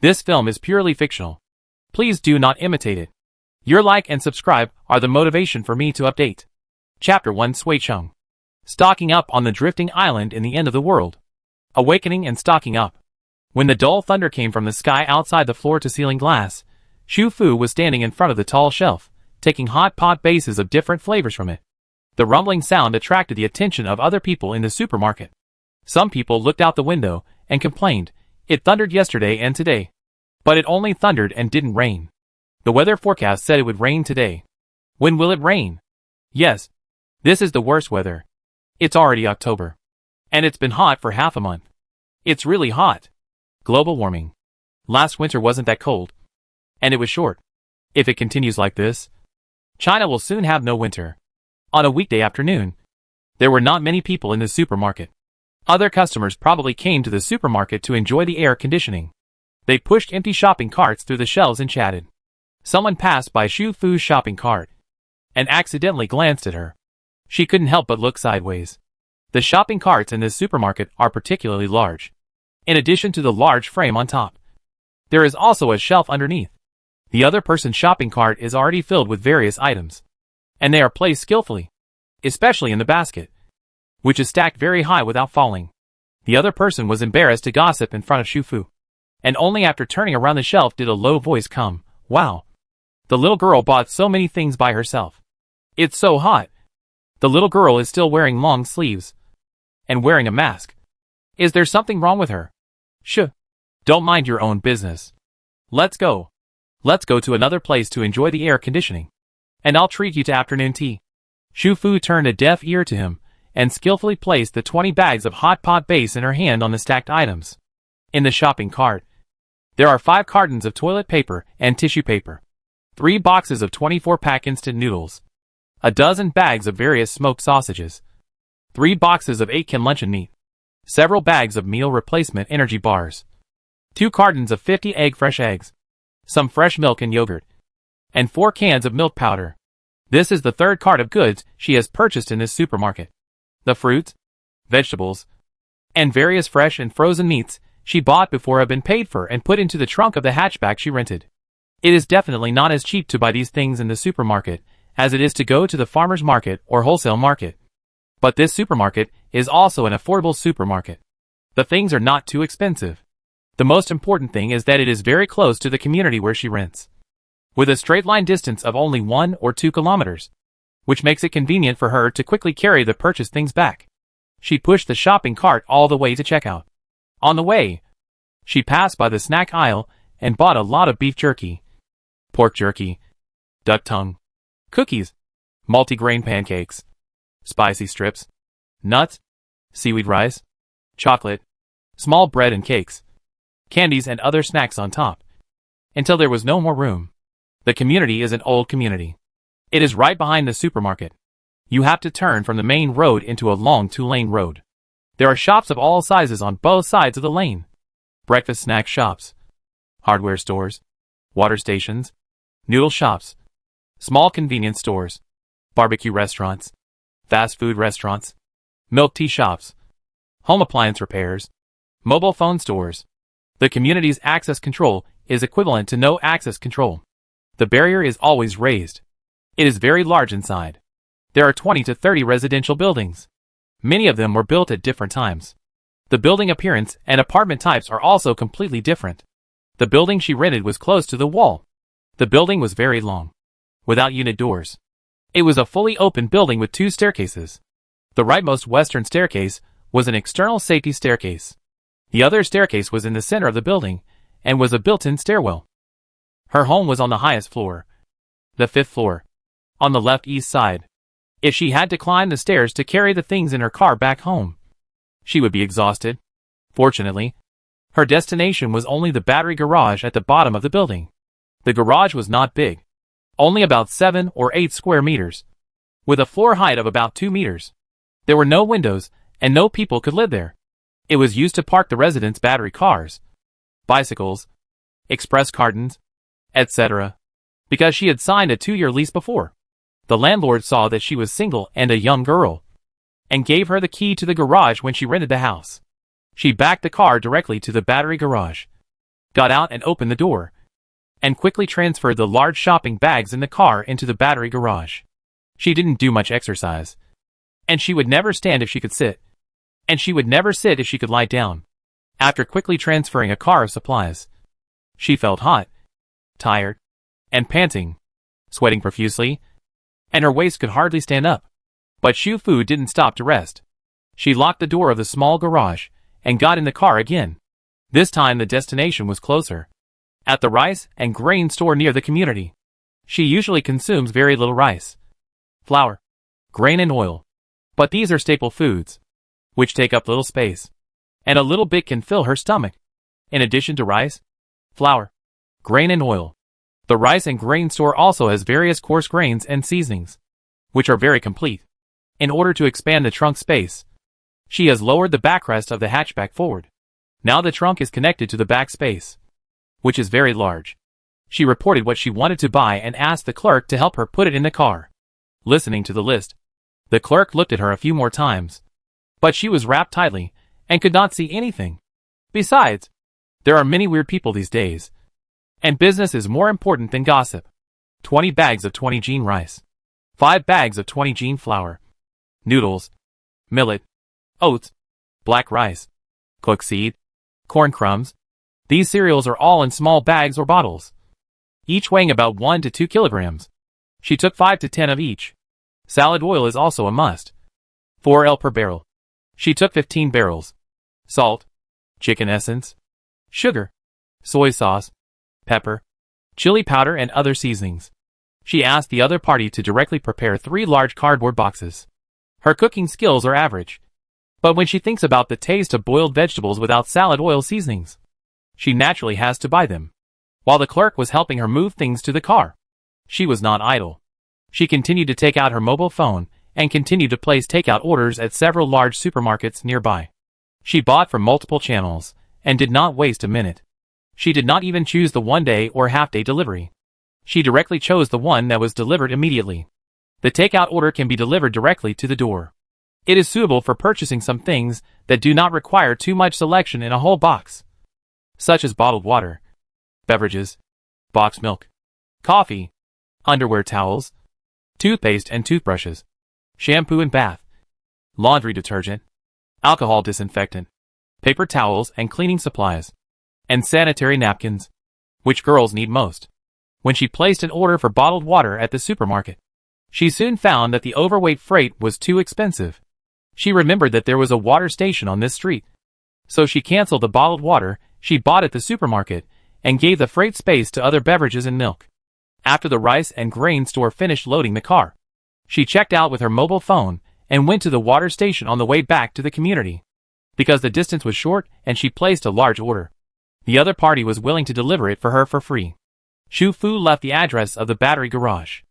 This film is purely fictional. Please do not imitate it. Your like and subscribe are the motivation for me to update. Chapter 1 Sui Chung. Stocking up on the drifting island in the end of the world. Awakening and stocking up. When the dull thunder came from the sky outside the floor-to-ceiling glass, Shu Fu was standing in front of the tall shelf, taking hot pot bases of different flavors from it. The rumbling sound attracted the attention of other people in the supermarket. Some people looked out the window and complained, "It thundered yesterday and today." But it only thundered and didn't rain. The weather forecast said it would rain today. When will it rain? Yes. This is the worst weather. It's already October. And it's been hot for half a month. It's really hot. Global warming. Last winter wasn't that cold. And it was short. If it continues like this, China will soon have no winter. On a weekday afternoon, there were not many people in the supermarket. Other customers probably came to the supermarket to enjoy the air conditioning. They pushed empty shopping carts through the shelves and chatted. Someone passed by Shu Fu's shopping cart and accidentally glanced at her. She couldn't help but look sideways. The shopping carts in this supermarket are particularly large. In addition to the large frame on top, there is also a shelf underneath. The other person's shopping cart is already filled with various items, and they are placed skillfully, especially in the basket, which is stacked very high without falling. The other person was embarrassed to gossip in front of Shu Fu, and only after turning around the shelf did a low voice come, "Wow! The little girl bought so many things by herself. It's so hot." The little girl is still wearing long sleeves and wearing a mask. Is there something wrong with her? Shh. Don't mind your own business. Let's go. Let's go to another place to enjoy the air conditioning. And I'll treat you to afternoon tea. Shu Fu turned a deaf ear to him and skillfully placed the 20 bags of hot pot base in her hand on the stacked items. In the shopping cart, there are 5 cartons of toilet paper and tissue paper, 3 boxes of 24-pack instant noodles, a dozen bags of various smoked sausages, 3 boxes of 8-can luncheon meat, several bags of meal replacement energy bars, 2 cartons of 50 fresh eggs, some fresh milk and yogurt, and 4 cans of milk powder. This is the 3rd cart of goods she has purchased in this supermarket. The fruits, vegetables, and various fresh and frozen meats she bought before have been paid for and put into the trunk of the hatchback she rented. It is definitely not as cheap to buy these things in the supermarket as it is to go to the farmer's market or wholesale market. But this supermarket is also an affordable supermarket. The things are not too expensive. The most important thing is that it is very close to the community where she rents, with a straight line distance of only 1 or 2 kilometers, which makes it convenient for her to quickly carry the purchased things back. She pushed the shopping cart all the way to checkout. On the way, she passed by the snack aisle and bought a lot of beef jerky, pork jerky, duck tongue, cookies, multigrain pancakes, spicy strips, nuts, seaweed rice, chocolate, small bread and cakes, candies and other snacks on top, until there was no more room. The community is an old community. It is right behind the supermarket. You have to turn from the main road into a long 2-lane road. There are shops of all sizes on both sides of the lane. Breakfast snack shops, hardware stores, water stations, noodle shops, small convenience stores, barbecue restaurants, fast food restaurants, milk tea shops, home appliance repairs, mobile phone stores. The community's access control is equivalent to no access control. The barrier is always raised. It is very large inside. There are 20 to 30 residential buildings. Many of them were built at different times. The building appearance and apartment types are also completely different. The building she rented was close to the wall. The building was very long, without unit doors. It was a fully open building with 2 staircases. The rightmost western staircase was an external safety staircase. The other staircase was in the center of the building and was a built-in stairwell. Her home was on the highest floor, the 5th floor, on the left east side. If she had to climb the stairs to carry the things in her car back home, she would be exhausted. Fortunately, her destination was only the battery garage at the bottom of the building. The garage was not big, only about 7 or 8 square meters, with a floor height of about 2 meters. There were no windows, and no people could live there. It was used to park the residents' battery cars, bicycles, express cartons, etc., because she had signed a 2-year lease before. The landlord saw that she was single and a young girl, and gave her the key to the garage when she rented the house. She backed the car directly to the battery garage, got out and opened the door, and quickly transferred the large shopping bags in the car into the battery garage. She didn't do much exercise, and she would never stand if she could sit, and she would never sit if she could lie down. After quickly transferring a car of supplies, she felt hot, tired, and panting, sweating profusely, and her waist could hardly stand up. But Shu Fu didn't stop to rest. She locked the door of the small garage and got in the car again. This time the destination was closer, at the rice and grain store near the community. She usually consumes very little rice, flour, grain and oil, but these are staple foods, which take up little space, and a little bit can fill her stomach. In addition to rice, flour, grain and oil, the rice and grain store also has various coarse grains and seasonings, which are very complete. In order to expand the trunk space, she has lowered the backrest of the hatchback forward. Now the trunk is connected to the back space, which is very large. She reported what she wanted to buy and asked the clerk to help her put it in the car. Listening to the list, the clerk looked at her a few more times, but she was wrapped tightly and could not see anything. Besides, there are many weird people these days, and business is more important than gossip. 20 bags of 20 gene rice, 5 bags of 20 gene flour, noodles, millet, oats, black rice, cooked seed, corn crumbs. These cereals are all in small bags or bottles, each weighing about 1 to 2 kilograms. She took 5 to 10 of each. Salad oil is also a must. 4 per barrel. She took 15 barrels. Salt, chicken essence, sugar, soy sauce, pepper, chili powder and other seasonings. She asked the other party to directly prepare 3 large cardboard boxes. Her cooking skills are average, but when she thinks about the taste of boiled vegetables without salad oil seasonings, she naturally has to buy them. While the clerk was helping her move things to the car, she was not idle. She continued to take out her mobile phone and continued to place takeout orders at several large supermarkets nearby. She bought from multiple channels and did not waste a minute. She did not even choose the one-day or half-day delivery. She directly chose the one that was delivered immediately. The takeout order can be delivered directly to the door. It is suitable for purchasing some things that do not require too much selection in a whole box, such as bottled water, beverages, boxed milk, coffee, underwear towels, toothpaste and toothbrushes, shampoo and bath, laundry detergent, alcohol disinfectant, paper towels and cleaning supplies, and sanitary napkins, which girls need most. When she placed an order for bottled water at the supermarket, she soon found that the overweight freight was too expensive. She remembered that there was a water station on this street, so she canceled the bottled water she bought at the supermarket and gave the freight space to other beverages and milk. After the rice and grain store finished loading the car, she checked out with her mobile phone and went to the water station on the way back to the community. Because the distance was short and she placed a large order, the other party was willing to deliver it for her for free. Shu Fu left the address of the battery garage.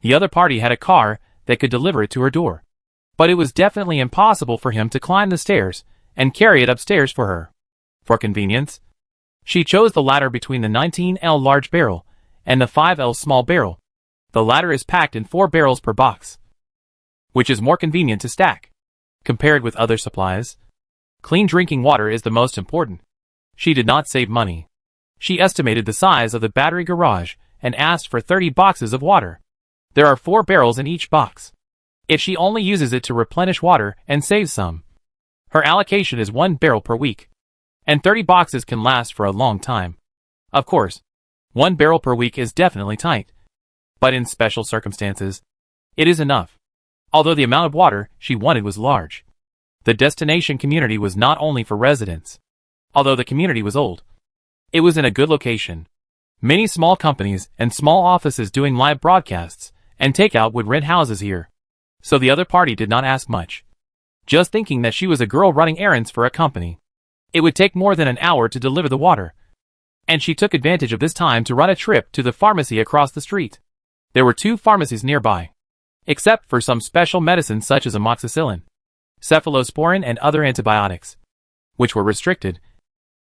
The other party had a car that could deliver it to her door, but it was definitely impossible for him to climb the stairs and carry it upstairs for her. For convenience, she chose the latter between the 19L large barrel and the 5L small barrel. The latter is packed in 4 barrels per box, which is more convenient to stack. Compared with other supplies, clean drinking water is the most important. She did not save money. She estimated the size of the battery garage and asked for 30 boxes of water. There are 4 barrels in each box. If she only uses it to replenish water and saves some, her allocation is 1 barrel per week, and 30 boxes can last for a long time. Of course, 1 barrel per week is definitely tight, but in special circumstances, it is enough. Although the amount of water she wanted was large, the destination community was not only for residents. Although the community was old, it was in a good location. Many small companies and small offices doing live broadcasts and takeout would rent houses here. So the other party did not ask much, just thinking that she was a girl running errands for a company. It would take more than an hour to deliver the water, and she took advantage of this time to run a trip to the pharmacy across the street. There were 2 pharmacies nearby, except for some special medicines such as amoxicillin, cephalosporin and other antibiotics, which were restricted.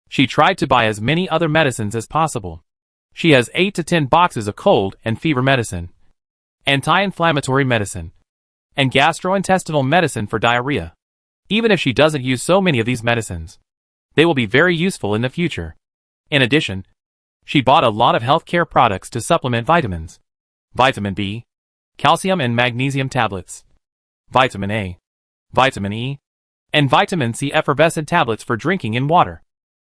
She tried to buy as many other medicines as possible. She has 8 to 10 boxes of cold and fever medicine, anti-inflammatory medicine, and gastrointestinal medicine for diarrhea. Even if she doesn't use so many of these medicines, they will be very useful in the future. In addition, she bought a lot of healthcare products to supplement vitamins. Vitamin B, calcium and magnesium tablets, vitamin A, vitamin E, and vitamin C effervescent tablets for drinking in water.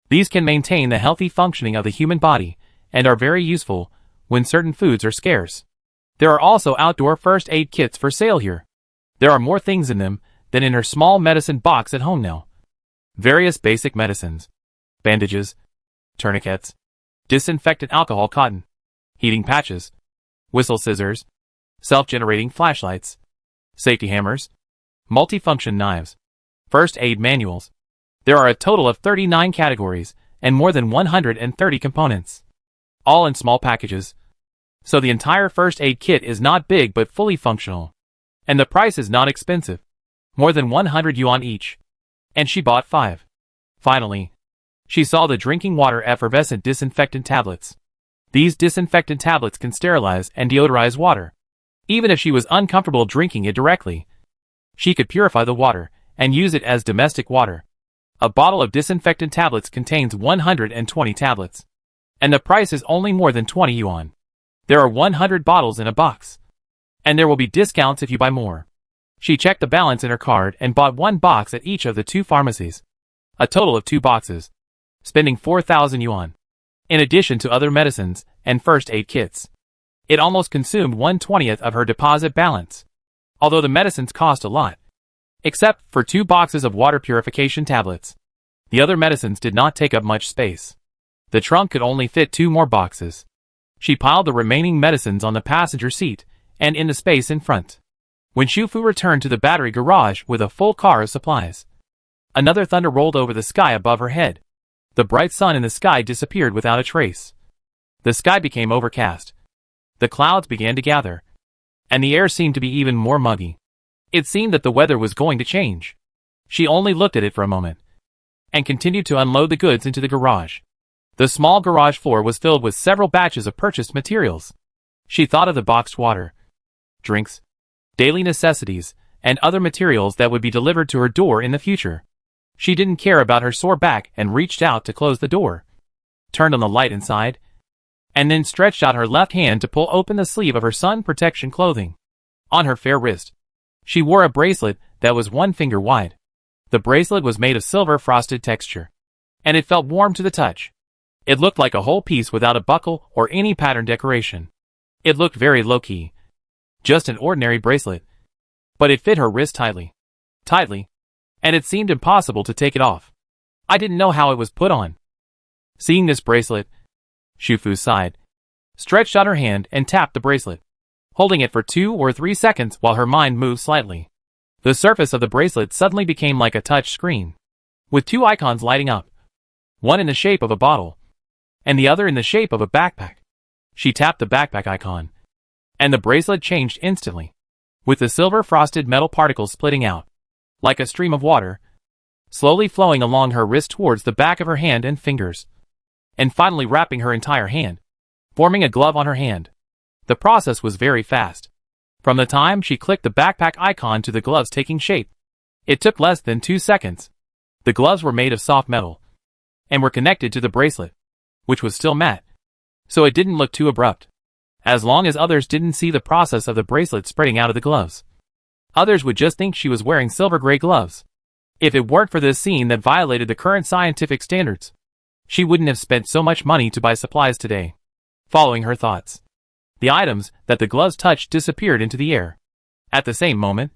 These can maintain the healthy functioning of the human body and are very useful when certain foods are scarce. There are also outdoor first aid kits for sale here. There are more things in them than in her small medicine box at home now. Various basic medicines, bandages, tourniquets, disinfectant alcohol cotton, heating patches, whistle scissors, self-generating flashlights, safety hammers, multifunction knives, first aid manuals. There are a total of 39 categories and more than 130 components, all in small packages. So the entire first aid kit is not big but fully functional. And the price is not expensive, more than 100 yuan each. And she bought 5. Finally, she saw the drinking water effervescent disinfectant tablets. These disinfectant tablets can sterilize and deodorize water. Even if she was uncomfortable drinking it directly, she could purify the water and use it as domestic water. A bottle of disinfectant tablets contains 120 tablets. And the price is only more than 20 yuan. There are 100 bottles in a box. And there will be discounts if you buy more. She checked the balance in her card and bought 1 box at each of the 2 pharmacies. A total of 2 boxes, spending 4,000 yuan. In addition to other medicines and first aid kits. It almost consumed 1/20th of her deposit balance. Although the medicines cost a lot. Except for 2 boxes of water purification tablets. The other medicines did not take up much space. The trunk could only fit 2 more boxes. She piled the remaining medicines on the passenger seat and in the space in front. When Shufu returned to the battery garage with a full car of supplies, another thunder rolled over the sky above her head. The bright sun in the sky disappeared without a trace. The sky became overcast. The clouds began to gather, and the air seemed to be even more muggy. It seemed that the weather was going to change. She only looked at it for a moment, and continued to unload the goods into the garage. The small garage floor was filled with several batches of purchased materials. She thought of the boxed water, drinks, daily necessities, and other materials that would be delivered to her door in the future. She didn't care about her sore back and reached out to close the door, turned on the light inside, and then stretched out her left hand to pull open the sleeve of her sun protection clothing. On her fair wrist, she wore a bracelet that was 1 finger wide. The bracelet was made of silver frosted texture, and it felt warm to the touch. It looked like a whole piece without a buckle or any pattern decoration. It looked very low-key. Just an ordinary bracelet. But it fit her wrist tightly, and it seemed impossible to take it off. I didn't know how it was put on. Seeing this bracelet, Shufu sighed, stretched out her hand and tapped the bracelet, holding it for 2 or 3 seconds while her mind moved slightly. The surface of the bracelet suddenly became like a touch screen, with 2 icons lighting up, one in the shape of a bottle, and the other in the shape of a backpack. She tapped the backpack icon, and the bracelet changed instantly, with the silver frosted metal particles splitting out, like a stream of water, slowly flowing along her wrist towards the back of her hand and fingers, and finally wrapping her entire hand, forming a glove on her hand. The process was very fast. From the time she clicked the backpack icon to the gloves taking shape, it took less than 2 seconds. The gloves were made of soft metal, and were connected to the bracelet, which was still matte, so it didn't look too abrupt. As long as others didn't see the process of the bracelet spreading out of the gloves, others would just think she was wearing silver-gray gloves. If it weren't for this scene that violated the current scientific standards, she wouldn't have spent so much money to buy supplies today. Following her thoughts, the items that the gloves touched disappeared into the air. At the same moment,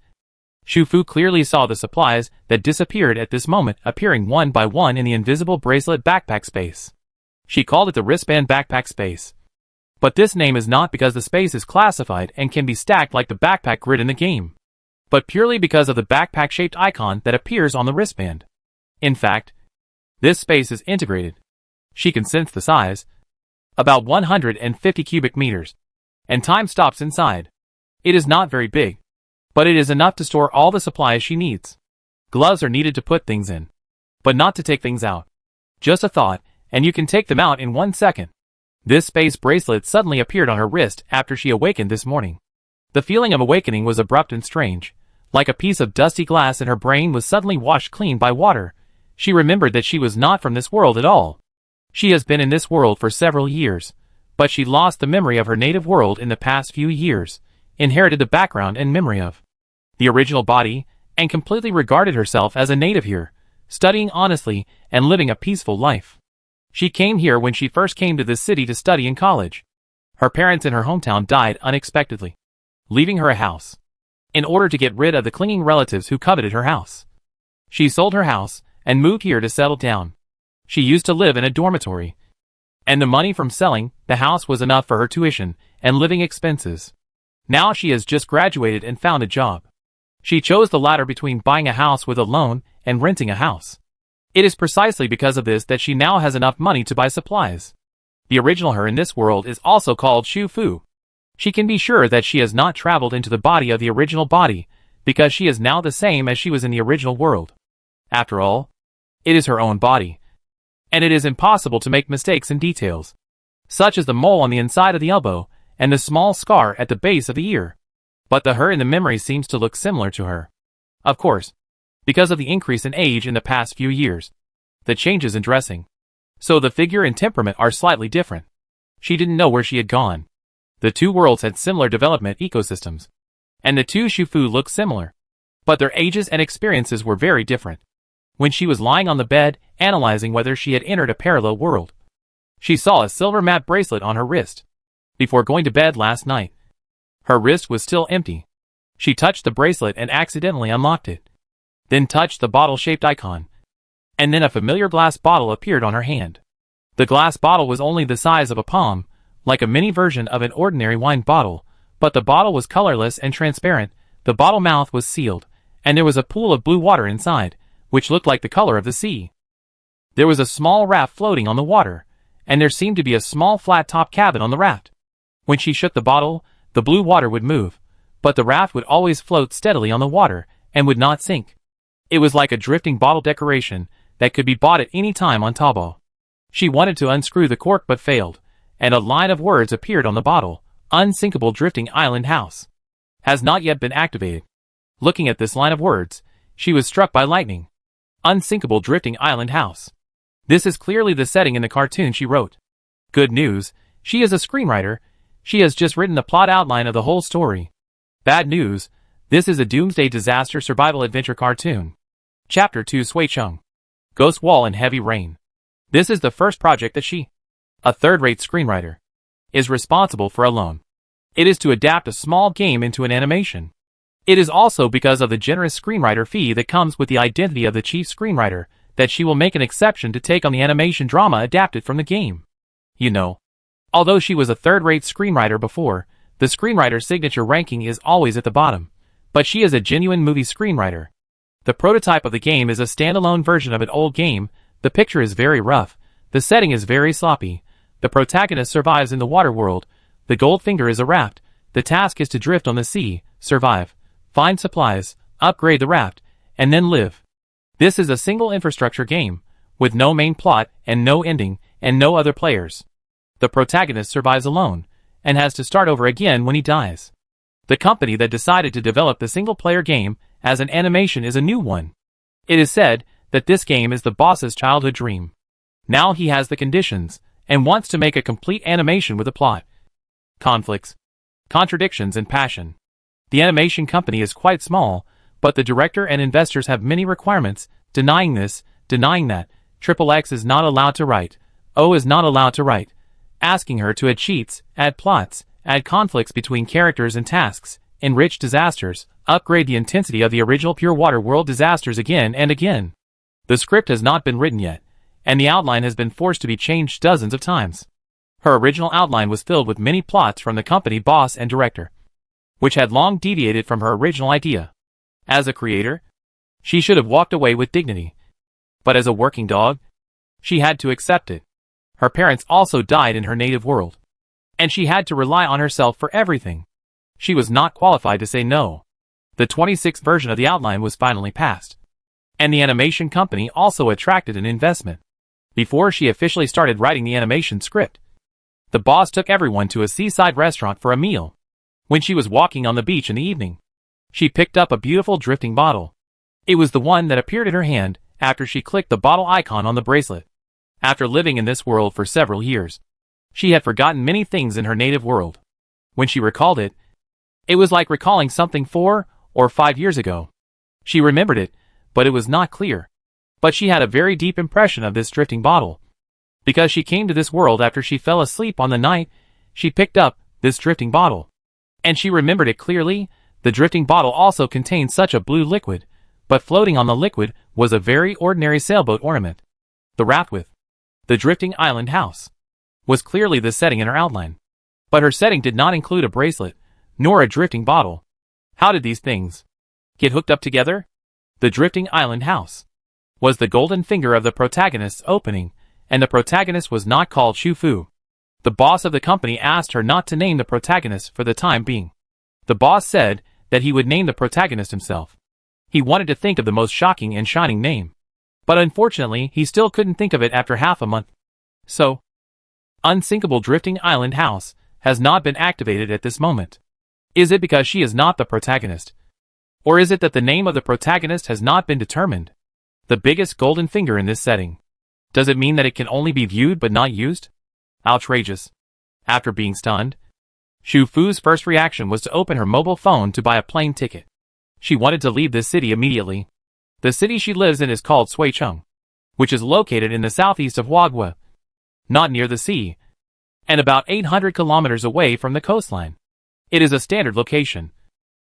Shufu clearly saw the supplies that disappeared at this moment appearing one by one in the invisible bracelet backpack space. She called it the wristband backpack space. But this name is not because the space is classified and can be stacked like the backpack grid in the game, but purely because of the backpack-shaped icon that appears on the wristband. In fact, this space is integrated. She can sense the size, about 150 cubic meters, and time stops inside. It is not very big, but it is enough to store all the supplies she needs. Gloves are needed to put things in, but not to take things out. Just a thought, and you can take them out in 1 second. This space bracelet suddenly appeared on her wrist after she awakened this morning. The feeling of awakening was abrupt and strange. Like a piece of dusty glass in her brain was suddenly washed clean by water. She remembered that she was not from this world at all. She has been in this world for several years, but she lost the memory of her native world in the past few years, inherited the background and memory of the original body, and completely regarded herself as a native here, studying honestly and living a peaceful life. She came here when she first came to this city to study in college. Her parents in her hometown died unexpectedly, leaving her a house. In order to get rid of the clinging relatives who coveted her house, she sold her house and moved here to settle down. She used to live in a dormitory, and the money from selling the house was enough for her tuition and living expenses. Now she has just graduated and found a job. She chose the latter between buying a house with a loan and renting a house. It is precisely because of this that she now has enough money to buy supplies. The original her in this world is also called Shu Fu. She can be sure that she has not traveled into the body of the original body, because she is now the same as she was in the original world. After all, it is her own body, and it is impossible to make mistakes in details, such as the mole on the inside of the elbow and the small scar at the base of the ear. But the her in the memory seems to look similar to her. Of course, because of the increase in age in the past few years, the changes in dressing, so the figure and temperament are slightly different. She didn't know where she had gone. The two worlds had similar development ecosystems, and the two Shufu looked similar, but their ages and experiences were very different. When she was lying on the bed, analyzing whether she had entered a parallel world, she saw a silver matte bracelet on her wrist. Before going to bed last night, her wrist was still empty. She touched the bracelet and accidentally unlocked it, then touched the bottle-shaped icon, and then a familiar glass bottle appeared on her hand. The glass bottle was only the size of a palm, like a mini version of an ordinary wine bottle, but the bottle was colorless and transparent. The bottle mouth was sealed, and there was a pool of blue water inside, which looked like the color of the sea. There was a small raft floating on the water, and there seemed to be a small flat-top cabin on the raft. When she shook the bottle, the blue water would move, but the raft would always float steadily on the water and would not sink. It was like a drifting bottle decoration that could be bought at any time on Taobao. She wanted to unscrew the cork but failed, and a line of words appeared on the bottle. Unsinkable drifting island house has not yet been activated. Looking at this line of words, she was struck by lightning. Unsinkable drifting island house. This is clearly the setting in the cartoon she wrote. Good news, she is a screenwriter. She has just written the plot outline of the whole story. Bad news, this is a doomsday disaster survival adventure cartoon. Chapter 2 Sui Chung. Ghost Wall and Heavy Rain. This is the first project that she, a third-rate screenwriter, is responsible for alone. It is to adapt a small game into an animation. It is also because of the generous screenwriter fee that comes with the identity of the chief screenwriter that she will make an exception to take on the animation drama adapted from the game. You know, although she was a third-rate screenwriter before, the screenwriter signature ranking is always at the bottom, but she is a genuine movie screenwriter. The prototype of the game is a standalone version of an old game. The picture is very rough, the setting is very sloppy, the protagonist survives in the water world, the Goldfinger is a raft, the task is to drift on the sea, survive, find supplies, upgrade the raft, and then live. This is a single infrastructure game, with no main plot and no ending, and no other players. The protagonist survives alone, and has to start over again when he dies. The company that decided to develop the single-player game as an animation is a new one. It is said that this game is the boss's childhood dream. Now he has the conditions, and wants to make a complete animation with a plot, conflicts, contradictions, and passion. The animation company is quite small, but the director and investors have many requirements, denying this, denying that. XXX is not allowed to write, O is not allowed to write, asking her to add cheats, add plots, add conflicts between characters and tasks, enrich disasters, upgrade the intensity of the original Pure Water World disasters again and again. The script has not been written yet, and the outline has been forced to be changed dozens of times. Her original outline was filled with many plots from the company boss and director, which had long deviated from her original idea. As a creator, she should have walked away with dignity. But as a working dog, she had to accept it. Her parents also died in her native world, and she had to rely on herself for everything. She was not qualified to say no. The 26th version of the outline was finally passed, and the animation company also attracted an investment. Before she officially started writing the animation script, the boss took everyone to a seaside restaurant for a meal. When she was walking on the beach in the evening, she picked up a beautiful drifting bottle. It was the one that appeared in her hand after she clicked the bottle icon on the bracelet. After living in this world for several years, she had forgotten many things in her native world. When she recalled it, it was like recalling something 4 or 5 years ago. She remembered it, but it was not clear. But she had a very deep impression of this drifting bottle. Because she came to this world after she fell asleep on the night she picked up this drifting bottle. And she remembered it clearly. The drifting bottle also contained such a blue liquid, but floating on the liquid was a very ordinary sailboat ornament. The raft with the drifting island house was clearly the setting in her outline. But her setting did not include a bracelet, nor a drifting bottle. How did these things get hooked up together? The drifting island house was the golden finger of the protagonist's opening, and the protagonist was not called Shufu. The boss of the company asked her not to name the protagonist for the time being. The boss said that he would name the protagonist himself. He wanted to think of the most shocking and shining name. But unfortunately, he still couldn't think of it after half a month. So, Unsinkable Drifting Island House has not been activated at this moment. Is it because she is not the protagonist? Or is it that the name of the protagonist has not been determined? The biggest golden finger in this setting. Does it mean that it can only be viewed but not used? Outrageous. After being stunned, Shu Fu's first reaction was to open her mobile phone to buy a plane ticket. She wanted to leave this city immediately. The city she lives in is called Suicheng, which is located in the southeast of Huaghua, not near the sea, and about 800 kilometers away from the coastline. It is a standard location.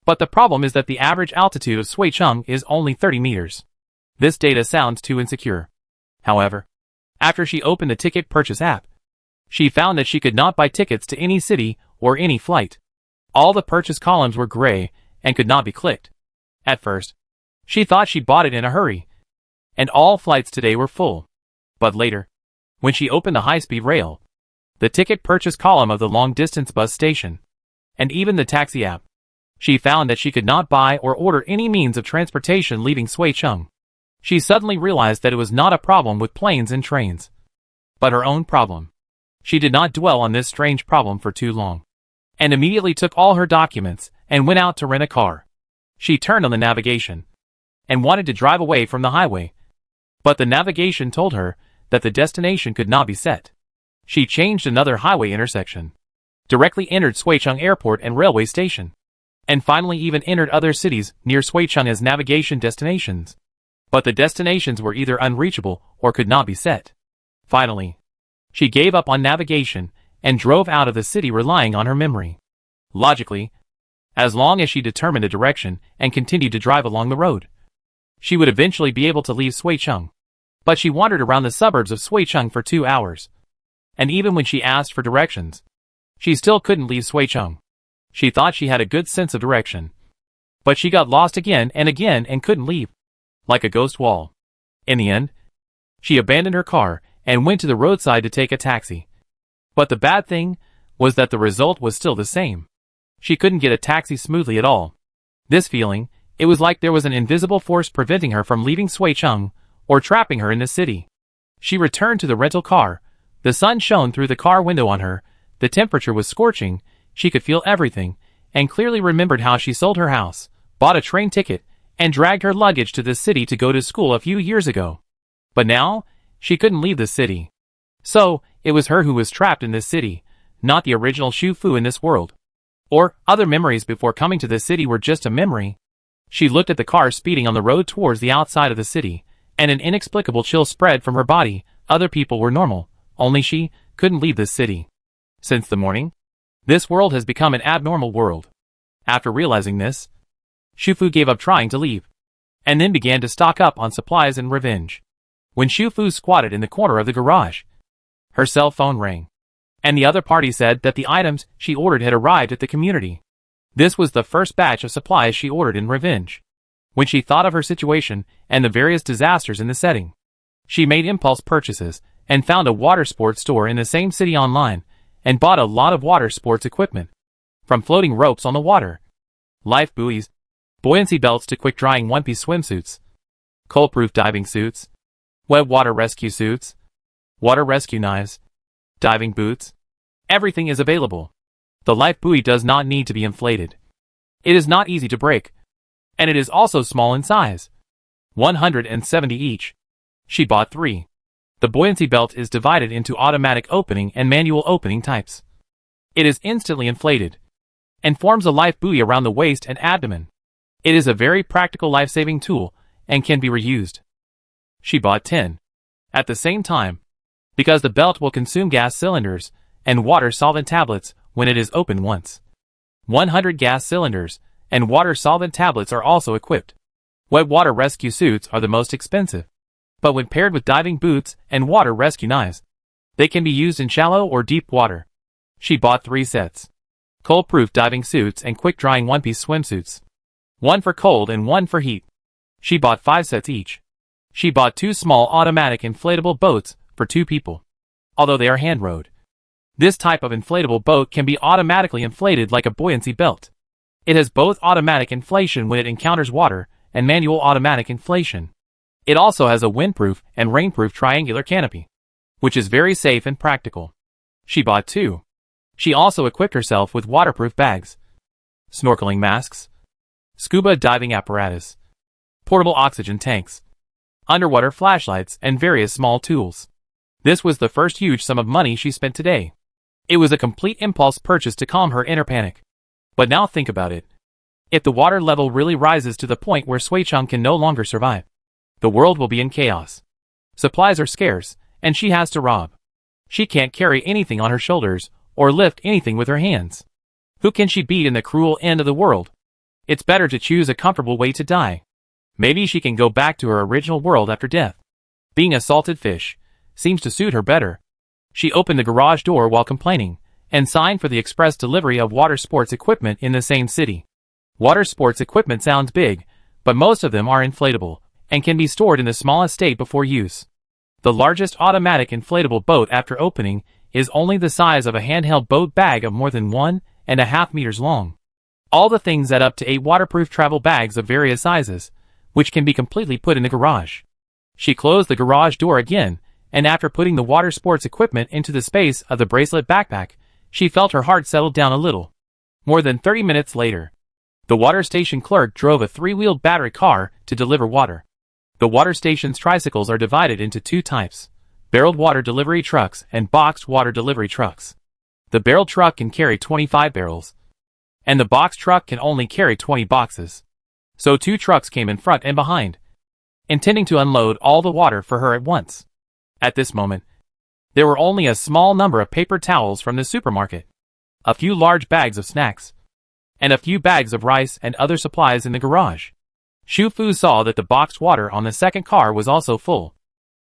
But the problem is that the average altitude of Suicheng is only 30 meters. This data sounds too insecure. However, after she opened the ticket purchase app, she found that she could not buy tickets to any city or any flight. All the purchase columns were gray and could not be clicked. At first, she thought she bought it in a hurry, and all flights today were full. But later, when she opened the high-speed rail, the ticket purchase column of the long-distance bus station, and even the taxi app, she found that she could not buy or order any means of transportation leaving Suicheng. She suddenly realized that it was not a problem with planes and trains, but her own problem. She did not dwell on this strange problem for too long, and immediately took all her documents and went out to rent a car. She turned on the navigation and wanted to drive away from the highway, but the navigation told her that the destination could not be set. She changed another highway intersection, directly entered Suicheng Airport and railway station, and finally even entered other cities near Suicheng as navigation destinations. But the destinations were either unreachable or could not be set. Finally, she gave up on navigation and drove out of the city relying on her memory. Logically, as long as she determined a direction and continued to drive along the road, she would eventually be able to leave Suicheng. But she wandered around the suburbs of Suicheng for 2 hours. And even when she asked for directions, she still couldn't leave Suicheng. She thought she had a good sense of direction, but she got lost again and couldn't leave, like a ghost wall. In the end, she abandoned her car and went to the roadside to take a taxi. But the bad thing was that the result was still the same. She couldn't get a taxi smoothly at all. This feeling, it was like there was an invisible force preventing her from leaving Suicheng or trapping her in the city. She returned to the rental car. The sun shone through the car window on her. The temperature was scorching. She could feel everything, and clearly remembered how she sold her house, bought a train ticket, and dragged her luggage to the city to go to school a few years ago. But now, she couldn't leave the city. So, it was her who was trapped in this city, not the original Shu Fu in this world. Or, other memories before coming to the city were just a memory. She looked at the car speeding on the road towards the outside of the city, and an inexplicable chill spread from her body. Other people were normal, only she couldn't leave this city. Since the morning, this world has become an abnormal world. After realizing this, Shufu gave up trying to leave, and then began to stock up on supplies and revenge. When Shufu squatted in the corner of the garage, her cell phone rang, and the other party said that the items she ordered had arrived at the community. This was the first batch of supplies she ordered in revenge. When she thought of her situation and the various disasters in the setting, she made impulse purchases and found a water sports store in the same city online, and bought a lot of water sports equipment, from floating ropes on the water, life buoys, buoyancy belts to quick-drying one-piece swimsuits, cold-proof diving suits, wet water rescue suits, water rescue knives, diving boots. Everything is available. The life buoy does not need to be inflated. It is not easy to break, and it is also small in size. 170 each. She bought 3. The buoyancy belt is divided into automatic opening and manual opening types. It is instantly inflated and forms a life buoy around the waist and abdomen. It is a very practical life-saving tool and can be reused. She bought 10 at the same time because the belt will consume gas cylinders and water solvent tablets when it is opened once. 100 gas cylinders and water solvent tablets are also equipped. Wet water rescue suits are the most expensive, but when paired with diving boots and water rescue knives, they can be used in shallow or deep water. She bought 3 sets. Cold-proof diving suits and quick-drying one-piece swimsuits. 1 for cold and 1 for heat. She bought 5 sets each. She bought 2 small automatic inflatable boats for 2 people, although they are hand-rowed. This type of inflatable boat can be automatically inflated like a buoyancy belt. It has both automatic inflation when it encounters water and manual automatic inflation. It also has a windproof and rainproof triangular canopy, which is very safe and practical. She bought 2. She also equipped herself with waterproof bags, snorkeling masks, scuba diving apparatus, portable oxygen tanks, underwater flashlights, and various small tools. This was the first huge sum of money she spent today. It was a complete impulse purchase to calm her inner panic. But now think about it. If the water level really rises to the point where Sui-chung can no longer survive, the world will be in chaos. Supplies are scarce, and she has to rob. She can't carry anything on her shoulders or lift anything with her hands. Who can she beat in the cruel end of the world? It's better to choose a comfortable way to die. Maybe she can go back to her original world after death. Being a salted fish seems to suit her better. She opened the garage door while complaining and signed for the express delivery of water sports equipment in the same city. Water sports equipment sounds big, but most of them are inflatable and can be stored in the smallest state before use. The largest automatic inflatable boat after opening is only the size of a handheld boat bag of more than 1.5 meters long. All the things add up to 8 waterproof travel bags of various sizes, which can be completely put in the garage. She closed the garage door again, and after putting the water sports equipment into the space of the bracelet backpack, she felt her heart settle down a little. More than 30 minutes later, the water station clerk drove a 3-wheeled battery car to deliver water. The water station's tricycles are divided into 2 types: barreled water delivery trucks and boxed water delivery trucks. The barreled truck can carry 25 barrels, and the box truck can only carry 20 boxes. So 2 trucks came in front and behind, intending to unload all the water for her at once. At this moment, there were only a small number of paper towels from the supermarket, a few large bags of snacks, and a few bags of rice and other supplies in the garage. Shu Fu saw that the boxed water on the second car was also full,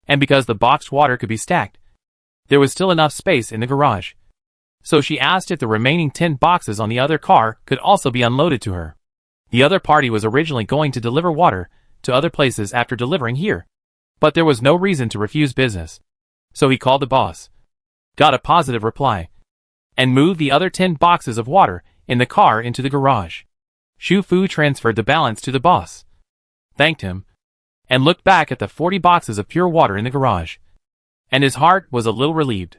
and because the boxed water could be stacked, there was still enough space in the garage. So she asked if the remaining 10 boxes on the other car could also be unloaded to her. The other party was originally going to deliver water to other places after delivering here, but there was no reason to refuse business. So he called the boss, got a positive reply, and moved the other 10 boxes of water in the car into the garage. Shu Fu transferred the balance to the boss, thanked him, and looked back at the 40 boxes of pure water in the garage. And his heart was a little relieved.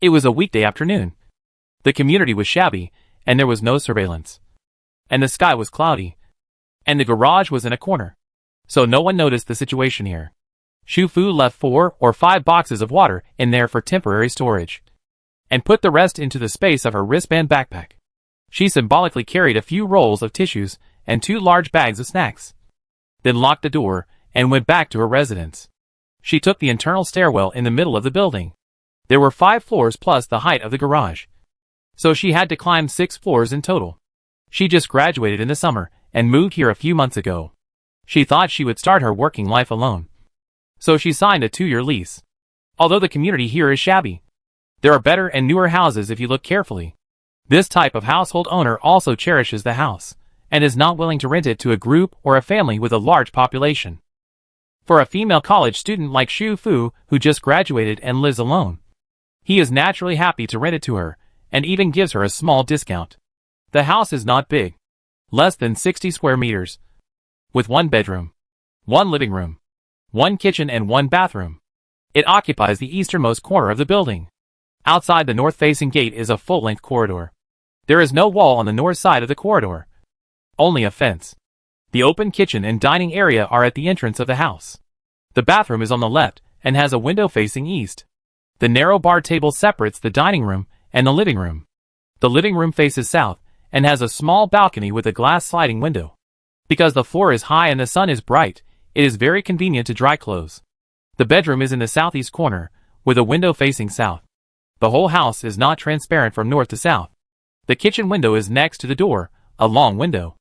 It was a weekday afternoon. The community was shabby, and there was no surveillance. And the sky was cloudy. And the garage was in a corner. So no one noticed the situation here. Shu Fu left 4 or 5 boxes of water in there for temporary storage, and put the rest into the space of her wristband backpack. She symbolically carried a few rolls of tissues and 2 large bags of snacks, then locked the door and went back to her residence. She took the internal stairwell in the middle of the building. There were 5 floors plus the height of the garage, so she had to climb 6 floors in total. She just graduated in the summer and moved here a few months ago. She thought she would start her working life alone, so she signed a 2-year lease. Although the community here is shabby, there are better and newer houses if you look carefully. This type of household owner also cherishes the house, and is not willing to rent it to a group or a family with a large population. For a female college student like Shu Fu, who just graduated and lives alone, he is naturally happy to rent it to her, and even gives her a small discount. The house is not big, less than 60 square meters, with 1 bedroom, 1 living room, 1 kitchen and 1 bathroom. It occupies the easternmost corner of the building. Outside the north-facing gate is a full-length corridor. There is no wall on the north side of the corridor, only a fence. The open kitchen and dining area are at the entrance of the house. The bathroom is on the left, and has a window facing east. The narrow bar table separates the dining room and the living room. The living room faces south and has a small balcony with a glass sliding window. Because the floor is high and the sun is bright, it is very convenient to dry clothes. The bedroom is in the southeast corner, with a window facing south. The whole house is not transparent from north to south. The kitchen window is next to the door, a long window.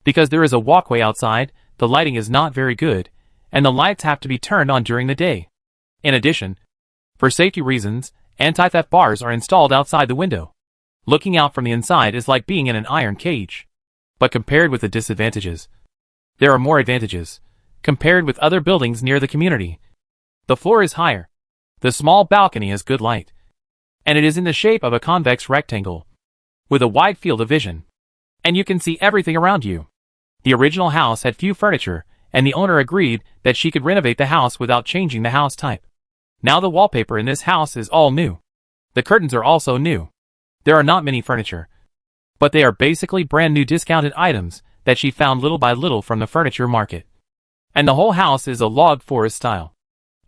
Because there is a walkway outside, the lighting is not very good, and the lights have to be turned on during the day. In addition, for safety reasons, anti-theft bars are installed outside the window. Looking out from the inside is like being in an iron cage. But compared with the disadvantages, there are more advantages. Compared with other buildings near the community, the floor is higher. The small balcony has good light, and it is in the shape of a convex rectangle, with a wide field of vision, and you can see everything around you. The original house had few furniture, and the owner agreed that she could renovate the house without changing the house type. Now the wallpaper in this house is all new. The curtains are also new. There are not many furniture, but they are basically brand new discounted items that she found little by little from the furniture market. And the whole house is a log forest style.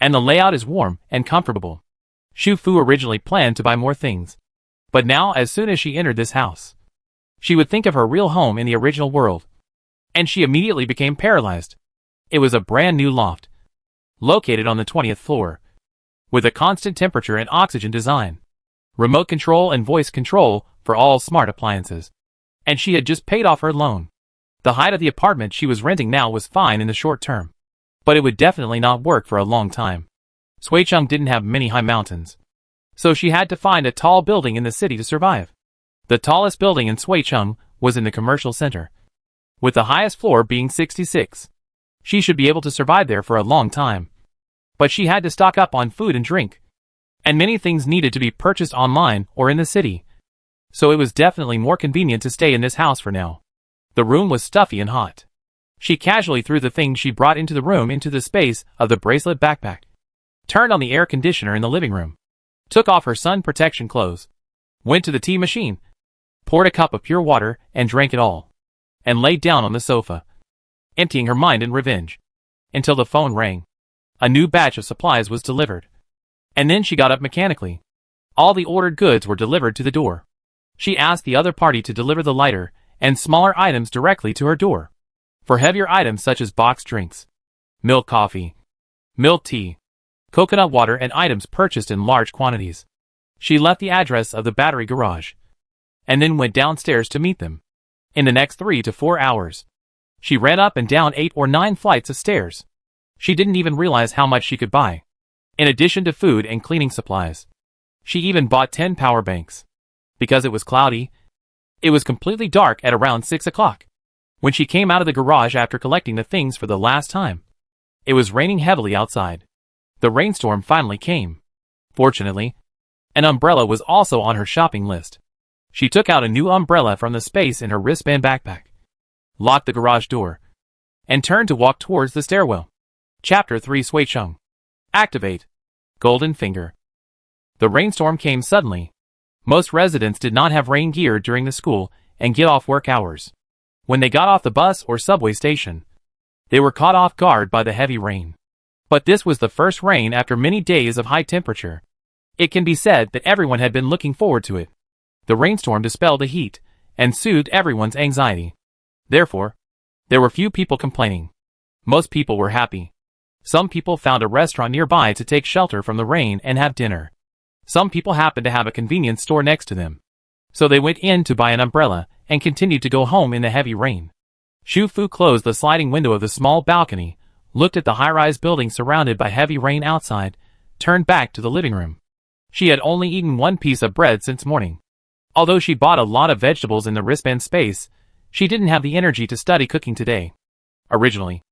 And the layout is warm and comfortable. Shu Fu originally planned to buy more things. But now, as soon as she entered this house, she would think of her real home in the original world. And she immediately became paralyzed. It was a brand new loft, located on the 20th floor, with a constant temperature and oxygen design, remote control and voice control for all smart appliances. And she had just paid off her loan. The height of the apartment she was renting now was fine in the short term, but it would definitely not work for a long time. Suicheng didn't have many high mountains, so she had to find a tall building in the city to survive. The tallest building in Suicheng was in the commercial center, with the highest floor being 66. She should be able to survive there for a long time. But she had to stock up on food and drink, and many things needed to be purchased online or in the city. So it was definitely more convenient to stay in this house for now. The room was stuffy and hot. She casually threw the things she brought into the room into the space of the bracelet backpack, turned on the air conditioner in the living room, took off her sun protection clothes, went to the tea machine, poured a cup of pure water and drank it all, and laid down on the sofa, emptying her mind in revenge, until the phone rang. A new batch of supplies was delivered. And then she got up mechanically. All the ordered goods were delivered to the door. She asked the other party to deliver the lighter and smaller items directly to her door. For heavier items such as boxed drinks, milk coffee, milk tea, coconut water and items purchased in large quantities, she left the address of the battery garage, and then went downstairs to meet them. In the next 3 to 4 hours, she ran up and down 8 or 9 flights of stairs. She didn't even realize how much she could buy. In addition to food and cleaning supplies, she even bought 10 power banks. Because it was cloudy, it was completely dark at around 6 o'clock. When she came out of the garage after collecting the things for the last time, it was raining heavily outside. The rainstorm finally came. Fortunately, an umbrella was also on her shopping list. She took out a new umbrella from the space in her wristband backpack, locked the garage door, and turned to walk towards the stairwell. Chapter 3 Suicheng. Activate. Golden Finger. The rainstorm came suddenly. Most residents did not have rain gear during the school and get off work hours. When they got off the bus or subway station, they were caught off guard by the heavy rain. But this was the first rain after many days of high temperature. It can be said that everyone had been looking forward to it. The rainstorm dispelled the heat and soothed everyone's anxiety. Therefore, there were few people complaining. Most people were happy. Some people found a restaurant nearby to take shelter from the rain and have dinner. Some people happened to have a convenience store next to them, so they went in to buy an umbrella and continued to go home in the heavy rain. Shu Fu closed the sliding window of the small balcony, looked at the high-rise building surrounded by heavy rain outside, turned back to the living room. She had only eaten 1 piece of bread since morning. Although she bought a lot of vegetables in the wristband space, she didn't have the energy to study cooking today. Originally,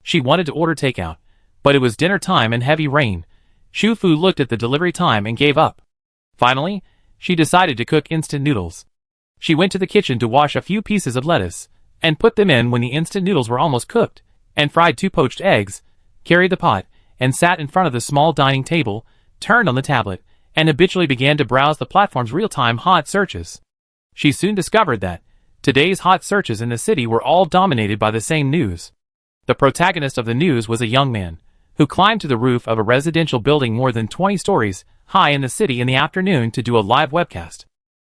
she wanted to order takeout, but it was dinner time and heavy rain. Shu Fu looked at the delivery time and gave up. Finally, she decided to cook instant noodles. She went to the kitchen to wash a few pieces of lettuce, and put them in when the instant noodles were almost cooked, and fried 2 poached eggs, carried the pot, and sat in front of the small dining table, turned on the tablet, and habitually began to browse the platform's real-time hot searches. She soon discovered that today's hot searches in the city were all dominated by the same news. The protagonist of the news was a young man, who climbed to the roof of a residential building more than 20 stories high in the city in the afternoon to do a live webcast.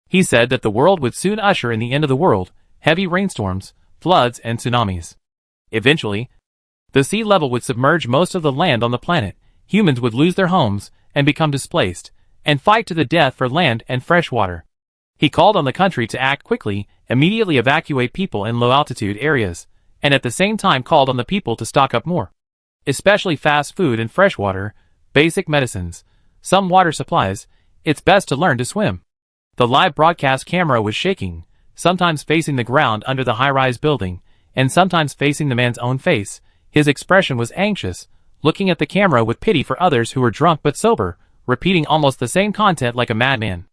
He said that the world would soon usher in the end of the world, heavy rainstorms, floods, and tsunamis. Eventually, the sea level would submerge most of the land on the planet, humans would lose their homes and become displaced, and fight to the death for land and fresh water. He called on the country to act quickly, immediately evacuate people in low-altitude areas, and at the same time called on the people to stock up more, especially fast food and fresh water, basic medicines, some water supplies. It's best to learn to swim. The live broadcast camera was shaking, sometimes facing the ground under the high-rise building, and sometimes facing the man's own face. His expression was anxious, looking at the camera with pity for others who were drunk but sober, repeating almost the same content like a madman.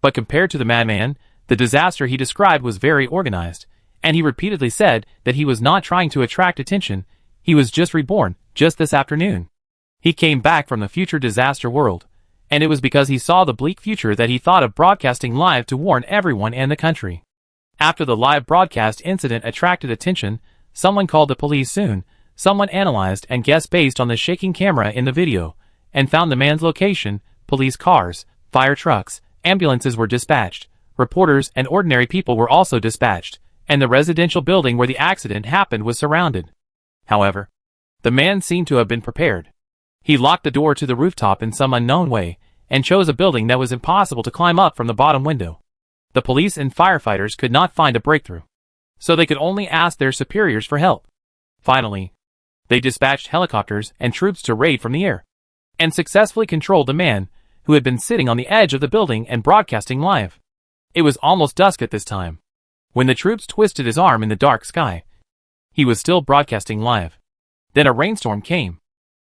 But compared to the madman, the disaster he described was very organized, and he repeatedly said that he was not trying to attract attention, he was just reborn, just this afternoon. He came back from the future disaster world, and it was because he saw the bleak future that he thought of broadcasting live to warn everyone and the country. After the live broadcast incident attracted attention, someone called the police soon. Someone analyzed and guessed based on the shaking camera in the video, and found the man's location. Police cars, fire trucks, ambulances were dispatched, reporters and ordinary people were also dispatched, and the residential building where the accident happened was surrounded. However, the man seemed to have been prepared. He locked the door to the rooftop in some unknown way, and chose a building that was impossible to climb up from the bottom window. The police and firefighters could not find a breakthrough, so they could only ask their superiors for help. Finally, they dispatched helicopters and troops to raid from the air, and successfully controlled the man, who had been sitting on the edge of the building and broadcasting live. It was almost dusk at this time, when the troops twisted his arm in the dark sky. He was still broadcasting live. Then a rainstorm came,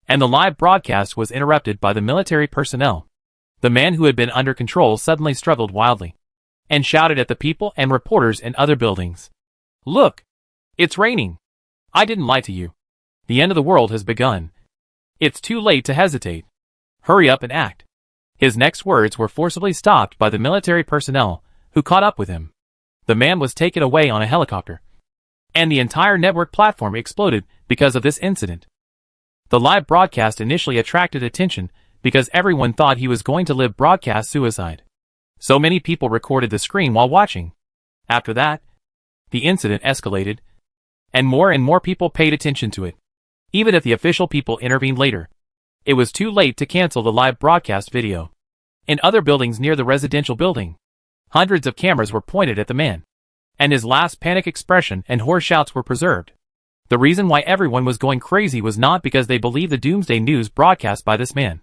and the live broadcast was interrupted by the military personnel. The man who had been under control suddenly struggled wildly, and shouted at the people and reporters in other buildings. "Look! It's raining! I didn't lie to you. The end of the world has begun. It's too late to hesitate. Hurry up and act." His next words were forcibly stopped by the military personnel, who caught up with him. The man was taken away on a helicopter, and the entire network platform exploded because of this incident. The live broadcast initially attracted attention because everyone thought he was going to live broadcast suicide. So many people recorded the screen while watching. After that, the incident escalated, and more people paid attention to it. Even if the official people intervened later, it was too late to cancel the live broadcast video. In other buildings near the residential building, hundreds of cameras were pointed at the man, and his last panic expression and hoarse shouts were preserved. The reason why everyone was going crazy was not because they believed the doomsday news broadcast by this man,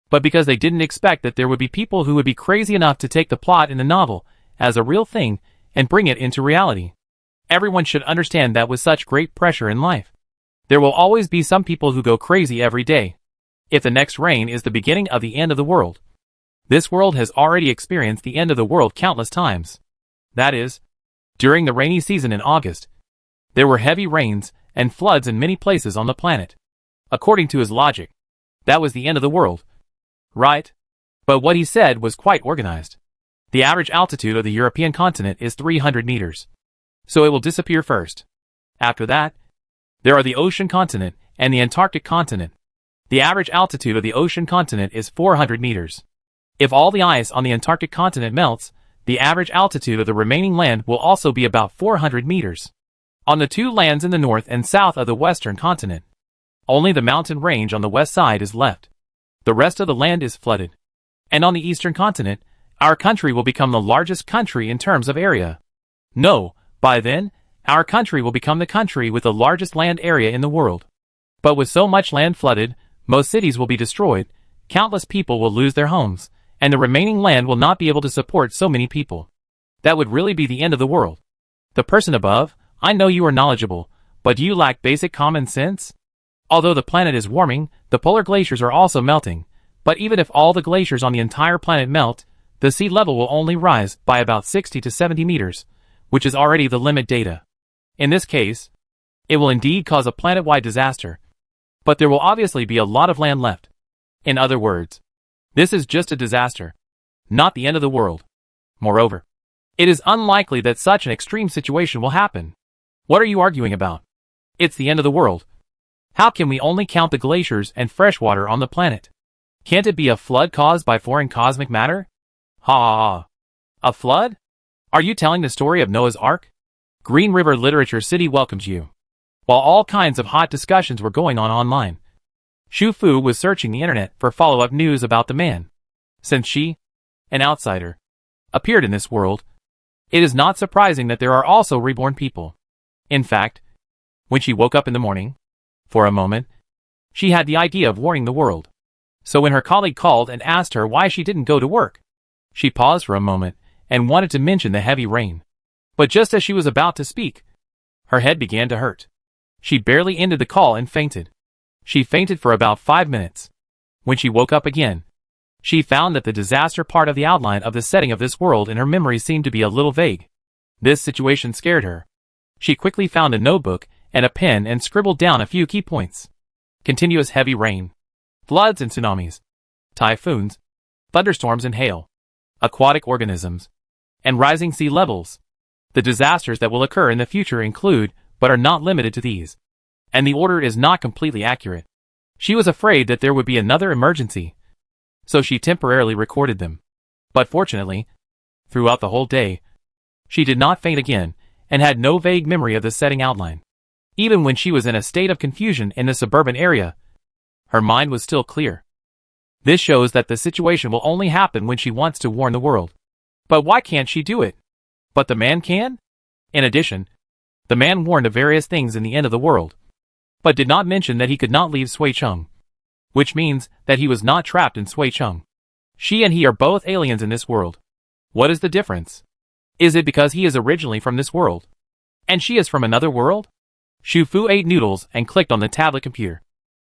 but because they didn't expect that there would be people who would be crazy enough to take the plot in the novel as a real thing and bring it into reality. Everyone should understand that with such great pressure in life, there will always be some people who go crazy every day. If the next rain is the beginning of the end of the world, this world has already experienced the end of the world countless times. That is, during the rainy season in August, there were heavy rains and floods in many places on the planet. According to his logic, that was the end of the world. Right? But what he said was quite organized. The average altitude of the European continent is 300 meters. So it will disappear first. After that, there are the ocean continent and the Antarctic continent. The average altitude of the ocean continent is 400 meters. If all the ice on the Antarctic continent melts, the average altitude of the remaining land will also be about 400 meters. On the two lands in the north and south of the western continent, only the mountain range on the west side is left. The rest of the land is flooded. And on the eastern continent, our country will become the largest country in terms of area. No, by then, our country will become the country with the largest land area in the world. But with so much land flooded, most cities will be destroyed, countless people will lose their homes, and the remaining land will not be able to support so many people. That would really be the end of the world. The person above, I know you are knowledgeable, but do you lack basic common sense? Although the planet is warming, the polar glaciers are also melting, but even if all the glaciers on the entire planet melt, the sea level will only rise by about 60 to 70 meters, which is already the limit data. In this case, it will indeed cause a planet-wide disaster, but there will obviously be a lot of land left. In other words, this is just a disaster, not the end of the world. Moreover, it is unlikely that such an extreme situation will happen. What are you arguing about? It's the end of the world. How can we only count the glaciers and fresh water on the planet? Can't it be a flood caused by foreign cosmic matter? Ha ha ha. A flood? Are you telling the story of Noah's Ark? Green River Literature City welcomes you. While all kinds of hot discussions were going on online, Shu Fu was searching the internet for follow-up news about the man. Since she, an outsider, appeared in this world, it is not surprising that there are also reborn people. In fact, when she woke up in the morning, for a moment, she had the idea of warning the world. So when her colleague called and asked her why she didn't go to work, she paused for a moment and wanted to mention the heavy rain. But just as she was about to speak, her head began to hurt. She barely ended the call and fainted. She fainted for about 5 minutes. When she woke up again, she found that the disaster part of the outline of the setting of this world in her memory seemed to be a little vague. This situation scared her. She quickly found a notebook and a pen and scribbled down a few key points. Continuous heavy rain, floods and tsunamis, typhoons, thunderstorms and hail, aquatic organisms, and rising sea levels. The disasters that will occur in the future include, but are not limited to these. And the order is not completely accurate. She was afraid that there would be another emergency, so she temporarily recorded them. But fortunately, throughout the whole day, she did not faint again and had no vague memory of the setting outline. Even when she was in a state of confusion in the suburban area, her mind was still clear. This shows that the situation will only happen when she wants to warn the world. But why can't she do it? But the man can? In addition, the man warned of various things in the end of the world, but did not mention that he could not leave Suicheng, which means that he was not trapped in Suicheng. She and he are both aliens in this world. What is the difference? Is it because he is originally from this world, and she is from another world? Shu Fu ate noodles and clicked on the tablet computer,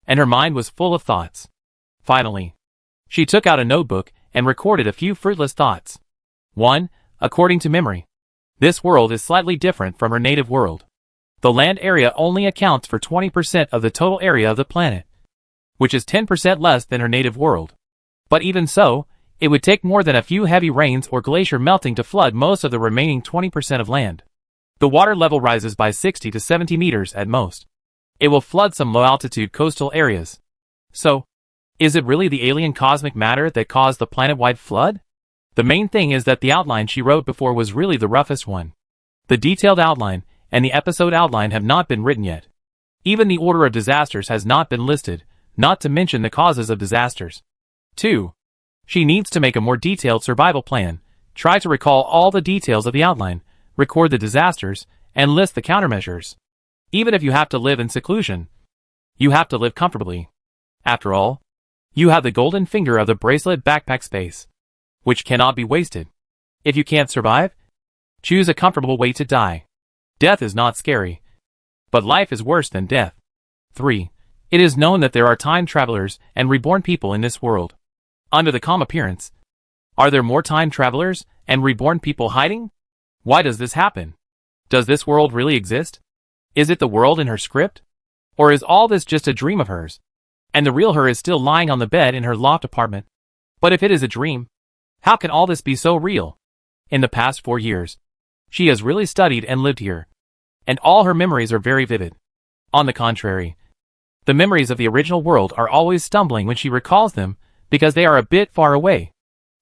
and her mind was full of thoughts. Finally, she took out a notebook and recorded a few fruitless thoughts. 1. According to memory, this world is slightly different from her native world. The land area only accounts for 20% of the total area of the planet, which is 10% less than her native world. But even so, it would take more than a few heavy rains or glacier melting to flood most of the remaining 20% of land. The water level rises by 60 to 70 meters at most. It will flood some low-altitude coastal areas. So, is it really the alien cosmic matter that caused the planet-wide flood? The main thing is that the outline she wrote before was really the roughest one. The detailed outline and the episode outline have not been written yet. Even the order of disasters has not been listed, not to mention the causes of disasters. 2. She needs to make a more detailed survival plan, try to recall all the details of the outline, record the disasters, and list the countermeasures. Even if you have to live in seclusion, you have to live comfortably. After all, you have the golden finger of the bracelet backpack space, which cannot be wasted. If you can't survive, choose a comfortable way to die. Death is not scary, but life is worse than death. 3. It is known that there are time travelers and reborn people in this world. Under the calm appearance, are there more time travelers and reborn people hiding? Why does this happen? Does this world really exist? Is it the world in her script? Or is all this just a dream of hers, and the real her is still lying on the bed in her loft apartment? But if it is a dream, how can all this be so real? In the past 4 years, she has really studied and lived here, and all her memories are very vivid. On the contrary, the memories of the original world are always stumbling when she recalls them because they are a bit far away.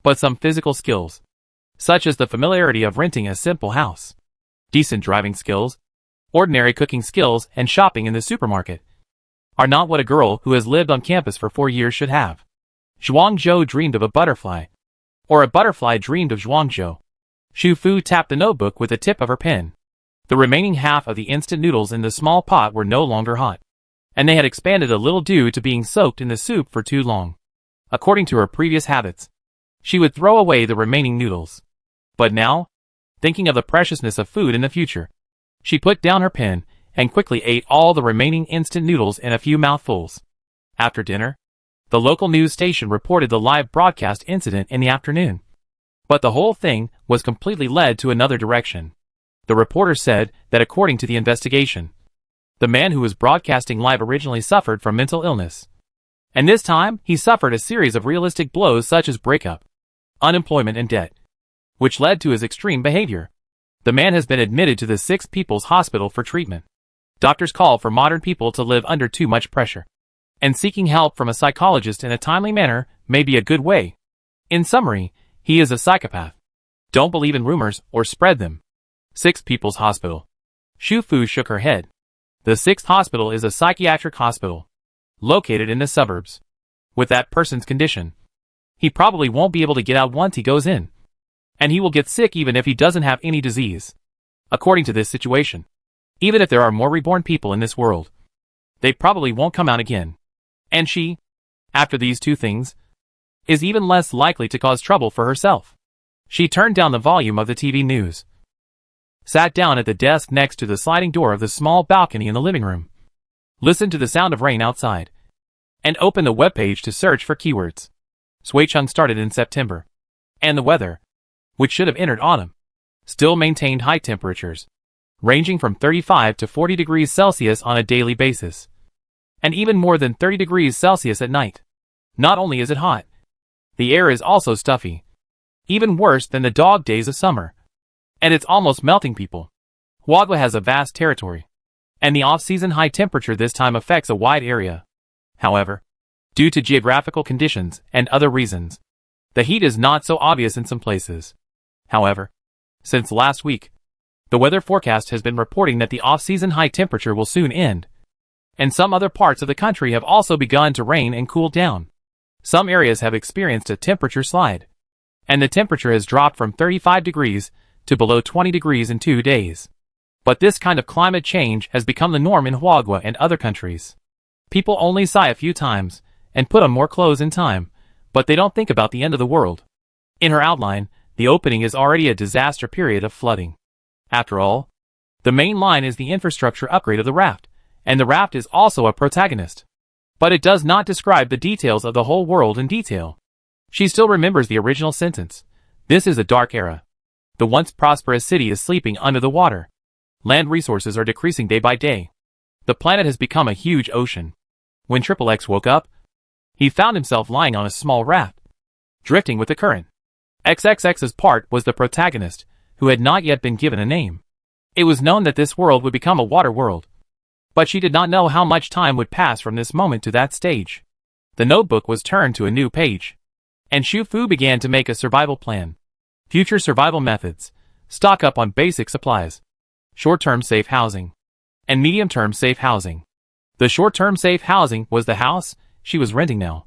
But some physical skills, such as the familiarity of renting a simple house, decent driving skills, ordinary cooking skills, and shopping in the supermarket, are not what a girl who has lived on campus for 4 years should have. Zhuangzhou dreamed of a butterfly, or a butterfly dreamed of Zhuangzhou. Shu Fu tapped the notebook with the tip of her pen. The remaining half of the instant noodles in the small pot were no longer hot, and they had expanded a little due to being soaked in the soup for too long. According to her previous habits, she would throw away the remaining noodles. But now, thinking of the preciousness of food in the future, she put down her pen and quickly ate all the remaining instant noodles in a few mouthfuls. After dinner, the local news station reported the live broadcast incident in the afternoon. But the whole thing was completely led to another direction. The reporter said that according to the investigation, the man who was broadcasting live originally suffered from mental illness. And this time, he suffered a series of realistic blows such as breakup, unemployment and debt, which led to his extreme behavior. The man has been admitted to the 6 People's Hospital for treatment. Doctors call for modern people to live under too much pressure. And seeking help from a psychologist in a timely manner may be a good way. In summary, he is a psychopath. Don't believe in rumors or spread them. 6 People's Hospital. Shu Fu shook her head. The 6th hospital is a psychiatric hospital, located in the suburbs. With that person's condition, he probably won't be able to get out once he goes in. And he will get sick even if he doesn't have any disease. According to this situation, even if there are more reborn people in this world, they probably won't come out again. And she, after these 2 things, is even less likely to cause trouble for herself. She turned down the volume of the TV news, sat down at the desk next to the sliding door of the small balcony in the living room, listened to the sound of rain outside, and opened the webpage to search for keywords. Sui-chung started in September, and the weather, which should have entered autumn, still maintained high temperatures, ranging from 35 to 40 degrees Celsius on a daily basis, and even more than 30 degrees Celsius at night. Not only is it hot, the air is also stuffy, even worse than the dog days of summer, and it's almost melting people. Huaghua has a vast territory, and the off-season high temperature this time affects a wide area. However, due to geographical conditions and other reasons, the heat is not so obvious in some places. However, since last week, the weather forecast has been reporting that the off-season high temperature will soon end, and some other parts of the country have also begun to rain and cool down. Some areas have experienced a temperature slide, and the temperature has dropped from 35 degrees to below 20 degrees in 2 days. But this kind of climate change has become the norm in Huaghua and other countries. People only sigh a few times and put on more clothes in time, but they don't think about the end of the world. In her outline, the opening is already a disaster period of flooding. After all, the main line is the infrastructure upgrade of the raft, and the raft is also a protagonist. But it does not describe the details of the whole world in detail. She still remembers the original sentence. This is a dark era. The once prosperous city is sleeping under the water. Land resources are decreasing day by day. The planet has become a huge ocean. When Triple X woke up, he found himself lying on a small raft, drifting with the current. XXX's part was the protagonist, who had not yet been given a name. It was known that this world would become a water world, but she did not know how much time would pass from this moment to that stage. The notebook was turned to a new page, and Shu Fu began to make a survival plan. Future survival methods, stock up on basic supplies, short-term safe housing, and medium-term safe housing. The short-term safe housing was the house she was renting now,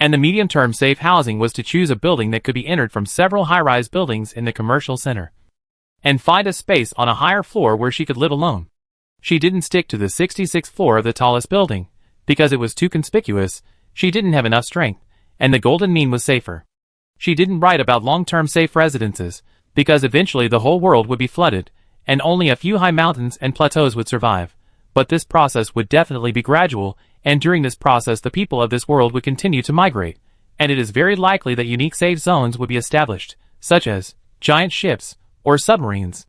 and the medium-term safe housing was to choose a building that could be entered from several high-rise buildings in the commercial center, and find a space on a higher floor where she could live alone. She didn't stick to the 66th floor of the tallest building, because it was too conspicuous. She didn't have enough strength, and the golden mean was safer. She didn't write about long-term safe residences, because eventually the whole world would be flooded, and only a few high mountains and plateaus would survive. But this process would definitely be gradual, and during this process the people of this world would continue to migrate, and it is very likely that unique safe zones would be established, such as giant ships or submarines.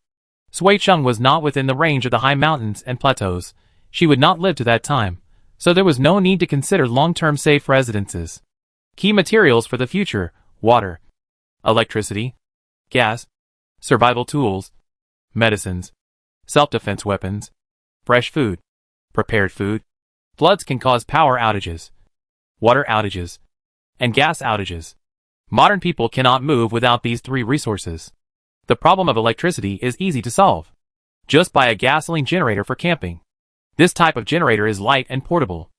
Sui-chung was not within the range of the high mountains and plateaus. She would not live to that time, so there was no need to consider long-term safe residences. Key materials for the future: water, electricity, gas, survival tools, medicines, self-defense weapons, fresh food, prepared food. Floods can cause power outages, water outages, and gas outages. Modern people cannot move without these 3 resources. The problem of electricity is easy to solve. Just buy a gasoline generator for camping. This type of generator is light and portable,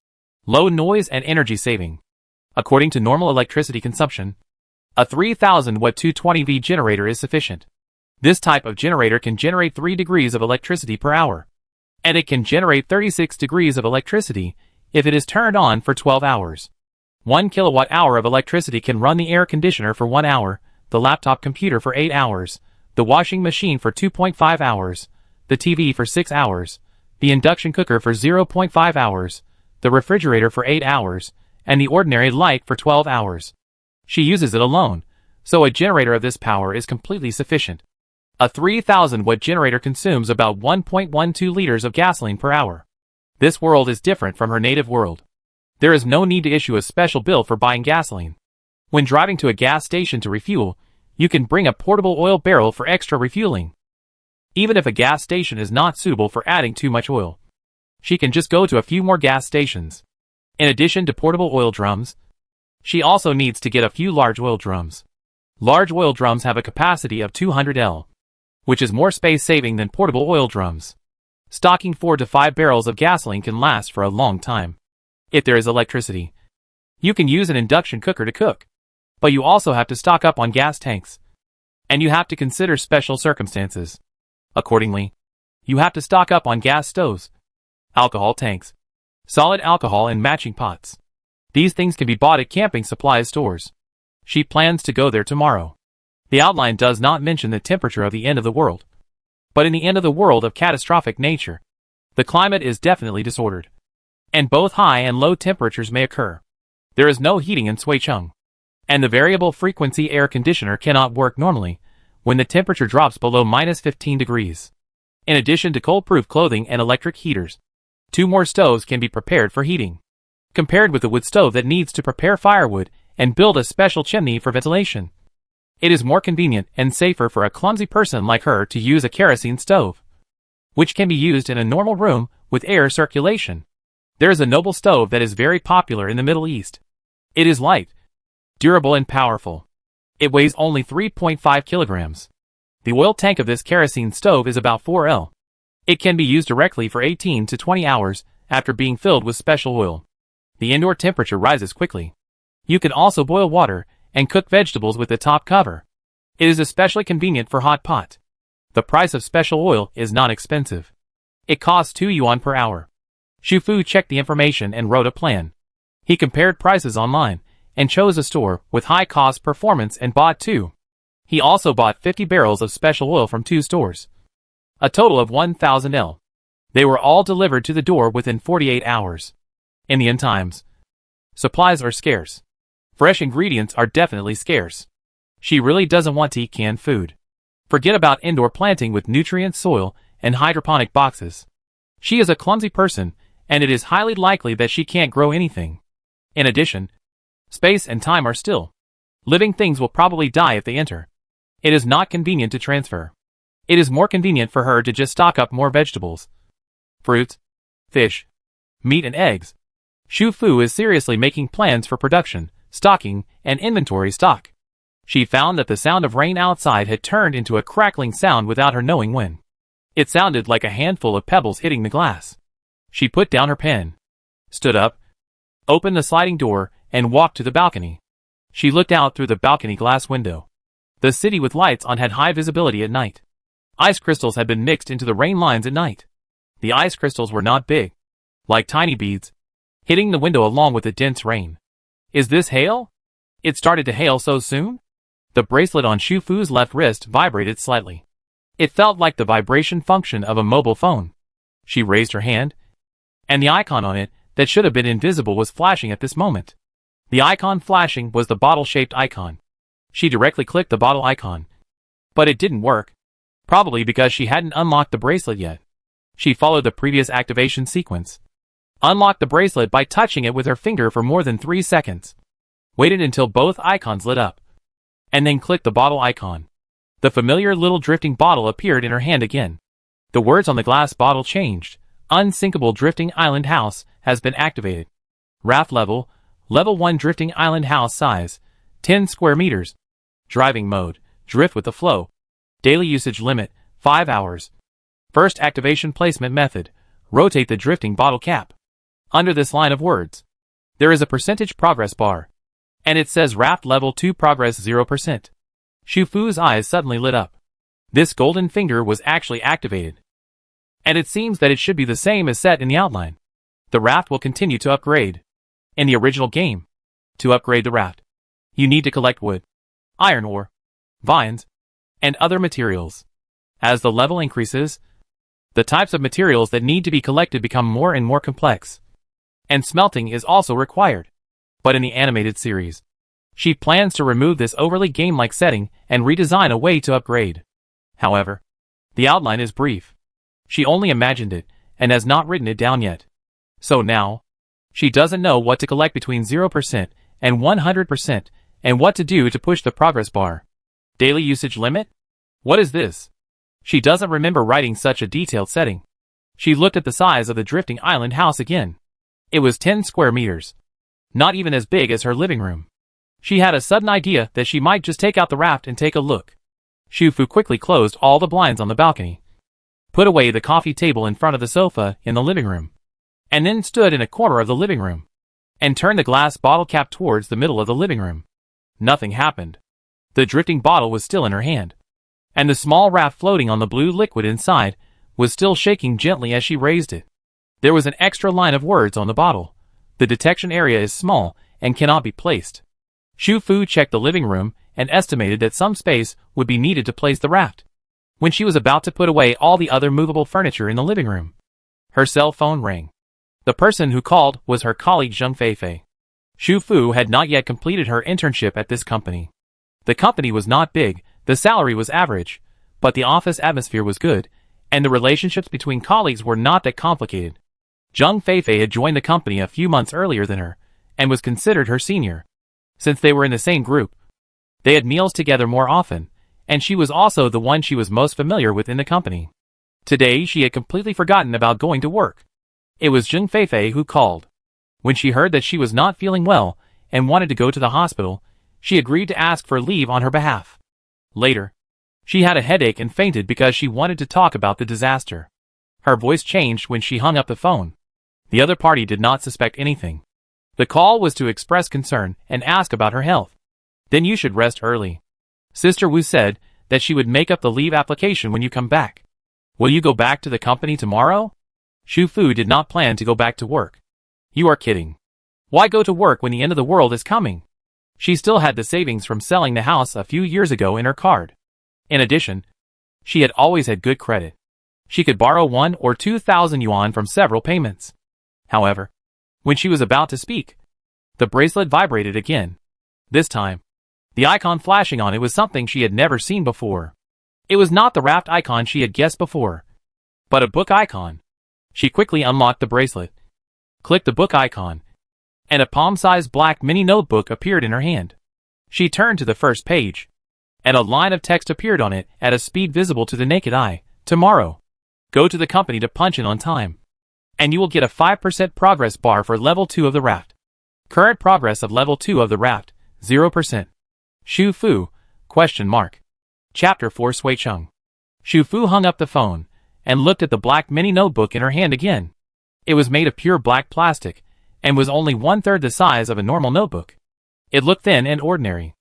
low noise and energy saving. According to normal electricity consumption, a 3000 watt 220V generator is sufficient. This type of generator can generate 3 degrees of electricity per hour, and it can generate 36 degrees of electricity if it is turned on for 12 hours. 1 kilowatt hour of electricity can run the air conditioner for 1 hour, the laptop computer for 8 hours, the washing machine for 2.5 hours, the TV for 6 hours, the induction cooker for 0.5 hours, the refrigerator for 8 hours, and the ordinary light for 12 hours. She uses it alone, so a generator of this power is completely sufficient. A 3000 watt generator consumes about 1.12 liters of gasoline per hour. This world is different from her native world. There is no need to issue a special bill for buying gasoline. When driving to a gas station to refuel, you can bring a portable oil barrel for extra refueling. Even if a gas station is not suitable for adding too much oil, She can just go to a few more gas stations. In addition to portable oil drums, she also needs to get a few large oil drums. Large oil drums have a capacity of 200 L, which is more space-saving than portable oil drums. Stocking 4 to 5 barrels of gasoline can last for a long time. If there is electricity, you can use an induction cooker to cook, but you also have to stock up on gas tanks. And you have to consider special circumstances. Accordingly, you have to stock up on gas stoves, alcohol tanks, solid alcohol and matching pots. These things can be bought at camping supplies stores. She plans to go there tomorrow. The outline does not mention the temperature of the end of the world. But in the end of the world of catastrophic nature, the climate is definitely disordered. And both high and low temperatures may occur. There is no heating in Shuicheng. And the variable frequency air conditioner cannot work normally when the temperature drops below -15 degrees. In addition to cold-proof clothing and electric heaters, 2 more stoves can be prepared for heating, compared with the wood stove that needs to prepare firewood and build a special chimney for ventilation. It is more convenient and safer for a clumsy person like her to use a kerosene stove, which can be used in a normal room with air circulation. There is a noble stove that is very popular in the Middle East. It is light, durable and powerful. It weighs only 3.5 kilograms. The oil tank of this kerosene stove is about 4 L. It can be used directly for 18 to 20 hours after being filled with special oil. The indoor temperature rises quickly. You can also boil water and cook vegetables with the top cover. It is especially convenient for hot pot. The price of special oil is not expensive. It costs 2 yuan per hour. Xu Fu checked the information and wrote a plan. He compared prices online and chose a store with high cost performance and bought 2. He also bought 50 barrels of special oil from 2 stores. A total of 1,000 L. They were all delivered to the door within 48 hours. In the end times, supplies are scarce. Fresh ingredients are definitely scarce. She really doesn't want to eat canned food. Forget about indoor planting with nutrient soil and hydroponic boxes. She is a clumsy person, and it is highly likely that she can't grow anything. In addition, space and time are still. Living things will probably die if they enter. It is not convenient to transfer. It is more convenient for her to just stock up more vegetables, fruits, fish, meat and eggs. Xu Fu is seriously making plans for production, stocking, and inventory stock. She found that the sound of rain outside had turned into a crackling sound without her knowing when. It sounded like a handful of pebbles hitting the glass. She put down her pen, stood up, opened the sliding door, and walked to the balcony. She looked out through the balcony glass window. The city with lights on had high visibility at night. Ice crystals had been mixed into the rain lines at night. The ice crystals were not big, like tiny beads, hitting the window along with the dense rain. Is this hail? It started to hail so soon? The bracelet on Xu Fu's left wrist vibrated slightly. It felt like the vibration function of a mobile phone. She raised her hand, and the icon on it that should have been invisible was flashing at this moment. The icon flashing was the bottle-shaped icon. She directly clicked the bottle icon. But it didn't work. Probably because she hadn't unlocked the bracelet yet. She followed the previous activation sequence. Unlocked the bracelet by touching it with her finger for more than 3 seconds. Waited until both icons lit up. And then clicked the bottle icon. The familiar little drifting bottle appeared in her hand again. The words on the glass bottle changed. Unsinkable drifting island house has been activated. Raft level, level 1 drifting island house size, 10 square meters. Driving mode, drift with the flow. Daily usage limit, 5 hours. First activation placement method, rotate the drifting bottle cap. Under this line of words, there is a percentage progress bar. And it says raft level 2 progress 0%. Xu Fu's eyes suddenly lit up. This golden finger was actually activated. And it seems that it should be the same as set in the outline. The raft will continue to upgrade. In the original game, to upgrade the raft, you need to collect wood, iron ore, vines, and other materials. As the level increases, the types of materials that need to be collected become more and more complex. And smelting is also required. But in the animated series, she plans to remove this overly game-like setting and redesign a way to upgrade. However, the outline is brief. She only imagined it and has not written it down yet. So now, she doesn't know what to collect between 0% and 100% and what to do to push the progress bar. Daily usage limit? What is this? She doesn't remember writing such a detailed setting. She looked at the size of the drifting island house again. It was 10 square meters. Not even as big as her living room. She had a sudden idea that she might just take out the raft and take a look. Shufu quickly closed all the blinds on the balcony, put away the coffee table in front of the sofa in the living room, and then stood in a corner of the living room, and turned the glass bottle cap towards the middle of the living room. Nothing happened. The drifting bottle was still in her hand, and the small raft floating on the blue liquid inside was still shaking gently as she raised it. There was an extra line of words on the bottle. The detection area is small and cannot be placed. Shufu checked the living room and estimated that some space would be needed to place the raft. When she was about to put away all the other movable furniture in the living room, her cell phone rang. The person who called was her colleague Zheng Feifei. Shufu had not yet completed her internship at this company. The company was not big, the salary was average, but the office atmosphere was good, and the relationships between colleagues were not that complicated. Zheng Feifei had joined the company a few months earlier than her, and was considered her senior. Since they were in the same group, they had meals together more often, and she was also the one she was most familiar with in the company. Today she had completely forgotten about going to work. It was Zheng Feifei who called. When she heard that she was not feeling well and wanted to go to the hospital, she agreed to ask for leave on her behalf. Later, she had a headache and fainted because she wanted to talk about the disaster. Her voice changed when she hung up the phone. The other party did not suspect anything. The call was to express concern and ask about her health. Then you should rest early. Sister Wu said that she would make up the leave application when you come back. Will you go back to the company tomorrow? Shufu did not plan to go back to work. You are kidding. Why go to work when the end of the world is coming? She still had the savings from selling the house a few years ago in her card. In addition, she had always had good credit. She could borrow 1 or 2,000 yuan from several payments. However, when she was about to speak, the bracelet vibrated again. This time, the icon flashing on it was something she had never seen before. It was not the raft icon she had guessed before, but a book icon. She quickly unlocked the bracelet, clicked the book icon, and a palm-sized black mini notebook appeared in her hand. She turned to the first page, and a line of text appeared on it at a speed visible to the naked eye. Tomorrow, go to the company to punch in on time, and you will get a 5% progress bar for level 2 of the raft. Current progress of level 2 of the raft, 0%. Shufu, ? Chapter 4 Suicheng. Shufu hung up the phone, and looked at the black mini notebook in her hand again. It was made of pure black plastic, and was only 1/3 the size of a normal notebook. It looked thin and ordinary.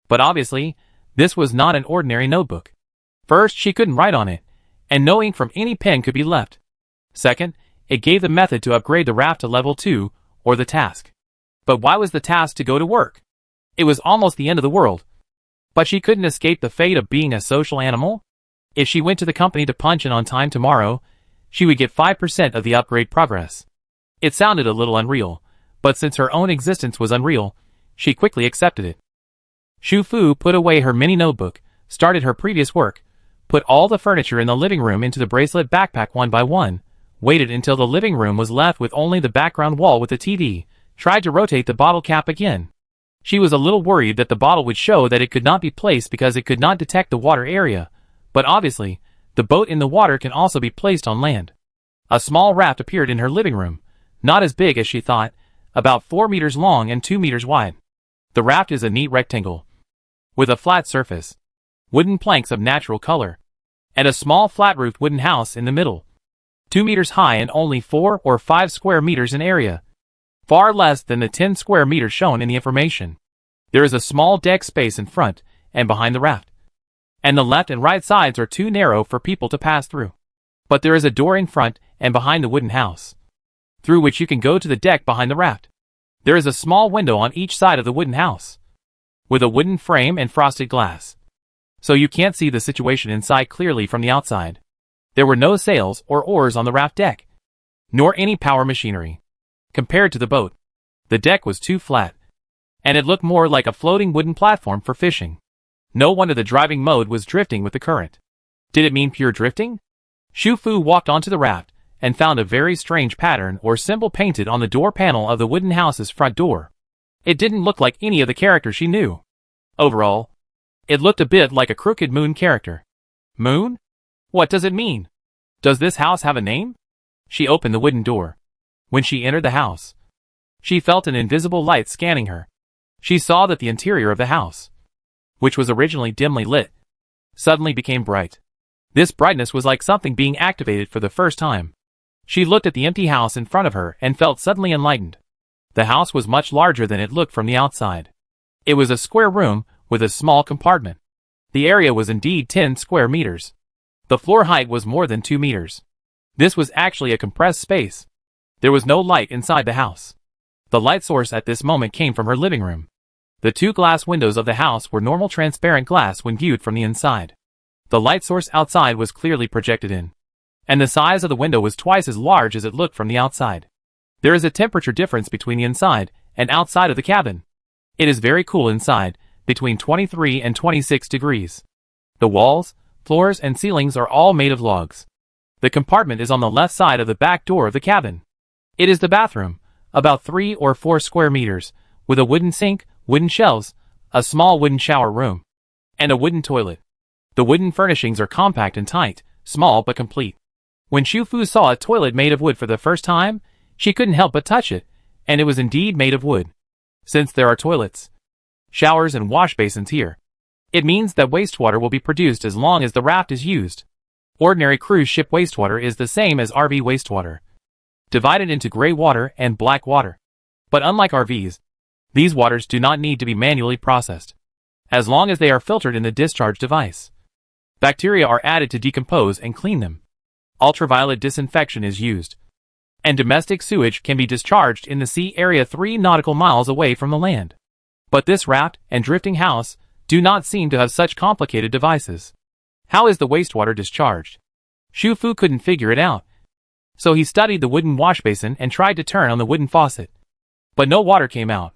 But obviously, this was not an ordinary notebook. First, she couldn't write on it, and no ink from any pen could be left. Second, it gave the method to upgrade the raft to level 2, or the task. But why was the task to go to work? It was almost the end of the world. But she couldn't escape the fate of being a social animal? If she went to the company to punch in on time tomorrow, she would get 5% of the upgrade progress. It sounded a little unreal, but since her own existence was unreal, she quickly accepted it. Shufu put away her mini notebook, started her previous work, put all the furniture in the living room into the bracelet backpack one by one, waited until the living room was left with only the background wall with the TV, tried to rotate the bottle cap again. She was a little worried that the bottle would show that it could not be placed because it could not detect the water area, but obviously, the boat in the water can also be placed on land. A small raft appeared in her living room, not as big as she thought, about 4 meters long and 2 meters wide. The raft is a neat rectangle, with a flat surface, wooden planks of natural color, and a small flat-roofed wooden house in the middle. 2 meters high and only 4 or 5 square meters in area, far less than the 10 square meters shown in the information. There is a small deck space in front and behind the raft, and the left and right sides are too narrow for people to pass through. But there is a door in front and behind the wooden house, through which you can go to the deck behind the raft. There is a small window on each side of the wooden house, with a wooden frame and frosted glass, so you can't see the situation inside clearly from the outside. There were no sails or oars on the raft deck, nor any power machinery. Compared to the boat, the deck was too flat, and it looked more like a floating wooden platform for fishing. No wonder the driving mode was drifting with the current. Did it mean pure drifting? Shufu walked onto the raft and found a very strange pattern or symbol painted on the door panel of the wooden house's front door. It didn't look like any of the characters she knew. Overall, it looked a bit like a Crooked Moon character. Moon? What does it mean? Does this house have a name? She opened the wooden door. When she entered the house, she felt an invisible light scanning her. She saw that the interior of the house, which was originally dimly lit, suddenly became bright. This brightness was like something being activated for the first time. She looked at the empty house in front of her and felt suddenly enlightened. The house was much larger than it looked from the outside. It was a square room with a small compartment. The area was indeed 10 square meters. The floor height was more than 2 meters. This was actually a compressed space. There was no light inside the house. The light source at this moment came from her living room. The 2 glass windows of the house were normal transparent glass when viewed from the inside. The light source outside was clearly projected in, and the size of the window was twice as large as it looked from the outside. There is a temperature difference between the inside and outside of the cabin. It is very cool inside, between 23 and 26 degrees. The walls, floors, and ceilings are all made of logs. The compartment is on the left side of the back door of the cabin. It is the bathroom, about 3 or 4 square meters, with a wooden sink, wooden shelves, a small wooden shower room, and a wooden toilet. The wooden furnishings are compact and tight, small but complete. When Shu-Fu saw a toilet made of wood for the first time, she couldn't help but touch it, and it was indeed made of wood. Since there are toilets, showers, and wash basins here, it means that wastewater will be produced as long as the raft is used. Ordinary cruise ship wastewater is the same as RV wastewater, divided into gray water and black water. But unlike RVs, these waters do not need to be manually processed, as long as they are filtered in the discharge device. Bacteria are added to decompose and clean them. Ultraviolet disinfection is used, and domestic sewage can be discharged in the sea area 3 nautical miles away from the land. But this raft and drifting house do not seem to have such complicated devices. How is the wastewater discharged? Shu-Fu couldn't figure it out, so he studied the wooden wash basin and tried to turn on the wooden faucet. But no water came out.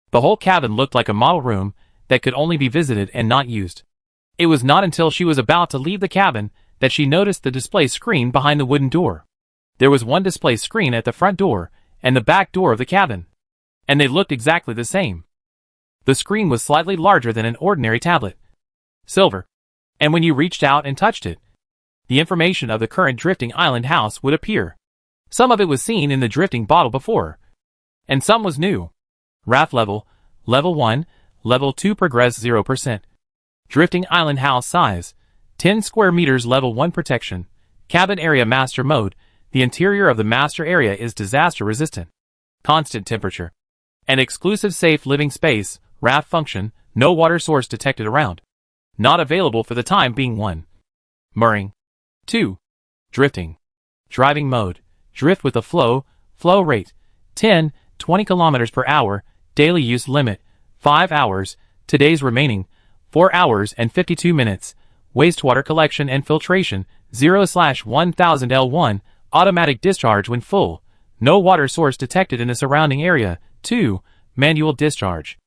The whole cabin looked like a model room that could only be visited and not used. It was not until she was about to leave the cabin that she noticed the display screen behind the wooden door. There was one display screen at the front door and the back door of the cabin, and they looked exactly the same. The screen was slightly larger than an ordinary tablet, silver, and when you reached out and touched it, the information of the current drifting island house would appear. Some of it was seen in the drifting bottle before, and some was new. Raft level, level 1, level 2 progress 0%. Drifting island house size, 10 square meters level 1 protection. Cabin area master mode, the interior of the master area is disaster resistant. Constant temperature. An exclusive safe living space, raft function, no water source detected around. Not available for the time being. 1. Mooring. 2. Drifting. Driving mode, drift with a flow rate, 10, 20 kilometers per hour, daily use limit, 5 hours, today's remaining, 4 hours and 52 minutes, wastewater collection and filtration, 0/1000 L1, automatic discharge when full, no water source detected in the surrounding area. 2. Manual discharge.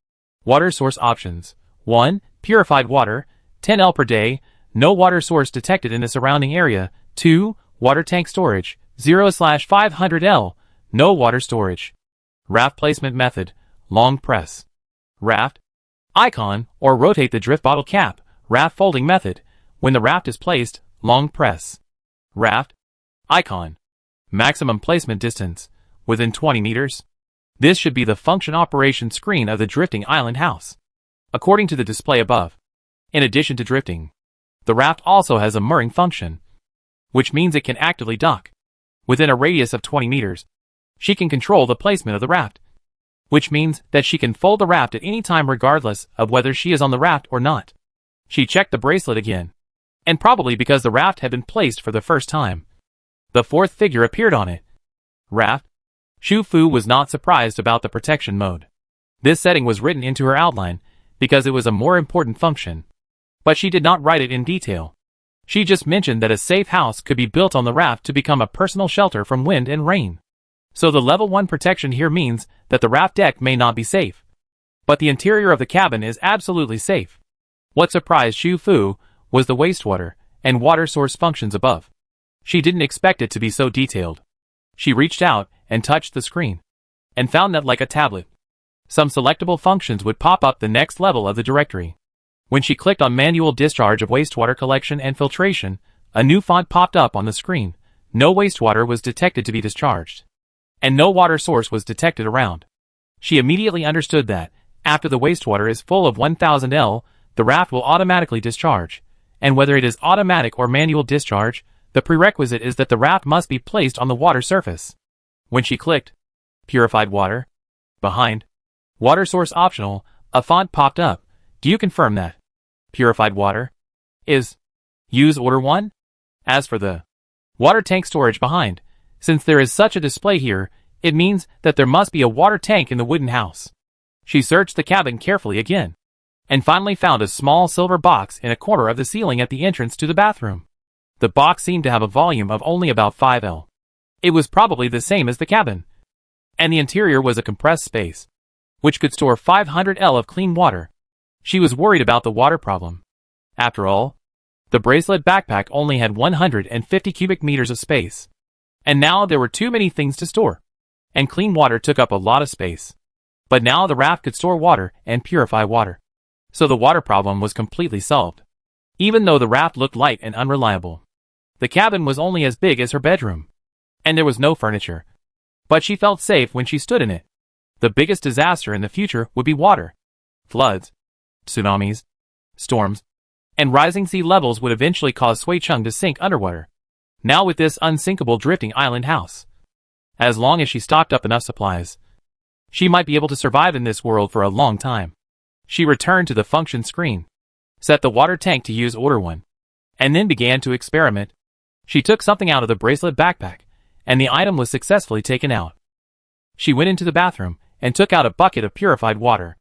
Water source options. 1. Purified water, 10 L per day, no water source detected in the surrounding area. 2. Water tank storage, 0/500 L, no water storage. Raft placement method, long press. Raft icon, or rotate the drift bottle cap. Raft folding method, when the raft is placed, long press. Raft icon. Maximum placement distance, within 20 meters. This should be the function operation screen of the drifting island house, according to the display above. In addition to drifting, the raft also has a mooring function, which means it can actively dock. Within a radius of 20 meters, she can control the placement of the raft, which means that she can fold the raft at any time regardless of whether she is on the raft or not. She checked the bracelet again, and probably because the raft had been placed for the first time, the 4th figure appeared on it. Raft. Shu-Fu was not surprised about the protection mode. This setting was written into her outline because it was a more important function, but she did not write it in detail. She just mentioned that a safe house could be built on the raft to become a personal shelter from wind and rain. So the level 1 protection here means that the raft deck may not be safe, but the interior of the cabin is absolutely safe. What surprised Shu-Fu was the wastewater and water source functions above. She didn't expect it to be so detailed. She reached out and touched the screen, and found that like a tablet, some selectable functions would pop up the next level of the directory. When she clicked on manual discharge of wastewater collection and filtration, a new font popped up on the screen, No wastewater was detected to be discharged. And no water source was detected around. She immediately understood that, after the wastewater is full of 1000 L, the raft will automatically discharge. And whether it is automatic or manual discharge, the prerequisite is that the raft must be placed on the water surface. When she clicked, Purified water. Behind. Water source optional, a font popped up. Do you confirm that purified water is use order 1? As for the water tank storage behind, since there is such a display here, it means that there must be a water tank in the wooden house. She searched the cabin carefully again, and finally found a small silver box in a corner of the ceiling at the entrance to the bathroom. The box seemed to have a volume of only about 5 L. It was probably the same as the cabin, and the interior was a compressed space, which could store 500 L of clean water. She was worried about the water problem. After all, the bracelet backpack only had 150 cubic meters of space, and now there were too many things to store, and clean water took up a lot of space. But now the raft could store water and purify water. So the water problem was completely solved. Even though the raft looked light and unreliable, the cabin was only as big as her bedroom, and there was no furniture. But she felt safe when she stood in it. The biggest disaster in the future would be water. Floods, tsunamis, storms, and rising sea levels would eventually cause Sui Chung to sink underwater. Now with this unsinkable drifting island house, as long as she stocked up enough supplies, she might be able to survive in this world for a long time. She returned to the function screen, set the water tank to use order 1, and then began to experiment. She took something out of the bracelet backpack, and the item was successfully taken out. She went into the bathroom and took out a bucket of purified water.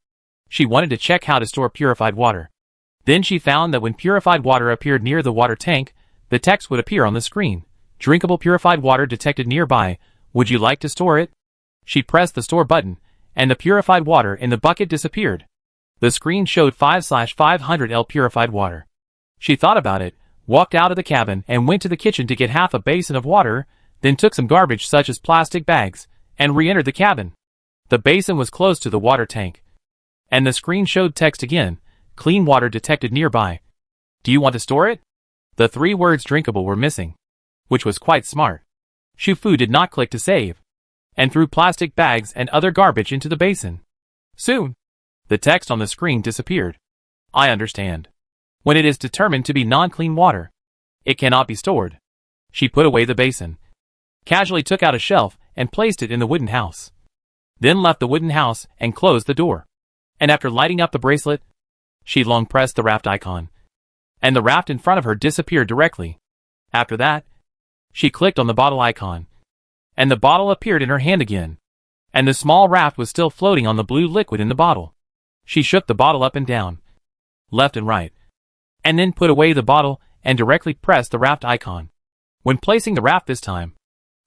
She wanted to check how to store purified water. Then she found that when purified water appeared near the water tank, the text would appear on the screen. Drinkable purified water detected nearby. Would you like to store it? She pressed the store button, and the purified water in the bucket disappeared. The screen showed 5/500 L purified water. She thought about it, walked out of the cabin, and went to the kitchen to get half a basin of water, then took some garbage such as plastic bags, and re-entered the cabin. The basin was close to the water tank, and the screen showed text again, clean water detected nearby. Do you want to store it? The 3 words drinkable were missing, which was quite smart. Shufu did not click to save, and threw plastic bags and other garbage into the basin. Soon, the text on the screen disappeared. I understand. When it is determined to be non-clean water, it cannot be stored. She put away the basin, casually took out a shelf and placed it in the wooden house. Then left the wooden house and closed the door. And after lighting up the bracelet, she long pressed the raft icon, and the raft in front of her disappeared directly. After that, she clicked on the bottle icon, and the bottle appeared in her hand again, and the small raft was still floating on the blue liquid in the bottle. She shook the bottle up and down, left and right, and then put away the bottle and directly pressed the raft icon. When placing the raft this time,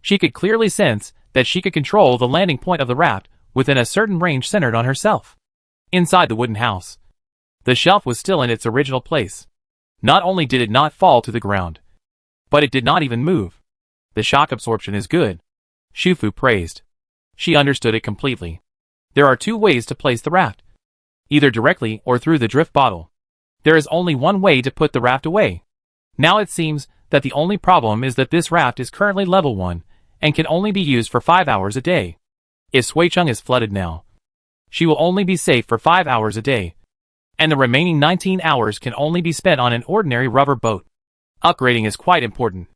she could clearly sense that she could control the landing point of the raft within a certain range centered on herself. Inside the wooden house, the shelf was still in its original place. Not only did it not fall to the ground, but it did not even move. The shock absorption is good, Shufu praised. She understood it completely. There are 2 ways to place the raft, either directly or through the drift bottle. There is only one way to put the raft away. Now it seems that the only problem is that this raft is currently level 1 and can only be used for 5 hours a day. If Sui Chung is flooded now, she will only be safe for 5 hours a day, and the remaining 19 hours can only be spent on an ordinary rubber boat. Upgrading is quite important.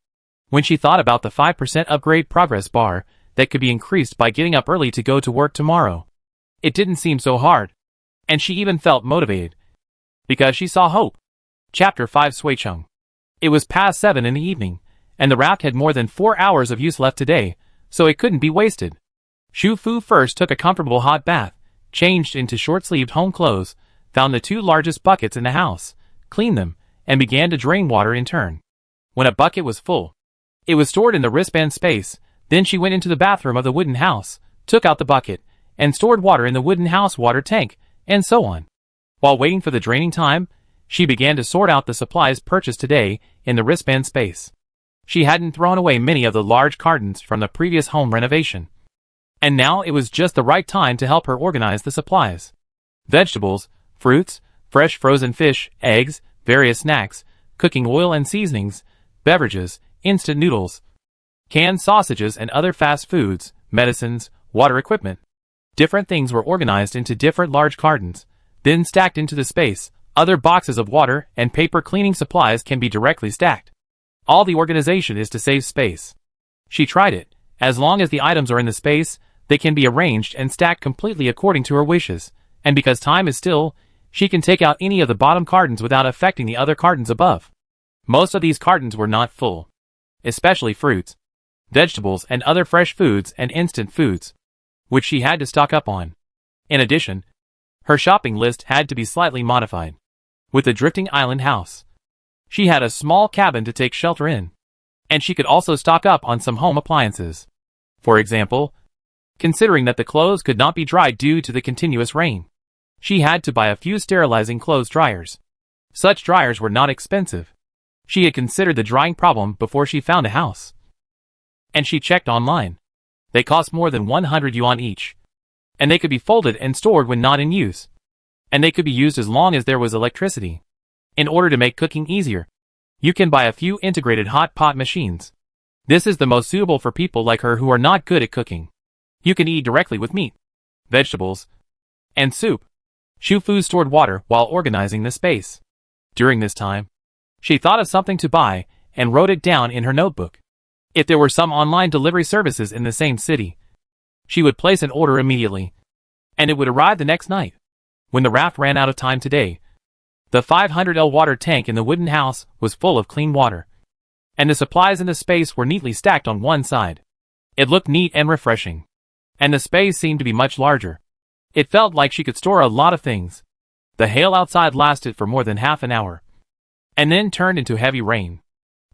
When she thought about the 5% upgrade progress bar that could be increased by getting up early to go to work tomorrow, it didn't seem so hard, and she even felt motivated, because she saw hope. Chapter 5 Sui Chung. It was past 7 in the evening, and the raft had more than 4 hours of use left today, so it couldn't be wasted. Shufu first took a comfortable hot bath, changed into short-sleeved home clothes, found the 2 largest buckets in the house, cleaned them, and began to drain water in turn. When a bucket was full, it was stored in the wristband space. Then she went into the bathroom of the wooden house, took out the bucket, and stored water in the wooden house water tank, and so on. While waiting for the draining time, she began to sort out the supplies purchased today in the wristband space. She hadn't thrown away many of the large cartons from the previous home renovation, and now it was just the right time to help her organize the supplies. Vegetables, fruits, fresh frozen fish, eggs, various snacks, cooking oil and seasonings, beverages, instant noodles. canned sausages and other fast foods, medicines, water equipment. Different things were organized into different large cartons, then stacked into the space. Other boxes of water and paper cleaning supplies can be directly stacked. All the organization is to save space. She tried it. As long as the items are in the space, they can be arranged and stacked completely according to her wishes, and because time is still, she can take out any of the bottom cartons without affecting the other cartons above. Most of these cartons were not full, especially fruits, vegetables and other fresh foods and instant foods, which she had to stock up on. In addition, her shopping list had to be slightly modified. With the drifting island house, she had a small cabin to take shelter in, and she could also stock up on some home appliances. For example, considering that the clothes could not be dried due to the continuous rain, she had to buy a few sterilizing clothes dryers. Such dryers were not expensive. She had considered the drying problem before she found a house, and she checked online. They cost more than 100 yuan each, and they could be folded and stored when not in use, and they could be used as long as there was electricity. In order to make cooking easier, you can buy a few integrated hot pot machines. This is the most suitable for people like her who are not good at cooking. You can eat directly with meat, vegetables, and soup. Xu Fu stored water while organizing the space. During this time, she thought of something to buy and wrote it down in her notebook. If there were some online delivery services in the same city, she would place an order immediately, and it would arrive the next night. When the raft ran out of time today, the 500L water tank in the wooden house was full of clean water, and the supplies in the space were neatly stacked on one side. It looked neat and refreshing, and the space seemed to be much larger. It felt like she could store a lot of things. The hail outside lasted for more than half an hour, and then turned into heavy rain.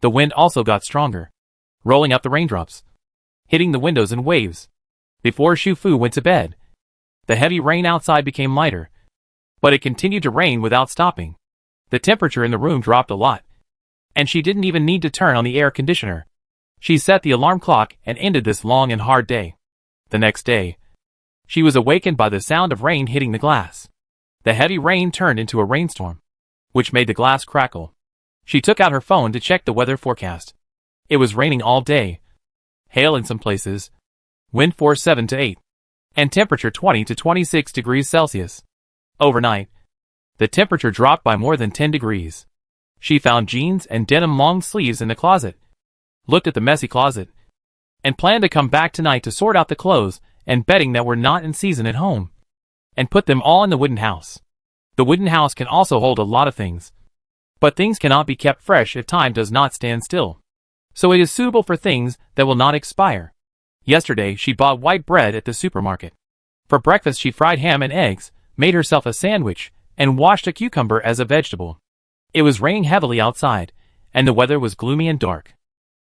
The wind also got stronger, rolling up the raindrops, hitting the windows in waves. Before Xu Fu went to bed, the heavy rain outside became lighter, but it continued to rain without stopping. The temperature in the room dropped a lot, and she didn't even need to turn on the air conditioner. She set the alarm clock and ended this long and hard day. The next day, she was awakened by the sound of rain hitting the glass. The heavy rain turned into a rainstorm, which made the glass crackle. She took out her phone to check the weather forecast. It was raining all day, hail in some places, wind force 7 to 8, and temperature 20 to 26 degrees Celsius. Overnight, the temperature dropped by more than 10 degrees. She found jeans and denim long sleeves in the closet, looked at the messy closet, and planned to come back tonight to sort out the clothes and bedding that were not in season at home, and put them all in the wooden house. The wooden house can also hold a lot of things, but things cannot be kept fresh if time does not stand still. So it is suitable for things that will not expire. Yesterday she bought white bread at the supermarket. For breakfast she fried ham and eggs, made herself a sandwich, and washed a cucumber as a vegetable. It was raining heavily outside, and the weather was gloomy and dark.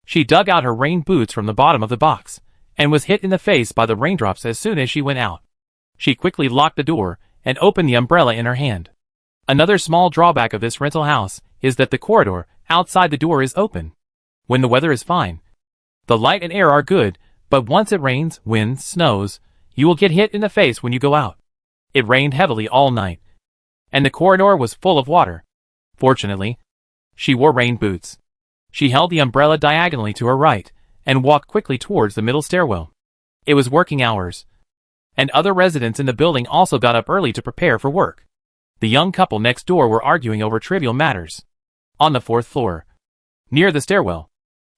She dug out her rain boots from the bottom of the box, and was hit in the face by the raindrops as soon as she went out. She quickly locked the door, and opened the umbrella in her hand. Another small drawback of this rental house is that the corridor outside the door is open. When the weather is fine, the light and air are good, but once it rains, winds, snows, you will get hit in the face when you go out. It rained heavily all night, and the corridor was full of water. Fortunately, she wore rain boots. She held the umbrella diagonally to her right, and walked quickly towards the middle stairwell. It was working hours, and other residents in the building also got up early to prepare for work. The young couple next door were arguing over trivial matters. On the 4th floor, near the stairwell,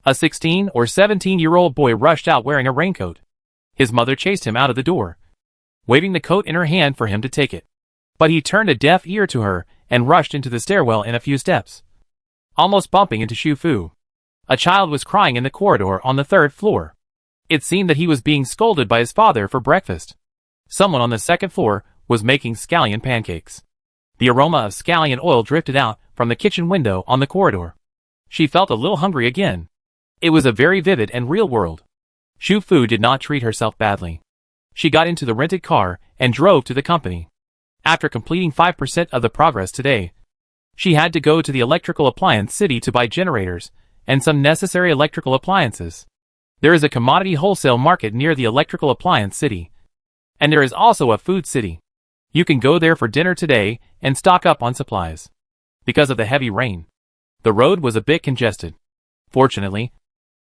a 16 or 17-year-old boy rushed out wearing a raincoat. His mother chased him out of the door, waving the coat in her hand for him to take it. But he turned a deaf ear to her and rushed into the stairwell in a few steps, almost bumping into Xu Fu. A child was crying in the corridor on the 3rd floor. It seemed that he was being scolded by his father for breakfast. Someone on the 2nd floor was making scallion pancakes. The aroma of scallion oil drifted out from the kitchen window on the corridor. She felt a little hungry again. It was a very vivid and real world. Xu Fu did not treat herself badly. She got into the rented car and drove to the company. After completing 5% of the progress today, she had to go to the electrical appliance city to buy generators and some necessary electrical appliances. There is a commodity wholesale market near the electrical appliance city, and there is also a food city. You can go there for dinner today and stock up on supplies. Because of the heavy rain, the road was a bit congested. Fortunately,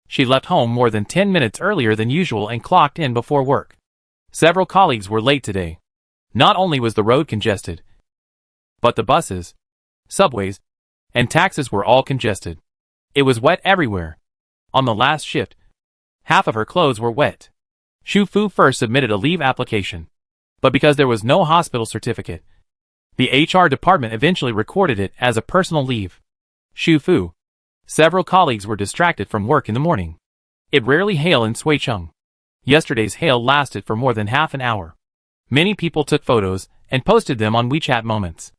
She left home more than 10 minutes earlier than usual and clocked in before work. Several colleagues were late today. Not only was the road congested, but the buses, subways, and taxis were all congested. It was wet everywhere. On the last shift, half of her clothes were wet. Xu Fu first submitted a leave application, but because there was no hospital certificate, the HR department eventually recorded it as a personal leave. Xu Fu. Several colleagues were distracted from work in the morning. It rarely hailed in Suicheng. Yesterday's hail lasted for more than half an hour. Many people took photos and posted them on WeChat Moments.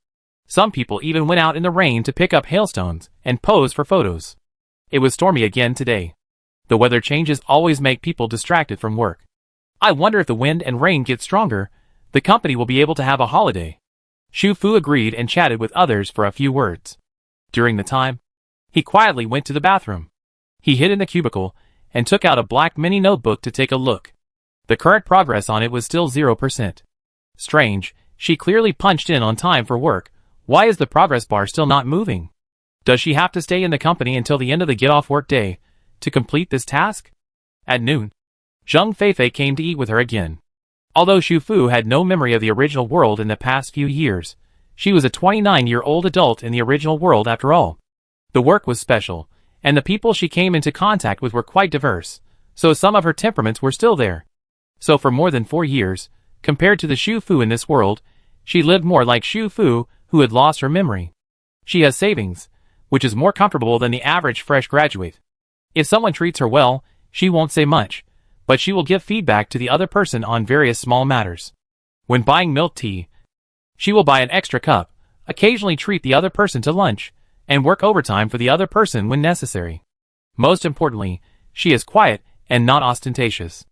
Some people even went out in the rain to pick up hailstones and pose for photos. It was stormy again today. The weather changes always make people distracted from work. I wonder if the wind and rain get stronger, the company will be able to have a holiday. Xu Fu agreed and chatted with others for a few words. During the time, he quietly went to the bathroom. He hid in the cubicle and took out a black mini notebook to take a look. The current progress on it was still 0%. Strange, she clearly punched in on time for work. Why is the progress bar still not moving? Does she have to stay in the company until the end of the get-off-work day to complete this task? At noon, Zheng Feifei came to eat with her again. Although Xu Fu had no memory of the original world in the past few years, she was a 29-year-old adult in the original world after all. The work was special, and the people she came into contact with were quite diverse, so some of her temperaments were still there. So for more than 4 years, compared to the Xu Fu in this world, she lived more like Xu Fu, who had lost her memory. She has savings, which is more comfortable than the average fresh graduate. If someone treats her well, she won't say much, but she will give feedback to the other person on various small matters. When buying milk tea, she will buy an extra cup, occasionally treat the other person to lunch, and work overtime for the other person when necessary. Most importantly, she is quiet and not ostentatious.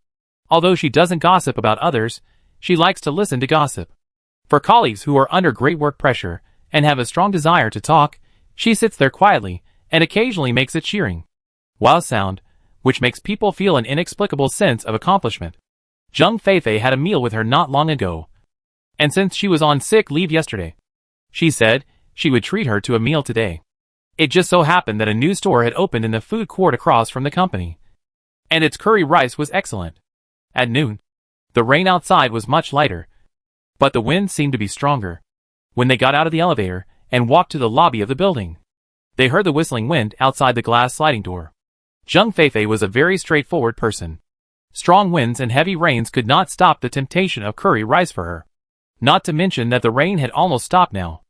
Although she doesn't gossip about others, she likes to listen to gossip. For colleagues who are under great work pressure and have a strong desire to talk, she sits there quietly and occasionally makes a cheering wow sound, which makes people feel an inexplicable sense of accomplishment. Zheng Feifei had a meal with her not long ago, and since she was on sick leave yesterday, she said she would treat her to a meal today. It just so happened that a new store had opened in the food court across from the company, and its curry rice was excellent. At noon, the rain outside was much lighter, but the wind seemed to be stronger. When they got out of the elevator and walked to the lobby of the building, they heard the whistling wind outside the glass sliding door. Zheng Feifei was a very straightforward person. Strong winds and heavy rains could not stop the temptation of curry rice for her. Not to mention that the rain had almost stopped now.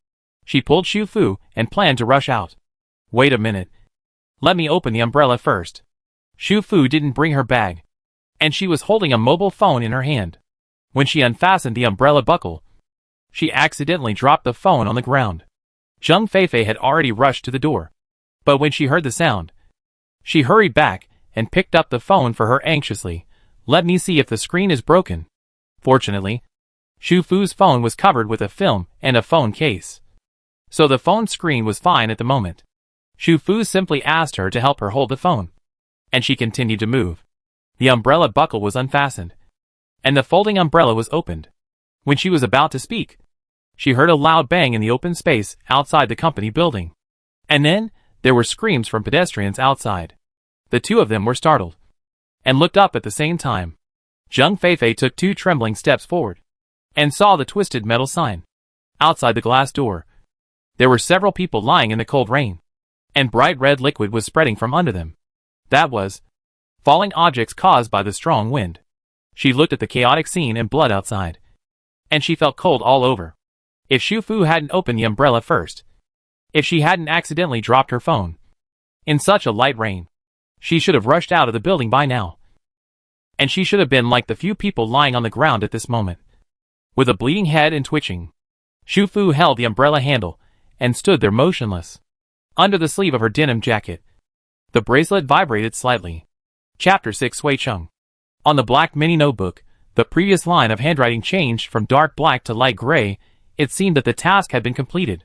She pulled Xu Fu and planned to rush out. Wait a minute. Let me open the umbrella first. Xu Fu didn't bring her bag, and she was holding a mobile phone in her hand. When she unfastened the umbrella buckle, she accidentally dropped the phone on the ground. Zheng Feifei had already rushed to the door, but when she heard the sound, she hurried back and picked up the phone for her anxiously. Let me see if the screen is broken. Fortunately, Xu Fu's phone was covered with a film and a phone case, so the phone screen was fine at the moment. Xu Fu simply asked her to help her hold the phone, and she continued to move. The umbrella buckle was unfastened, and the folding umbrella was opened. When she was about to speak, she heard a loud bang in the open space outside the company building. And then, there were screams from pedestrians outside. The two of them were startled, and looked up at the same time. Zheng Feifei took 2 trembling steps forward, and saw the twisted metal sign. Outside the glass door, there were several people lying in the cold rain, and bright red liquid was spreading from under them. That was falling objects caused by the strong wind. She looked at the chaotic scene and blood outside, and she felt cold all over. If Xu Fu hadn't opened the umbrella first, if she hadn't accidentally dropped her phone in such a light rain, she should have rushed out of the building by now. And she should have been like the few people lying on the ground at this moment, with a bleeding head and twitching. Xu Fu held the umbrella handle and stood there motionless. Under the sleeve of her denim jacket, the bracelet vibrated slightly. Chapter 6 Suicheng. On the black mini notebook, the previous line of handwriting changed from dark black to light gray. It seemed that the task had been completed.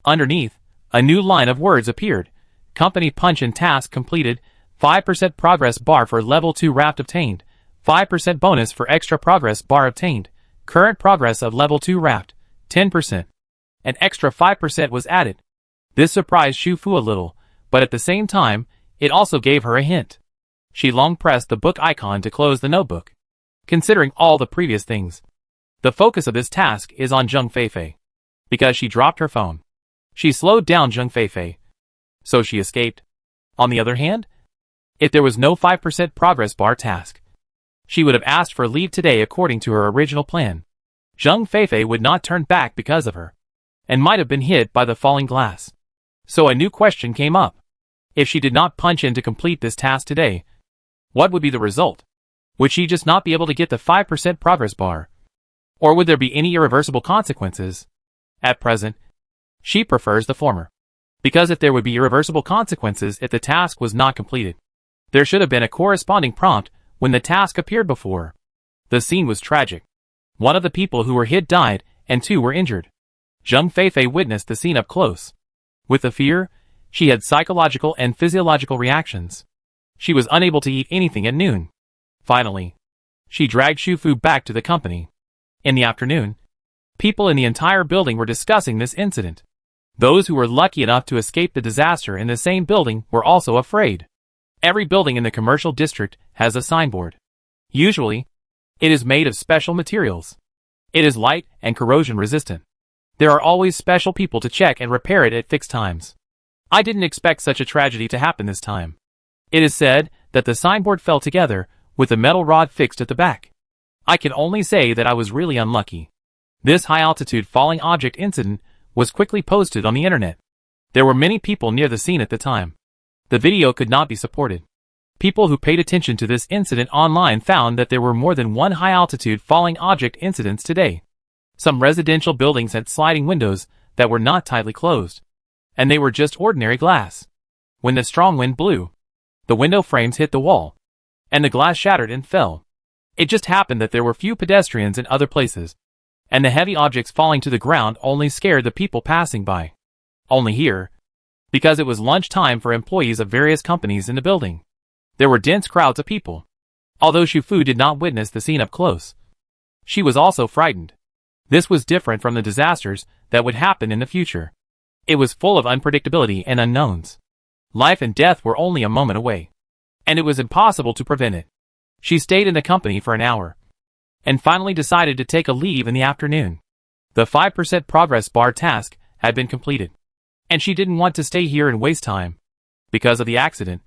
Underneath, a new line of words appeared. Company punch and task completed. 5% progress bar for level 2 raft obtained. 5% bonus for extra progress bar obtained. Current progress of level 2 raft, 10%. An extra 5% was added. This surprised Xu Fu a little, but at the same time, it also gave her a hint. She long pressed the book icon to close the notebook. Considering all the previous things, the focus of this task is on Zheng Feifei. Because she dropped her phone, she slowed down Zheng Feifei, so she escaped. On the other hand, if there was no 5% progress bar task, she would have asked for leave today according to her original plan. Zheng Feifei would not turn back because of her, and might have been hit by the falling glass. So a new question came up. If she did not punch in to complete this task today, what would be the result? Would she just not be able to get the 5% progress bar? Or would there be any irreversible consequences? At present, she prefers the former. Because if there would be irreversible consequences if the task was not completed, there should have been a corresponding prompt when the task appeared before. The scene was tragic. One of the people who were hit died, and 2 were injured. Zheng Feifei witnessed the scene up close. With the fear, she had psychological and physiological reactions. She was unable to eat anything at noon. Finally, she dragged Xu Fu back to the company. In the afternoon, people in the entire building were discussing this incident. Those who were lucky enough to escape the disaster in the same building were also afraid. Every building in the commercial district has a signboard. Usually, it is made of special materials. It is light and corrosion resistant. There are always special people to check and repair it at fixed times. I didn't expect such a tragedy to happen this time. It is said that the signboard fell together with the metal rod fixed at the back. I can only say that I was really unlucky. This high-altitude falling object incident was quickly posted on the internet. There were many people near the scene at the time. The video could not be supported. People who paid attention to this incident online found that there were more than one high-altitude falling object incidents today. Some residential buildings had sliding windows that were not tightly closed, and they were just ordinary glass. When the strong wind blew, the window frames hit the wall, and the glass shattered and fell. It just happened that there were few pedestrians in other places, and the heavy objects falling to the ground only scared the people passing by. Only here, because it was lunchtime for employees of various companies in the building. There were dense crowds of people. Although Xu Fu did not witness the scene up close, she was also frightened. This was different from the disasters that would happen in the future. It was full of unpredictability and unknowns. Life and death were only a moment away, and it was impossible to prevent it. She stayed in the company for an hour, and finally decided to take a leave in the afternoon. The 5% progress bar task had been completed, and she didn't want to stay here and waste time. Because of the accident,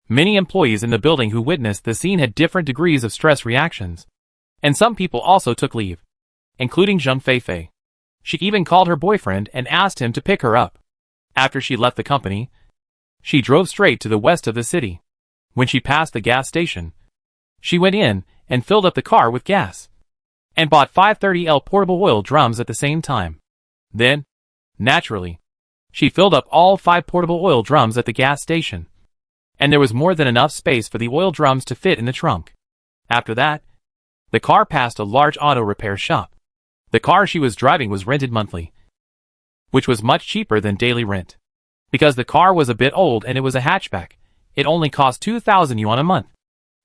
many employees in the building who witnessed the scene had different degrees of stress reactions, and some people also took leave, including Zheng Feifei. She even called her boyfriend and asked him to pick her up. After she left the company, she drove straight to the west of the city. When she passed the gas station, she went in and filled up the car with gas, and bought 530L portable oil drums at the same time. Then, naturally, she filled up all 5 portable oil drums at the gas station, and there was more than enough space for the oil drums to fit in the trunk. After that, the car passed a large auto repair shop. The car she was driving was rented monthly, which was much cheaper than daily rent. Because the car was a bit old and it was a hatchback, it only cost 2,000 yuan a month.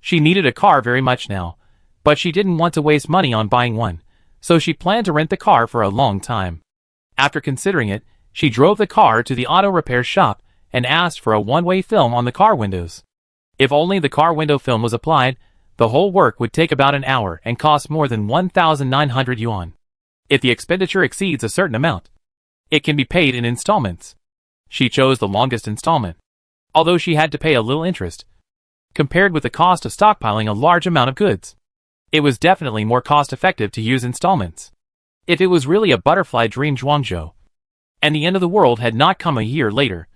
She needed a car very much now, but she didn't want to waste money on buying one, so she planned to rent the car for a long time. After considering it, she drove the car to the auto repair shop and asked for a one-way film on the car windows. If only the car window film was applied, the whole work would take about an hour and cost more than 1,900 yuan. If the expenditure exceeds a certain amount, it can be paid in installments. She chose the longest installment, although she had to pay a little interest. Compared with the cost of stockpiling a large amount of goods, it was definitely more cost-effective to use installments. If it was really a butterfly dream Zhuangzhou, and the end of the world had not come a year later,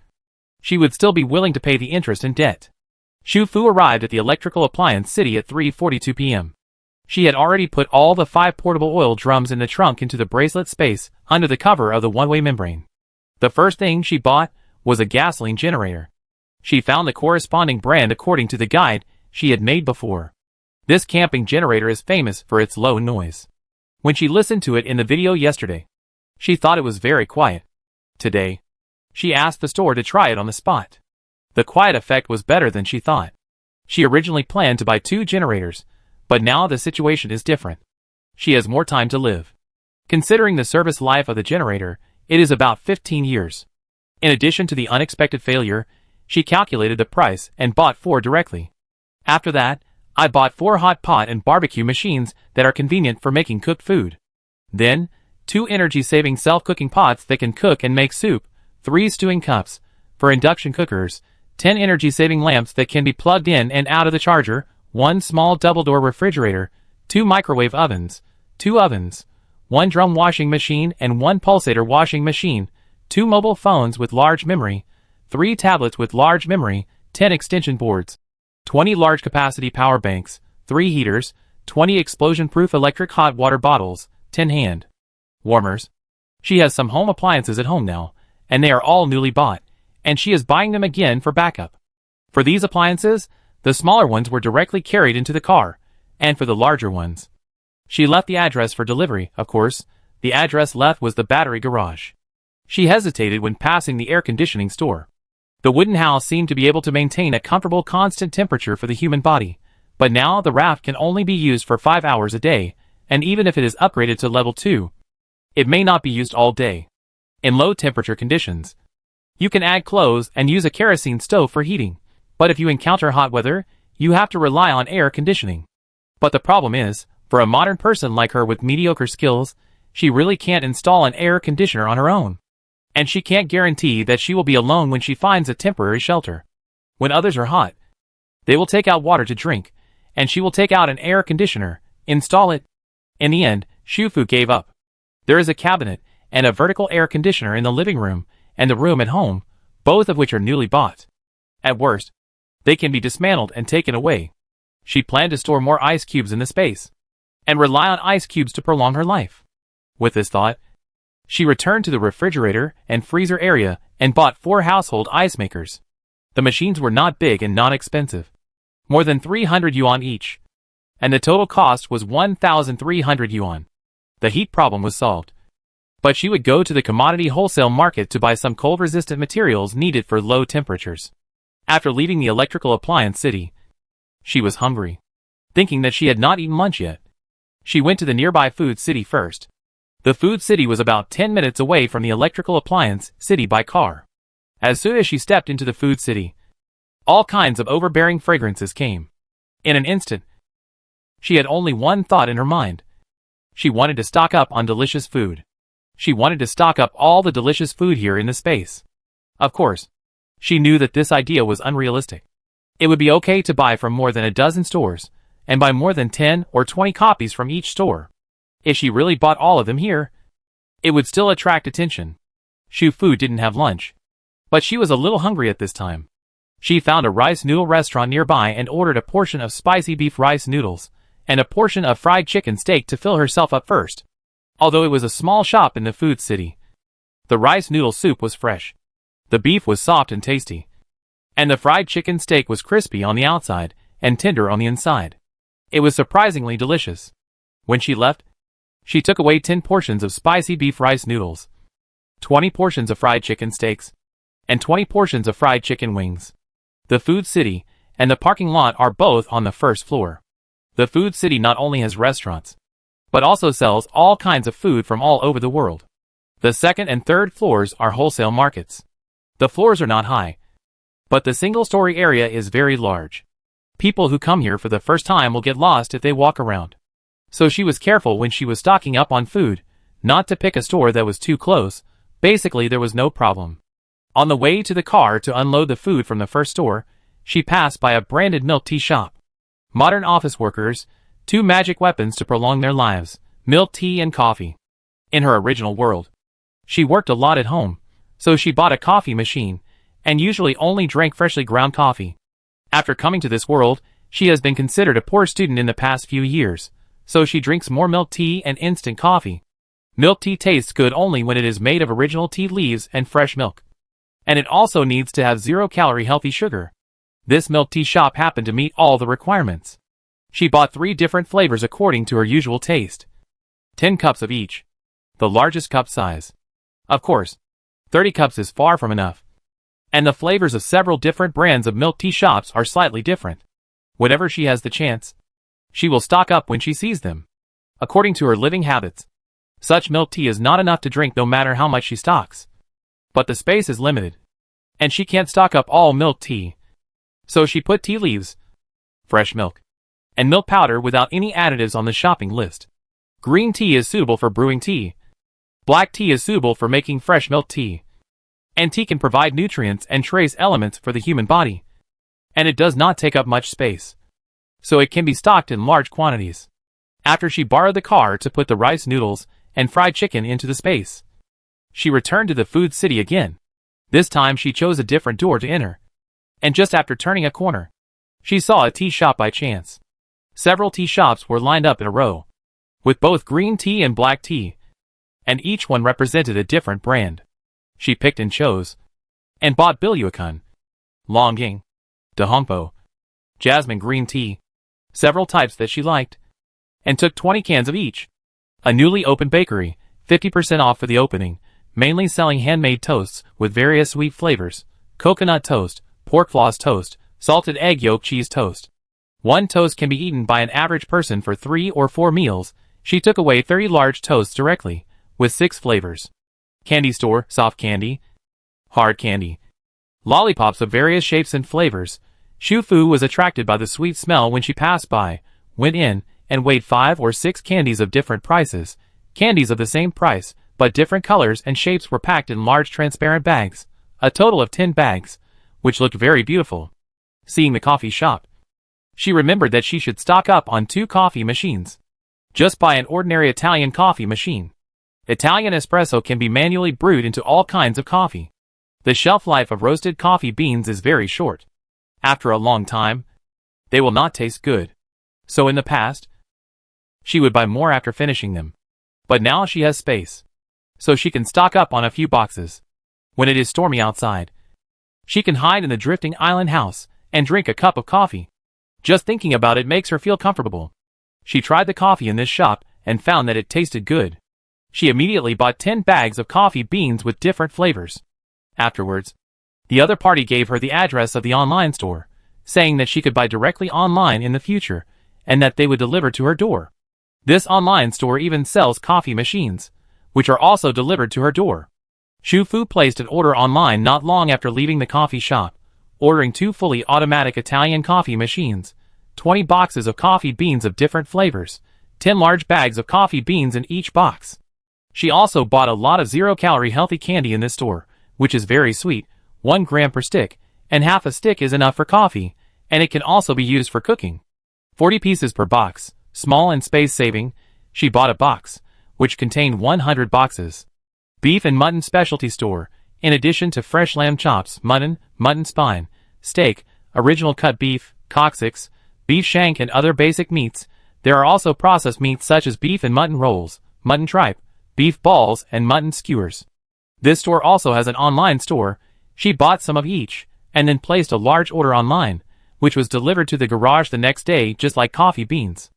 she would still be willing to pay the interest and debt. Xu Fu arrived at the electrical appliance city at 3:42 p.m. She had already put all the 5 portable oil drums in the trunk into the bracelet space under the cover of the one-way membrane. The first thing she bought was a gasoline generator. She found the corresponding brand according to the guide she had made before. This camping generator is famous for its low noise. When she listened to it in the video yesterday, she thought it was very quiet. Today, she asked the store to try it on the spot. The quiet effect was better than she thought. She originally planned to buy 2 generators, but now the situation is different. She has more time to live. Considering the service life of the generator, it is about 15 years. In addition to the unexpected failure, she calculated the price and bought 4 directly. After that, I bought 4 hot pot and barbecue machines that are convenient for making cooked food. Then, 2 energy-saving self-cooking pots that can cook and make soup, 3 stewing cups for induction cookers, 10 energy-saving lamps that can be plugged in and out of the charger, 1 small double-door refrigerator, 2 microwave ovens, 2 ovens, 1 drum washing machine and 1 pulsator washing machine, 2 mobile phones with large memory, 3 tablets with large memory, 10 extension boards, 20 large capacity power banks, 3 heaters, 20 explosion-proof electric hot water bottles, 10 hand warmers. She has some home appliances at home now, and they are all newly bought, and she is buying them again for backup. For these appliances, the smaller ones were directly carried into the car, and for the larger ones, she left the address for delivery. Of course, the address left was the battery garage. She hesitated when passing the air conditioning store. The wooden house seemed to be able to maintain a comfortable constant temperature for the human body, but now the raft can only be used for 5 hours a day, and even if it is upgraded to level 2, it may not be used all day. In low temperature conditions, you can add clothes and use a kerosene stove for heating, but if you encounter hot weather, you have to rely on air conditioning. But the problem is, for a modern person like her with mediocre skills, she really can't install an air conditioner on her own. And she can't guarantee that she will be alone when she finds a temporary shelter. When others are hot, they will take out water to drink, and she will take out an air conditioner, install it. In the end, Shufu gave up. There is a cabinet and a vertical air conditioner in the living room and the room at home, both of which are newly bought. At worst, they can be dismantled and taken away. She planned to store more ice cubes in the space, and rely on ice cubes to prolong her life. With this thought, she returned to the refrigerator and freezer area and bought 4 household ice makers. The machines were not big and not expensive, more than 300 yuan each, and the total cost was 1,300 yuan. The heat problem was solved, but she would go to the commodity wholesale market to buy some cold-resistant materials needed for low temperatures. After leaving the electrical appliance city, she was hungry, thinking that she had not eaten lunch yet. She went to the nearby food city first. The food city was about 10 minutes away from the electrical appliance city by car. As soon as she stepped into the food city, all kinds of overbearing fragrances came. In an instant, she had only one thought in her mind. She wanted to stock up on delicious food. She wanted to stock up all the delicious food here in the space. Of course, she knew that this idea was unrealistic. It would be okay to buy from more than a dozen stores, and buy more than 10 or 20 copies from each store. If she really bought all of them here, it would still attract attention. Shufu didn't have lunch, but she was a little hungry at this time. She found a rice noodle restaurant nearby and ordered a portion of spicy beef rice noodles, and a portion of fried chicken steak to fill herself up first. Although it was a small shop in the food city, the rice noodle soup was fresh. The beef was soft and tasty, and the fried chicken steak was crispy on the outside and tender on the inside. It was surprisingly delicious. When she left, she took away 10 portions of spicy beef rice noodles, 20 portions of fried chicken steaks, and 20 portions of fried chicken wings. The food city and the parking lot are both on the first floor. The food city not only has restaurants, but also sells all kinds of food from all over the world. The second and third floors are wholesale markets. The floors are not high, but the single-story area is very large. People who come here for the first time will get lost if they walk around. So she was careful when she was stocking up on food, not to pick a store that was too close. Basically, there was no problem. On the way to the car to unload the food from the first store, she passed by a branded milk tea shop. Modern office workers, 2 magic weapons to prolong their lives, milk tea and coffee. In her original world, she worked a lot at home, so she bought a coffee machine, and usually only drank freshly ground coffee. After coming to this world, she has been considered a poor student in the past few years, so she drinks more milk tea and instant coffee. Milk tea tastes good only when it is made of original tea leaves and fresh milk. And it also needs to have 0-calorie healthy sugar. This milk tea shop happened to meet all the requirements. She bought 3 different flavors according to her usual taste. 10 cups of each, the largest cup size. Of course, 30 cups is far from enough. And the flavors of several different brands of milk tea shops are slightly different. Whenever she has the chance, she will stock up when she sees them. According to her living habits, such milk tea is not enough to drink no matter how much she stocks. But the space is limited, and she can't stock up all milk tea. So she put tea leaves, fresh milk, and milk powder without any additives on the shopping list. Green tea is suitable for brewing tea. Black tea is suitable for making fresh milk tea. And tea can provide nutrients and trace elements for the human body. And it does not take up much space. So it can be stocked in large quantities. After she borrowed the car to put the rice noodles and fried chicken into the space, she returned to the food city again. This time she chose a different door to enter. And just after turning a corner, she saw a tea shop by chance. Several tea shops were lined up in a row, with both green tea and black tea, and each one represented a different brand. She picked and chose, and bought Bilyuakun, Longying, Dahongpo, jasmine green tea, several types that she liked, and took 20 cans of each. A newly opened bakery, 50% off for the opening, mainly selling handmade toasts with various sweet flavors, coconut toast, pork floss toast, salted egg yolk cheese toast. One toast can be eaten by an average person for 3 or 4 meals. She took away 30 large toasts directly, with 6 flavors. Candy store, soft candy, hard candy, lollipops of various shapes and flavors. Shu Fu was attracted by the sweet smell when she passed by, went in, and weighed 5 or 6 candies of different prices. Candies of the same price, but different colors and shapes were packed in large transparent bags, a total of 10 bags, which looked very beautiful. Seeing the coffee shop, she remembered that she should stock up on 2 coffee machines. Just buy an ordinary Italian coffee machine. Italian espresso can be manually brewed into all kinds of coffee. The shelf life of roasted coffee beans is very short. After a long time, they will not taste good. So in the past, she would buy more after finishing them. But now she has space, so she can stock up on a few boxes. When it is stormy outside, she can hide in the drifting island house and drink a cup of coffee. Just thinking about it makes her feel comfortable. She tried the coffee in this shop and found that it tasted good. She immediately bought 10 bags of coffee beans with different flavors. Afterwards, the other party gave her the address of the online store, saying that she could buy directly online in the future, and that they would deliver to her door. This online store even sells coffee machines, which are also delivered to her door. Shu Fu placed an order online not long after leaving the coffee shop, ordering 2 fully automatic Italian coffee machines, 20 boxes of coffee beans of different flavors, 10 large bags of coffee beans in each box. She also bought a lot of zero-calorie healthy candy in this store, which is very sweet, 1 gram per stick, and half a stick is enough for coffee, and it can also be used for cooking. 40 pieces per box, small and space-saving. She bought a box, which contained 100 boxes. Beef and mutton specialty store. In addition to fresh lamb chops, mutton spine, steak, original cut beef, coccyx, beef shank and other basic meats, there are also processed meats such as beef and mutton rolls, mutton tripe, beef balls and mutton skewers. This store also has an online store. She bought some of each, and then placed a large order online, which was delivered to the garage the next day just like coffee beans.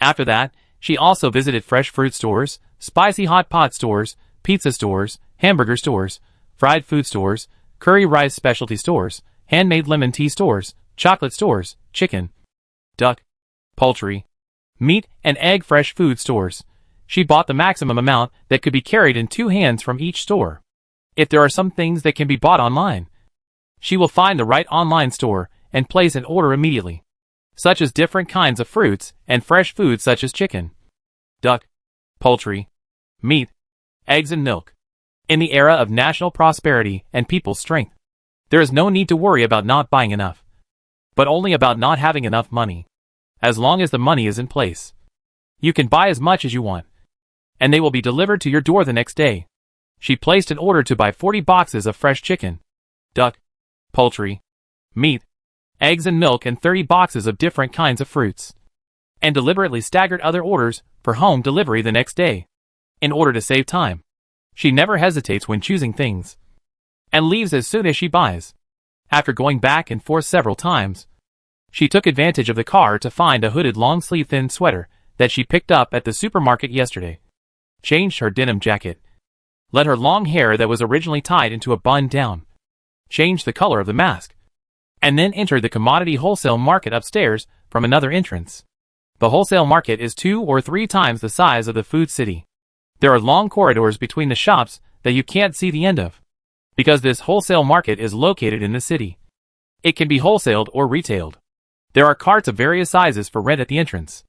After that, she also visited fresh fruit stores, spicy hot pot stores, pizza stores, hamburger stores, fried food stores, curry rice specialty stores, handmade lemon tea stores, chocolate stores, chicken, duck, poultry, meat and egg fresh food stores. She bought the maximum amount that could be carried in 2 hands from each store. If there are some things that can be bought online, she will find the right online store and place an order immediately, such as different kinds of fruits and fresh foods such as chicken, duck, poultry, meat, eggs and milk. In the era of national prosperity and people's strength, there is no need to worry about not buying enough, but only about not having enough money. As long as the money is in place, you can buy as much as you want, and they will be delivered to your door the next day. She placed an order to buy 40 boxes of fresh chicken, duck, poultry, meat, eggs and milk and 30 boxes of different kinds of fruits, and deliberately staggered other orders for home delivery the next day. In order to save time, she never hesitates when choosing things, and leaves as soon as she buys. After going back and forth several times, she took advantage of the car to find a hooded long-sleeve thin sweater that she picked up at the supermarket yesterday, changed her denim jacket, let her long hair that was originally tied into a bun down, changed the color of the mask, and then entered the commodity wholesale market upstairs from another entrance. The wholesale market is 2 or 3 times the size of the food city. There are long corridors between the shops that you can't see the end of, because this wholesale market is located in the city. It can be wholesaled or retailed. There are carts of various sizes for rent at the entrance.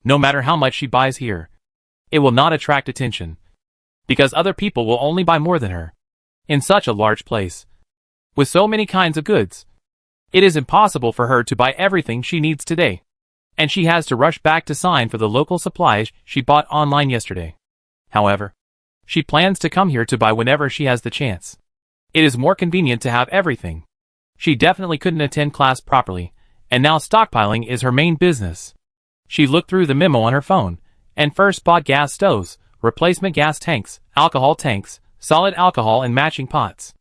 No matter how much she buys here, it will not attract attention, because other people will only buy more than her. In such a large place, with so many kinds of goods, it is impossible for her to buy everything she needs today, and she has to rush back to sign for the local supplies she bought online yesterday. However, she plans to come here to buy whenever she has the chance. It is more convenient to have everything. She definitely couldn't attend class properly, and now stockpiling is her main business. She looked through the memo on her phone, and first bought gas stoves, replacement gas tanks, alcohol tanks, solid alcohol and matching pots.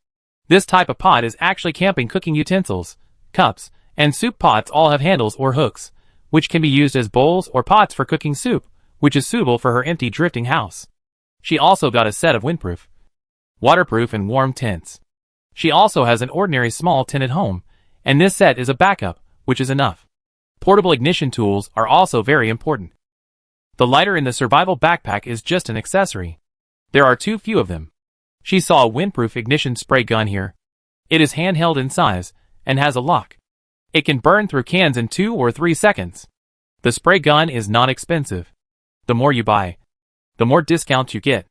This type of pot is actually camping cooking utensils. Cups and soup pots all have handles or hooks, which can be used as bowls or pots for cooking soup, which is suitable for her empty drifting house. She also got a set of windproof, waterproof and warm tents. She also has an ordinary small tent at home, and this set is a backup, which is enough. Portable ignition tools are also very important. The lighter in the survival backpack is just an accessory. There are too few of them. She saw a windproof ignition spray gun here. It is handheld in size, and has a lock. It can burn through cans in 2 or 3 seconds. The spray gun is not expensive. The more you buy, the more discounts you get.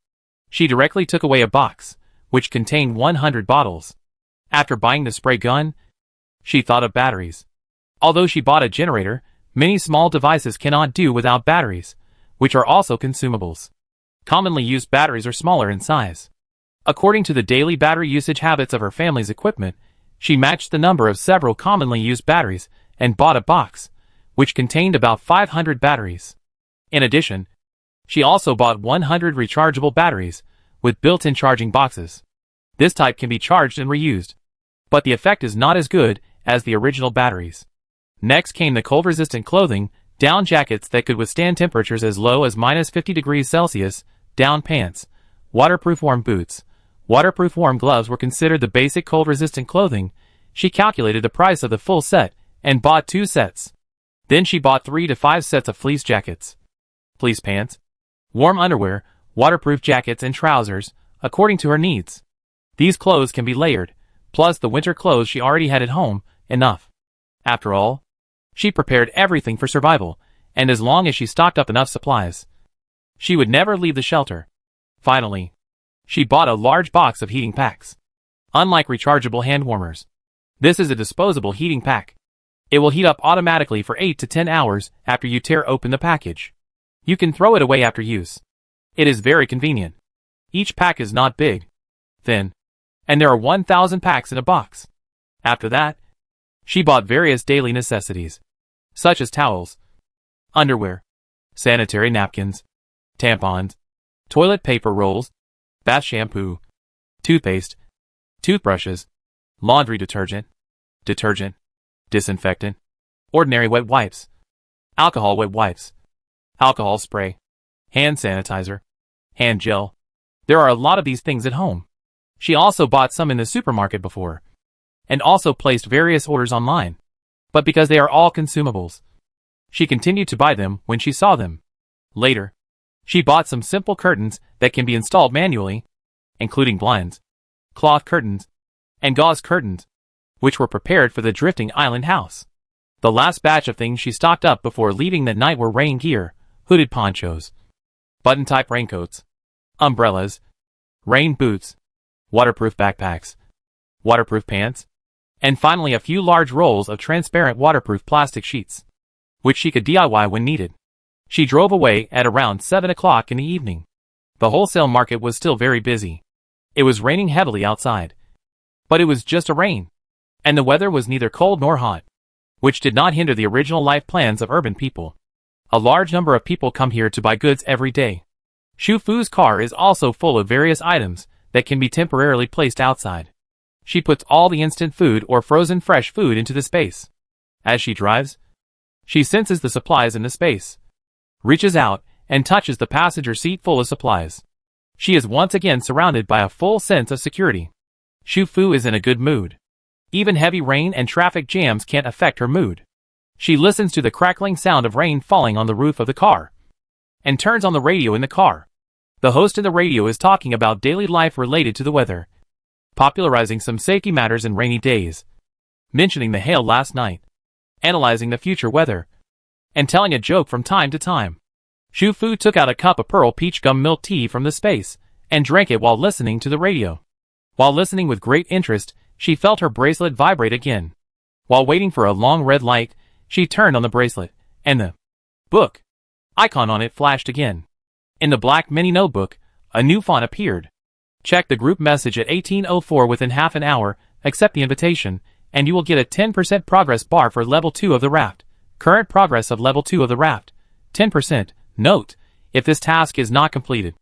She directly took away a box, which contained 100 bottles. After buying the spray gun, she thought of batteries. Although she bought a generator, many small devices cannot do without batteries, which are also consumables. Commonly used batteries are smaller in size. According to the daily battery usage habits of her family's equipment, she matched the number of several commonly used batteries and bought a box, which contained about 500 batteries. In addition, she also bought 100 rechargeable batteries with built-in charging boxes. This type can be charged and reused, but the effect is not as good as the original batteries. Next came the cold-resistant clothing, down jackets that could withstand temperatures as low as -50°C, down pants, waterproof warm boots. Waterproof warm gloves were considered the basic cold-resistant clothing. She calculated the price of the full set and bought 2 sets. Then she bought 3 to 5 sets of fleece jackets, fleece pants, warm underwear, waterproof jackets and trousers, according to her needs. These clothes can be layered, plus the winter clothes she already had at home, enough. After all, she prepared everything for survival, and as long as she stocked up enough supplies, she would never leave the shelter. Finally, she bought a large box of heating packs. Unlike rechargeable hand warmers, this is a disposable heating pack. It will heat up automatically for 8 to 10 hours after you tear open the package. You can throw it away after use. It is very convenient. Each pack is not big, thin, and there are 1,000 packs in a box. After that, she bought various daily necessities, such as towels, underwear, sanitary napkins, tampons, toilet paper rolls, bath shampoo, toothpaste, toothbrushes, laundry detergent, disinfectant, ordinary wet wipes, alcohol wet wipes, alcohol spray, hand sanitizer, hand gel. There are a lot of these things at home. She also bought some in the supermarket before, and also placed various orders online. But because they are all consumables, she continued to buy them when she saw them. Later, she bought some simple curtains that can be installed manually, including blinds, cloth curtains, and gauze curtains, which were prepared for the drifting island house. The last batch of things she stocked up before leaving that night were rain gear, hooded ponchos, button-type raincoats, umbrellas, rain boots, waterproof backpacks, waterproof pants, and finally a few large rolls of transparent waterproof plastic sheets, which she could DIY when needed. She drove away at around 7 o'clock in the evening. The wholesale market was still very busy. It was raining heavily outside, but it was just a rain, and the weather was neither cold nor hot, which did not hinder the original life plans of urban people. A large number of people come here to buy goods every day. Shu Fu's car is also full of various items that can be temporarily placed outside. She puts all the instant food or frozen fresh food into the space. As she drives, she senses the supplies in the space, reaches out, and touches the passenger seat full of supplies. She is once again surrounded by a full sense of security. Shu Fu is in a good mood. Even heavy rain and traffic jams can't affect her mood. She listens to the crackling sound of rain falling on the roof of the car, and turns on the radio in the car. The host in the radio is talking about daily life related to the weather, popularizing some safety matters in rainy days, mentioning the hail last night. analyzing the future weather, and telling a joke from time to time. Shu Fu took out a cup of pearl peach gum milk tea from the space, and drank it while listening to the radio. While listening with great interest, she felt her bracelet vibrate again. While waiting for a long red light, she turned on the bracelet, and the book icon on it flashed again. In the black mini notebook, a new font appeared. Check the group message at 18:04 within half an hour, accept the invitation, and you will get a 10% progress bar for level 2 of the raft. Current progress of level 2 of the raft, 10%. Note, if this task is not completed,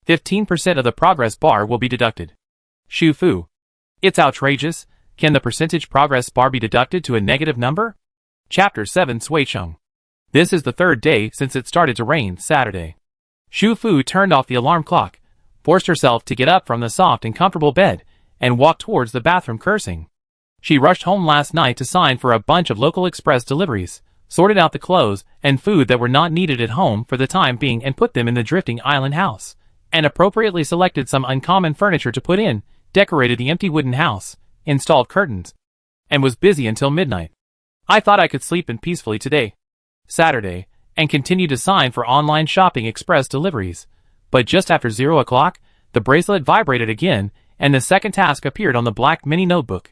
15% of the progress bar will be deducted. Shu Fu. It's outrageous. Can the percentage progress bar be deducted to a negative number? Chapter 7 Suicheng. This is the third day since it started to rain Saturday. Shu Fu turned off the alarm clock, forced herself to get up from the soft and comfortable bed, and walked towards the bathroom cursing. She rushed home last night to sign for a bunch of local express deliveries, sorted out the clothes and food that were not needed at home for the time being and put them in the drifting island house, and appropriately selected some uncommon furniture to put in, decorated the empty wooden house, installed curtains, and was busy until midnight. I thought I could sleep in peacefully today, Saturday, and continue to sign for online shopping express deliveries, but just after 0 o'clock, the bracelet vibrated again, and the second task appeared on the black mini notebook.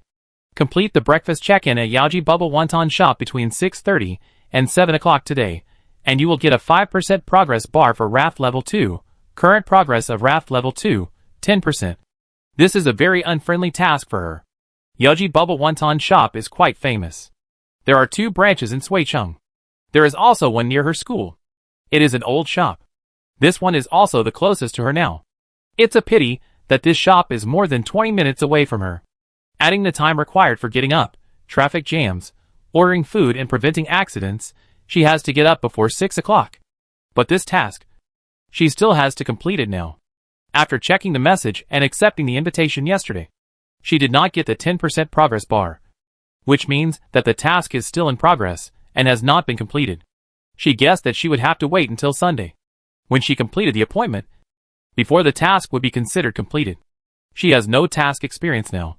Complete the breakfast check-in at Yaoji Bubble Wonton Shop between 6:30 and 7 o'clock today, and you will get a 5% progress bar for Raft Level 2, current progress of Raft Level 2, 10%. This is a very unfriendly task for her. Yaoji Bubble Wonton Shop is quite famous. There are 2 branches in Suicheng. There is also one near her school. It is an old shop. This one is also the closest to her now. It's a pity that this shop is more than 20 minutes away from her. Adding the time required for getting up, traffic jams, ordering food and preventing accidents, she has to get up before 6 o'clock. But this task, she still has to complete it now. After checking the message and accepting the invitation yesterday, she did not get the 10% progress bar, which means that the task is still in progress and has not been completed. She guessed that she would have to wait until Sunday, when she completed the appointment, before the task would be considered completed. She has no task experience now,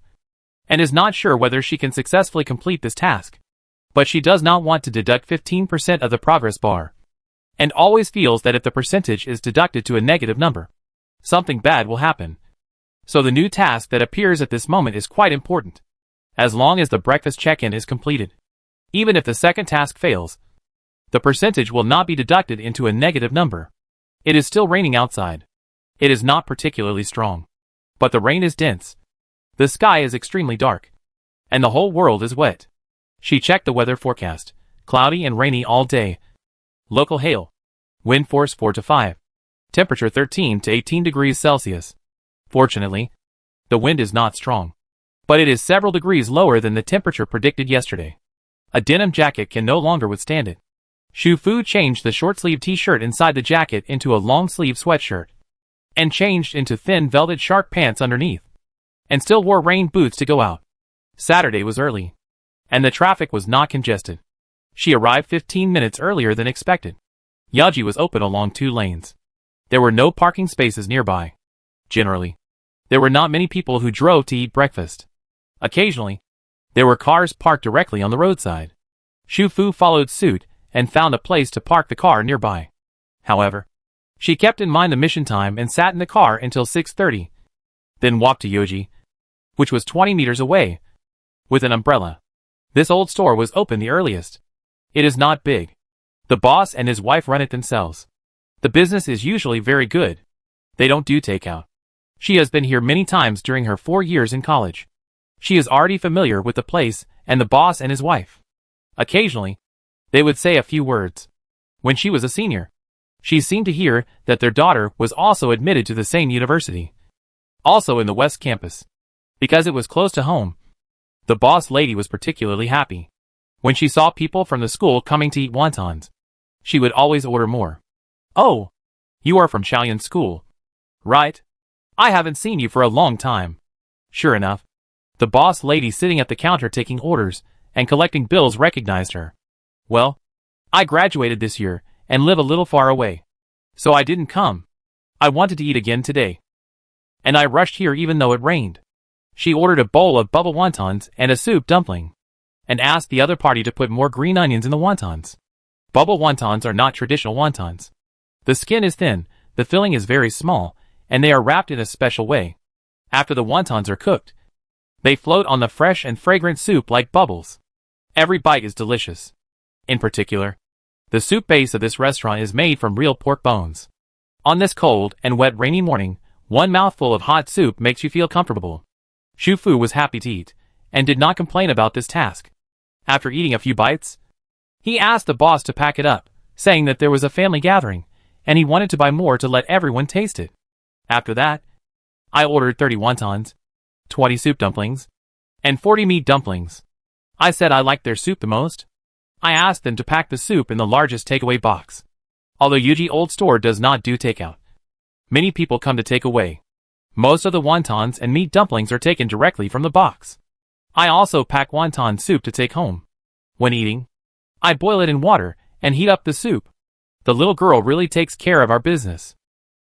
and is not sure whether she can successfully complete this task. But she does not want to deduct 15% of the progress bar, and always feels that if the percentage is deducted to a negative number, something bad will happen. So the new task that appears at this moment is quite important, as long as the breakfast check-in is completed. Even if the second task fails, the percentage will not be deducted into a negative number. It is still raining outside. It is not particularly strong, but the rain is dense. The sky is extremely dark, and the whole world is wet. She checked the weather forecast. Cloudy and rainy all day. Local hail. Wind force 4 to 5. Temperature 13 to 18 degrees Celsius. Fortunately, the wind is not strong, but it is several degrees lower than the temperature predicted yesterday. A denim jacket can no longer withstand it. Shu Fu changed the short-sleeve t-shirt inside the jacket into a long-sleeve sweatshirt, and changed into thin velvet shark pants underneath, and still wore rain boots to go out. Saturday was early, and the traffic was not congested. She arrived 15 minutes earlier than expected. Yaji was open along 2 lanes. There were no parking spaces nearby. Generally, there were not many people who drove to eat breakfast. Occasionally, there were cars parked directly on the roadside. Shu Fu followed suit and found a place to park the car nearby. However, she kept in mind the mission time and sat in the car until 6:30, then walked to Yoji, which was 20 meters away, with an umbrella. This old store was open the earliest. It is not big. The boss and his wife run it themselves. The business is usually very good. They don't do takeout. She has been here many times during her 4 years in college. She is already familiar with the place and the boss and his wife. Occasionally, they would say a few words. When she was a senior, she seemed to hear that their daughter was also admitted to the same university, also in the West Campus. Because it was close to home, the boss lady was particularly happy. When she saw people from the school coming to eat wontons, she would always order more. "Oh, you are from Shaoyan School, right? I haven't seen you for a long time." Sure enough, the boss lady sitting at the counter taking orders and collecting bills recognized her. "Well, I graduated this year and live a little far away, so I didn't come. I wanted to eat again today, and I rushed here even though it rained." She ordered a bowl of bubble wontons and a soup dumpling. and asked the other party to put more green onions in the wontons. Bubble wontons are not traditional wontons. The skin is thin, the filling is very small, and they are wrapped in a special way. After the wontons are cooked, they float on the fresh and fragrant soup like bubbles. Every bite is delicious. In particular, the soup base of this restaurant is made from real pork bones. On this cold and wet rainy morning, one mouthful of hot soup makes you feel comfortable. Shu Fu was happy to eat, and did not complain about this task. After eating a few bites, he asked the boss to pack it up, saying that there was a family gathering, and he wanted to buy more to let everyone taste it. After that, I ordered 30 wontons, 20 soup dumplings, and 40 meat dumplings. I said I liked their soup the most. I asked them to pack the soup in the largest takeaway box. Although Yuji Old Store does not do takeout, many people come to take away. Most of the wontons and meat dumplings are taken directly from the box. I also pack wonton soup to take home. When eating, I boil it in water and heat up the soup. The little girl really takes care of our business.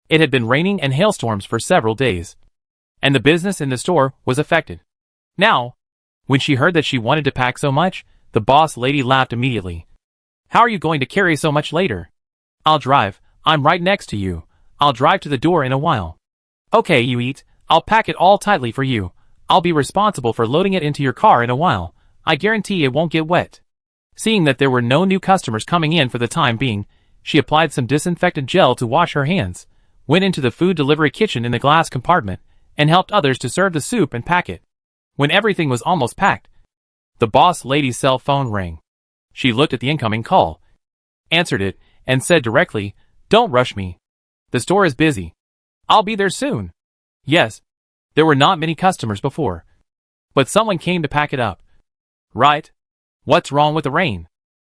It had been raining and hailstorms for several days, and the business in the store was affected. Now, when she heard that she wanted to pack so much, the boss lady laughed immediately. "How are you going to carry so much later?" "I'll drive, I'm right next to you. I'll drive to the door in a while." "Okay, you eat, I'll pack it all tightly for you. I'll be responsible for loading it into your car in a while. I guarantee it won't get wet." Seeing that there were no new customers coming in for the time being, she applied some disinfectant gel to wash her hands, went into the food delivery kitchen in the glass compartment, and helped others to serve the soup and pack it. When everything was almost packed, the boss lady's cell phone rang. She looked at the incoming call, answered it, and said directly, "Don't rush me. The store is busy. I'll be there soon." Yes, there were not many customers before, but someone came to pack it up. "Right? What's wrong with the rain?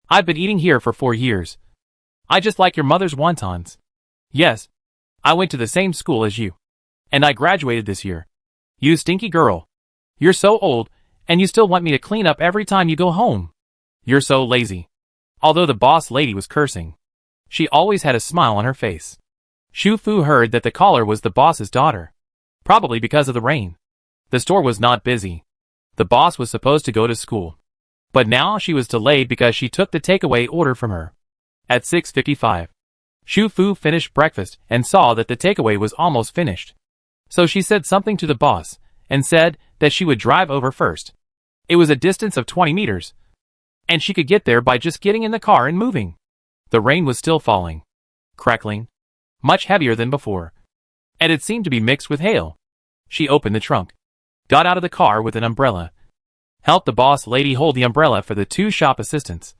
I've been eating here for 4 years. I just like your mother's wontons." "Yes, I went to the same school as you, and I graduated this year." "You stinky girl. You're so old, and you still want me to clean up every time you go home. You're so lazy." Although the boss lady was cursing, she always had a smile on her face. Shu Fu heard that the caller was the boss's daughter, probably because of the rain. The store was not busy. The boss was supposed to go to school, but now she was delayed because she took the takeaway order from her. At 6:55, Shu Fu finished breakfast and saw that the takeaway was almost finished. So she said something to the boss, and said that she would drive over first. It was a distance of 20 meters, and she could get there by just getting in the car and moving. The rain was still falling, crackling, much heavier than before, and it seemed to be mixed with hail. She opened the trunk, got out of the car with an umbrella, helped the boss lady hold the umbrella for the 2 shop assistants,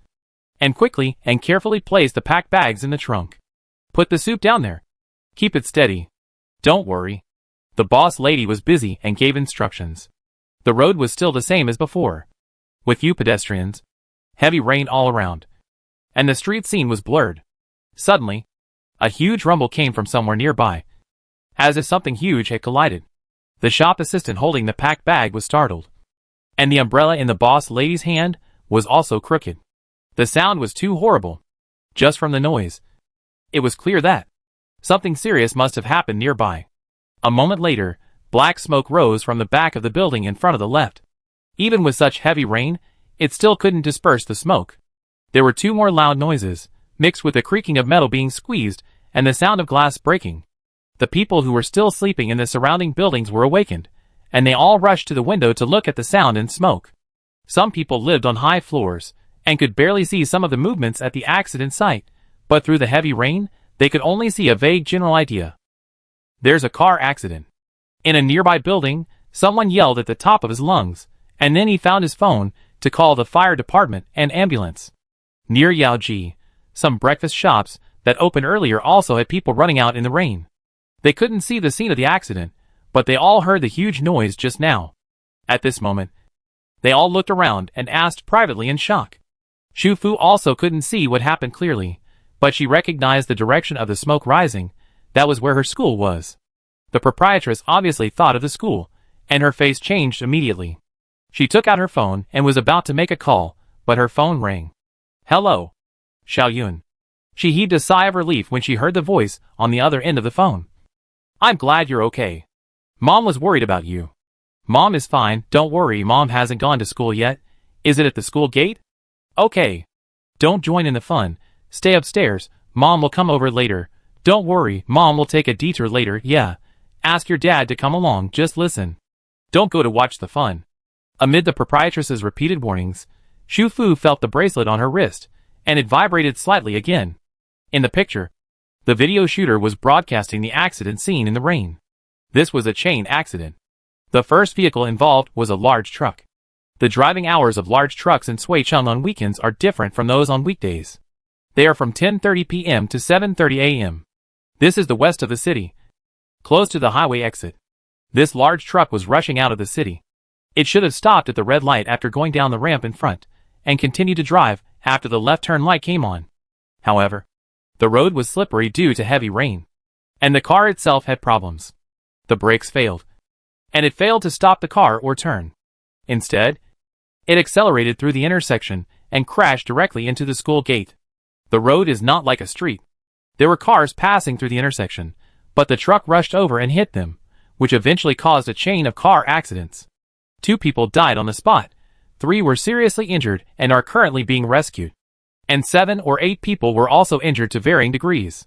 and quickly and carefully placed the packed bags in the trunk. "Put the soup down there. Keep it steady. Don't worry." The boss lady was busy and gave instructions. The road was still the same as before, with few pedestrians, heavy rain all around, and the street scene was blurred. Suddenly, a huge rumble came from somewhere nearby, as if something huge had collided. The shop assistant holding the packed bag was startled, and the umbrella in the boss lady's hand was also crooked. The sound was too horrible. Just from the noise, it was clear that something serious must have happened nearby. A moment later, black smoke rose from the back of the building in front of the left. Even with such heavy rain, it still couldn't disperse the smoke. There were 2 more loud noises, mixed with the creaking of metal being squeezed and the sound of glass breaking. The people who were still sleeping in the surrounding buildings were awakened, and they all rushed to the window to look at the sound and smoke. Some people lived on high floors, and could barely see some of the movements at the accident site, but through the heavy rain, they could only see a vague general idea. "There's a car accident." In a nearby building, someone yelled at the top of his lungs, and then he found his phone to call the fire department and ambulance. Near Yaoji, some breakfast shops that opened earlier also had people running out in the rain. They couldn't see the scene of the accident, but they all heard the huge noise just now. At this moment, they all looked around and asked privately in shock. Shu Fu also couldn't see what happened clearly, but she recognized the direction of the smoke rising. That was where her school was. The proprietress obviously thought of the school, and her face changed immediately. She took out her phone and was about to make a call, but her phone rang. "Hello, Xiaoyun." She heaved a sigh of relief when she heard the voice on the other end of the phone. "I'm glad you're okay. Mom was worried about you." "Mom is fine, don't worry, Mom hasn't gone to school yet. Is it at the school gate? Okay. Don't join in the fun. Stay upstairs. Mom will come over later. Don't worry, Mom will take a detour later, yeah. Ask your dad to come along, just listen. Don't go to watch the fun. Amid the proprietress's repeated warnings, Shu Fu felt the bracelet on her wrist, and it vibrated slightly again. In the picture, the video shooter was broadcasting the accident scene in the rain. This was a chain accident. The first vehicle involved was a large truck. The driving hours of large trucks in Suicheng on weekends are different from those on weekdays. They are from 10:30 p.m. to 7:30 a.m. This is the west of the city, close to the highway exit. This large truck was rushing out of the city. It should have stopped at the red light after going down the ramp in front, and continued to drive after the left turn light came on. However, the road was slippery due to heavy rain, and the car itself had problems. The brakes failed, and it failed to stop the car or turn. Instead, it accelerated through the intersection and crashed directly into the school gate. The road is not like a street. There were cars passing through the intersection, but the truck rushed over and hit them, which eventually caused a chain of car accidents. 2 people died on the spot, 3 were seriously injured and are currently being rescued, and 7 or 8 people were also injured to varying degrees.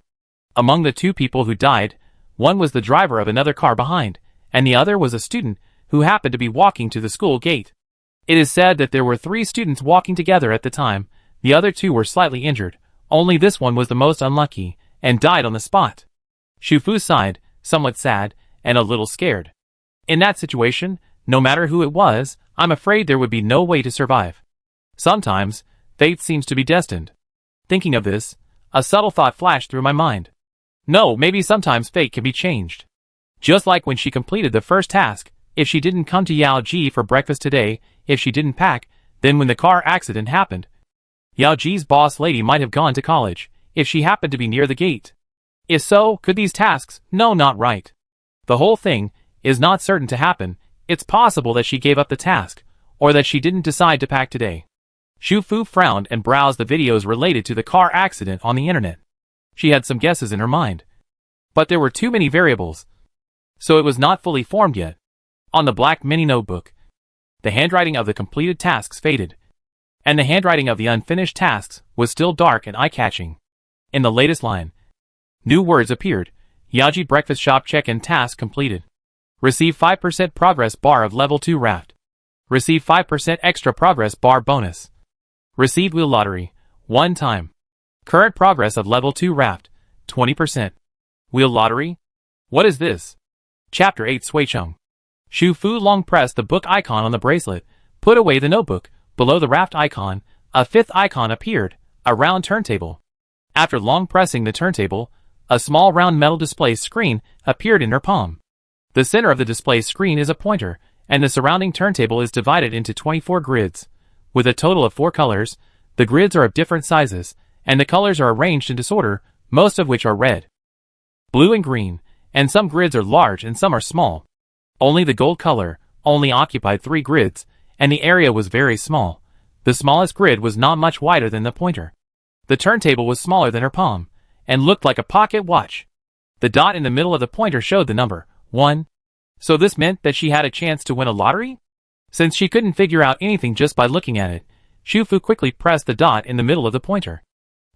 Among the 2 people who died, one was the driver of another car behind, and the other was a student who happened to be walking to the school gate. It is said that there were 3 students walking together at the time. The other 2 were slightly injured. Only this one was the most unlucky, and died on the spot. Shu Fu sighed, somewhat sad, and a little scared. In that situation, no matter who it was, I'm afraid there would be no way to survive. Sometimes, fate seems to be destined. Thinking of this, a subtle thought flashed through my mind. No, maybe sometimes fate can be changed. Just like when she completed the first task, if she didn't come to Yao Ji for breakfast today, if she didn't pack, then when the car accident happened, Yao Ji's boss lady might have gone to college, if she happened to be near the gate. If so, could these tasks? No, not right. The whole thing is not certain to happen. It's possible that she gave up the task, or that she didn't decide to pack today. Shu Fu frowned and browsed the videos related to the car accident on the internet. She had some guesses in her mind, but there were too many variables, so it was not fully formed yet. On the black mini notebook, the handwriting of the completed tasks faded, and the handwriting of the unfinished tasks was still dark and eye-catching. In the latest line, new words appeared. Yaji breakfast shop check-in task completed. Receive 5% progress bar of level 2 raft. Receive 5% extra progress bar bonus. Receive wheel lottery, 1 time. Current progress of level 2 raft, 20%. Wheel lottery? What is this? Chapter 8 Suicheng. Shu Fu long pressed the book icon on the bracelet, put away the notebook. Below the raft icon, a 5th icon appeared, a round turntable. After long pressing the turntable, a small round metal display screen appeared in her palm. The center of the display screen is a pointer, and the surrounding turntable is divided into 24 grids. With a total of 4 colors, the grids are of different sizes, and the colors are arranged in disorder, most of which are red, blue and green, and some grids are large and some are small. Only the gold color only occupied 3 grids, and the area was very small. The smallest grid was not much wider than the pointer. The turntable was smaller than her palm, and looked like a pocket watch. The dot in the middle of the pointer showed the number 1. So this meant that she had a chance to win a lottery? Since she couldn't figure out anything just by looking at it, Shu Fu quickly pressed the dot in the middle of the pointer.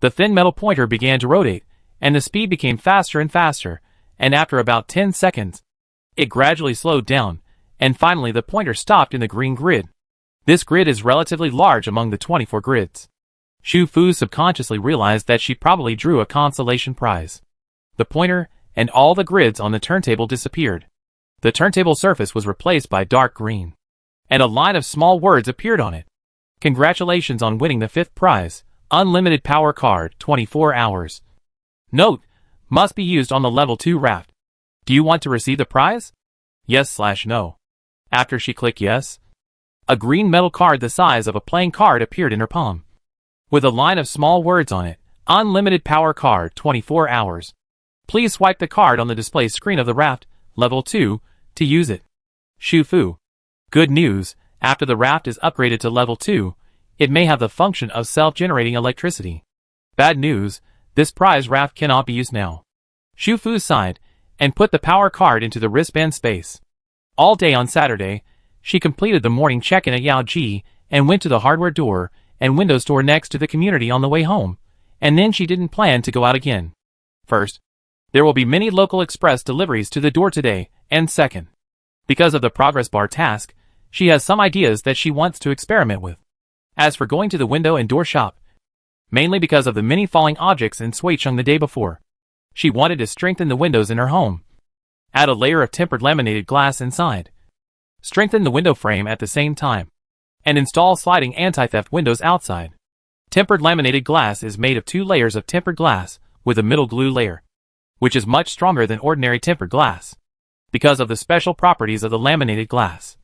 The thin metal pointer began to rotate, and the speed became faster and faster, and after about 10 seconds, it gradually slowed down, and finally the pointer stopped in the green grid. This grid is relatively large among the 24 grids. Shu Fu subconsciously realized that she probably drew a consolation prize. The pointer and all the grids on the turntable disappeared. The turntable surface was replaced by dark green, and a line of small words appeared on it. Congratulations on winning the 5th prize, unlimited power card, 24 hours. Note, must be used on the level 2 raft. Do you want to receive the prize? Yes/no. After she clicked yes, a green metal card the size of a playing card appeared in her palm, with a line of small words on it. Unlimited power card, 24 hours. Please swipe the card on the display screen of the raft, level 2, to use it. Shu Fu. Good news, after the raft is upgraded to level 2, it may have the function of self-generating electricity. Bad news, this prize raft cannot be used now. Shu Fu sighed, and put the power card into the wristband space. All day on Saturday, she completed the morning check-in at Yao Ji, and went to the hardware door and window store next to the community on the way home, and then she didn't plan to go out again. First, there will be many local express deliveries to the door today, and second, because of the progress bar task, she has some ideas that she wants to experiment with. As for going to the window and door shop, mainly because of the many falling objects in Shuicheng the day before, she wanted to strengthen the windows in her home. Add a layer of tempered laminated glass inside. Strengthen the window frame at the same time. And install sliding anti-theft windows outside. Tempered laminated glass is made of 2 layers of tempered glass with a middle glue layer, which is much stronger than ordinary tempered glass, because of the special properties of the laminated glass.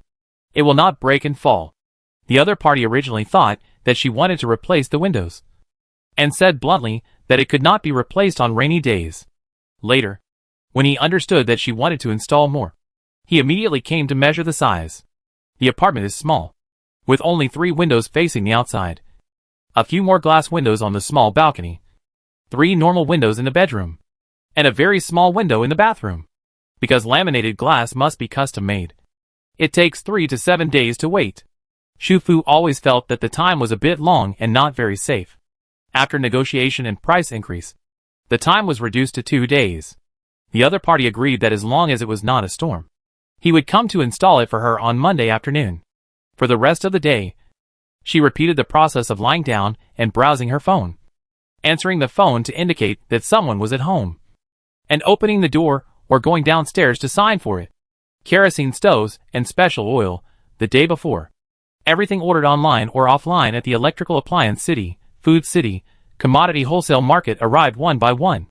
It will not break and fall. The other party originally thought that she wanted to replace the windows, and said bluntly that it could not be replaced on rainy days. Later, when he understood that she wanted to install more, he immediately came to measure the size. The apartment is small, with only 3 windows facing the outside, a few more glass windows on the small balcony, 3 normal windows in the bedroom, and a very small window in the bathroom. Because laminated glass must be custom made, it takes 3 to 7 days to wait. Xu Fu always felt that the time was a bit long and not very safe. After negotiation and price increase, the time was reduced to 2 days. The other party agreed that as long as it was not a storm, he would come to install it for her on Monday afternoon. For the rest of the day, she repeated the process of lying down and browsing her phone, answering the phone to indicate that someone was at home, and opening the door or going downstairs to sign for it. Kerosene stoves and special oil, the day before. Everything ordered online or offline at the electrical appliance city, food city, commodity wholesale market arrived one by one.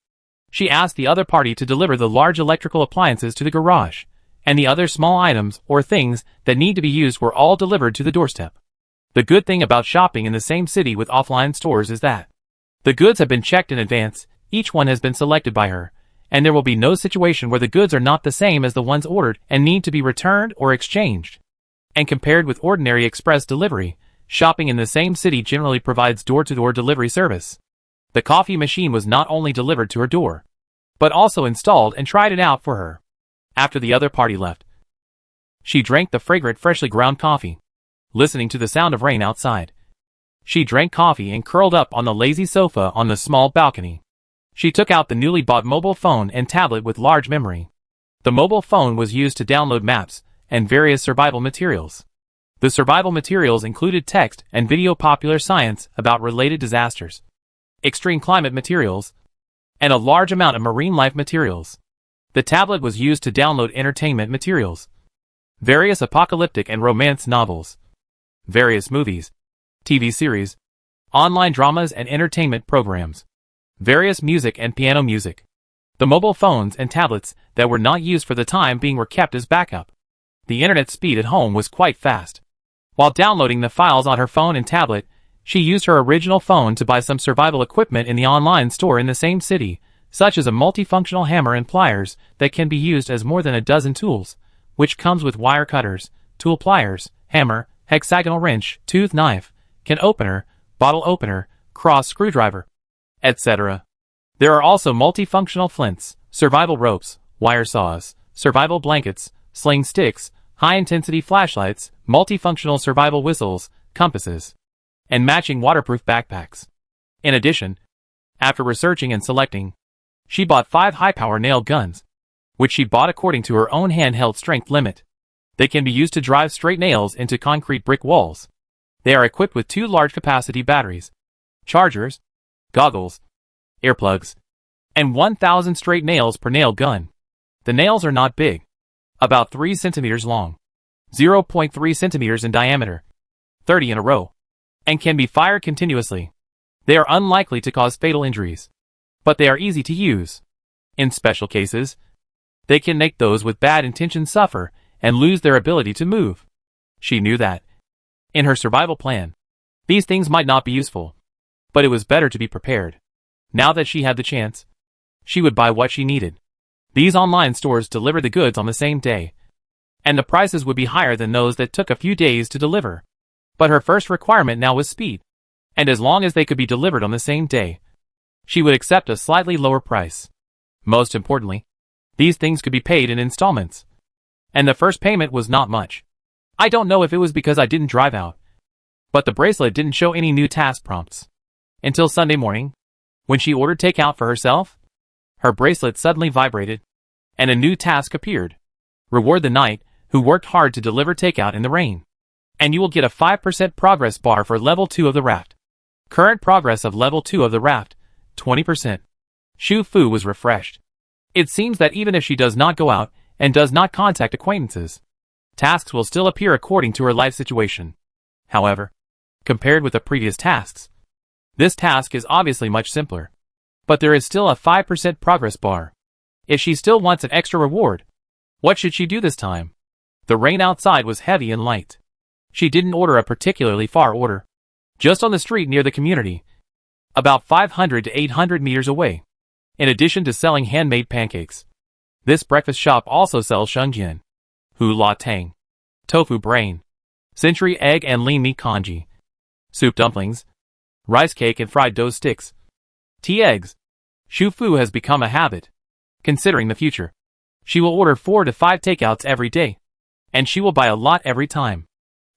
She asked the other party to deliver the large electrical appliances to the garage, and the other small items or things that need to be used were all delivered to the doorstep. The good thing about shopping in the same city with offline stores is that the goods have been checked in advance, each one has been selected by her, and there will be no situation where the goods are not the same as the ones ordered and need to be returned or exchanged. And compared with ordinary express delivery, shopping in the same city generally provides door-to-door delivery service. The coffee machine was not only delivered to her door, but also installed and tried it out for her. After the other party left, she drank the fragrant freshly ground coffee, listening to the sound of rain outside. She drank coffee and curled up on the lazy sofa on the small balcony. She took out the newly bought mobile phone and tablet with large memory. The mobile phone was used to download maps and various survival materials. The survival materials included text and video, popular science about related disasters, extreme climate materials, and a large amount of marine life materials. The tablet was used to download entertainment materials, various apocalyptic and romance novels, various movies, TV series, online dramas and entertainment programs, various music and piano music. The mobile phones and tablets that were not used for the time being were kept as backup. The internet speed at home was quite fast. While downloading the files on her phone and tablet, she used her original phone to buy some survival equipment in the online store in the same city, such as a multifunctional hammer and pliers that can be used as more than a dozen tools, which comes with wire cutters, tool pliers, hammer, hexagonal wrench, tooth knife, can opener, bottle opener, cross screwdriver, etc. There are also multifunctional flints, survival ropes, wire saws, survival blankets, sling sticks, high-intensity flashlights, multifunctional survival whistles, compasses, and matching waterproof backpacks. In addition, after researching and selecting, she bought 5 high-power nail guns, which she bought according to her own handheld strength limit. They can be used to drive straight nails into concrete brick walls. They are equipped with 2 large-capacity batteries, chargers, goggles, earplugs, and 1,000 straight nails per nail gun. The nails are not big, about 3 centimeters long, 0.3 centimeters in diameter, 30 in a row, and can be fired continuously. They are unlikely to cause fatal injuries, but they are easy to use. In special cases, they can make those with bad intentions suffer and lose their ability to move. She knew that, in her survival plan, these things might not be useful, but it was better to be prepared. Now that she had the chance, she would buy what she needed. These online stores deliver the goods on the same day, and the prices would be higher than those that took a few days to deliver. But her first requirement now was speed, and as long as they could be delivered on the same day, she would accept a slightly lower price. Most importantly, these things could be paid in installments, and the first payment was not much. I don't know if it was because I didn't drive out, But the bracelet didn't show any new task prompts. Until Sunday morning, when she ordered takeout for herself, her bracelet suddenly vibrated, and a new task appeared. Reward the knight who worked hard to deliver takeout in the rain. And you will get a 5% progress bar for level 2 of the raft. Current progress of level 2 of the raft, 20%. Shu Fu was refreshed. It seems that even if she does not go out and does not contact acquaintances, tasks will still appear according to her life situation. However, compared with the previous tasks, this task is obviously much simpler. But there is still a 5% progress bar. If she still wants an extra reward, what should she do this time? The rain outside was heavy and light. She didn't order a particularly far order. Just on the street near the community, about 500 to 800 meters away. In addition to selling handmade pancakes, this breakfast shop also sells shengjian, hu la tang, tofu brain, century egg and lean meat congee, soup dumplings, rice cake and fried dough sticks, tea eggs. Shu Fu has become a habit. Considering the future, she will order 4 to 5 takeouts every day, and she will buy a lot every time.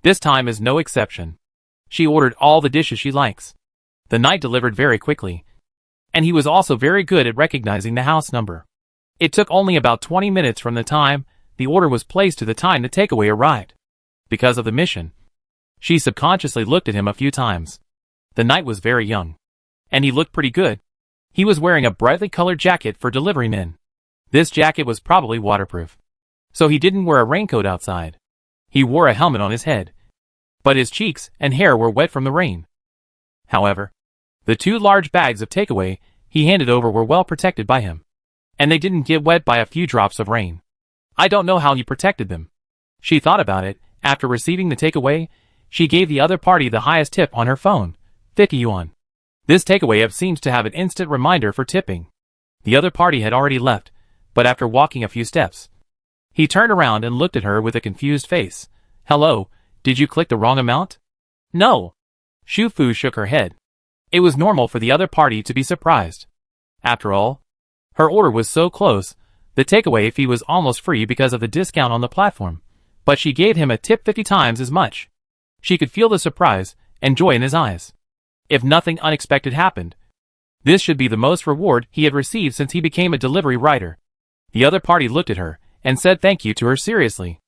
This time is no exception. She ordered all the dishes she likes. The knight delivered very quickly, and he was also very good at recognizing the house number. It took only about 20 minutes from the time the order was placed to the time the takeaway arrived. Because of the mission, she subconsciously looked at him a few times. The knight was very young, and he looked pretty good. He was wearing a brightly colored jacket for delivery men. This jacket was probably waterproof, so he didn't wear a raincoat outside. He wore a helmet on his head, but his cheeks and hair were wet from the rain. However, the 2 large bags of takeaway he handed over were well protected by him, and they didn't get wet by a few drops of rain. I don't know how he protected them. She thought about it. After receiving the takeaway, she gave the other party the highest tip on her phone, 50 yuan. This takeaway app seems to have an instant reminder for tipping. The other party had already left, but after walking a few steps, he turned around and looked at her with a confused face. Hello, did you click the wrong amount? No. Shu Fu shook her head. It was normal for the other party to be surprised. After all, her order was so close, the takeaway fee was almost free because of the discount on the platform, but she gave him a tip 50 times as much. She could feel the surprise and joy in his eyes. If nothing unexpected happened, this should be the most reward he had received since he became a delivery rider. The other party looked at her and said thank you to her seriously.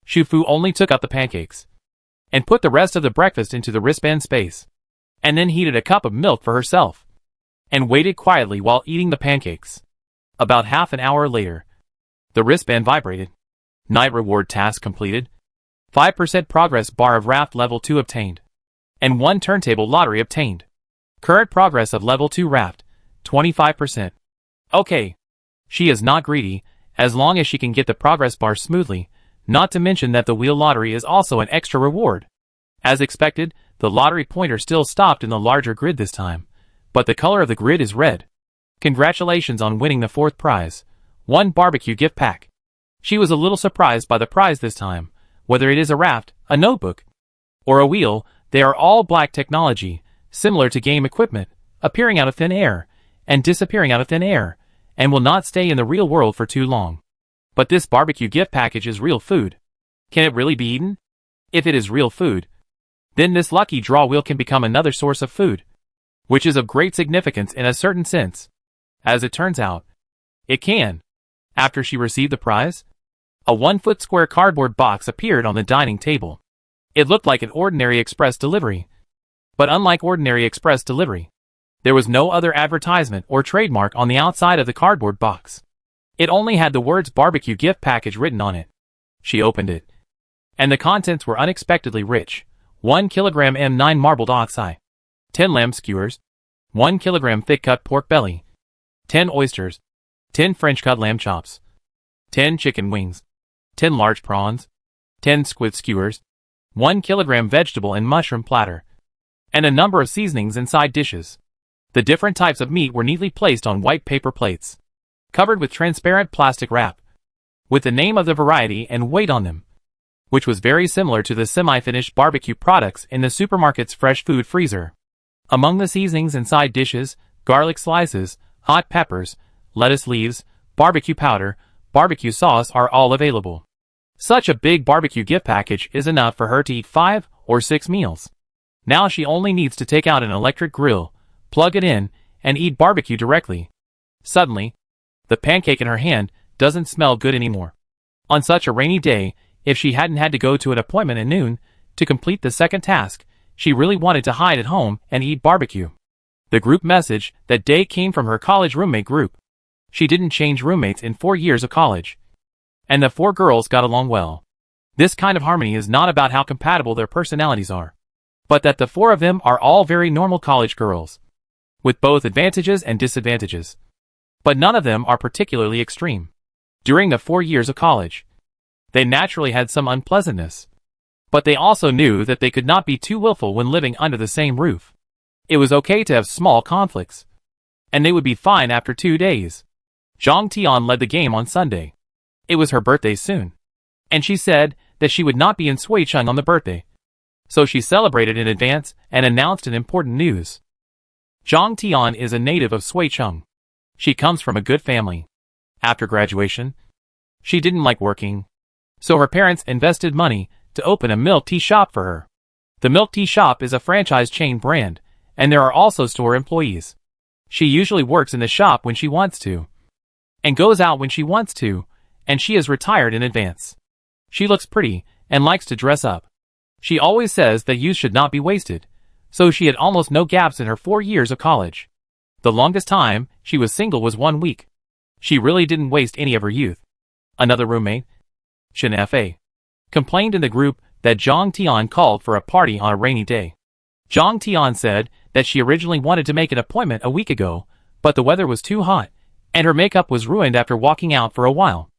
Shu Fu only took out the pancakes and put the rest of the breakfast into the wristband space, and then heated a cup of milk for herself and waited quietly while eating the pancakes. About half an hour later, the wristband vibrated. Night reward task completed. 5% progress bar of raft level 2 obtained. And 1 turntable lottery obtained. Current progress of level 2 raft, 25%. Okay. She is not greedy, as long as she can get the progress bar smoothly, not to mention that the wheel lottery is also an extra reward. As expected, the lottery pointer still stopped in the larger grid this time, but the color of the grid is red. Congratulations on winning the 4th prize, 1 barbecue gift pack. She was a little surprised by the prize this time, whether it is a raft, a notebook, or a wheel. They are all black technology, similar to game equipment, appearing out of thin air, and disappearing out of thin air, and will not stay in the real world for too long. But this barbecue gift package is real food. Can it really be eaten? If it is real food, then this lucky draw wheel can become another source of food, which is of great significance in a certain sense. As it turns out, it can. After she received the prize, a 1-foot square cardboard box appeared on the dining table. It looked like an ordinary express delivery. But unlike ordinary express delivery, there was no other advertisement or trademark on the outside of the cardboard box. It only had the words barbecue gift package written on it. She opened it, and the contents were unexpectedly rich. 1 kilogram M9 marbled oxeye, 10 lamb skewers, 1 kilogram thick-cut pork belly, 10 oysters, 10 French-cut lamb chops, 10 chicken wings, 10 large prawns, 10 squid skewers, 1 kilogram vegetable and mushroom platter, and a number of seasonings and side dishes. The different types of meat were neatly placed on white paper plates, covered with transparent plastic wrap, with the name of the variety and weight on them, which was very similar to the semi-finished barbecue products in the supermarket's fresh food freezer. Among the seasonings and side dishes, garlic slices, hot peppers, lettuce leaves, barbecue powder, barbecue sauce are all available. Such a big barbecue gift package is enough for her to eat 5 or 6 meals. Now she only needs to take out an electric grill, plug it in, and eat barbecue directly. Suddenly, the pancake in her hand doesn't smell good anymore. On such a rainy day, if she hadn't had to go to an appointment at noon to complete the second task, she really wanted to hide at home and eat barbecue. The group message that day came from her college roommate group. She didn't change roommates in 4 years of college. And the 4 girls got along well. This kind of harmony is not about how compatible their personalities are, but that the 4 of them are all very normal college girls, with both advantages and disadvantages. But none of them are particularly extreme. During the 4 years of college, they naturally had some unpleasantness, but they also knew that they could not be too willful when living under the same roof. It was okay to have small conflicts, and they would be fine after 2 days. Zhang Tian led the game on Sunday. It was her birthday soon, and she said that she would not be in Suicheng on the birthday, so she celebrated in advance and announced an important news. Zhang Tian is a native of Suicheng. She comes from a good family. After graduation, she didn't like working, so her parents invested money to open a milk tea shop for her. The milk tea shop is a franchise chain brand, and there are also store employees. She usually works in the shop when she wants to, and goes out when she wants to, and she is retired in advance. She looks pretty and likes to dress up. She always says that youth should not be wasted, so she had almost no gaps in her 4 years of college. The longest time she was single was 1 week. She really didn't waste any of her youth. Another roommate, Chen Fa, complained in the group that Zhang Tian called for a party on a rainy day. Zhang Tian said that she originally wanted to make an appointment a week ago, but the weather was too hot, and her makeup was ruined after walking out for a while.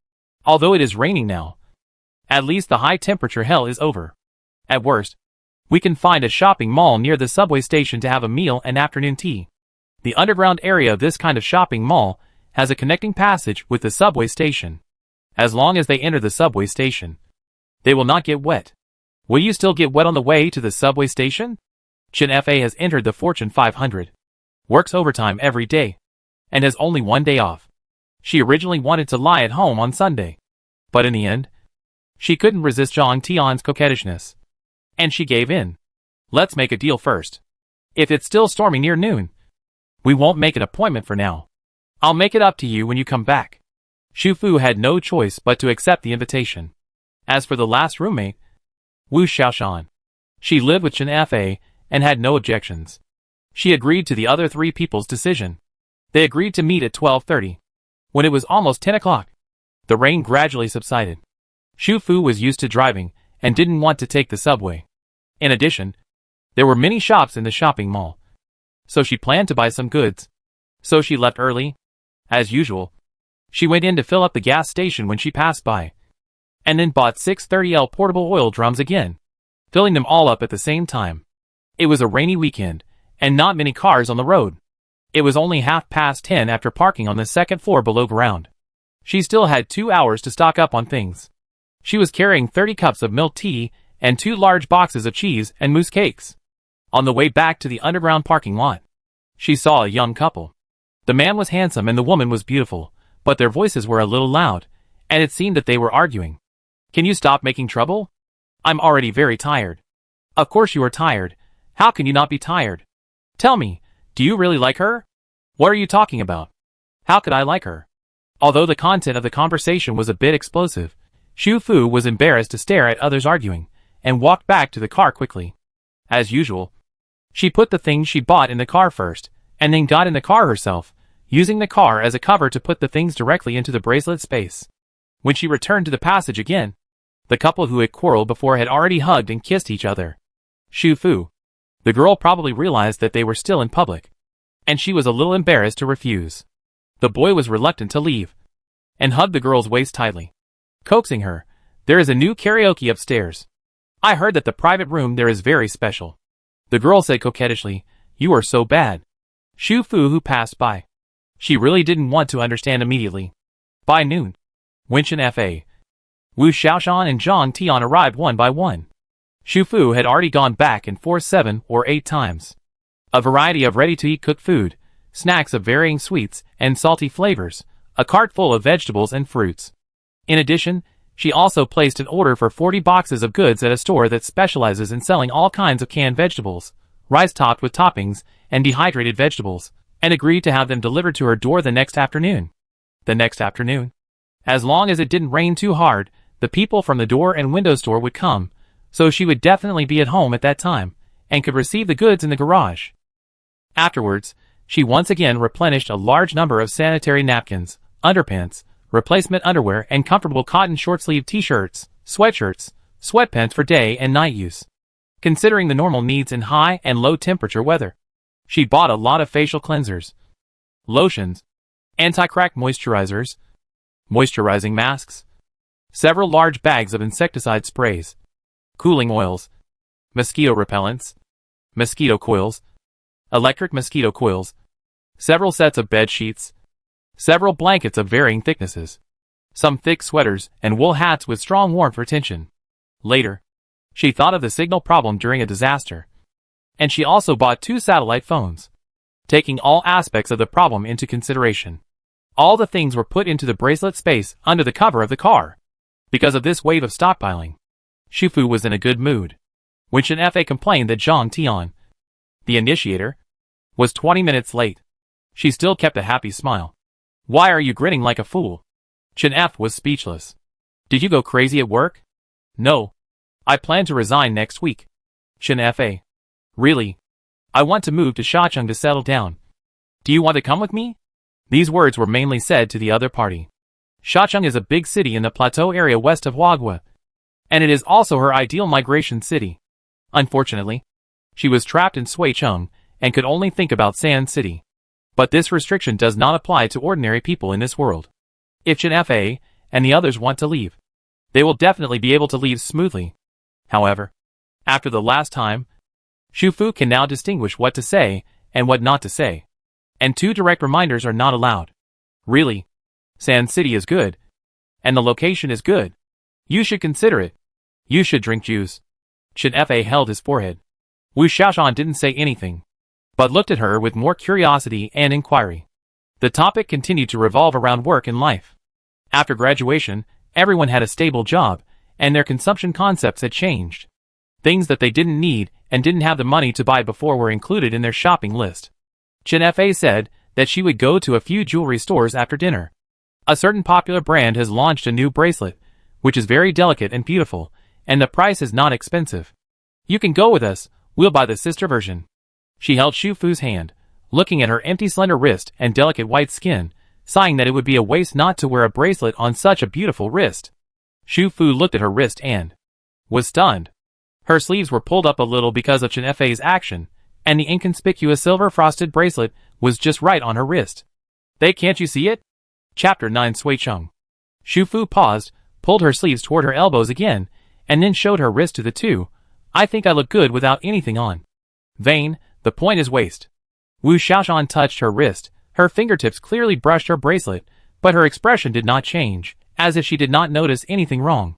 Although it is raining now, at least the high temperature hell is over. At worst, we can find a shopping mall near the subway station to have a meal and afternoon tea. The underground area of this kind of shopping mall has a connecting passage with the subway station. As long as they enter the subway station, they will not get wet. Will you still get wet on the way to the subway station? Chen Fa has entered the Fortune 500, works overtime every day, and has only 1 day off. She originally wanted to lie at home on Sunday, but in the end, she couldn't resist Zhang Tian's coquettishness, and she gave in. Let's make a deal first. If it's still stormy near noon, we won't make an appointment for now. I'll make it up to you when you come back. Xu Fu had no choice but to accept the invitation. As for the last roommate, Wu Xiaoshan, she lived with Chen Fa and had no objections. She agreed to the other 3 people's decision. They agreed to meet at 12:30. When it was almost 10 o'clock, the rain gradually subsided. Xu Fu was used to driving and didn't want to take the subway. In addition, there were many shops in the shopping mall, so she planned to buy some goods. So she left early. As usual, she went in to fill up the gas station when she passed by, and then bought 630L portable oil drums again, filling them all up at the same time. It was a rainy weekend, and not many cars on the road. It was only 10:30 after parking on the second floor below ground. She still had 2 hours to stock up on things. She was carrying 30 cups of milk tea and 2 large boxes of cheese and mousse cakes. On the way back to the underground parking lot, she saw a young couple. The man was handsome and the woman was beautiful, but their voices were a little loud, and it seemed that they were arguing. Can you stop making trouble? I'm already very tired. Of course you are tired. How can you not be tired? Tell me, do you really like her? What are you talking about? How could I like her? Although the content of the conversation was a bit explosive, Xu Fu was embarrassed to stare at others arguing, and walked back to the car quickly. As usual, she put the things she bought in the car first, and then got in the car herself, using the car as a cover to put the things directly into the bracelet space. When she returned to the passage again, the couple who had quarreled before had already hugged and kissed each other. Xu Fu, the girl, probably realized that they were still in public, and she was a little embarrassed to refuse. The boy was reluctant to leave, and hugged the girl's waist tightly, coaxing her, "There is a new karaoke upstairs. I heard that the private room there is very special." The girl said coquettishly, "You are so bad." Xu Fu, who passed by, she really didn't want to understand immediately. By noon, Wen Fa, Wu Xiaoshan and Zhang Tian arrived one by one. Xu Fu had already gone back and forth 7 or 8 times. A variety of ready-to-eat cooked food, snacks of varying sweets and salty flavors, a cart full of vegetables and fruits. In addition, she also placed an order for 40 boxes of goods at a store that specializes in selling all kinds of canned vegetables, rice topped with toppings, and dehydrated vegetables, and agreed to have them delivered to her door the next afternoon. The next afternoon? As long as it didn't rain too hard, the people from the door and window store would come, so she would definitely be at home at that time, and could receive the goods in the garage. Afterwards, she once again replenished a large number of sanitary napkins, underpants, replacement underwear, and comfortable cotton short-sleeved t-shirts, sweatshirts, sweatpants for day and night use. Considering the normal needs in high and low temperature weather, she bought a lot of facial cleansers, lotions, anti-crack moisturizers, moisturizing masks, several large bags of insecticide sprays, cooling oils, mosquito repellents, mosquito coils, electric mosquito coils, several sets of bed sheets, several blankets of varying thicknesses, some thick sweaters, and wool hats with strong warmth retention. Later, she thought of the signal problem during a disaster, and she also bought 2 satellite phones. Taking all aspects of the problem into consideration, all the things were put into the bracelet space under the cover of the car. Because of this wave of stockpiling, Shufu was in a good mood. When Chen Fa complained that Zhang Tian, the initiator, was 20 minutes late, she still kept a happy smile. "Why are you grinning like a fool?" Chen F was speechless. "Did you go crazy at work?" "No. I plan to resign next week." Chen Fa. "Really? I want to move to Shacheng to settle down. Do you want to come with me?" These words were mainly said to the other party. Shacheng is a big city in the plateau area west of Huaghua, and it is also her ideal migration city. Unfortunately, she was trapped in Suicheng and could only think about Sand City. But this restriction does not apply to ordinary people in this world. If Chen Fa and the others want to leave, they will definitely be able to leave smoothly. However, after the last time, Shufu can now distinguish what to say and what not to say. And 2 direct reminders are not allowed. Really, Sand City is good, and the location is good. You should consider it. You should drink juice. Chen Fa held his forehead. Wu Xiaoshan didn't say anything, but looked at her with more curiosity and inquiry. The topic continued to revolve around work and life. After graduation, everyone had a stable job, and their consumption concepts had changed. Things that they didn't need and didn't have the money to buy before were included in their shopping list. Chen Fa said that she would go to a few jewelry stores after dinner. A certain popular brand has launched a new bracelet, which is very delicate and beautiful, and the price is not expensive. You can go with us, we'll buy the sister version. She held Shufu's hand, looking at her empty slender wrist and delicate white skin, sighing that it would be a waste not to wear a bracelet on such a beautiful wrist. Shufu looked at her wrist and was stunned. Her sleeves were pulled up a little because of Chen Fa's action, and the inconspicuous silver-frosted bracelet was just right on her wrist. Can't you see it? Chapter 9 Suicheng. Shufu paused, pulled her sleeves toward her elbows again, and then showed her wrist to the 2. "I think I look good without anything on." "Vain, the point is waist." Wu Xiaoshan touched her wrist, her fingertips clearly brushed her bracelet, but her expression did not change, as if she did not notice anything wrong.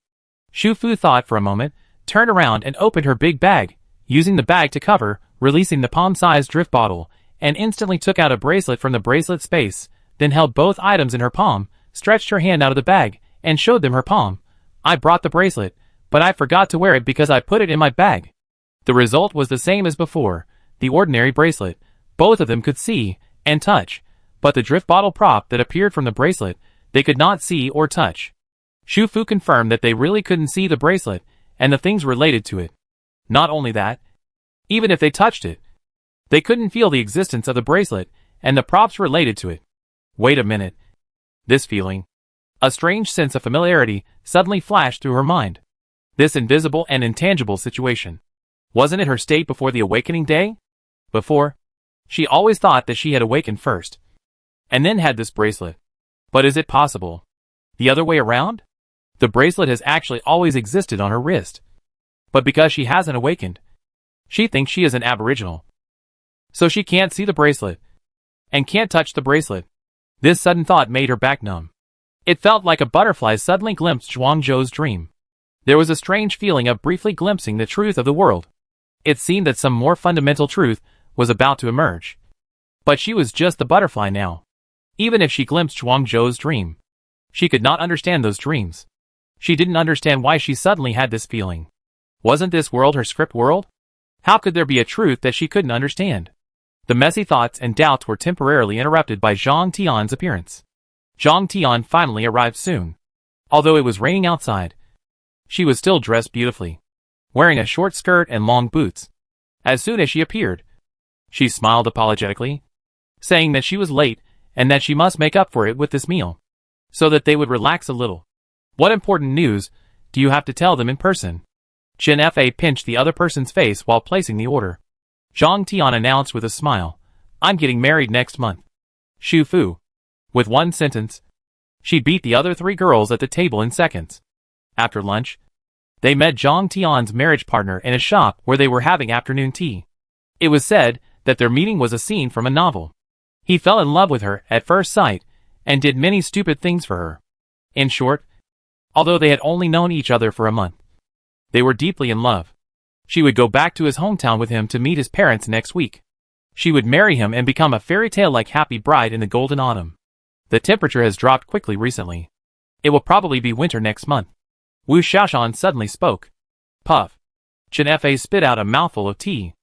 Shufu thought for a moment, turned around and opened her big bag, using the bag to cover, releasing the palm-sized drift bottle, and instantly took out a bracelet from the bracelet space, then held both items in her palm, stretched her hand out of the bag, and showed them her palm. "I brought the bracelet, but I forgot to wear it because I put it in my bag." The result was the same as before, the ordinary bracelet. Both of them could see and touch, but the drift bottle prop that appeared from the bracelet, they could not see or touch. Shufu confirmed that they really couldn't see the bracelet and the things related to it. Not only that, even if they touched it, they couldn't feel the existence of the bracelet and the props related to it. Wait a minute. This feeling, a strange sense of familiarity, suddenly flashed through her mind. This invisible and intangible situation. Wasn't it her state before the awakening day? Before, she always thought that she had awakened first, and then had this bracelet. But is it possible the other way around? The bracelet has actually always existed on her wrist. But because she hasn't awakened, she thinks she is an aboriginal. So she can't see the bracelet, and can't touch the bracelet. This sudden thought made her back numb. It felt like a butterfly suddenly glimpsed Zhuangzhou's dream. There was a strange feeling of briefly glimpsing the truth of the world. It seemed that some more fundamental truth was about to emerge. But she was just the butterfly now. Even if she glimpsed Zhuangzhou's dream, she could not understand those dreams. She didn't understand why she suddenly had this feeling. Wasn't this world her script world? How could there be a truth that she couldn't understand? The messy thoughts and doubts were temporarily interrupted by Zhang Tian's appearance. Zhang Tian finally arrived soon. Although it was raining outside, she was still dressed beautifully, wearing a short skirt and long boots. As soon as she appeared, she smiled apologetically, saying that she was late and that she must make up for it with this meal, so that they would relax a little. What important news do you have to tell them in person? Chen Fa pinched the other person's face while placing the order. Zhang Tian announced with a smile, I'm getting married next month. Xu Fu. With one sentence, she beat the other 3 girls at the table in seconds. After lunch, they met Zhang Tian's marriage partner in a shop where they were having afternoon tea. It was said that their meeting was a scene from a novel. He fell in love with her at first sight and did many stupid things for her. In short, although they had only known each other for a month, they were deeply in love. She would go back to his hometown with him to meet his parents next week. She would marry him and become a fairy tale-like happy bride in the golden autumn. The temperature has dropped quickly recently. It will probably be winter next month. Wu Xiaoshan suddenly spoke. Puff. Chen Fa spit out a mouthful of tea.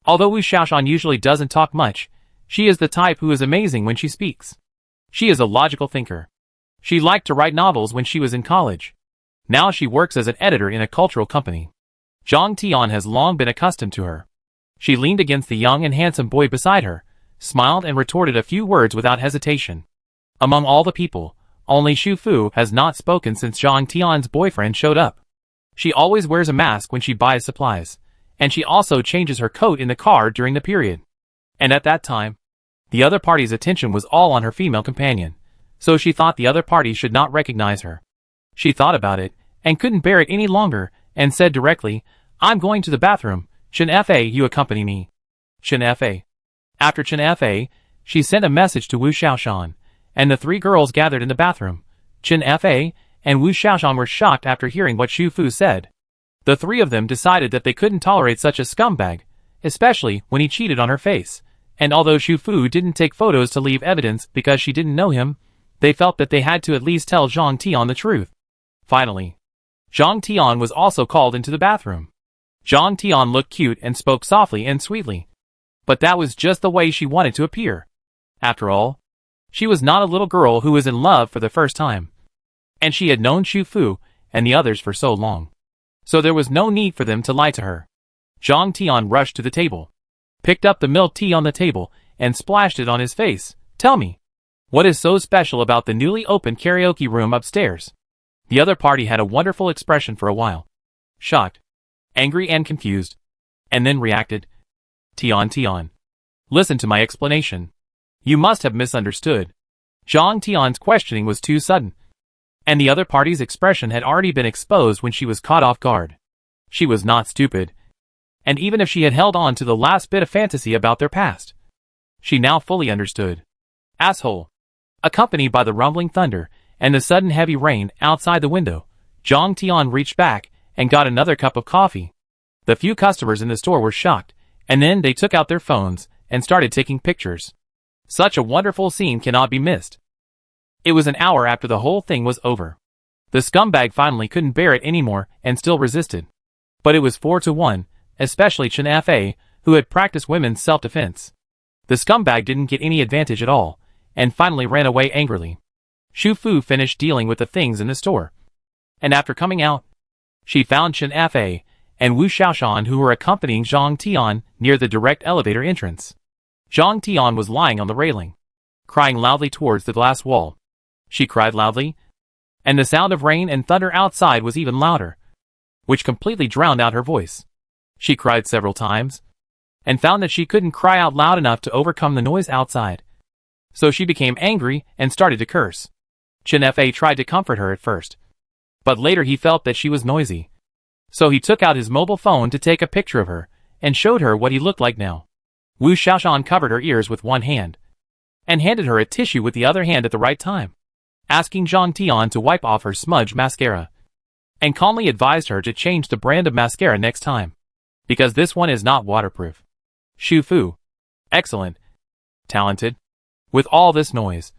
Although Wu Xiaoshan usually doesn't talk much, she is the type who is amazing when she speaks. She is a logical thinker. She liked to write novels when she was in college. Now she works as an editor in a cultural company. Zhang Tian has long been accustomed to her. She leaned against the young and handsome boy beside her, smiled and retorted a few words without hesitation. Among all the people, only Xu Fu has not spoken since Zhang Tian's boyfriend showed up. She always wears a mask when she buys supplies, and she also changes her coat in the car during the period. And at that time, the other party's attention was all on her female companion, so she thought the other party should not recognize her. She thought about it, and couldn't bear it any longer, and said directly, I'm going to the bathroom. Chen Fa, you accompany me. Chen Fa. After Chen Fa, she sent a message to Wu Xiaoshan, and the 3 girls gathered in the bathroom. Chen Fa and Wu Xiaoshan were shocked after hearing what Xu Fu said. The 3 of them decided that they couldn't tolerate such a scumbag, especially when he cheated on her face, and although Xu Fu didn't take photos to leave evidence because she didn't know him, they felt that they had to at least tell Zhang Tian the truth. Finally, Zhang Tian was also called into the bathroom. Zhang Tian looked cute and spoke softly and sweetly. But that was just the way she wanted to appear. After all, she was not a little girl who was in love for the first time. And she had known Xu Fu and the others for so long. So there was no need for them to lie to her. Zhang Tian rushed to the table, picked up the milk tea on the table, and splashed it on his face. Tell me, what is so special about the newly opened karaoke room upstairs? The other party had a wonderful expression for a while. Shocked, angry and confused. And then reacted. Tian. Listen to my explanation. You must have misunderstood. Zhang Tian's questioning was too sudden. And the other party's expression had already been exposed when she was caught off guard. She was not stupid. And even if she had held on to the last bit of fantasy about their past, she now fully understood. Asshole. Accompanied by the rumbling thunder and the sudden heavy rain outside the window, Zhang Tian reached back and got another cup of coffee. The few customers in the store were shocked, and then they took out their phones and started taking pictures. Such a wonderful scene cannot be missed. It was an hour after the whole thing was over. The scumbag finally couldn't bear it anymore and still resisted. But it was 4-1, especially Chen Fa, who had practiced women's self-defense. The scumbag didn't get any advantage at all, and finally ran away angrily. Xu Fu finished dealing with the things in the store. And after coming out, she found Chen Fa and Wu Xiaoshan, who were accompanying Zhang Tian near the direct elevator entrance. Zhang Tian was lying on the railing, crying loudly towards the glass wall. She cried loudly, and the sound of rain and thunder outside was even louder, which completely drowned out her voice. She cried several times, and found that she couldn't cry out loud enough to overcome the noise outside. So she became angry and started to curse. Chen Fa tried to comfort her at first, but later he felt that she was noisy. So he took out his mobile phone to take a picture of her, and showed her what he looked like now. Wu Xiaoshan covered her ears with one hand, and handed her a tissue with the other hand at the right time, asking Zhang Tian to wipe off her smudge mascara, and calmly advised her to change the brand of mascara next time, because this one is not waterproof. Xu Fu. Excellent. Talented. With all this noise,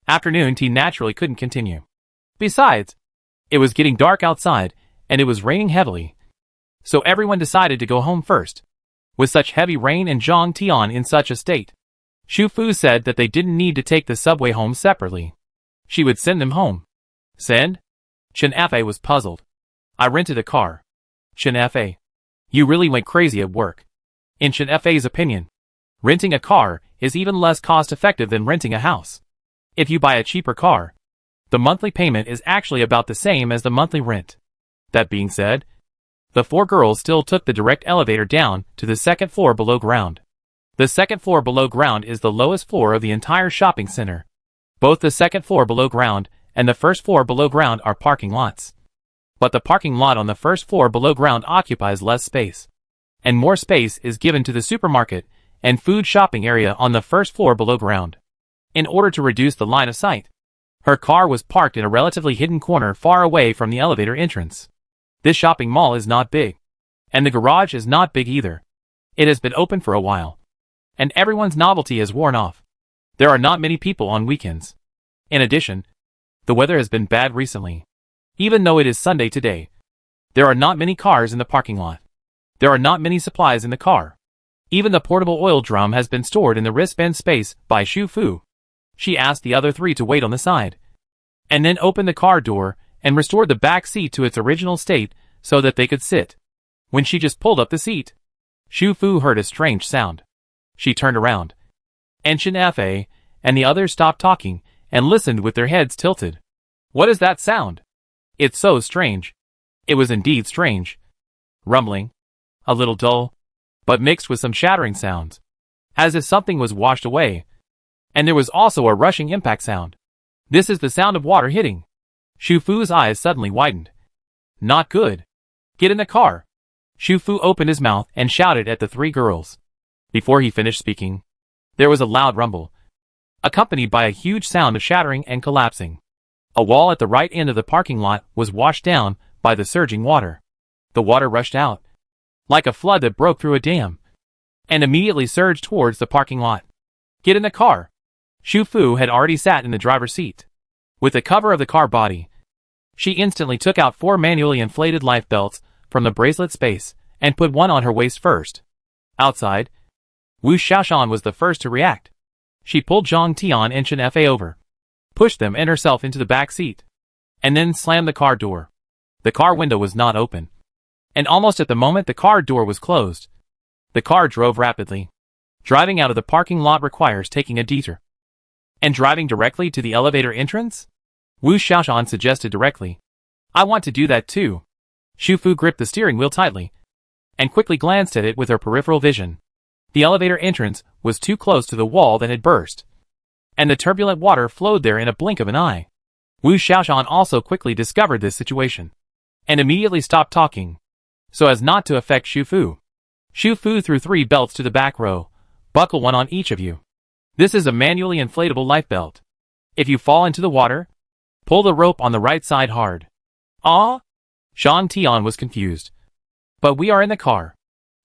afternoon tea naturally couldn't continue. Besides, it was getting dark outside, and it was raining heavily. So everyone decided to go home first. With such heavy rain and Zhang Tian in such a state, Xu Fu said that they didn't need to take the subway home separately. She would send them home. Send? Chen Fa was puzzled. I rented a car. Chen Fa. You really went crazy at work. In Chen Fa's opinion, renting a car is even less cost-effective than renting a house. If you buy a cheaper car, the monthly payment is actually about the same as the monthly rent. That being said, the four girls still took the direct elevator down to the second floor below ground. The second floor below ground is the lowest floor of the entire shopping center. Both the second floor below ground and the first floor below ground are parking lots. But the parking lot on the first floor below ground occupies less space, and more space is given to the supermarket and food shopping area on the first floor below ground. In order to reduce the line of sight, her car was parked in a relatively hidden corner far away from the elevator entrance. This shopping mall is not big, and the garage is not big either. It has been open for a while, and everyone's novelty has worn off. There are not many people on weekends. In addition, the weather has been bad recently. Even though it is Sunday today, there are not many cars in the parking lot. There are not many supplies in the car. Even the portable oil drum has been stored in the wristband space by Xu Fu. She asked the other three to wait on the side, and then opened the car door and restored the back seat to its original state so that they could sit. When she just pulled up the seat, Xu Fu heard a strange sound. She turned around, and Chen Fa and the others stopped talking and listened with their heads tilted. What is that sound? It's so strange. It was indeed strange. Rumbling, a little dull, but mixed with some shattering sounds, as if something was washed away. And there was also a rushing impact sound. This is the sound of water hitting. Xu Fu's eyes suddenly widened. Not good. Get in the car. Xu Fu opened his mouth and shouted at the three girls. Before he finished speaking, there was a loud rumble, accompanied by a huge sound of shattering and collapsing. A wall at the right end of the parking lot was washed down by the surging water. The water rushed out, like a flood that broke through a dam, and immediately surged towards the parking lot. Get in the car. Xu Fu had already sat in the driver's seat. With the cover of the car body, she instantly took out 4 manually inflated life belts from the bracelet space and put one on her waist first. Outside, Wu Xiaoshan was the first to react. She pulled Zhang Tian and Chen Fa over, pushed them and herself into the back seat, and then slammed the car door. The car window was not open, and almost at the moment the car door was closed, the car drove rapidly. Driving out of the parking lot requires taking a detour. And driving directly to the elevator entrance? Wu Xiaoshan suggested directly. I want to do that too. Xu Fu gripped the steering wheel tightly, and quickly glanced at it with her peripheral vision. The elevator entrance was too close to the wall that had burst, and the turbulent water flowed there in a blink of an eye. Wu Xiaoshan also quickly discovered this situation, and immediately stopped talking, so as not to affect Xu Fu. Xu Fu threw 3 belts to the back row. Buckle one on each of you. This is a manually inflatable life belt. If you fall into the water, pull the rope on the right side hard. Ah? Zhang Tian was confused. But we are in the car.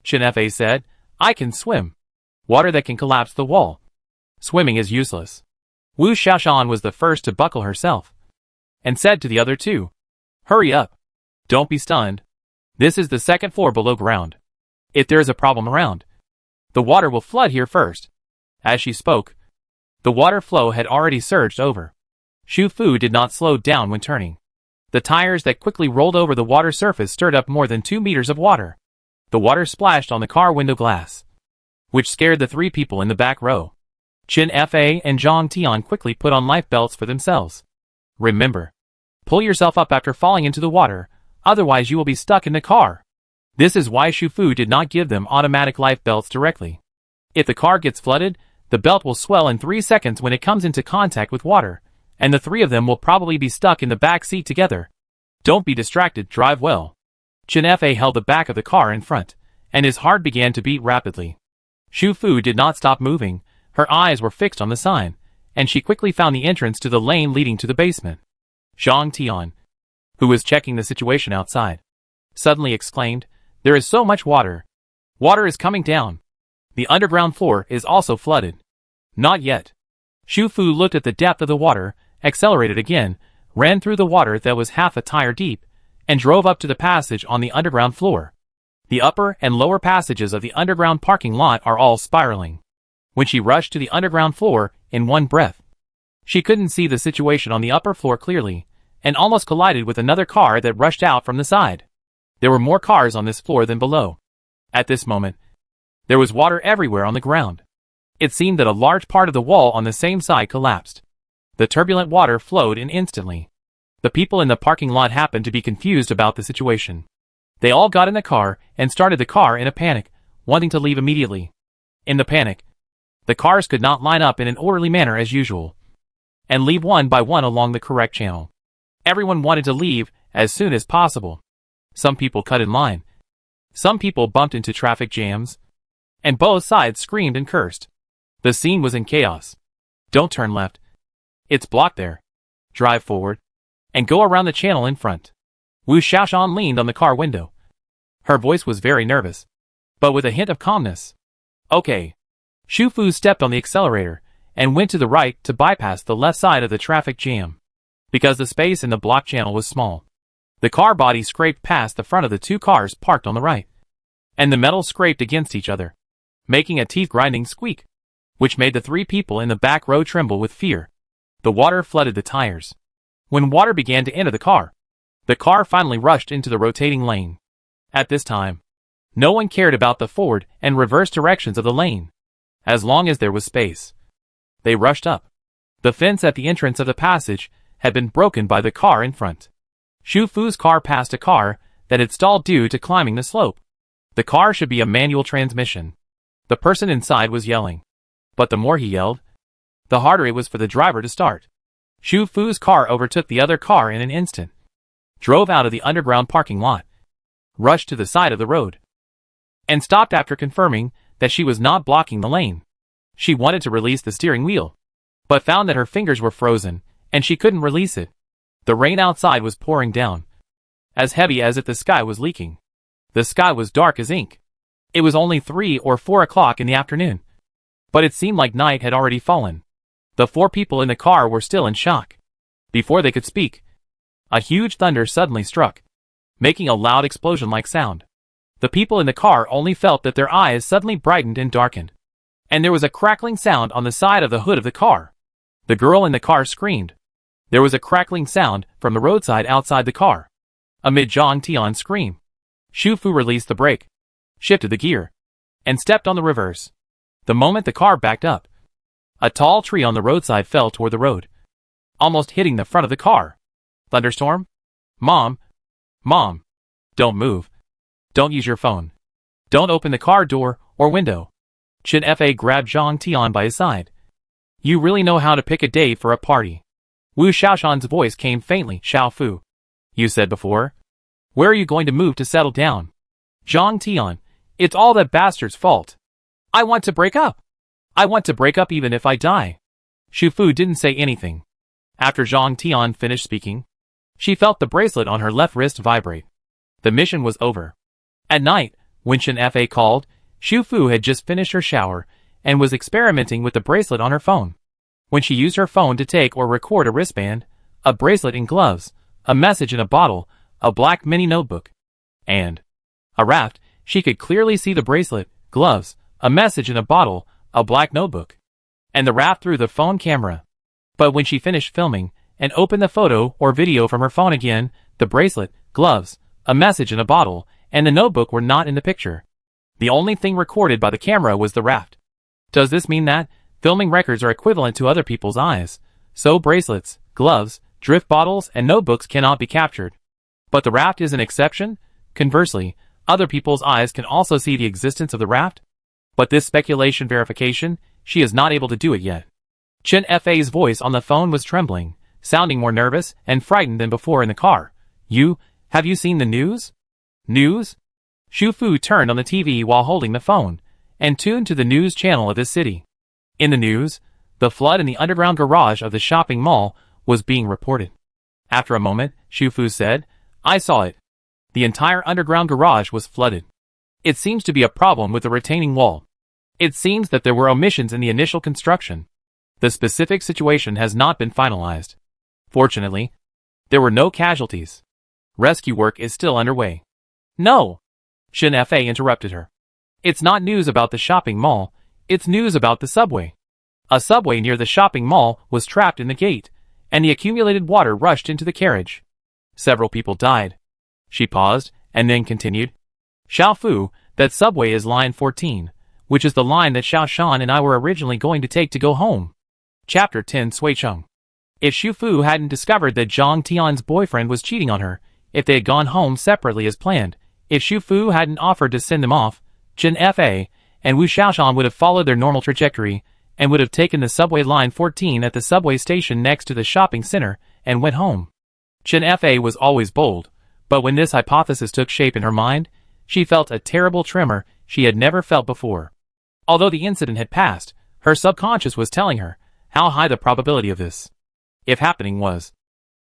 Chen Fa said, I can swim. Water that can collapse the wall. Swimming is useless. Wu Xiaoshan was the first to buckle herself, and said to the other two, hurry up. Don't be stunned. This is the second floor below ground. If there is a problem around, the water will flood here first. As she spoke, the water flow had already surged over. Xu Fu did not slow down when turning. The tires that quickly rolled over the water surface stirred up more than 2 meters of water. The water splashed on the car window glass, which scared the 3 people in the back row. Chen Fa and Zhang Tian quickly put on life belts for themselves. Remember, pull yourself up after falling into the water, otherwise you will be stuck in the car. This is why Xu Fu did not give them automatic life belts directly. If the car gets flooded, the belt will swell in 3 seconds when it comes into contact with water, and the 3 of them will probably be stuck in the back seat together. Don't be distracted, drive well. Chen Fa held the back of the car in front, and his heart began to beat rapidly. Xu Fu did not stop moving. Her eyes were fixed on the sign, and she quickly found the entrance to the lane leading to the basement. Zhang Tian, who was checking the situation outside, suddenly exclaimed, there is so much water. Water is coming down. The underground floor is also flooded. Not yet. Xu Fu looked at the depth of the water, accelerated again, ran through the water that was half a tire deep, and drove up to the passage on the underground floor. The upper and lower passages of the underground parking lot are all spiraling. When she rushed to the underground floor in one breath, she couldn't see the situation on the upper floor clearly, and almost collided with another car that rushed out from the side. There were more cars on this floor than below. At this moment, there was water everywhere on the ground. It seemed that a large part of the wall on the same side collapsed. The turbulent water flowed in instantly. The people in the parking lot happened to be confused about the situation. They all got in the car and started the car in a panic, wanting to leave immediately. In the panic, the cars could not line up in an orderly manner as usual, and leave one by one along the correct channel. Everyone wanted to leave as soon as possible. Some people cut in line. Some people bumped into traffic jams, and both sides screamed and cursed. The scene was in chaos. Don't turn left. It's blocked there. Drive forward, and go around the channel in front. Wu Xiaoshan leaned on the car window. Her voice was very nervous, but with a hint of calmness. Okay. Xu Fu stepped on the accelerator and went to the right to bypass the left side of the traffic jam. Because the space in the block channel was small, the car body scraped past the front of the two cars parked on the right, and the metal scraped against each other, making a teeth-grinding squeak, which made the three people in the back row tremble with fear. The water flooded the tires. When water began to enter the car finally rushed into the rotating lane. At this time, no one cared about the forward and reverse directions of the lane. As long as there was space, they rushed up. The fence at the entrance of the passage had been broken by the car in front. Xu Fu's car passed a car that had stalled due to climbing the slope. The car should be a manual transmission. The person inside was yelling, but the more he yelled, the harder it was for the driver to start. Xu Fu's car overtook the other car in an instant, drove out of the underground parking lot, rushed to the side of the road, and stopped after confirming that she was not blocking the lane. She wanted to release the steering wheel, but found that her fingers were frozen, and she couldn't release it. The rain outside was pouring down, as heavy as if the sky was leaking. The sky was dark as ink. It was only 3 or 4 o'clock in the afternoon, but it seemed like night had already fallen. The four people in the car were still in shock. Before they could speak, a huge thunder suddenly struck, making a loud explosion-like sound. The people in the car only felt that their eyes suddenly brightened and darkened, and there was a crackling sound on the side of the hood of the car. The girl in the car screamed. There was a crackling sound from the roadside outside the car. Amid Zhang Tian's scream, Xu Fu released the brake, shifted the gear, and stepped on the reverse. The moment the car backed up, a tall tree on the roadside fell toward the road, almost hitting the front of the car. Thunderstorm? Mom! Mom! Don't move. Don't use your phone. Don't open the car door or window. Chen Fa grabbed Zhang Tian by his side. You really know how to pick a day for a party. Wu Xiaoshan's voice came faintly. Xiao Fu. You said before. Where are you going to move to settle down? Zhang Tian, it's all that bastard's fault. I want to break up. I want to break up even if I die. Xu Fu didn't say anything. After Zhang Tian finished speaking, she felt the bracelet on her left wrist vibrate. The mission was over. At night, when Chen Fa called, Xu Fu had just finished her shower and was experimenting with the bracelet on her phone. When she used her phone to take or record a wristband, a bracelet in gloves, a message in a bottle, a black mini notebook, and a raft, she could clearly see the bracelet, gloves, a message in a bottle, a black notebook, and the raft through the phone camera. But when she finished filming and opened the photo or video from her phone again, the bracelet, gloves, a message in a bottle, and the notebook were not in the picture. The only thing recorded by the camera was the raft. Does this mean that filming records are equivalent to other people's eyes, so bracelets, gloves, drift bottles, and notebooks cannot be captured? But the raft is an exception? Conversely, other people's eyes can also see the existence of the raft? But this speculation verification, she is not able to do it yet. Chen Fa's voice on the phone was trembling, sounding more nervous and frightened than before in the car. Have you seen the news? News? Xu Fu turned on the TV while holding the phone, and tuned to the news channel of the city. In the news, the flood in the underground garage of the shopping mall was being reported. After a moment, Xu Fu said, I saw it. The entire underground garage was flooded. It seems to be a problem with the retaining wall. It seems that there were omissions in the initial construction. The specific situation has not been finalized. Fortunately, there were no casualties. Rescue work is still underway. No! Shin Fa interrupted her. It's not news about the shopping mall, it's news about the subway. A subway near the shopping mall was trapped in the gate, and the accumulated water rushed into the carriage. Several people died. She paused, and then continued. Xiaofu, that subway is line 14, which is the line that Xiao Shan and I were originally going to take to go home. Chapter 10 Suicheng. If Xiaofu hadn't discovered that Zhang Tian's boyfriend was cheating on her, if they had gone home separately as planned, if Xiaofu hadn't offered to send them off, Chen Fa and Wu Xiaoshan would have followed their normal trajectory, and would have taken the subway line 14 at the subway station next to the shopping center, and went home. Chen Fa was always bold, but when this hypothesis took shape in her mind, she felt a terrible tremor she had never felt before. Although the incident had passed, her subconscious was telling her how high the probability of this, if happening, was.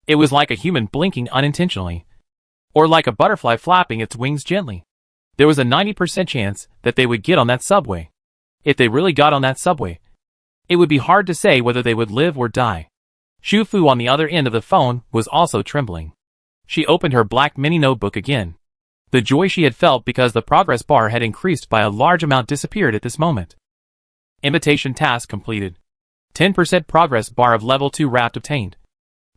It was like a human blinking unintentionally, or like a butterfly flapping its wings gently. There was a 90% chance that they would get on that subway. If they really got on that subway, it would be hard to say whether they would live or die. Xiaofu on the other end of the phone was also trembling. She opened her black mini notebook again. The joy she had felt because the progress bar had increased by a large amount disappeared at this moment. Invitation task completed. 10% progress bar of level 2 raft obtained.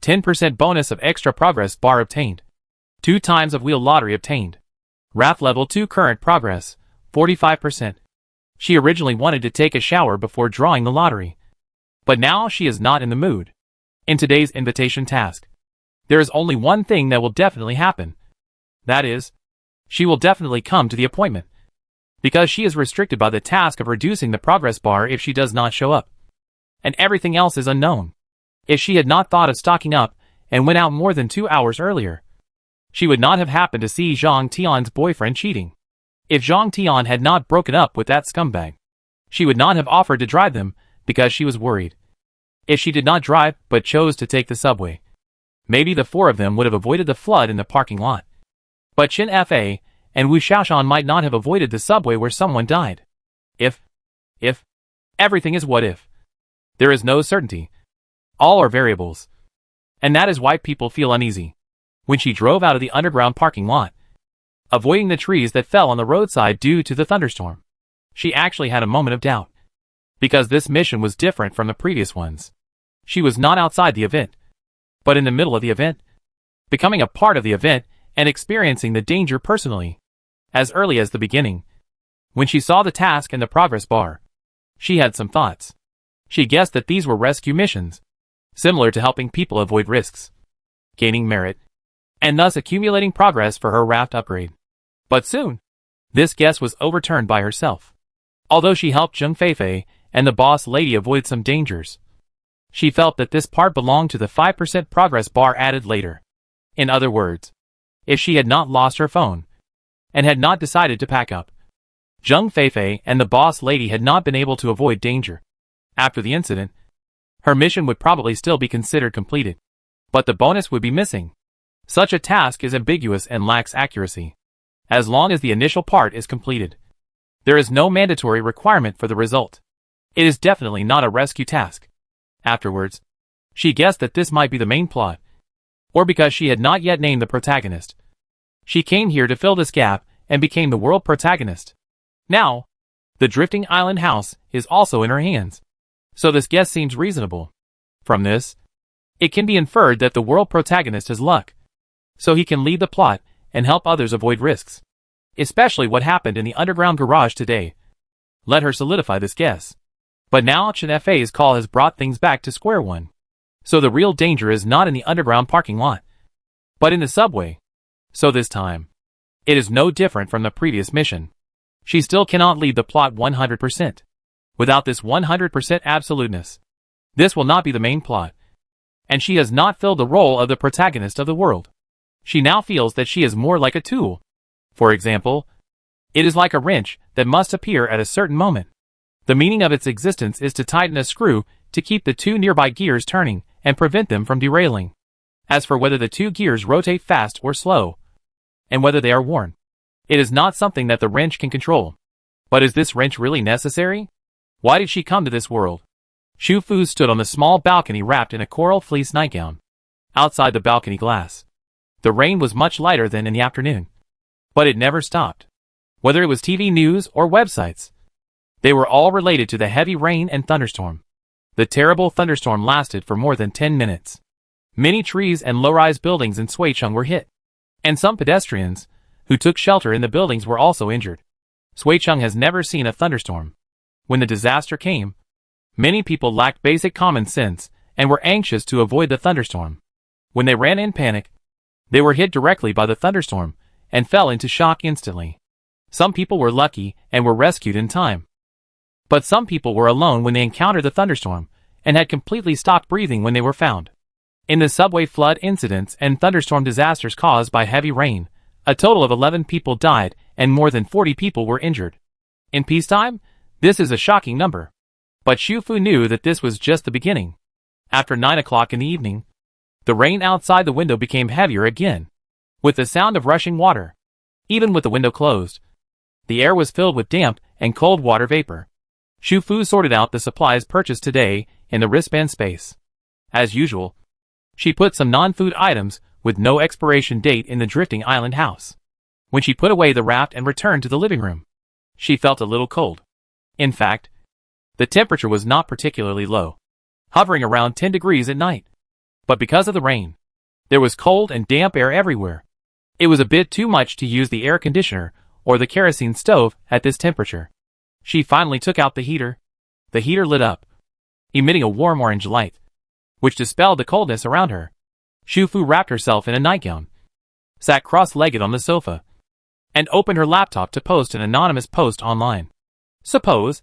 10% bonus of extra progress bar obtained. 2 times of wheel lottery obtained. Raft level 2 current progress, 45%. She originally wanted to take a shower before drawing the lottery. But now she is not in the mood. In today's invitation task, there is only one thing that will definitely happen. That is, she will definitely come to the appointment. Because she is restricted by the task of reducing the progress bar if she does not show up. And everything else is unknown. If she had not thought of stocking up and went out more than 2 hours earlier, she would not have happened to see Zhang Tian's boyfriend cheating. If Zhang Tian had not broken up with that scumbag, she would not have offered to drive them because she was worried. If she did not drive but chose to take the subway, maybe the 4 of them would have avoided the flood in the parking lot. But Chen Fa and Wu Xiaoshan might not have avoided the subway where someone died. If, everything is what if. There is no certainty. All are variables. And that is why people feel uneasy. When she drove out of the underground parking lot, avoiding the trees that fell on the roadside due to the thunderstorm, she actually had a moment of doubt. Because this mission was different from the previous ones. She was not outside the event, but in the middle of the event, becoming a part of the event and experiencing the danger personally. As early as the beginning, when she saw the task and the progress bar, she had some thoughts. She guessed that these were rescue missions, similar to helping people avoid risks, gaining merit, and thus accumulating progress for her raft upgrade. But soon, this guess was overturned by herself. Although she helped Zheng Feifei and the boss lady avoid some dangers, she felt that this part belonged to the 5% progress bar added later. In other words, if she had not lost her phone, and had not decided to pack up, Zheng Feifei and the boss lady had not been able to avoid danger. After the incident, her mission would probably still be considered completed, but the bonus would be missing. Such a task is ambiguous and lacks accuracy. As long as the initial part is completed, there is no mandatory requirement for the result. It is definitely not a rescue task. Afterwards, she guessed that this might be the main plot, or because she had not yet named the protagonist. She came here to fill this gap and became the world protagonist. Now, the drifting island house is also in her hands. So this guess seems reasonable. From this, it can be inferred that the world protagonist has luck, so he can lead the plot and help others avoid risks. Especially what happened in the underground garage today. Let her solidify this guess. But now Chen Fa's call has brought things back to square one. So the real danger is not in the underground parking lot, but in the subway. So this time, it is no different from the previous mission. She still cannot lead the plot 100%. Without this 100% absoluteness, this will not be the main plot. And she has not filled the role of the protagonist of the world. She now feels that she is more like a tool. For example, it is like a wrench that must appear at a certain moment. The meaning of its existence is to tighten a screw to keep the 2 nearby gears turning and prevent them from derailing. As for whether the 2 gears rotate fast or slow, and whether they are worn, it is not something that the wrench can control. But is this wrench really necessary? Why did she come to this world? Xu Fu stood on the small balcony wrapped in a coral fleece nightgown. Outside the balcony glass, the rain was much lighter than in the afternoon. But it never stopped. Whether it was TV news or websites, they were all related to the heavy rain and thunderstorm. The terrible thunderstorm lasted for more than 10 minutes. Many trees and low-rise buildings in Shuicheng were hit, and some pedestrians who took shelter in the buildings were also injured. Shuicheng has never seen a thunderstorm. When the disaster came, many people lacked basic common sense and were anxious to avoid the thunderstorm. When they ran in panic, they were hit directly by the thunderstorm and fell into shock instantly. Some people were lucky and were rescued in time. But some people were alone when they encountered the thunderstorm and had completely stopped breathing when they were found. In the subway flood incidents and thunderstorm disasters caused by heavy rain, a total of 11 people died and more than 40 people were injured. In peacetime, this is a shocking number. But Xu Fu knew that this was just the beginning. After 9 o'clock in the evening, the rain outside the window became heavier again, with the sound of rushing water. Even with the window closed, the air was filled with damp and cold water vapor. Xu Fu sorted out the supplies purchased today in the wristband space. As usual, she put some non-food items with no expiration date in the drifting island house. When she put away the raft and returned to the living room, she felt a little cold. In fact, the temperature was not particularly low, hovering around 10 degrees at night. But because of the rain, there was cold and damp air everywhere. It was a bit too much to use the air conditioner or the kerosene stove at this temperature. She finally took out the heater. The heater lit up, emitting a warm orange light, which dispelled the coldness around her. Xu Fu wrapped herself in a nightgown, sat cross-legged on the sofa, and opened her laptop to post an anonymous post online. Suppose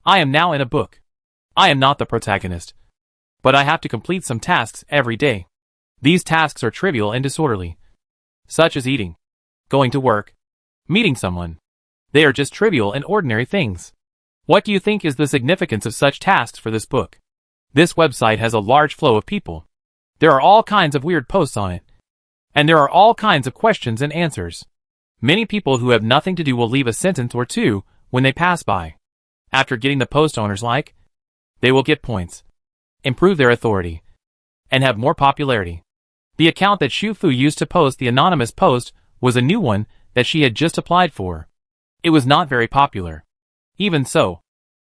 I am now in a book. I am not the protagonist, but I have to complete some tasks every day. These tasks are trivial and disorderly, such as eating, going to work, meeting someone. They are just trivial and ordinary things. What do you think is the significance of such tasks for this book? This website has a large flow of people. There are all kinds of weird posts on it. And there are all kinds of questions and answers. Many people who have nothing to do will leave a sentence or two when they pass by. After getting the post owners like, they will get points, improve their authority, and have more popularity. The account that Xu Fu used to post the anonymous post was a new one that she had just applied for. It was not very popular. Even so,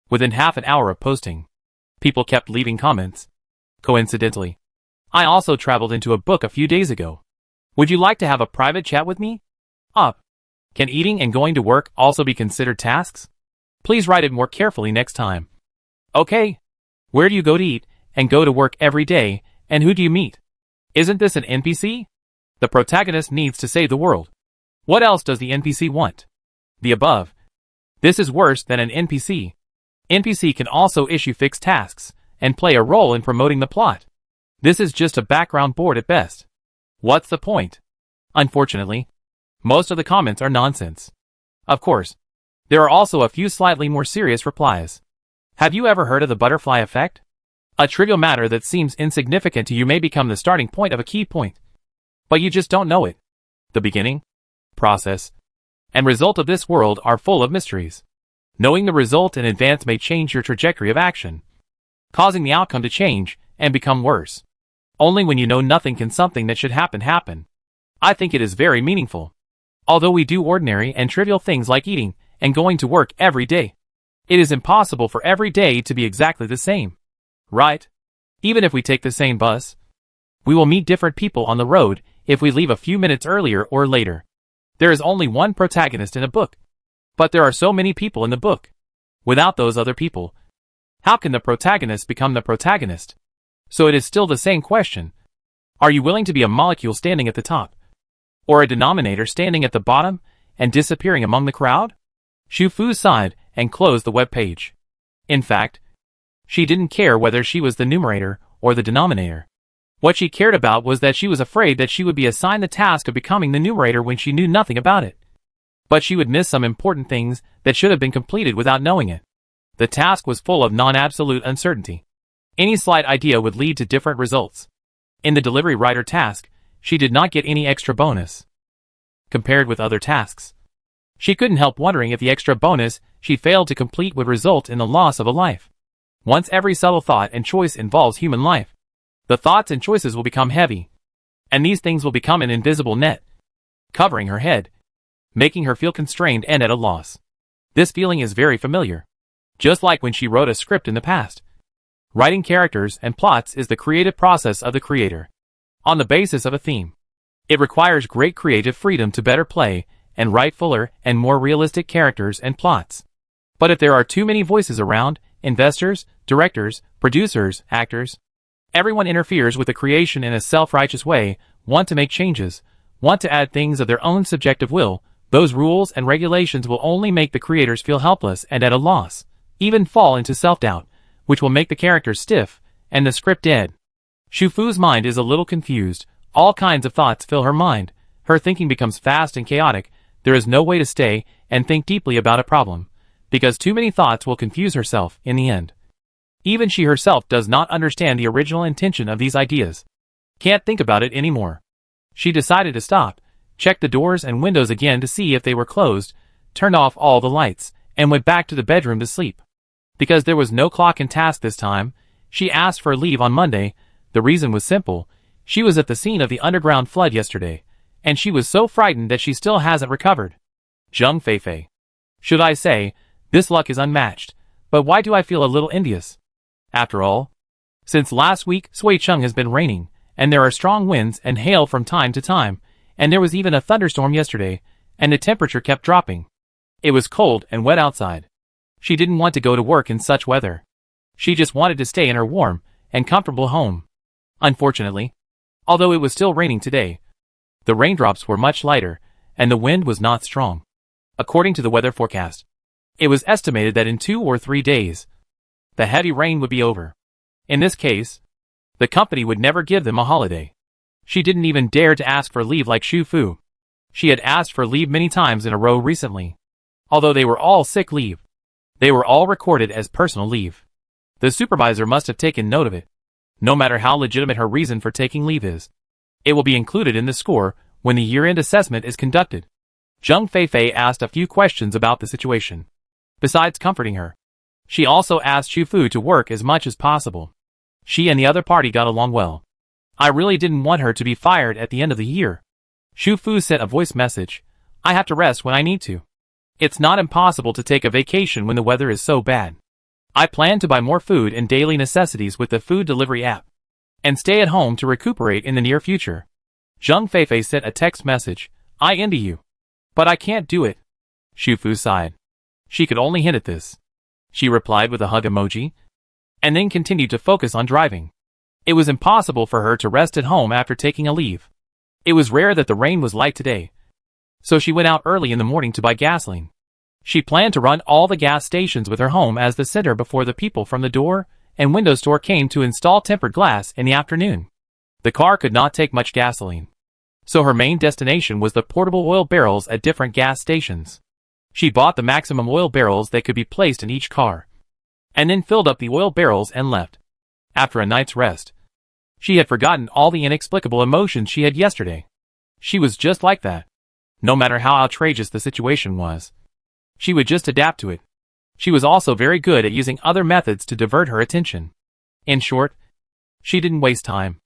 within half an hour of posting, people kept leaving comments. Coincidentally, I also traveled into a book a few days ago. Would you like to have a private chat with me? Up. Can eating and going to work also be considered tasks? Please write it more carefully next time. Okay. Where do you go to eat and go to work every day, and who do you meet? Isn't this an NPC? The protagonist needs to save the world. What else does the NPC want? The above. This is worse than an NPC. NPC can also issue fixed tasks and play a role in promoting the plot. This is just a background board at best. What's the point? Unfortunately, most of the comments are nonsense. Of course, there are also a few slightly more serious replies. Have you ever heard of the butterfly effect? A trivial matter that seems insignificant to you may become the starting point of a key point. But you just don't know it. The beginning, process, and result of this world are full of mysteries. Knowing the result in advance may change your trajectory of action, causing the outcome to change and become worse. Only when you know nothing can something that should happen. I think it is very meaningful. Although we do ordinary and trivial things like eating and going to work every day, it is impossible for every day to be exactly the same. Right? Even if we take the same bus, we will meet different people on the road if we leave a few minutes earlier or later. There is only one protagonist in a book, but there are so many people in the book. Without those other people, how can the protagonist become the protagonist? So it is still the same question. Are you willing to be a molecule standing at the top, or a denominator standing at the bottom and disappearing among the crowd? Xu Fu sighed and closed the web page. In fact, she didn't care whether she was the numerator or the denominator. What she cared about was that she was afraid that she would be assigned the task of becoming the numerator when she knew nothing about it. But she would miss some important things that should have been completed without knowing it. The task was full of non-absolute uncertainty. Any slight idea would lead to different results. In the delivery rider task, she did not get any extra bonus. Compared with other tasks, she couldn't help wondering if the extra bonus she failed to complete would result in the loss of a life. Once every subtle thought and choice involves human life, the thoughts and choices will become heavy, and these things will become an invisible net, covering her head, making her feel constrained and at a loss. This feeling is very familiar. Just like when she wrote a script in the past. Writing characters and plots is the creative process of the creator. On the basis of a theme. It requires great creative freedom to better play and write fuller and more realistic characters and plots. But if there are too many voices around, investors, directors, producers, actors, everyone interferes with the creation in a self-righteous way, want to make changes, want to add things of their own subjective will, those rules and regulations will only make the creators feel helpless and at a loss, even fall into self-doubt, which will make the characters stiff, and the script dead. Shufu's mind is a little confused, all kinds of thoughts fill her mind, her thinking becomes fast and chaotic, there is no way to stay and think deeply about a problem, because too many thoughts will confuse herself in the end. Even she herself does not understand the original intention of these ideas. Can't think about it anymore. She decided to stop, checked the doors and windows again to see if they were closed, turned off all the lights, and went back to the bedroom to sleep. Because there was no clock in task this time, she asked for leave on Monday. The reason was simple. She was at the scene of the underground flood yesterday, and she was so frightened that she still hasn't recovered. Zheng Feifei. Should I say, this luck is unmatched, but why do I feel a little envious? After all, since last week Suicheng has been raining, and there are strong winds and hail from time to time, and there was even a thunderstorm yesterday, and the temperature kept dropping. It was cold and wet outside. She didn't want to go to work in such weather. She just wanted to stay in her warm and comfortable home. Unfortunately, although it was still raining today, the raindrops were much lighter, and the wind was not strong. According to the weather forecast, it was estimated that in 2 or 3 days, the heavy rain would be over. In this case, the company would never give them a holiday. She didn't even dare to ask for leave like Xu Fu. She had asked for leave many times in a row recently. Although they were all sick leave, they were all recorded as personal leave. The supervisor must have taken note of it. No matter how legitimate her reason for taking leave is, it will be included in the score when the year-end assessment is conducted. Zheng Feifei asked a few questions about the situation. Besides comforting her, she also asked Xu Fu to work as much as possible. She and the other party got along well. I really didn't want her to be fired at the end of the year. Xu Fu sent a voice message. I have to rest when I need to. It's not impossible to take a vacation when the weather is so bad. I plan to buy more food and daily necessities with the food delivery app, and stay at home to recuperate in the near future. Zheng Feifei sent a text message. I envy you. But I can't do it. Xu Fu sighed. She could only hint at this. She replied with a hug emoji, and then continued to focus on driving. It was impossible for her to rest at home after taking a leave. It was rare that the rain was light today, so she went out early in the morning to buy gasoline. She planned to run all the gas stations with her home as the center before the people from the door and window store came to install tempered glass in the afternoon. The car could not take much gasoline, so her main destination was the portable oil barrels at different gas stations. She bought the maximum oil barrels that could be placed in each car, and then filled up the oil barrels and left. After a night's rest, she had forgotten all the inexplicable emotions she had yesterday. She was just like that. No matter how outrageous the situation was, she would just adapt to it. She was also very good at using other methods to divert her attention. In short, she didn't waste time,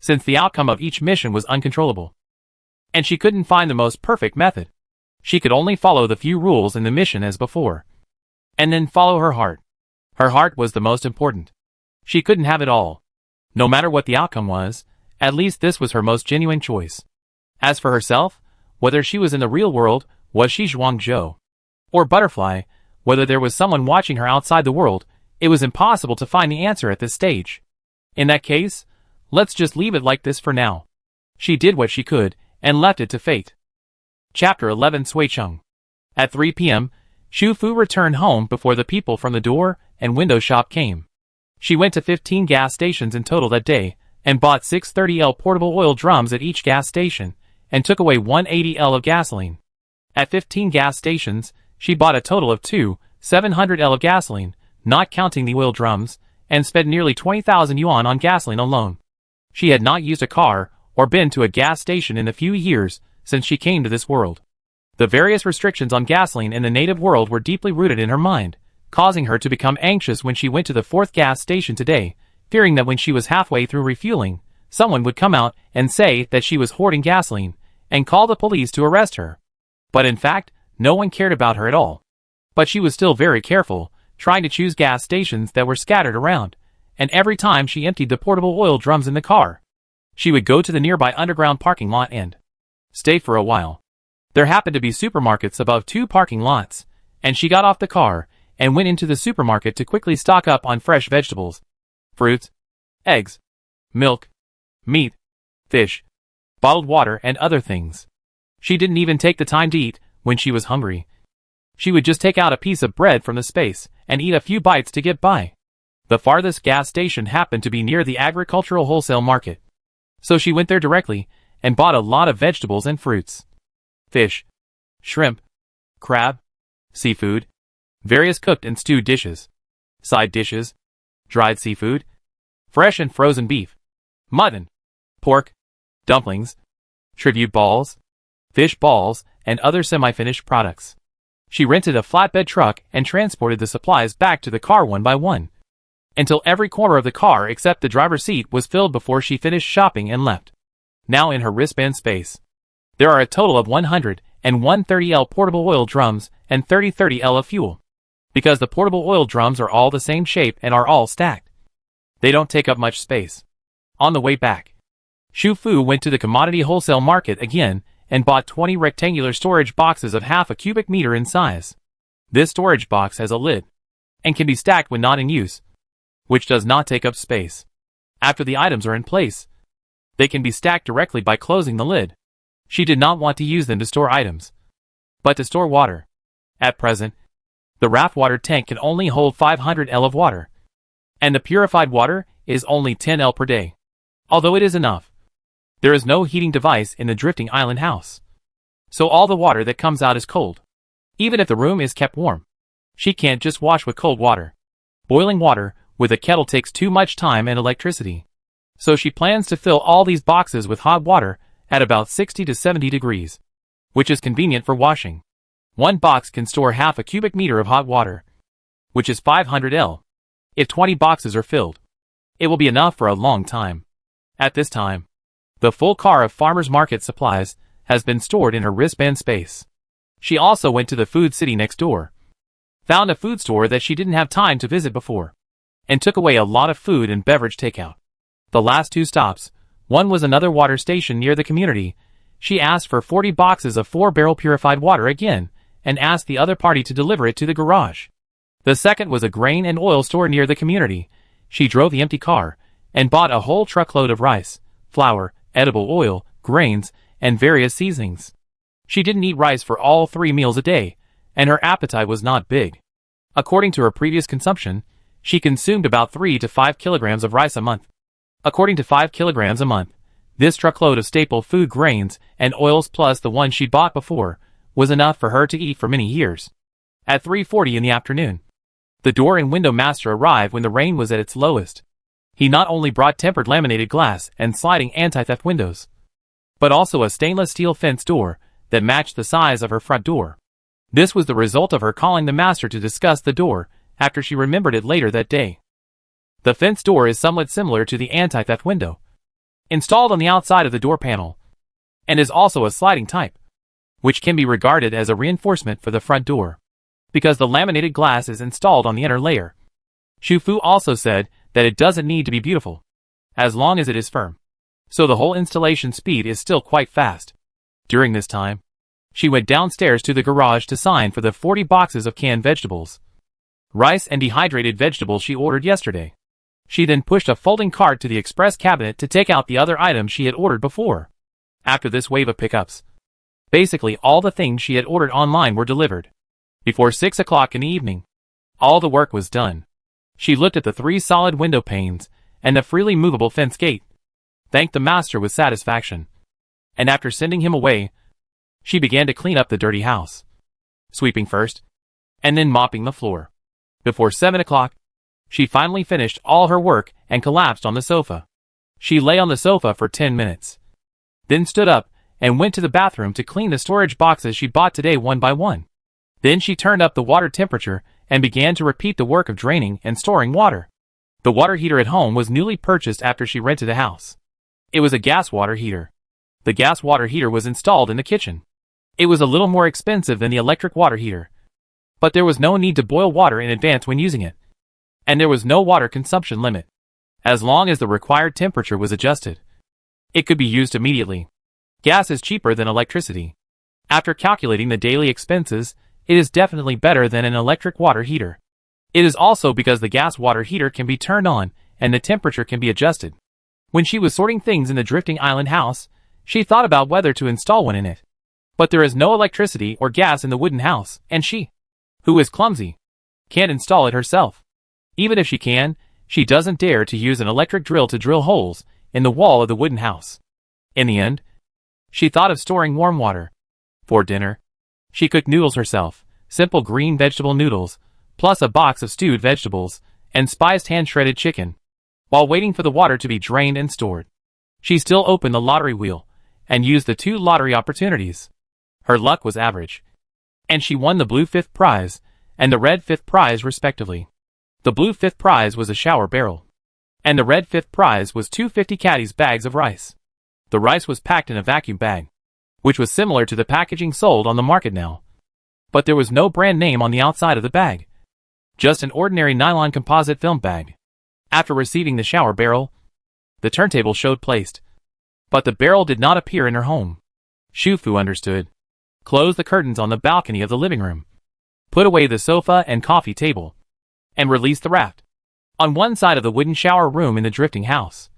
since the outcome of each mission was uncontrollable. And she couldn't find the most perfect method. She could only follow the few rules in the mission as before, and then follow her heart. Her heart was the most important. She couldn't have it all. No matter what the outcome was, at least this was her most genuine choice. As for herself, whether she was in the real world, was she Zhuangzhou, or Butterfly, whether there was someone watching her outside the world, it was impossible to find the answer at this stage. In that case, let's just leave it like this for now. She did what she could, and left it to fate. Chapter 11 Suicheng. At 3 p.m., Xu Fu returned home before the people from the door and window shop came. She went to 15 gas stations in total that day, and bought 630L portable oil drums at each gas station, and took away 180L of gasoline. At 15 gas stations, she bought a total of 700L of gasoline, not counting the oil drums, and spent nearly 20,000 yuan on gasoline alone. She had not used a car or been to a gas station in a few years since she came to this world. The various restrictions on gasoline in the native world were deeply rooted in her mind, causing her to become anxious when she went to the 4th gas station today, fearing that when she was halfway through refueling, someone would come out and say that she was hoarding gasoline, and call the police to arrest her. But in fact, no one cared about her at all. But she was still very careful, trying to choose gas stations that were scattered around, and every time she emptied the portable oil drums in the car, she would go to the nearby underground parking lot and stay for a while. There happened to be supermarkets above 2 parking lots, and she got off the car and went into the supermarket to quickly stock up on fresh vegetables, fruits, eggs, milk, meat, fish, bottled water, and other things. She didn't even take the time to eat when she was hungry. She would just take out a piece of bread from the space and eat a few bites to get by. The farthest gas station happened to be near the agricultural wholesale market, so she went there directly and bought a lot of vegetables and fruits, fish, shrimp, crab, seafood, various cooked and stewed dishes, side dishes, dried seafood, fresh and frozen beef, mutton, pork, dumplings, tribute balls, fish balls, and other semi-finished products. She rented a flatbed truck and transported the supplies back to the car one by one, until every corner of the car except the driver's seat was filled before she finished shopping and left. Now in her wristband space, there are a total of 101 30L portable oil drums and 30L of fuel. Because the portable oil drums are all the same shape and are all stacked, they don't take up much space. On the way back, Shu Fu went to the commodity wholesale market again and bought 20 rectangular storage boxes of half a cubic meter in size. This storage box has a lid and can be stacked when not in use, which does not take up space. After the items are in place, they can be stacked directly by closing the lid. She did not want to use them to store items, but to store water. At present, the raft water tank can only hold 500L of water, and the purified water is only 10L per day. Although it is enough, there is no heating device in the drifting island house, so all the water that comes out is cold. Even if the room is kept warm, she can't just wash with cold water. Boiling water with a kettle takes too much time and electricity, so she plans to fill all these boxes with hot water at about 60 to 70 degrees, which is convenient for washing. One box can store half a cubic meter of hot water, which is 500L. If 20 boxes are filled, it will be enough for a long time. At this time, the full car of farmers market supplies has been stored in her wristband space. She also went to the food city next door, found a food store that she didn't have time to visit before, and took away a lot of food and beverage takeout. The last 2 stops, one was another water station near the community. She asked for 40 boxes of 4-barrel purified water again, and asked the other party to deliver it to the garage. The second was a grain and oil store near the community. She drove the empty car, and bought a whole truckload of rice, flour, edible oil, grains, and various seasonings. She didn't eat rice for all 3 meals a day, and her appetite was not big. According to her previous consumption, she consumed about 3 to 5 kilograms of rice a month. According to 5 kilograms a month, this truckload of staple food grains and oils plus the one she'd bought before was enough for her to eat for many years. At 3:40 in the afternoon, the door and window master arrived when the rain was at its lowest. He not only brought tempered laminated glass and sliding anti-theft windows, but also a stainless steel fence door that matched the size of her front door. This was the result of her calling the master to discuss the door after she remembered it later that day. The fence door is somewhat similar to the anti-theft window, installed on the outside of the door panel, and is also a sliding type, which can be regarded as a reinforcement for the front door, because the laminated glass is installed on the inner layer. Shu Fu also said that it doesn't need to be beautiful, as long as it is firm, so the whole installation speed is still quite fast. During this time, she went downstairs to the garage to sign for the 40 boxes of canned vegetables, rice and dehydrated vegetables she ordered yesterday. She then pushed a folding cart to the express cabinet to take out the other items she had ordered before. After this wave of pickups, basically all the things she had ordered online were delivered. Before 6 o'clock in the evening, all the work was done. She looked at the 3 solid window panes and the freely movable fence gate, thanked the master with satisfaction, and after sending him away, she began to clean up the dirty house, sweeping first, and then mopping the floor. Before 7 o'clock, she finally finished all her work and collapsed on the sofa. She lay on the sofa for 10 minutes, then stood up and went to the bathroom to clean the storage boxes she bought today one by one. Then she turned up the water temperature and began to repeat the work of draining and storing water. The water heater at home was newly purchased after she rented a house. It was a gas water heater. The gas water heater was installed in the kitchen. It was a little more expensive than the electric water heater, but there was no need to boil water in advance when using it, and there was no water consumption limit. As long as the required temperature was adjusted, it could be used immediately. Gas is cheaper than electricity. After calculating the daily expenses, it is definitely better than an electric water heater. It is also because the gas water heater can be turned on and the temperature can be adjusted. When she was sorting things in the drifting island house, she thought about whether to install one in it. But there is no electricity or gas in the wooden house, and she, who is clumsy, can't install it herself. Even if she can, she doesn't dare to use an electric drill to drill holes in the wall of the wooden house. In the end, she thought of storing warm water. For dinner, she cooked noodles herself, simple green vegetable noodles, plus a box of stewed vegetables and spiced hand-shredded chicken. While waiting for the water to be drained and stored, she still opened the lottery wheel and used the 2 lottery opportunities. Her luck was average, and she won the blue 5th prize and the red 5th prize respectively. The blue 5th prize was a shower barrel, and the red 5th prize was 2 50 caddies bags of rice. The rice was packed in a vacuum bag, which was similar to the packaging sold on the market now. But there was no brand name on the outside of the bag, just an ordinary nylon composite film bag. After receiving the shower barrel, the turntable showed placed, but the barrel did not appear in her home. Shufu understood. Closed the curtains on the balcony of the living room, put away the sofa and coffee table, and released the raft. On one side of the wooden shower room in the drifting house,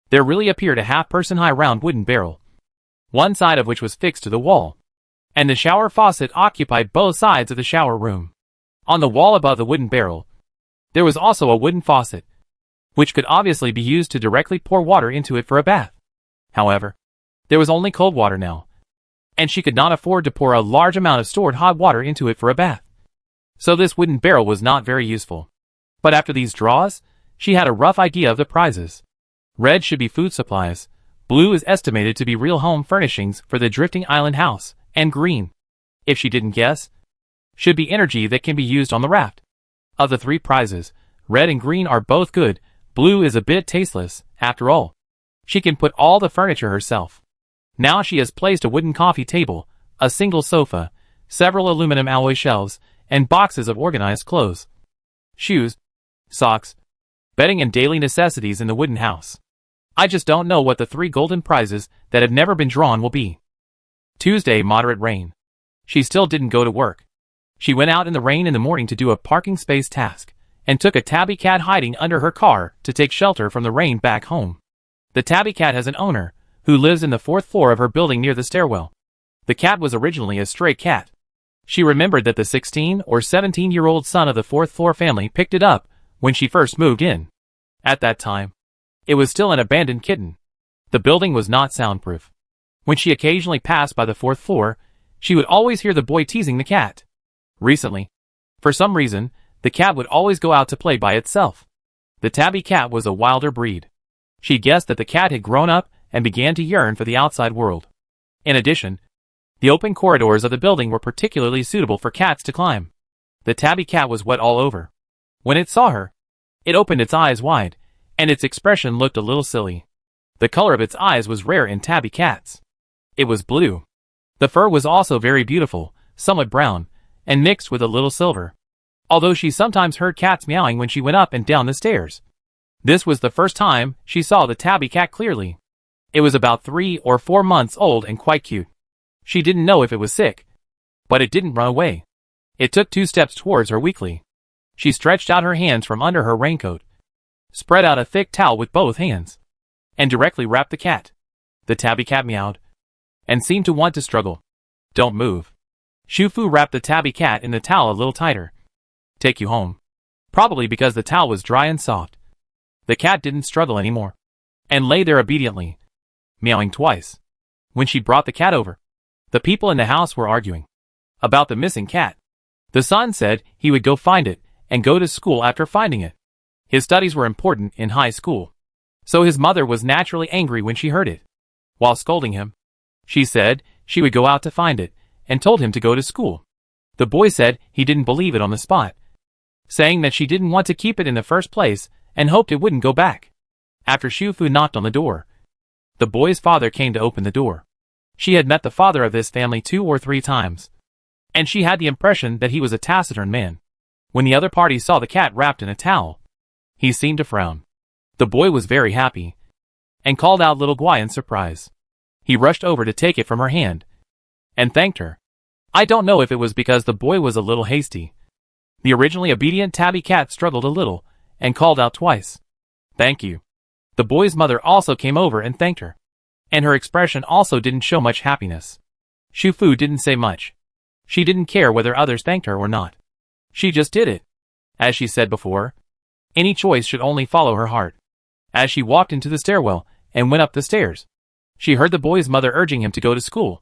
there really appeared a half-person high round wooden barrel, one side of which was fixed to the wall, and the shower faucet occupied both sides of the shower room. On the wall above the wooden barrel, there was also a wooden faucet, which could obviously be used to directly pour water into it for a bath. However, there was only cold water now, and she could not afford to pour a large amount of stored hot water into it for a bath. So this wooden barrel was not very useful. But after these draws, she had a rough idea of the prizes. Red should be food supplies, blue is estimated to be real home furnishings for the drifting island house, and green, if she didn't guess, should be energy that can be used on the raft. Of the 3 prizes, red and green are both good, blue is a bit tasteless, after all. She can put all the furniture herself. Now she has placed a wooden coffee table, a single sofa, several aluminum alloy shelves, and boxes of organized clothes, shoes, socks, bedding and daily necessities in the wooden house. I just don't know what the 3 golden prizes that have never been drawn will be. Tuesday, moderate rain. She still didn't go to work. She went out in the rain in the morning to do a parking space task, and took a tabby cat hiding under her car to take shelter from the rain back home. The tabby cat has an owner, who lives in the 4th floor of her building near the stairwell. The cat was originally a stray cat. She remembered that the 16 or 17-year-old son of the 4th floor family picked it up when she first moved in. At that time, it was still an abandoned kitten. The building was not soundproof. When she occasionally passed by the 4th floor, she would always hear the boy teasing the cat. Recently, for some reason, the cat would always go out to play by itself. The tabby cat was a wilder breed. She guessed that the cat had grown up and began to yearn for the outside world. In addition, the open corridors of the building were particularly suitable for cats to climb. The tabby cat was wet all over. When it saw her, it opened its eyes wide, and its expression looked a little silly. The color of its eyes was rare in tabby cats. It was blue. The fur was also very beautiful, somewhat brown, and mixed with a little silver. Although she sometimes heard cats meowing when she went up and down the stairs. This was the first time she saw the tabby cat clearly. It was about 3 or 4 months old and quite cute. She didn't know if it was sick, but it didn't run away. It took 2 steps towards her weakly. She stretched out her hands from under her raincoat, spread out a thick towel with both hands, and directly wrapped the cat. The tabby cat meowed, and seemed to want to struggle. "Don't move." Shufu wrapped the tabby cat in the towel a little tighter. "Take you home." Probably because the towel was dry and soft. The cat didn't struggle anymore, and lay there obediently, meowing twice. When she brought the cat over, the people in the house were arguing about the missing cat. The son said he would go find it and go to school after finding it. His studies were important in high school, so his mother was naturally angry when she heard it. While scolding him, she said she would go out to find it, and told him to go to school. The boy said he didn't believe it on the spot, saying that she didn't want to keep it in the first place and hoped it wouldn't go back. After Shufu knocked on the door, the boy's father came to open the door. She had met the father of this family 2 or 3 times, and she had the impression that he was a taciturn man. When the other party saw the cat wrapped in a towel, he seemed to frown. The boy was very happy, and called out little Guy in surprise. He rushed over to take it from her hand, and thanked her. I don't know if it was because the boy was a little hasty. The originally obedient tabby cat struggled a little, and called out twice. Thank you. The boy's mother also came over and thanked her, and her expression also didn't show much happiness. Shu Fu didn't say much. She didn't care whether others thanked her or not. She just did it. As she said before, any choice should only follow her heart. As she walked into the stairwell and went up the stairs, she heard the boy's mother urging him to go to school,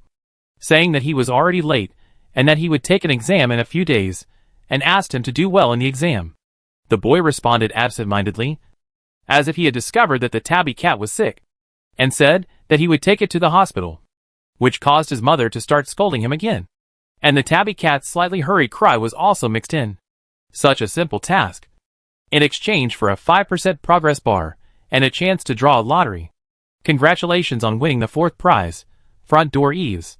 saying that he was already late and that he would take an exam in a few days, and asked him to do well in the exam. The boy responded absent-mindedly, as if he had discovered that the tabby cat was sick, and said that he would take it to the hospital, which caused his mother to start scolding him again. And the tabby cat's slightly hurried cry was also mixed in. Such a simple task, in exchange for a 5% progress bar and a chance to draw a lottery. Congratulations on winning the 4th prize, front door eaves.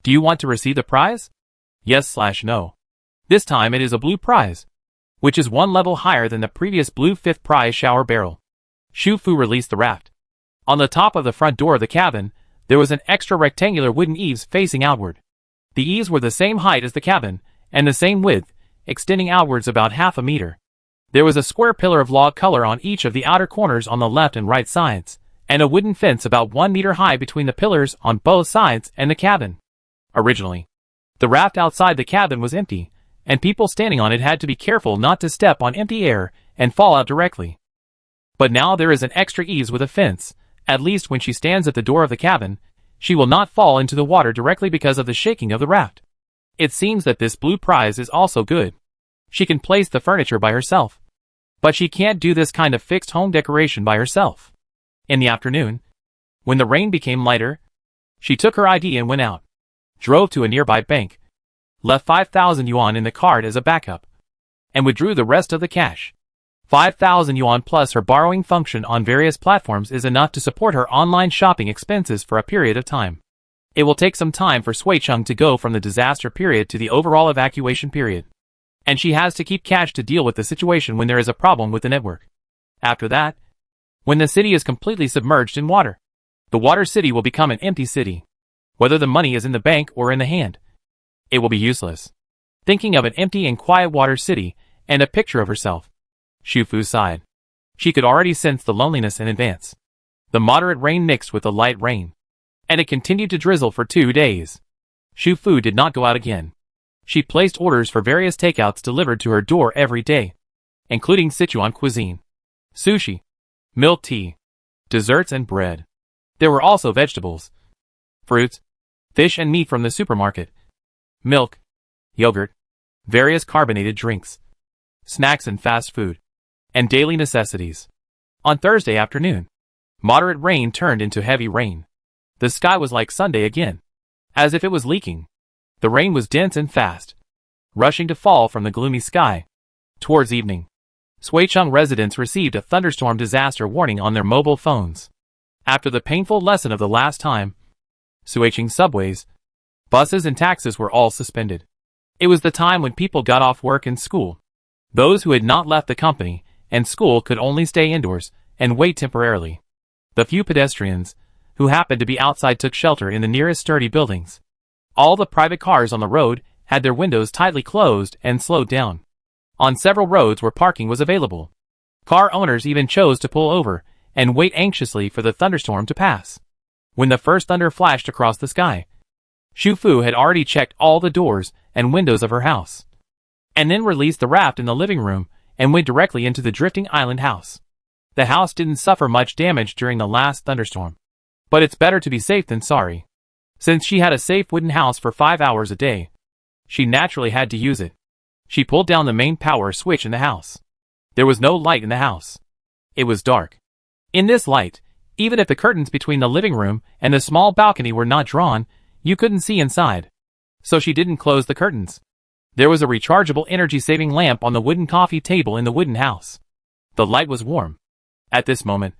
Do you want to receive the prize? Yes/no. This time it is a blue prize, which is 1 level higher than the previous blue 5th prize shower barrel. Shu Fu released the raft. On the top of the front door of the cabin, there was an extra rectangular wooden eaves facing outward. The eaves were the same height as the cabin, and the same width, extending outwards about half a meter. There was a square pillar of log color on each of the outer corners on the left and right sides, and a wooden fence about 1 meter high between the pillars on both sides and the cabin. Originally, the raft outside the cabin was empty, and people standing on it had to be careful not to step on empty air and fall out directly. But now there is an extra eaves with a fence. At least when she stands at the door of the cabin, she will not fall into the water directly because of the shaking of the raft. It seems that this blue prize is also good. She can place the furniture by herself, but she can't do this kind of fixed home decoration by herself. In the afternoon, when the rain became lighter, she took her ID and went out, drove to a nearby bank, left 5,000 yuan in the card as a backup, and withdrew the rest of the cash. 5,000 yuan plus her borrowing function on various platforms is enough to support her online shopping expenses for a period of time. It will take some time for Suicheng to go from the disaster period to the overall evacuation period, and she has to keep cash to deal with the situation when there is a problem with the network. After that, when the city is completely submerged in water, the water city will become an empty city. Whether the money is in the bank or in the hand, it will be useless. Thinking of an empty and quiet water city and a picture of herself, Shu Fu sighed. She could already sense the loneliness in advance. The moderate rain mixed with the light rain, and it continued to drizzle for 2 days. Shu Fu did not go out again. She placed orders for various takeouts delivered to her door every day, including Sichuan cuisine, sushi, milk tea, desserts and bread. There were also vegetables, fruits, fish and meat from the supermarket, milk, yogurt, various carbonated drinks, snacks and fast food, and daily necessities. On Thursday afternoon, moderate rain turned into heavy rain. The sky was like Sunday again, as if it was leaking. The rain was dense and fast, rushing to fall from the gloomy sky. Towards evening, Suicheng residents received a thunderstorm disaster warning on their mobile phones. After the painful lesson of the last time, Suicheng subways, buses and taxis were all suspended. It was the time when people got off work and school. Those who had not left the company and school could only stay indoors and wait temporarily. The few pedestrians who happened to be outside took shelter in the nearest sturdy buildings. All the private cars on the road had their windows tightly closed and slowed down. On several roads where parking was available, car owners even chose to pull over and wait anxiously for the thunderstorm to pass. When the first thunder flashed across the sky, Shu Fu had already checked all the doors and windows of her house, and then released the raft in the living room and went directly into the drifting island house. The house didn't suffer much damage during the last thunderstorm, but it's better to be safe than sorry. Since she had a safe wooden house for 5 hours a day, she naturally had to use it. She pulled down the main power switch in the house. There was no light in the house. It was dark. In this light, even if the curtains between the living room and the small balcony were not drawn, you couldn't see inside. So she didn't close the curtains. There was a rechargeable energy-saving lamp on the wooden coffee table in the wooden house. The light was warm. At this moment,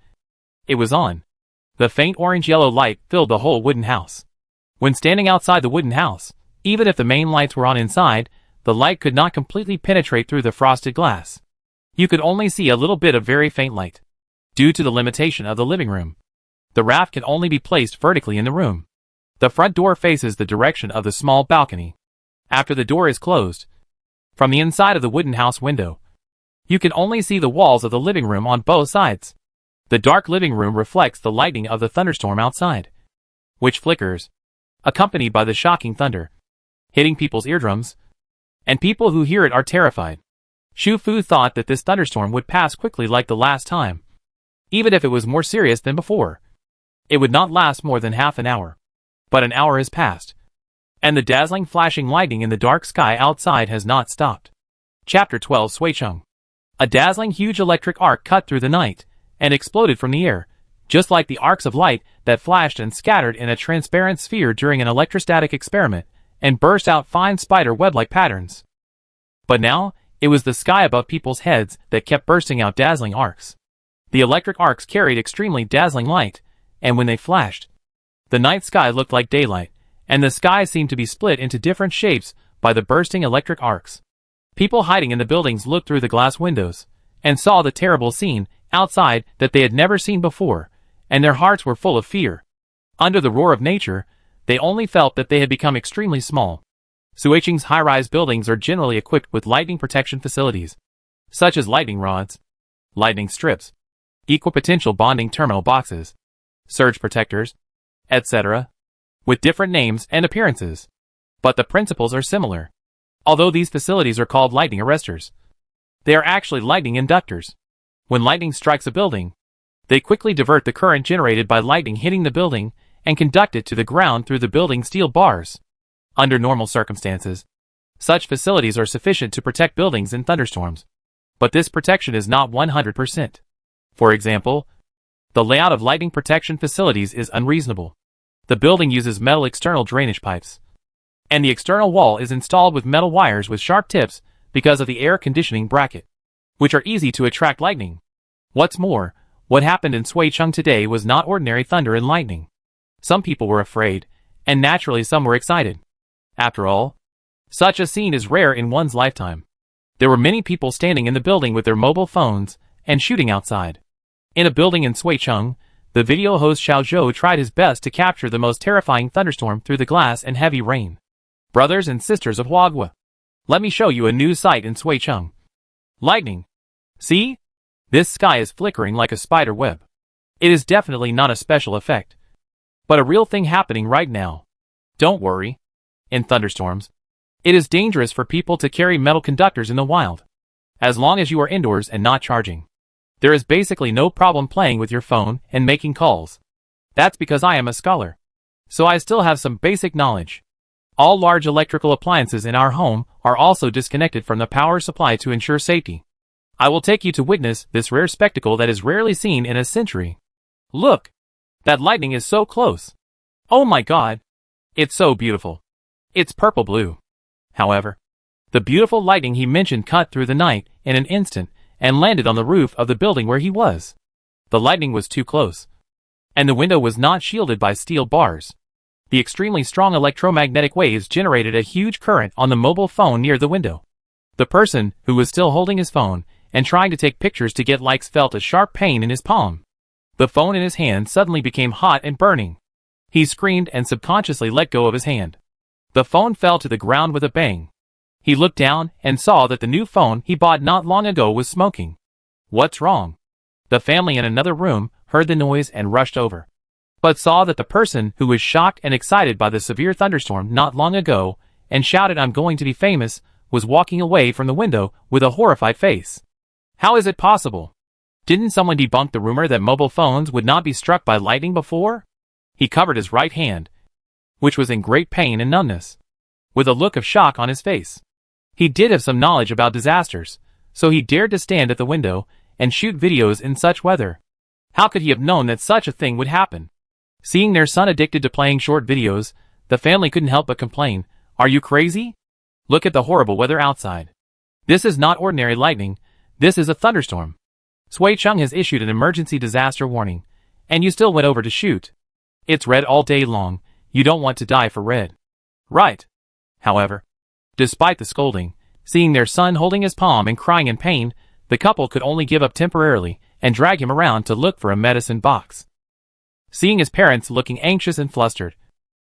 it was on. The faint orange-yellow light filled the whole wooden house. When standing outside the wooden house, even if the main lights were on inside, the light could not completely penetrate through the frosted glass. You could only see a little bit of very faint light. Due to the limitation of the living room, the raft can only be placed vertically in the room. The front door faces the direction of the small balcony. After the door is closed, from the inside of the wooden house window, you can only see the walls of the living room on both sides. The dark living room reflects the lightning of the thunderstorm outside, which flickers, accompanied by the shocking thunder, hitting people's eardrums, and people who hear it are terrified. Shu Fu thought that this thunderstorm would pass quickly like the last time. Even if it was more serious than before, it would not last more than half an hour. But an hour has passed, and the dazzling flashing lightning in the dark sky outside has not stopped. Chapter 12 Suicheng. A dazzling huge electric arc cut through the night, and exploded from the air, just like the arcs of light that flashed and scattered in a transparent sphere during an electrostatic experiment, and burst out fine spider web-like patterns. But now, it was the sky above people's heads that kept bursting out dazzling arcs. The electric arcs carried extremely dazzling light, and when they flashed, the night sky looked like daylight, and the sky seemed to be split into different shapes by the bursting electric arcs. People hiding in the buildings looked through the glass windows, and saw the terrible scene outside that they had never seen before, and their hearts were full of fear. Under the roar of nature, they only felt that they had become extremely small. Suicheng's high-rise buildings are generally equipped with lightning protection facilities, such as lightning rods, lightning strips, equipotential bonding terminal boxes, surge protectors, etc., with different names and appearances. But the principles are similar. Although these facilities are called lightning arresters, they are actually lightning inductors. When lightning strikes a building, they quickly divert the current generated by lightning hitting the building and conduct it to the ground through the building's steel bars. Under normal circumstances, such facilities are sufficient to protect buildings in thunderstorms. But this protection is not 100%. For example, the layout of lightning protection facilities is unreasonable. The building uses metal external drainage pipes, and the external wall is installed with metal wires with sharp tips because of the air conditioning bracket, which are easy to attract lightning. What's more, what happened in Suicheng today was not ordinary thunder and lightning. Some people were afraid, and naturally some were excited. After all, such a scene is rare in one's lifetime. There were many people standing in the building with their mobile phones and shooting outside. In a building in Suicheng, the video host Xiao Zhou tried his best to capture the most terrifying thunderstorm through the glass and heavy rain. Brothers and sisters of Huagua, let me show you a new sight in Suicheng. Lightning. See? This sky is flickering like a spider web. It is definitely not a special effect, but a real thing happening right now. Don't worry. In thunderstorms, it is dangerous for people to carry metal conductors in the wild. As long as you are indoors and not charging, there is basically no problem playing with your phone and making calls. That's because I am a scholar, so I still have some basic knowledge. All large electrical appliances in our home are also disconnected from the power supply to ensure safety. I will take you to witness this rare spectacle that is rarely seen in a century. Look! That lightning is so close. Oh my God! It's so beautiful. It's purple-blue. However, the beautiful lightning he mentioned cut through the night in an instant and landed on the roof of the building where he was. The lightning was too close, and the window was not shielded by steel bars. The extremely strong electromagnetic waves generated a huge current on the mobile phone near the window. The person, who was still holding his phone and trying to take pictures to get likes, felt a sharp pain in his palm. The phone in his hand suddenly became hot and burning. He screamed and subconsciously let go of his hand. The phone fell to the ground with a bang. He looked down and saw that the new phone he bought not long ago was smoking. What's wrong? The family in another room heard the noise and rushed over, but saw that the person who was shocked and excited by the severe thunderstorm not long ago and shouted, "I'm going to be famous," was walking away from the window with a horrified face. How is it possible? Didn't someone debunk the rumor that mobile phones would not be struck by lightning before? He covered his right hand, which was in great pain and numbness, with a look of shock on his face. He did have some knowledge about disasters, so he dared to stand at the window and shoot videos in such weather. How could he have known that such a thing would happen? Seeing their son addicted to playing short videos, the family couldn't help but complain, "Are you crazy? Look at the horrible weather outside. This is not ordinary lightning, this is a thunderstorm. Suicheng has issued an emergency disaster warning, and you still went over to shoot. It's red all day long, You don't want to die for red. Right. However, despite the scolding, seeing their son holding his palm and crying in pain, the couple could only give up temporarily and drag him around to look for a medicine box. Seeing his parents looking anxious and flustered,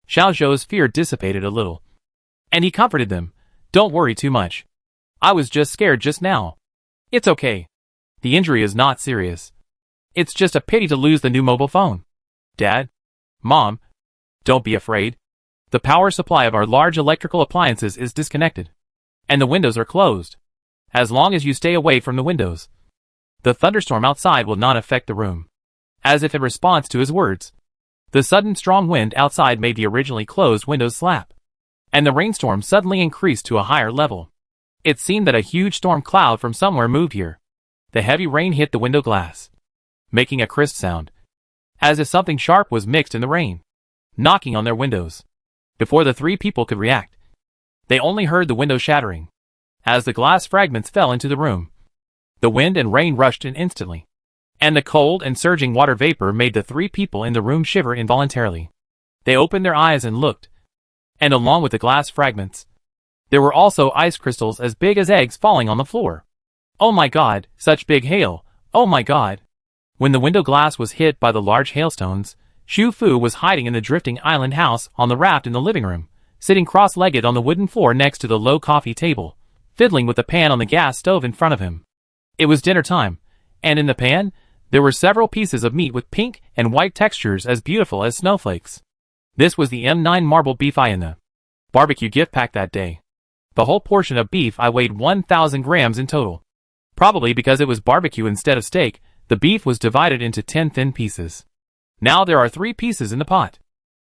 Xiao Zhou's fear dissipated a little. And he comforted them. Don't worry too much. I was just scared just now. It's okay. The injury is not serious. It's just a pity to lose the new mobile phone. Dad? Mom? Don't be afraid. The power supply of our large electrical appliances is disconnected. And the windows are closed. As long as you stay away from the windows, the thunderstorm outside will not affect the room. As if in response to his words, the sudden strong wind outside made the originally closed windows slap, and the rainstorm suddenly increased to a higher level. It seemed that a huge storm cloud from somewhere moved here. The heavy rain hit the window glass, making a crisp sound, as if something sharp was mixed in the rain, knocking on their windows. Before the three people could react, they only heard the window shattering. As the glass fragments fell into the room, the wind and rain rushed in instantly, and the cold and surging water vapor made the three people in the room shiver involuntarily. They opened their eyes and looked, and along with the glass fragments, there were also ice crystals as big as eggs falling on the floor. Oh my god, such big hail, oh my god. When the window glass was hit by the large hailstones, Xu Fu was hiding in the drifting island house on the raft in the living room, sitting cross-legged on the wooden floor next to the low coffee table, fiddling with the pan on the gas stove in front of him. It was dinner time, and in the pan, there were several pieces of meat with pink and white textures as beautiful as snowflakes. This was the M9 marbled beef I in the barbecue gift pack that day. The whole portion of beef I weighed 1,000 grams in total. Probably because it was barbecue instead of steak, the beef was divided into 10 thin pieces. Now there are 3 pieces in the pot,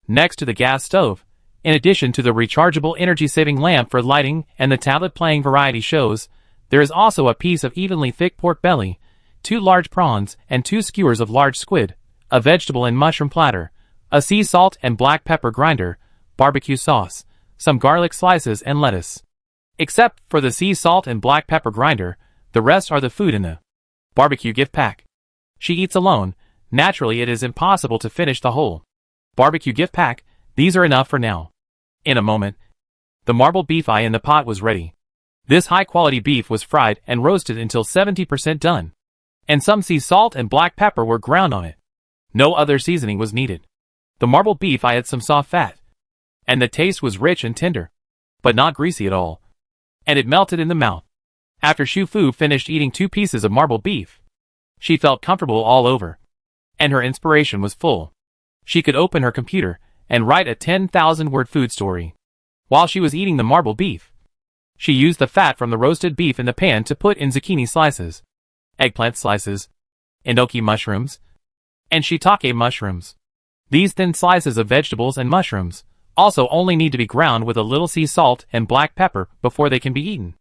next to the gas stove. In addition to the rechargeable energy-saving lamp for lighting and the tablet playing variety shows, there is also a piece of evenly thick pork belly, 2 large prawns and 2 skewers of large squid, a vegetable and mushroom platter, a sea salt and black pepper grinder, barbecue sauce, some garlic slices and lettuce. Except for the sea salt and black pepper grinder, the rest are the food in the barbecue gift pack. She eats alone. Naturally, it is impossible to finish the whole barbecue gift pack. These are enough for now. In a moment, the marbled beef eye in the pot was ready. This high-quality beef was fried and roasted until 70% done, and some sea salt and black pepper were ground on it. No other seasoning was needed. The marbled beef eye had some soft fat, and the taste was rich and tender, but not greasy at all, and it melted in the mouth. After Xu Fu finished eating 2 pieces of marbled beef, she felt comfortable all over, and her inspiration was full. She could open her computer and write a 10,000-word food story. While she was eating the marbled beef, she used the fat from the roasted beef in the pan to put in zucchini slices, eggplant slices, enoki mushrooms, and shiitake mushrooms. These thin slices of vegetables and mushrooms also only need to be ground with a little sea salt and black pepper before they can be eaten.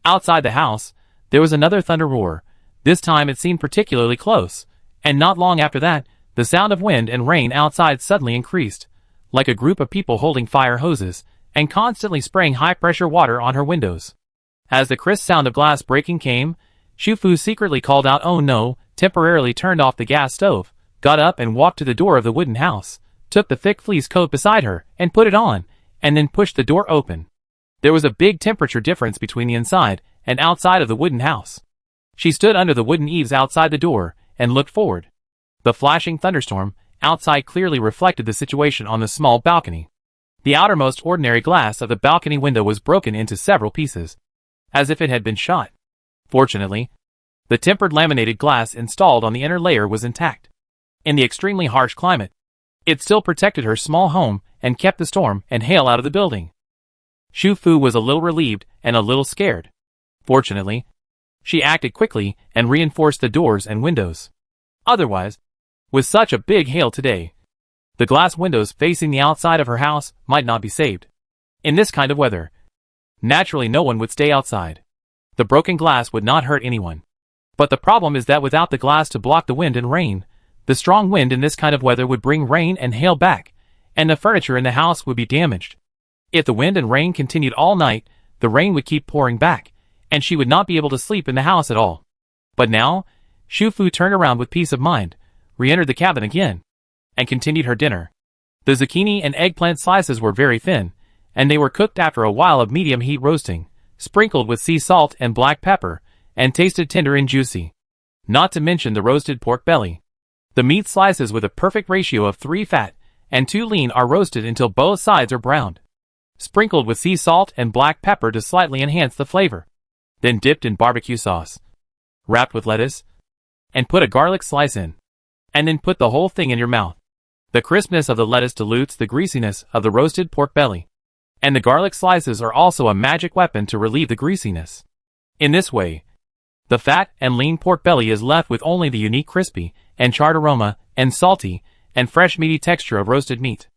Outside the house, there was another thunder roar. This time it seemed particularly close, and not long after that, the sound of wind and rain outside suddenly increased, like a group of people holding fire hoses and constantly spraying high-pressure water on her windows. As the crisp sound of glass breaking came, Xu Fu secretly called out "Oh no," temporarily turned off the gas stove, got up and walked to the door of the wooden house, took the thick fleece coat beside her and put it on, and then pushed the door open. There was a big temperature difference between the inside and outside of the wooden house. She stood under the wooden eaves outside the door and looked forward. The flashing thunderstorm outside clearly reflected the situation on the small balcony. The outermost ordinary glass of the balcony window was broken into several pieces, as if it had been shot. Fortunately, the tempered laminated glass installed on the inner layer was intact. In the extremely harsh climate, it still protected her small home and kept the storm and hail out of the building. Xu Fu was a little relieved and a little scared. Fortunately, she acted quickly and reinforced the doors and windows. Otherwise, with such a big hail today, the glass windows facing the outside of her house might not be saved. In this kind of weather, naturally no one would stay outside. The broken glass would not hurt anyone. But the problem is that without the glass to block the wind and rain, the strong wind in this kind of weather would bring rain and hail back, and the furniture in the house would be damaged. If the wind and rain continued all night, the rain would keep pouring back, and she would not be able to sleep in the house at all. But now, Xu Fu turned around with peace of mind, re-entered the cabin again, and continued her dinner. The zucchini and eggplant slices were very thin, and they were cooked after a while of medium heat roasting, sprinkled with sea salt and black pepper, and tasted tender and juicy. Not to mention the roasted pork belly. The meat slices with a perfect ratio of 3 fat and 2 lean are roasted until both sides are browned, sprinkled with sea salt and black pepper to slightly enhance the flavor, then dipped in barbecue sauce, wrapped with lettuce, and put a garlic slice in, and then put the whole thing in your mouth. The crispness of the lettuce dilutes the greasiness of the roasted pork belly, and the garlic slices are also a magic weapon to relieve the greasiness. In this way, the fat and lean pork belly is left with only the unique crispy and charred aroma and salty and fresh meaty texture of roasted meat.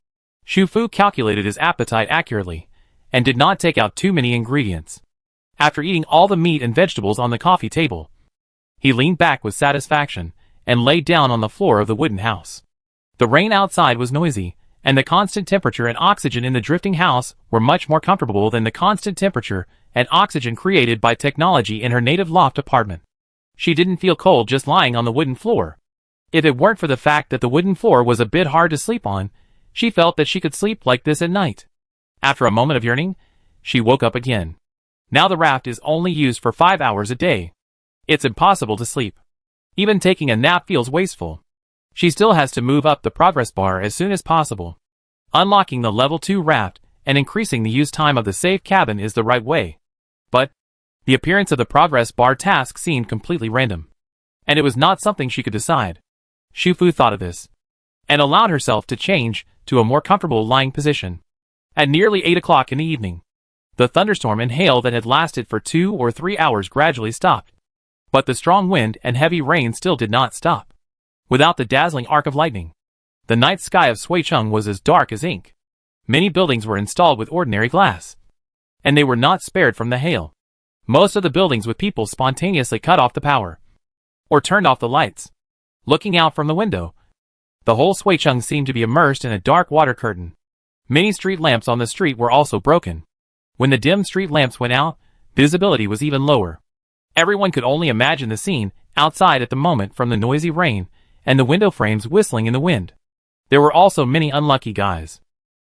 Xu Fu calculated his appetite accurately and did not take out too many ingredients. After eating all the meat and vegetables on the coffee table, he leaned back with satisfaction and lay down on the floor of the wooden house. The rain outside was noisy, and the constant temperature and oxygen in the drifting house were much more comfortable than the constant temperature and oxygen created by technology in her native loft apartment. She didn't feel cold just lying on the wooden floor. If it weren't for the fact that the wooden floor was a bit hard to sleep on, she felt that she could sleep like this at night. After a moment of yearning, she woke up again. Now the raft is only used for 5 hours a day. It's impossible to sleep. Even taking a nap feels wasteful. She still has to move up the progress bar as soon as possible. Unlocking the level 2 raft and increasing the use time of the safe cabin is the right way. But the appearance of the progress bar task seemed completely random, and it was not something she could decide. Xu Fu thought of this, and allowed herself to change to a more comfortable lying position. At nearly 8 o'clock in the evening, the thunderstorm and hail that had lasted for 2 or 3 hours gradually stopped. But the strong wind and heavy rain still did not stop. Without the dazzling arc of lightning, the night sky of Suicheng was as dark as ink. Many buildings were installed with ordinary glass, and they were not spared from the hail. Most of the buildings with people spontaneously cut off the power, or turned off the lights. Looking out from the window, the whole Suicheng seemed to be immersed in a dark water curtain. Many street lamps on the street were also broken. When the dim street lamps went out, visibility was even lower. Everyone could only imagine the scene outside at the moment from the noisy rain and the window frames whistling in the wind. There were also many unlucky guys.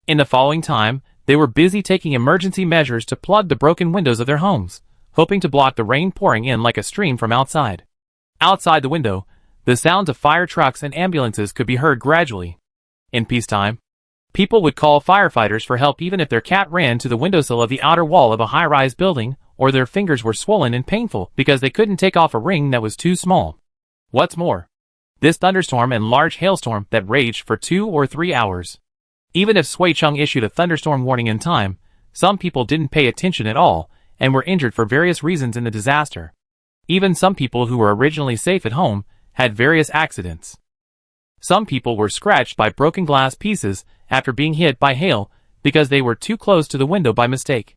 In the following time, they were busy taking emergency measures to plug the broken windows of their homes, hoping to block the rain pouring in like a stream from outside. Outside the window, the sounds of fire trucks and ambulances could be heard gradually. In peacetime, people would call firefighters for help even if their cat ran to the windowsill of the outer wall of a high-rise building, or their fingers were swollen and painful because they couldn't take off a ring that was too small. What's more, this thunderstorm and large hailstorm that raged for 2 or 3 hours. Even if Suicheng issued a thunderstorm warning in time, some people didn't pay attention at all and were injured for various reasons in the disaster. Even some people who were originally safe at home had various accidents. Some people were scratched by broken glass pieces after being hit by hail because they were too close to the window by mistake.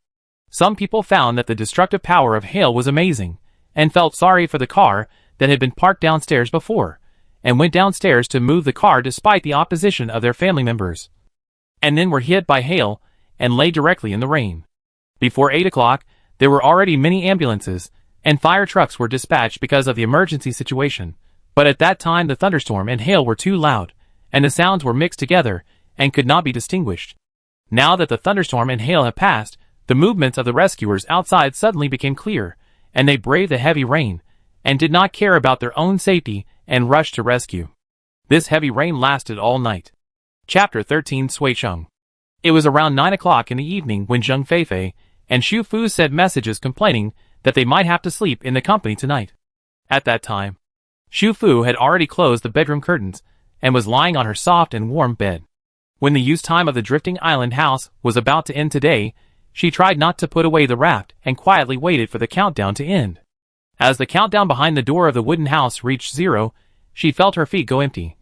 Some people found that the destructive power of hail was amazing and felt sorry for the car that had been parked downstairs before, and went downstairs to move the car despite the opposition of their family members, and then were hit by hail and lay directly in the rain. Before 8 o'clock, there were already many ambulances and fire trucks were dispatched because of the emergency situation, but at that time the thunderstorm and hail were too loud, and the sounds were mixed together and could not be distinguished. Now that the thunderstorm and hail had passed, the movements of the rescuers outside suddenly became clear, and they braved the heavy rain, and did not care about their own safety, and rushed to rescue. This heavy rain lasted all night. Chapter 13 Suicheng. It was around 9 o'clock in the evening when Zheng Feifei and Xu Fu sent messages complaining that they might have to sleep in the company tonight. At that time, Xu Fu had already closed the bedroom curtains, and was lying on her soft and warm bed. When the use time of the drifting island house was about to end today, she tried not to put away the raft and quietly waited for the countdown to end. As the countdown behind the door of the wooden house reached 0, she felt her feet go empty,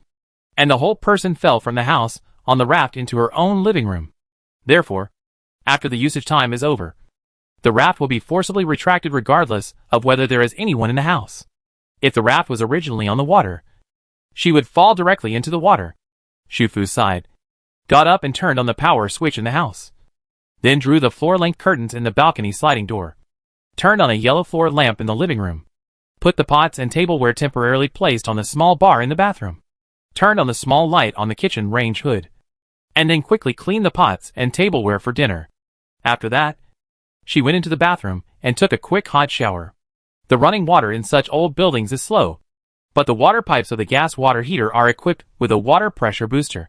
and the whole person fell from the house on the raft into her own living room. Therefore, after the usage time is over, the raft will be forcibly retracted regardless of whether there is anyone in the house. If the raft was originally on the water, she would fall directly into the water. Xu Fu sighed, got up and turned on the power switch in the house, then drew the floor-length curtains in the balcony sliding door, turned on a yellow floor lamp in the living room, put the pots and tableware temporarily placed on the small bar in the bathroom, turned on the small light on the kitchen range hood, and then quickly cleaned the pots and tableware for dinner. After that, she went into the bathroom and took a quick hot shower. The running water in such old buildings is slow, but the water pipes of the gas water heater are equipped with a water pressure booster,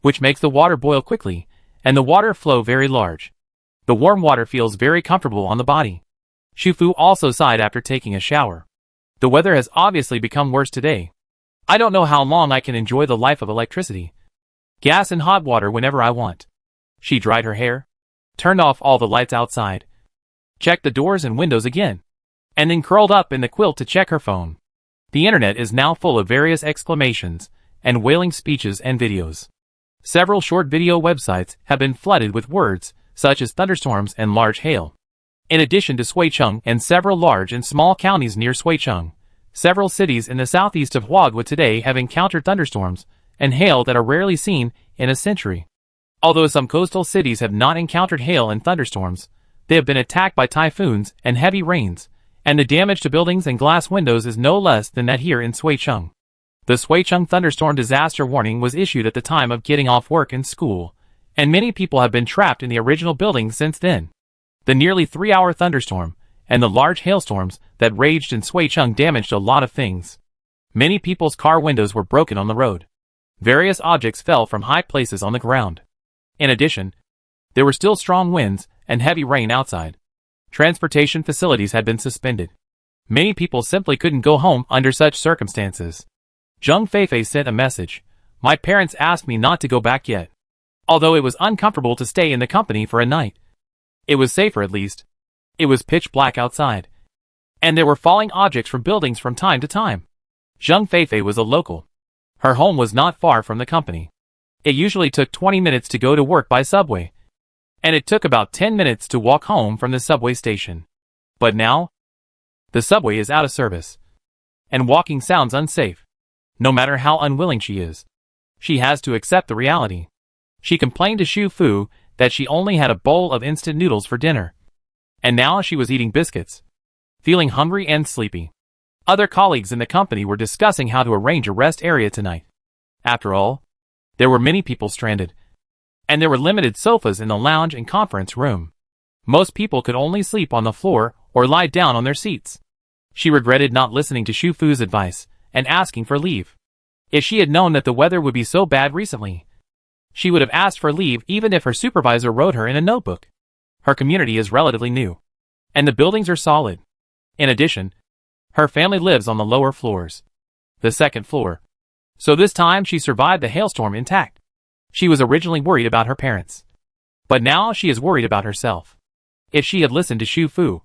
which makes the water boil quickly and the water flow very large. The warm water feels very comfortable on the body. Shufu also sighed after taking a shower. The weather has obviously become worse today. I don't know how long I can enjoy the life of electricity, gas and hot water whenever I want. She dried her hair, turned off all the lights outside, checked the doors and windows again, and then curled up in the quilt to check her phone. The internet is now full of various exclamations and wailing speeches and videos. Several short video websites have been flooded with words such as thunderstorms and large hail. In addition to Suicheng and several large and small counties near Suicheng, several cities in the southeast of Huaguo today have encountered thunderstorms and hail that are rarely seen in a century. Although some coastal cities have not encountered hail and thunderstorms, they have been attacked by typhoons and heavy rains, and the damage to buildings and glass windows is no less than that here in Suicheng. The Suicheng thunderstorm disaster warning was issued at the time of getting off work and school, and many people have been trapped in the original building since then. The nearly 3-hour thunderstorm and the large hailstorms that raged in Suicheng damaged a lot of things. Many people's car windows were broken on the road. Various objects fell from high places on the ground. In addition, there were still strong winds and heavy rain outside. Transportation facilities had been suspended. Many people simply couldn't go home under such circumstances. Zheng Feifei sent a message. My parents asked me not to go back yet. Although it was uncomfortable to stay in the company for a night, it was safer at least. It was pitch black outside, and there were falling objects from buildings from time to time. Zheng Feifei was a local. Her home was not far from the company. It usually took 20 minutes to go to work by subway, and it took about 10 minutes to walk home from the subway station. But now, the subway is out of service, and walking sounds unsafe. No matter how unwilling she is, she has to accept the reality. She complained to Xu Fu that she only had a bowl of instant noodles for dinner, and now she was eating biscuits, feeling hungry and sleepy. Other colleagues in the company were discussing how to arrange a rest area tonight. After all, there were many people stranded, and there were limited sofas in the lounge and conference room. Most people could only sleep on the floor or lie down on their seats. She regretted not listening to Xu Fu's advice and asking for leave. If she had known that the weather would be so bad recently, she would have asked for leave even if her supervisor wrote her in a notebook. Her community is relatively new, and the buildings are solid. In addition, her family lives on the lower floors, the second floor. So this time she survived the hailstorm intact. She was originally worried about her parents, but now she is worried about herself. If she had listened to Xu Fu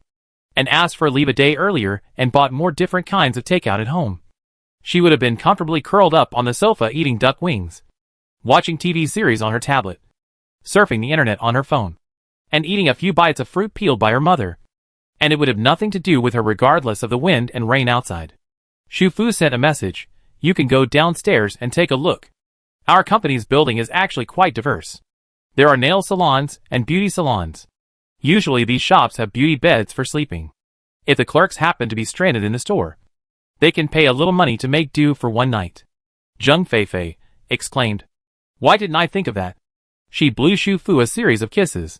and asked for leave a day earlier and bought more different kinds of takeout at home, she would have been comfortably curled up on the sofa eating duck wings, watching TV series on her tablet, surfing the internet on her phone, and eating a few bites of fruit peeled by her mother, and it would have nothing to do with her regardless of the wind and rain outside. Xu Fu sent a message. You can go downstairs and take a look. Our company's building is actually quite diverse. There are nail salons and beauty salons. Usually these shops have beauty beds for sleeping. If the clerks happen to be stranded in the store, they can pay a little money to make do for one night. Zheng Feifei exclaimed. Why didn't I think of that? She blew Xu Fu a series of kisses.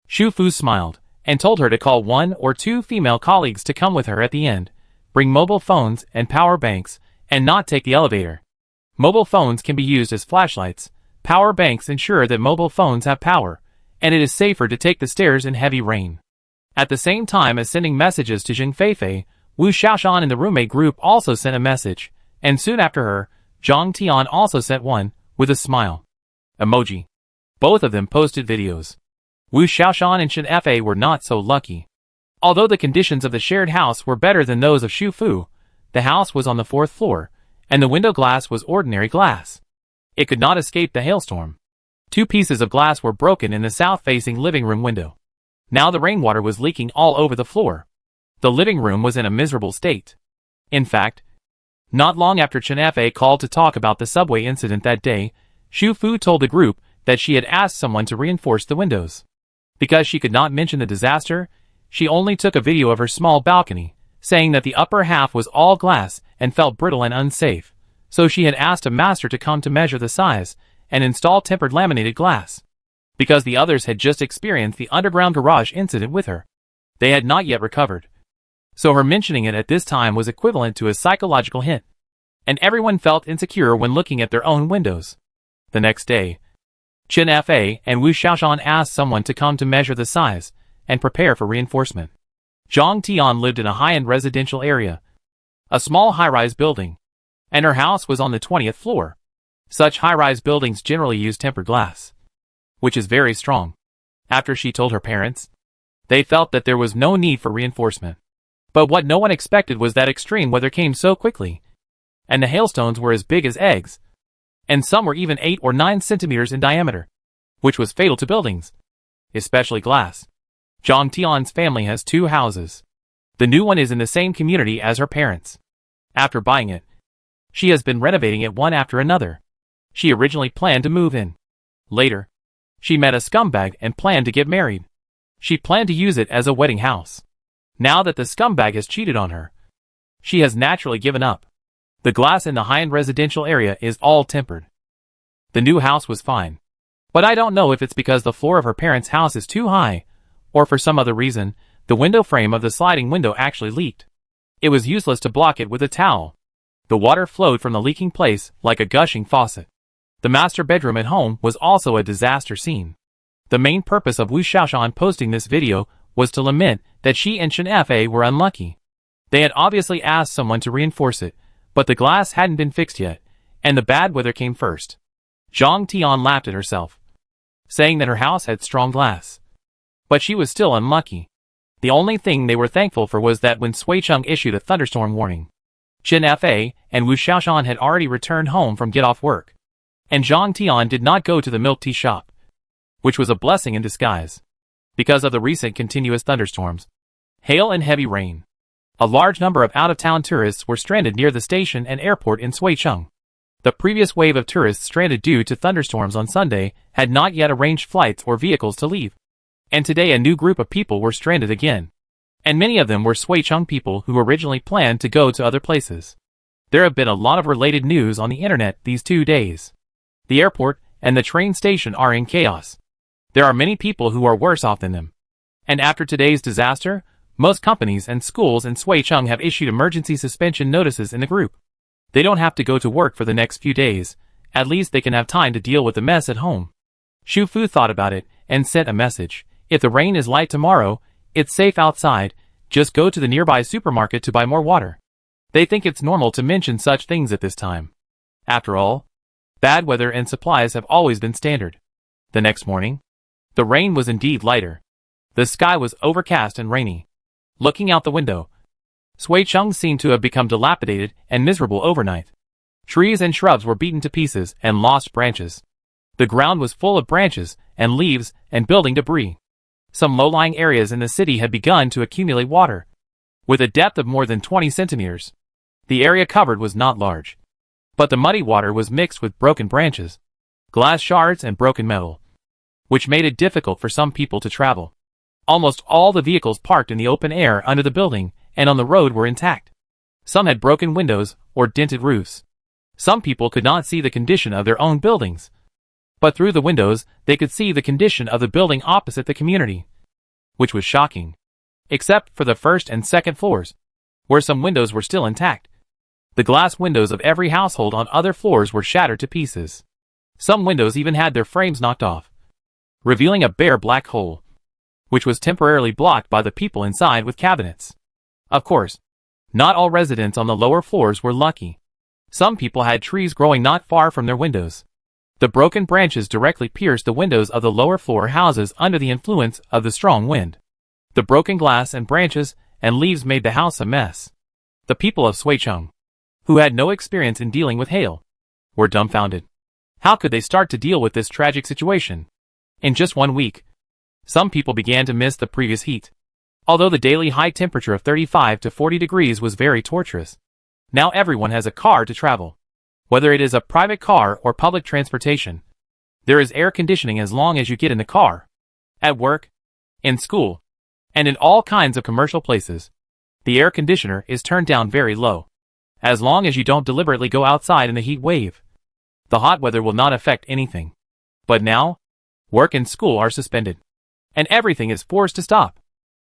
Xu Fu smiled and told her to call 1 or 2 female colleagues to come with her at the end, bring mobile phones and power banks, and not take the elevator. Mobile phones can be used as flashlights. Power banks ensure that mobile phones have power, and it is safer to take the stairs in heavy rain. At the same time as sending messages to Zheng Feifei, Wu Xiaoshan in the roommate group also sent a message, and soon after her, Zhang Tian also sent one, with a smile emoji. Both of them posted videos. Wu Xiaoshan and Shen Fei were not so lucky. Although the conditions of the shared house were better than those of Xu Fu, the house was on the 4th floor, and the window glass was ordinary glass. It could not escape the hailstorm. 2 pieces of glass were broken in the south-facing living room window. Now the rainwater was leaking all over the floor. The living room was in a miserable state. In fact, not long after Chen Fei called to talk about the subway incident that day, Xu Fu told the group that she had asked someone to reinforce the windows. Because she could not mention the disaster, she only took a video of her small balcony, saying that the upper half was all glass and felt brittle and unsafe, so she had asked a master to come to measure the size and install tempered laminated glass. Because the others had just experienced the underground garage incident with her, they had not yet recovered. So her mentioning it at this time was equivalent to a psychological hint. And everyone felt insecure when looking at their own windows. The next day, Chen Fa and Wu Xiaoshan asked someone to come to measure the size and prepare for reinforcement. Zhang Tian lived in a high-end residential area, a small high-rise building, and her house was on the 20th floor. Such high-rise buildings generally use tempered glass, which is very strong. After she told her parents, they felt that there was no need for reinforcement. But what no one expected was that extreme weather came so quickly, and the hailstones were as big as eggs, and some were even 8 or 9 centimeters in diameter, which was fatal to buildings, especially glass. Zhang Tian's family has 2 houses. The new one is in the same community as her parents. After buying it, she has been renovating it one after another. She originally planned to move in. Later, she met a scumbag and planned to get married. She planned to use it as a wedding house. Now that the scumbag has cheated on her, she has naturally given up. The glass in the high-end residential area is all tempered. The new house was fine. But I don't know if it's because the floor of her parents' house is too high, or for some other reason, the window frame of the sliding window actually leaked. It was useless to block it with a towel. The water flowed from the leaking place like a gushing faucet. The master bedroom at home was also a disaster scene. The main purpose of Wu Xiaoshan posting this video was to lament that she and Chen Fa were unlucky. They had obviously asked someone to reinforce it, but the glass hadn't been fixed yet, and the bad weather came first. Zhang Tian laughed at herself, saying that her house had strong glass. But she was still unlucky. The only thing they were thankful for was that when Suicheng issued a thunderstorm warning, Chen Fa and Wu Xiaoshan had already returned home from get-off work, and Zhang Tian did not go to the milk tea shop, which was a blessing in disguise. Because of the recent continuous thunderstorms, hail and heavy rain, a large number of out-of-town tourists were stranded near the station and airport in Suicheng. The previous wave of tourists stranded due to thunderstorms on Sunday had not yet arranged flights or vehicles to leave. And today a new group of people were stranded again. And many of them were Suicheng people who originally planned to go to other places. There have been a lot of related news on the internet these 2 days. The airport and the train station are in chaos. There are many people who are worse off than them. And after today's disaster, most companies and schools in Suicheng have issued emergency suspension notices in the group. They don't have to go to work for the next few days. At least they can have time to deal with the mess at home. Shu Fu thought about it and sent a message. If the rain is light tomorrow, it's safe outside, just go to the nearby supermarket to buy more water. They think it's normal to mention such things at this time. After all, bad weather and supplies have always been standard. The next morning, the rain was indeed lighter. The sky was overcast and rainy. Looking out the window, Suicheng seemed to have become dilapidated and miserable overnight. Trees and shrubs were beaten to pieces and lost branches. The ground was full of branches and leaves and building debris. Some low-lying areas in the city had begun to accumulate water, with a depth of more than 20 centimeters. The area covered was not large, but the muddy water was mixed with broken branches, glass shards and broken metal, which made it difficult for some people to travel. Almost all the vehicles parked in the open air under the building and on the road were intact. Some had broken windows or dented roofs. Some people could not see the condition of their own buildings, but through the windows they could see the condition of the building opposite the community, which was shocking, except for the first and second floors, where some windows were still intact. The glass windows of every household on other floors were shattered to pieces. Some windows even had their frames knocked off, revealing a bare black hole, which was temporarily blocked by the people inside with cabinets. Of course, not all residents on the lower floors were lucky. Some people had trees growing not far from their windows. The broken branches directly pierced the windows of the lower floor houses under the influence of the strong wind. The broken glass and branches and leaves made the house a mess. The people of Suicheng, who had no experience in dealing with hail, were dumbfounded. How could they start to deal with this tragic situation? In just 1 week, some people began to miss the previous heat. Although the daily high temperature of 35 to 40 degrees was very torturous, now everyone has a car to travel. Whether it is a private car or public transportation, there is air conditioning as long as you get in the car. At work, in school, and in all kinds of commercial places, the air conditioner is turned down very low, as long as you don't deliberately go outside in the heat wave. The hot weather will not affect anything. But now, work and school are suspended. And everything is forced to stop.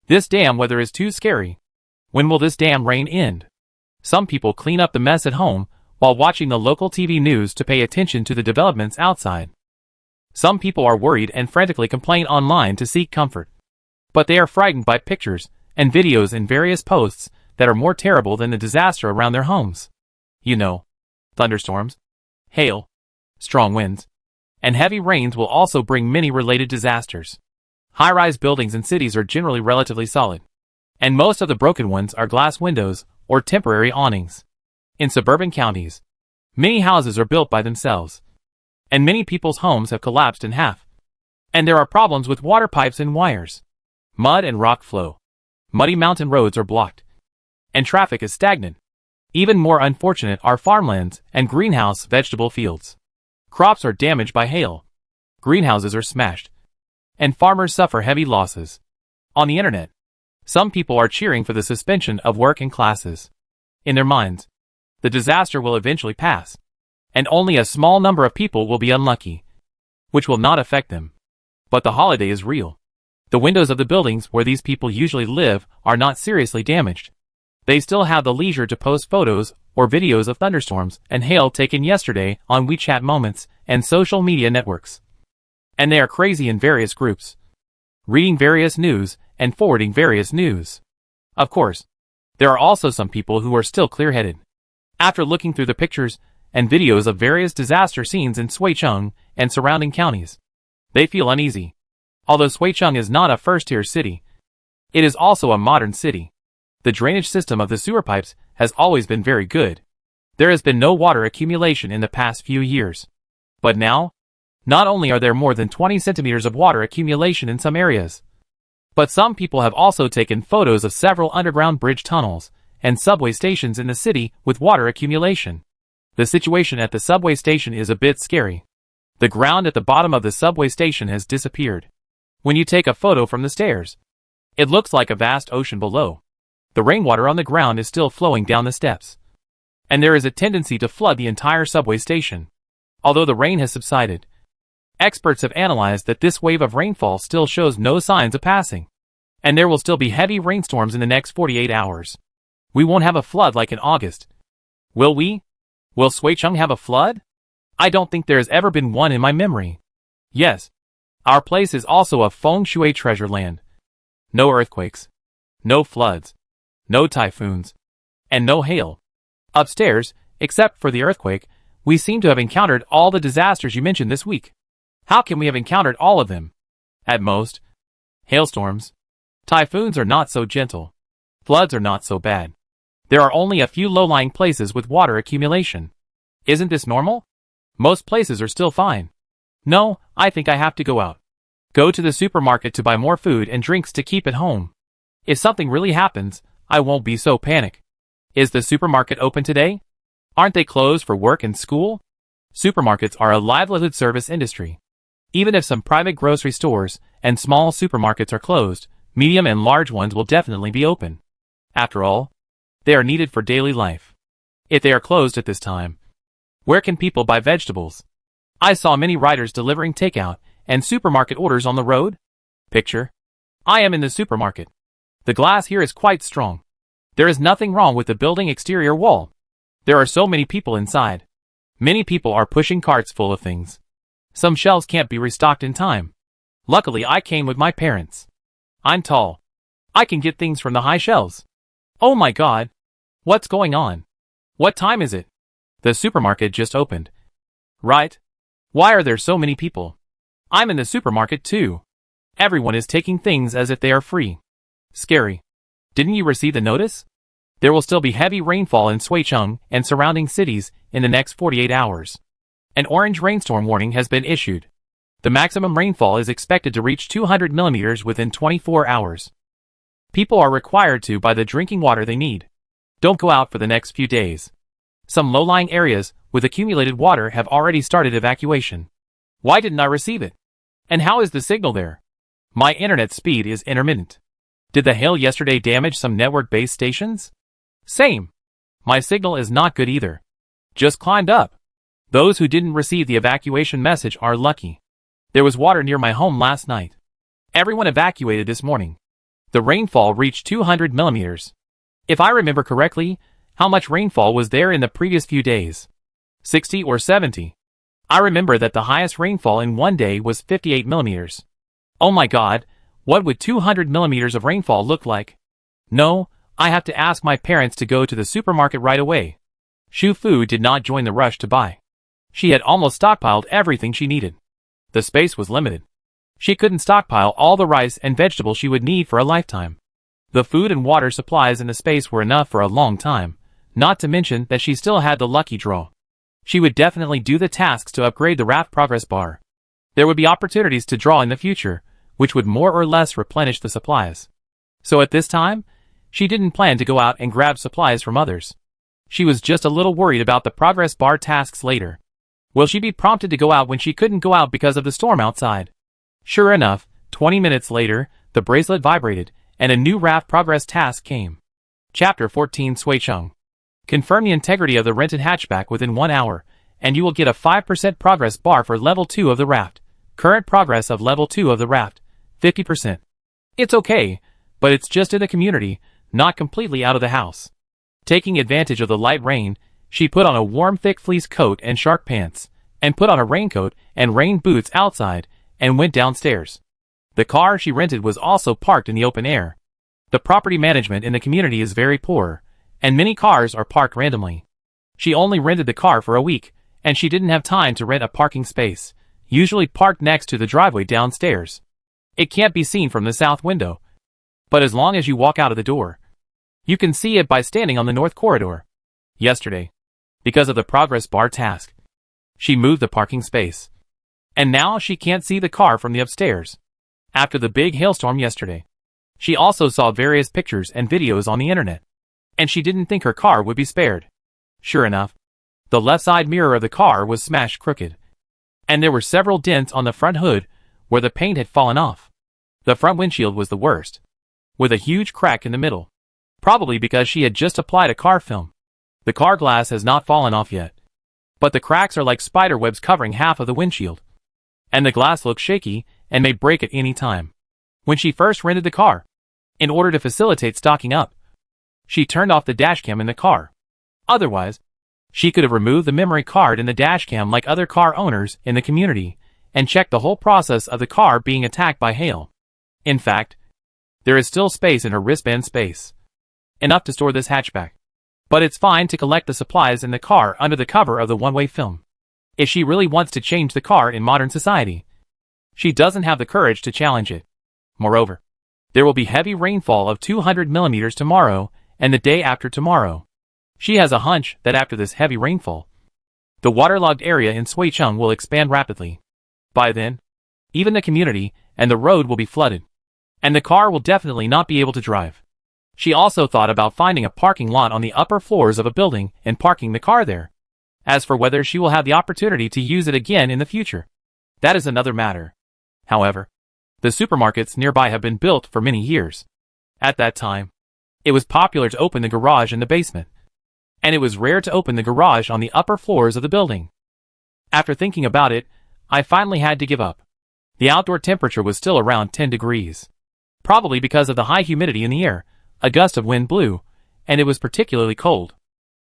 This damn weather is too scary. When will this damn rain end? Some people clean up the mess at home while watching the local TV news to pay attention to the developments outside. Some people are worried and frantically complain online to seek comfort. But they are frightened by pictures and videos in various posts that are more terrible than the disaster around their homes. You know, thunderstorms, hail, strong winds, and heavy rains will also bring many related disasters. High-rise buildings in cities are generally relatively solid, and most of the broken ones are glass windows or temporary awnings. In suburban counties, many houses are built by themselves, and many people's homes have collapsed in half. And there are problems with water pipes and wires. Mud and rock flow. Muddy mountain roads are blocked, and traffic is stagnant. Even more unfortunate are farmlands and greenhouse vegetable fields. Crops are damaged by hail. Greenhouses are smashed, and farmers suffer heavy losses. On the internet, some people are cheering for the suspension of work and classes. In their minds, the disaster will eventually pass, and only a small number of people will be unlucky, which will not affect them. But the holiday is real. The windows of the buildings where these people usually live are not seriously damaged. They still have the leisure to post photos or videos of thunderstorms and hail taken yesterday on WeChat moments and social media networks. And they are crazy in various groups, reading various news and forwarding various news. Of course, there are also some people who are still clear-headed. After looking through the pictures and videos of various disaster scenes in Shuicheng and surrounding counties, they feel uneasy. Although Shuicheng is not a first-tier city, it is also a modern city. The drainage system of the sewer pipes has always been very good. There has been no water accumulation in the past few years. But now, not only are there more than 20 centimeters of water accumulation in some areas, but some people have also taken photos of several underground bridge tunnels and subway stations in the city with water accumulation. The situation at the subway station is a bit scary. The ground at the bottom of the subway station has disappeared. When you take a photo from the stairs, it looks like a vast ocean below. The rainwater on the ground is still flowing down the steps, and there is a tendency to flood the entire subway station. Although the rain has subsided, experts have analyzed that this wave of rainfall still shows no signs of passing, and there will still be heavy rainstorms in the next 48 hours. We won't have a flood like in August. Will we? Will Shuicheng have a flood? I don't think there has ever been one in my memory. Yes, our place is also a feng shui treasure land. No earthquakes, no floods, no typhoons, and no hail. Upstairs, except for the earthquake, we seem to have encountered all the disasters you mentioned this week. How can we have encountered all of them? At most, hailstorms. Typhoons are not so gentle. Floods are not so bad. There are only a few low-lying places with water accumulation. Isn't this normal? Most places are still fine. No, I think I have to go out. Go to the supermarket to buy more food and drinks to keep at home. If something really happens, I won't be so panicked. Is the supermarket open today? Aren't they closed for work and school? Supermarkets are a livelihood service industry. Even if some private grocery stores and small supermarkets are closed, medium and large ones will definitely be open. After all, they are needed for daily life. If they are closed at this time, where can people buy vegetables? I saw many riders delivering takeout and supermarket orders on the road. Picture: I am in the supermarket. The glass here is quite strong. There is nothing wrong with the building exterior wall. There are so many people inside. Many people are pushing carts full of things. Some shelves can't be restocked in time. Luckily, I came with my parents. I'm tall. I can get things from the high shelves. Oh my God! What's going on? What time is it? The supermarket just opened. Right? Why are there so many people? I'm in the supermarket too. Everyone is taking things as if they are free. Scary. Didn't you receive the notice? There will still be heavy rainfall in Shuicheng and surrounding cities in the next 48 hours. An orange rainstorm warning has been issued. The maximum rainfall is expected to reach 200 millimeters within 24 hours. People are required to buy the drinking water they need. Don't go out for the next few days. Some low-lying areas with accumulated water have already started evacuation. Why didn't I receive it? And how is the signal there? My internet speed is intermittent. Did the hail yesterday damage some network-based stations? Same. My signal is not good either. Just climbed up. Those who didn't receive the evacuation message are lucky. There was water near my home last night. Everyone evacuated this morning. The rainfall reached 200 millimeters. If I remember correctly, how much rainfall was there in the previous few days? 60 or 70. I remember that the highest rainfall in one day was 58 millimeters. Oh my God, what would 200 millimeters of rainfall look like? No, I have to ask my parents to go to the supermarket right away. Shu Fu did not join the rush to buy. She had almost stockpiled everything she needed. The space was limited. She couldn't stockpile all the rice and vegetables she would need for a lifetime. The food and water supplies in the space were enough for a long time, not to mention that she still had the lucky draw. She would definitely do the tasks to upgrade the raft progress bar. There would be opportunities to draw in the future, which would more or less replenish the supplies. So at this time, she didn't plan to go out and grab supplies from others. She was just a little worried about the progress bar tasks later. Will she be prompted to go out when she couldn't go out because of the storm outside? Sure enough, 20 minutes later, the bracelet vibrated, and a new raft progress task came. Chapter 14 Suicheng. Confirm the integrity of the rented hatchback within 1 hour, and you will get a 5% progress bar for level 2 of the raft. Current progress of level 2 of the raft, 50%. It's okay, but it's just in the community, not completely out of the house. Taking advantage of the light rain, she put on a warm thick fleece coat and shark pants, and put on a raincoat and rain boots outside, and went downstairs. The car she rented was also parked in the open air. The property management in the community is very poor, and many cars are parked randomly. She only rented the car for a week, and she didn't have time to rent a parking space, usually parked next to the driveway downstairs. It can't be seen from the south window, but as long as you walk out of the door, you can see it by standing on the north corridor. Yesterday, because of the progress bar task, she moved the parking space, and now she can't see the car from the upstairs. After the big hailstorm yesterday, she also saw various pictures and videos on the internet, and she didn't think her car would be spared. Sure enough, the left side mirror of the car was smashed crooked, and there were several dents on the front hood where the paint had fallen off. The front windshield was the worst, with a huge crack in the middle, probably because she had just applied a car film. The car glass has not fallen off yet, but the cracks are like spider webs covering half of the windshield, and the glass looks shaky and may break at any time. When she first rented the car, in order to facilitate stocking up, she turned off the dashcam in the car. Otherwise, she could have removed the memory card in the dashcam like other car owners in the community and checked the whole process of the car being attacked by hail. In fact, there is still space in her wristband space, enough to store this hatchback. But it's fine to collect the supplies in the car under the cover of the one-way film. If she really wants to change the car in modern society, she doesn't have the courage to challenge it. Moreover, there will be heavy rainfall of 200 millimeters tomorrow and the day after tomorrow. She has a hunch that after this heavy rainfall, the waterlogged area in Suicheng will expand rapidly. By then, even the community and the road will be flooded, and the car will definitely not be able to drive. She also thought about finding a parking lot on the upper floors of a building and parking the car there. As for whether she will have the opportunity to use it again in the future, that is another matter. However, the supermarkets nearby have been built for many years. At that time, it was popular to open the garage in the basement, and it was rare to open the garage on the upper floors of the building. After thinking about it, I finally had to give up. The outdoor temperature was still around 10 degrees. Probably because of the high humidity in the air, a gust of wind blew, and it was particularly cold.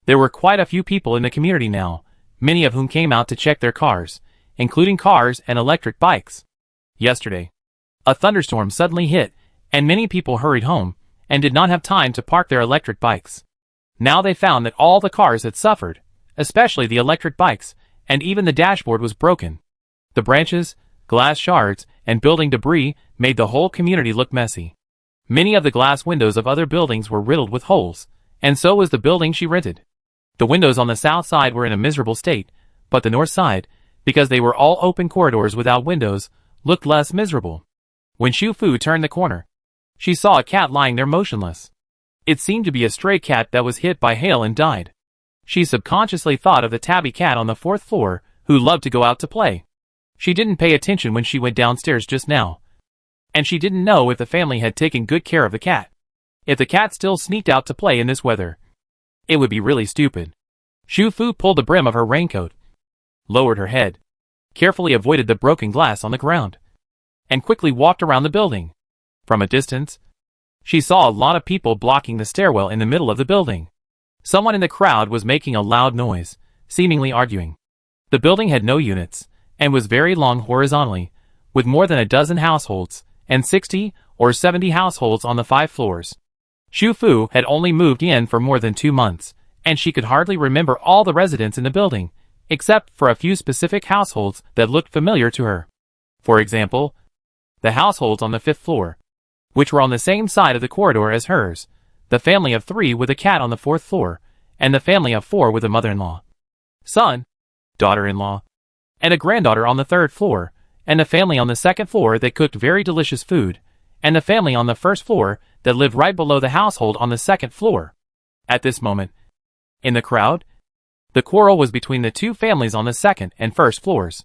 There were quite a few people in the community now, many of whom came out to check their cars, including cars and electric bikes. Yesterday, a thunderstorm suddenly hit, and many people hurried home, and did not have time to park their electric bikes. Now they found that all the cars had suffered, especially the electric bikes, and even the dashboard was broken. The branches, glass shards, and building debris made the whole community look messy. Many of the glass windows of other buildings were riddled with holes, and so was the building she rented. The windows on the south side were in a miserable state, but the north side, because they were all open corridors without windows, looked less miserable. When Shu Fu turned the corner, she saw a cat lying there motionless. It seemed to be a stray cat that was hit by hail and died. She subconsciously thought of the tabby cat on the 4th floor, who loved to go out to play. She didn't pay attention when she went downstairs just now, and she didn't know if the family had taken good care of the cat. If the cat still sneaked out to play in this weather, it would be really stupid. Shu Fu pulled the brim of her raincoat lowered her head, carefully avoided the broken glass on the ground, and quickly walked around the building. From a distance, she saw a lot of people blocking the stairwell in the middle of the building. Someone in the crowd was making a loud noise, seemingly arguing. The building had no units, and was very long horizontally, with more than a dozen households, and 60 or 70 households on the 5 floors. Xu Fu had only moved in for more than 2 months, and she could hardly remember all the residents in the building, except for a few specific households that looked familiar to her. For example, the households on the 5th floor, which were on the same side of the corridor as hers, the family of 3 with a cat on the 4th floor, and the family of 4 with a mother-in-law, son, daughter-in-law, and a granddaughter on the 3rd floor, and the family on the 2nd floor that cooked very delicious food, and the family on the 1st floor that lived right below the household on the 2nd floor. At this moment, in the crowd, the quarrel was between the 2 families on the 2nd and 1st floors.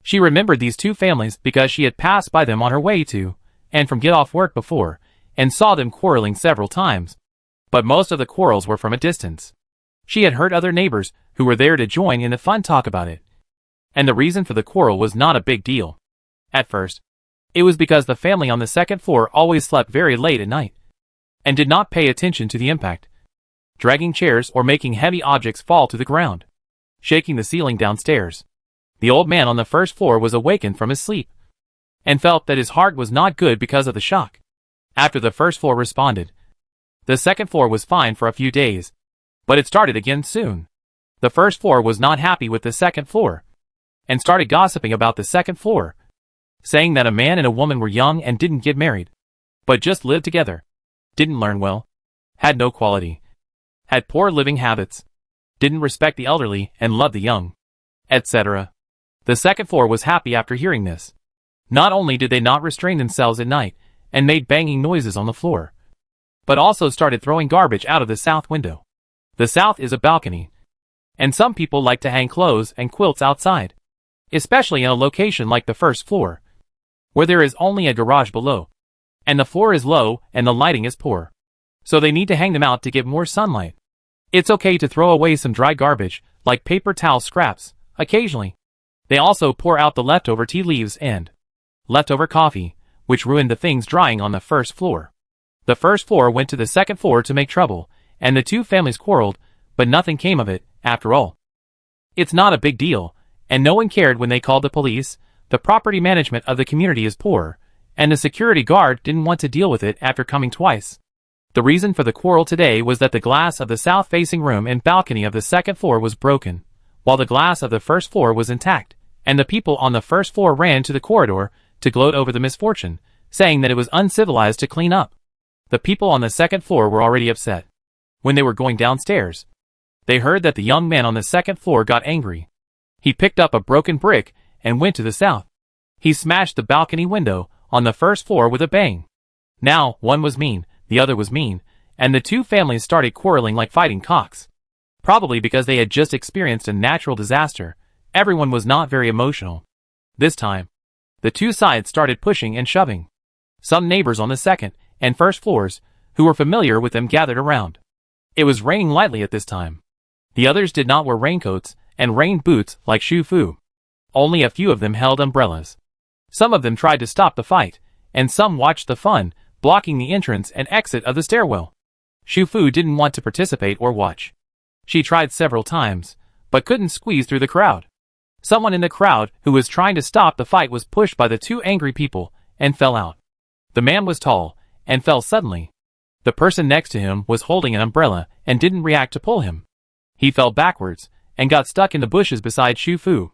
She remembered these 2 families because she had passed by them on her way to and from get off work before, and saw them quarreling several times. But most of the quarrels were from a distance. She had heard other neighbors who were there to join in the fun talk about it. And the reason for the quarrel was not a big deal. At first, it was because the family on the 2nd floor always slept very late at night, and did not pay attention to the impact, dragging chairs or making heavy objects fall to the ground, shaking the ceiling downstairs. The old man on the 1st floor was awakened from his sleep, and felt that his heart was not good because of the shock. After the 1st floor responded, the 2nd floor was fine for a few days, but it started again soon. The 1st floor was not happy with the 2nd floor, and started gossiping about the 2nd floor, saying that a man and a woman were young and didn't get married, but just lived together, didn't learn well, had no quality, had poor living habits, didn't respect the elderly and loved the young, etc. The 2nd floor was happy after hearing this. Not only did they not restrain themselves at night and made banging noises on the floor, but also started throwing garbage out of the south window. The south is a balcony, and some people like to hang clothes and quilts outside, especially in a location like the 1st floor, where there is only a garage below, and the floor is low and the lighting is poor. So they need to hang them out to get more sunlight. It's okay to throw away some dry garbage, like paper towel scraps, occasionally. They also pour out the leftover tea leaves and leftover coffee, which ruined the things drying on the 1st floor. The 1st floor went to the 2nd floor to make trouble, and the 2 families quarreled, but nothing came of it, after all. It's not a big deal, and no one cared when they called the police. The property management of the community is poor, and the security guard didn't want to deal with it after coming twice. The reason for the quarrel today was that the glass of the south-facing room and balcony of the 2nd floor was broken, while the glass of the 1st floor was intact, and the people on the 1st floor ran to the corridor to gloat over the misfortune, saying that it was uncivilized to clean up. The people on the 2nd floor were already upset. When they were going downstairs, they heard that the young man on the 2nd floor got angry. He picked up a broken brick and went to the south. He smashed the balcony window on the 1st floor with a bang. Now, one was mean, the other was mean, and the 2 families started quarreling like fighting cocks. Probably because they had just experienced a natural disaster, everyone was not very emotional. This time, the 2 sides started pushing and shoving. Some neighbors on the 2nd and 1st floors, who were familiar with them, gathered around. It was raining lightly at this time. The others did not wear raincoats and rain boots like Xu Fu. Only a few of them held umbrellas. Some of them tried to stop the fight, and some watched the fun, blocking the entrance and exit of the stairwell. Xu Fu didn't want to participate or watch. She tried several times, but couldn't squeeze through the crowd. Someone in the crowd who was trying to stop the fight was pushed by the 2 angry people and fell out. The man was tall and fell suddenly. The person next to him was holding an umbrella and didn't react to pull him. He fell backwards and got stuck in the bushes beside Xu Fu.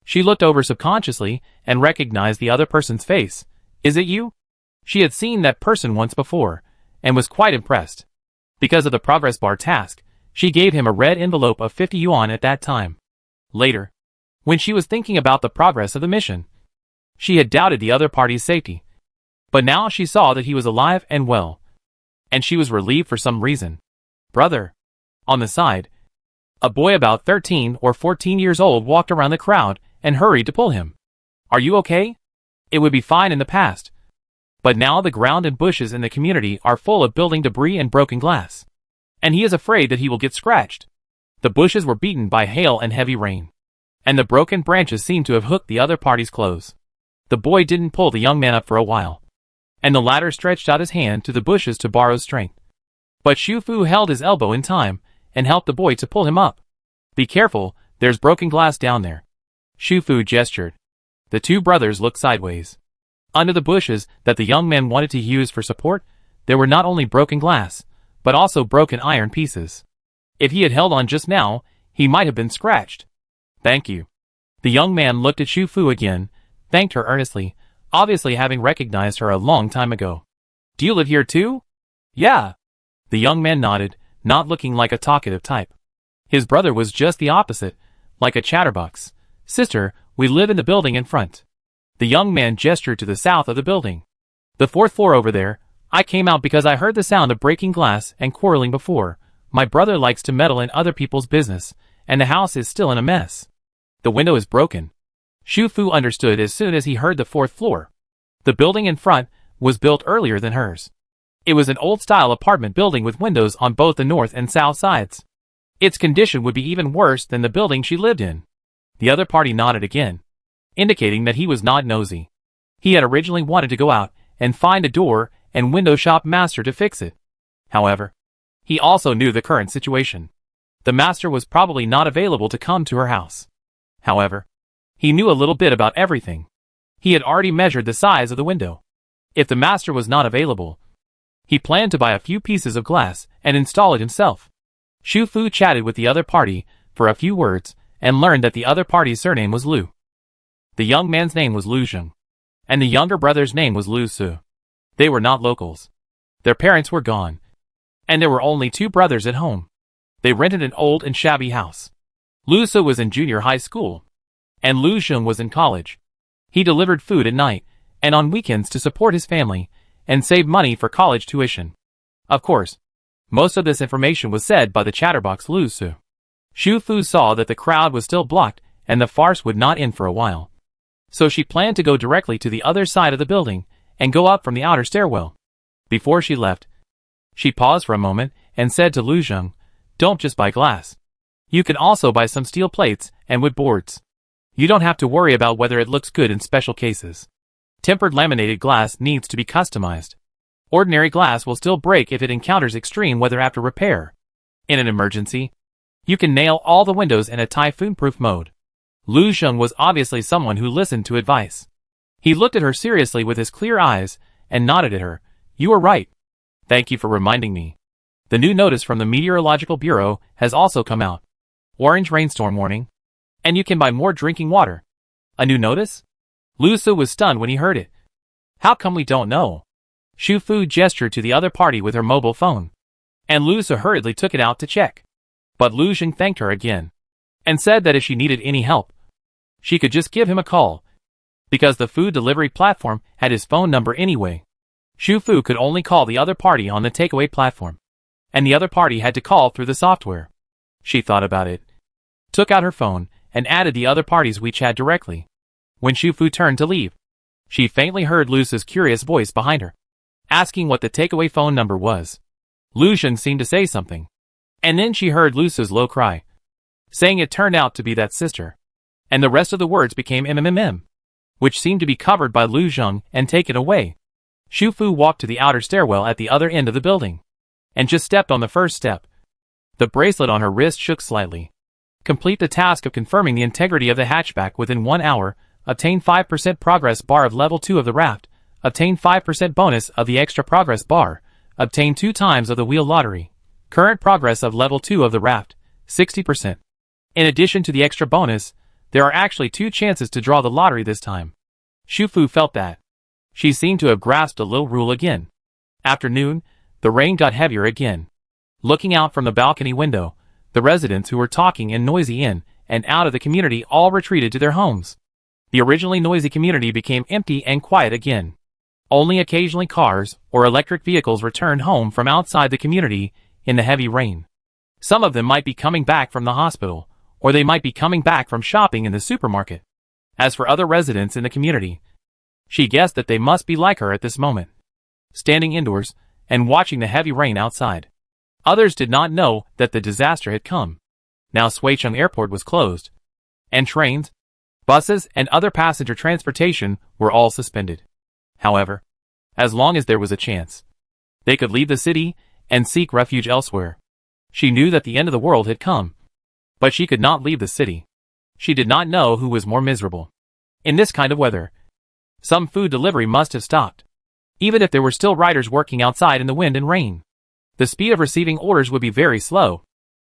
She looked over subconsciously and recognized the other person's face. "Is it you?" She had seen that person once before and was quite impressed. Because of the progress bar task, she gave him a red envelope of 50 yuan at that time. Later, when she was thinking about the progress of the mission, she had doubted the other party's safety. But now she saw that he was alive and well, and she was relieved for some reason. "Brother." On the side, a boy about 13 or 14 years old walked around the crowd and hurried to pull him. "Are you okay?" It would be fine in the past, but now the ground and bushes in the community are full of building debris and broken glass, and he is afraid that he will get scratched. The bushes were beaten by hail and heavy rain. and the broken branches seemed to have hooked the other party's clothes. The boy didn't pull the young man up for a while, and the latter stretched out his hand to the bushes to borrow strength. But Xu Fu held his elbow in time, and helped the boy to pull him up. "Be careful, there's broken glass down there." Xu Fu gestured. The two brothers looked sideways. Under the bushes that the young man wanted to use for support, there were not only broken glass, but also broken iron pieces. If he had held on just now, he might have been scratched. "Thank you." The young man looked at Xu Fu again, thanked her earnestly, obviously having recognized her a long time ago. "Do you live here too?" "Yeah." The young man nodded, not looking like a talkative type. His brother was just the opposite, like a chatterbox. "Sister, we live in the building in front." The young man gestured to the south of the building. "The fourth floor over there. I came out because I heard the sound of breaking glass and quarreling before. My brother likes to meddle in other people's business, and the house is still in a mess. The window is broken." Xu Fu understood as soon as he heard the fourth floor. The building in front was built earlier than hers. It was an old-style apartment building with windows on both the north and south sides. Its condition would be even worse than the building she lived in. The other party nodded again, indicating that he was not nosy. He had originally wanted to go out and find a door and window shop master to fix it. However, he also knew the current situation. The master was probably not available to come to her house. However, he knew a little bit about everything. He had already measured the size of the window. If the master was not available, he planned to buy a few pieces of glass and install it himself. Xu Fu chatted with the other party for a few words and learned that the other party's surname was Lu. The young man's name was Lu Zheng, and the younger brother's name was Lu Su. They were not locals. Their parents were gone, and there were only two brothers at home. They rented an old and shabby house. Lu Su was in junior high school, and Lu Zheng was in college. He delivered food at night and on weekends to support his family and save money for college tuition. Of course, most of this information was said by the chatterbox Lu Su. Xu Fu saw that the crowd was still blocked and the farce would not end for a while. So she planned to go directly to the other side of the building and go up from the outer stairwell. Before she left, she paused for a moment and said to Lu Zheng, "Don't just buy glass. You can also buy some steel plates and wood boards. You don't have to worry about whether it looks good in special cases. Tempered laminated glass needs to be customized. Ordinary glass will still break if it encounters extreme weather after repair. In an emergency, you can nail all the windows in a typhoon-proof mode." Lu Zheng was obviously someone who listened to advice. He looked at her seriously with his clear eyes and nodded at her. "You were right. Thank you for reminding me. The new notice from the Meteorological Bureau has also come out. Orange rainstorm warning. And you can buy more drinking water." "A new notice?" Lu Su was stunned when he heard it. "How come we don't know?" Xu Fu gestured to the other party with her mobile phone, and Lu Su hurriedly took it out to check. But Lu Zheng thanked her again, and said that if she needed any help, she could just give him a call, because the food delivery platform had his phone number anyway. Xu Fu could only call the other party on the takeaway platform, and the other party had to call through the software. She thought about it, took out her phone, and added the other party's WeChat directly. When Xu Fu turned to leave, she faintly heard Lu Su's curious voice behind her, asking what the takeaway phone number was. Lu Zheng seemed to say something, and then she heard Lu Su's low cry, saying it turned out to be that sister, and the rest of the words became MMM, which seemed to be covered by Lu Zheng and taken away. Xu Fu walked to the outer stairwell at the other end of the building, and just stepped on the first step. The bracelet on her wrist shook slightly. Complete the task of confirming the integrity of the hatchback within 1 hour, obtain 5% progress bar of level 2 of the raft, obtain 5% bonus of the extra progress bar, obtain 2 times of the wheel lottery, current progress of level 2 of the raft, 60%. In addition to the extra bonus, there are actually 2 chances to draw the lottery this time. Xu Fu felt that. She seemed to have grasped a little rule again. After noon, the rain got heavier again. Looking out from the balcony window, the residents who were talking and noisy in and out of the community all retreated to their homes. The originally noisy community became empty and quiet again. Only occasionally cars or electric vehicles returned home from outside the community in the heavy rain. Some of them might be coming back from the hospital, or they might be coming back from shopping in the supermarket. As for other residents in the community, she guessed that they must be like her at this moment, standing indoors and watching the heavy rain outside. Others did not know that the disaster had come. Now Suicheng Airport was closed, and trains, buses, and other passenger transportation were all suspended. However, as long as there was a chance, they could leave the city and seek refuge elsewhere. She knew that the end of the world had come, but she could not leave the city. She did not know who was more miserable. In this kind of weather, some food delivery must have stopped, even if there were still riders working outside in the wind and rain. The speed of receiving orders would be very slow.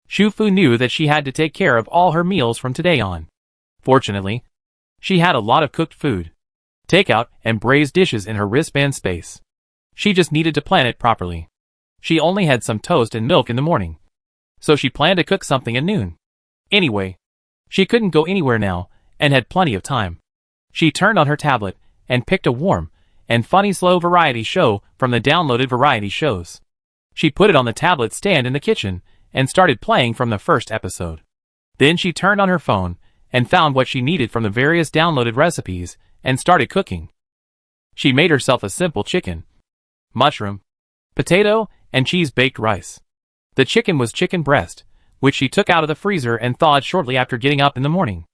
Shufu knew that she had to take care of all her meals from today on. Fortunately, she had a lot of cooked food, takeout, and braised dishes in her wristband space. She just needed to plan it properly. She only had some toast and milk in the morning, so she planned to cook something at noon. Anyway, she couldn't go anywhere now, and had plenty of time. She turned on her tablet, and picked a warm and funny slow variety show from the downloaded variety shows. She put it on the tablet stand in the kitchen, and started playing from the first episode. Then she turned on her phone, and found what she needed from the various downloaded recipes, and started cooking. She made herself a simple chicken, mushroom, potato, and cheese-baked rice. The chicken was chicken breast, which she took out of the freezer and thawed shortly after getting up in the morning.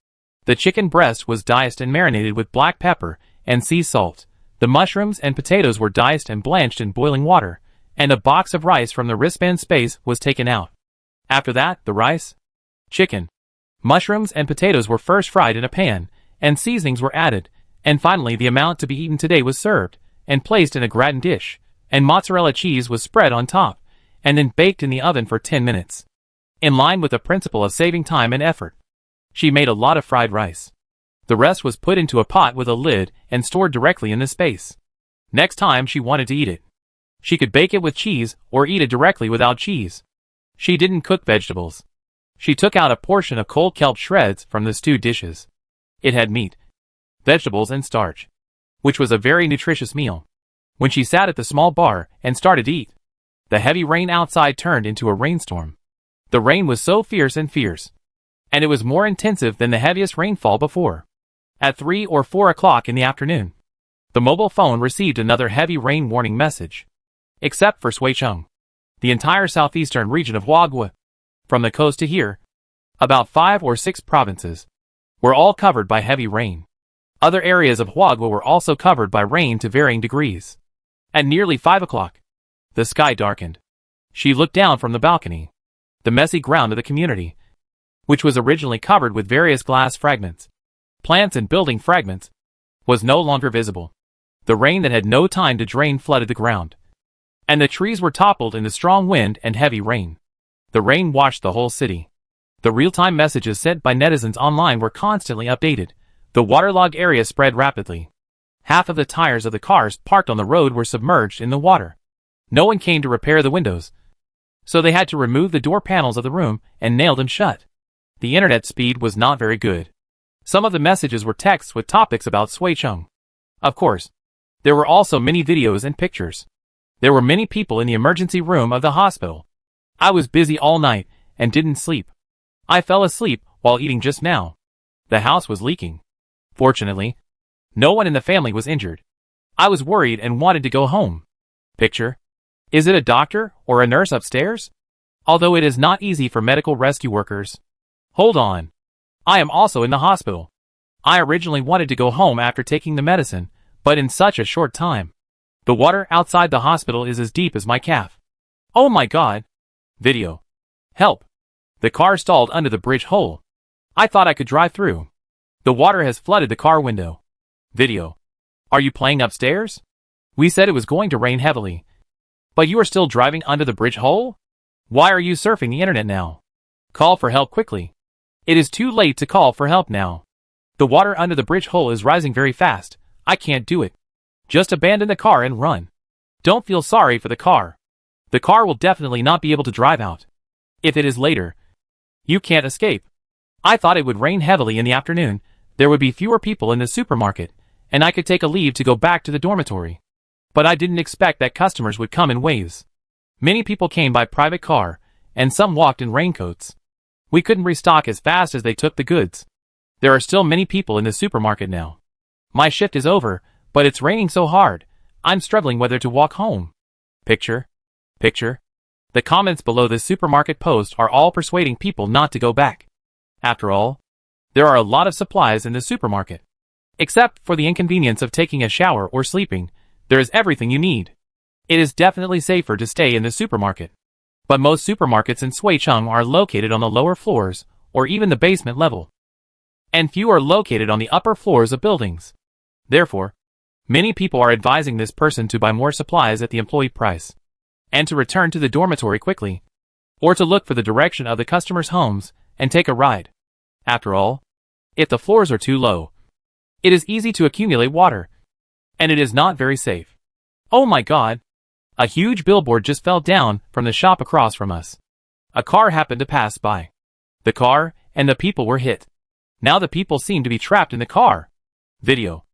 The chicken breast was diced and marinated with black pepper and sea salt. The mushrooms and potatoes were diced and blanched in boiling water, and a box of rice from the wristband space was taken out. After that, the rice, chicken, mushrooms, and potatoes were first fried in a pan, and seasonings were added, and finally the amount to be eaten today was served, and placed in a gratin dish, and mozzarella cheese was spread on top, and then baked in the oven for 10 minutes. In line with the principle of saving time and effort, she made a lot of fried rice. The rest was put into a pot with a lid and stored directly in the space. Next time she wanted to eat it, she could bake it with cheese or eat it directly without cheese. She didn't cook vegetables. She took out a portion of cold kelp shreds from the stewed dishes. It had meat, vegetables, and starch, which was a very nutritious meal. When she sat at the small bar and started to eat, the heavy rain outside turned into a rainstorm. The rain was so fierce, and it was more intensive than the heaviest rainfall before. At 3 or 4 o'clock in the afternoon, the mobile phone received another heavy rain warning message. Except for Suicheng, the entire southeastern region of Huaguo, from the coast to here, about 5 or 6 provinces, were all covered by heavy rain. Other areas of Huaguo were also covered by rain to varying degrees. At nearly 5 o'clock, the sky darkened. She looked down from the balcony. The messy ground of the community, which was originally covered with various glass fragments, plants and building fragments, was no longer visible. The rain that had no time to drain flooded the ground, and the trees were toppled in the strong wind and heavy rain. The rain washed the whole city. The real-time messages sent by netizens online were constantly updated. The waterlogged area spread rapidly. Half of the tires of the cars parked on the road were submerged in the water. No one came to repair the windows, so they had to remove the door panels of the room and nail them shut. The internet speed was not very good. Some of the messages were texts with topics about Suicheng. Of course, there were also many videos and pictures. There were many people in the emergency room of the hospital. I was busy all night and didn't sleep. I fell asleep while eating just now. The house was leaking. Fortunately, no one in the family was injured. I was worried and wanted to go home. Picture. Is it a doctor or a nurse upstairs? Although it is not easy for medical rescue workers. Hold on. I am also in the hospital. I originally wanted to go home after taking the medicine, but in such a short time. The water outside the hospital is as deep as my calf. Oh my God. Video. Help. The car stalled under the bridge hole. I thought I could drive through. The water has flooded the car window. Video. Are you playing upstairs? We said it was going to rain heavily. But you are still driving under the bridge hole? Why are you surfing the internet now? Call for help quickly. It is too late to call for help now. The water under the bridge hole is rising very fast. I can't do it. Just abandon the car and run. Don't feel sorry for the car. The car will definitely not be able to drive out. If it is later, you can't escape. I thought it would rain heavily in the afternoon, there would be fewer people in the supermarket, and I could take a leave to go back to the dormitory. But I didn't expect that customers would come in waves. Many people came by private car, and some walked in raincoats. We couldn't restock as fast as they took the goods. There are still many people in the supermarket now. My shift is over, but it's raining so hard, I'm struggling whether to walk home. Picture. Picture. The comments below this supermarket post are all persuading people not to go back. After all, There are a lot of supplies in the supermarket. Except for the inconvenience of taking a shower or sleeping, there is everything you need. It is definitely safer to stay in the supermarket. But most supermarkets in Suicheng are located on the lower floors, or even the basement level. And few are located on the upper floors of buildings. Therefore, many people are advising this person to buy more supplies at the employee price, and to return to the dormitory quickly, or to look for the direction of the customers' homes and take a ride. After all, if the floors are too low, it is easy to accumulate water, and it is not very safe. Oh my God! A huge billboard just fell down from the shop across from us. A car happened to pass by. The car and the people were hit. Now the people seem to be trapped in the car. Video.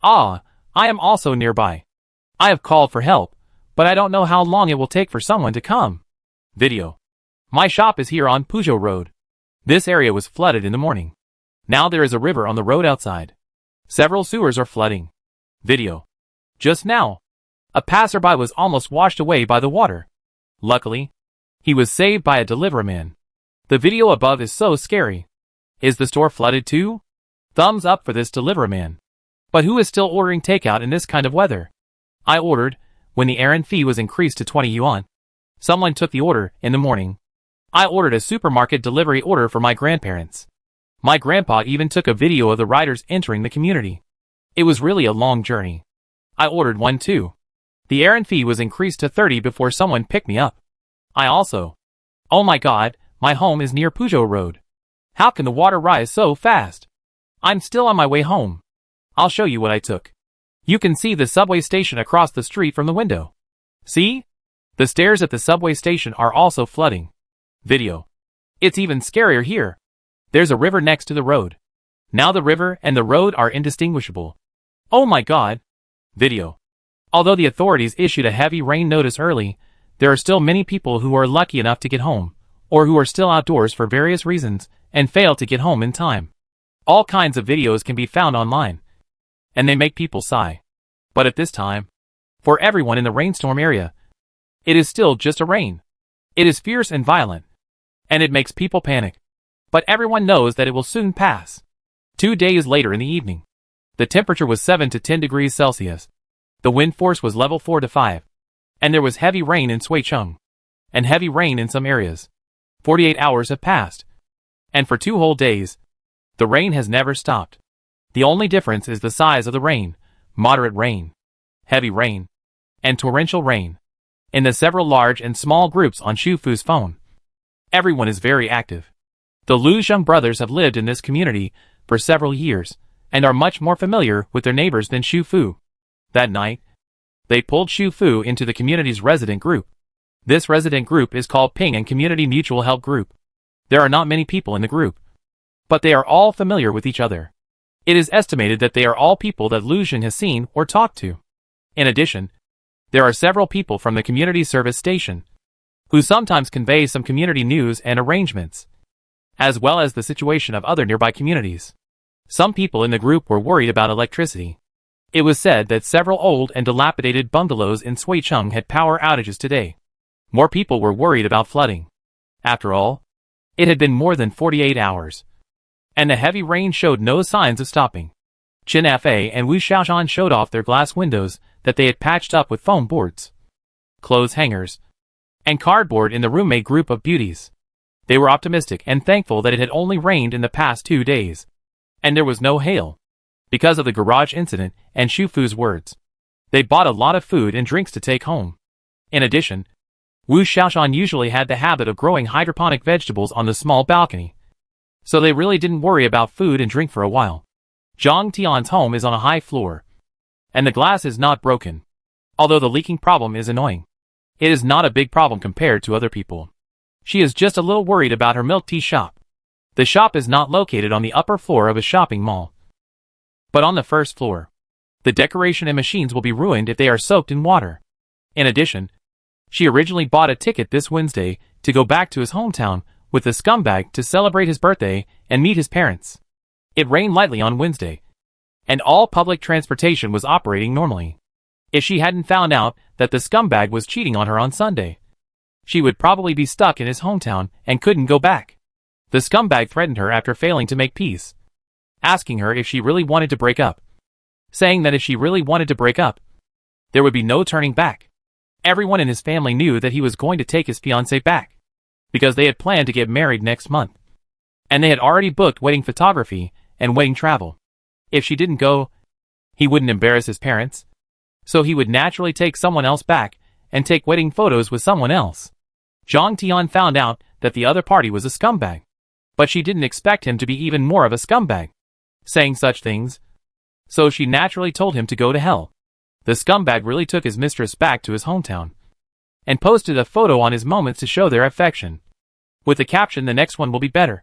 Ah, I am also nearby. I have called for help, but I don't know how long it will take for someone to come. Video. My shop is here on Puzhou Road. This area was flooded in the morning. Now there is a river on the road outside. Several sewers are flooding. Video. Just now, a passerby was almost washed away by the water. Luckily, he was saved by a delivery man. The video above is so scary. Is the store flooded too? Thumbs up for this delivery man. But who is still ordering takeout in this kind of weather? I ordered, when the errand fee was increased to 20 yuan. Someone took the order in the morning. I ordered a supermarket delivery order for my grandparents. My grandpa even took a video of the riders entering the community. It was really a long journey. I ordered one too. The errand fee was increased to 30 before someone picked me up. I also. Oh my God, my home is near Puzhou Road. How can the water rise so fast? I'm still on my way home. I'll show you what I took. You can see the subway station across the street from the window. See? The stairs at the subway station are also flooding. Video. It's even scarier here. There's a river next to the road. Now the river and the road are indistinguishable. Oh my God. Video. Although the authorities issued a heavy rain notice early, there are still many people who are lucky enough to get home, or who are still outdoors for various reasons, and fail to get home in time. All kinds of videos can be found online, and they make people sigh. But at this time, for everyone in the rainstorm area, it is still just a rain. It is fierce and violent, and it makes people panic. But everyone knows that it will soon pass. 2 days later in the evening, the temperature was 7 to 10 degrees Celsius. The wind force was level 4 to 5. And there was heavy rain in Suicheng, and heavy rain in some areas. 48 hours have passed. And for 2 whole days, the rain has never stopped. The only difference is the size of the rain: moderate rain, heavy rain, and torrential rain. In the several large and small groups on Shufu's phone, everyone is very active. The Lu Zheng brothers have lived in this community for several years, and are much more familiar with their neighbors than Shufu. That night, they pulled Shufu into the community's resident group. This resident group is called Ping and Community Mutual Help Group. There are not many people in the group, but they are all familiar with each other. It is estimated that they are all people that Lu Zheng has seen or talked to. In addition, there are several people from the community service station, who sometimes convey some community news and arrangements, as well as the situation of other nearby communities. Some people in the group were worried about electricity. It was said that several old and dilapidated bungalows in Suicheng had power outages today. More people were worried about flooding. After all, it had been more than 48 hours, and the heavy rain showed no signs of stopping. Qin Fa and Wu Xiaoshan showed off their glass windows that they had patched up with foam boards, clothes hangers, and cardboard in the roommate group of beauties. They were optimistic and thankful that it had only rained in the past 2 days, and there was no hail, because of the garage incident and Shufu's words. They bought a lot of food and drinks to take home. In addition, Wu Xiaoshan usually had the habit of growing hydroponic vegetables on the small balcony, so they really didn't worry about food and drink for a while. Zhang Tian's home is on a high floor, and the glass is not broken, although the leaking problem is annoying. It is not a big problem compared to other people. She is just a little worried about her milk tea shop. The shop is not located on the upper floor of a shopping mall, but on the first floor. The decoration and machines will be ruined if they are soaked in water. In addition, she originally bought a ticket this Wednesday to go back to his hometown with the scumbag to celebrate his birthday and meet his parents. It rained lightly on Wednesday, and all public transportation was operating normally. If she hadn't found out that the scumbag was cheating on her on Sunday, she would probably be stuck in his hometown and couldn't go back. The scumbag threatened her after failing to make peace, asking her if she really wanted to break up, saying that if she really wanted to break up, there would be no turning back. Everyone in his family knew that he was going to take his fiancée back, because they had planned to get married next month, and they had already booked wedding photography and wedding travel. If she didn't go, he wouldn't embarrass his parents, so he would naturally take someone else back and take wedding photos with someone else. Jang Tian found out that the other party was a scumbag, but she didn't expect him to be even more of a scumbag, saying such things, so she naturally told him to go to hell. The scumbag really took his mistress back to his hometown, and posted a photo on his moments to show their affection, with the caption, "The next one will be better,"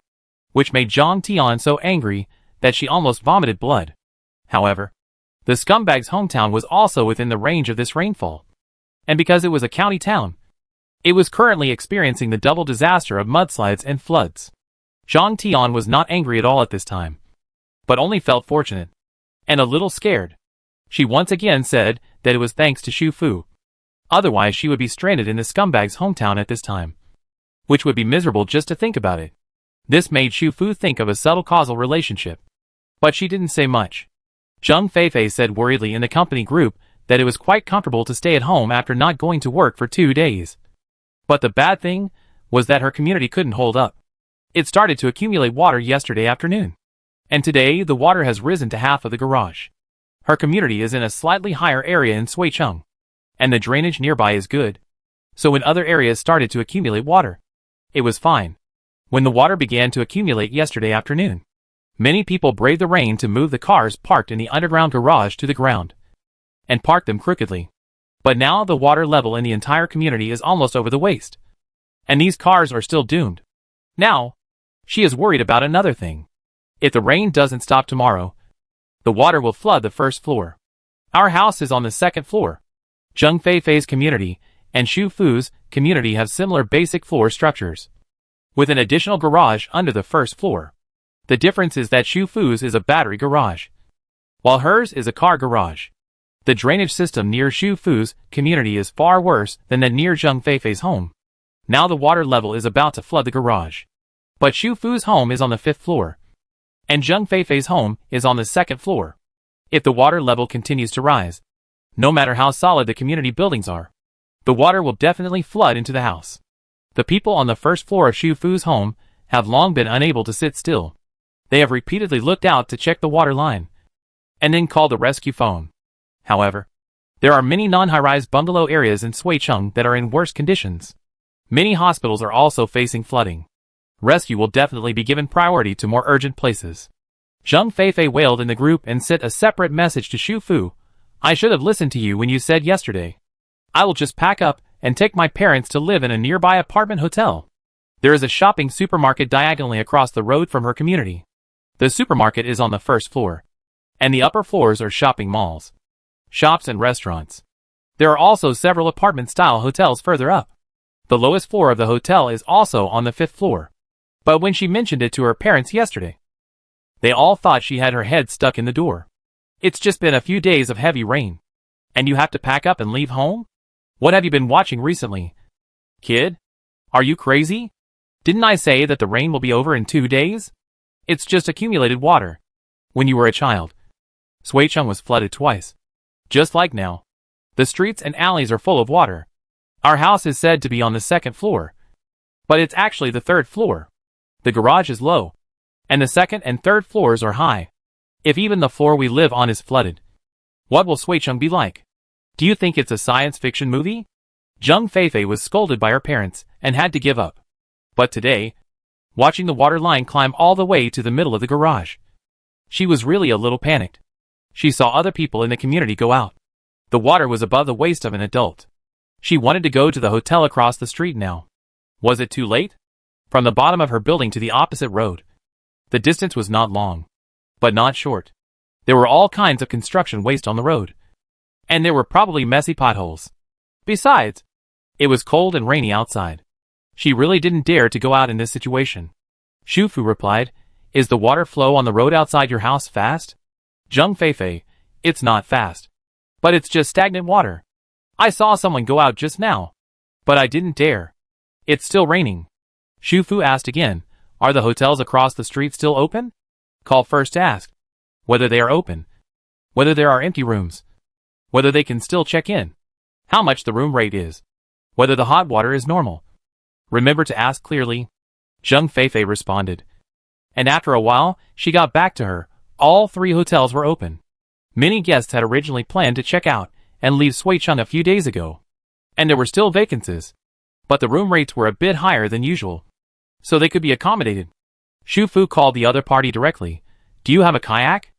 which made Jang Tian so angry that she almost vomited blood. However, the scumbag's hometown was also within the range of this rainfall, and because it was a county town, it was currently experiencing the double disaster of mudslides and floods. Jang Tian was not angry at all at this time, but only felt fortunate, and a little scared. She once again said that it was thanks to Xu Fu. Otherwise she would be stranded in the scumbag's hometown at this time, which would be miserable just to think about it. This made Xu Fu think of a subtle causal relationship, but she didn't say much. Zheng Feifei said worriedly in the company group that it was quite comfortable to stay at home after not going to work for 2 days. But the bad thing was that her community couldn't hold up. It started to accumulate water yesterday afternoon, and today the water has risen to half of the garage. Her community is in a slightly higher area in Suicheng, and the drainage nearby is good, so when other areas started to accumulate water, it was fine. When the water began to accumulate yesterday afternoon, many people braved the rain to move the cars parked in the underground garage to the ground, and parked them crookedly. But now the water level in the entire community is almost over the waist, and these cars are still doomed. Now, she is worried about another thing. If the rain doesn't stop tomorrow, the water will flood the first floor. Our house is on the second floor. Zheng Feifei's community and Xu Fu's community have similar basic floor structures, with an additional garage under the first floor. The difference is that Xu Fu's is a battery garage, while hers is a car garage. The drainage system near Xu Fu's community is far worse than that near Zheng Feifei's home. Now the water level is about to flood the garage. But Xu Fu's home is on the 5th floor, and Zheng Feifei's home is on the 2nd floor. If the water level continues to rise, no matter how solid the community buildings are, the water will definitely flood into the house. The people on the 1st floor of Xu Fu's home have long been unable to sit still. They have repeatedly looked out to check the water line, and then called the rescue phone. However, there are many non-high-rise bungalow areas in Suicheng that are in worse conditions. Many hospitals are also facing flooding. Rescue will definitely be given priority to more urgent places. Zheng Feifei wailed in the group and sent a separate message to Xu Fu. "I should have listened to you when you said yesterday. I will just pack up and take my parents to live in a nearby apartment hotel." There is a shopping supermarket diagonally across the road from her community. The supermarket is on the 1st floor, and the upper floors are shopping malls, shops and restaurants. There are also several apartment-style hotels further up. The lowest floor of the hotel is also on the 5th floor. But when she mentioned it to her parents yesterday, they all thought she had her head stuck in the door. "It's just been a few days of heavy rain, and you have to pack up and leave home? What have you been watching recently? Kid, are you crazy? Didn't I say that the rain will be over in 2 days? It's just accumulated water. When you were a child, Suicheng was flooded twice. Just like now. The streets and alleys are full of water. Our house is said to be on the 2nd floor, but it's actually the 3rd floor. The garage is low, and the 2nd and 3rd floors are high. If even the floor we live on is flooded, what will Suicheng be like? Do you think it's a science fiction movie?" Zheng Feifei was scolded by her parents and had to give up. But today, watching the water line climb all the way to the middle of the garage, she was really a little panicked. She saw other people in the community go out. The water was above the waist of an adult. She wanted to go to the hotel across the street now. Was it too late? From the bottom of her building to the opposite road, the distance was not long, but not short. There were all kinds of construction waste on the road, and there were probably messy potholes. Besides, it was cold and rainy outside. She really didn't dare to go out in this situation. Xu Fu replied, "Is the water flow on the road outside your house fast?" Zheng Feifei, "It's not fast, but it's just stagnant water. I saw someone go out just now, but I didn't dare. It's still raining." Xu Fu asked again, "Are the hotels across the street still open?" Call first to ask whether they are open, whether there are empty rooms, whether they can still check in, how much the room rate is, whether the hot water is normal. Remember to ask clearly. Zheng Feifei responded. And after a while, she got back to her. All 3 hotels were open. Many guests had originally planned to check out and leave Suicheng a few days ago, and there were still vacancies, but the room rates were a bit higher than usual, so they could be accommodated. Xu Fu called the other party directly. Do you have a kayak?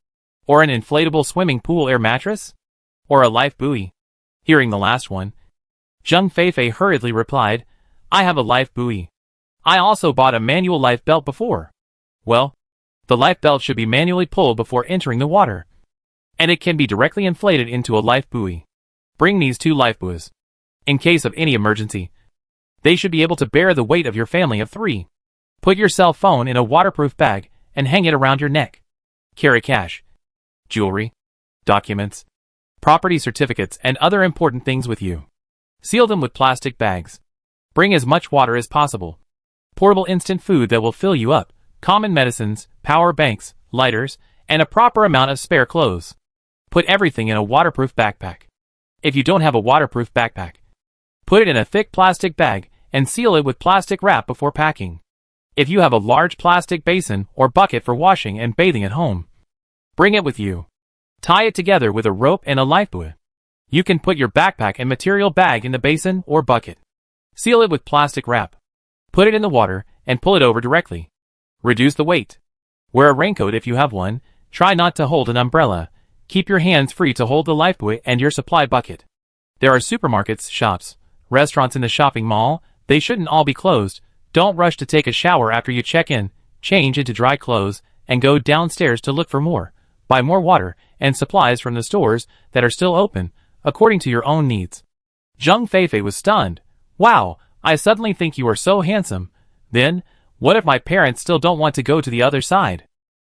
Or an inflatable swimming pool air mattress? Or a life buoy? Hearing the last one, Zheng Feifei hurriedly replied, I have a life buoy. I also bought a manual life belt before. Well, the life belt should be manually pulled before entering the water, and it can be directly inflated into a life buoy. Bring these 2 life buoys. In case of any emergency, they should be able to bear the weight of your family of 3. Put your cell phone in a waterproof bag and hang it around your neck. Carry cash, jewelry, documents, property certificates, and other important things with you. Seal them with plastic bags. Bring as much water as possible. Portable instant food that will fill you up, common medicines, power banks, lighters, and a proper amount of spare clothes. Put everything in a waterproof backpack. If you don't have a waterproof backpack, put it in a thick plastic bag and seal it with plastic wrap before packing. If you have a large plastic basin or bucket for washing and bathing at home, bring it with you. Tie it together with a rope and a lifebuoy. You can put your backpack and material bag in the basin or bucket. Seal it with plastic wrap. Put it in the water and pull it over directly. Reduce the weight. Wear a raincoat if you have one. Try not to hold an umbrella. Keep your hands free to hold the lifebuoy and your supply bucket. There are supermarkets, shops, restaurants in the shopping mall. They shouldn't all be closed. Don't rush to take a shower after you check in. Change into dry clothes and go downstairs to look for more. Buy more water and supplies from the stores that are still open, according to your own needs. Zheng Feifei was stunned. Wow, I suddenly think you are so handsome. Then, what if my parents still don't want to go to the other side?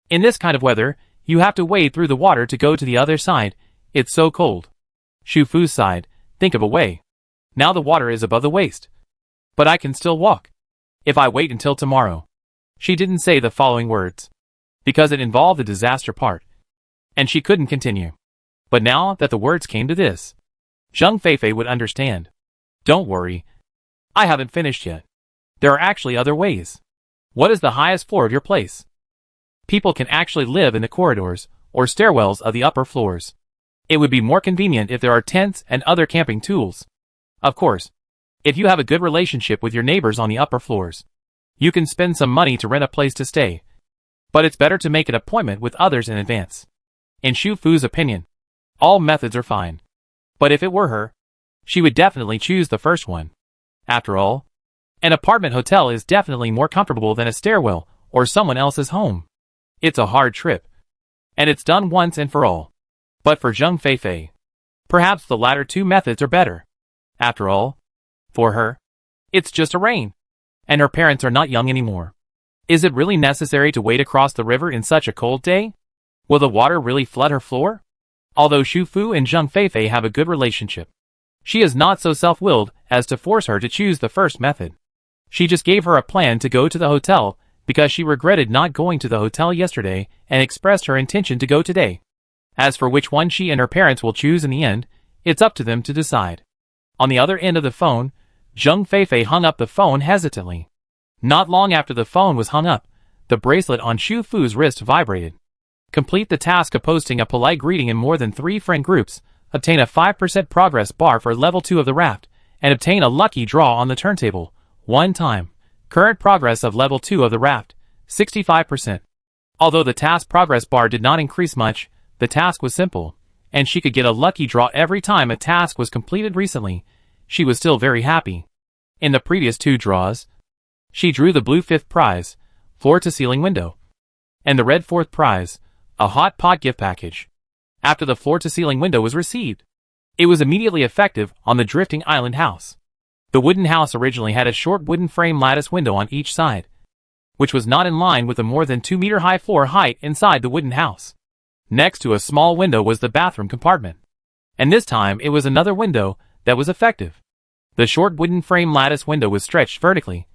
In this kind of weather, you have to wade through the water to go to the other side. It's so cold. Xu Fu sighed. Think of a way. Now the water is above the waist. But I can still walk. If I wait until tomorrow. She didn't say the following words, because it involved the disaster part, and she couldn't continue. But now that the words came to this, Zheng Feifei would understand. Don't worry. I haven't finished yet. There are actually other ways. What is the highest floor of your place? People can actually live in the corridors or stairwells of the upper floors. It would be more convenient if there are tents and other camping tools. Of course, if you have a good relationship with your neighbors on the upper floors, you can spend some money to rent a place to stay. But it's better to make an appointment with others in advance. In Xu Fu's opinion, all methods are fine. But if it were her, she would definitely choose the first one. After all, an apartment hotel is definitely more comfortable than a stairwell or someone else's home. It's a hard trip, and it's done once and for all. But for Zheng Feifei, perhaps the latter 2 methods are better. After all, for her, it's just a rain, and her parents are not young anymore. Is it really necessary to wade across the river in such a cold day? Will the water really flood her floor? Although Xu Fu and Zheng Feifei have a good relationship, she is not so self-willed as to force her to choose the first method. She just gave her a plan to go to the hotel because she regretted not going to the hotel yesterday and expressed her intention to go today. As for which one she and her parents will choose in the end, it's up to them to decide. On the other end of the phone, Zheng Feifei hung up the phone hesitantly. Not long after the phone was hung up, the bracelet on Xu Fu's wrist vibrated. Complete the task of posting a polite greeting in more than 3 friend groups, obtain a 5% progress bar for level 2 of the raft, and obtain a lucky draw on the turntable. 1 time. Current progress of level 2 of the raft, 65%. Although the task progress bar did not increase much, the task was simple, and she could get a lucky draw every time a task was completed recently. She was still very happy. In the previous 2 draws, she drew the blue 5th prize, floor-to-ceiling window, and the red 4th prize, a hot pot gift package. After the floor-to-ceiling window was received, it was immediately effective on the drifting island house. The wooden house originally had a short wooden frame lattice window on each side, which was not in line with the more than 2-meter high floor height inside the wooden house. Next to a small window was the bathroom compartment, and this time it was another window that was effective. The short wooden frame lattice window was stretched vertically,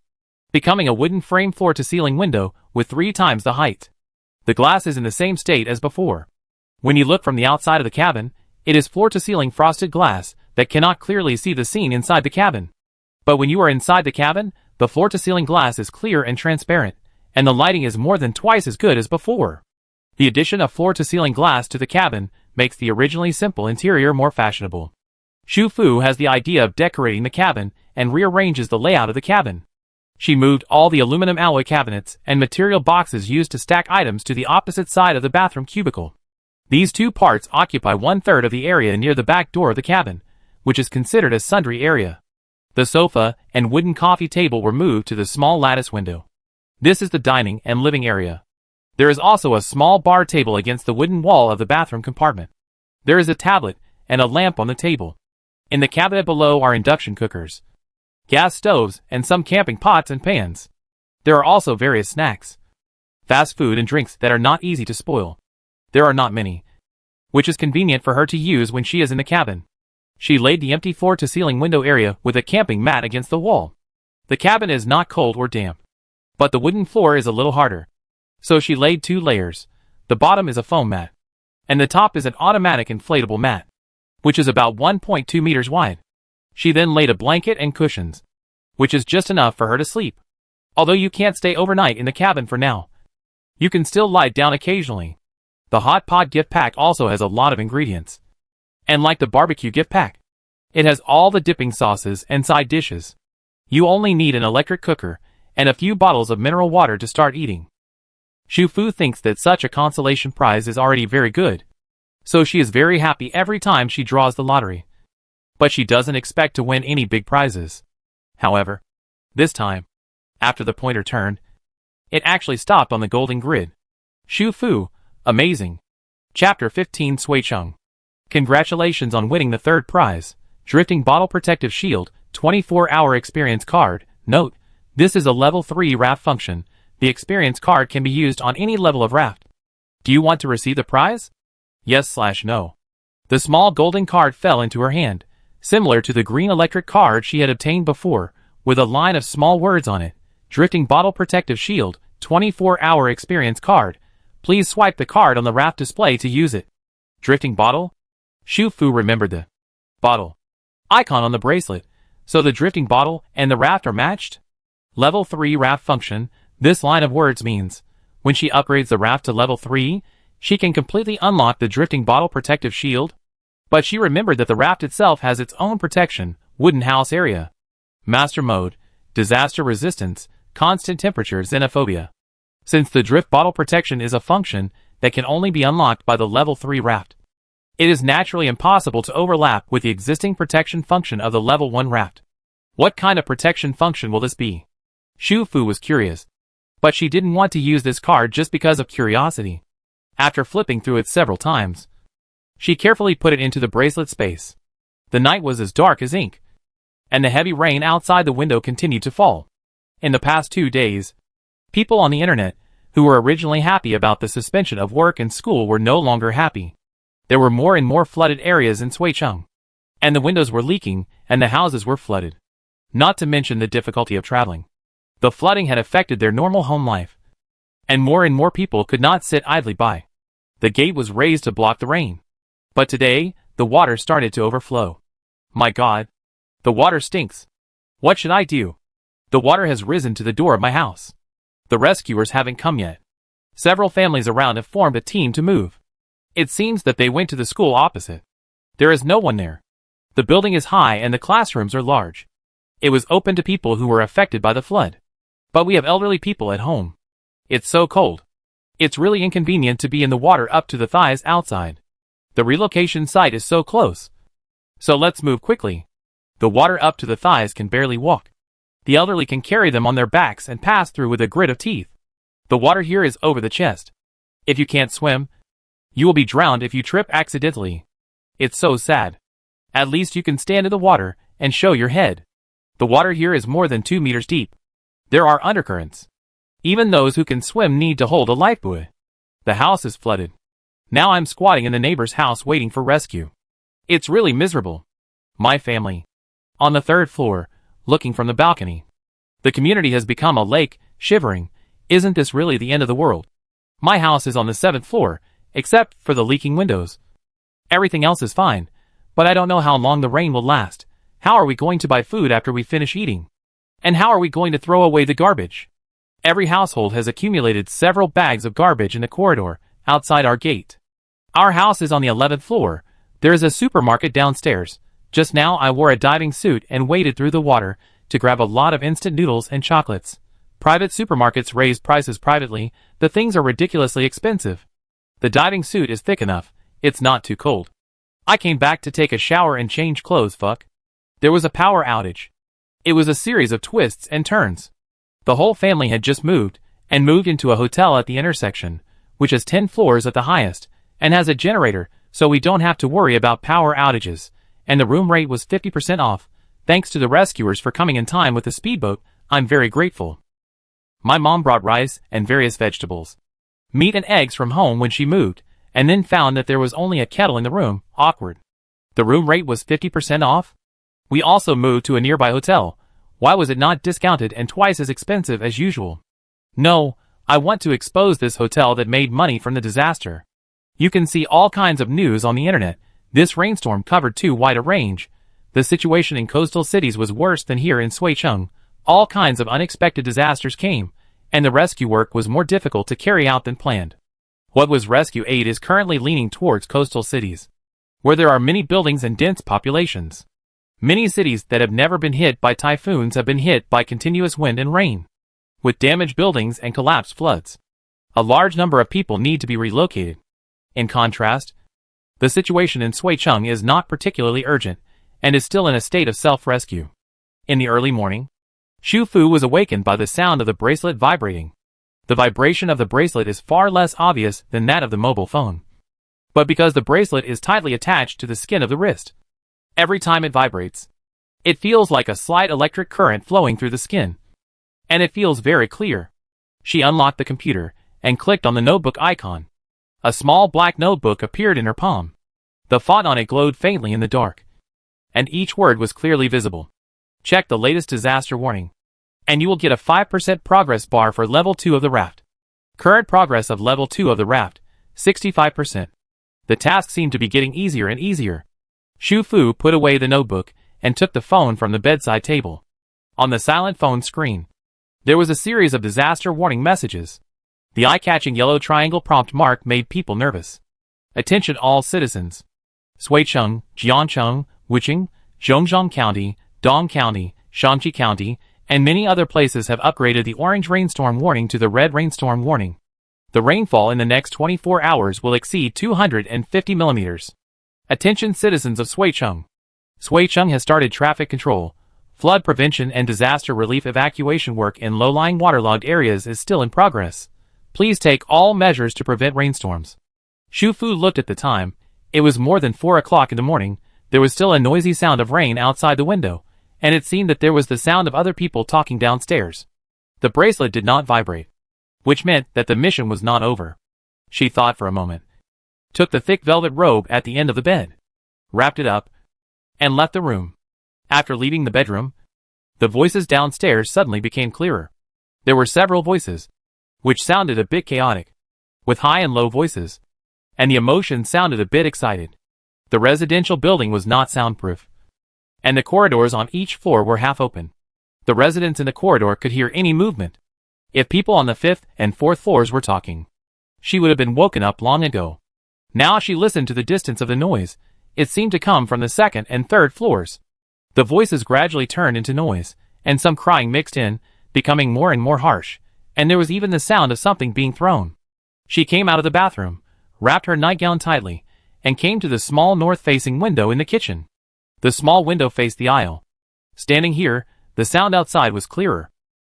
becoming a wooden frame floor-to-ceiling window with 3 times the height. The glass is in the same state as before. When you look from the outside of the cabin, it is floor-to-ceiling frosted glass that cannot clearly see the scene inside the cabin. But when you are inside the cabin, the floor-to-ceiling glass is clear and transparent, and the lighting is more than twice as good as before. The addition of floor-to-ceiling glass to the cabin makes the originally simple interior more fashionable. Shu Fu has the idea of decorating the cabin and rearranges the layout of the cabin. She moved all the aluminum alloy cabinets and material boxes used to stack items to the opposite side of the bathroom cubicle. These two parts occupy 1/3 of the area near the back door of the cabin, which is considered a sundry area. The sofa and wooden coffee table were moved to the small lattice window. This is the dining and living area. There is also a small bar table against the wooden wall of the bathroom compartment. There is a tablet and a lamp on the table. In the cabinet below are induction cookers, gas stoves, and some camping pots and pans. There are also various snacks, fast food and drinks that are not easy to spoil. There are not many, which is convenient for her to use when she is in the cabin. She laid the empty floor-to-ceiling window area with a camping mat against the wall. The cabin is not cold or damp, but the wooden floor is a little harder. So she laid 2 layers. The bottom is a foam mat, and the top is an automatic inflatable mat, which is about 1.2 meters wide. She then laid a blanket and cushions, which is just enough for her to sleep. Although you can't stay overnight in the cabin for now, you can still lie down occasionally. The hot pot gift pack also has a lot of ingredients. And like the barbecue gift pack, it has all the dipping sauces and side dishes. You only need an electric cooker and a few bottles of mineral water to start eating. Shu Fu thinks that such a consolation prize is already very good, so she is very happy every time she draws the lottery. But she doesn't expect to win any big prizes. However, this time, after the pointer turned, it actually stopped on the golden grid. Shu Fu, amazing. Chapter 15 Sui Chung. Congratulations on winning the 3rd prize, Drifting Bottle Protective Shield, 24-hour experience card. Note, this is a level 3 raft function. The experience card can be used on any level of raft. Do you want to receive the prize? Yes/no. The small golden card fell into her hand, similar to the green electric card she had obtained before, with a line of small words on it. Drifting Bottle Protective Shield, 24-hour experience card. Please swipe the card on the raft display to use it. Drifting bottle? Shu Fu remembered the bottle icon on the bracelet, so the drifting bottle and the raft are matched? Level 3 raft function. This line of words means, when she upgrades the raft to level 3, she can completely unlock the drifting bottle protective shield. But she remembered that the raft itself has its own protection, wooden house area, master mode, disaster resistance, constant temperature, xenophobia. Since the drift bottle protection is a function that can only be unlocked by the level 3 raft, it is naturally impossible to overlap with the existing protection function of the level 1 raft. What kind of protection function will this be? Shu Fu was curious, but she didn't want to use this card just because of curiosity. After flipping through it several times, she carefully put it into the bracelet space. The night was as dark as ink, and the heavy rain outside the window continued to fall. In the past 2 days, people on the internet, who were originally happy about the suspension of work and school, were no longer happy. There were more and more flooded areas in Sui Chung, and the windows were leaking, and the houses were flooded. Not to mention the difficulty of traveling. The flooding had affected their normal home life, and more people could not sit idly by. The gate was raised to block the rain. But today, the water started to overflow. My God! The water stinks. What should I do? The water has risen to the door of my house. The rescuers haven't come yet. Several families around have formed a team to move. It seems that they went to the school opposite. There is no one there. The building is high and the classrooms are large. It was open to people who were affected by the flood. But we have elderly people at home. It's so cold. It's really inconvenient to be in the water up to the thighs outside. The relocation site is so close. So let's move quickly. The water up to the thighs can barely walk. The elderly can carry them on their backs and pass through with a grit of teeth. The water here is over the chest. If you can't swim, you will be drowned if you trip accidentally. It's so sad. At least you can stand in the water and show your head. The water here is more than 2 meters deep. There are undercurrents. Even those who can swim need to hold a lifebuoy. The house is flooded. Now I'm squatting in the neighbor's house waiting for rescue. It's really miserable. My family, on the 3rd floor, looking from the balcony. The community has become a lake, shivering. Isn't this really the end of the world? My house is on the 7th floor, except for the leaking windows. Everything else is fine, but I don't know how long the rain will last. How are we going to buy food after we finish eating? And how are we going to throw away the garbage? Every household has accumulated several bags of garbage in the corridor outside our gate. Our house is on the 11th floor. There is a supermarket downstairs. Just now I wore a diving suit and waded through the water to grab a lot of instant noodles and chocolates. Private supermarkets raise prices privately. The things are ridiculously expensive. The diving suit is thick enough. It's not too cold. I came back to take a shower and change clothes. Fuck. There was a power outage. It was a series of twists and turns. The whole family had just moved into a hotel at the intersection, which has 10 floors at the highest, and has a generator, so we don't have to worry about power outages, and the room rate was 50% off. Thanks to the rescuers for coming in time with the speedboat, I'm very grateful. My mom brought rice and various vegetables, meat and eggs from home when she moved, and then found that there was only a kettle in the room. Awkward. The room rate was 50% off? We also moved to a nearby hotel. Why was it not discounted and twice as expensive as usual? No, I want to expose this hotel that made money from the disaster. You can see all kinds of news on the internet. This rainstorm covered too wide a range. The situation in coastal cities was worse than here in Suicheng. All kinds of unexpected disasters came, and the rescue work was more difficult to carry out than planned. What was rescue aid is currently leaning towards coastal cities, where there are many buildings and dense populations. Many cities that have never been hit by typhoons have been hit by continuous wind and rain, with damaged buildings and collapsed floods. A large number of people need to be relocated. In contrast, the situation in Suicheng is not particularly urgent and is still in a state of self-rescue. In the early morning, Xu Fu was awakened by the sound of the bracelet vibrating. The vibration of the bracelet is far less obvious than that of the mobile phone, but because the bracelet is tightly attached to the skin of the wrist, every time it vibrates, it feels like a slight electric current flowing through the skin, and it feels very clear. She unlocked the computer and clicked on the notebook icon. A small black notebook appeared in her palm. The font on it glowed faintly in the dark, and each word was clearly visible. Check the latest disaster warning, and you will get a 5% progress bar for level 2 of the raft. Current progress of level 2 of the raft, 65%. The task seemed to be getting easier and easier. Xu Fu put away the notebook and took the phone from the bedside table. On the silent phone screen, there was a series of disaster warning messages. The eye-catching yellow triangle prompt mark made people nervous. Attention all citizens. Suicheng, Jiancheng, Wucheng, Zhongzhong County, Dong County, Shanxi County, and many other places have upgraded the orange rainstorm warning to the red rainstorm warning. The rainfall in the next 24 hours will exceed 250 millimeters. Attention citizens of Suicheng. Suicheng has started traffic control. Flood prevention and disaster relief evacuation work in low-lying waterlogged areas is still in progress. Please take all measures to prevent rainstorms. Xu Fu looked at the time. It was more than 4 o'clock in the morning. There was still a noisy sound of rain outside the window, and it seemed that there was the sound of other people talking downstairs. The bracelet did not vibrate, which meant that the mission was not over. She thought for a moment, took the thick velvet robe at the end of the bed, wrapped it up, and left the room. After leaving the bedroom, the voices downstairs suddenly became clearer. There were several voices, which sounded a bit chaotic, with high and low voices, and the emotion sounded a bit excited. The residential building was not soundproof, and the corridors on each floor were half open. The residents in the corridor could hear any movement. If people on the 5th and 4th floors were talking, she would have been woken up long ago. Now she listened to the distance of the noise. It seemed to come from the 2nd and 3rd floors. The voices gradually turned into noise, and some crying mixed in, becoming more and more harsh, and there was even the sound of something being thrown. She came out of the bathroom, wrapped her nightgown tightly, and came to the small north-facing window in the kitchen. The small window faced the aisle. Standing here, the sound outside was clearer.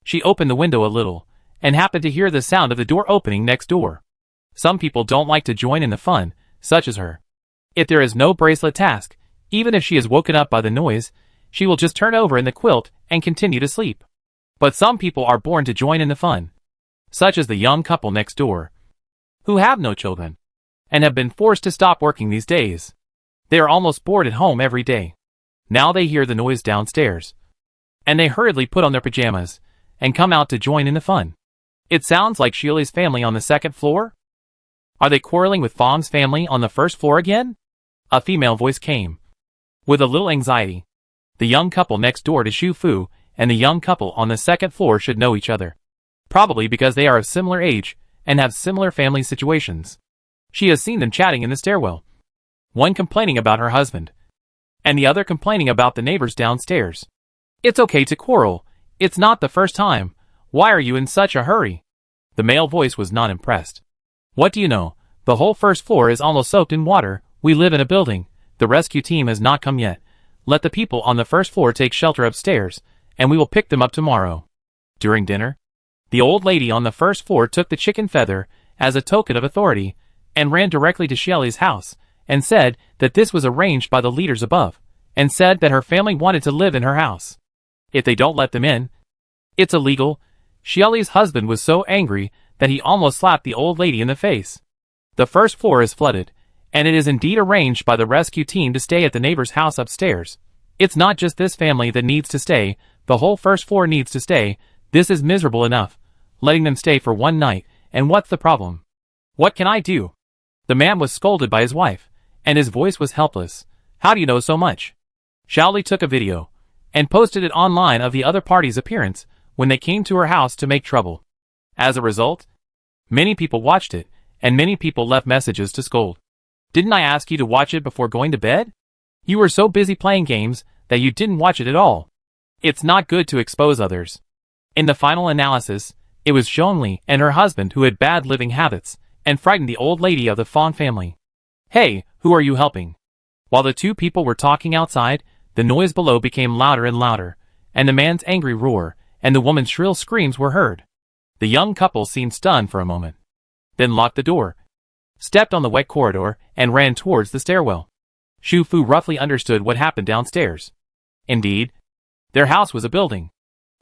She opened the window a little, and happened to hear the sound of the door opening next door. Some people don't like to join in the fun, such as her. If there is no bracelet task, even if she is woken up by the noise, she will just turn over in the quilt and continue to sleep. But some people are born to join in the fun, such as the young couple next door, who have no children, and have been forced to stop working these days. They are almost bored at home every day. Now they hear the noise downstairs, and they hurriedly put on their pajamas and come out to join in the fun. It sounds like Shirley's family on the second floor? Are they quarreling with Fong's family on the first floor again? A female voice came. With a little anxiety. The young couple next door to Shu Fu and the young couple on the second floor should know each other. Probably because they are of similar age and have similar family situations. She has seen them chatting in the stairwell. One complaining about her husband, and the other complaining about the neighbors downstairs. It's okay to quarrel. It's not the first time. Why are you in such a hurry? The male voice was not impressed. What do you know? The whole first floor is almost soaked in water. We live in a building. The rescue team has not come yet. Let the people on the first floor take shelter upstairs, and we will pick them up tomorrow. During dinner, the old lady on the first floor took the chicken feather as a token of authority and ran directly to Shelley's house and said that this was arranged by the leaders above, and said that her family wanted to live in her house. If they don't let them in, it's illegal. Shelley's husband was so angry that he almost slapped the old lady in the face. The first floor is flooded, and it is indeed arranged by the rescue team to stay at the neighbor's house upstairs. It's not just this family that needs to stay, the whole first floor needs to stay. This is miserable enough, letting them stay for one night, and what's the problem? What can I do? The man was scolded by his wife, and his voice was helpless. How do you know so much? Xiaoli took a video, and posted it online of the other party's appearance when they came to her house to make trouble. As a result, many people watched it, and many people left messages to scold. Didn't I ask you to watch it before going to bed? You were so busy playing games that you didn't watch it at all. It's not good to expose others. In the final analysis, it was Zhongli and her husband who had bad living habits, and frightened the old lady of the Fong family. Hey, who are you helping? While the two people were talking outside, the noise below became louder and louder, and the man's angry roar and the woman's shrill screams were heard. The young couple seemed stunned for a moment, then locked the door, stepped on the wet corridor, and ran towards the stairwell. Shu Fu roughly understood what happened downstairs. Indeed, their house was a building,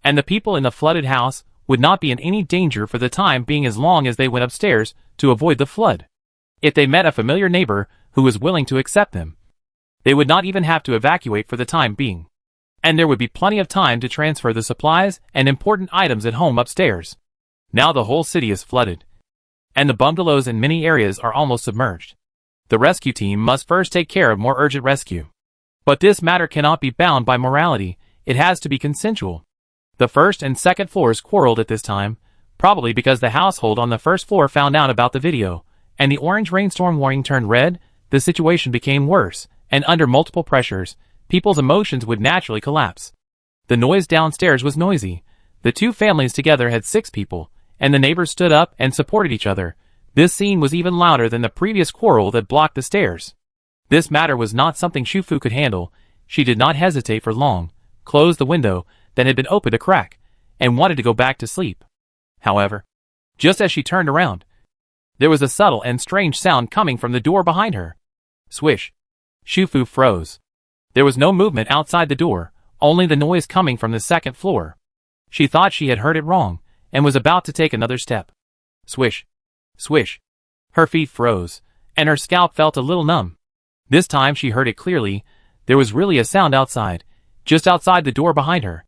and the people in the flooded house would not be in any danger for the time being as long as they went upstairs to avoid the flood. If they met a familiar neighbor who was willing to accept them, they would not even have to evacuate for the time being, and there would be plenty of time to transfer the supplies and important items at home upstairs. Now the whole city is flooded, and the bungalows in many areas are almost submerged. The rescue team must first take care of more urgent rescue. But this matter cannot be bound by morality, it has to be consensual. The first and second floors quarreled at this time, probably because the household on the first floor found out about the video, and the orange rainstorm warning turned red. The situation became worse, and under multiple pressures, people's emotions would naturally collapse. The noise downstairs was noisy. The two families together had 6 people, and the neighbors stood up and supported each other. This scene was even louder than the previous quarrel that blocked the stairs. This matter was not something Shu Fu could handle. She did not hesitate for long, closed the window that had been opened a crack, and wanted to go back to sleep. However, just as she turned around, there was a subtle and strange sound coming from the door behind her. Swish. Shu Fu froze. There was no movement outside the door, only the noise coming from the second floor. She thought she had heard it wrong, and was about to take another step. Swish. Swish. Her feet froze, and her scalp felt a little numb. This time she heard it clearly. There was really a sound outside, just outside the door behind her.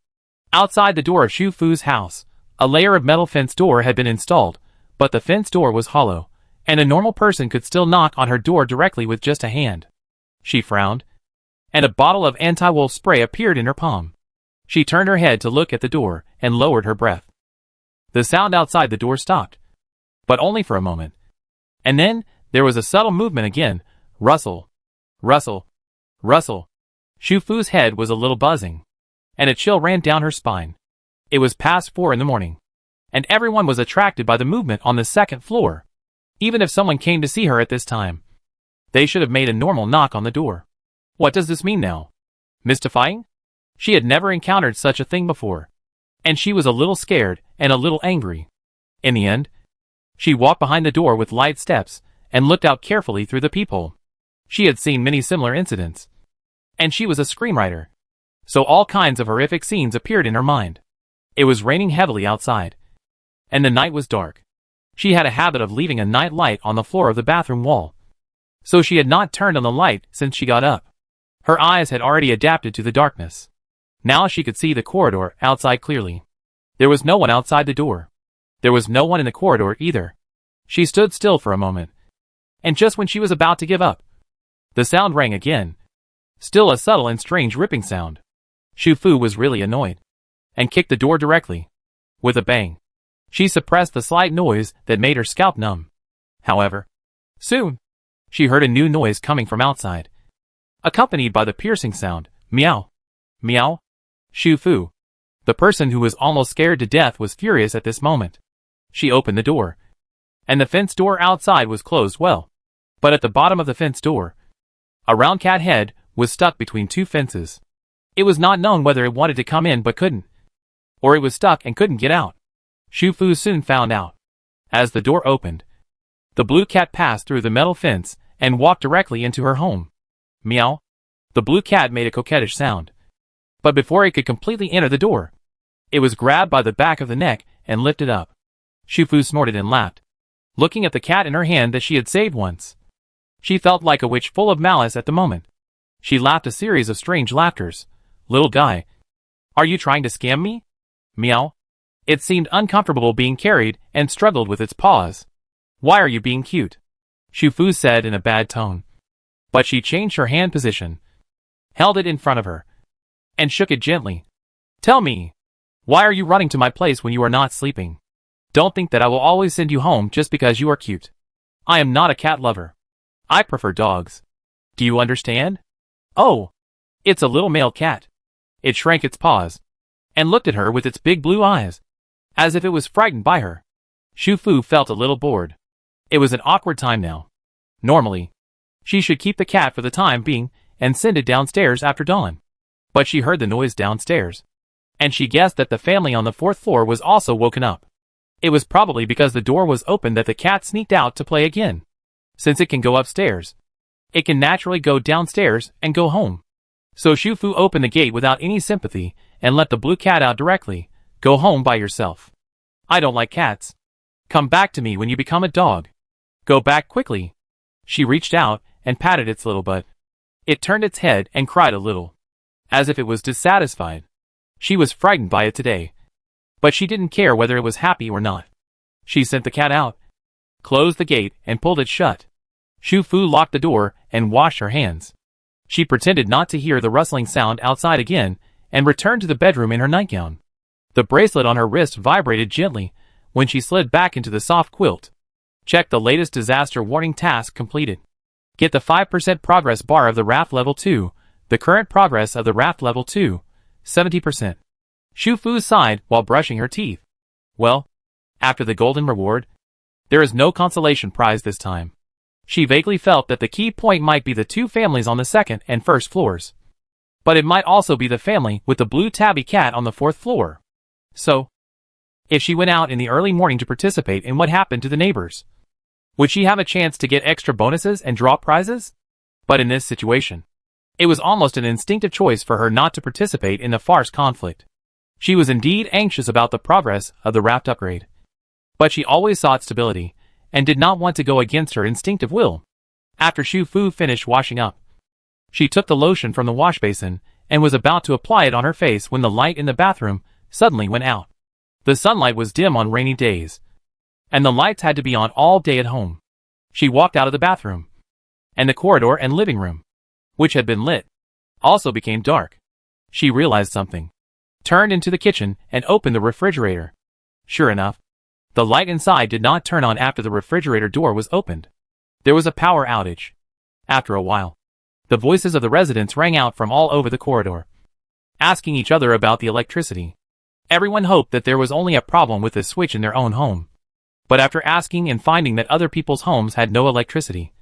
Outside the door of Shu Fu's house, a layer of metal fence door had been installed, but the fence door was hollow, and a normal person could still knock on her door directly with just a hand. She frowned, and a bottle of anti-wolf spray appeared in her palm. She turned her head to look at the door, and lowered her breath. The sound outside the door stopped, but only for a moment. And then, there was a subtle movement again. Rustle. Rustle. Rustle. Shu Fu's head was a little buzzing, and a chill ran down her spine. It was past 4 in the morning, and everyone was attracted by the movement on the second floor. Even if someone came to see her at this time, they should have made a normal knock on the door. What does this mean now? Mystifying? She had never encountered such a thing before, and she was a little scared and a little angry. In the end, she walked behind the door with light steps and looked out carefully through the peephole. She had seen many similar incidents, and she was a screenwriter, so all kinds of horrific scenes appeared in her mind. It was raining heavily outside, and the night was dark. She had a habit of leaving a night light on the floor of the bathroom wall, so she had not turned on the light since she got up. Her eyes had already adapted to the darkness. Now she could see the corridor outside clearly. There was no one outside the door. There was no one in the corridor either. She stood still for a moment. And just when she was about to give up, the sound rang again. Still a subtle and strange ripping sound. Shu Fu was really annoyed, and kicked the door directly. With a bang. She suppressed the slight noise that made her scalp numb. However, soon, she heard a new noise coming from outside, accompanied by the piercing sound, meow. Meow? Shu Fu, the person who was almost scared to death, was furious at this moment. She opened the door, and the fence door outside was closed well. But at the bottom of the fence door, a round cat head was stuck between two fences. It was not known whether it wanted to come in but couldn't, or it was stuck and couldn't get out. Shu Fu soon found out. As the door opened, the blue cat passed through the metal fence and walked directly into her home. Meow. The blue cat made a coquettish sound. But before it could completely enter the door, it was grabbed by the back of the neck and lifted up. Shu Fu snorted and laughed, looking at the cat in her hand that she had saved once. She felt like a witch full of malice at the moment. She laughed a series of strange laughters. Little guy, are you trying to scam me? Meow. It seemed uncomfortable being carried and struggled with its paws. Why are you being cute? Shu Fu said in a bad tone. But she changed her hand position, held it in front of her, and shook it gently. Tell me, why are you running to my place when you are not sleeping? Don't think that I will always send you home just because you are cute. I am not a cat lover. I prefer dogs. Do you understand? Oh, it's a little male cat. It shrank its paws and looked at her with its big blue eyes, as if it was frightened by her. Shu Fu felt a little bored. It was an awkward time now. Normally, she should keep the cat for the time being and send it downstairs after dawn. But she heard the noise downstairs, and she guessed that the family on the 4th floor was also woken up. It was probably because the door was open that the cat sneaked out to play again. Since it can go upstairs, it can naturally go downstairs and go home. So Shu Fu opened the gate without any sympathy and let the blue cat out directly. Go home by yourself. I don't like cats. Come back to me when you become a dog. Go back quickly. She reached out and patted its little butt. It turned its head and cried a little, as if it was dissatisfied. She was frightened by it today, but she didn't care whether it was happy or not. She sent the cat out, closed the gate, and pulled it shut. Shu Fu locked the door and washed her hands. She pretended not to hear the rustling sound outside again and returned to the bedroom in her nightgown. The bracelet on her wrist vibrated gently when she slid back into the soft quilt. Check the latest disaster warning task completed. Get the 5% progress bar of the raft level 2. The current progress of the raft level 2, 70%. Shu Fu sighed while brushing her teeth. Well, after the golden reward, there is no consolation prize this time. She vaguely felt that the key point might be the two families on the 2nd and 1st floors. But it might also be the family with the blue tabby cat on the 4th floor. So, if she went out in the early morning to participate in what happened to the neighbors, would she have a chance to get extra bonuses and draw prizes? But in this situation, it was almost an instinctive choice for her not to participate in the farce conflict. She was indeed anxious about the progress of the raft upgrade. But she always sought stability, and did not want to go against her instinctive will. After Shu Fu finished washing up, she took the lotion from the wash basin and was about to apply it on her face when the light in the bathroom suddenly went out. The sunlight was dim on rainy days, and the lights had to be on all day at home. She walked out of the bathroom, and the corridor and living room, which had been lit, also became dark. She realized something, turned into the kitchen and opened the refrigerator. Sure enough, the light inside did not turn on after the refrigerator door was opened. There was a power outage. After a while, the voices of the residents rang out from all over the corridor, asking each other about the electricity. Everyone hoped that there was only a problem with the switch in their own home. But after asking and finding that other people's homes had no electricity,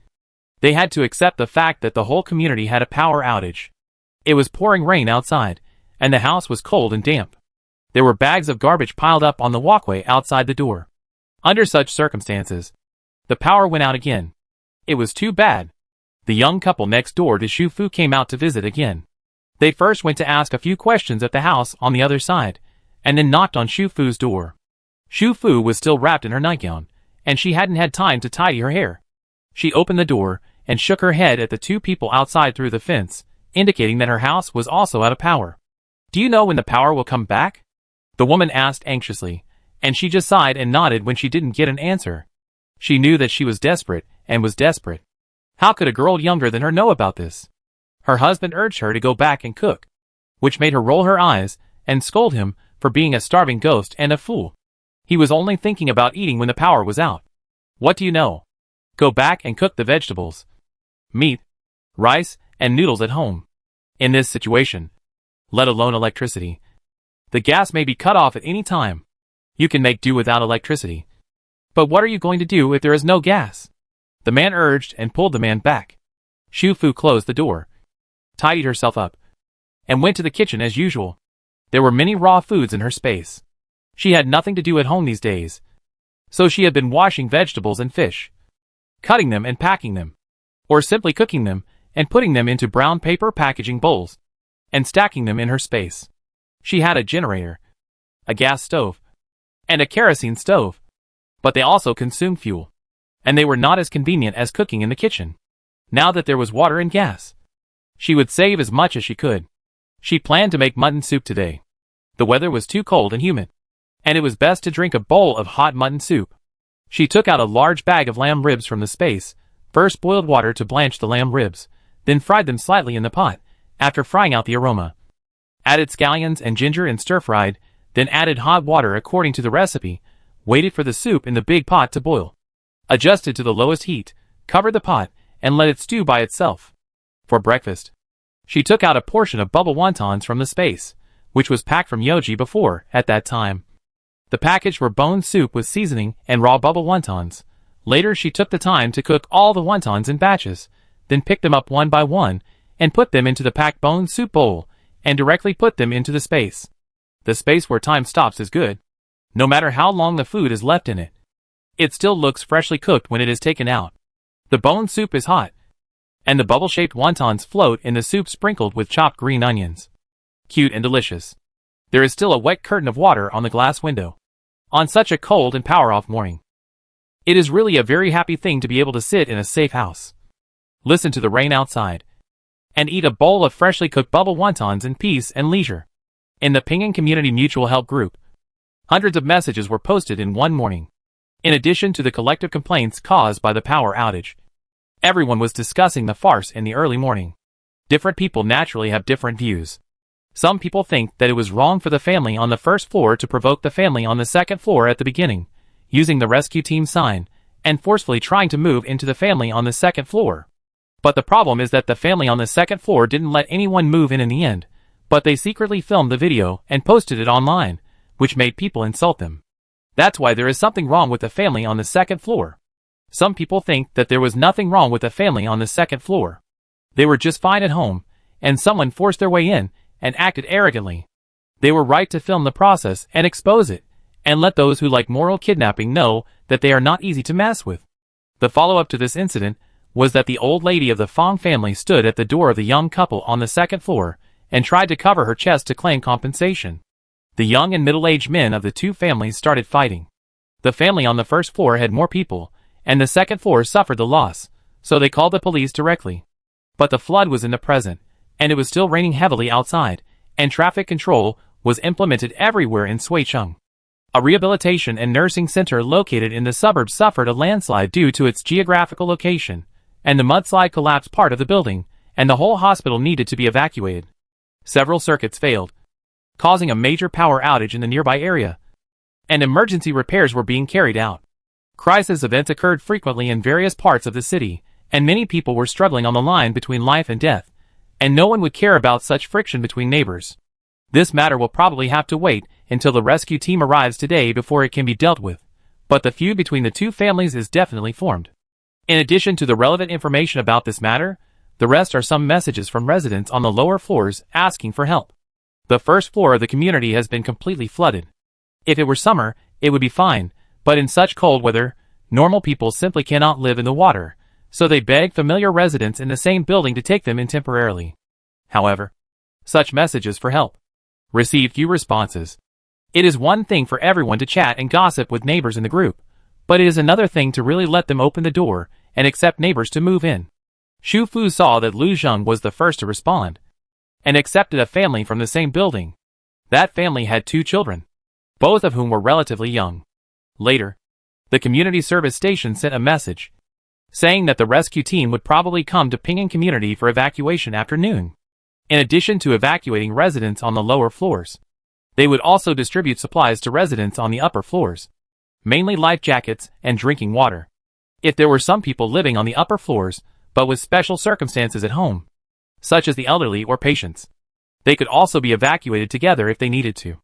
they had to accept the fact that the whole community had a power outage. It was pouring rain outside, and the house was cold and damp. There were bags of garbage piled up on the walkway outside the door. Under such circumstances, the power went out again. It was too bad. The young couple next door to Shu Fu came out to visit again. They first went to ask a few questions at the house on the other side, and then knocked on Shu Fu's door. Shu Fu was still wrapped in her nightgown, and she hadn't had time to tidy her hair. She opened the door and shook her head at the two people outside through the fence, indicating that her house was also out of power. Do you know when the power will come back? The woman asked anxiously, and she just sighed and nodded when she didn't get an answer. She knew that she was desperate, and was desperate. How could a girl younger than her know about this? Her husband urged her to go back and cook, which made her roll her eyes and scold him for being a starving ghost and a fool. He was only thinking about eating when the power was out. What do you know? Go back and cook the vegetables, meat, rice, and noodles at home. In this situation, let alone electricity, the gas may be cut off at any time. You can make do without electricity. But what are you going to do if there is no gas? The man urged and pulled the man back. Xu Fu closed the door, tidied herself up, and went to the kitchen as usual. There were many raw foods in her space. She had nothing to do at home these days, so she had been washing vegetables and fish, cutting them and packing them, or simply cooking them and putting them into brown paper packaging bowls, and stacking them in her space. She had a generator, a gas stove, and a kerosene stove, but they also consumed fuel, and they were not as convenient as cooking in the kitchen. Now that there was water and gas, she would save as much as she could. She planned to make mutton soup today. The weather was too cold and humid, and it was best to drink a bowl of hot mutton soup. She took out a large bag of lamb ribs from the space, first boiled water to blanch the lamb ribs, then fried them slightly in the pot, after frying out the aroma. Added scallions and ginger and stir-fried, then added hot water according to the recipe, waited for the soup in the big pot to boil. Adjusted to the lowest heat, covered the pot, and let it stew by itself. For breakfast, she took out a portion of bubble wontons from the space, which was packed from Yoji before, at that time. The package were bone soup with seasoning and raw bubble wontons. Later she took the time to cook all the wontons in batches, then picked them up one by one, and put them into the packed bone soup bowl, and directly put them into the space. The space where time stops is good. No matter how long the food is left in it, it still looks freshly cooked when it is taken out. The bone soup is hot, and the bubble-shaped wontons float in the soup sprinkled with chopped green onions. Cute and delicious. There is still a wet curtain of water on the glass window. On such a cold and power-off morning, it is really a very happy thing to be able to sit in a safe house, listen to the rain outside, and eat a bowl of freshly cooked bubble wontons in peace and leisure. In the Ping'an Community Mutual Help Group, hundreds of messages were posted in one morning. In addition to the collective complaints caused by the power outage, everyone was discussing the farce in the early morning. Different people naturally have different views. Some people think that it was wrong for the family on the first floor to provoke the family on the second floor at the beginning, using the rescue team sign, and forcefully trying to move into the family on the second floor. But the problem is that the family on the second floor didn't let anyone move in the end, but they secretly filmed the video and posted it online, which made people insult them. That's why there is something wrong with the family on the second floor. Some people think that there was nothing wrong with the family on the second floor. They were just fine at home, and someone forced their way in and acted arrogantly. They were right to film the process and expose it, and let those who like moral kidnapping know that they are not easy to mess with. The follow-up to this incident was that the old lady of the Fong family stood at the door of the young couple on the second floor and tried to cover her chest to claim compensation. The young and middle-aged men of the two families started fighting. The family on the first floor had more people, and the second floor suffered the loss, so they called the police directly. But the flood was in the present, and it was still raining heavily outside, and traffic control was implemented everywhere in Suicheng. A rehabilitation and nursing center located in the suburbs suffered a landslide due to its geographical location, and the mudslide collapsed part of the building, and the whole hospital needed to be evacuated. Several circuits failed, causing a major power outage in the nearby area, and emergency repairs were being carried out. Crisis events occurred frequently in various parts of the city, and many people were struggling on the line between life and death, and no one would care about such friction between neighbors. This matter will probably have to wait until the rescue team arrives today before it can be dealt with, but the feud between the two families is definitely formed. In addition to the relevant information about this matter, the rest are some messages from residents on the lower floors asking for help. The first floor of the community has been completely flooded. If it were summer, it would be fine, but in such cold weather, normal people simply cannot live in the water, so they beg familiar residents in the same building to take them in temporarily. However, such messages for help received few responses. It is one thing for everyone to chat and gossip with neighbors in the group, but it is another thing to really let them open the door and accept neighbors to move in. Xu Fu saw that Lu Zheng was the first to respond, and accepted a family from the same building. That family had 2 children. both of whom were relatively young. Later, the community service station sent a message saying that the rescue team would probably come to Ping'an community for evacuation after noon. In addition to evacuating residents on the lower floors, they would also distribute supplies to residents on the upper floors, mainly life jackets and drinking water. If there were some people living on the upper floors, but with special circumstances at home, such as the elderly or patients, they could also be evacuated together if they needed to.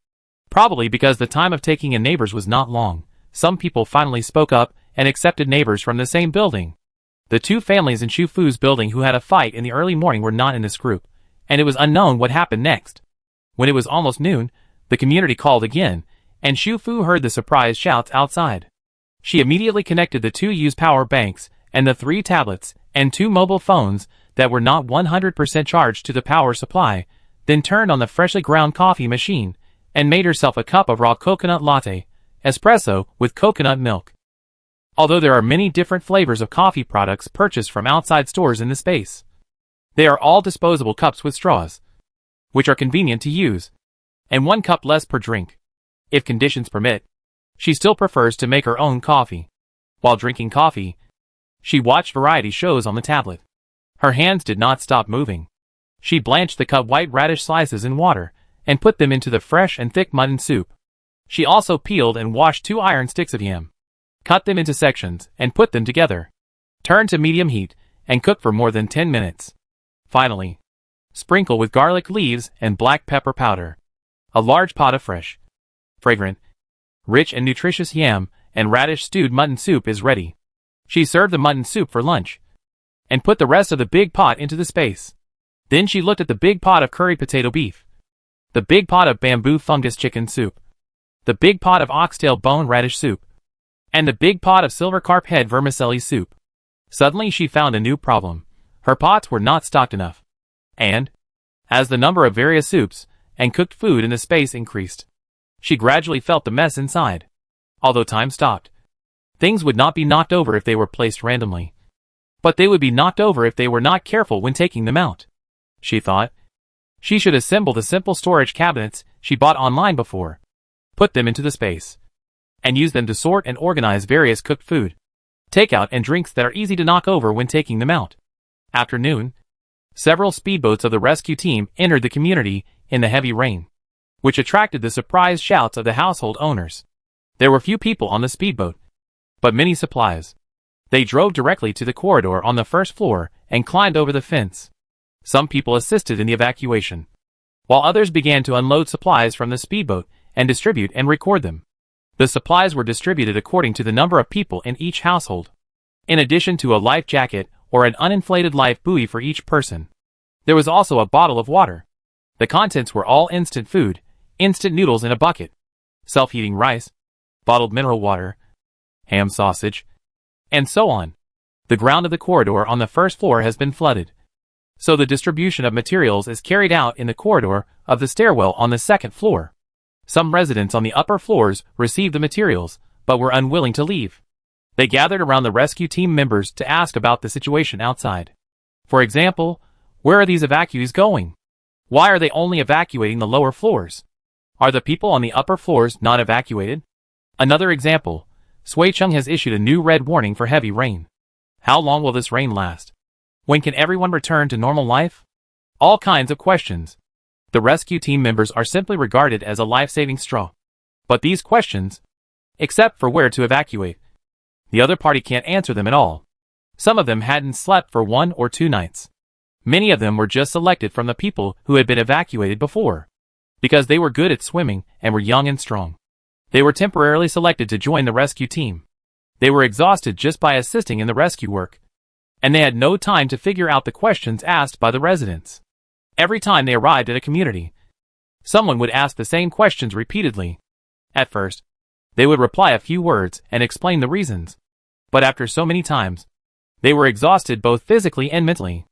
Probably because the time of taking in neighbors was not long, some people finally spoke up and accepted neighbors from the same building. The two families in Shufu's building who had a fight in the early morning were not in this group, and it was unknown what happened next. When it was almost noon, the community called again, and Shufu heard the surprise shouts outside. She immediately connected the two used power banks and the 3 tablets and 2 mobile phones that were not 100% charged to the power supply, then turned on the freshly ground coffee machine and made herself a cup of raw coconut latte, espresso with coconut milk. Although there are many different flavors of coffee products purchased from outside stores in the space, they are all disposable cups with straws, which are convenient to use, and 1 cup less per drink. If conditions permit, she still prefers to make her own coffee. While drinking coffee, she watched variety shows on the tablet. Her hands did not stop moving. She blanched the cut white radish slices in water and put them into the fresh and thick mutton soup. She also peeled and washed 2 iron sticks of yam, cut them into sections, and put them together. Turn to medium heat and cook for more than 10 minutes. Finally, sprinkle with garlic leaves and black pepper powder. A large pot of fresh, fragrant, rich and nutritious yam and radish stewed mutton soup is ready. She served the mutton soup for lunch and put the rest of the big pot into the space. Then she looked at the big pot of curried potato beef, the big pot of bamboo fungus chicken soup, the big pot of oxtail bone radish soup, and the big pot of silver carp head vermicelli soup. Suddenly she found a new problem. Her pots were not stocked enough. And, as the number of various soups and cooked food in the space increased, she gradually felt the mess inside. Although time stopped, things would not be knocked over if they were placed randomly, but they would be knocked over if they were not careful when taking them out. She thought she should assemble the simple storage cabinets she bought online before, put them into the space, and use them to sort and organize various cooked food, takeout and drinks that are easy to knock over when taking them out. After noon, several speedboats of the rescue team entered the community in the heavy rain, which attracted the surprised shouts of the household owners. There were few people on the speedboat, but many supplies. They drove directly to the corridor on the first floor and climbed over the fence. Some people assisted in the evacuation, while others began to unload supplies from the speedboat and distribute and record them. The supplies were distributed according to the number of people in each household. In addition to a life jacket or an uninflated life buoy for each person, there was also a bottle of water. The contents were all instant food, instant noodles in a bucket, self-heating rice, bottled mineral water, ham sausage, and so on. The ground of the corridor on the first floor has been flooded, so the distribution of materials is carried out in the corridor of the stairwell on the second floor. Some residents on the upper floors received the materials, but were unwilling to leave. They gathered around the rescue team members to ask about the situation outside. For example, where are these evacuees going? Why are they only evacuating the lower floors? Are the people on the upper floors not evacuated? Another example, Shuicheng has issued a new red warning for heavy rain. How long will this rain last? When can everyone return to normal life? All kinds of questions. The rescue team members are simply regarded as a life-saving straw. But these questions, except for where to evacuate, the other party can't answer them at all. Some of them hadn't slept for 1 or 2 nights. Many of them were just selected from the people who had been evacuated before, because they were good at swimming and were young and strong. They were temporarily selected to join the rescue team. They were exhausted just by assisting in the rescue work, and they had no time to figure out the questions asked by the residents. Every time they arrived at a community, someone would ask the same questions repeatedly. At first, they would reply a few words and explain the reasons. But after so many times, they were exhausted both physically and mentally.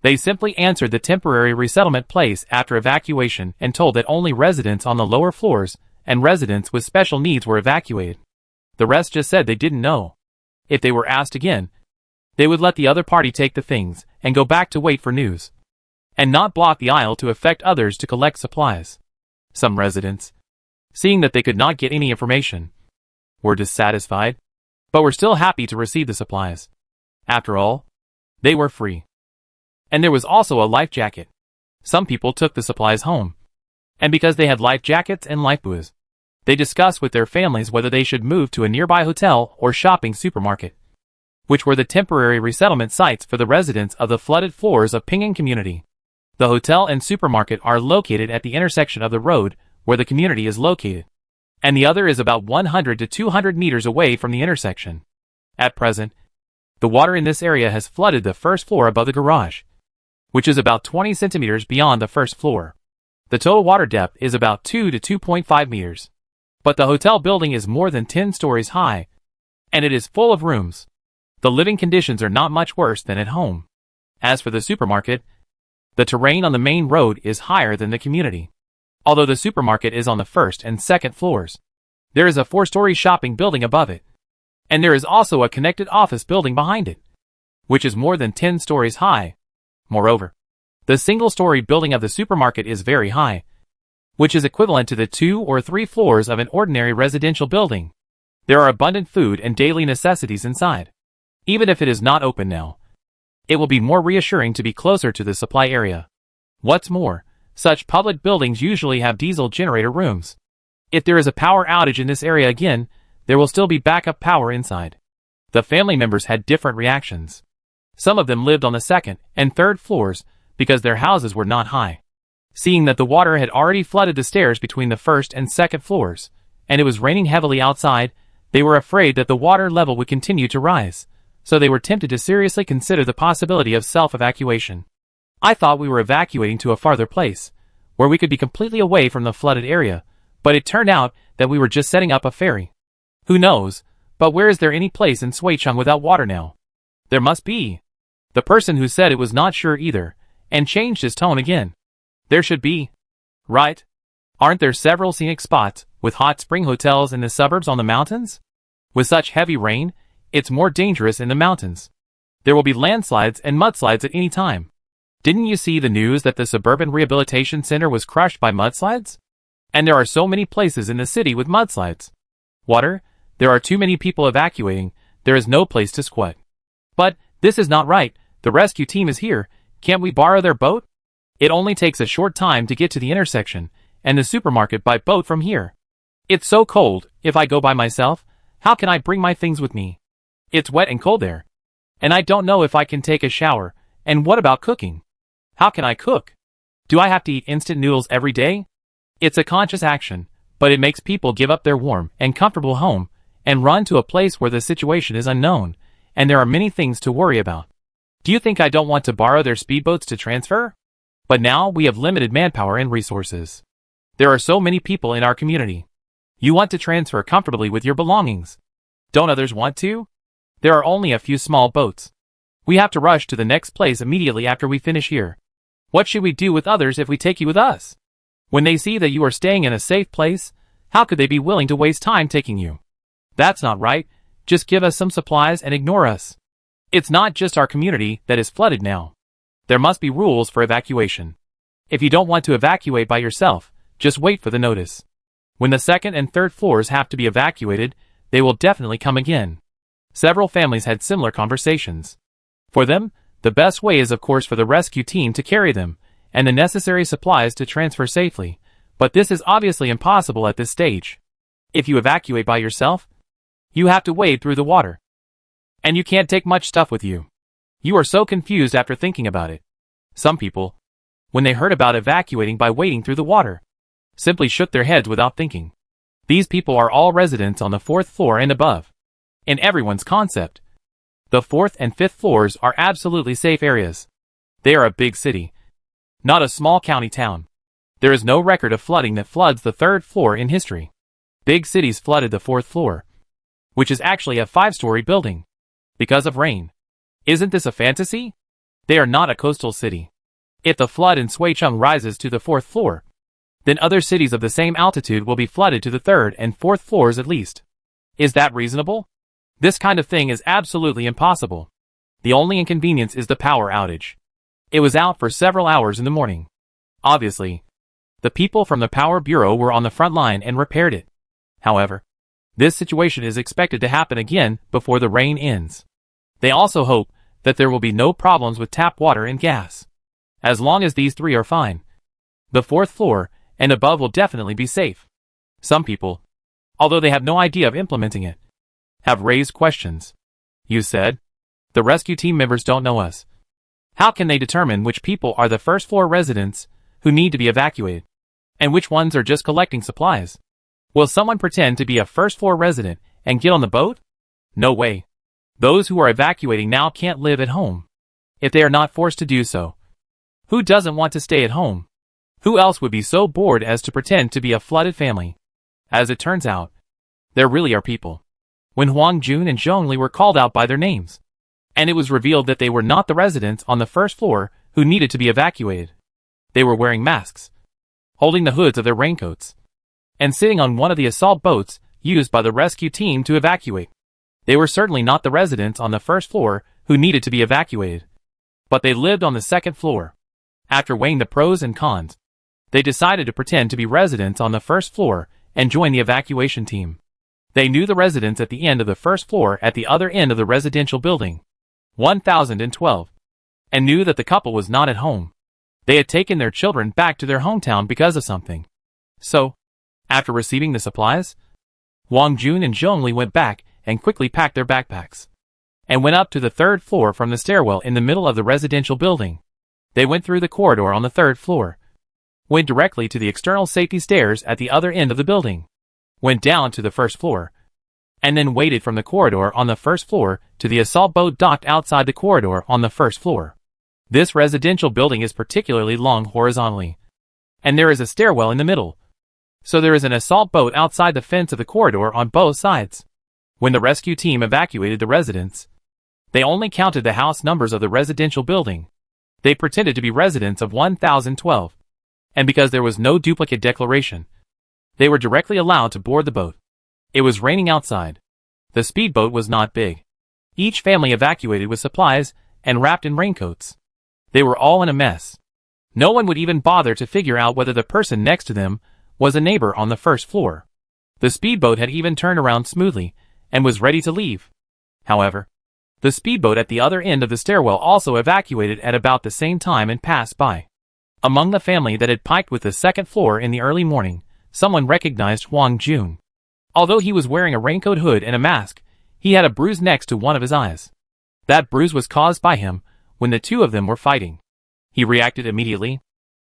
They simply answered the temporary resettlement place after evacuation and told that only residents on the lower floors and residents with special needs were evacuated. The rest just said they didn't know. If they were asked again, they would let the other party take the things and go back to wait for news, and not block the aisle to affect others to collect supplies. Some residents seeing that they could not get any information, were dissatisfied, but were still happy to receive the supplies. After all, they were free. And there was also a life jacket. Some people took the supplies home. And because they had life jackets and lifebuoys, they discussed with their families whether they should move to a nearby hotel or shopping supermarket, which were the temporary resettlement sites for the residents of the flooded floors of Ping'an community. The hotel and supermarket are located at the intersection of the road where the community is located, and the other is about 100 to 200 meters away from the intersection. At present, the water in this area has flooded the first floor above the garage, which is about 20 centimeters beyond the first floor. The total water depth is about 2 to 2.5 meters. But the hotel building is more than 10 stories high, and it is full of rooms. The living conditions are not much worse than at home. As for the supermarket, the terrain on the main road is higher than the community. Although the supermarket is on the first and second floors, there is a 4-story shopping building above it. And there is also a connected office building behind it, which is more than 10 stories high. Moreover, the single-story building of the supermarket is very high, which is equivalent to the 2 or 3 floors of an ordinary residential building. There are abundant food and daily necessities inside. Even if it is not open now, it will be more reassuring to be closer to the supply area. What's more, such public buildings usually have diesel generator rooms. If there is a power outage in this area again, there will still be backup power inside. The family members had different reactions. Some of them lived on the second and third floors because their houses were not high. Seeing that the water had already flooded the stairs between the first and second floors, and it was raining heavily outside, they were afraid that the water level would continue to rise, so they were tempted to seriously consider the possibility of self-evacuation. I thought we were evacuating to a farther place, where we could be completely away from the flooded area, but it turned out that we were just setting up a ferry. Who knows, but where is there any place in Suicheng without water now? There must be. The person who said it was not sure either, and changed his tone again. There should be. Right? Aren't there several scenic spots, with hot spring hotels in the suburbs on the mountains? With such heavy rain, it's more dangerous in the mountains. There will be landslides and mudslides at any time. Didn't you see the news that the suburban rehabilitation center was crushed by mudslides? And there are so many places in the city with mudslides. Water, there are too many people evacuating, there is no place to squat. But, this is not right, the rescue team is here, can't we borrow their boat? It only takes a short time to get to the intersection and the supermarket by boat from here. It's so cold, if I go by myself, how can I bring my things with me? It's wet and cold there. And I don't know if I can take a shower, and what about cooking? How can I cook? Do I have to eat instant noodles every day? It's a conscious action, but it makes people give up their warm and comfortable home and run to a place where the situation is unknown, and there are many things to worry about. Do you think I don't want to borrow their speedboats to transfer? But now we have limited manpower and resources. There are so many people in our community. You want to transfer comfortably with your belongings. Don't others want to? There are only a few small boats. We have to rush to the next place immediately after we finish here. What should we do with others if we take you with us? When they see that you are staying in a safe place, how could they be willing to waste time taking you? That's not right. Just give us some supplies and ignore us. It's not just our community that is flooded now. There must be rules for evacuation. If you don't want to evacuate by yourself, just wait for the notice. When the second and third floors have to be evacuated, they will definitely come again. Several families had similar conversations. For them, the best way is of course for the rescue team to carry them, and the necessary supplies to transfer safely, but this is obviously impossible at this stage. If you evacuate by yourself, you have to wade through the water. And you can't take much stuff with you. You are so confused after thinking about it. Some people, when they heard about evacuating by wading through the water, simply shook their heads without thinking. These people are all residents on the 4th floor and above. In everyone's concept, the 4th and 5th floors are absolutely safe areas. They are a big city, not a small county town. There is no record of flooding that floods the 3rd floor in history. Big cities flooded the 4th floor, which is actually a 5-story building, because of rain. Isn't this a fantasy? They are not a coastal city. If the flood in Suicheng rises to the 4th floor, then other cities of the same altitude will be flooded to the 3rd and 4th floors at least. Is that reasonable? This kind of thing is absolutely impossible. The only inconvenience is the power outage. It was out for several hours in the morning. Obviously, The people from the Power Bureau were on the front line and repaired it. However, this situation is expected to happen again before the rain ends. They also hope that there will be no problems with tap water and gas. As long as these three are fine, the fourth floor and above will definitely be safe. Some people, although they have no idea of implementing it, have raised questions. You said, the rescue team members don't know us. How can they determine which people are the first floor residents who need to be evacuated, and which ones are just collecting supplies? Will someone pretend to be a first floor resident and get on the boat? No way. Those who are evacuating now can't live at home, if they are not forced to do so. Who doesn't want to stay at home? Who else would be so bored as to pretend to be a flooded family? As it turns out, there really are people. When Huang Jun and Zhongli were called out by their names, and it was revealed that they were not the residents on the first floor who needed to be evacuated. They were wearing masks, holding the hoods of their raincoats, and sitting on one of the assault boats used by the rescue team to evacuate. They were certainly not the residents on the first floor who needed to be evacuated, but they lived on the second floor. After weighing the pros and cons, they decided to pretend to be residents on the first floor and join the evacuation team. They knew the residents at the end of the first floor at the other end of the residential building, 1012, and knew that the couple was not at home. They had taken their children back to their hometown because of something. So, after receiving the supplies, Huang Jun and Zhongli went back and quickly packed their backpacks, and went up to the third floor from the stairwell in the middle of the residential building. They went through the corridor on the third floor, went directly to the external safety stairs at the other end of the building, went down to the first floor, and then waited from the corridor on the first floor to the assault boat docked outside the corridor on the first floor. This residential building is particularly long horizontally, and there is a stairwell in the middle, so there is an assault boat outside the fence of the corridor on both sides. When the rescue team evacuated the residents, they only counted the house numbers of the residential building. They pretended to be residents of 1012, and because there was no duplicate declaration, they were directly allowed to board the boat. It was raining outside. The speedboat was not big. Each family evacuated with supplies and wrapped in raincoats. They were all in a mess. No one would even bother to figure out whether the person next to them was a neighbor on the first floor. The speedboat had even turned around smoothly and was ready to leave. However, the speedboat at the other end of the stairwell also evacuated at about the same time and passed by. Among the family that had piked with the second floor in the early morning, someone recognized Huang Jun. Although he was wearing a raincoat hood and a mask, he had a bruise next to one of his eyes. That bruise was caused by him when the two of them were fighting. He reacted immediately.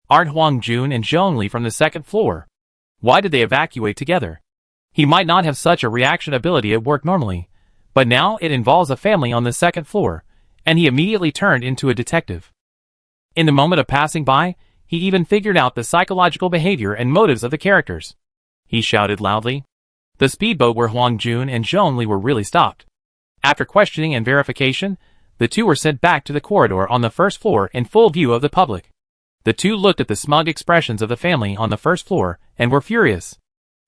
Aren't Huang Jun and Zhongli from the second floor? Why did they evacuate together? He might not have such a reaction ability at work normally, but now it involves a family on the second floor, and he immediately turned into a detective. In the moment of passing by, he even figured out the psychological behavior and motives of the characters. He shouted loudly. The speedboat where Huang Jun and Zhongli were really stopped. After questioning and verification, the two were sent back to the corridor on the first floor in full view of the public. The two looked at the smug expressions of the family on the first floor and were furious.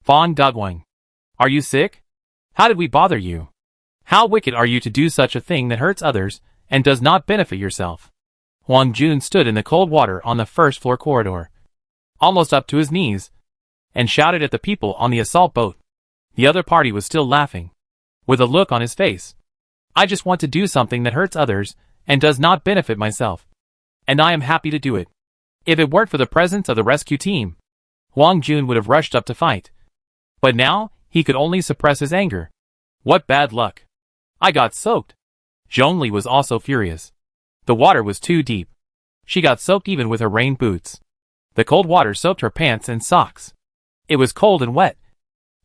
Fong Dugwang. Are you sick? How did we bother you? How wicked are you to do such a thing that hurts others and does not benefit yourself? Huang Jun stood in the cold water on the first floor corridor, almost up to his knees, and shouted at the people on the assault boat. The other party was still laughing, with a look on his face. I just want to do something that hurts others and does not benefit myself, and I am happy to do it. If it weren't for the presence of the rescue team, Huang Jun would have rushed up to fight. But now, he could only suppress his anger. What bad luck. I got soaked. Zhongli was also furious. The water was too deep. She got soaked even with her rain boots. The cold water soaked her pants and socks. It was cold and wet,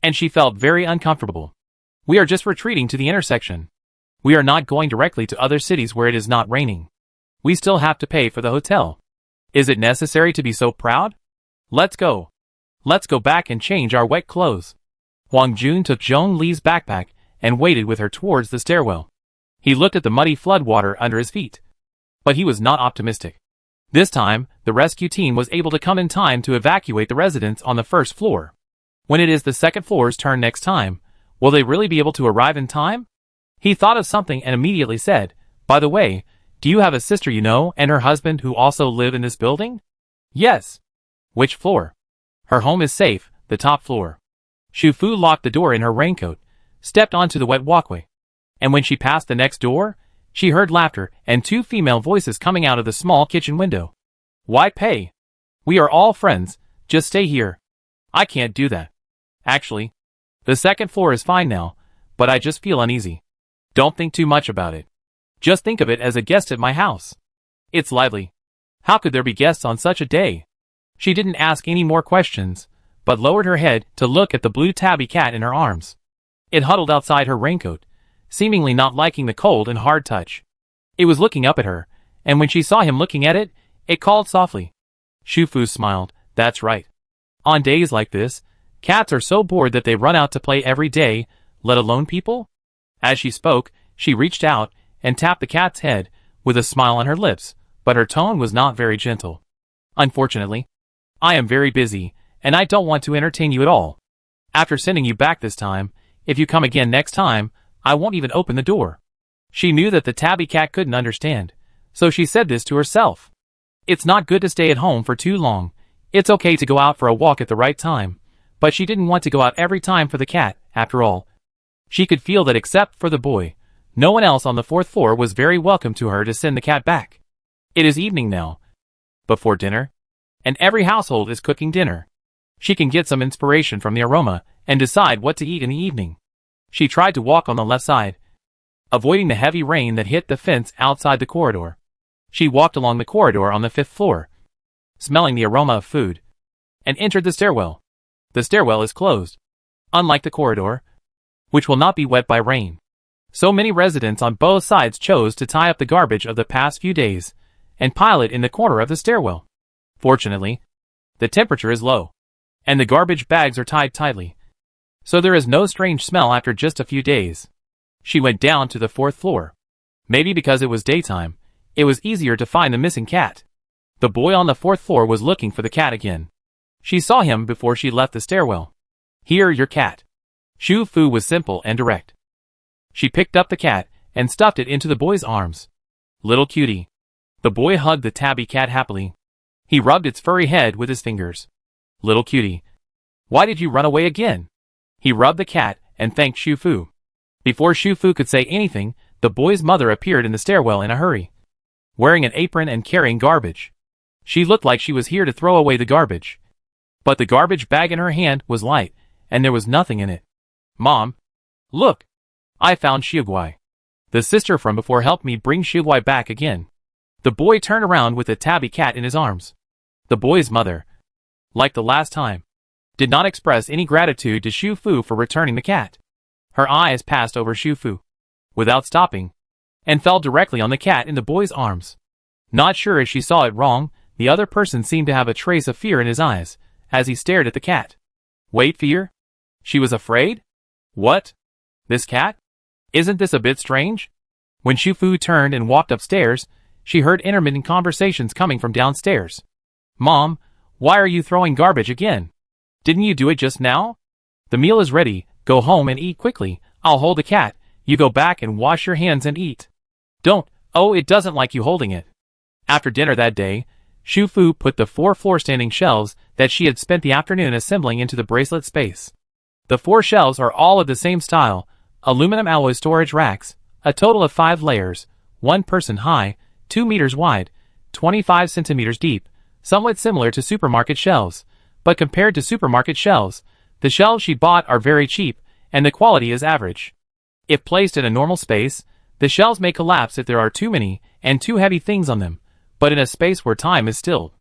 and she felt very uncomfortable. We are just retreating to the intersection. We are not going directly to other cities where it is not raining. We still have to pay for the hotel. Is it necessary to be so proud? Let's go. Let's go back and change our wet clothes. Huang Jun took Zhongli's backpack and waded with her towards the stairwell. He looked at the muddy flood water under his feet, but he was not optimistic. This time, the rescue team was able to come in time to evacuate the residents on the first floor. When it is the second floor's turn next time, will they really be able to arrive in time? He thought of something and immediately said, By the way, do you have a sister you know and her husband who also live in this building? Yes. Which floor? Her home is safe, the top floor. Shu Fu locked the door in her raincoat, stepped onto the wet walkway. And when she passed the next door, she heard laughter and two female voices coming out of the small kitchen window. Why pay? We are all friends, just stay here. I can't do that. Actually, the second floor is fine now, but I just feel uneasy. Don't think too much about it. Just think of it as a guest at my house. It's lively. How could there be guests on such a day? She didn't ask any more questions, but lowered her head to look at the blue tabby cat in her arms. It huddled outside her raincoat, seemingly not liking the cold and hard touch. It was looking up at her, and when she saw him looking at it, it called softly. Shu Fu smiled. That's right. On days like this, cats are so bored that they run out to play every day, let alone people. As she spoke, she reached out and tapped the cat's head, with a smile on her lips, but her tone was not very gentle. Unfortunately, I am very busy, and I don't want to entertain you at all. After sending you back this time, if you come again next time, I won't even open the door. She knew that the tabby cat couldn't understand, so she said this to herself. It's not good to stay at home for too long. It's okay to go out for a walk at the right time, but she didn't want to go out every time for the cat, after all. She could feel that except for the boy, no one else on the fourth floor was very welcome to her to send the cat back. It is evening now, before dinner, and every household is cooking dinner. She can get some inspiration from the aroma and decide what to eat in the evening. She tried to walk on the left side, avoiding the heavy rain that hit the fence outside the corridor. She walked along the corridor on the fifth floor, smelling the aroma of food, and entered the stairwell. The stairwell is closed, unlike the corridor, which will not be wet by rain. So many residents on both sides chose to tie up the garbage of the past few days and pile it in the corner of the stairwell. Fortunately, the temperature is low, and the garbage bags are tied tightly, so there is no strange smell after just a few days. She went down to the fourth floor. Maybe because it was daytime, it was easier to find the missing cat. The boy on the fourth floor was looking for the cat again. She saw him before she left the stairwell. Here, your cat. Shu Fu was simple and direct. She picked up the cat and stuffed it into the boy's arms. Little cutie. The boy hugged the tabby cat happily. He rubbed its furry head with his fingers. Little cutie. Why did you run away again? He rubbed the cat and thanked Shu Fu. Before Shu Fu could say anything, the boy's mother appeared in the stairwell in a hurry, wearing an apron and carrying garbage. She looked like she was here to throw away the garbage. But the garbage bag in her hand was light, and there was nothing in it. Mom, look! I found Xiaoguai. The sister from before helped me bring Xiaoguai back again. The boy turned around with the tabby cat in his arms. The boy's mother, like the last time, did not express any gratitude to Shu Fu for returning the cat. Her eyes passed over Shu Fu, without stopping, and fell directly on the cat in the boy's arms. Not sure if she saw it wrong, the other person seemed to have a trace of fear in his eyes, as he stared at the cat. Wait, fear? She was afraid? What? This cat? Isn't this a bit strange? When Shu Fu turned and walked upstairs, she heard intermittent conversations coming from downstairs. Mom, why are you throwing garbage again? Didn't you do it just now? The meal is ready, go home and eat quickly, I'll hold the cat, you go back and wash your hands and eat. Don't, oh it doesn't like you holding it. After dinner that day, Shu Fu put the 4 floor-standing shelves that she had spent the afternoon assembling into the bracelet space. The 4 shelves are all of the same style, aluminum alloy storage racks, a total of 5 layers, 1 person high, 2 meters wide, 25 centimeters deep, somewhat similar to supermarket shelves, but compared to supermarket shelves, the shelves she bought are very cheap, and the quality is average. If placed in a normal space, the shelves may collapse if there are too many and too heavy things on them, but in a space where time is stilled,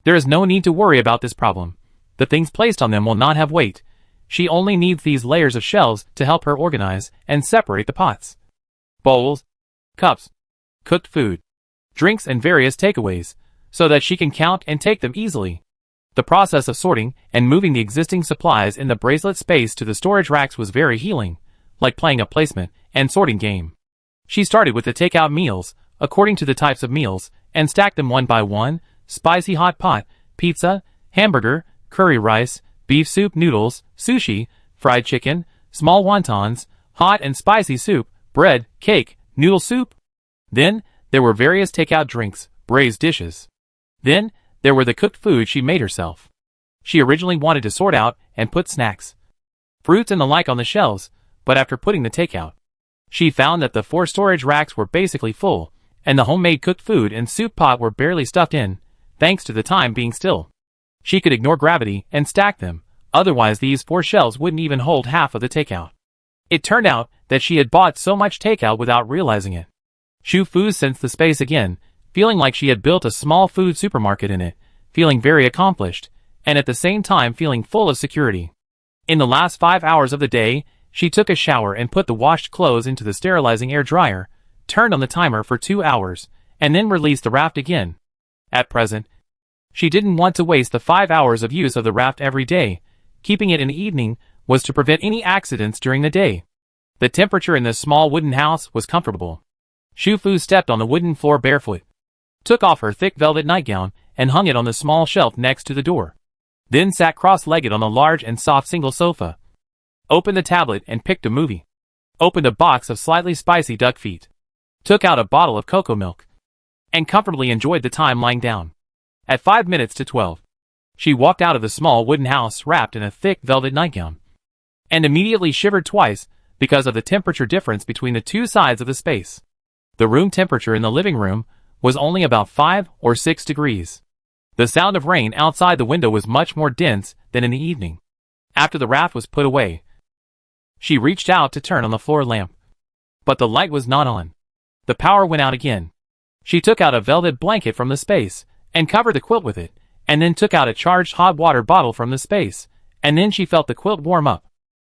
there is no need to worry about this problem. The things placed on them will not have weight. She only needs these layers of shelves to help her organize and separate the pots, bowls, cups, cooked food, drinks and various takeaways, so that she can count and take them easily. The process of sorting and moving the existing supplies in the bracelet space to the storage racks was very healing, like playing a placement and sorting game. She started with the takeout meals, according to the types of meals, and stacked them one by one: spicy hot pot, pizza, hamburger, curry rice, beef soup noodles, sushi, fried chicken, small wontons, hot and spicy soup, bread, cake, noodle soup. Then, there were various takeout drinks, braised dishes. Then, there were the cooked food she made herself. She originally wanted to sort out and put snacks, fruits and the like on the shelves, but after putting the takeout, she found that the 4 storage racks were basically full, and the homemade cooked food and soup pot were barely stuffed in, thanks to the time being still. She could ignore gravity and stack them, otherwise these 4 shelves wouldn't even hold half of the takeout. It turned out that she had bought so much takeout without realizing it. Shu Fu sensed the space again, feeling like she had built a small food supermarket in it, feeling very accomplished, and at the same time feeling full of security. In the last 5 hours of the day, she took a shower and put the washed clothes into the sterilizing air dryer, turned on the timer for 2 hours, and then released the raft again. At present, she didn't want to waste the 5 hours of use of the raft every day. Keeping it in the evening was to prevent any accidents during the day. The temperature in the small wooden house was comfortable. Shu Fu stepped on the wooden floor barefoot, took off her thick velvet nightgown, and hung it on the small shelf next to the door. Then sat cross-legged on the large and soft single sofa. Opened the tablet and picked a movie. Opened a box of slightly spicy duck feet. Took out a bottle of cocoa milk. And comfortably enjoyed the time lying down. At 5 minutes to 12, she walked out of the small wooden house wrapped in a thick velvet nightgown. And immediately shivered twice because of the temperature difference between the 2 sides of the space. The room temperature in the living room was only about 5 or 6 degrees. The sound of rain outside the window was much more dense than in the evening. After the raft was put away, she reached out to turn on the floor lamp. But the light was not on. The power went out again. She took out a velvet blanket from the space, and covered the quilt with it, and then took out a charged hot water bottle from the space, and then she felt the quilt warm up.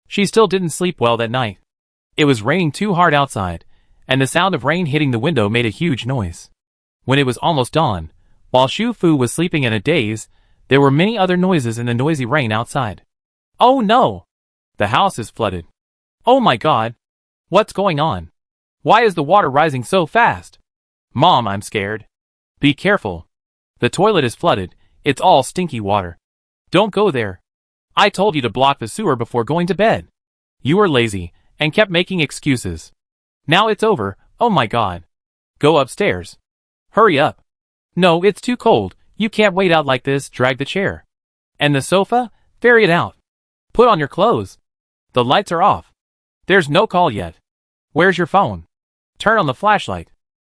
She still didn't sleep well that night. It was raining too hard outside, and the sound of rain hitting the window made a huge noise. When it was almost dawn, while Shu Fu was sleeping in a daze, there were many other noises in the noisy rain outside. Oh no! The house is flooded. Oh my god! What's going on? Why is the water rising so fast? Mom, I'm scared. Be careful. The toilet is flooded. It's all stinky water. Don't go there. I told you to block the sewer before going to bed. You were lazy, and kept making excuses. Now it's over. Oh my god. Go upstairs. Hurry up. No, it's too cold. You can't wait out like this. Drag the chair. And the sofa? Ferry it out. Put on your clothes. The lights are off. There's no call yet. Where's your phone? Turn on the flashlight.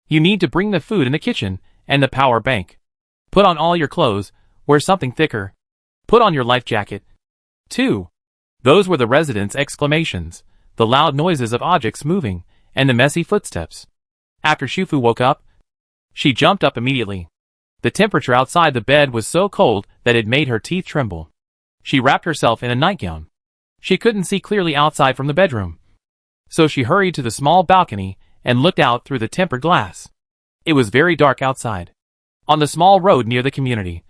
You need to bring the food in the kitchen, and the power bank. Put on all your clothes. Wear something thicker. Put on your life jacket. 2. Those were the residents' exclamations, the loud noises of objects moving, and the messy footsteps. After Shu Fu woke up, she jumped up immediately. The temperature outside the bed was so cold that it made her teeth tremble. She wrapped herself in a nightgown. She couldn't see clearly outside from the bedroom. So she hurried to the small balcony and looked out through the tempered glass. It was very dark outside. On the small road near the community,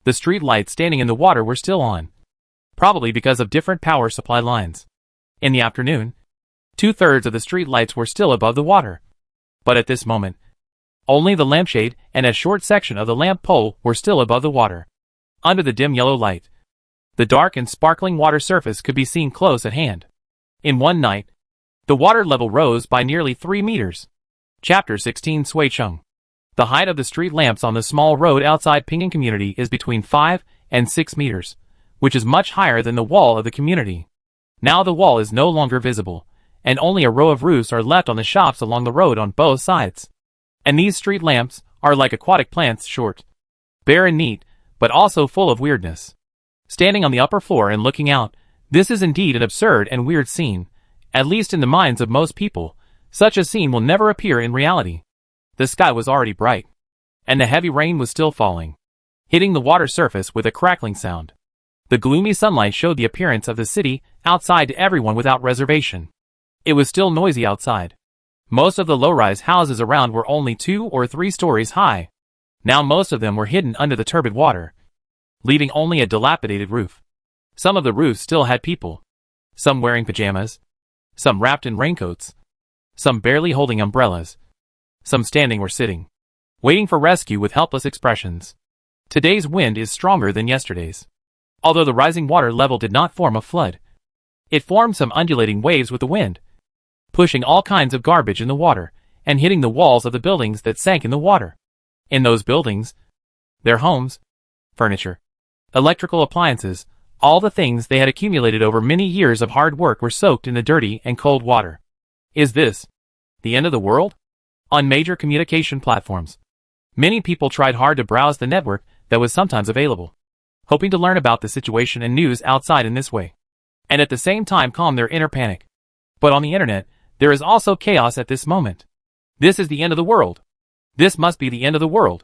the street lights standing in the water were still on, probably because of different power supply lines. In the afternoon, 2/3 of the street lights were still above the water. But at this moment, only the lampshade and a short section of the lamp pole were still above the water. Under the dim yellow light, the dark and sparkling water surface could be seen close at hand. In one night, the water level rose by nearly 3 meters. Chapter 16 Sui Chung. The height of the street lamps on the small road outside Ping'an community is between 5 and 6 meters, which is much higher than the wall of the community. Now the wall is no longer visible, and only a row of roofs are left on the shops along the road on both sides. And these street lamps are like aquatic plants, short, bare and neat, but also full of weirdness. Standing on the upper floor and looking out, this is indeed an absurd and weird scene, at least in the minds of most people. Such a scene will never appear in reality. The sky was already bright, and the heavy rain was still falling, hitting the water surface with a crackling sound. The gloomy sunlight showed the appearance of the city outside to everyone without reservation. It was still noisy outside. Most of the low-rise houses around were only 2 or 3 stories high. Now most of them were hidden under the turbid water, leaving only a dilapidated roof. Some of the roofs still had people, some wearing pajamas, some wrapped in raincoats, some barely holding umbrellas, some standing or sitting, waiting for rescue with helpless expressions. Today's wind is stronger than yesterday's. Although the rising water level did not form a flood, it formed some undulating waves with the wind, pushing all kinds of garbage in the water and hitting the walls of the buildings that sank in the water. In those buildings, their homes, furniture, electrical appliances, all the things they had accumulated over many years of hard work were soaked in the dirty and cold water. Is this the end of the world? On major communication platforms, many people tried hard to browse the network that was sometimes available, hoping to learn about the situation and news outside in this way, and at the same time calm their inner panic. But on the internet, there is also chaos at this moment. This is the end of the world. This must be the end of the world.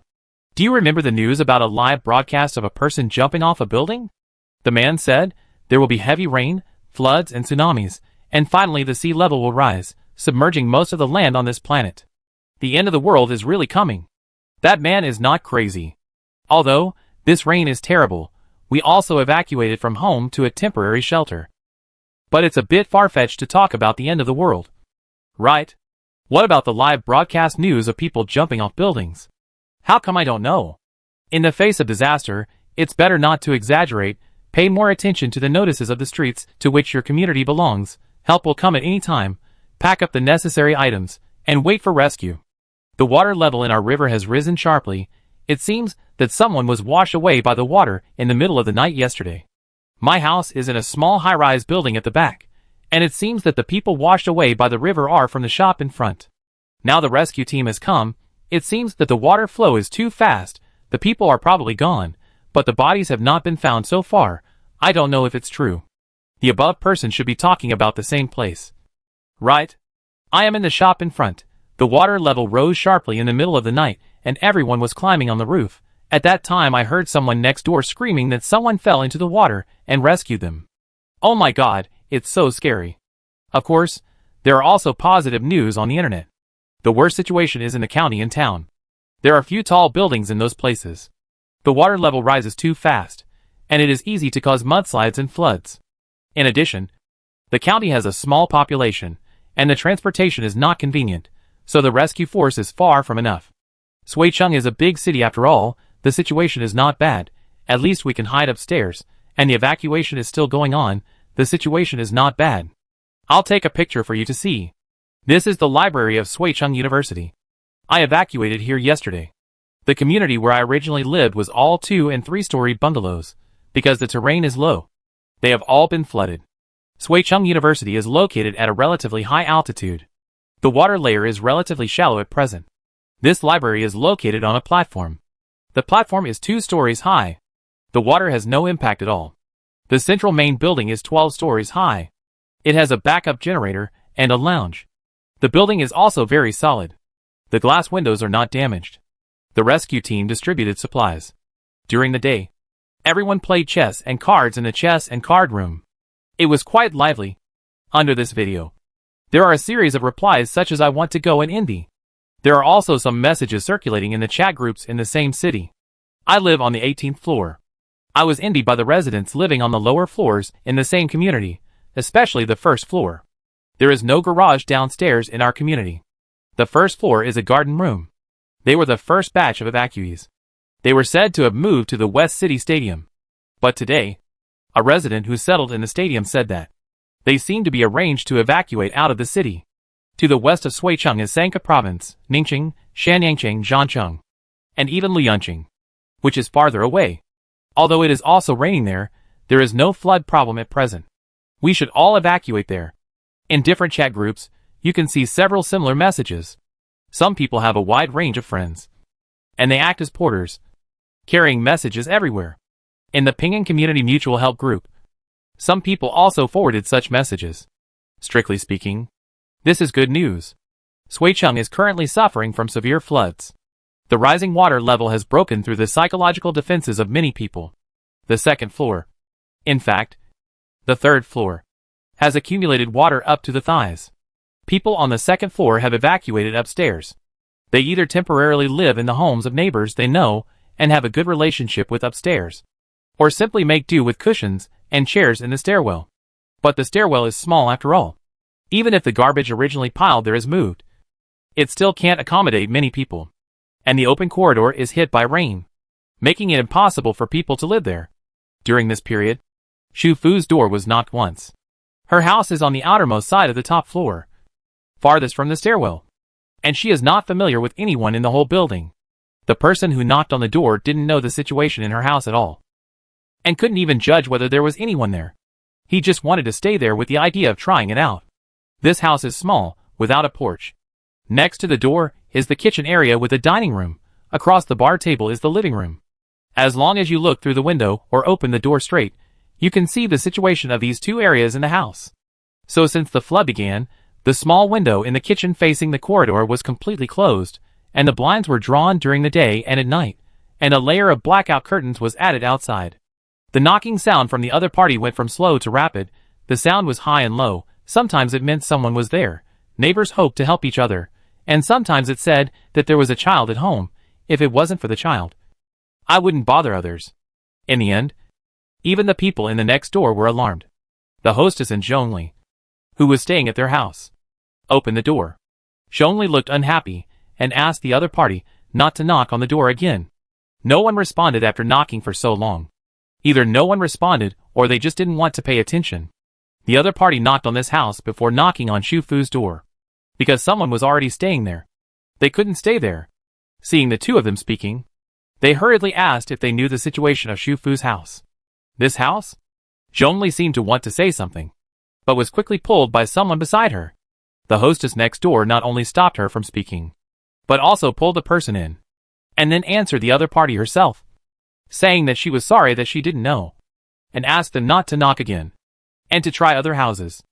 Do you remember the news about a live broadcast of a person jumping off a building? The man said, there will be heavy rain, floods, and tsunamis, and finally the sea level will rise, submerging most of the land on this planet. The end of the world is really coming. That man is not crazy. Although this rain is terrible, we also evacuated from home to a temporary shelter. But it's a bit far-fetched to talk about the end of the world. Right? What about the live broadcast news of people jumping off buildings? How come I don't know? In the face of disaster, it's better not to exaggerate. Pay more attention to the notices of the streets to which your community belongs. Help will come at any time. Pack up the necessary items and wait for rescue. The water level in our river has risen sharply. It seems that someone was washed away by the water in the middle of the night yesterday. My house is in a small high-rise building at the back, and it seems that the people washed away by the river are from the shop in front. Now the rescue team has come. It seems that the water flow is too fast. The people are probably gone, but the bodies have not been found so far. I don't know if it's true. The above person should be talking about the same place. Right? I am in the shop in front. The water level rose sharply in the middle of the night, and everyone was climbing on the roof. At that time I heard someone next door screaming that someone fell into the water and rescued them. Oh my God, it's so scary. Of course, there are also positive news on the internet. The worst situation is in the county and town. There are few tall buildings in those places. The water level rises too fast, and it is easy to cause mudslides and floods. In addition, the county has a small population, and the transportation is not convenient, so the rescue force is far from enough. Suicheng is a big city after all. The situation is not bad. At least we can hide upstairs, and the evacuation is still going on. The situation is not bad. I'll take a picture for you to see. This is the library of Suicheng University. I evacuated here yesterday. The community where I originally lived was all 2- and 3-story bungalows, because the terrain is low. They have all been flooded. Suicheng University is located at a relatively high altitude. The water layer is relatively shallow at present. This library is located on a platform. The platform is 2 stories high. The water has no impact at all. The central main building is 12 stories high. It has a backup generator and a lounge. The building is also very solid. The glass windows are not damaged. The rescue team distributed supplies. During the day, everyone played chess and cards in the chess and card room. It was quite lively. Under this video, there are a series of replies such as I want to go in Hindi. There are also some messages circulating in the chat groups in the same city. I live on the 18th floor. I was envied by the residents living on the lower floors in the same community, especially the first floor. There is no garage downstairs in our community. The first floor is a garden room. They were the first batch of evacuees. They were said to have moved to the West City Stadium. But today, a resident who settled in the stadium said that they seem to be arranged to evacuate out of the city. To the west of Suicheng is Sangka Province, Ningqing, Shanyangqing, Zhancheng, and even Lianqing, which is farther away. Although it is also raining there is no flood problem at present. We should all evacuate there. In different chat groups, you can see several similar messages. Some people have a wide range of friends, and they act as porters, carrying messages everywhere. In the Pinyin Community Mutual Help Group, some people also forwarded such messages. Strictly speaking, this is good news. Suicheng is currently suffering from severe floods. The rising water level has broken through the psychological defenses of many people. The second floor, in fact, the third floor, has accumulated water up to the thighs. People on the second floor have evacuated upstairs. They either temporarily live in the homes of neighbors they know and have a good relationship with upstairs, or simply make do with cushions and chairs in the stairwell. But the stairwell is small after all. Even if the garbage originally piled there is moved, it still can't accommodate many people. And the open corridor is hit by rain, making it impossible for people to live there. During this period, Xu Fu's door was knocked once. Her house is on the outermost side of the top floor, farthest from the stairwell, and she is not familiar with anyone in the whole building. The person who knocked on the door didn't know the situation in her house at all. and couldn't even judge whether there was anyone there. He just wanted to stay there with the idea of trying it out. This house is small, without a porch. Next to the door is the kitchen area with a dining room. Across the bar table is the living room. As long as you look through the window or open the door straight, you can see the situation of these two areas in the house. So since the flood began, the small window in the kitchen facing the corridor was completely closed, and the blinds were drawn during the day and at night, and a layer of blackout curtains was added outside. The knocking sound from the other party went from slow to rapid. The sound was high and low. Sometimes it meant someone was there. Neighbors hoped to help each other, and sometimes it said that there was a child at home. If it wasn't for the child, I wouldn't bother others. In the end, even the people in the next door were alarmed. The hostess and Zhongli, who was staying at their house, opened the door. Zhongli looked unhappy and asked the other party not to knock on the door again. No one responded after knocking for so long. Either no one responded or they just didn't want to pay attention. The other party knocked on this house before knocking on Shufu's door. Because someone was already staying there. They couldn't stay there. Seeing the two of them speaking, they hurriedly asked if they knew the situation of Shufu's house. This house? Zhongli seemed to want to say something, but was quickly pulled by someone beside her. The hostess next door not only stopped her from speaking, but also pulled the person in, and then answered the other party herself, saying that she was sorry that she didn't know, and asked them not to knock again, and to try other houses.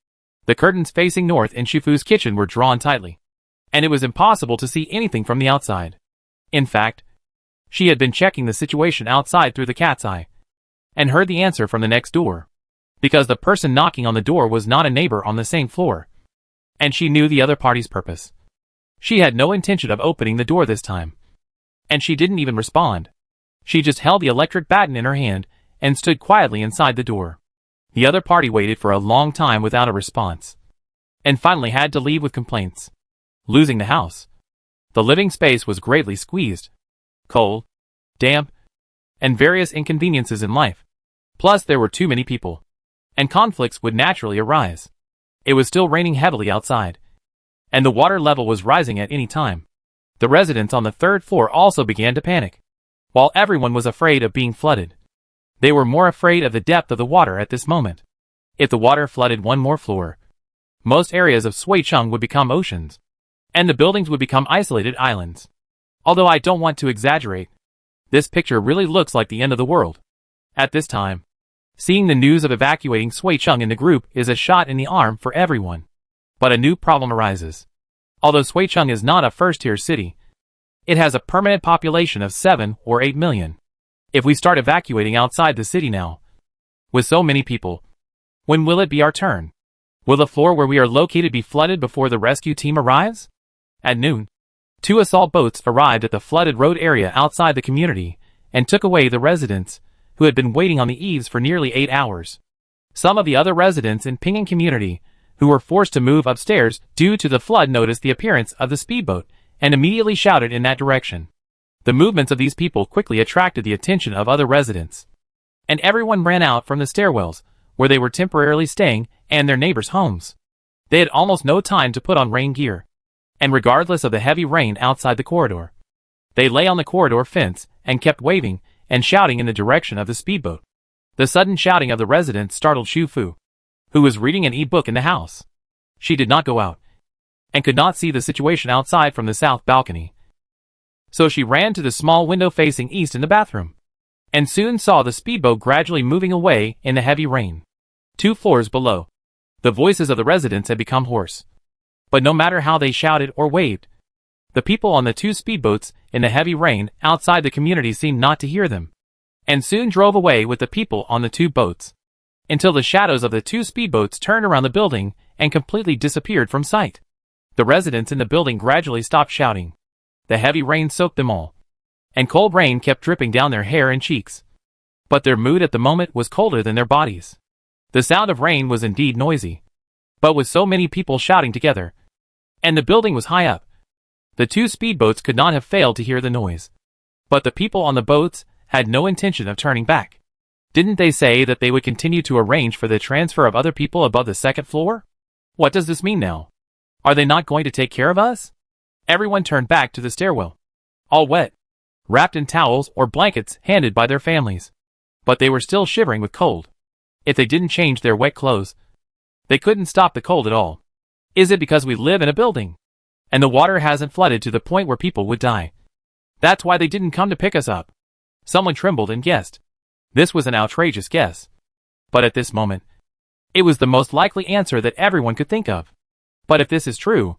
The curtains facing north in Shufu's kitchen were drawn tightly, and it was impossible to see anything from the outside. In fact, she had been checking the situation outside through the cat's eye, and heard the answer from the next door, because the person knocking on the door was not a neighbor on the same floor, and she knew the other party's purpose. She had no intention of opening the door this time, and she didn't even respond. She just held the electric baton in her hand and stood quietly inside the door. The other party waited for a long time without a response, and finally had to leave with complaints. Losing the house. The living space was greatly squeezed. Cold, damp, and various inconveniences in life. Plus there were too many people, and conflicts would naturally arise. It was still raining heavily outside, and the water level was rising at any time. The residents on the third floor also began to panic. While everyone was afraid of being flooded, they were more afraid of the depth of the water at this moment. If the water flooded one more floor, most areas of Suicheng would become oceans, and the buildings would become isolated islands. Although I don't want to exaggerate, this picture really looks like the end of the world. At this time, seeing the news of evacuating Suicheng in the group is a shot in the arm for everyone. But a new problem arises. Although Suicheng is not a first-tier city, it has a permanent population of 7 or 8 million. If we start evacuating outside the city now, with so many people, when will it be our turn? Will the floor where we are located be flooded before the rescue team arrives? At noon, 2 assault boats arrived at the flooded road area outside the community and took away the residents, who had been waiting on the eaves for nearly 8 hours. Some of the other residents in Ping'an community, who were forced to move upstairs due to the flood, noticed the appearance of the speedboat and immediately shouted in that direction. The movements of these people quickly attracted the attention of other residents, and everyone ran out from the stairwells, where they were temporarily staying, and their neighbors' homes. They had almost no time to put on rain gear, and regardless of the heavy rain outside the corridor, they lay on the corridor fence and kept waving and shouting in the direction of the speedboat. The sudden shouting of the residents startled Shufu, who was reading an e-book in the house. She did not go out, and could not see the situation outside from the south balcony. So she ran to the small window facing east in the bathroom, and soon saw the speedboat gradually moving away in the heavy rain. 2 floors below, the voices of the residents had become hoarse. But no matter how they shouted or waved, the people on the 2 speedboats in the heavy rain outside the community seemed not to hear them, and soon drove away with the people on the 2 boats, until the shadows of the 2 speedboats turned around the building and completely disappeared from sight. The residents in the building gradually stopped shouting. The heavy rain soaked them all, and cold rain kept dripping down their hair and cheeks. But their mood at the moment was colder than their bodies. The sound of rain was indeed noisy, but with so many people shouting together, and the building was high up, the 2 speedboats could not have failed to hear the noise. But the people on the boats had no intention of turning back. Didn't they say that they would continue to arrange for the transfer of other people above the 2nd floor? What does this mean now? Are they not going to take care of us? Everyone turned back to the stairwell, all wet, wrapped in towels or blankets handed by their families. but they were still shivering with cold. If they didn't change their wet clothes, they couldn't stop the cold at all. Is it because we live in a building, and the water hasn't flooded to the point where people would die? That's why they didn't come to pick us up. Someone trembled and guessed. This was an outrageous guess. But at this moment, it was the most likely answer that everyone could think of. But if this is true,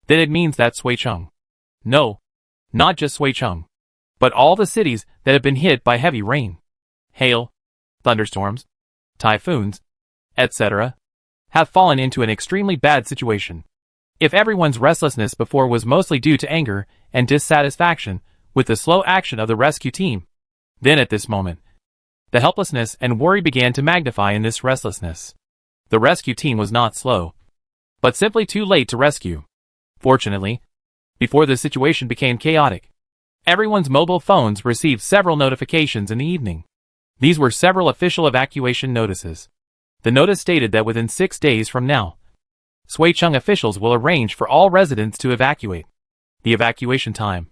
then it means that Suicheng. No, not just Suicheng, but all the cities that have been hit by heavy rain, hail, thunderstorms, typhoons, etc., have fallen into an extremely bad situation. If everyone's restlessness before was mostly due to anger and dissatisfaction with the slow action of the rescue team, then at this moment, the helplessness and worry began to magnify in this restlessness. The rescue team was not slow, but simply too late to rescue. Fortunately, before the situation became chaotic, everyone's mobile phones received several notifications in the evening. These were several official evacuation notices. The notice stated that within 6 days from now, Suicheng officials will arrange for all residents to evacuate. The evacuation time,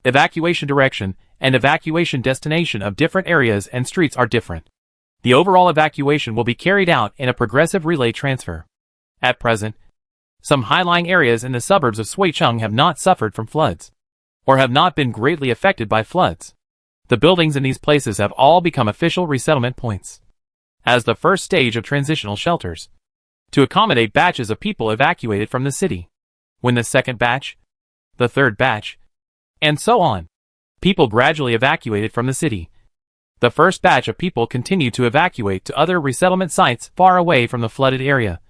evacuation direction, and evacuation destination of different areas and streets are different. The overall evacuation will be carried out in a progressive relay transfer. At present, some high-lying areas in the suburbs of Suicheng have not suffered from floods, or have not been greatly affected by floods. The buildings in these places have all become official resettlement points, as the first stage of transitional shelters, to accommodate batches of people evacuated from the city. When the second batch, the third batch, and so on, people gradually evacuated from the city. The first batch of people continued to evacuate to other resettlement sites far away from the flooded area,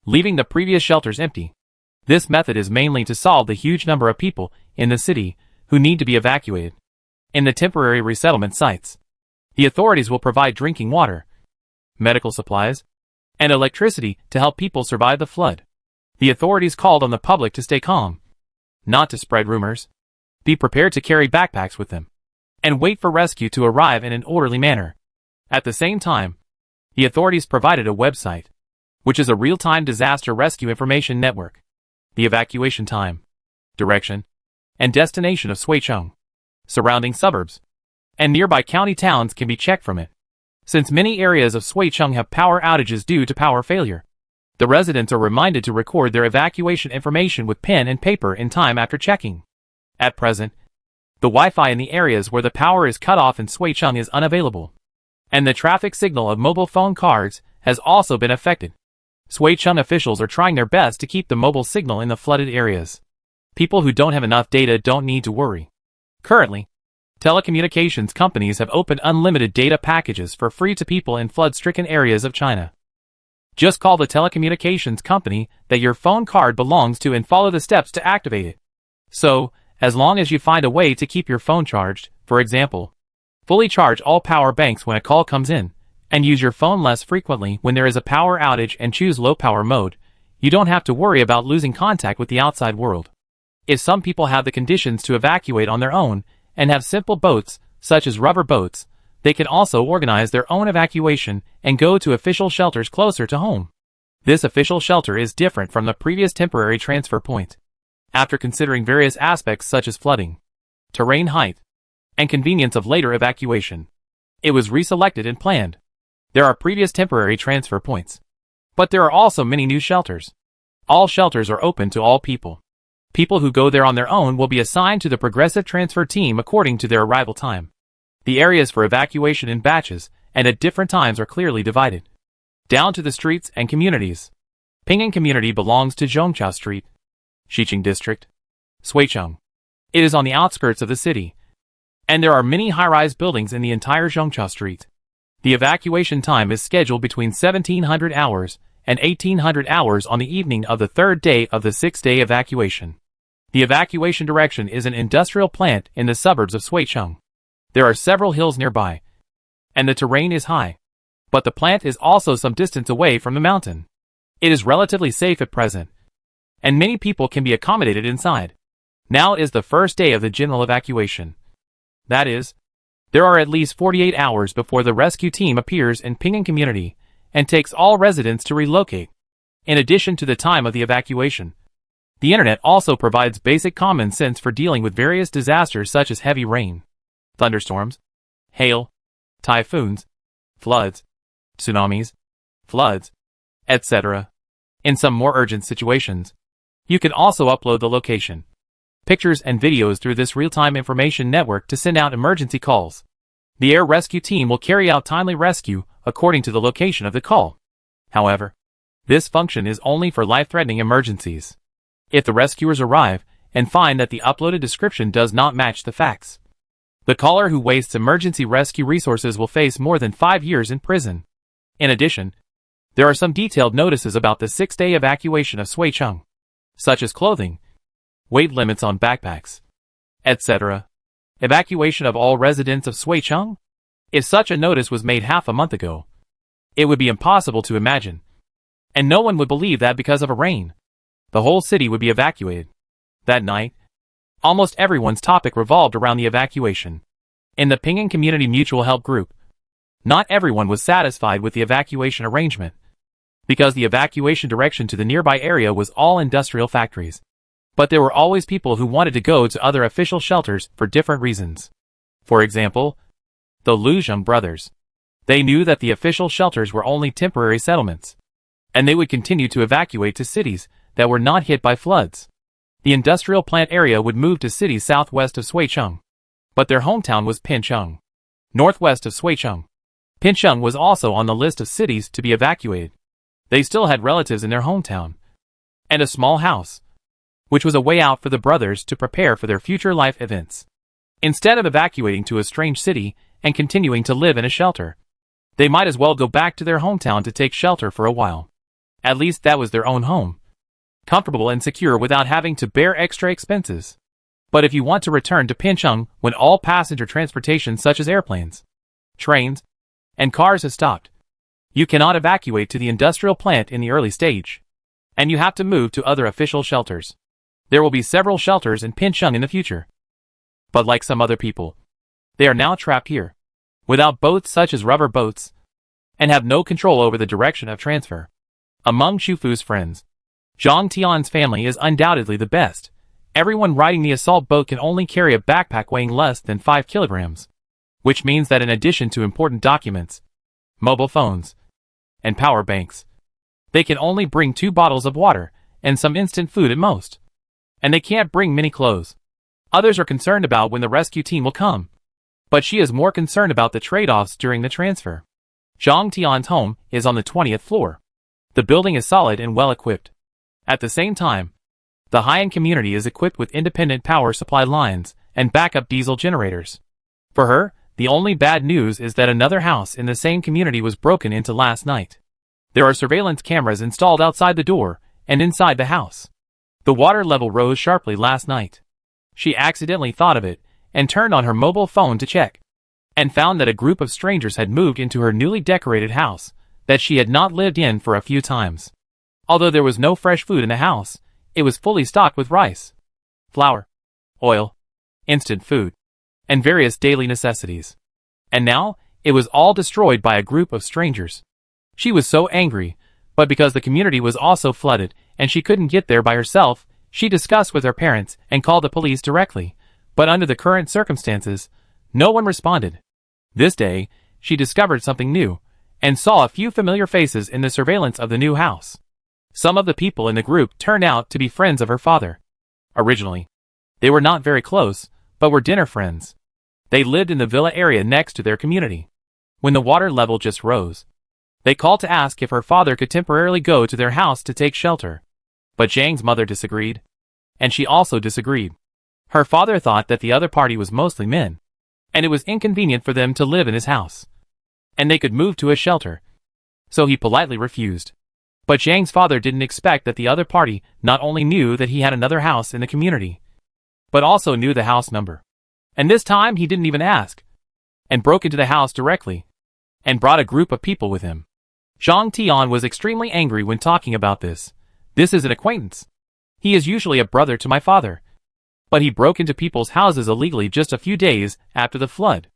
leaving the previous shelters empty. This method is mainly to solve the huge number of people in the city who need to be evacuated. In the temporary resettlement sites, the authorities will provide drinking water, medical supplies, and electricity to help people survive the flood. The authorities called on the public to stay calm, not to spread rumors. Be prepared to carry backpacks with them, and wait for rescue to arrive in an orderly manner. At the same time, the authorities provided a website, which is a real-time disaster rescue information network. The evacuation time, direction, and destination of Suicheng, surrounding suburbs, and nearby county towns can be checked from it. Since many areas of Suicheng have power outages due to power failure, the residents are reminded to record their evacuation information with pen and paper in time after checking. At present, the Wi-Fi in the areas where the power is cut off in Suicheng is unavailable, and the traffic signal of mobile phone cards has also been affected. Suicheng officials are trying their best to keep the mobile signal in the flooded areas. People who don't have enough data don't need to worry. Currently, telecommunications companies have opened unlimited data packages for free to people in flood-stricken areas of China. Just call the telecommunications company that your phone card belongs to and follow the steps to activate it. So, as long as you find a way to keep your phone charged, for example, fully charge all power banks when a call comes in, and use your phone less frequently when there is a power outage and choose low power mode, you don't have to worry about losing contact with the outside world. If some people have the conditions to evacuate on their own, and have simple boats, such as rubber boats, they can also organize their own evacuation and go to official shelters closer to home. This official shelter is different from the previous temporary transfer point. After considering various aspects such as flooding, terrain height, and convenience of later evacuation, it was reselected and planned. There are previous temporary transfer points, but there are also many new shelters. All shelters are open to all people. People who go there on their own will be assigned to the progressive transfer team according to their arrival time. The areas for evacuation in batches and at different times are clearly divided, down to the streets and communities. Ping'an community belongs to Zhongchao Street, Xiqing District, Suicheng. It is on the outskirts of the city, and there are many high-rise buildings in the entire Zhongchao Street. The evacuation time is scheduled between 1700 hours and 1800 hours on the evening of the third day of the 6-day evacuation. The evacuation direction is an industrial plant in the suburbs of Suicheng. There are several hills nearby, and the terrain is high, but the plant is also some distance away from the mountain. It is relatively safe at present, and many people can be accommodated inside. Now is the first day of the general evacuation. That is, there are at least 48 hours before the rescue team appears in Ping'an community and takes all residents to relocate. In addition to the time of the evacuation, the internet also provides basic common sense for dealing with various disasters such as heavy rain, thunderstorms, hail, typhoons, floods, tsunamis, floods, etc. In some more urgent situations, you can also upload the location, pictures and videos through this real-time information network to send out emergency calls. The air rescue team will carry out timely rescue according to the location of the call. However, this function is only for life-threatening emergencies. If the rescuers arrive and find that the uploaded description does not match the facts, the caller who wastes emergency rescue resources will face more than 5 years in prison. In addition, there are some detailed notices about the 6-day evacuation of Shuicheng, such as clothing, weight limits on backpacks, etc. Evacuation of all residents of Shuicheng? If such a notice was made half a month ago, it would be impossible to imagine. And no one would believe that because of a rain, the whole city would be evacuated. That night, almost everyone's topic revolved around the evacuation. In the Pingyang Community Mutual Help Group, not everyone was satisfied with the evacuation arrangement, because the evacuation direction to the nearby area was all industrial factories. But there were always people who wanted to go to other official shelters for different reasons. For example, the Luzheng brothers. They knew that the official shelters were only temporary settlements, and they would continue to evacuate to cities that were not hit by floods. The industrial plant area would move to cities southwest of Shuicheng, but their hometown was Pincheng, northwest of Shuicheng. Pincheng was also on the list of cities to be evacuated. They still had relatives in their hometown, and a small house, which was a way out for the brothers to prepare for their future life events. Instead of evacuating to a strange city and continuing to live in a shelter, they might as well go back to their hometown to take shelter for a while. At least that was their own home, comfortable and secure without having to bear extra expenses. But if you want to return to Pincheng when all passenger transportation such as airplanes, trains, and cars has stopped, you cannot evacuate to the industrial plant in the early stage, and you have to move to other official shelters. There will be several shelters in Pincheng in the future. But like some other people, they are now trapped here, without boats such as rubber boats, and have no control over the direction of transfer. Among Shufu's friends, Zhang Tian's family is undoubtedly the best. Everyone riding the assault boat can only carry a backpack weighing less than 5 kilograms, which means that in addition to important documents, mobile phones, and power banks, they can only bring 2 bottles of water and some instant food at most. And they can't bring many clothes. Others are concerned about when the rescue team will come, but she is more concerned about the trade-offs during the transfer. Zhang Tian's home is on the 20th floor. The building is solid and well-equipped. At the same time, the high-end community is equipped with independent power supply lines and backup diesel generators. For her, the only bad news is that another house in the same community was broken into last night. There are surveillance cameras installed outside the door and inside the house. The water level rose sharply last night. She accidentally thought of it and turned on her mobile phone to check, and found that a group of strangers had moved into her newly decorated house that she had not lived in for a few times. Although there was no fresh food in the house, it was fully stocked with rice, flour, oil, instant food, and various daily necessities. And now, it was all destroyed by a group of strangers. She was so angry, but because the community was also flooded and she couldn't get there by herself, she discussed with her parents and called the police directly. But under the current circumstances, no one responded. This day, she discovered something new, and saw a few familiar faces in the surveillance of the new house. Some of the people in the group turned out to be friends of her father. Originally, they were not very close, but were dinner friends. They lived in the villa area next to their community. When the water level just rose, they called to ask if her father could temporarily go to their house to take shelter. But Zhang's mother disagreed, and she also disagreed. Her father thought that the other party was mostly men, and it was inconvenient for them to live in his house, and they could move to a shelter. So he politely refused. But Zhang's father didn't expect that the other party not only knew that he had another house in the community, but also knew the house number. And this time he didn't even ask, and broke into the house directly, and brought a group of people with him. Zhang Tian was extremely angry when talking about this. This is an acquaintance. He is usually a brother to my father. But he broke into people's houses illegally just a few days after the flood.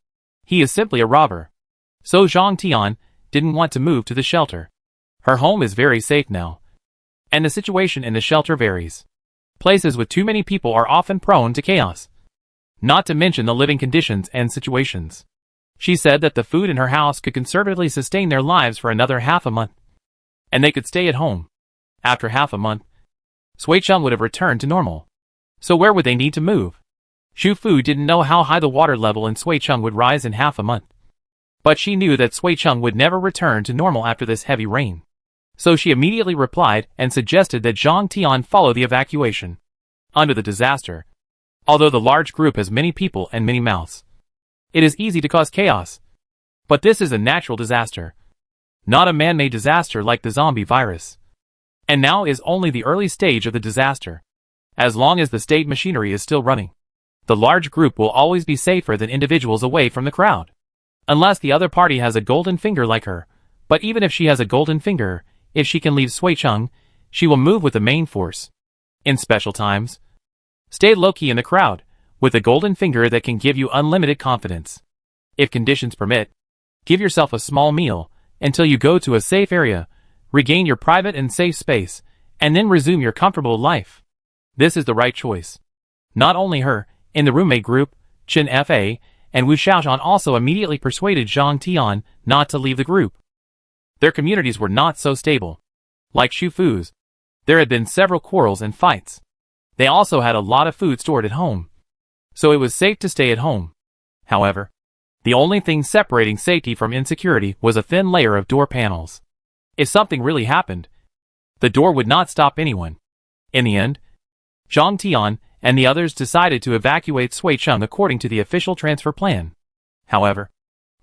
He is simply a robber. So Zhang Tian didn't want to move to the shelter. Her home is very safe now, and the situation in the shelter varies. Places with too many people are often prone to chaos, not to mention the living conditions and situations. She said that the food in her house could conservatively sustain their lives for another half a month, and they could stay at home. After half a month, Sui-chung would have returned to normal. So where would they need to move? Shu-fu didn't know how high the water level in Sui-chung would rise in half a month. But she knew that Sui-chung would never return to normal after this heavy rain. So she immediately replied and suggested that Zhang Tian follow the evacuation. Under the disaster, although the large group has many people and many mouths, it is easy to cause chaos. But this is a natural disaster, not a man-made disaster like the zombie virus. And now is only the early stage of the disaster. As long as the state machinery is still running, the large group will always be safer than individuals away from the crowd. Unless the other party has a golden finger like her. But even if she has a golden finger, if she can leave Sui-chung, she will move with the main force. In special times, stay low-key in the crowd, with a golden finger that can give you unlimited confidence. If conditions permit, give yourself a small meal, until you go to a safe area, regain your private and safe space, and then resume your comfortable life. This is the right choice. Not only her, in the roommate group, Chen Fa and Wu Xiaoshan also immediately persuaded Zhang Tian not to leave the group. Their communities were not so stable. Like Shu-fu's, there had been several quarrels and fights. They also had a lot of food stored at home, so it was safe to stay at home. However, the only thing separating safety from insecurity was a thin layer of door panels. If something really happened, the door would not stop anyone. In the end, Zhang Tian and the others decided to evacuate Sui-chung according to the official transfer plan. However,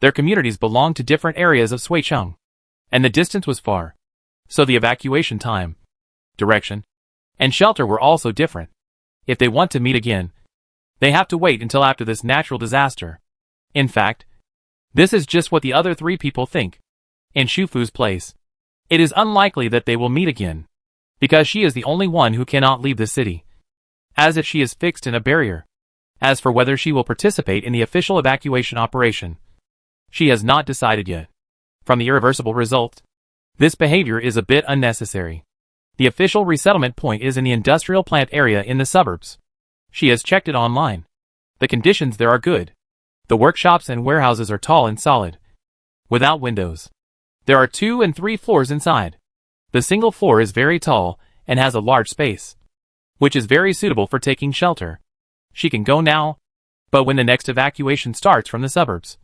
their communities belonged to different areas of Sui-chung, and the distance was far, so the evacuation time, direction, and shelter were also different. If they want to meet again, they have to wait until after this natural disaster. In fact, this is just what the other three people think. In Shu-fu's place, it is unlikely that they will meet again, because she is the only one who cannot leave the city, as if she is fixed in a barrier. As for whether she will participate in the official evacuation operation, she has not decided yet. From the irreversible results, this behavior is a bit unnecessary. The official resettlement point is in the industrial plant area in the suburbs. She has checked it online. The conditions there are good. The workshops and warehouses are tall and solid, without windows. There are 2 and 3 floors inside. The single floor is very tall and has a large space, which is very suitable for taking shelter. She can go now, but when the next evacuation starts from the suburbs,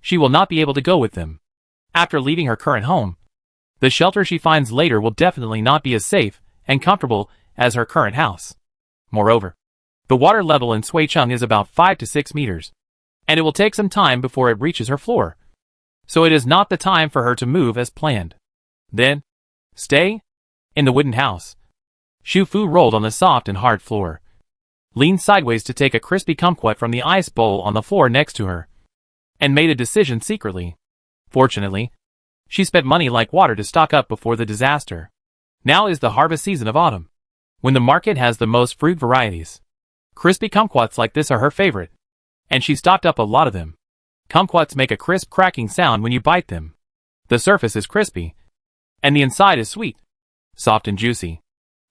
she will not be able to go with them. After leaving her current home, the shelter she finds later will definitely not be as safe and comfortable as her current house. Moreover, the water level in Sui-chung is about 5 to 6 meters, and it will take some time before it reaches her floor. So it is not the time for her to move as planned. Then, stay in the wooden house. Shu-fu rolled on the soft and hard floor, leaned sideways to take a crispy kumquat from the ice bowl on the floor next to her, and made a decision secretly. Fortunately, she spent money like water to stock up before the disaster. Now is the harvest season of autumn, when the market has the most fruit varieties. Crispy kumquats like this are her favorite, and she stocked up a lot of them. Kumquats make a crisp cracking sound when you bite them. The surface is crispy, and the inside is sweet, soft and juicy.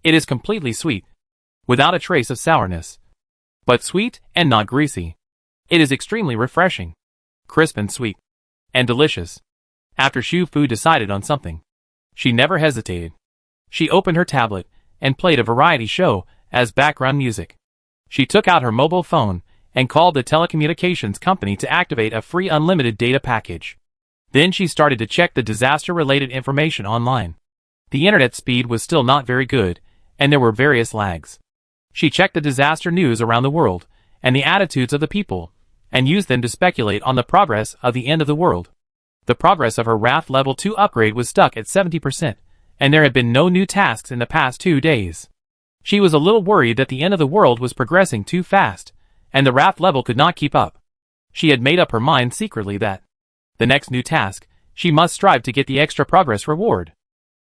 It is completely sweet, without a trace of sourness, but sweet and not greasy. It is extremely refreshing, crisp and sweet, and delicious. After Shu-fu decided on something, she never hesitated. She opened her tablet and played a variety show as background music. She took out her mobile phone and called the telecommunications company to activate a free unlimited data package. Then she started to check the disaster-related information online. The internet speed was still not very good, and there were various lags. She checked the disaster news around the world, and the attitudes of the people, and used them to speculate on the progress of the end of the world. The progress of her Wrath Level 2 upgrade was stuck at 70%, and there had been no new tasks in the past 2 days. She was a little worried that the end of the world was progressing too fast, and the Wrath level could not keep up. She had made up her mind secretly that the next new task, she must strive to get the extra progress reward.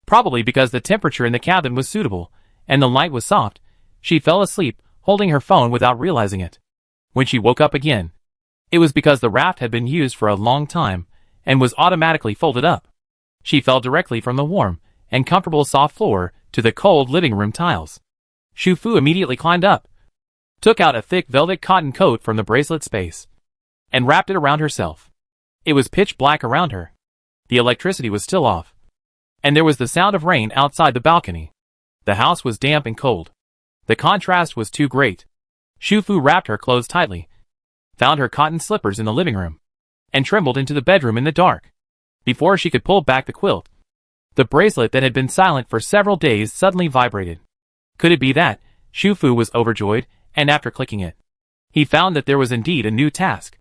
Probably because the temperature in the cabin was suitable, and the light was soft, she fell asleep, holding her phone without realizing it. When she woke up again, it was because the raft had been used for a long time, and was automatically folded up. She fell directly from the warm and comfortable soft floor to the cold living room tiles. Shu-fu immediately climbed up, took out a thick velvet cotton coat from the bracelet space, and wrapped it around herself. It was pitch black around her. The electricity was still off. And there was the sound of rain outside the balcony. The house was damp and cold. The contrast was too great. Shu Fu wrapped her clothes tightly, found her cotton slippers in the living room, and trembled into the bedroom in the dark. Before she could pull back the quilt, the bracelet that had been silent for several days suddenly vibrated. Could it be that? Shu Fu was overjoyed, and after clicking it, he found that there was indeed a new task.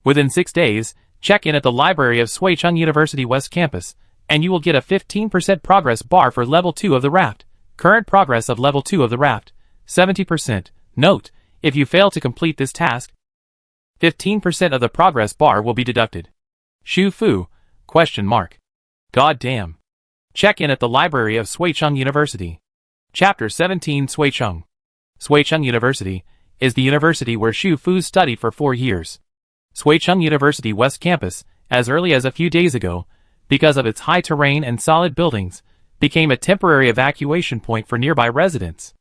Within 6 days, check in at the library of Suicheng University West Campus, and you will get a 15% progress bar for level 2 of the raft. Current progress of level 2 of the raft, 70%. Note, if you fail to complete this task, 15% of the progress bar will be deducted. Shu Fu? ? God damn. Check in at the library of Suicheng University. Chapter 17 Suicheng. Suicheng University is the university where Shu Fu studied for 4 years. Suicheng University West Campus, as early as a few days ago, because of its high terrain and solid buildings, became a temporary evacuation point for nearby residents.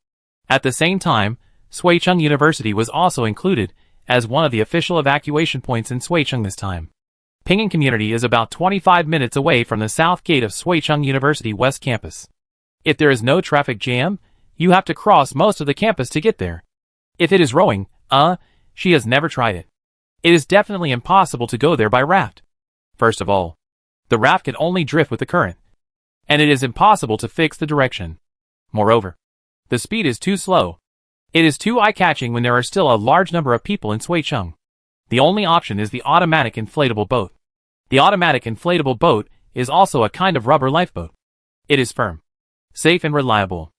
At the same time, Suicheng University was also included as one of the official evacuation points in Suicheng this time. Pingyang Community is about 25 minutes away from the south gate of Suicheng University West Campus. If there is no traffic jam, you have to cross most of the campus to get there. If it is rowing, she has never tried it. It is definitely impossible to go there by raft. First of all, the raft can only drift with the current, and it is impossible to fix the direction. Moreover, the speed is too slow. It is too eye-catching when there are still a large number of people in Suicheng. The only option is the automatic inflatable boat. The automatic inflatable boat is also a kind of rubber lifeboat. It is firm, safe and reliable,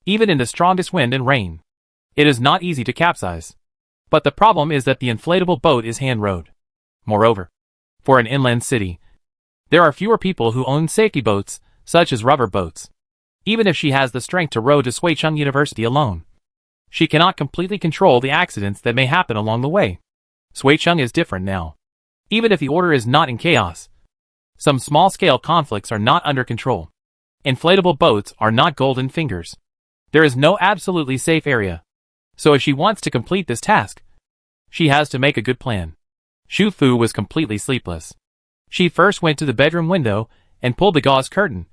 even in the strongest wind and rain. It is not easy to capsize. But the problem is that the inflatable boat is hand-rowed. Moreover, for an inland city, there are fewer people who own safety boats, such as rubber boats. Even if she has the strength to row to Suicheng University alone, she cannot completely control the accidents that may happen along the way. Suicheng is different now. Even if the order is not in chaos, some small-scale conflicts are not under control. Inflatable boats are not golden fingers. There is no absolutely safe area. So if she wants to complete this task, she has to make a good plan. Shu Fu was completely sleepless. She first went to the bedroom window and pulled the gauze curtain,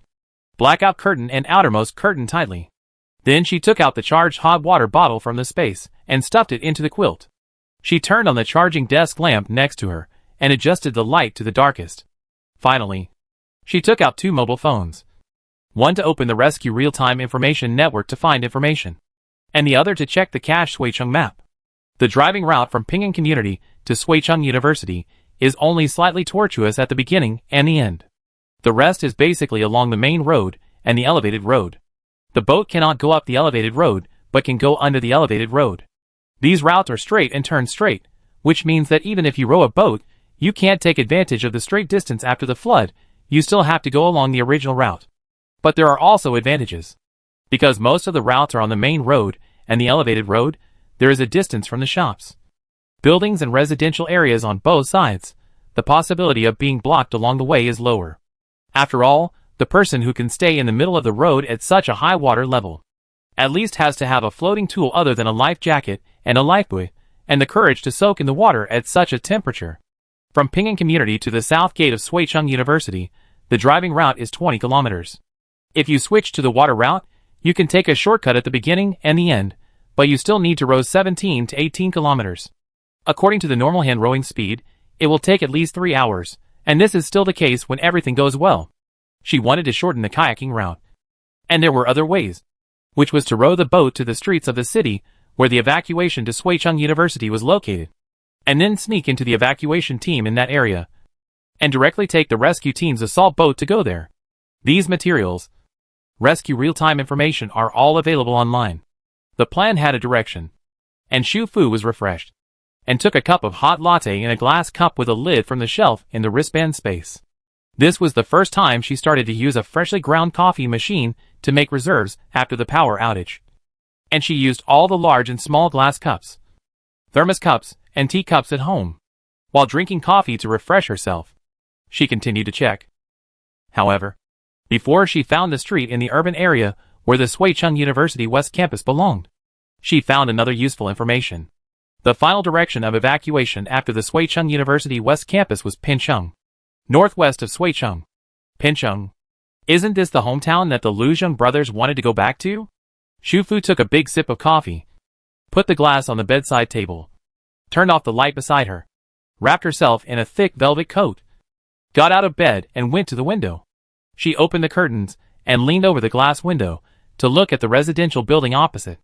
blackout curtain and outermost curtain tightly. Then she took out the charged hot water bottle from the space and stuffed it into the quilt. She turned on the charging desk lamp next to her and adjusted the light to the darkest. Finally, she took out 2 mobile phones. One to open the Rescue Real-Time Information Network to find information, and the other to check the cache Suicheng map. The driving route from Pingyang Community to Suicheng University is only slightly tortuous at the beginning and the end. The rest is basically along the main road and the elevated road. The boat cannot go up the elevated road, but can go under the elevated road. These routes are straight and turn straight, which means that even if you row a boat, you can't take advantage of the straight distance after the flood, you still have to go along the original route. But there are also advantages. Because most of the routes are on the main road and the elevated road, there is a distance from the shops, buildings and residential areas on both sides. The possibility of being blocked along the way is lower. After all, the person who can stay in the middle of the road at such a high water level at least has to have a floating tool other than a life jacket and a lifebuoy, and the courage to soak in the water at such a temperature. From Pingyang Community to the south gate of Suicheng University, the driving route is 20 kilometers. If you switch to the water route, you can take a shortcut at the beginning and the end, but you still need to row 17 to 18 kilometers. According to the normal hand rowing speed, it will take at least 3 hours, and this is still the case when everything goes well. She wanted to shorten the kayaking route. And there were other ways, which was to row the boat to the streets of the city where the evacuation to Suicheng University was located, and then sneak into the evacuation team in that area, and directly take the rescue team's assault boat to go there. These materials, rescue real-time information, are all available online. The plan had a direction, and Shu Fu was refreshed, and took a cup of hot latte in a glass cup with a lid from the shelf in the wristband space. This was the first time she started to use a freshly ground coffee machine to make reserves after the power outage. And she used all the large and small glass cups, thermos cups, and tea cups at home, while drinking coffee to refresh herself. She continued to check, however, before she found the street in the urban area where the Suicheng University West Campus belonged. She found another useful information. The final direction of evacuation after the Suicheng University West Campus was Pincheng. northwest of Suicheng. Pincheng. Isn't this the hometown that the Luzheng brothers wanted to go back to? Xu Fu took a big sip of coffee, put the glass on the bedside table, turned off the light beside her, wrapped herself in a thick velvet coat, got out of bed and went to the window. She opened the curtains and leaned over the glass window to look at the residential building opposite.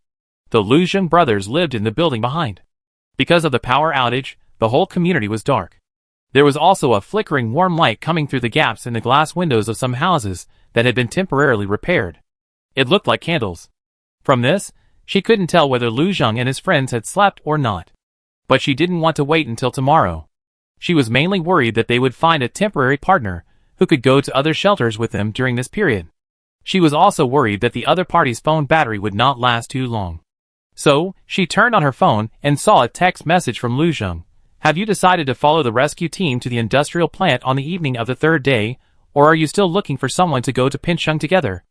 The Luzheng brothers lived in the building behind. Because of the power outage, the whole community was dark. There was also a flickering warm light coming through the gaps in the glass windows of some houses that had been temporarily repaired. It looked like candles. From this, she couldn't tell whether Luzheng and his friends had slept or not. But she didn't want to wait until tomorrow. She was mainly worried that they would find a temporary partner who could go to other shelters with them during this period. She was also worried that the other party's phone battery would not last too long. So, she turned on her phone and saw a text message from Luzheng. Have you decided to follow the rescue team to the industrial plant on the evening of the third day, or are you still looking for someone to go to Pincheng together?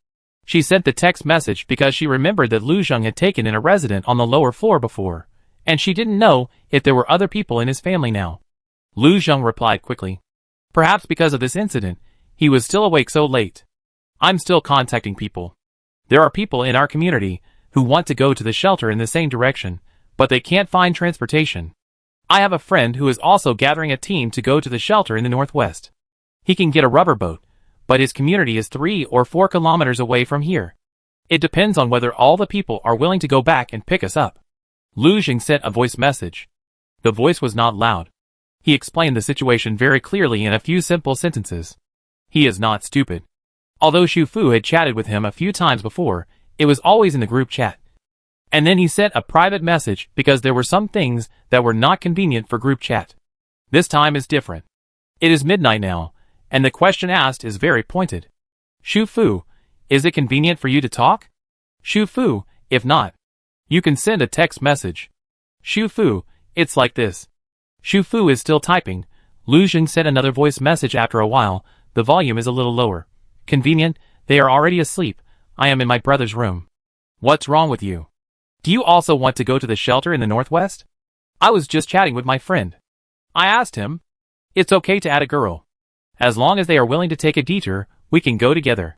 She sent the text message because she remembered that Luzheng had taken in a resident on the lower floor before, and she didn't know if there were other people in his family now. Luzheng replied quickly. Perhaps because of this incident, he was still awake so late. I'm still contacting people. There are people in our community who want to go to the shelter in the same direction, but they can't find transportation. I have a friend who is also gathering a team to go to the shelter in the northwest. He can get a rubber boat, but his community is 3 or 4 kilometers away from here. It depends on whether all the people are willing to go back and pick us up. Luzheng sent a voice message. The voice was not loud. He explained the situation very clearly in a few simple sentences. He is not stupid. Although Xu Fu had chatted with him a few times before, it was always in the group chat. And then he sent a private message because there were some things that were not convenient for group chat. This time is different. It is midnight now, and the question asked is very pointed. Xu Fu, is it convenient for you to talk? Xu Fu, if not, you can send a text message. Xu Fu, it's like this. Xu Fu is still typing. Luzheng sent another voice message after a while. The volume is a little lower. Convenient, they are already asleep. I am in my brother's room. What's wrong with you? Do you also want to go to the shelter in the northwest? I was just chatting with my friend. I asked him. It's okay to add a girl. As long as they are willing to take a detour, we can go together.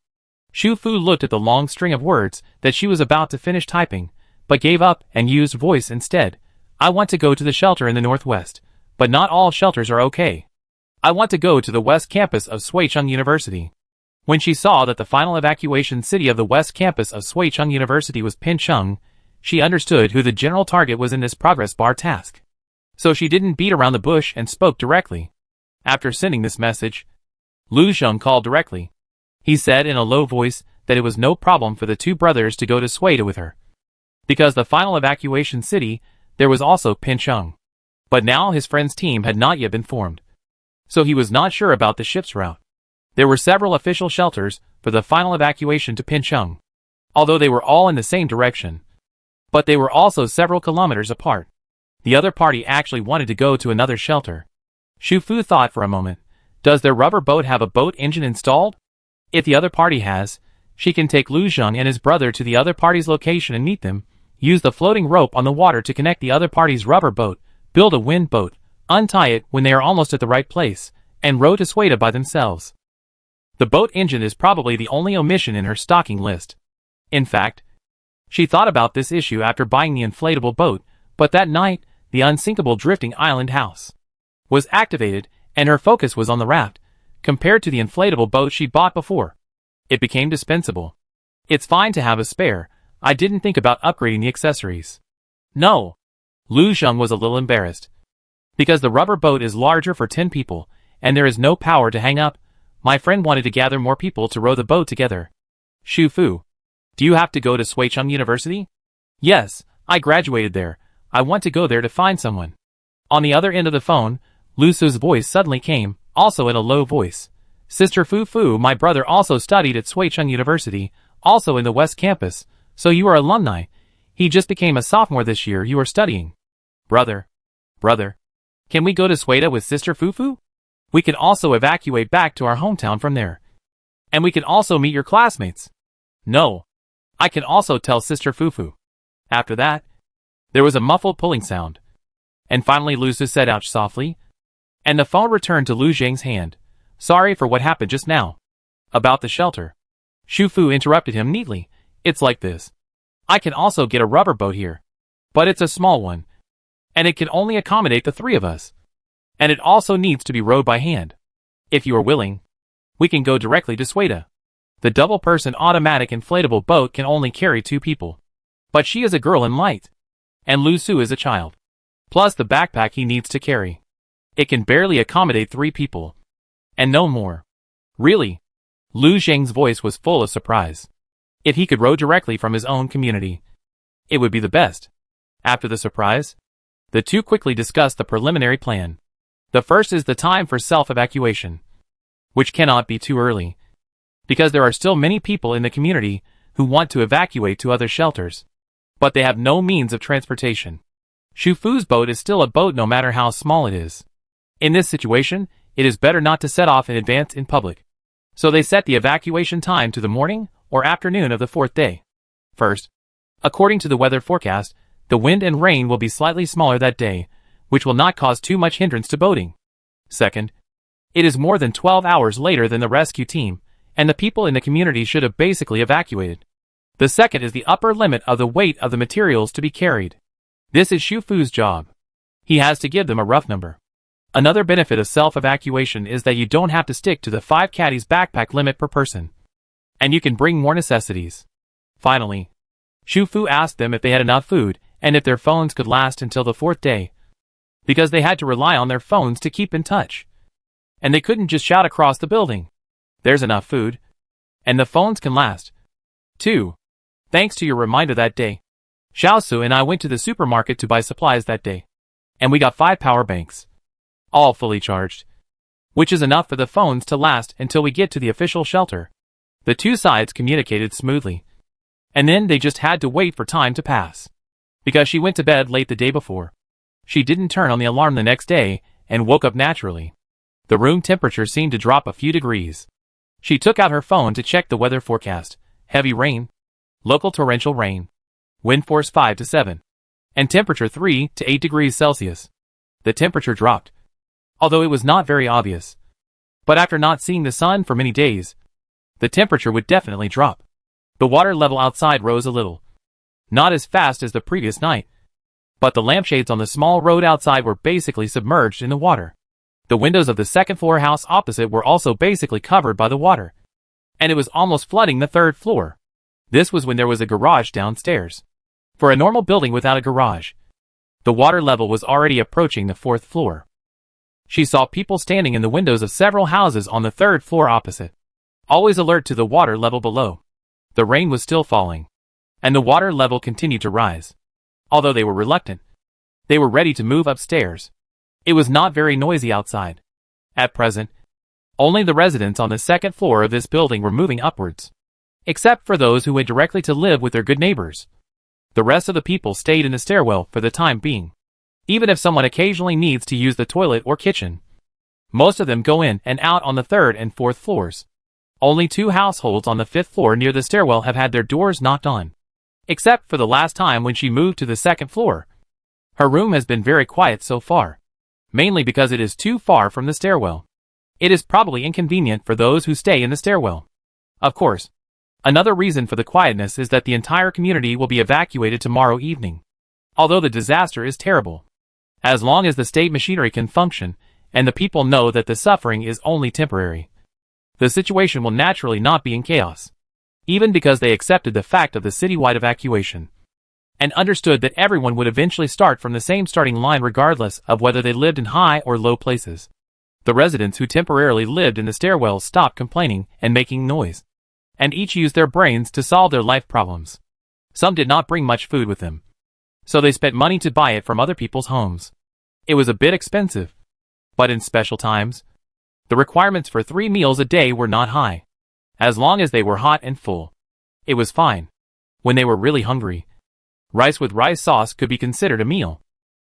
Xu Fu looked at the long string of words that she was about to finish typing, but gave up and used voice instead. I want to go to the shelter in the northwest, but not all shelters are okay. I want to go to the west campus of Suicheng University. When she saw that the final evacuation city of the west campus of Suicheng University was Pincheng, she understood who the general target was in this progress bar task. So she didn't beat around the bush and spoke directly. After sending this message, Luzheng called directly. He said in a low voice that it was no problem for the two brothers to go to Suida with her. Because the final evacuation city, there was also Pincheng. But now his friend's team had not yet been formed. So he was not sure about the ship's route. There were several official shelters for the final evacuation to Pincheng, although they were all in the same direction. But they were also several kilometers apart. The other party actually wanted to go to another shelter. Xu Fu thought for a moment. Does their rubber boat have a boat engine installed? If the other party has, she can take Luzheng and his brother to the other party's location and meet them, use the floating rope on the water to connect the other party's rubber boat, build a wind boat, untie it when they are almost at the right place, and row to Suida by themselves. The boat engine is probably the only omission in her stocking list. In fact, she thought about this issue after buying the inflatable boat, but that night, the unsinkable drifting island house was activated, and her focus was on the raft, compared to the inflatable boat she'd bought before. It became dispensable. It's fine to have a spare. I didn't think about upgrading the accessories. No. Luzheng was a little embarrassed. Because the rubber boat is larger for 10 people, and there is no power to hang up, my friend wanted to gather more people to row the boat together. Xu Fu, do you have to go to Suicheng University? Yes, I graduated there. I want to go there to find someone. On the other end of the phone, Lu Su's voice suddenly came, also in a low voice. Sister Fu Fu, my brother also studied at Suicheng University, also in the West Campus, so you are alumni. He just became a sophomore this year. You are studying. Brother. Can we go to Suida with Sister Fu Fu? We can also evacuate back to our hometown from there. And we can also meet your classmates. No. I can also tell Sister Fu Fu. After that, there was a muffled pulling sound. And finally Lu Su said ouch softly. And the phone returned to Lu Zheng's hand. sorry for what happened just now. About the shelter. Shu Fu interrupted him neatly. It's like this. I can also get a rubber boat here. But it's a small one. And it can only accommodate the three of us. And it also needs to be rowed by hand. If you are willing, we can go directly to Sueda. The double-person automatic inflatable boat can only carry 2 people. But she is a girl and light. And Lu Su is a child. Plus the backpack he needs to carry. It can barely accommodate 3 people. And no more. Really? Lu Zheng's voice was full of surprise. If he could row directly from his own community, it would be the best. After the surprise, the two quickly discussed the preliminary plan. The first is the time for self-evacuation, which cannot be too early, because there are still many people in the community who want to evacuate to other shelters, but they have no means of transportation. Shu Fu's boat is still a boat no matter how small it is. In this situation, it is better not to set off in advance in public. So they set the evacuation time to the morning or afternoon of the 4th day. First, according to the weather forecast, the wind and rain will be slightly smaller that day, which will not cause too much hindrance to boating. Second, it is more than 12 hours later than the rescue team, and the people in the community should have basically evacuated. The second is the upper limit of the weight of the materials to be carried. This is Shu Fu's job. He has to give them a rough number. Another benefit of self-evacuation is that you don't have to stick to the 5 caddies backpack limit per person. And you can bring more necessities. Finally, Shu Fu asked them if they had enough food, and if their phones could last until the 4th day. Because they had to rely on their phones to keep in touch. And they couldn't just shout across the building. There's enough food. And the phones can last. 2. Thanks to your reminder that day, Xiaosu and I went to the supermarket to buy supplies that day. And we got 5 power banks. All fully charged. Which is enough for the phones to last until we get to the official shelter. The two sides communicated smoothly. And then they just had to wait for time to pass. Because she went to bed late the day before. She didn't turn on the alarm the next day and woke up naturally. The room temperature seemed to drop a few degrees. She took out her phone to check the weather forecast. Heavy rain. Local torrential rain. Wind force 5 to 7. And temperature 3 to 8 degrees Celsius. The temperature dropped. Although it was not very obvious. But after not seeing the sun for many days, the temperature would definitely drop. The water level outside rose a little. Not as fast as the previous night. But the lampshades on the small road outside were basically submerged in the water. The windows of the second-floor house opposite were also basically covered by the water. And it was almost flooding the 3rd floor. This was when there was a garage downstairs. For a normal building without a garage, the water level was already approaching the 4th floor. She saw people standing in the windows of several houses on the 3rd floor opposite, always alert to the water level below. The rain was still falling, and the water level continued to rise. Although they were reluctant, they were ready to move upstairs. It was not very noisy outside. At present, only the residents on the 2nd floor of this building were moving upwards, except for those who went directly to live with their good neighbors. The rest of the people stayed in the stairwell for the time being. Even if someone occasionally needs to use the toilet or kitchen, most of them go in and out on the 3rd and 4th floors. Only 2 households on the 5th floor near the stairwell have had their doors knocked on. Except for the last time when she moved to the 2nd floor. Her room has been very quiet so far, mainly because it is too far from the stairwell. It is probably inconvenient for those who stay in the stairwell. Of course, another reason for the quietness is that the entire community will be evacuated tomorrow evening. Although the disaster is terrible. As long as the state machinery can function, and the people know that the suffering is only temporary, the situation will naturally not be in chaos. Even because they accepted the fact of the citywide evacuation, and understood that everyone would eventually start from the same starting line regardless of whether they lived in high or low places. The residents who temporarily lived in the stairwells stopped complaining and making noise, and each used their brains to solve their life problems. Some did not bring much food with them, so they spent money to buy it from other people's homes. It was a bit expensive, but in special times, the requirements for 3 meals a day were not high. As long as they were hot and full, it was fine. When they were really hungry, rice with rice sauce could be considered a meal.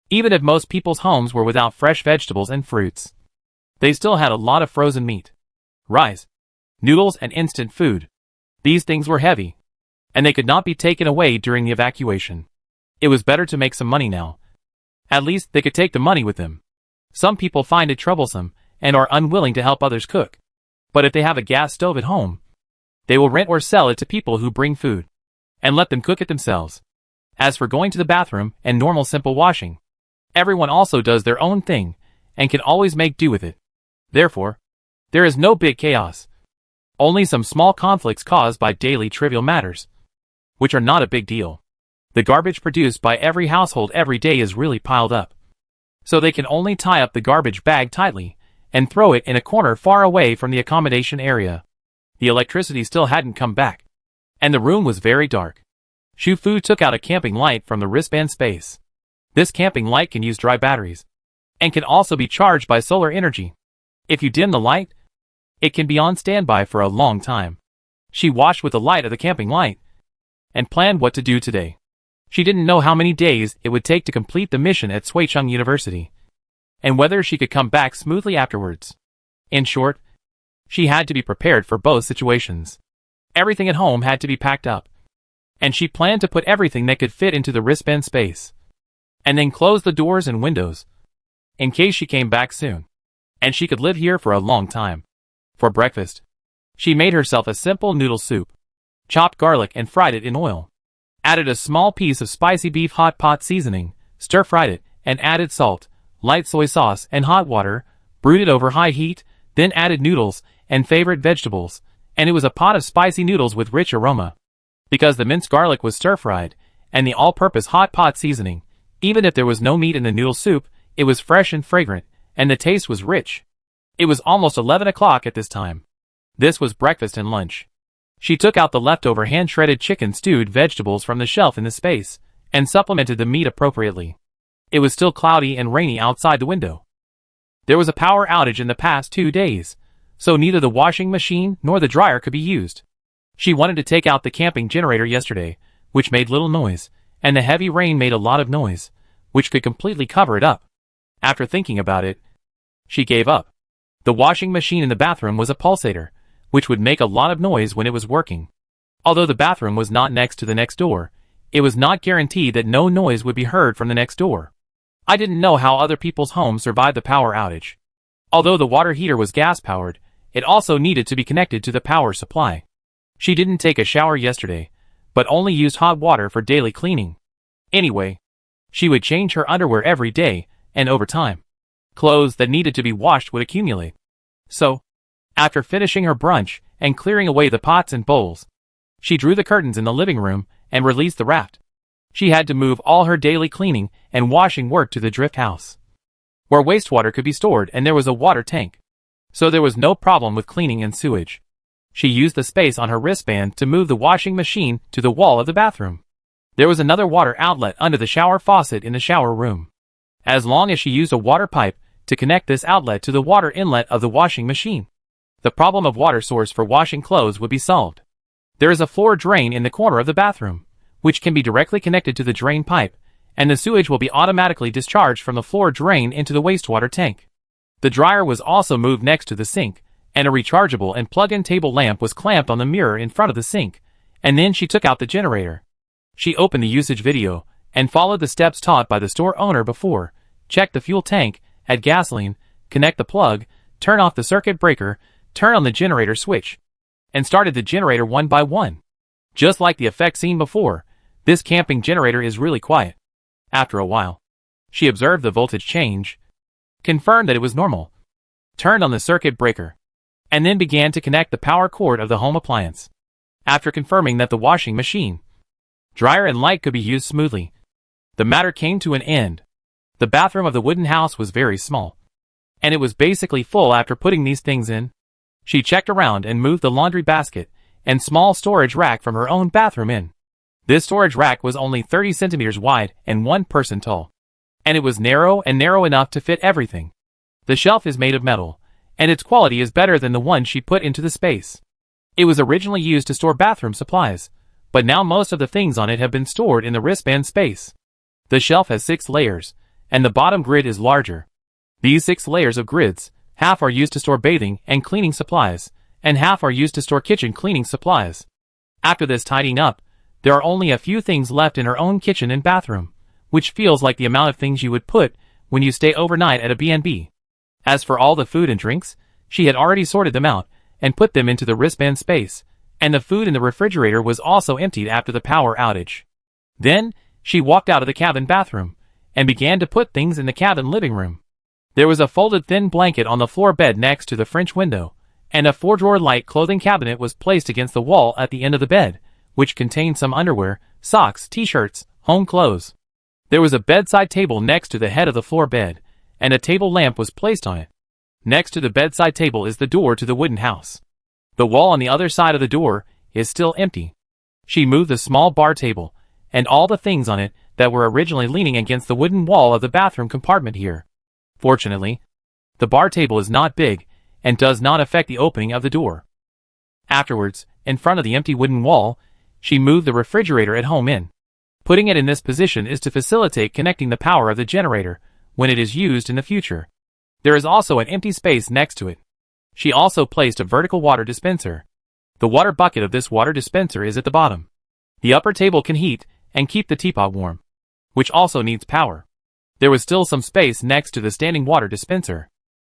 Even if most people's homes were without fresh vegetables and fruits, they still had a lot of frozen meat, rice, noodles and instant food. These things were heavy, and they could not be taken away during the evacuation. It was better to make some money now. At least they could take the money with them. Some people find it troublesome and are unwilling to help others cook. But if they have a gas stove at home, they will rent or sell it to people who bring food, and let them cook it themselves. As for going to the bathroom and normal simple washing, everyone also does their own thing, and can always make do with it. Therefore, there is no big chaos. Only some small conflicts caused by daily trivial matters, which are not a big deal. The garbage produced by every household every day is really piled up, so they can only tie up the garbage bag tightly and throw it in a corner far away from the accommodation area. The electricity still hadn't come back, and the room was very dark. Shu-Fu took out a camping light from the wristband space. This camping light can use dry batteries, and can also be charged by solar energy. If you dim the light, it can be on standby for a long time. She watched with the light of the camping light, and planned what to do today. She didn't know how many days it would take to complete the mission at Suicheng University, and whether she could come back smoothly afterwards. In short, she had to be prepared for both situations. Everything at home had to be packed up, and she planned to put everything that could fit into the wristband space, and then close the doors and windows, in case she came back soon, and she could live here for a long time. For breakfast, she made herself a simple noodle soup, chopped garlic and fried it in oil, added a small piece of spicy beef hot pot seasoning, stir-fried it, and added salt, light soy sauce, and hot water, brewed it over high heat, then added noodles and favorite vegetables, and it was a pot of spicy noodles with rich aroma. Because the minced garlic was stir-fried, and the all-purpose hot pot seasoning, even if there was no meat in the noodle soup, it was fresh and fragrant, and the taste was rich. It was almost 11 o'clock at this time. This was breakfast and lunch. She took out the leftover hand-shredded chicken stewed vegetables from the shelf in the space, and supplemented the meat appropriately. It was still cloudy and rainy outside the window. There was a power outage in the past 2 days, so neither the washing machine nor the dryer could be used. She wanted to take out the camping generator yesterday, which made little noise, and the heavy rain made a lot of noise, which could completely cover it up. After thinking about it, she gave up. The washing machine in the bathroom was a pulsator, which would make a lot of noise when it was working. Although the bathroom was not next to the next door, it was not guaranteed that no noise would be heard from the next door. I didn't know how other people's homes survived the power outage. Although the water heater was gas-powered, it also needed to be connected to the power supply. She didn't take a shower yesterday, but only used hot water for daily cleaning. Anyway, she would change her underwear every day, and over time, clothes that needed to be washed would accumulate. So, after finishing her brunch and clearing away the pots and bowls, she drew the curtains in the living room and released the raft. She had to move all her daily cleaning and washing work to the drift house, where wastewater could be stored, and there was a water tank. So there was no problem with cleaning and sewage. She used the space on her wristband to move the washing machine to the wall of the bathroom. There was another water outlet under the shower faucet in the shower room. As long as she used a water pipe to connect this outlet to the water inlet of the washing machine, the problem of water source for washing clothes would be solved. There is a floor drain in the corner of the bathroom, which can be directly connected to the drain pipe, and the sewage will be automatically discharged from the floor drain into the wastewater tank. The dryer was also moved next to the sink, and a rechargeable and plug-in table lamp was clamped on the mirror in front of the sink, and then she took out the generator. She opened the usage video, and followed the steps taught by the store owner before. Check the fuel tank, add gasoline, connect the plug, turn off the circuit breaker, turn on the generator switch, and started the generator one by one. Just like the effect seen before, this camping generator is really quiet. After a while, she observed the voltage change, confirmed that it was normal, turned on the circuit breaker, and then began to connect the power cord of the home appliance. After confirming that the washing machine, dryer and light could be used smoothly, the matter came to an end. The bathroom of the wooden house was very small, and it was basically full after putting these things in. She checked around and moved the laundry basket and small storage rack from her own bathroom in. This storage rack was only 30 centimeters wide and 1 person tall, and it was narrow enough to fit everything. The shelf is made of metal, and its quality is better than the one she put into the space. It was originally used to store bathroom supplies, but now most of the things on it have been stored in the wristband space. The shelf has 6 layers, and the bottom grid is larger. These 6 layers of grids, half are used to store bathing and cleaning supplies, and half are used to store kitchen cleaning supplies. After this tidying up, there are only a few things left in her own kitchen and bathroom, which feels like the amount of things you would put when you stay overnight at a B&B. As for all the food and drinks, she had already sorted them out, and put them into the wristband space, and the food in the refrigerator was also emptied after the power outage. Then, she walked out of the cabin bathroom, and began to put things in the cabin living room. There was a folded thin blanket on the floor bed next to the French window, and a 4-drawer light clothing cabinet was placed against the wall at the end of the bed, which contained some underwear, socks, t-shirts, home clothes. There was a bedside table next to the head of the floor bed, and a table lamp was placed on it. Next to the bedside table is the door to the wooden house. The wall on the other side of the door is still empty. She moved the small bar table, and all the things on it that were originally leaning against the wooden wall of the bathroom compartment here. Fortunately, the bar table is not big, and does not affect the opening of the door. Afterwards, in front of the empty wooden wall, she moved the refrigerator at home in. Putting it in this position is to facilitate connecting the power of the generator when it is used in the future. There is also an empty space next to it. She also placed a vertical water dispenser. The water bucket of this water dispenser is at the bottom. The upper table can heat and keep the teapot warm, which also needs power. There was still some space next to the standing water dispenser.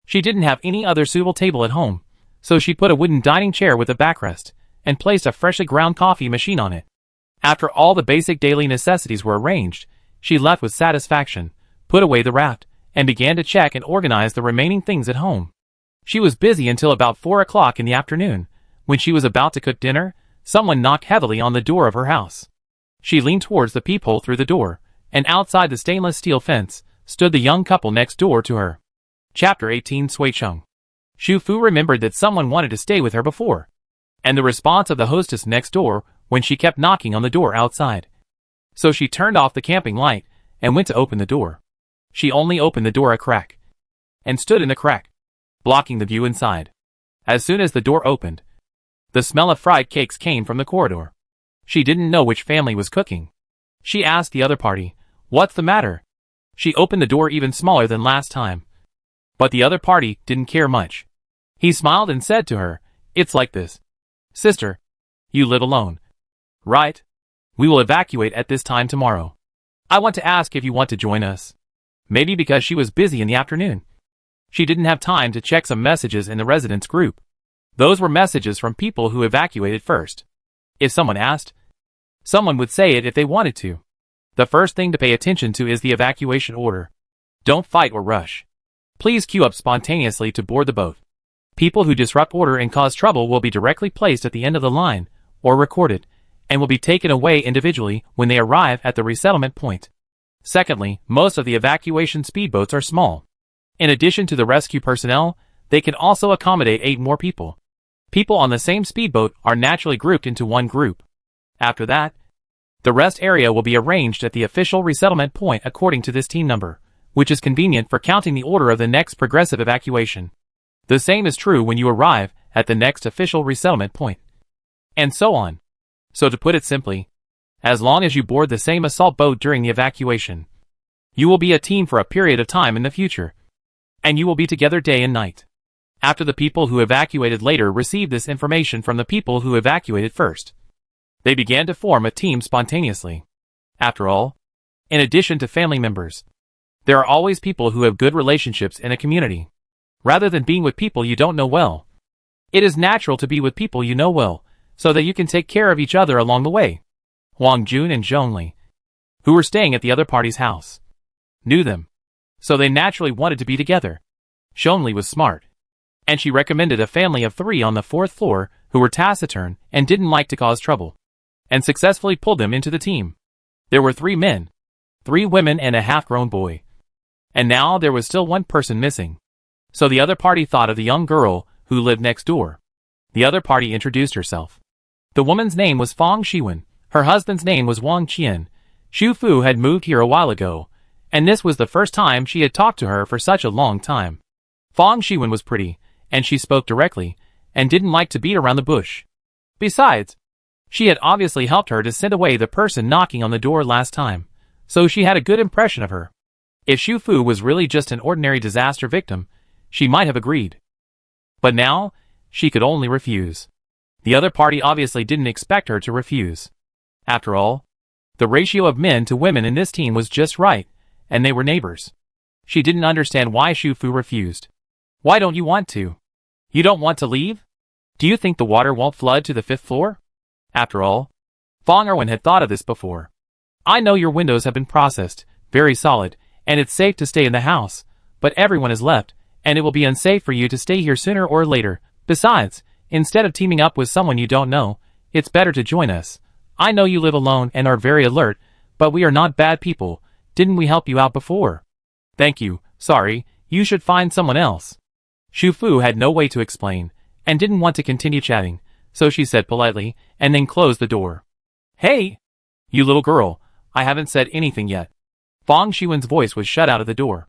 She didn't have any other suitable table at home, so she put a wooden dining chair with a backrest, and placed a freshly ground coffee machine on it. After all the basic daily necessities were arranged, she left with satisfaction, put away the raft, and began to check and organize the remaining things at home. She was busy until about 4 o'clock in the afternoon. When she was about to cook dinner, someone knocked heavily on the door of her house. She leaned towards the peephole through the door, and outside the stainless steel fence stood the young couple next door to her. Chapter 18 Sui-chung. Shu Fu remembered that someone wanted to stay with her before, and the response of the hostess next door when she kept knocking on the door outside. So she turned off the camping light and went to open the door. She only opened the door a crack, and stood in the crack, blocking the view inside. As soon as the door opened, the smell of fried cakes came from the corridor. She didn't know which family was cooking. She asked the other party, "What's the matter?" She opened the door even smaller than last time. But the other party didn't care much. He smiled and said to her, "It's like this. Sister, you live alone, right? We will evacuate at this time tomorrow. I want to ask if you want to join us." Maybe because she was busy in the afternoon, she didn't have time to check some messages in the residents group. Those were messages from people who evacuated first. If someone asked, someone would say it if they wanted to. The first thing to pay attention to is the evacuation order. Don't fight or rush. Please queue up spontaneously to board the boat. People who disrupt order and cause trouble will be directly placed at the end of the line, or recorded, and will be taken away individually when they arrive at the resettlement point. Secondly, most of the evacuation speedboats are small. In addition to the rescue personnel, they can also accommodate 8 more people. People on the same speedboat are naturally grouped into one group. After that, the rest area will be arranged at the official resettlement point according to this team number, which is convenient for counting the order of the next progressive evacuation. The same is true when you arrive at the next official resettlement point, and so on. So to put it simply, as long as you board the same assault boat during the evacuation, you will be a team for a period of time in the future, and you will be together day and night. After the people who evacuated later received this information from the people who evacuated first, they began to form a team spontaneously. After all, in addition to family members, there are always people who have good relationships in a community. Rather than being with people you don't know well, it is natural to be with people you know well, so that you can take care of each other along the way. Huang Jun and Zhongli, who were staying at the other party's house, knew them, so they naturally wanted to be together. Zhongli was smart, and she recommended a family of 3 on the 4th floor who were taciturn and didn't like to cause trouble, and successfully pulled them into the team. There were 3 men, 3 women and a half-grown boy. And now there was still one person missing. So the other party thought of the young girl who lived next door. The other party introduced herself. The woman's name was Fang Shiwen. Her husband's name was Wang Qian. Shu Fu had moved here a while ago, and this was the first time she had talked to her for such a long time. Fang Shiwen was pretty, and she spoke directly, and didn't like to beat around the bush. Besides, she had obviously helped her to send away the person knocking on the door last time, so she had a good impression of her. If Shu Fu was really just an ordinary disaster victim, she might have agreed. But now, she could only refuse. The other party obviously didn't expect her to refuse. After all, the ratio of men to women in this team was just right, and they were neighbors. She didn't understand why Shu Fu refused. "Why don't you want to? You don't want to leave?" Do you think the water won't flood to the 5th floor? After all, Fong Erwin had thought of this before. I know your windows have been processed, very solid, and it's safe to stay in the house, but everyone has left, and it will be unsafe for you to stay here sooner or later. Besides, instead of teaming up with someone you don't know, it's better to join us. I know you live alone and are very alert, but we are not bad people. Didn't we help you out before? Thank you, sorry, you should find someone else. Xu Fu had no way to explain, and didn't want to continue chatting, so she said politely, and then closed the door. Hey! You little girl, I haven't said anything yet. Fong Xiwen's voice was shut out of the door.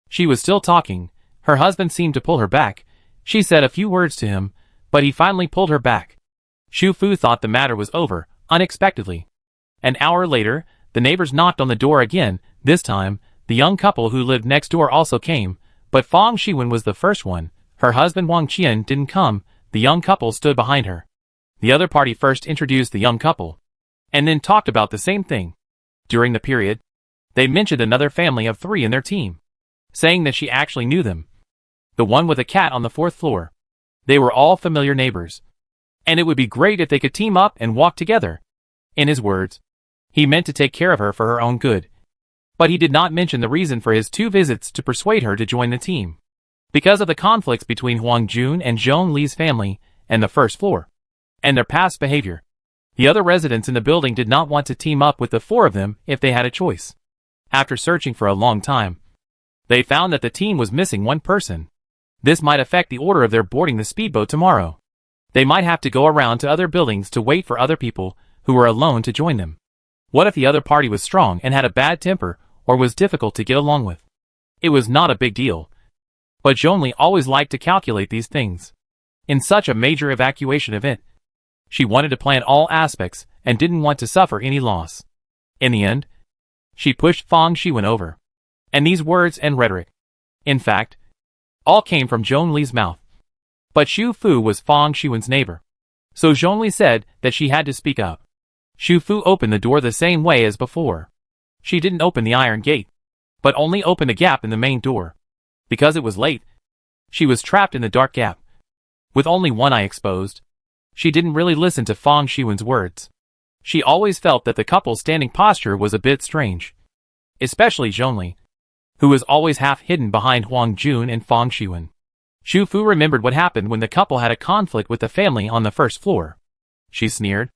She was still talking. Her husband seemed to pull her back. She said a few words to him, but he finally pulled her back. Xu Fu thought the matter was over, unexpectedly. An hour later, the neighbors knocked on the door again. This time, the young couple who lived next door also came, but Fong Xiwen was the first one. Her husband Wang Qian didn't come. The young couple stood behind her. The other party first introduced the young couple, and then talked about the same thing. During the period, they mentioned another family of 3 in their team, saying that she actually knew them. The one with a cat on the 4th floor. They were all familiar neighbors, and it would be great if they could team up and walk together. In his words, he meant to take care of her for her own good. But he did not mention the reason for his 2 visits to persuade her to join the team. Because of the conflicts between Huang Jun and Zhong Li's family and the 1st floor, and their past behavior. The other residents in the building did not want to team up with the 4 of them if they had a choice. After searching for a long time, they found that the team was missing 1 person. This might affect the order of their boarding the speedboat tomorrow. They might have to go around to other buildings to wait for other people who were alone to join them. What if the other party was strong and had a bad temper or was difficult to get along with? It was not a big deal. But Zhongli always liked to calculate these things. In such a major evacuation event, she wanted to plan all aspects and didn't want to suffer any loss. In the end, she pushed Fong Xiwen over. And these words and rhetoric, in fact, all came from Zhongli's mouth. But Xu Fu was Fong Xiwen's neighbor, so Zhongli said that she had to speak up. Xu Fu opened the door the same way as before. She didn't open the iron gate, but only opened a gap in the main door. Because it was late, she was trapped in the dark gap, with only one eye exposed. She didn't really listen to Fong Xiwen's words. She always felt that the couple's standing posture was a bit strange. Especially Zhongli, who was always half hidden behind Huang Jun and Fong Xiwen. Xu Fu remembered what happened when the couple had a conflict with the family on the 1st floor. She sneered,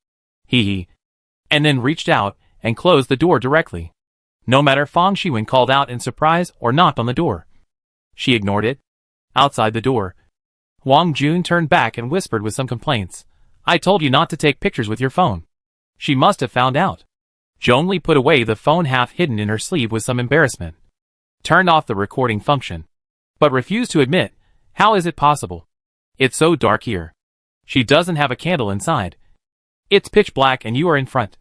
hee hee, and then reached out and closed the door directly. No matter Fong Xiwen called out in surprise or knocked on the door, she ignored it. Outside the door, Wang Jun turned back and whispered with some complaints. I told you not to take pictures with your phone. She must have found out. Zhongli put away the phone half hidden in her sleeve with some embarrassment. Turned off the recording function, but refused to admit. How is it possible? It's so dark here. She doesn't have a candle inside. It's pitch black and you are in front.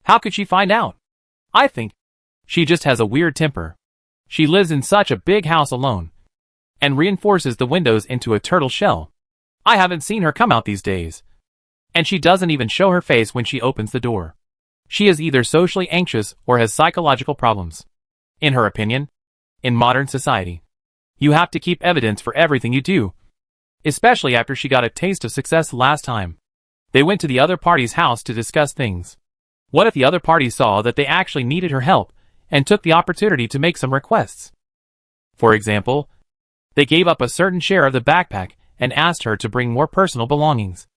How could she find out? I think she just has a weird temper. She lives in such a big house alone, and reinforces the windows into a turtle shell. I haven't seen her come out these days. And she doesn't even show her face when she opens the door. She is either socially anxious or has psychological problems. In her opinion, in modern society, you have to keep evidence for everything you do. Especially after she got a taste of success last time. They went to the other party's house to discuss things. What if the other party saw that they actually needed her help and took the opportunity to make some requests? For example, they gave up a certain share of the backpack and asked her to bring more personal belongings.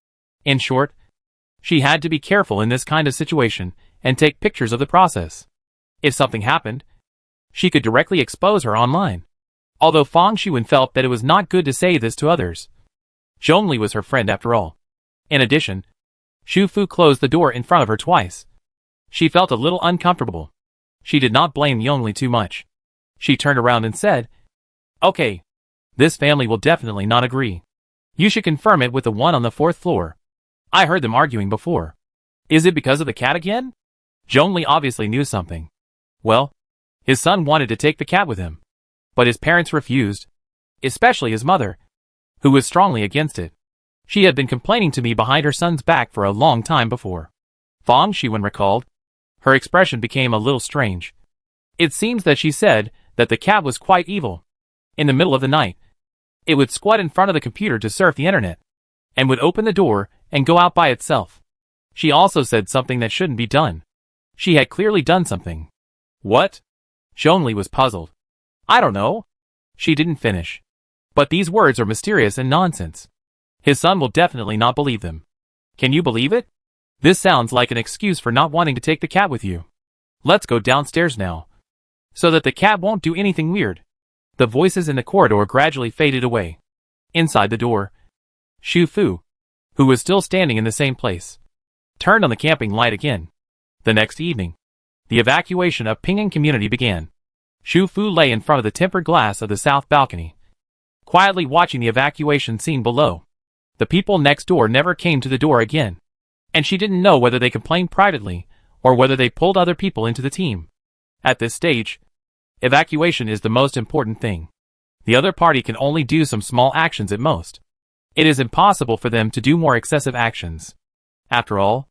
In short, she had to be careful in this kind of situation and take pictures of the process. If something happened, she could directly expose her online. Although Fong Xiwen felt that it was not good to say this to others. Zhongli was her friend after all. In addition, Xu Fu closed the door in front of her twice. She felt a little uncomfortable. She did not blame Zhongli too much. She turned around and said, Okay, this family will definitely not agree. You should confirm it with the one on the 4th floor. I heard them arguing before. Is it because of the cat again? Zhongli obviously knew something. Well, his son wanted to take the cat with him, but his parents refused, especially his mother, who was strongly against it. She had been complaining to me behind her son's back for a long time before. Fong Xiwen recalled. Her expression became a little strange. It seems that she said that the cat was quite evil. In the middle of the night, it would squat in front of the computer to surf the internet. and would open the door and go out by itself. She also said something that shouldn't be done. She had clearly done something. What? Zhongli was puzzled. I don't know. She didn't finish. But these words are mysterious and nonsense. His son will definitely not believe them. Can you believe it? This sounds like an excuse for not wanting to take the cat with you. Let's go downstairs now. So that the cat won't do anything weird. The voices in the corridor gradually faded away. Inside the door, Xu Fu, who was still standing in the same place, turned on the camping light again. The next evening, the evacuation of Ping'an community began. Xu Fu lay in front of the tempered glass of the south balcony, quietly watching the evacuation scene below. The people next door never came to the door again, and she didn't know whether they complained privately or whether they pulled other people into the team. At this stage, evacuation is the most important thing. The other party can only do some small actions at most. It is impossible for them to do more excessive actions. After all,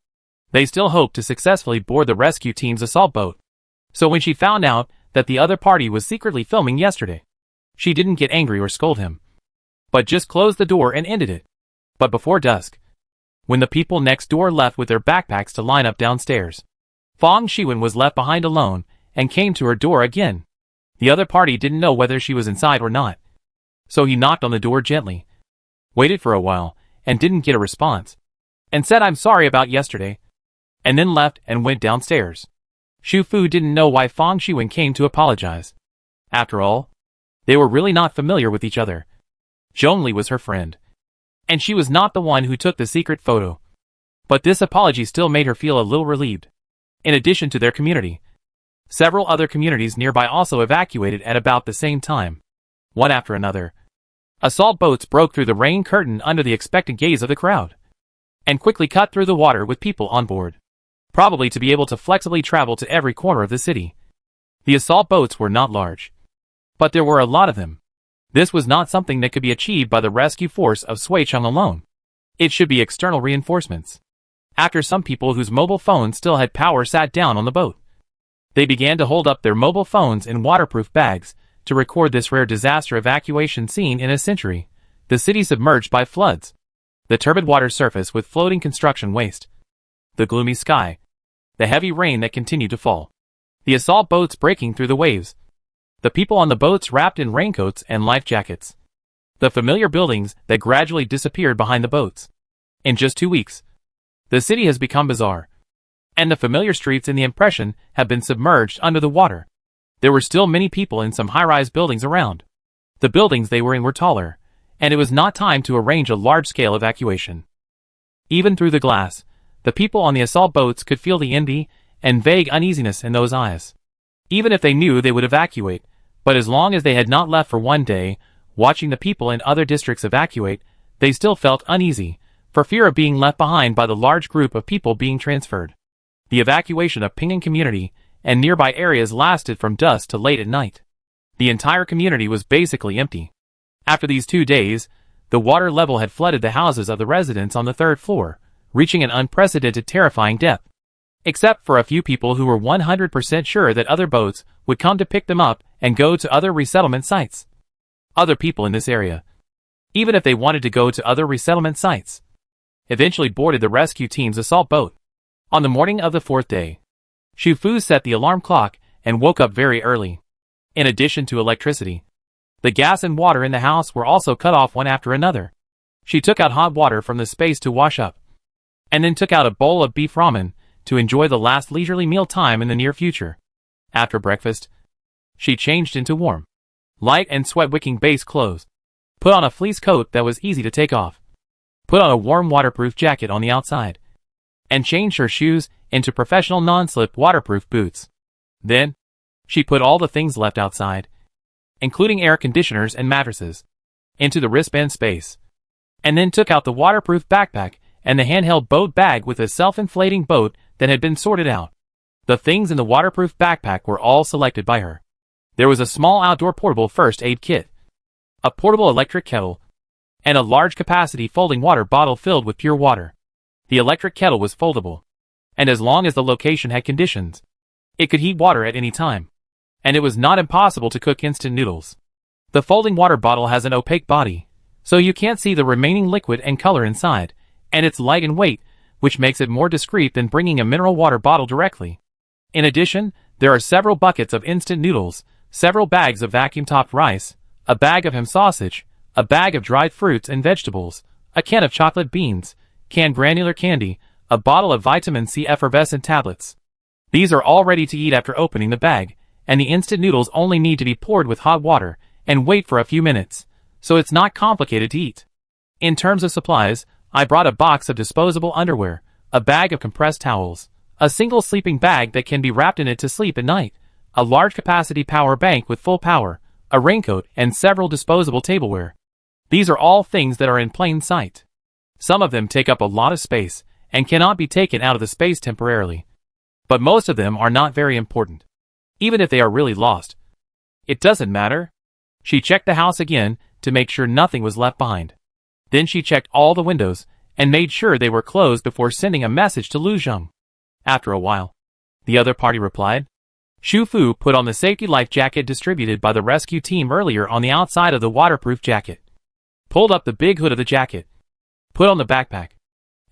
they still hope to successfully board the rescue team's assault boat. So when she found out that the other party was secretly filming yesterday, she didn't get angry or scold him, but just closed the door and ended it. But before dusk, when the people next door left with their backpacks to line up downstairs, Fang Shiwen was left behind alone and came to her door again. The other party didn't know whether she was inside or not, so he knocked on the door gently, waited for a while, and didn't get a response, and said I'm sorry about yesterday, and then left and went downstairs. Xu Fu didn't know why Fang Shiwen came to apologize. After all, they were really not familiar with each other. Zhongli was her friend, and she was not the one who took the secret photo. But this apology still made her feel a little relieved. In addition to their community, several other communities nearby also evacuated at about the same time. One after another, assault boats broke through the rain curtain under the expectant gaze of the crowd, and quickly cut through the water with people on board, probably to be able to flexibly travel to every corner of the city. The assault boats were not large, but there were a lot of them. This was not something that could be achieved by the rescue force of Suicheng alone. It should be external reinforcements. After some people whose mobile phones still had power sat down on the boat, they began to hold up their mobile phones in waterproof bags to record this rare disaster evacuation scene in a century. The city submerged by floods, the turbid water surface with floating construction waste, the gloomy sky, the heavy rain that continued to fall, the assault boats breaking through the waves, the people on the boats wrapped in raincoats and life jackets, the familiar buildings that gradually disappeared behind the boats. In just 2 weeks, the city has become bizarre, and the familiar streets in the impression have been submerged under the water. There were still many people in some high-rise buildings around. The buildings they were in were taller, and it was not time to arrange a large-scale evacuation. Even through the glass, the people on the assault boats could feel the envy and vague uneasiness in those eyes. Even if they knew they would evacuate, but as long as they had not left for one day, watching the people in other districts evacuate, they still felt uneasy, for fear of being left behind by the large group of people being transferred. The evacuation of Ping'an community and nearby areas lasted from dusk to late at night. The entire community was basically empty. After these 2 days, the water level had flooded the houses of the residents on the 3rd floor, reaching an unprecedented terrifying depth. Except for a few people who were 100% sure that other boats would come to pick them up and go to other resettlement sites. Other people in this area, even if they wanted to go to other resettlement sites, eventually boarded the rescue team's assault boat. On the morning of the 4th day, Xu Fu set the alarm clock and woke up very early. In addition to electricity, the gas and water in the house were also cut off one after another. She took out hot water from the space to wash up, and then took out a bowl of beef ramen to enjoy the last leisurely meal time in the near future. After breakfast, she changed into warm, light and sweat-wicking base clothes, put on a fleece coat that was easy to take off, put on a warm waterproof jacket on the outside, and changed her shoes into professional non-slip waterproof boots. Then, she put all the things left outside, including air conditioners and mattresses, into the wristband space, and then took out the waterproof backpack and the handheld boat bag with a self-inflating boat that had been sorted out. The things in the waterproof backpack were all selected by her. There was a small outdoor portable first aid kit, a portable electric kettle, and a large capacity folding water bottle filled with pure water. The electric kettle was foldable, and as long as the location had conditions, it could heat water at any time, and it was not impossible to cook instant noodles. The folding water bottle has an opaque body, so you can't see the remaining liquid and color inside, and it's light in weight, which makes it more discreet than bringing a mineral water bottle directly. In addition, there are several buckets of instant noodles, several bags of vacuum-topped rice, a bag of ham sausage, a bag of dried fruits and vegetables, a can of chocolate beans, canned granular candy, a bottle of vitamin C effervescent tablets. These are all ready to eat after opening the bag, and the instant noodles only need to be poured with hot water and wait for a few minutes, so it's not complicated to eat. In terms of supplies, I brought a box of disposable underwear, a bag of compressed towels, a single sleeping bag that can be wrapped in it to sleep at night, a large capacity power bank with full power, a raincoat, and several disposable tableware. These are all things that are in plain sight. Some of them take up a lot of space and cannot be taken out of the space temporarily. But most of them are not very important. Even if they are really lost, it doesn't matter. She checked the house again to make sure nothing was left behind. Then she checked all the windows and made sure they were closed before sending a message to Lu Zheng. After a while, the other party replied. Xu Fu put on the safety life jacket distributed by the rescue team earlier on the outside of the waterproof jacket, pulled up the big hood of the jacket, put on the backpack,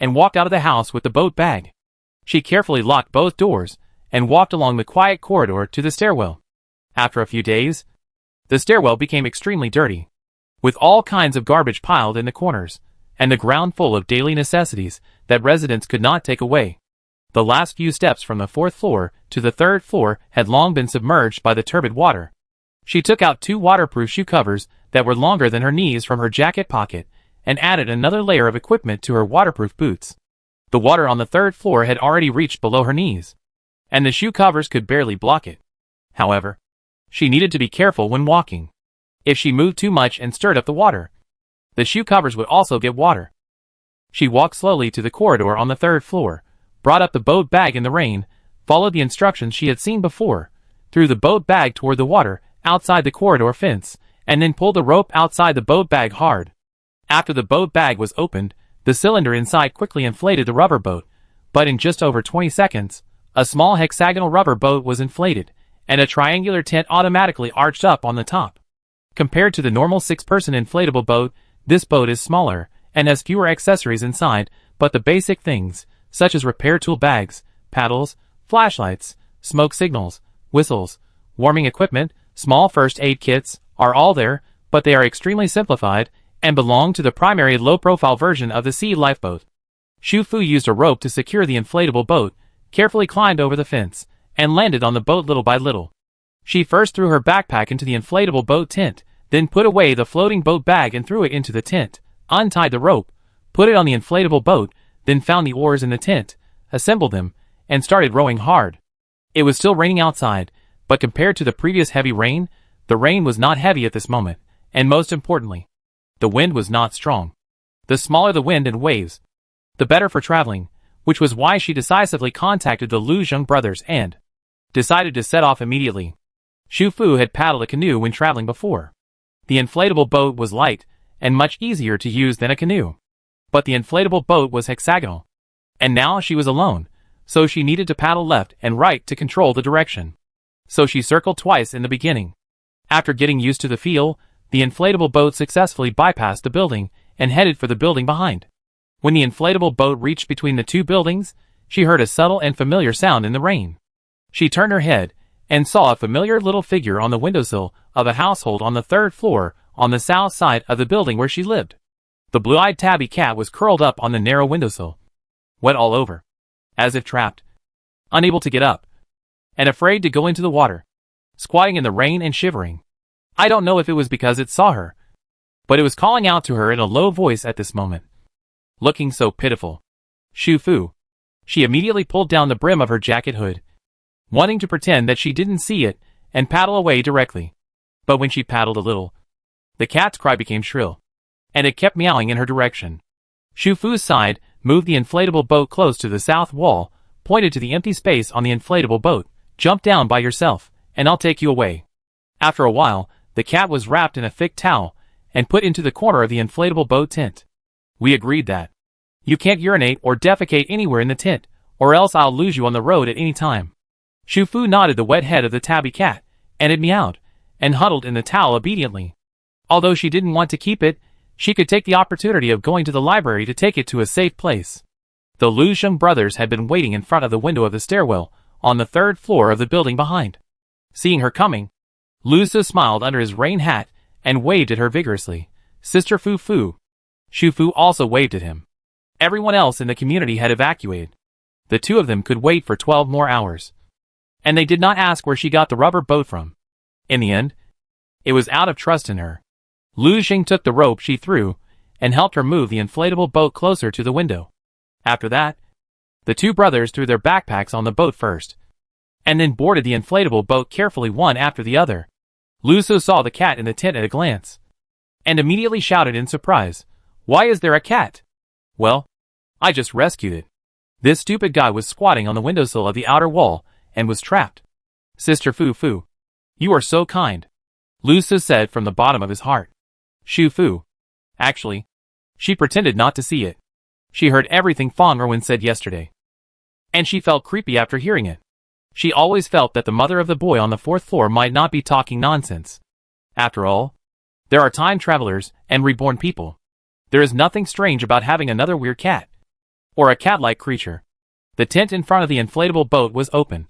and walked out of the house with the boat bag. She carefully locked both doors and walked along the quiet corridor to the stairwell. After a few days, the stairwell became extremely dirty, with all kinds of garbage piled in the corners, and the ground full of daily necessities that residents could not take away. The last few steps from the 4th floor to the 3rd floor had long been submerged by the turbid water. She took out 2 waterproof shoe covers that were longer than her knees from her jacket pocket and added another layer of equipment to her waterproof boots. The water on the 3rd floor had already reached below her knees, and the shoe covers could barely block it. However, she needed to be careful when walking. If she moved too much and stirred up the water, the shoe covers would also get water. She walked slowly to the corridor on the 3rd floor, brought up the boat bag in the rain, followed the instructions she had seen before, threw the boat bag toward the water outside the corridor fence, and then pulled the rope outside the boat bag hard. After the boat bag was opened, the cylinder inside quickly inflated the rubber boat, but in just over 20 seconds, a small hexagonal rubber boat was inflated, and a triangular tent automatically arched up on the top. Compared to the normal 6-person inflatable boat, this boat is smaller and has fewer accessories inside, but the basic things, such as repair tool bags, paddles, flashlights, smoke signals, whistles, warming equipment, small first aid kits, are all there, but they are extremely simplified and belong to the primary low-profile version of the sea lifeboat. Xu Fu used a rope to secure the inflatable boat, carefully climbed over the fence, and landed on the boat little by little. She first threw her backpack into the inflatable boat tent, then put away the floating boat bag and threw it into the tent, untied the rope, put it on the inflatable boat, then found the oars in the tent, assembled them, and started rowing hard. It was still raining outside, but compared to the previous heavy rain, the rain was not heavy at this moment, and most importantly, the wind was not strong. The smaller the wind and waves, the better for traveling, which was why she decisively contacted the Lu Zheng brothers and decided to set off immediately. Xu Fu had paddled a canoe when traveling before. The inflatable boat was light and much easier to use than a canoe. But the inflatable boat was hexagonal, and now she was alone, so she needed to paddle left and right to control the direction. So she circled twice in the beginning. After getting used to the feel, the inflatable boat successfully bypassed the building and headed for the building behind. When the inflatable boat reached between the 2 buildings, she heard a subtle and familiar sound in the rain. She turned her head and saw a familiar little figure on the windowsill of a household on the 3rd floor on the south side of the building where she lived. The blue-eyed tabby cat was curled up on the narrow windowsill, wet all over, as if trapped, unable to get up, and afraid to go into the water, squatting in the rain and shivering. I don't know if it was because it saw her, but it was calling out to her in a low voice at this moment, looking so pitiful. Xu Fu. She immediately pulled down the brim of her jacket hood, wanting to pretend that she didn't see it and paddle away directly. But when she paddled a little, the cat's cry became shrill, and it kept meowing in her direction. Xu Fu's side moved the inflatable boat close to the south wall, pointed to the empty space on the inflatable boat. Jump down by yourself, and I'll take you away. After a while, the cat was wrapped in a thick towel and put into the corner of the inflatable boat tent. We agreed that you can't urinate or defecate anywhere in the tent, or else I'll lose you on the road at any time. Xu Fu nodded the wet head of the tabby cat, and it meowed, and huddled in the towel obediently. Although she didn't want to keep it, She could take the opportunity of going to the library to take it to a safe place. The Lu Zheng brothers had been waiting in front of the window of the stairwell, on the third floor of the building behind. Seeing her coming, Lu Su smiled under his rain hat and waved at her vigorously. Sister Fu Fu. Shu Fu also waved at him. Everyone else in the community had evacuated. The two of them could wait for 12 more hours. And they did not ask where she got the rubber boat from. In the end, it was out of trust in her. Lu Xing took the rope she threw and helped her move the inflatable boat closer to the window. After that, the two brothers threw their backpacks on the boat first, and then boarded the inflatable boat carefully one after the other. Lu Su saw the cat in the tent at a glance, and immediately shouted in surprise, "Why is there a cat?" "Well, I just rescued it. This stupid guy was squatting on the windowsill of the outer wall and was trapped." "Sister Fu Fu, you are so kind," Lu Su said from the bottom of his heart. Shu Fu. Actually, she pretended not to see it. She heard everything Fang Erwin said yesterday, and she felt creepy after hearing it. She always felt that the mother of the boy on the fourth floor might not be talking nonsense. After all, there are time travelers and reborn people. There is nothing strange about having another weird cat, or a cat-like creature. The tent in front of the inflatable boat was open,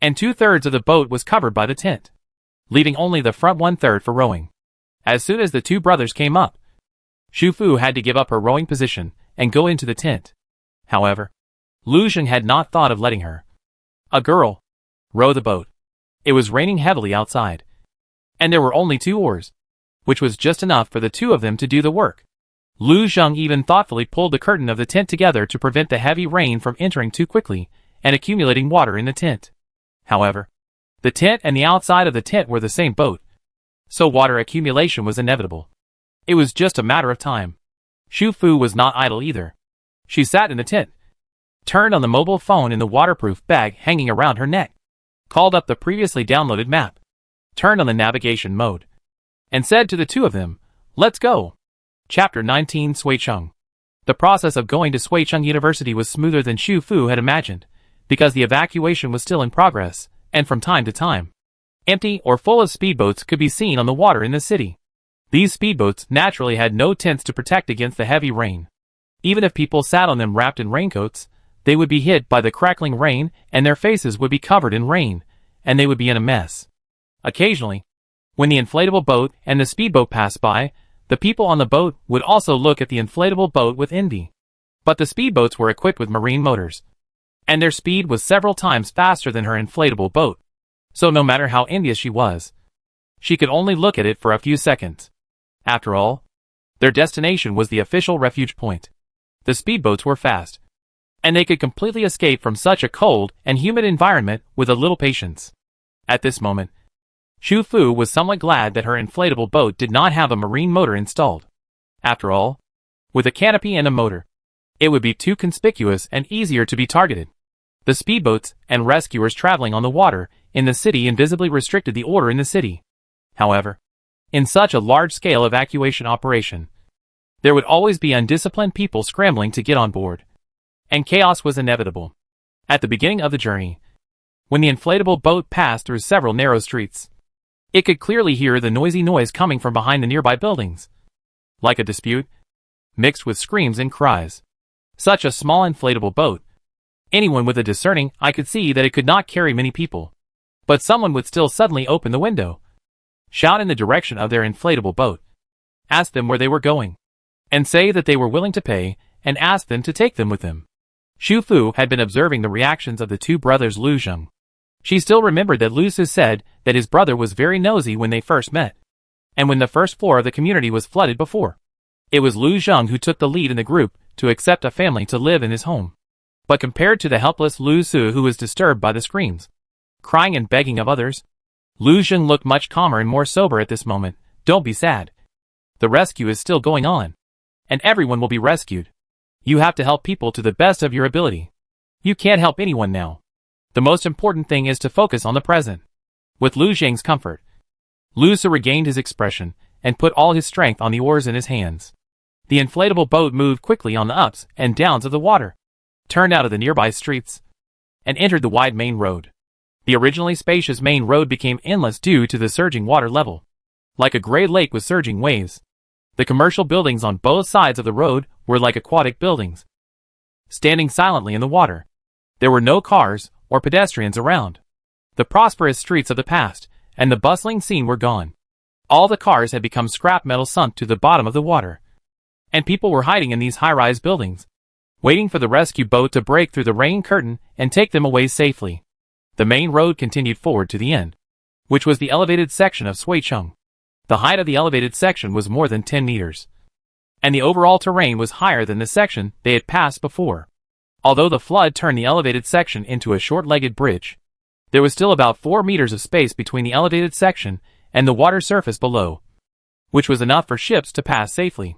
and 2/3 of the boat was covered by the tent, leaving only the front 1/3 for rowing. As soon as the two brothers came up, Shu Fu had to give up her rowing position and go into the tent. However, Lu Xing had not thought of letting her, a girl, row the boat. It was raining heavily outside, and there were only 2 oars, which was just enough for the two of them to do the work. Lu Xing even thoughtfully pulled the curtain of the tent together to prevent the heavy rain from entering too quickly and accumulating water in the tent. However, the tent and the outside of the tent were the same boat, so water accumulation was inevitable. It was just a matter of time. Shu Fu was not idle either. She sat in the tent, turned on the mobile phone in the waterproof bag hanging around her neck, called up the previously downloaded map, turned on the navigation mode, and said to the two of them, "Let's go." Chapter 19 Suicheng. The process of going to Suicheng University was smoother than Shu Fu had imagined, because the evacuation was still in progress, and from time to time, empty or full of speedboats could be seen on the water in the city. These speedboats naturally had no tents to protect against the heavy rain. Even if people sat on them wrapped in raincoats, they would be hit by the crackling rain and their faces would be covered in rain, and they would be in a mess. Occasionally, when the inflatable boat and the speedboat passed by, the people on the boat would also look at the inflatable boat with envy. But the speedboats were equipped with marine motors, and their speed was several times faster than her inflatable boat. So no matter how envious she was, she could only look at it for a few seconds. After all, their destination was the official refuge point. The speedboats were fast, and they could completely escape from such a cold and humid environment with a little patience. At this moment, Shu Fu was somewhat glad that her inflatable boat did not have a marine motor installed. After all, with a canopy and a motor, it would be too conspicuous and easier to be targeted. The speedboats and rescuers traveling on the water in the city invisibly restricted the order in the city. However, in such a large-scale evacuation operation, there would always be undisciplined people scrambling to get on board, and chaos was inevitable. At the beginning of the journey, when the inflatable boat passed through several narrow streets, it could clearly hear the noisy noise coming from behind the nearby buildings, like a dispute, mixed with screams and cries. Such a small inflatable boat, anyone with a discerning eye could see that it could not carry many people, but someone would still suddenly open the window, shout in the direction of their inflatable boat, ask them where they were going, and say that they were willing to pay, and ask them to take them with them. Shu Fu had been observing the reactions of the two brothers Lu Zheng. She still remembered that Lu Su said that his brother was very nosy when they first met, and when the first floor of the community was flooded before. It was Lu Zheng who took the lead in the group to accept a family to live in his home. But compared to the helpless Lu Su who was disturbed by the screams, crying and begging of others, Lu Zheng looked much calmer and more sober at this moment. "Don't be sad. The rescue is still going on, and everyone will be rescued. You have to help people to the best of your ability. You can't help anyone now. The most important thing is to focus on the present." With Lu Zheng's comfort, Lu Su regained his expression and put all his strength on the oars in his hands. The inflatable boat moved quickly on the ups and downs of the water, turned out of the nearby streets, and entered the wide main road. The originally spacious main road became endless due to the surging water level, like a gray lake with surging waves. The commercial buildings on both sides of the road were like aquatic buildings, standing silently in the water. There were no cars or pedestrians around. The prosperous streets of the past and the bustling scene were gone. All the cars had become scrap metal sunk to the bottom of the water, and people were hiding in these high-rise buildings, waiting for the rescue boat to break through the rain curtain and take them away safely. The main road continued forward to the end, which was the elevated section of Suicheng. The height of the elevated section was more than 10 meters, and the overall terrain was higher than the section they had passed before. Although the flood turned the elevated section into a short-legged bridge, there was still about 4 meters of space between the elevated section and the water surface below, which was enough for ships to pass safely.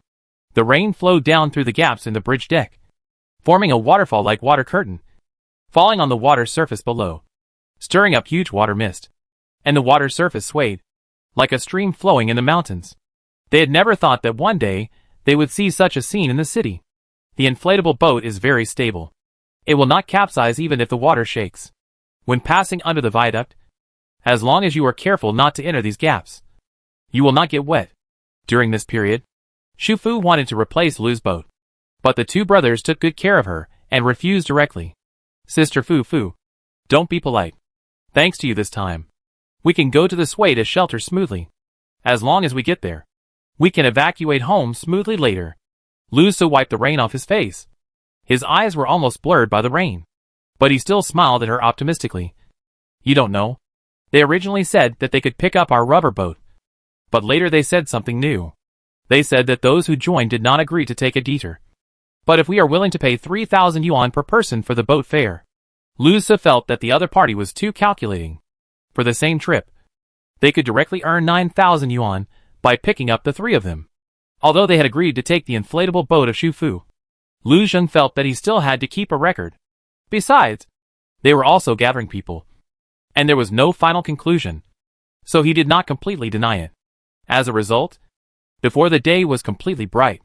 The rain flowed down through the gaps in the bridge deck, forming a waterfall-like water curtain, falling on the water surface below, stirring up huge water mist, and the water surface swayed, like a stream flowing in the mountains. They had never thought that one day they would see such a scene in the city. The inflatable boat is very stable. It will not capsize even if the water shakes. When passing under the viaduct, as long as you are careful not to enter these gaps, you will not get wet. During this period, Shu Fu wanted to replace Lu's boat, but the two brothers took good care of her and refused directly. Sister Fu Fu, don't be polite. Thanks to you this time, we can go to the Sui to shelter smoothly. As long as we get there, we can evacuate home smoothly later. Lu Su wiped the rain off his face. His eyes were almost blurred by the rain, but he still smiled at her optimistically. You don't know. They originally said that they could pick up our rubber boat, but later they said something new. They said that those who joined did not agree to take a detour. But if we are willing to pay 3,000 yuan per person for the boat fare. Lu Su felt that the other party was too calculating. For the same trip, they could directly earn 9,000 yuan by picking up the three of them. Although they had agreed to take the inflatable boat of Shu Fu, Lu Zheng felt that he still had to keep a record. Besides, they were also gathering people, and there was no final conclusion, so he did not completely deny it. As a result, before the day was completely bright,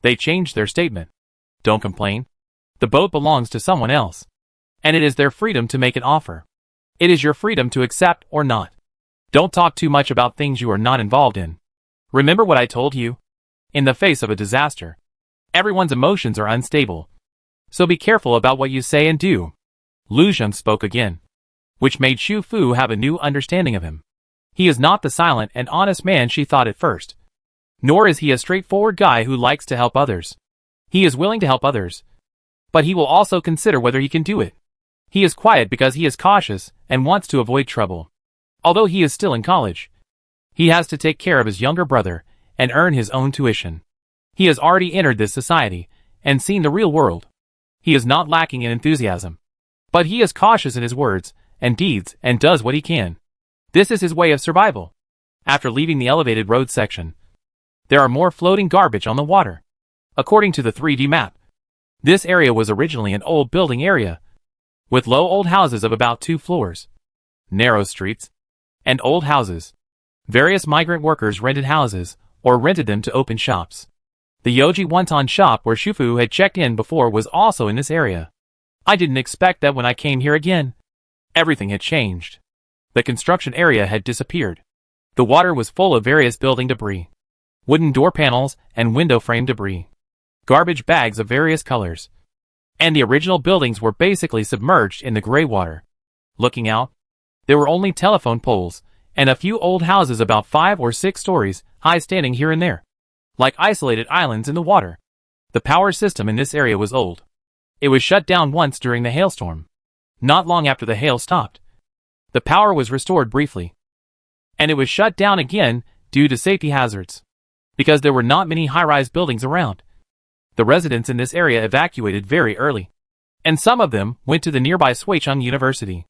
they changed their statement. Don't complain. The boat belongs to someone else, and it is their freedom to make an offer. It is your freedom to accept or not. Don't talk too much about things you are not involved in. Remember what I told you? In the face of a disaster, everyone's emotions are unstable, so be careful about what you say and do. Lu Zheng spoke again, which made Shu Fu have a new understanding of him. He is not the silent and honest man she thought at first, nor is he a straightforward guy who likes to help others. He is willing to help others, but he will also consider whether he can do it. He is quiet because he is cautious and wants to avoid trouble. Although he is still in college, he has to take care of his younger brother and earn his own tuition. He has already entered this society and seen the real world. He is not lacking in enthusiasm, but he is cautious in his words and deeds and does what he can. This is his way of survival. After leaving the elevated road section, there are more floating garbage on the water. According to the 3D map, this area was originally an old building area, with low old houses of about 2 floors, narrow streets, and old houses. Various migrant workers rented houses, or rented them to open shops. The Yoji Wonton shop where Shufu had checked in before was also in this area. I didn't expect that when I came here again. Everything had changed. The construction area had disappeared. The water was full of various building debris, wooden door panels and window frame debris, garbage bags of various colors, and the original buildings were basically submerged in the gray water. Looking out, there were only telephone poles and a few old houses about 5 or 6 stories high standing here and there, like isolated islands in the water. The power system in this area was old. It was shut down once during the hailstorm. Not long after the hail stopped, the power was restored briefly, and it was shut down again due to safety hazards, because there were not many high-rise buildings around. The residents in this area evacuated very early, and some of them went to the nearby Suicheng University.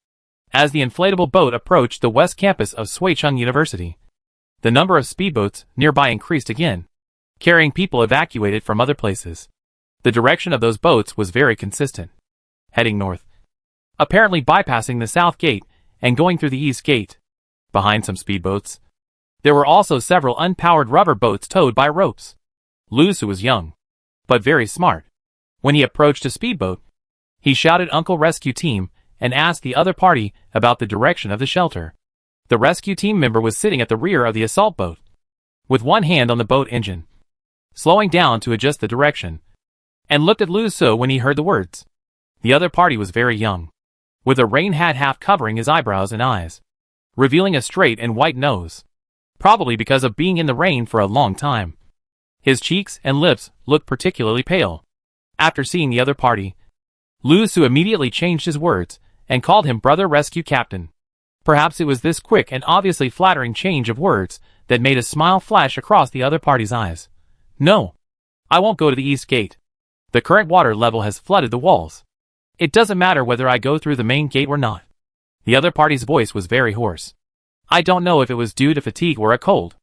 As the inflatable boat approached the west campus of Suicheng University, the number of speedboats nearby increased again, carrying people evacuated from other places. The direction of those boats was very consistent, heading north, apparently bypassing the south gate and going through the east gate. Behind some speedboats, there were also several unpowered rubber boats towed by ropes. Lu Su was young, but very smart. When he approached a speedboat, he shouted "Uncle Rescue Team" and asked the other party about the direction of the shelter. The rescue team member was sitting at the rear of the assault boat, with one hand on the boat engine. slowing down to adjust the direction, and looked at Lu Su when he heard the words. The other party was very young, with a rain hat half covering his eyebrows and eyes, revealing a straight and white nose, probably because of being in the rain for a long time. His cheeks and lips looked particularly pale. After seeing the other party, Lu Su immediately changed his words and called him Brother Rescue Captain. Perhaps it was this quick and obviously flattering change of words that made a smile flash across the other party's eyes. No, I won't go to the east gate. The current water level has flooded the walls. It doesn't matter whether I go through the main gate or not. The other party's voice was very hoarse. I don't know if it was due to fatigue or a cold,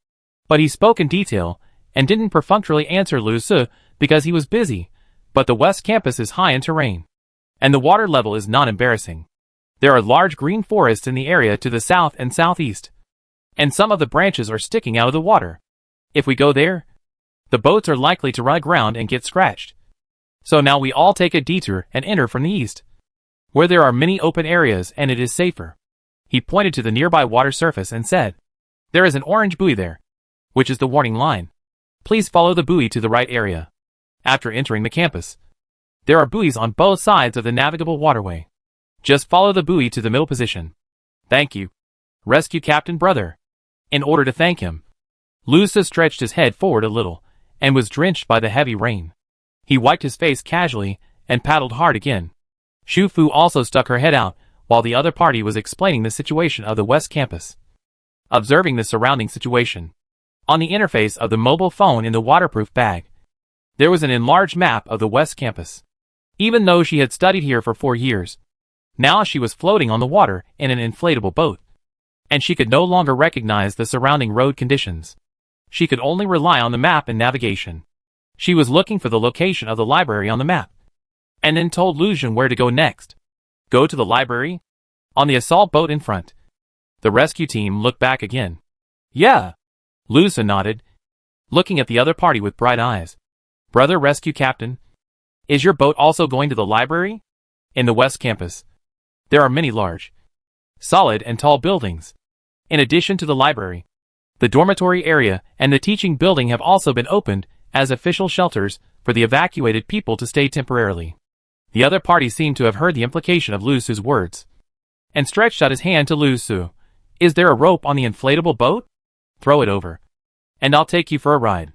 but he spoke in detail and didn't perfunctorily answer Lu Su because he was busy, but the West Campus is high in terrain, and the water level is not embarrassing. There are large green forests in the area to the south and southeast, and some of the branches are sticking out of the water. If we go there, the boats are likely to run aground and get scratched. So now we all take a detour and enter from the east, where there are many open areas and it is safer. He pointed to the nearby water surface and said, there is an orange buoy there, which is the warning line. Please follow the buoy to the right area. After entering the campus, there are buoys on both sides of the navigable waterway. Just follow the buoy to the middle position. Thank you, Rescue Captain Brother. In order to thank him, Lu Su stretched his head forward a little and was drenched by the heavy rain. He wiped his face casually and paddled hard again. Shu Fu also stuck her head out while the other party was explaining the situation of the West Campus. Observing the surrounding situation, on the interface of the mobile phone in the waterproof bag, there was an enlarged map of the West Campus. Even though she had studied here for 4 years, now she was floating on the water in an inflatable boat, and she could no longer recognize the surrounding road conditions. She could only rely on the map and navigation. She was looking for the location of the library on the map, and then told Lu Xun where to go next. Go to the library? On the assault boat in front. The rescue team looked back again. Yeah. Lu Xun nodded, looking at the other party with bright eyes. Brother Rescue Captain, is your boat also going to the library? In the West Campus, there are many large, solid and tall buildings. In addition to the library, the dormitory area and the teaching building have also been opened as official shelters for the evacuated people to stay temporarily. The other party seemed to have heard the implication of Lu Su's words, and stretched out his hand to Lu Su. Is there a rope on the inflatable boat? Throw it over, and I'll take you for a ride.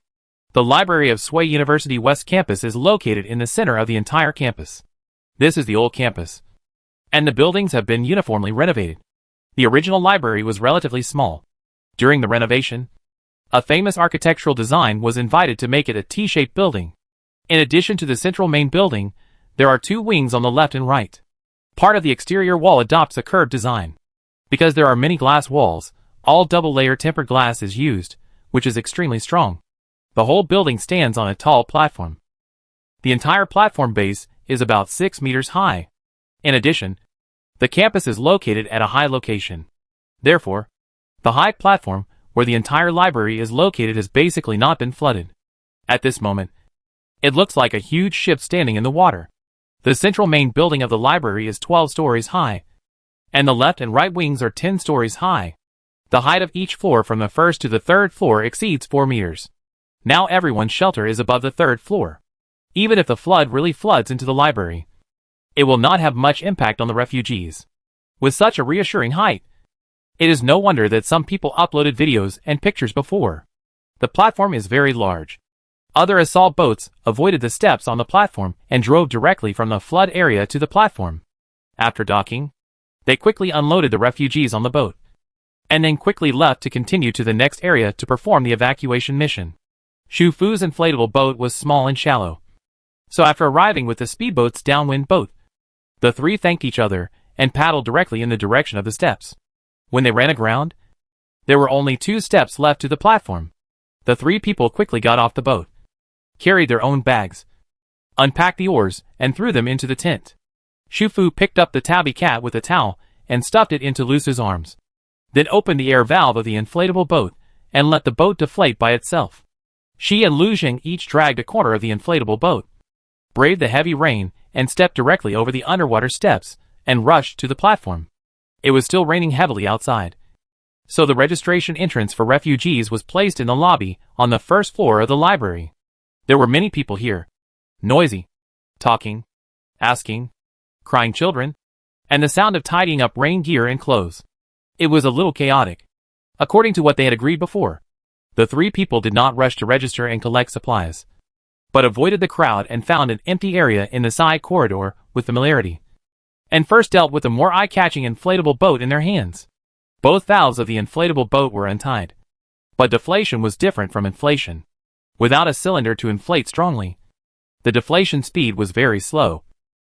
The library of Sui University West Campus is located in the center of the entire campus. This is the old campus, and the buildings have been uniformly renovated. The original library was relatively small. During the renovation, a famous architectural design was invited to make it a T-shaped building. In addition to the central main building, there are 2 wings on the left and right. Part of the exterior wall adopts a curved design. Because there are many glass walls, all double-layer tempered glass is used, which is extremely strong. The whole building stands on a tall platform. The entire platform base is about 6 meters high. In addition, the campus is located at a high location. Therefore, the high platform where the entire library is located has basically not been flooded. At this moment, it looks like a huge ship standing in the water. The central main building of the library is 12 stories high, and the left and right wings are 10 stories high. The height of each floor from the first to the third floor exceeds 4 meters. Now everyone's shelter is above the 3rd floor. Even if the flood really floods into the library, it will not have much impact on the refugees. With such a reassuring height, it is no wonder that some people uploaded videos and pictures before. The platform is very large. Other assault boats avoided the steps on the platform and drove directly from the flood area to the platform. After docking, they quickly unloaded the refugees on the boat, and then quickly left to continue to the next area to perform the evacuation mission. Shu Fu's inflatable boat was small and shallow, so after arriving with the speedboat's downwind boat, the 3 thanked each other and paddled directly in the direction of the steps. When they ran aground, there were only 2 steps left to the platform. The 3 people quickly got off the boat, carried their own bags, unpacked the oars, and threw them into the tent. Shu Fu picked up the tabby cat with a towel and stuffed it into Lu Su's arms, then opened the air valve of the inflatable boat and let the boat deflate by itself. She and Lu Xun each dragged a corner of the inflatable boat, braved the heavy rain, and stepped directly over the underwater steps and rushed to the platform. It was still raining heavily outside, so the registration entrance for refugees was placed in the lobby on the 1st floor of the library. There were many people here. Noisy. Talking. Asking. Crying children. And the sound of tidying up rain gear and clothes. It was a little chaotic. According to what they had agreed before, the three people did not rush to register and collect supplies, but avoided the crowd and found an empty area in the side corridor with familiarity, and first dealt with a more eye-catching inflatable boat in their hands. Both valves of the inflatable boat were untied. But deflation was different from inflation. Without a cylinder to inflate strongly, the deflation speed was very slow,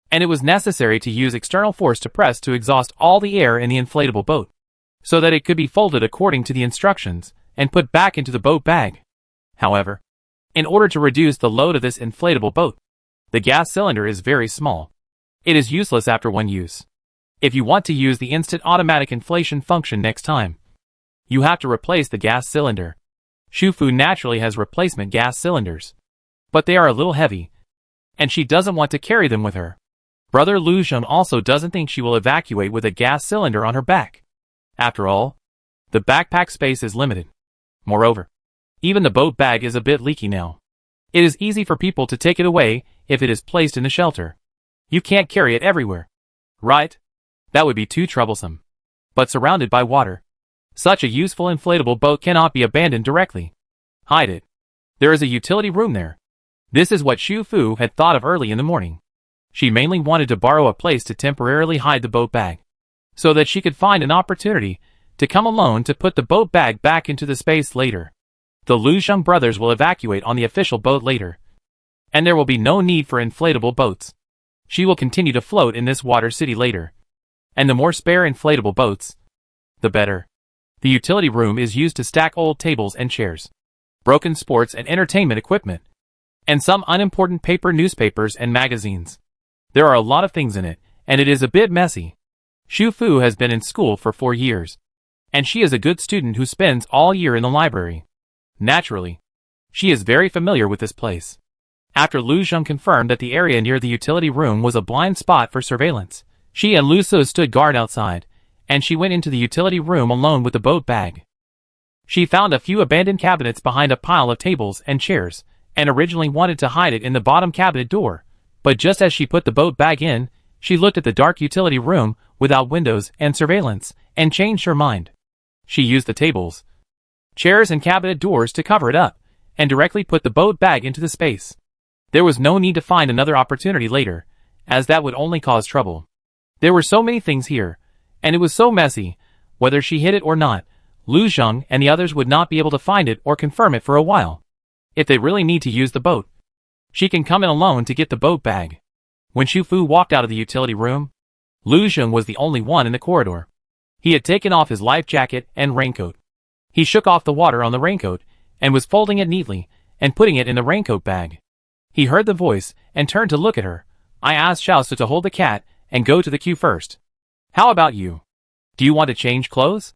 and it was necessary to use external force to press to exhaust all the air in the inflatable boat, so that it could be folded according to the instructions and put back into the boat bag. However, in order to reduce the load of this inflatable boat, the gas cylinder is very small. It is useless after one use. If you want to use the instant automatic inflation function next time, you have to replace the gas cylinder. Shufu naturally has replacement gas cylinders, but they are a little heavy, and she doesn't want to carry them with her. Brother Lu Zheng also doesn't think she will evacuate with a gas cylinder on her back. After all, the backpack space is limited. Moreover, even the boat bag is a bit leaky now. It is easy for people to take it away if it is placed in the shelter. You can't carry it everywhere. Right? That would be too troublesome. But surrounded by water, such a useful inflatable boat cannot be abandoned directly. Hide it. There is a utility room there. This is what Xu Fu had thought of early in the morning. She mainly wanted to borrow a place to temporarily hide the boat bag, so that she could find an opportunity to come alone to put the boat bag back into the space later. The Lu Zheng brothers will evacuate on the official boat later, and there will be no need for inflatable boats. She will continue to float in this water city later, and the more spare inflatable boats, the better. The utility room is used to stack old tables and chairs, broken sports and entertainment equipment, and some unimportant paper newspapers and magazines. There are a lot of things in it, and it is a bit messy. Xu Fu has been in school for 4 years, and she is a good student who spends all year in the library. Naturally, she is very familiar with this place. After Lu Zheng confirmed that the area near the utility room was a blind spot for surveillance, she and Lu Su stood guard outside, and she went into the utility room alone with the boat bag. She found a few abandoned cabinets behind a pile of tables and chairs, and originally wanted to hide it in the bottom cabinet door, but just as she put the boat bag in, she looked at the dark utility room without windows and surveillance, and changed her mind. She used the tables, chairs and cabinet doors to cover it up, and directly put the boat bag into the space. There was no need to find another opportunity later, as that would only cause trouble. There were so many things here, and it was so messy, whether she hid it or not, Lu Zheng and the others would not be able to find it or confirm it for a while. If they really need to use the boat, she can come in alone to get the boat bag. When Xu Fu walked out of the utility room, Lu Zheng was the only one in the corridor. He had taken off his life jacket and raincoat. He shook off the water on the raincoat, and was folding it neatly, and putting it in the raincoat bag. He heard the voice, and turned to look at her. I asked Xiaosu to hold the cat, and go to the queue first. How about you? Do you want to change clothes?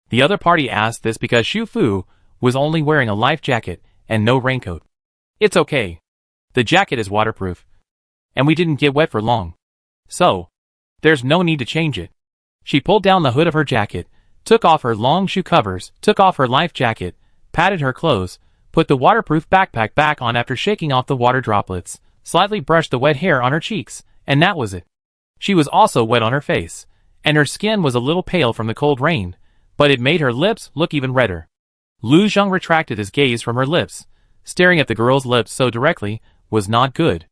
The other party asked this because Xu Fu was only wearing a life jacket, and no raincoat. It's okay. The jacket is waterproof, and we didn't get wet for long, so there's no need to change it. She pulled down the hood of her jacket, took off her long shoe covers, took off her life jacket, patted her clothes, put the waterproof backpack back on after shaking off the water droplets, slightly brushed the wet hair on her cheeks, and that was it. She was also wet on her face, and her skin was a little pale from the cold rain, but it made her lips look even redder. Lu Zheng retracted his gaze from her lips. Staring at the girl's lips so directly was not good.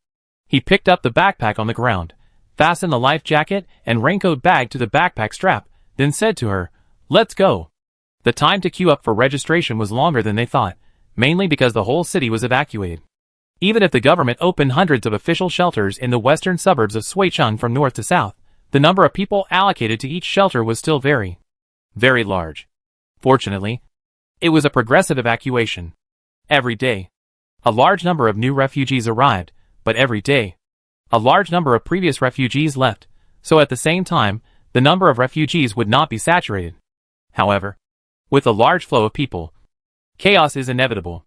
He picked up the backpack on the ground, fastened the life jacket and raincoat bag to the backpack strap, then said to her, "Let's go." The time to queue up for registration was longer than they thought, mainly because the whole city was evacuated. Even if the government opened hundreds of official shelters in the western suburbs of Suicheng from north to south, the number of people allocated to each shelter was still very, very large. Fortunately, it was a progressive evacuation. Every day, a large number of new refugees arrived, but every day, a large number of previous refugees left, so at the same time, the number of refugees would not be saturated. However, with a large flow of people, chaos is inevitable.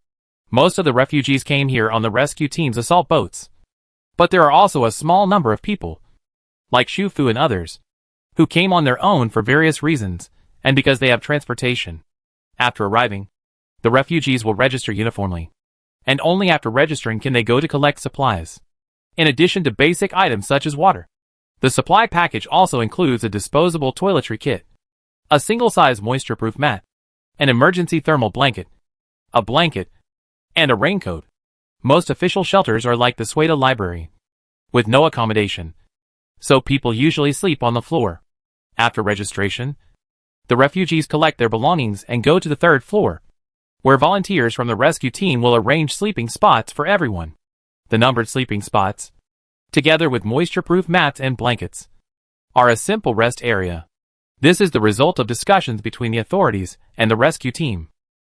Most of the refugees came here on the rescue team's assault boats. But there are also a small number of people, like Xu Fu and others, who came on their own for various reasons, and because they have transportation. After arriving, the refugees will register uniformly. and only after registering can they go to collect supplies. In addition to basic items such as water, the supply package also includes a disposable toiletry kit, a single-size moisture-proof mat, an emergency thermal blanket, a blanket, and a raincoat. Most official shelters are like the Sweta Library, with no accommodation, so people usually sleep on the floor. After registration, the refugees collect their belongings and go to the third floor, where volunteers from the rescue team will arrange sleeping spots for everyone. The numbered sleeping spots, together with moisture-proof mats and blankets, are a simple rest area. This is the result of discussions between the authorities and the rescue team.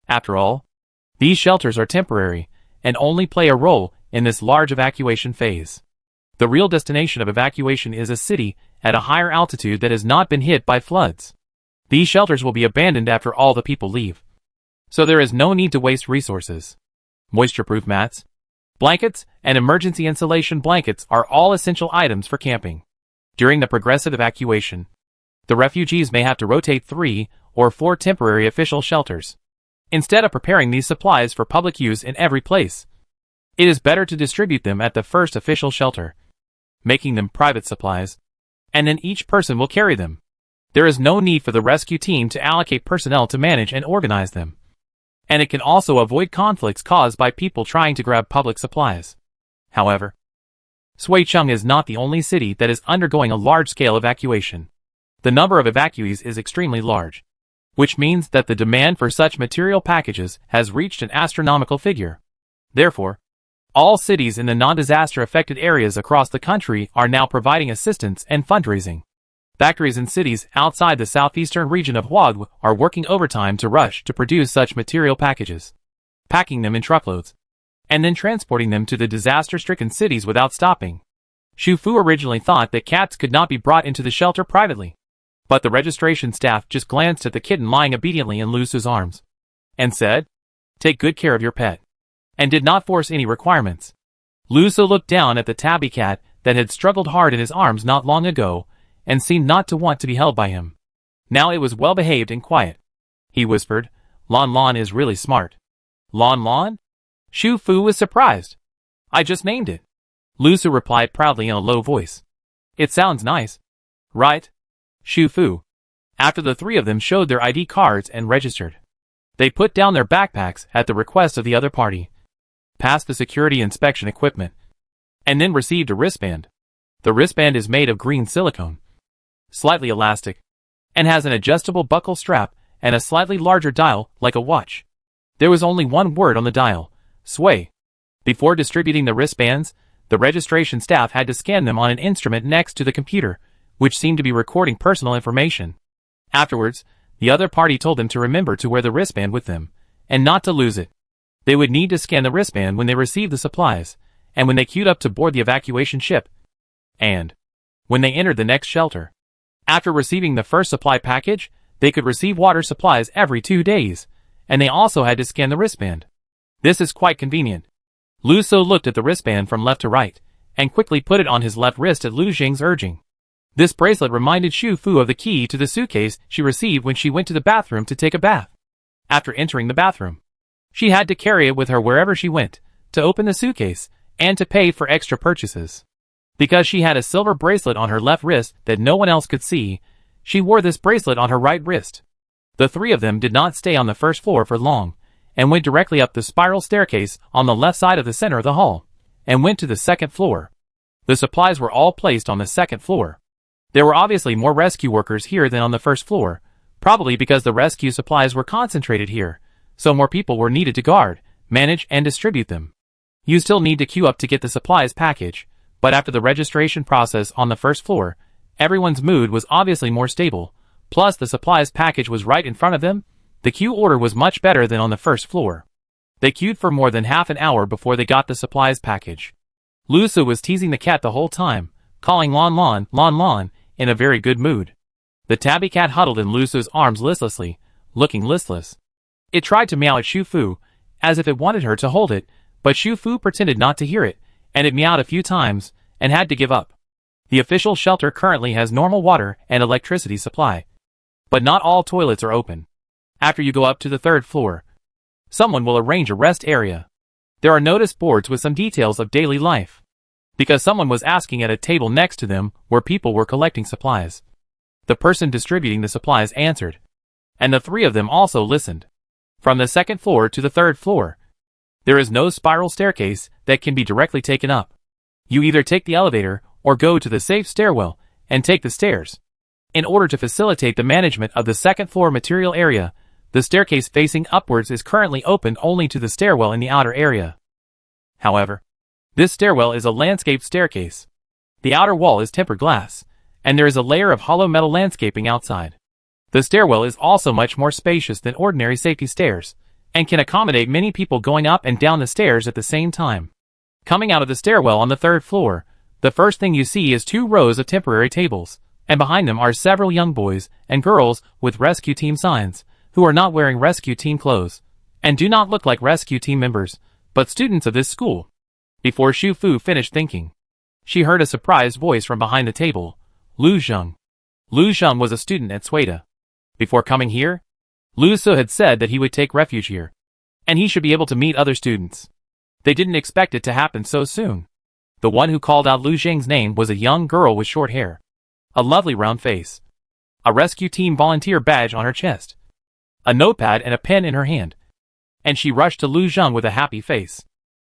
After all, these shelters are temporary and only play a role in this large evacuation phase. The real destination of evacuation is a city at a higher altitude that has not been hit by floods. These shelters will be abandoned after all the people leave, so there is no need to waste resources. Moisture-proof mats, blankets, and emergency insulation blankets are all essential items for camping. During the progressive evacuation, the refugees may have to rotate 3 or 4 temporary official shelters. Instead of preparing these supplies for public use in every place, it is better to distribute them at the first official shelter, making them private supplies, and then each person will carry them. There is no need for the rescue team to allocate personnel to manage and organize them, and it can also avoid conflicts caused by people trying to grab public supplies. However, Shuicheng is not the only city that is undergoing a large-scale evacuation. The number of evacuees is extremely large, which means that the demand for such material packages has reached an astronomical figure. Therefore, all cities in the non-disaster affected areas across the country are now providing assistance and fundraising. Factories in cities outside the southeastern region of Huagu are working overtime to rush to produce such material packages, packing them in truckloads, and then transporting them to the disaster-stricken cities without stopping. Xu Fu originally thought that cats could not be brought into the shelter privately, but the registration staff just glanced at the kitten lying obediently in Lu Su's arms, and said, "Take good care of your pet," and did not force any requirements. Lu Su looked down at the tabby cat that had struggled hard in his arms not long ago, and seemed not to want to be held by him. Now it was well-behaved and quiet. He whispered, "Lon Lon is really smart." "Lon Lon?" Xu Fu was surprised. "I just named it," Lu Su replied proudly in a low voice. "It sounds nice, right, Xu Fu?" After the 3 of them showed their ID cards and registered, they put down their backpacks at the request of the other party, passed the security inspection equipment, and then received a wristband. The wristband is made of green silicone, slightly elastic, and has an adjustable buckle strap and a slightly larger dial like a watch. There was only one word on the dial, Sway. Before distributing the wristbands, the registration staff had to scan them on an instrument next to the computer, which seemed to be recording personal information. Afterwards, the other party told them to remember to wear the wristband with them, and not to lose it. They would need to scan the wristband when they received the supplies, and when they queued up to board the evacuation ship, and when they entered the next shelter. After receiving the first supply package, they could receive water supplies every 2 days, and they also had to scan the wristband. This is quite convenient. Lu Su looked at the wristband from left to right, and quickly put it on his left wrist at Lu Jing's urging. This bracelet reminded Xu Fu of the key to the suitcase she received when she went to the bathroom to take a bath. After entering the bathroom, she had to carry it with her wherever she went, to open the suitcase, and to pay for extra purchases. Because she had a silver bracelet on her left wrist that no one else could see, she wore this bracelet on her right wrist. The 3 of them did not stay on the first floor for long, and went directly up the spiral staircase on the left side of the center of the hall, and went to the second floor. The supplies were all placed on the second floor. There were obviously more rescue workers here than on the first floor, probably because the rescue supplies were concentrated here, so more people were needed to guard, manage, and distribute them. You still need to queue up to get the supplies package, but after the registration process on the first floor, everyone's mood was obviously more stable, plus the supplies package was right in front of them. The queue order was much better than on the first floor. They queued for more than half an hour before they got the supplies package. Lu Su was teasing the cat the whole time, calling Lon Lon, Lon Lon, in a very good mood. The tabby cat huddled in Lu Su's arms listlessly, looking listless. It tried to meow at Xu Fu, as if it wanted her to hold it, but Xu Fu pretended not to hear it, and it meowed a few times, and had to give up. The official shelter currently has normal water and electricity supply, but not all toilets are open. After you go up to the third floor, someone will arrange a rest area. There are notice boards with some details of daily life, because someone was asking at a table next to them where people were collecting supplies. The person distributing the supplies answered, and the three of them also listened. From the second floor to the third floor, there is no spiral staircase that can be directly taken up. You either take the elevator or go to the safe stairwell and take the stairs. In order to facilitate the management of the second floor material area, the staircase facing upwards is currently open only to the stairwell in the outer area. However, this stairwell is a landscape staircase. The outer wall is tempered glass, and there is a layer of hollow metal landscaping outside. The stairwell is also much more spacious than ordinary safety stairs, and can accommodate many people going up and down the stairs at the same time. Coming out of the stairwell on the third floor, the first thing you see is 2 rows of temporary tables, and behind them are several young boys and girls with rescue team signs, who are not wearing rescue team clothes, and do not look like rescue team members, but students of this school. Before Shu Fu finished thinking, she heard a surprised voice from behind the table. Lu Zheng. Lu Zheng was a student at Suida. Before coming here, Lu Su had said that he would take refuge here, and he should be able to meet other students. They didn't expect it to happen so soon. The one who called out Lu Zheng's name was a young girl with short hair, a lovely round face, a rescue team volunteer badge on her chest, a notepad and a pen in her hand, and she rushed to Lu Zheng with a happy face.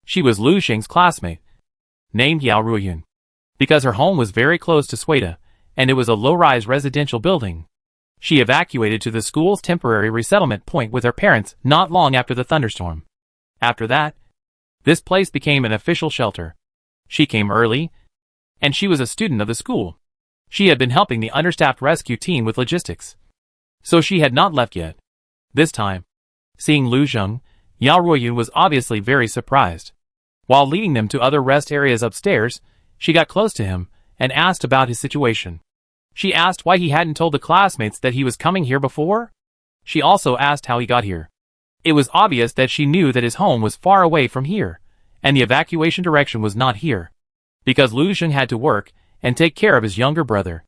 She was Lu Zheng's classmate, named Yao Ruoyun, because her home was very close to Suida, and it was a low-rise residential building. She evacuated to the school's temporary resettlement point with her parents not long after the thunderstorm. After that, this place became an official shelter. She came early, and she was a student of the school. She had been helping the understaffed rescue team with logistics, so she had not left yet. This time, seeing Lu Zheng, Yao Ruoyun was obviously very surprised. While leading them to other rest areas upstairs, she got close to him and asked about his situation. She asked why he hadn't told the classmates that he was coming here before. She also asked how he got here. It was obvious that she knew that his home was far away from here, and the evacuation direction was not here, because Lu Zheng had to work and take care of his younger brother.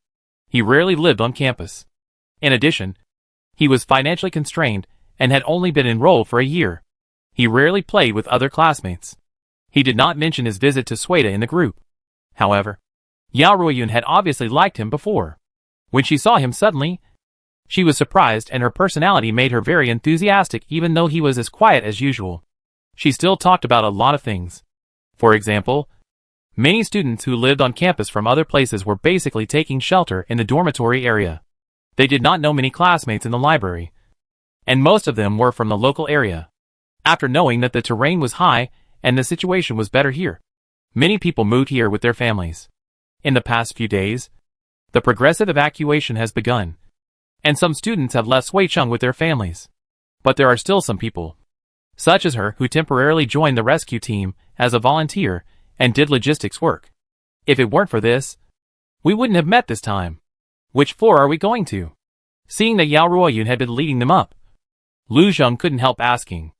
He rarely lived on campus. In addition, he was financially constrained and had only been enrolled for a year. He rarely played with other classmates. He did not mention his visit to Suida in the group. However, Yao Ruoyun had obviously liked him before. When she saw him suddenly, she was surprised, and her personality made her very enthusiastic even though he was as quiet as usual. She still talked about a lot of things. For example, many students who lived on campus from other places were basically taking shelter in the dormitory area. They did not know many classmates in the library, and most of them were from the local area. After knowing that the terrain was high and the situation was better here, many people moved here with their families. In the past few days, the progressive evacuation has begun, and some students have left Suicheng with their families. But there are still some people, such as her, who temporarily joined the rescue team as a volunteer and did logistics work. If it weren't for this, we wouldn't have met this time. Which floor are we going to? Seeing that Yao Ruoyun had been leading them up, Lu Zheng couldn't help asking.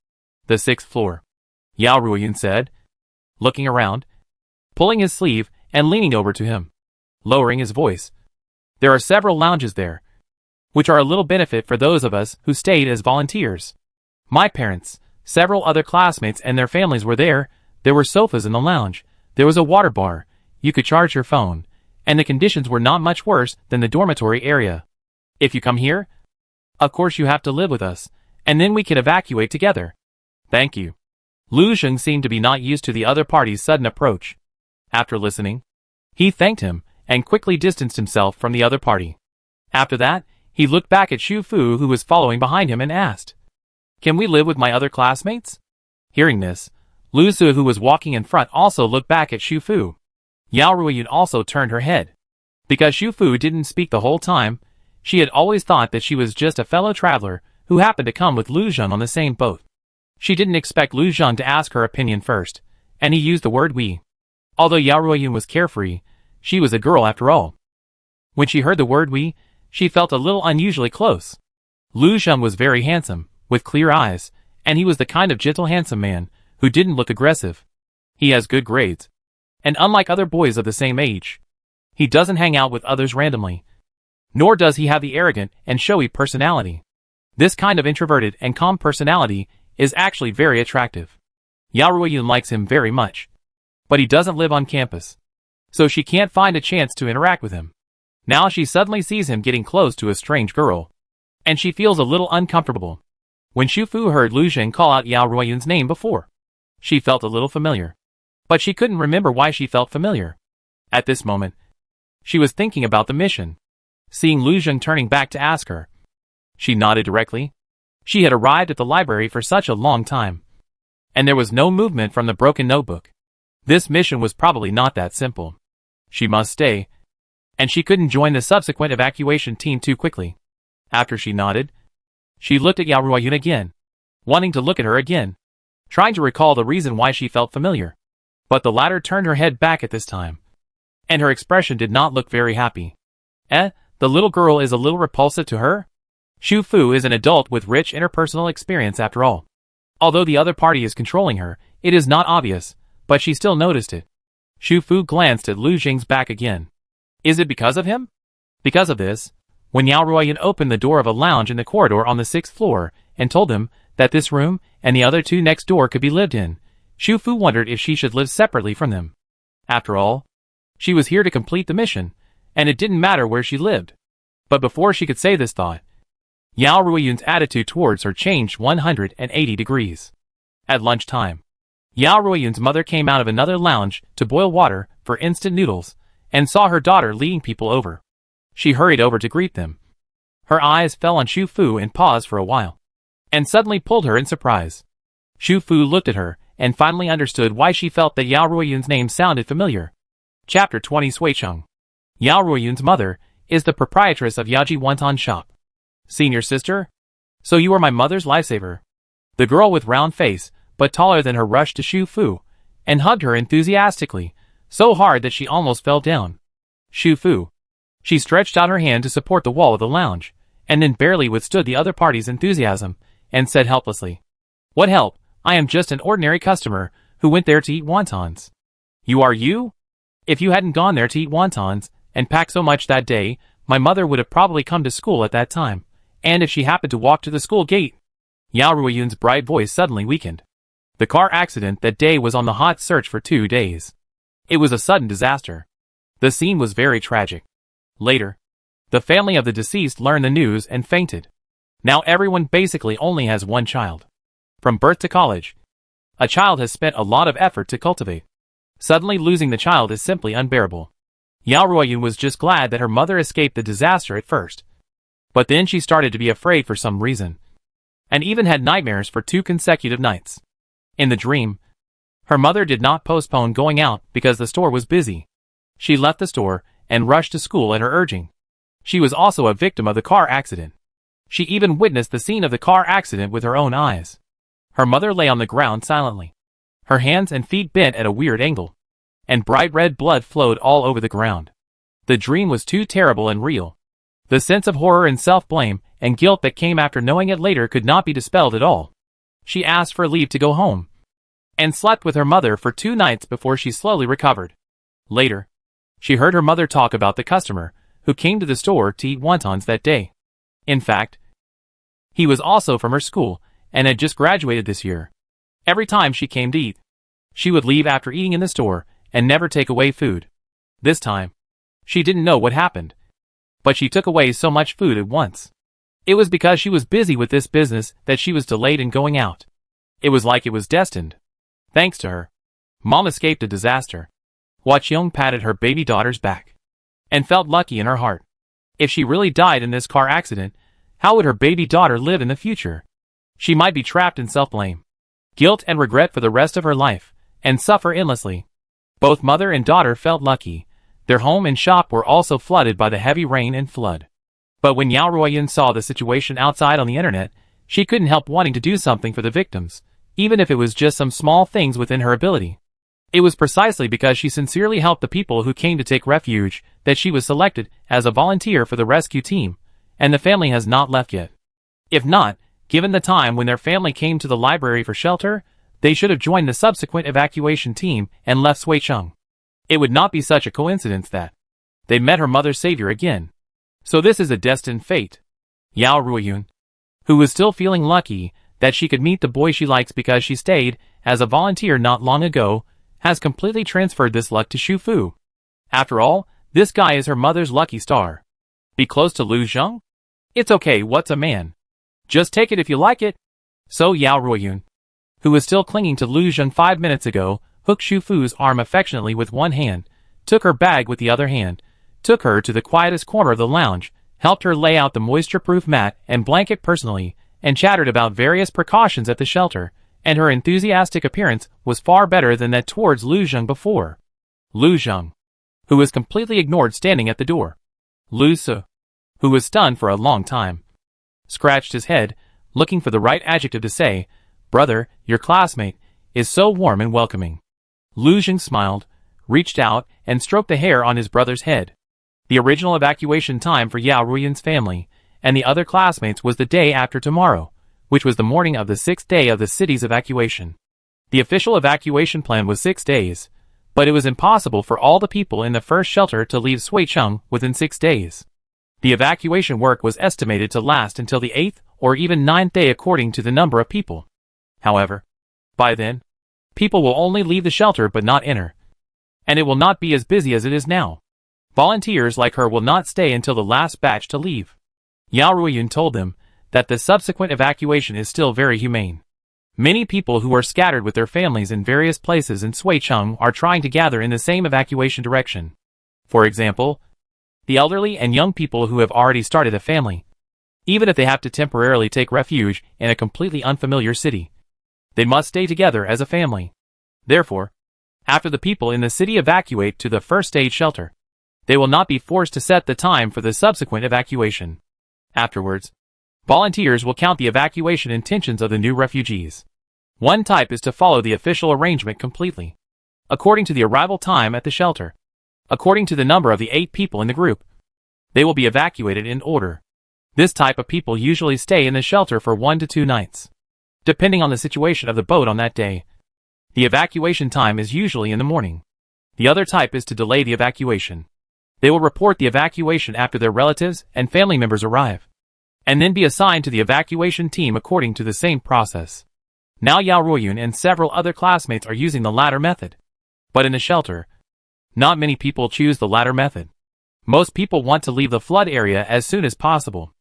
The 6th floor, Yao Ruoyun said, looking around, pulling his sleeve and leaning over to him, lowering his voice. There are several lounges there, which are a little benefit for those of us who stayed as volunteers. My parents, several other classmates and their families were there. There were sofas in the lounge, there was a water bar, you could charge your phone, and the conditions were not much worse than the dormitory area. If you come here, of course you have to live with us, and then we can evacuate together. Thank you. Lu Zheng seemed to be not used to the other party's sudden approach. After listening, he thanked him and quickly distanced himself from the other party. After that, he looked back at Shu Fu, who was following behind him, and asked, "Can we live with my other classmates?" Hearing this, Lu Su, who was walking in front, also looked back at Shu Fu. Yao Ruoyun also turned her head. Because Shu Fu didn't speak the whole time, she had always thought that she was just a fellow traveler who happened to come with Lu Zheng on the same boat. She didn't expect Lu Zheng to ask her opinion first, and he used the word we. Although Yao Ruoyun was carefree, she was a girl after all. When she heard the word we, she felt a little unusually close. Lu Zheng was very handsome, with clear eyes, and he was the kind of gentle, handsome man who didn't look aggressive. He has good grades, and unlike other boys of the same age, he doesn't hang out with others randomly, nor does he have the arrogant and showy personality. This kind of introverted and calm personality is actually very attractive. Yao Ruiyun likes him very much, but he doesn't live on campus, so she can't find a chance to interact with him. Now she suddenly sees him getting close to a strange girl, and she feels a little uncomfortable. When Xu Fu heard Lu Jing call out Yao Ruiyun's name before, she felt a little familiar, but she couldn't remember why she felt familiar. At this moment, she was thinking about the mission. Seeing Lu Jing turning back to ask her, she nodded directly. She had arrived at the library for such a long time, and there was no movement from the broken notebook. This mission was probably not that simple. She must stay, and she couldn't join the subsequent evacuation team too quickly. After she nodded, she looked at Yao Ruiyun again, wanting to look at her again, trying to recall the reason why she felt familiar. But the latter turned her head back at this time, and her expression did not look very happy. The little girl is a little repulsive to her? Xu Fu is an adult with rich interpersonal experience after all. Although the other party is controlling her, it is not obvious, but she still noticed it. Xu Fu glanced at Lu Jing's back again. Is it because of him? Because of this, when Yao Ruiyun opened the door of a lounge in the corridor on the 6th floor and told them that this room and the other two next door could be lived in, Xu Fu wondered if she should live separately from them. After all, she was here to complete the mission, and it didn't matter where she lived. But before she could say this thought, Yao Ruiyun's attitude towards her changed 180 degrees. At lunchtime, Yao Ruiyun's mother came out of another lounge to boil water for instant noodles and saw her daughter leading people over. She hurried over to greet them. Her eyes fell on Xu Fu and paused for a while, and suddenly pulled her in surprise. Xu Fu looked at her and finally understood why she felt that Yao Ruiyun's name sounded familiar. Chapter 20 Suicheng. Yao Ruiyun's mother is the proprietress of Yaji Wonton Shop. Senior sister? So you are my mother's lifesaver. The girl with round face, but taller than her, rushed to Xu Fu and hugged her enthusiastically, so hard that she almost fell down. Xu Fu. She stretched out her hand to support the wall of the lounge, and then barely withstood the other party's enthusiasm, and said helplessly, "What help? I am just an ordinary customer who went there to eat wontons." "You are you? If you hadn't gone there to eat wontons and packed so much that day, my mother would have probably come to school at that time, and if she happened to walk to the school gate." Yao Ruiyun's bright voice suddenly weakened. The car accident that day was on the hot search for 2 days. It was a sudden disaster. The scene was very tragic. Later, the family of the deceased learned the news and fainted. Now everyone basically only has one child. From birth to college, a child has spent a lot of effort to cultivate. Suddenly losing the child is simply unbearable. Yao Ruiyun was just glad that her mother escaped the disaster at first. But then she started to be afraid for some reason, and even had nightmares for 2 consecutive nights. In the dream, her mother did not postpone going out because the store was busy. She left the store and rushed to school at her urging. She was also a victim of the car accident. She even witnessed the scene of the car accident with her own eyes. Her mother lay on the ground silently, her hands and feet bent at a weird angle, and bright red blood flowed all over the ground. The dream was too terrible and real. The sense of horror and self-blame and guilt that came after knowing it later could not be dispelled at all. She asked for leave to go home, and slept with her mother for 2 nights before she slowly recovered. Later, she heard her mother talk about the customer who came to the store to eat wontons that day. In fact, he was also from her school and had just graduated this year. Every time she came to eat, she would leave after eating in the store and never take away food. This time, she didn't know what happened, but she took away so much food at once. It was because she was busy with this business that she was delayed in going out. It was like it was destined. Thanks to her, Mom escaped a disaster. Hua Qiong patted her baby daughter's back and felt lucky in her heart. If she really died in this car accident, how would her baby daughter live in the future? She might be trapped in self-blame, guilt and regret for the rest of her life, and suffer endlessly. Both mother and daughter felt lucky. Their home and shop were also flooded by the heavy rain and flood. But when Yao Ruiyun saw the situation outside on the internet, she couldn't help wanting to do something for the victims, even if it was just some small things within her ability. It was precisely because she sincerely helped the people who came to take refuge that she was selected as a volunteer for the rescue team, and the family has not left yet. If not, given the time when their family came to the library for shelter, they should have joined the subsequent evacuation team and left Suicheng. It would not be such a coincidence that they met her mother's savior again. So this is a destined fate. Yao Ruiyun, who was still feeling lucky, that she could meet the boy she likes because she stayed as a volunteer not long ago, has completely transferred this luck to Shu Fu. After all, this guy is her mother's lucky star. Be close to Lu Zheng? It's okay, what's a man? Just take it if you like it. So Yao Ruoyun, who was still clinging to Lu Zheng 5 minutes ago, hooked Shu Fu's arm affectionately with one hand, took her bag with the other hand, took her to the quietest corner of the lounge, helped her lay out the moisture-proof mat and blanket personally, and chattered about various precautions at the shelter, and her enthusiastic appearance was far better than that towards Lu Zheng before. Lu Zheng, who was completely ignored standing at the door. Lu Su, who was stunned for a long time, scratched his head, looking for the right adjective to say. Brother, your classmate, is so warm and welcoming. Lu Zheng smiled, reached out, and stroked the hair on his brother's head. The original evacuation time for Yao Ruoyun's family and the other classmates was the day after tomorrow, which was the morning of the 6th day of the city's evacuation. The official evacuation plan was 6 days, but it was impossible for all the people in the first shelter to leave Suicheng within 6 days. The evacuation work was estimated to last until the 8th or even 9th day according to the number of people. However, by then, people will only leave the shelter but not enter, and it will not be as busy as it is now. Volunteers like her will not stay until the last batch to leave. Yao Ruoyun told them that the subsequent evacuation is still very humane. Many people who are scattered with their families in various places in Suicheng are trying to gather in the same evacuation direction. For example, the elderly and young people who have already started a family, even if they have to temporarily take refuge in a completely unfamiliar city. They must stay together as a family. Therefore, after the people in the city evacuate to the first stage shelter, they will not be forced to set the time for the subsequent evacuation. Afterwards, volunteers will count the evacuation intentions of the new refugees. One type is to follow the official arrangement completely, according to the arrival time at the shelter. According to the number of the 8 people in the group, they will be evacuated in order. This type of people usually stay in the shelter for 1 to 2 nights. Depending on the situation of the boat on that day, the evacuation time is usually in the morning. The other type is to delay the evacuation. They will report the evacuation after their relatives and family members arrive, and then be assigned to the evacuation team according to the same process. Now Yao Ruoyun and several other classmates are using the latter method. But in the shelter, not many people choose the latter method. Most people want to leave the flood area as soon as possible.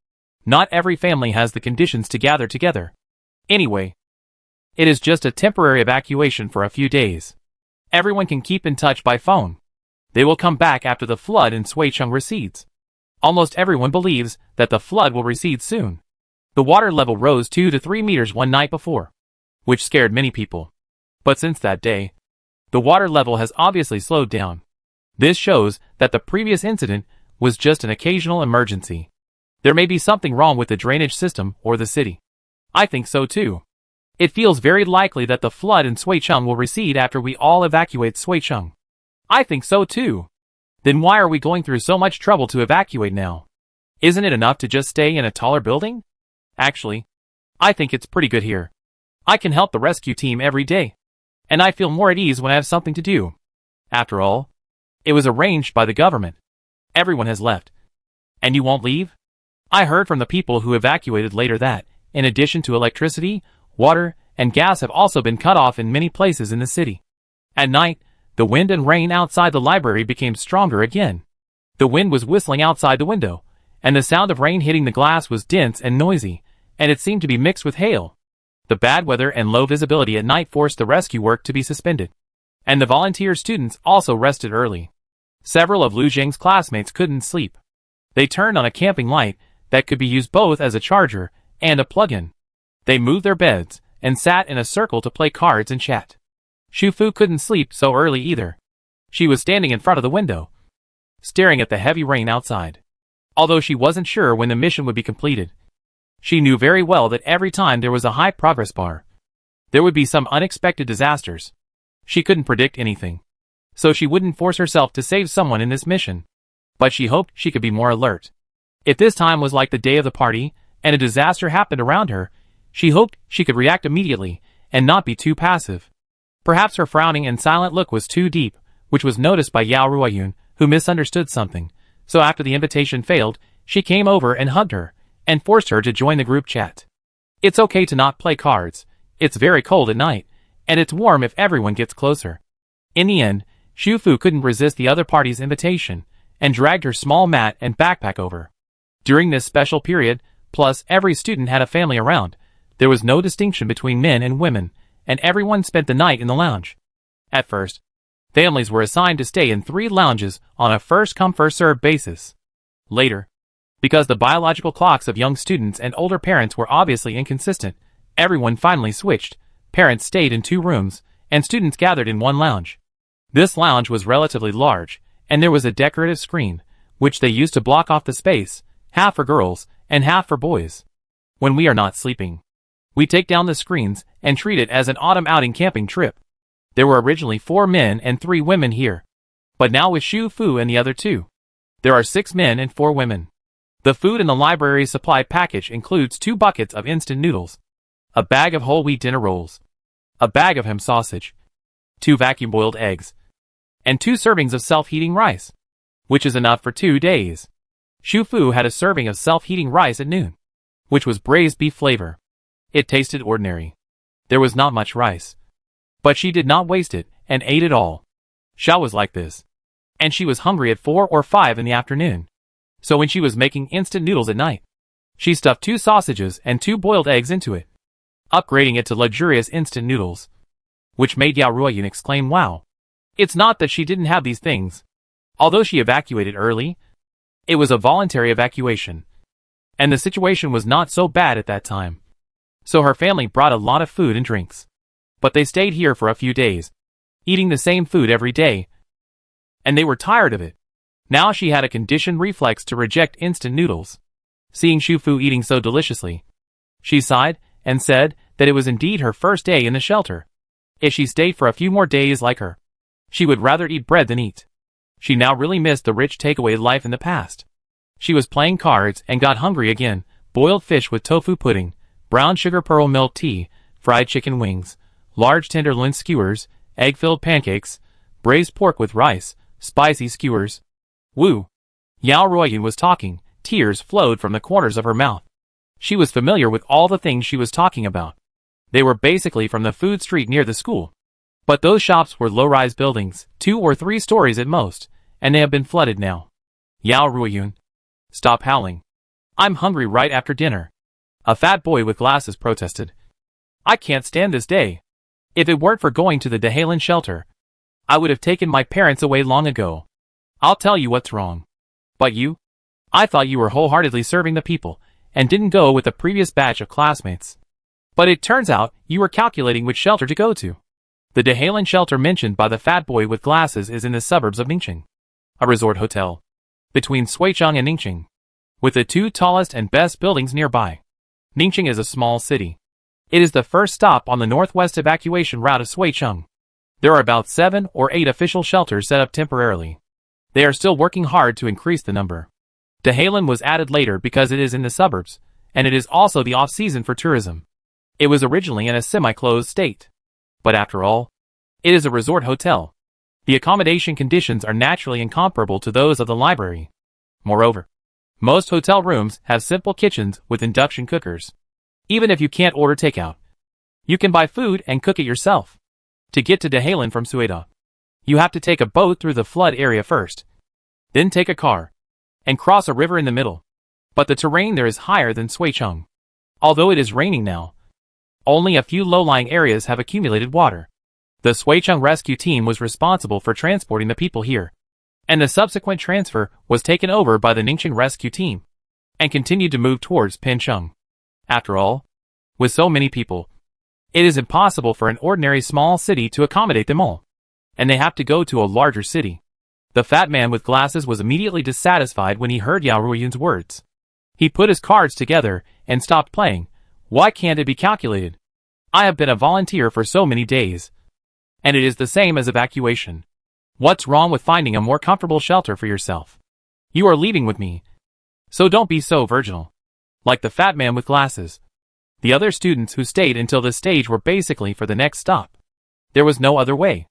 Not every family has the conditions to gather together. Anyway, it is just a temporary evacuation for a few days. Everyone can keep in touch by phone. They will come back after the flood in Suicheng recedes. Almost everyone believes that the flood will recede soon. The water level rose 2 to 3 meters one night before, which scared many people. But since that day, the water level has obviously slowed down. This shows that the previous incident was just an occasional emergency. There may be something wrong with the drainage system or the city. I think so too. It feels very likely that the flood in Suicheng will recede after we all evacuate Suicheng. I think so too. Then why are we going through so much trouble to evacuate now? Isn't it enough to just stay in a taller building? Actually, I think it's pretty good here. I can help the rescue team every day, and I feel more at ease when I have something to do. After all, it was arranged by the government. Everyone has left. And you won't leave? I heard from the people who evacuated later that, in addition to electricity, water, and gas have also been cut off in many places in the city. At night, the wind and rain outside the library became stronger again. The wind was whistling outside the window, and the sound of rain hitting the glass was dense and noisy, and it seemed to be mixed with hail. The bad weather and low visibility at night forced the rescue work to be suspended, and the volunteer students also rested early. Several of Lu Zheng's classmates couldn't sleep. They turned on a camping light that could be used both as a charger and a plug-in. They moved their beds and sat in a circle to play cards and chat. Shu Fu couldn't sleep so early either. She was standing in front of the window, staring at the heavy rain outside. Although she wasn't sure when the mission would be completed, she knew very well that every time there was a high progress bar, there would be some unexpected disasters. She couldn't predict anything, so she wouldn't force herself to save someone in this mission. But she hoped she could be more alert. If this time was like the day of the party, and a disaster happened around her, she hoped she could react immediately and not be too passive. Perhaps her frowning and silent look was too deep, which was noticed by Yao Ruoyun, who misunderstood something. So after the invitation failed, she came over and hugged her, and forced her to join the group chat. It's okay to not play cards. It's very cold at night, and it's warm if everyone gets closer. In the end, Xu Fu couldn't resist the other party's invitation, and dragged her small mat and backpack over. During this special period, plus every student had a family around, there was no distinction between men and women, and everyone spent the night in the lounge. At first, families were assigned to stay in 3 lounges on a first-come first-served basis. Later, because the biological clocks of young students and older parents were obviously inconsistent, everyone finally switched. Parents stayed in 2 rooms, and students gathered in 1 lounge. This lounge was relatively large, and there was a decorative screen, which they used to block off the space, half for girls and half for boys. When we are not sleeping, we take down the screens and treat it as an autumn outing camping trip. There were originally 4 men and 3 women here, but now with Xu Fu and the other 2, there are 6 men and 4 women. The food in the library's supply package includes 2 buckets of instant noodles, a bag of whole wheat dinner rolls, a bag of ham sausage, 2 vacuum-boiled eggs, and 2 servings of self-heating rice, which is enough for 2 days. Xu Fu had a serving of self-heating rice at noon, which was braised beef flavor. It tasted ordinary. There was not much rice, but she did not waste it and ate it all. Xiao was like this, and she was hungry at 4 or 5 in the afternoon. So when she was making instant noodles at night, she stuffed 2 sausages and 2 boiled eggs into it, upgrading it to luxurious instant noodles, which made Yao Ruoyun exclaim, "Wow." It's not that she didn't have these things. Although she evacuated early, it was a voluntary evacuation, and the situation was not so bad at that time. So her family brought a lot of food and drinks. But they stayed here for a few days, eating the same food every day, and they were tired of it. Now she had a conditioned reflex to reject instant noodles. Seeing Xu Fu eating so deliciously, she sighed and said that it was indeed her first day in the shelter. If she stayed for a few more days like her, she would rather eat bread than eat. She now really missed the rich takeaway life in the past. She was playing cards and got hungry again. Boiled fish with tofu pudding, brown sugar pearl milk tea, fried chicken wings, large tenderloin skewers, egg-filled pancakes, braised pork with rice, spicy skewers. Woo! Yao Ruoyun was talking. Tears flowed from the corners of her mouth. She was familiar with all the things she was talking about. They were basically from the food street near the school. But those shops were low-rise buildings, 2 or 3 stories at most, and they have been flooded now. Yao Ruoyun, stop howling. I'm hungry right after dinner. A fat boy with glasses protested. I can't stand this day. If it weren't for going to the Dahalan shelter, I would have taken my parents away long ago. I'll tell you what's wrong. But you? I thought you were wholeheartedly serving the people, and didn't go with the previous batch of classmates. But it turns out you were calculating which shelter to go to. The Dahalan shelter mentioned by the fat boy with glasses is in the suburbs of Ningqing, a resort hotel between Suicheng and Ningqing, with the 2 tallest and best buildings nearby. Ningqing is a small city. It is the first stop on the northwest evacuation route of Suicheng. There are about 7 or 8 official shelters set up temporarily. They are still working hard to increase the number. Dahalan was added later because it is in the suburbs, and it is also the off-season for tourism. It was originally in a semi-closed state. But after all, it is a resort hotel. The accommodation conditions are naturally incomparable to those of the library. Moreover, most hotel rooms have simple kitchens with induction cookers. Even if you can't order takeout, you can buy food and cook it yourself. To get to Dahalan from Suida, you have to take a boat through the flood area first, then take a car, and cross a river in the middle. But the terrain there is higher than Suicheng. Although it is raining now, only a few low-lying areas have accumulated water. The Suicheng rescue team was responsible for transporting the people here, and the subsequent transfer was taken over by the Ningqing rescue team, and continued to move towards Pincheng. After all, with so many people, it is impossible for an ordinary small city to accommodate them all, and they have to go to a larger city. The fat man with glasses was immediately dissatisfied when he heard Yao Ruoyun's words. He put his cards together and stopped playing. Why can't it be calculated? I have been a volunteer for so many days, and it is the same as evacuation. What's wrong with finding a more comfortable shelter for yourself? You are leaving with me, so don't be so virginal. Like the fat man with glasses. The other students who stayed until this stage were basically for the next stop. There was no other way.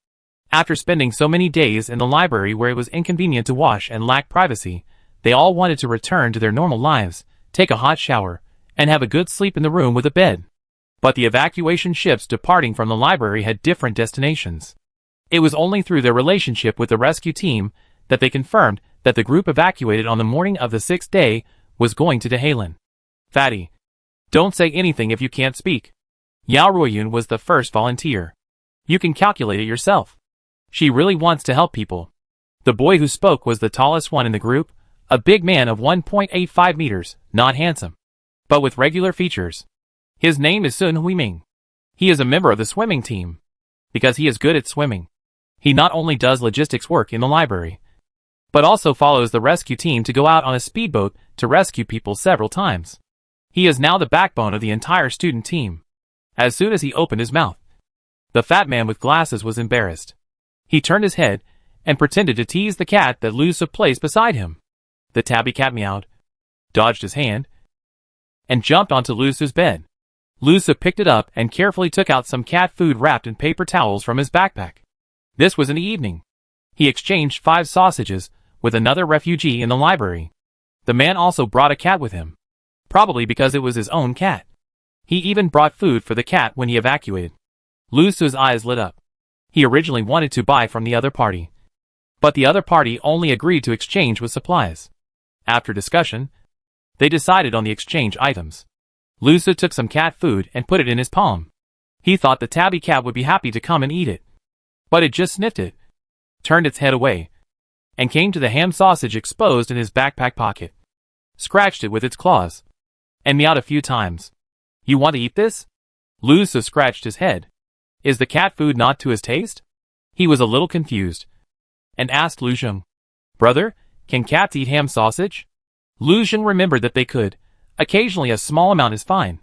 After spending so many days in the library where it was inconvenient to wash and lack privacy, they all wanted to return to their normal lives, take a hot shower, and have a good sleep in the room with a bed. But the evacuation ships departing from the library had different destinations. It was only through their relationship with the rescue team that they confirmed that the group evacuated on the morning of the 6th day was going to Dahalan. Fatty, don't say anything if you can't speak. Yao Ruoyun was the first volunteer. You can calculate it yourself. She really wants to help people. The boy who spoke was the tallest one in the group, a big man of 1.85 meters, not handsome, but with regular features. His name is Sun Huiming. He is a member of the swimming team. Because he is good at swimming, he not only does logistics work in the library, but also follows the rescue team to go out on a speedboat to rescue people several times. He is now the backbone of the entire student team. As soon as he opened his mouth, the fat man with glasses was embarrassed. He turned his head and pretended to tease the cat that Lusa placed beside him. The tabby cat meowed, dodged his hand, and jumped onto Lusa's bed. Lusa picked it up and carefully took out some cat food wrapped in paper towels from his backpack. This was in the evening. He exchanged 5 sausages with another refugee in the library. The man also brought a cat with him, probably because it was his own cat. He even brought food for the cat when he evacuated. Lusa's eyes lit up. He originally wanted to buy from the other party, but the other party only agreed to exchange with supplies. After discussion, they decided on the exchange items. Lusa took some cat food and put it in his palm. He thought the tabby cat would be happy to come and eat it, but it just sniffed it, turned its head away, and came to the ham sausage exposed in his backpack pocket, scratched it with its claws, and meowed a few times. You want to eat this? Lusa scratched his head. Is the cat food not to his taste? He was a little confused, and asked Lu Zheng, Brother, can cats eat ham sausage? Lu Zheng remembered that they could. Occasionally a small amount is fine.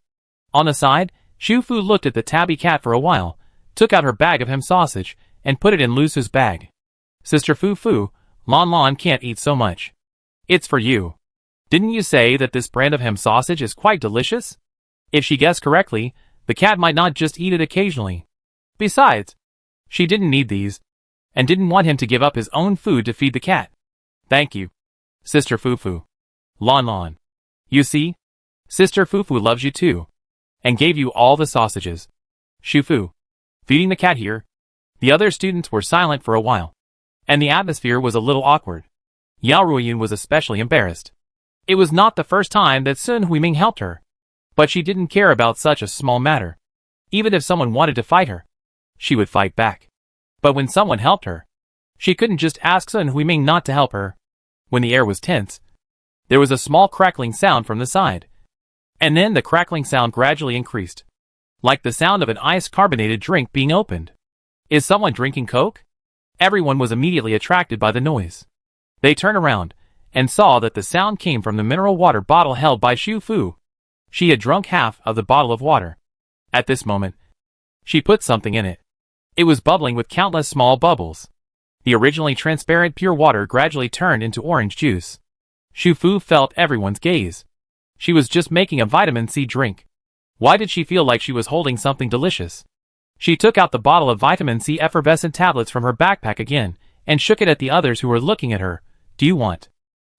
On the side, Xu Fu looked at the tabby cat for a while, took out her bag of ham sausage, and put it in Lusa's bag. Sister Fu Fu, Lon Lon can't eat so much. It's for you. Didn't you say that this brand of ham sausage is quite delicious? If she guessed correctly, the cat might not just eat it occasionally. Besides, she didn't need these, and didn't want him to give up his own food to feed the cat. Thank you, Sister Fu Fu. Lon Lon. You see, Sister Fu Fu loves you too, and gave you all the sausages. Xu Fu. Feeding the cat here. The other students were silent for a while, and the atmosphere was a little awkward. Yao Ruoyun was especially embarrassed. It was not the first time that Sun Huiming helped her, but she didn't care about such a small matter. Even if someone wanted to fight her, she would fight back. But when someone helped her, she couldn't just ask Sun Huiming not to help her. When the air was tense, there was a small crackling sound from the side, and then the crackling sound gradually increased, like the sound of an ice-carbonated drink being opened. Is someone drinking Coke? Everyone was immediately attracted by the noise. They turned around and saw that the sound came from the mineral water bottle held by Xu Fu. She had drunk half of the bottle of water. At this moment, she put something in it. It was bubbling with countless small bubbles. The originally transparent pure water gradually turned into orange juice. Xu Fu felt everyone's gaze. She was just making a vitamin C drink. Why did she feel like she was holding something delicious? She took out the bottle of vitamin C effervescent tablets from her backpack again, and shook it at the others who were looking at her. Do you want?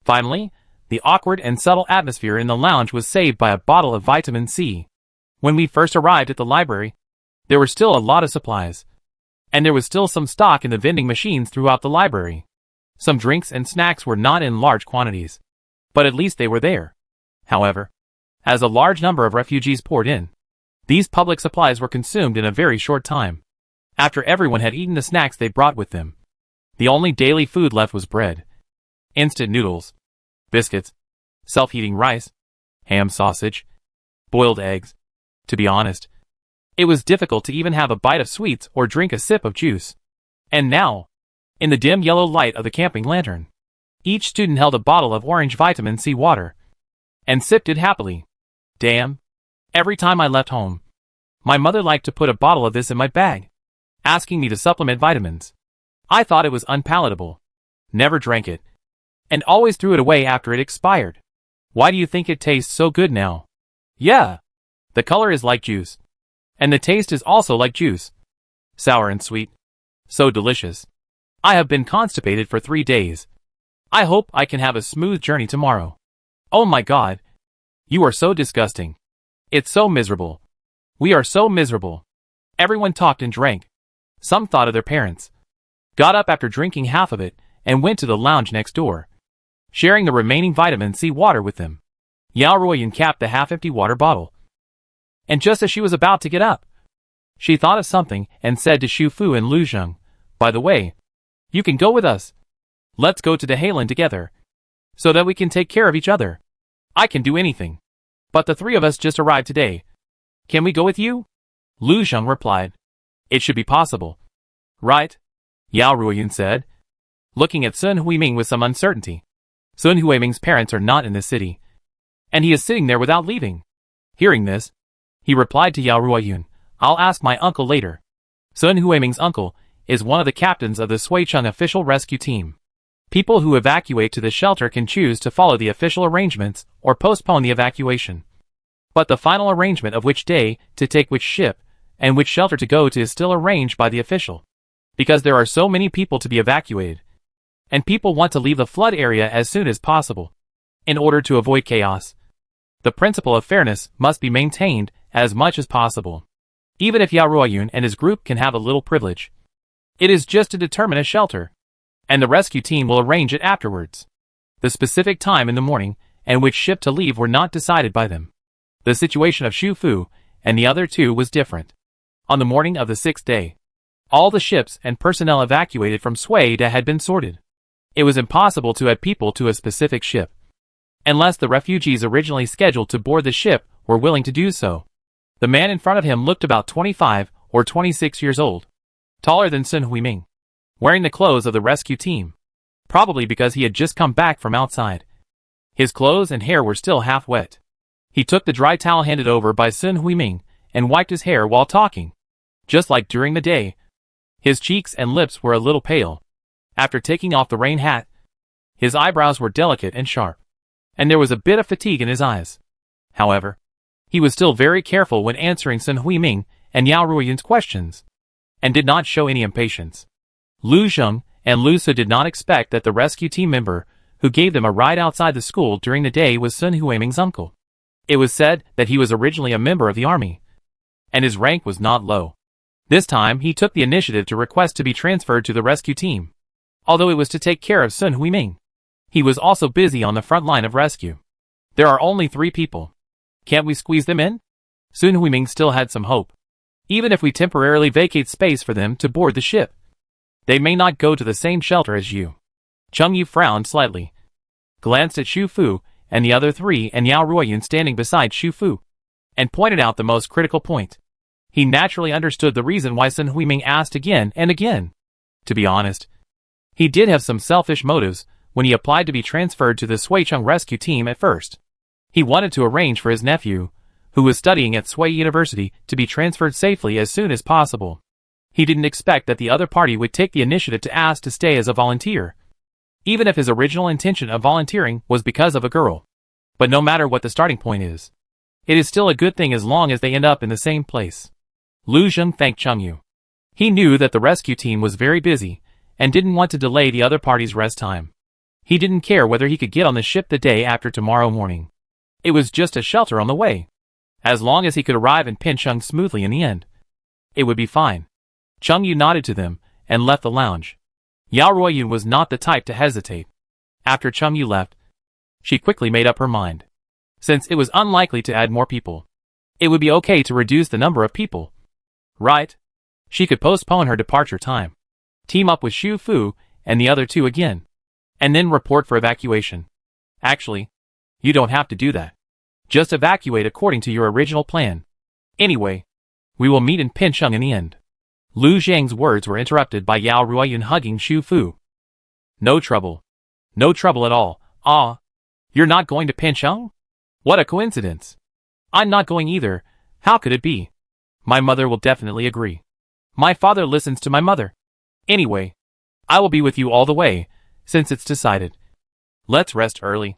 Finally, the awkward and subtle atmosphere in the lounge was saved by a bottle of vitamin C. When we first arrived at the library, there were still a lot of supplies, and there was still some stock in the vending machines throughout the library. Some drinks and snacks were not in large quantities, but at least they were there. However, as a large number of refugees poured in, these public supplies were consumed in a very short time. After everyone had eaten the snacks they brought with them, the only daily food left was bread, instant noodles, biscuits, self-heating rice, ham sausage, boiled eggs. To be honest, it was difficult to even have a bite of sweets or drink a sip of juice. And now, in the dim yellow light of the camping lantern, each student held a bottle of orange vitamin C water and sipped it happily. Damn. Every time I left home, my mother liked to put a bottle of this in my bag, asking me to supplement vitamins. I thought it was unpalatable, never drank it, and always threw it away after it expired. Why do you think it tastes so good now? Yeah. The color is like juice, and the taste is also like juice. Sour and sweet. So delicious. I have been constipated for 3 days. I hope I can have a smooth journey tomorrow. Oh my God. You are so disgusting. It's so miserable. We are so miserable. Everyone talked and drank. Some thought of their parents. Got up after drinking half of it and went to the lounge next door, sharing the remaining vitamin C water with them. Yao Ruoyun capped the half-empty water bottle. And just as she was about to get up, she thought of something and said to Xu Fu and Lu Zheng, "By the way, you can go with us. Let's go to Dehailan together, so that we can take care of each other. I can do anything. But the three of us just arrived today. Can we go with you?" Lu Zheng replied, "It should be possible." "Right," Yao Ruoyun said, looking at Sun Huiming with some uncertainty. Sun Huiming's parents are not in this city, and he is sitting there without leaving. Hearing this, he replied to Yao Ruoyun, "I'll ask my uncle later." Sun Huiming's uncle is one of the captains of the Suicheng official rescue team. People who evacuate to the shelter can choose to follow the official arrangements or postpone the evacuation. But the final arrangement of which day to take which ship and which shelter to go to is still arranged by the official. Because there are so many people to be evacuated, and people want to leave the flood area as soon as possible. In order to avoid chaos, the principle of fairness must be maintained as much as possible. Even if Yao Ruoyun and his group can have a little privilege, it is just to determine a shelter, and the rescue team will arrange it afterwards. The specific time in the morning and which ship to leave were not decided by them. The situation of Xu Fu and the other two was different. On the morning of the 6th day, all the ships and personnel evacuated from Suida had been sorted. It was impossible to add people to a specific ship, unless the refugees originally scheduled to board the ship were willing to do so. The man in front of him looked about 25 or 26 years old, taller than Sun Huiming, wearing the clothes of the rescue team, probably because he had just come back from outside. His clothes and hair were still half wet. He took the dry towel handed over by Sun Huiming and wiped his hair while talking. Just like during the day, his cheeks and lips were a little pale. After taking off the rain hat, his eyebrows were delicate and sharp, and there was a bit of fatigue in his eyes. However, he was still very careful when answering Sun Huiming and Yao Ruoyun's questions, and did not show any impatience. Lu Zheng and Lu Su did not expect that the rescue team member who gave them a ride outside the school during the day was Sun Huiming's uncle. It was said that he was originally a member of the army, and his rank was not low. This time he took the initiative to request to be transferred to the rescue team, although it was to take care of Sun Huiming. He was also busy on the front line of rescue. "There are only 3 people. Can't we squeeze them in?" Sun Huiming still had some hope. "Even if we temporarily vacate space for them to board the ship, they may not go to the same shelter as you." Cheng Yu frowned slightly, glanced at Xu Fu and the other 3 and Yao Ruoyun standing beside Xu Fu, and pointed out the most critical point. He naturally understood the reason why Sun Huiming asked again and again. To be honest, he did have some selfish motives when he applied to be transferred to the Suicheng rescue team at first. He wanted to arrange for his nephew, who was studying at Sui University, to be transferred safely as soon as possible. He didn't expect that the other party would take the initiative to ask to stay as a volunteer, even if his original intention of volunteering was because of a girl. But no matter what the starting point is, it is still a good thing as long as they end up in the same place. Lu Zheng thanked Cheng Yu. He knew that the rescue team was very busy and didn't want to delay the other party's rest time. He didn't care whether he could get on the ship the day after tomorrow morning. It was just a shelter on the way. As long as he could arrive in Pincheng smoothly in the end, it would be fine. Cheng Yu nodded to them and left the lounge. Yao Ruoyun was not the type to hesitate. After Cheng Yu left, she quickly made up her mind. Since it was unlikely to add more people, it would be okay to reduce the number of people. Right? She could postpone her departure time, team up with Xu Fu and the other 2 again, and then report for evacuation. Actually, you don't have to do that. Just evacuate according to your original plan. Anyway, we will meet in Pincheng in the end. Lu Zheng's words were interrupted by Yao Ruoyun hugging Xu Fu. "No trouble. No trouble at all. Ah, you're not going to Pincheng? What a coincidence. I'm not going either. How could it be? My mother will definitely agree. My father listens to my mother. Anyway, I will be with you all the way, since it's decided. Let's rest early.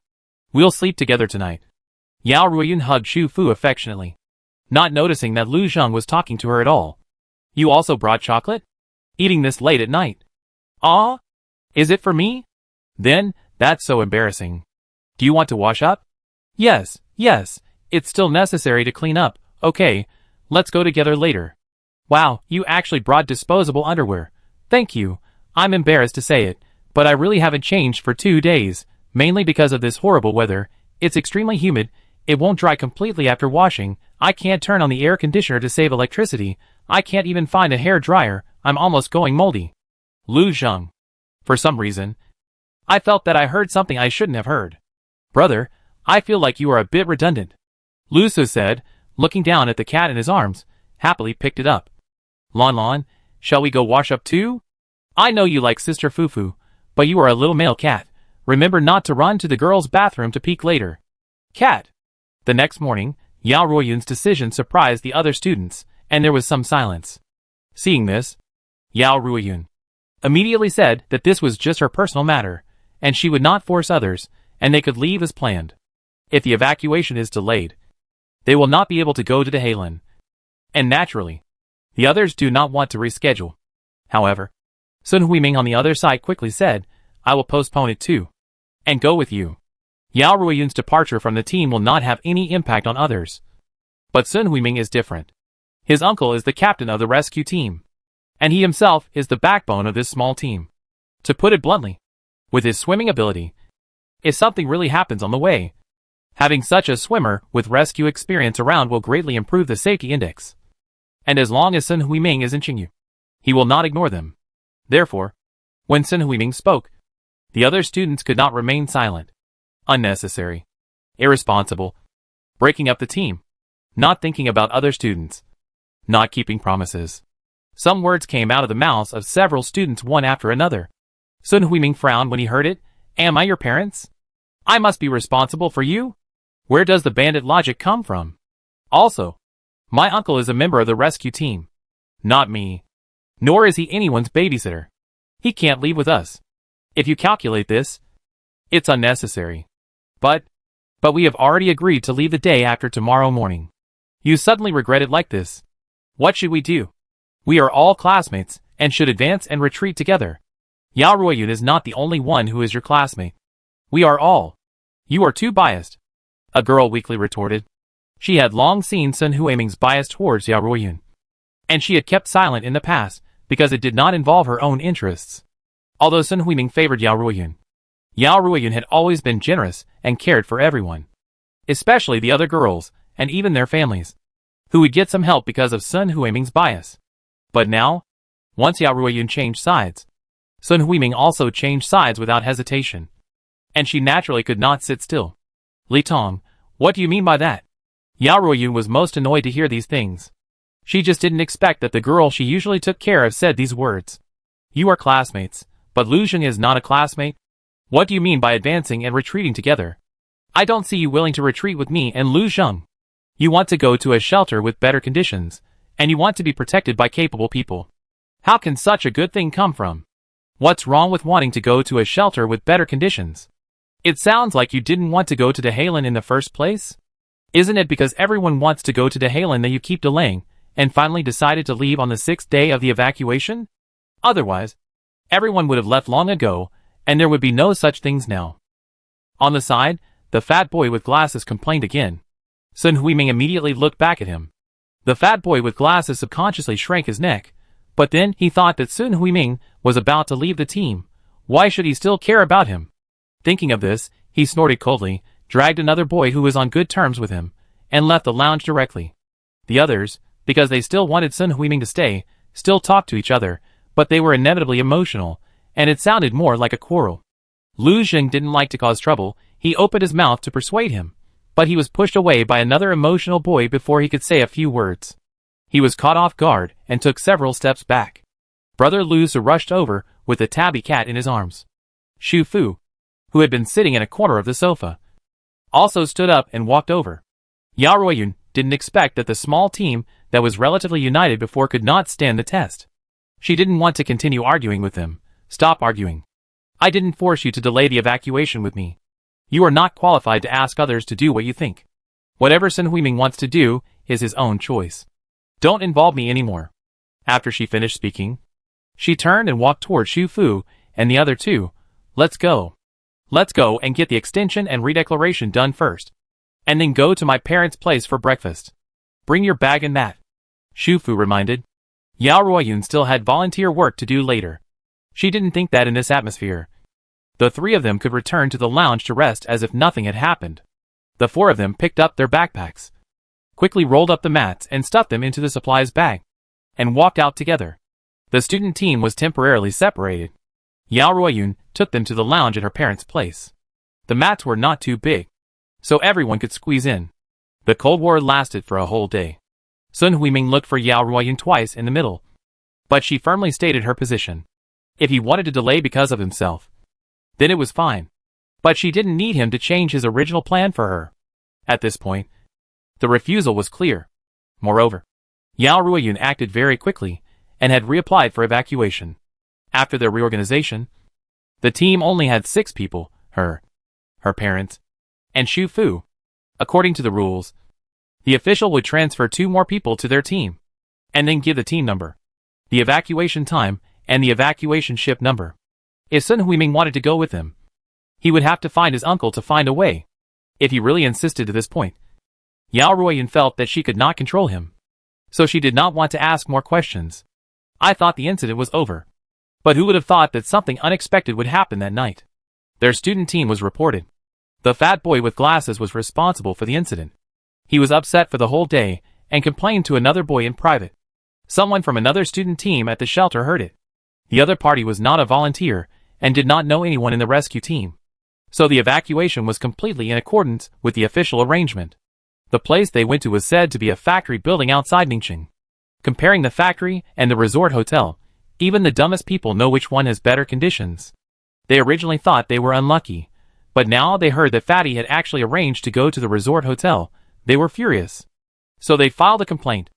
We'll sleep together tonight." Yao Ruoyun hugged Xu Fu affectionately, not noticing that Lu Zheng was talking to her at all. "You also brought chocolate? Eating this late at night? Ah? Is it for me? Then, that's so embarrassing. Do you want to wash up?" Yes, It's still necessary to clean up. Okay, let's go together later. Wow, you actually brought disposable underwear. Thank you. I'm embarrassed to say it, but I really haven't changed for 2 days, mainly because of this horrible weather. It's extremely humid. It won't dry completely after washing. I can't turn on the air conditioner to save electricity. I can't even find a hair dryer. I'm almost going moldy. Lu Zheng. For some reason, I felt that I heard something I shouldn't have heard. Brother, I feel like you are a bit redundant. Lu Su said, looking down at the cat in his arms, happily picked it up. Lon Lon, shall we go wash up too? I know you like Sister Fufu, but you are a little male cat. Remember not to run to the girls' bathroom to peek later. Cat. The next morning, Yao Ruoyun's decision surprised the other students, and there was some silence. Seeing this, Yao Ruoyun immediately said that this was just her personal matter, and she would not force others, and they could leave as planned. If the evacuation is delayed, they will not be able to go to Dahelan. And naturally, the others do not want to reschedule. However, Sun Huiming on the other side quickly said, I will postpone it too. And go with you. Yao Ruoyun's departure from the team will not have any impact on others. But Sun Huiming is different. His uncle is the captain of the rescue team. And he himself is the backbone of this small team. To put it bluntly, with his swimming ability, if something really happens on the way, having such a swimmer with rescue experience around will greatly improve the safety index. And as long as Sun Huiming is in Qingyu, he will not ignore them. Therefore, when Sun Huiming spoke, the other students could not remain silent. Unnecessary. Irresponsible. Breaking up the team. Not thinking about other students. Not keeping promises. Some words came out of the mouths of several students one after another. Sun Huiming frowned when he heard it. Am I your parents? I must be responsible for you? Where does the bandit logic come from? Also, my uncle is a member of the rescue team. Not me. Nor is he anyone's babysitter. He can't leave with us. If you calculate this, it's unnecessary. But we have already agreed to leave the day after tomorrow morning. You suddenly regret it like this. What should we do? We are all classmates, and should advance and retreat together. Yao Ruoyun is not the only one who is your classmate. We are all. You are too biased. A girl weakly retorted. She had long seen Sun Huiming's bias towards Yao Ruoyun. And she had kept silent in the past, because it did not involve her own interests. Although Sun Huiming favored Yao Ruoyun had always been generous and cared for everyone. Especially the other girls, and even their families, who would get some help because of Sun Huiming's bias. But now, once Yao Ruoyun changed sides, Sun Huiming also changed sides without hesitation. And she naturally could not sit still. Li Tong, what do you mean by that? Yao Ruoyun was most annoyed to hear these things. She just didn't expect that the girl she usually took care of said these words. You are classmates, but Lu Zheng is not a classmate? What do you mean by advancing and retreating together? I don't see you willing to retreat with me and Lu Zheng. You want to go to a shelter with better conditions, and you want to be protected by capable people. How can such a good thing come from? What's wrong with wanting to go to a shelter with better conditions? It sounds like you didn't want to go to Dahelan in the first place? Isn't it because everyone wants to go to Dahelan that you keep delaying, and finally decided to leave on the 6th day of the evacuation? Otherwise, everyone would have left long ago, and there would be no such things now. On the side, the fat boy with glasses complained again. Sun Huiming immediately looked back at him. The fat boy with glasses subconsciously shrank his neck, but then he thought that Sun Huiming was about to leave the team. Why should he still care about him? Thinking of this, he snorted coldly, dragged another boy who was on good terms with him, and left the lounge directly. The others, because they still wanted Sun Huiming to stay, still talked to each other, but they were inevitably emotional, and it sounded more like a quarrel. Lu Zheng didn't like to cause trouble. He opened his mouth to persuade him, but he was pushed away by another emotional boy before he could say a few words. He was caught off guard and took several steps back. Brother Lu Su rushed over with the tabby cat in his arms. Shu Fu, who had been sitting in a corner of the sofa, also stood up and walked over. Yao Ruoyun didn't expect that the small team that was relatively united before could not stand the test. She didn't want to continue arguing with them. Stop arguing. I didn't force you to delay the evacuation with me. You are not qualified to ask others to do what you think. Whatever Sun Huiming wants to do is his own choice. Don't involve me anymore. After she finished speaking, she turned and walked toward Shu Fu and the other two. Let's go. Let's go and get the extension and redeclaration done first. and then go to my parents' place for breakfast. Bring your bag and that, Shu Fu reminded. Yao Ruoyun still had volunteer work to do later. She didn't think that in this atmosphere, the three of them could return to the lounge to rest as if nothing had happened. The four of them picked up their backpacks, quickly rolled up the mats and stuffed them into the supplies bag, and walked out together. The student team was temporarily separated. Yao Ruoyun took them to the lounge at her parents' place. The mats were not too big, so everyone could squeeze in. The Cold War lasted for a whole day. Sun Huiming looked for Yao Ruoyun twice in the middle, but she firmly stated her position. If he wanted to delay because of himself, then it was fine. But she didn't need him to change his original plan for her. At this point, the refusal was clear. Moreover, Yao Ruoyun acted very quickly and had reapplied for evacuation. After their reorganization, the team only had 6 people, her parents, and Shu Fu. According to the rules, the official would transfer 2 more people to their team, and then give the team number, the evacuation time, and the evacuation ship number. If Sun Huiming wanted to go with him, he would have to find his uncle to find a way. If he really insisted to this point, Yao Ruoyun felt that she could not control him, so she did not want to ask more questions. I thought the incident was over. But who would have thought that something unexpected would happen that night? Their student team was reported. The fat boy with glasses was responsible for the incident. He was upset for the whole day and complained to another boy in private. Someone from another student team at the shelter heard it. The other party was not a volunteer and did not know anyone in the rescue team, so the evacuation was completely in accordance with the official arrangement. The place they went to was said to be a factory building outside Ningxing. Comparing the factory and the resort hotel, even the dumbest people know which one has better conditions. They originally thought they were unlucky, but now they heard that Fatty had actually arranged to go to the resort hotel. They were furious, so they filed a complaint.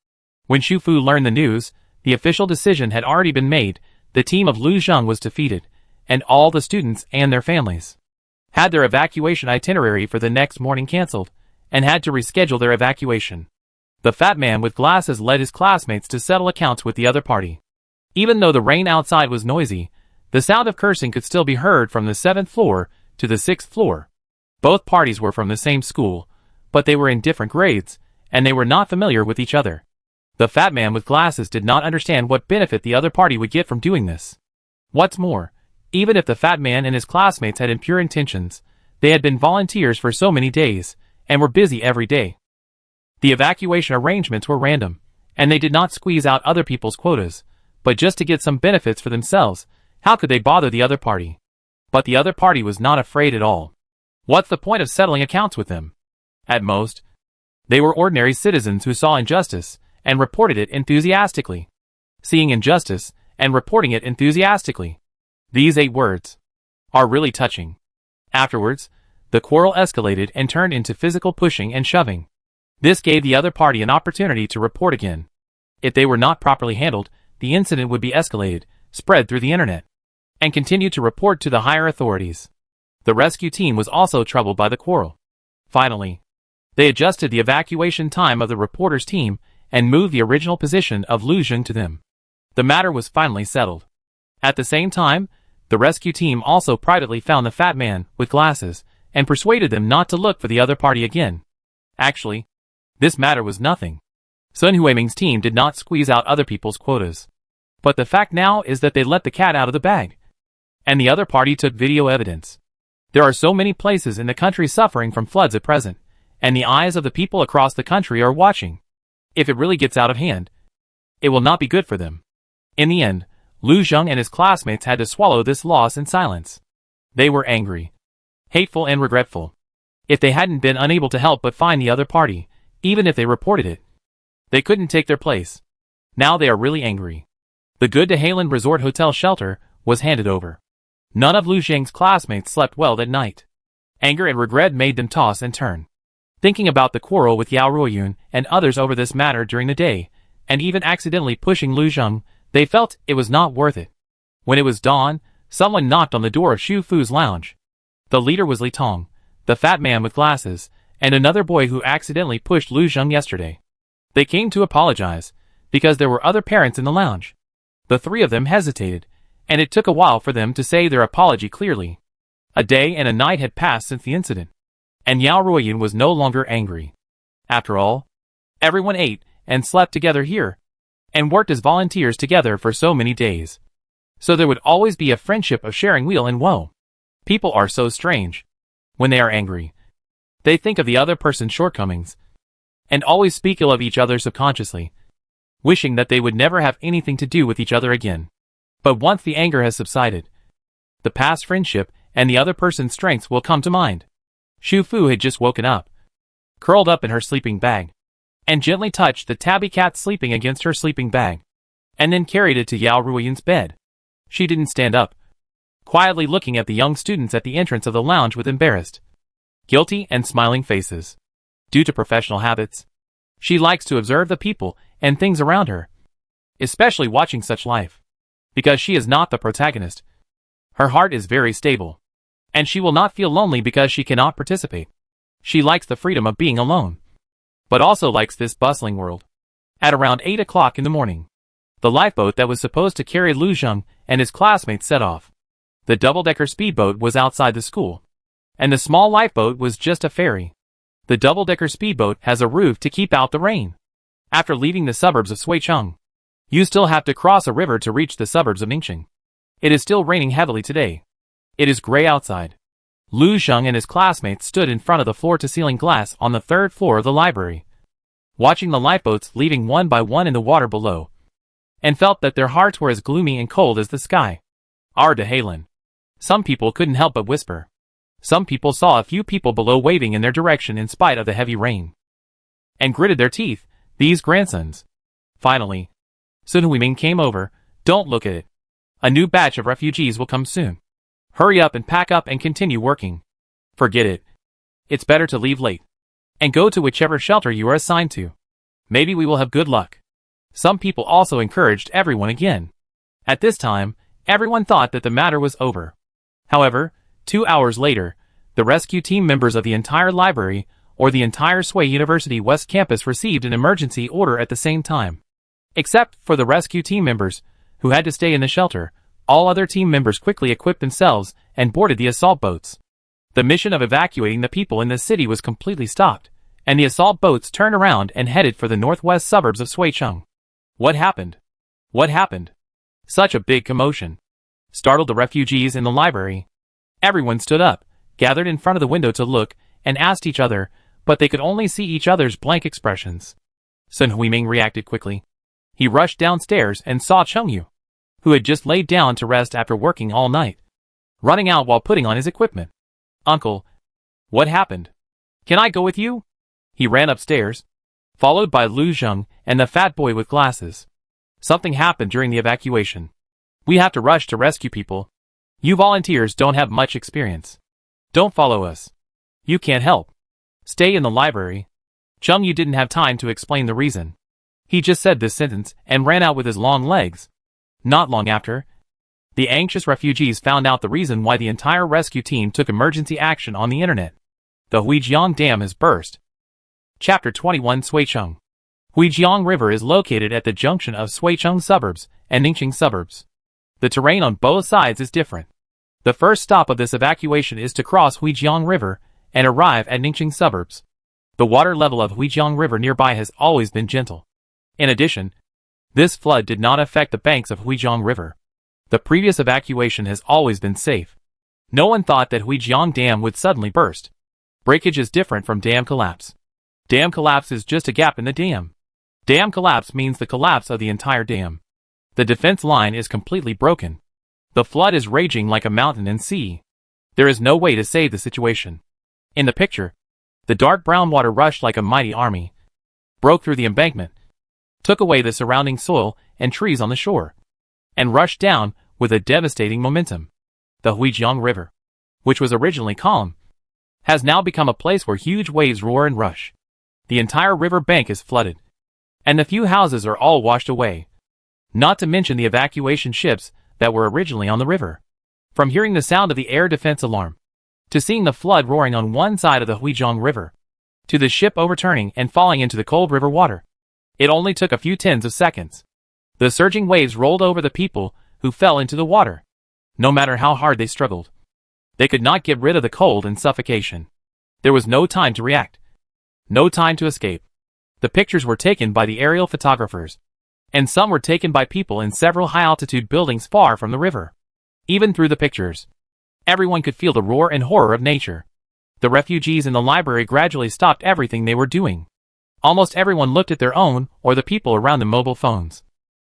When Shu Fu learned the news, the official decision had already been made. The team of Lu Zheng was defeated, and all the students and their families had their evacuation itinerary for the next morning cancelled, and had to reschedule their evacuation. The fat man with glasses led his classmates to settle accounts with the other party. Even though the rain outside was noisy, the sound of cursing could still be heard from the 7th floor to the 6th floor. Both parties were from the same school, but they were in different grades, and they were not familiar with each other. The fat man with glasses did not understand what benefit the other party would get from doing this. What's more, even if the fat man and his classmates had impure intentions, they had been volunteers for so many days, and were busy every day. The evacuation arrangements were random, and they did not squeeze out other people's quotas, but just to get some benefits for themselves. How could they bother the other party? But the other party was not afraid at all. What's the point of settling accounts with them? At most, they were ordinary citizens who saw injustice and reported it enthusiastically. Seeing injustice and reporting it enthusiastically. These 8 words are really touching. Afterwards, the quarrel escalated and turned into physical pushing and shoving. This gave the other party an opportunity to report again. If they were not properly handled, the incident would be escalated, spread through the internet, and continue to report to the higher authorities. The rescue team was also troubled by the quarrel. Finally, they adjusted the evacuation time of the reporters' team and moved the original position of Lu Zheng to them. The matter was finally settled. At the same time, the rescue team also privately found the fat man with glasses and persuaded them not to look for the other party again. Actually, this matter was nothing. Sun Huiming's team did not squeeze out other people's quotas. But the fact now is that they let the cat out of the bag. And the other party took video evidence. There are so many places in the country suffering from floods at present, and the eyes of the people across the country are watching. If it really gets out of hand, it will not be good for them. In the end, Lu Zheng and his classmates had to swallow this loss in silence. They were angry, hateful and regretful. If they hadn't been unable to help but find the other party, even if they reported it, they couldn't take their place. Now they are really angry. The good to Halen Resort Hotel shelter was handed over. None of Lu Zheng's classmates slept well that night. Anger and regret made them toss and turn, thinking about the quarrel with Yao Ruoyun and others over this matter during the day, and even accidentally pushing Lu Zheng. They felt it was not worth it. When it was dawn, someone knocked on the door of Shu Fu's lounge. The leader was Li Tong, the fat man with glasses, and another boy who accidentally pushed Lu Zheng yesterday. They came to apologize, because there were other parents in the lounge. The 3 of them hesitated, and it took a while for them to say their apology clearly. A day and a night had passed since the incident, and Yao Ruoyan was no longer angry. After all, everyone ate and slept together here, and worked as volunteers together for so many days. So there would always be a friendship of sharing weal and woe. People are so strange. When they are angry, they think of the other person's shortcomings, and always speak ill of each other subconsciously, wishing that they would never have anything to do with each other again. But once the anger has subsided, the past friendship and the other person's strengths will come to mind. Shu Fu had just woken up, curled up in her sleeping bag, and gently touched the tabby cat sleeping against her sleeping bag, and then carried it to Yao Ruoyan's bed. She didn't stand up, quietly looking at the young students at the entrance of the lounge with embarrassed, guilty and smiling faces. Due to professional habits, she likes to observe the people and things around her, especially watching such life. Because she is not the protagonist, her heart is very stable, and she will not feel lonely because she cannot participate. She likes the freedom of being alone, but also likes this bustling world. At around 8 o'clock in the morning, the lifeboat that was supposed to carry Lu Zheng and his classmates set off. The double-decker speedboat was outside the school, and the small lifeboat was just a ferry. The double-decker speedboat has a roof to keep out the rain. After leaving the suburbs of Suicheng, you still have to cross a river to reach the suburbs of Ningxing. It is still raining heavily today. It is gray outside. Lu Zheng and his classmates stood in front of the floor-to-ceiling glass on the 3rd floor of the library, watching the lifeboats leaving one by one in the water below, and felt that their hearts were as gloomy and cold as the sky. De Halen. Some people couldn't help but whisper. Some people saw a few people below waving in their direction in spite of the heavy rain, and gritted their teeth, these grandsons. Finally, Sun Huiming came over. Don't look at it. A new batch of refugees will come soon. Hurry up and pack up and continue working. Forget it. It's better to leave late, and go to whichever shelter you are assigned to. Maybe we will have good luck. Some people also encouraged everyone again. At this time, everyone thought that the matter was over. However, 2 hours later, the rescue team members of the entire library, or the entire Sui University West Campus, received an emergency order at the same time. Except for the rescue team members, who had to stay in the shelter, all other team members quickly equipped themselves and boarded the assault boats. The mission of evacuating the people in the city was completely stopped, and the assault boats turned around and headed for the northwest suburbs of Suicheng. What happened? What happened? Such a big commotion startled the refugees in the library. Everyone stood up, gathered in front of the window to look, and asked each other, but they could only see each other's blank expressions. Sun Huiming reacted quickly. He rushed downstairs and saw Chengyu, who had just laid down to rest after working all night, running out while putting on his equipment. Uncle, what happened? Can I go with you? He ran upstairs, followed by Lu Zheng and the fat boy with glasses. Something happened during the evacuation. We have to rush to rescue people. You volunteers don't have much experience. Don't follow us. You can't help. Stay in the library. Chengyu didn't have time to explain the reason. He just said this sentence and ran out with his long legs. Not long after, the anxious refugees found out the reason why the entire rescue team took emergency action on the internet. The Huijiang Dam has burst. Chapter 21 Suicheng. Huijiang River is located at the junction of Suicheng suburbs and Ningxing suburbs. The terrain on both sides is different. The first stop of this evacuation is to cross Huijiang River and arrive at Ningxing suburbs. The water level of Huijiang River nearby has always been gentle. In addition, this flood did not affect the banks of Huijiang River. The previous evacuation has always been safe. No one thought that Huijiang Dam would suddenly burst. Breakage is different from dam collapse. Dam collapse is just a gap in the dam. Dam collapse means the collapse of the entire dam. The defense line is completely broken. The flood is raging like a mountain and sea. There is no way to save the situation. In the picture, the dark brown water rushed like a mighty army, broke through the embankment, took away the surrounding soil and trees on the shore, and rushed down with a devastating momentum. The Huijiang River, which was originally calm, has now become a place where huge waves roar and rush. The entire river bank is flooded, and the few houses are all washed away. Not to mention the evacuation ships that were originally on the river. From hearing the sound of the air defense alarm, to seeing the flood roaring on one side of the Huijiang River, to the ship overturning and falling into the cold river water, it only took a few tens of seconds. The surging waves rolled over the people who fell into the water. No matter how hard they struggled, they could not get rid of the cold and suffocation. There was no time to react. No time to escape. The pictures were taken by the aerial photographers, and some were taken by people in several high-altitude buildings far from the river. Even through the pictures, everyone could feel the roar and horror of nature. The refugees in the library gradually stopped everything they were doing. Almost everyone looked at their own or the people around the mobile phones,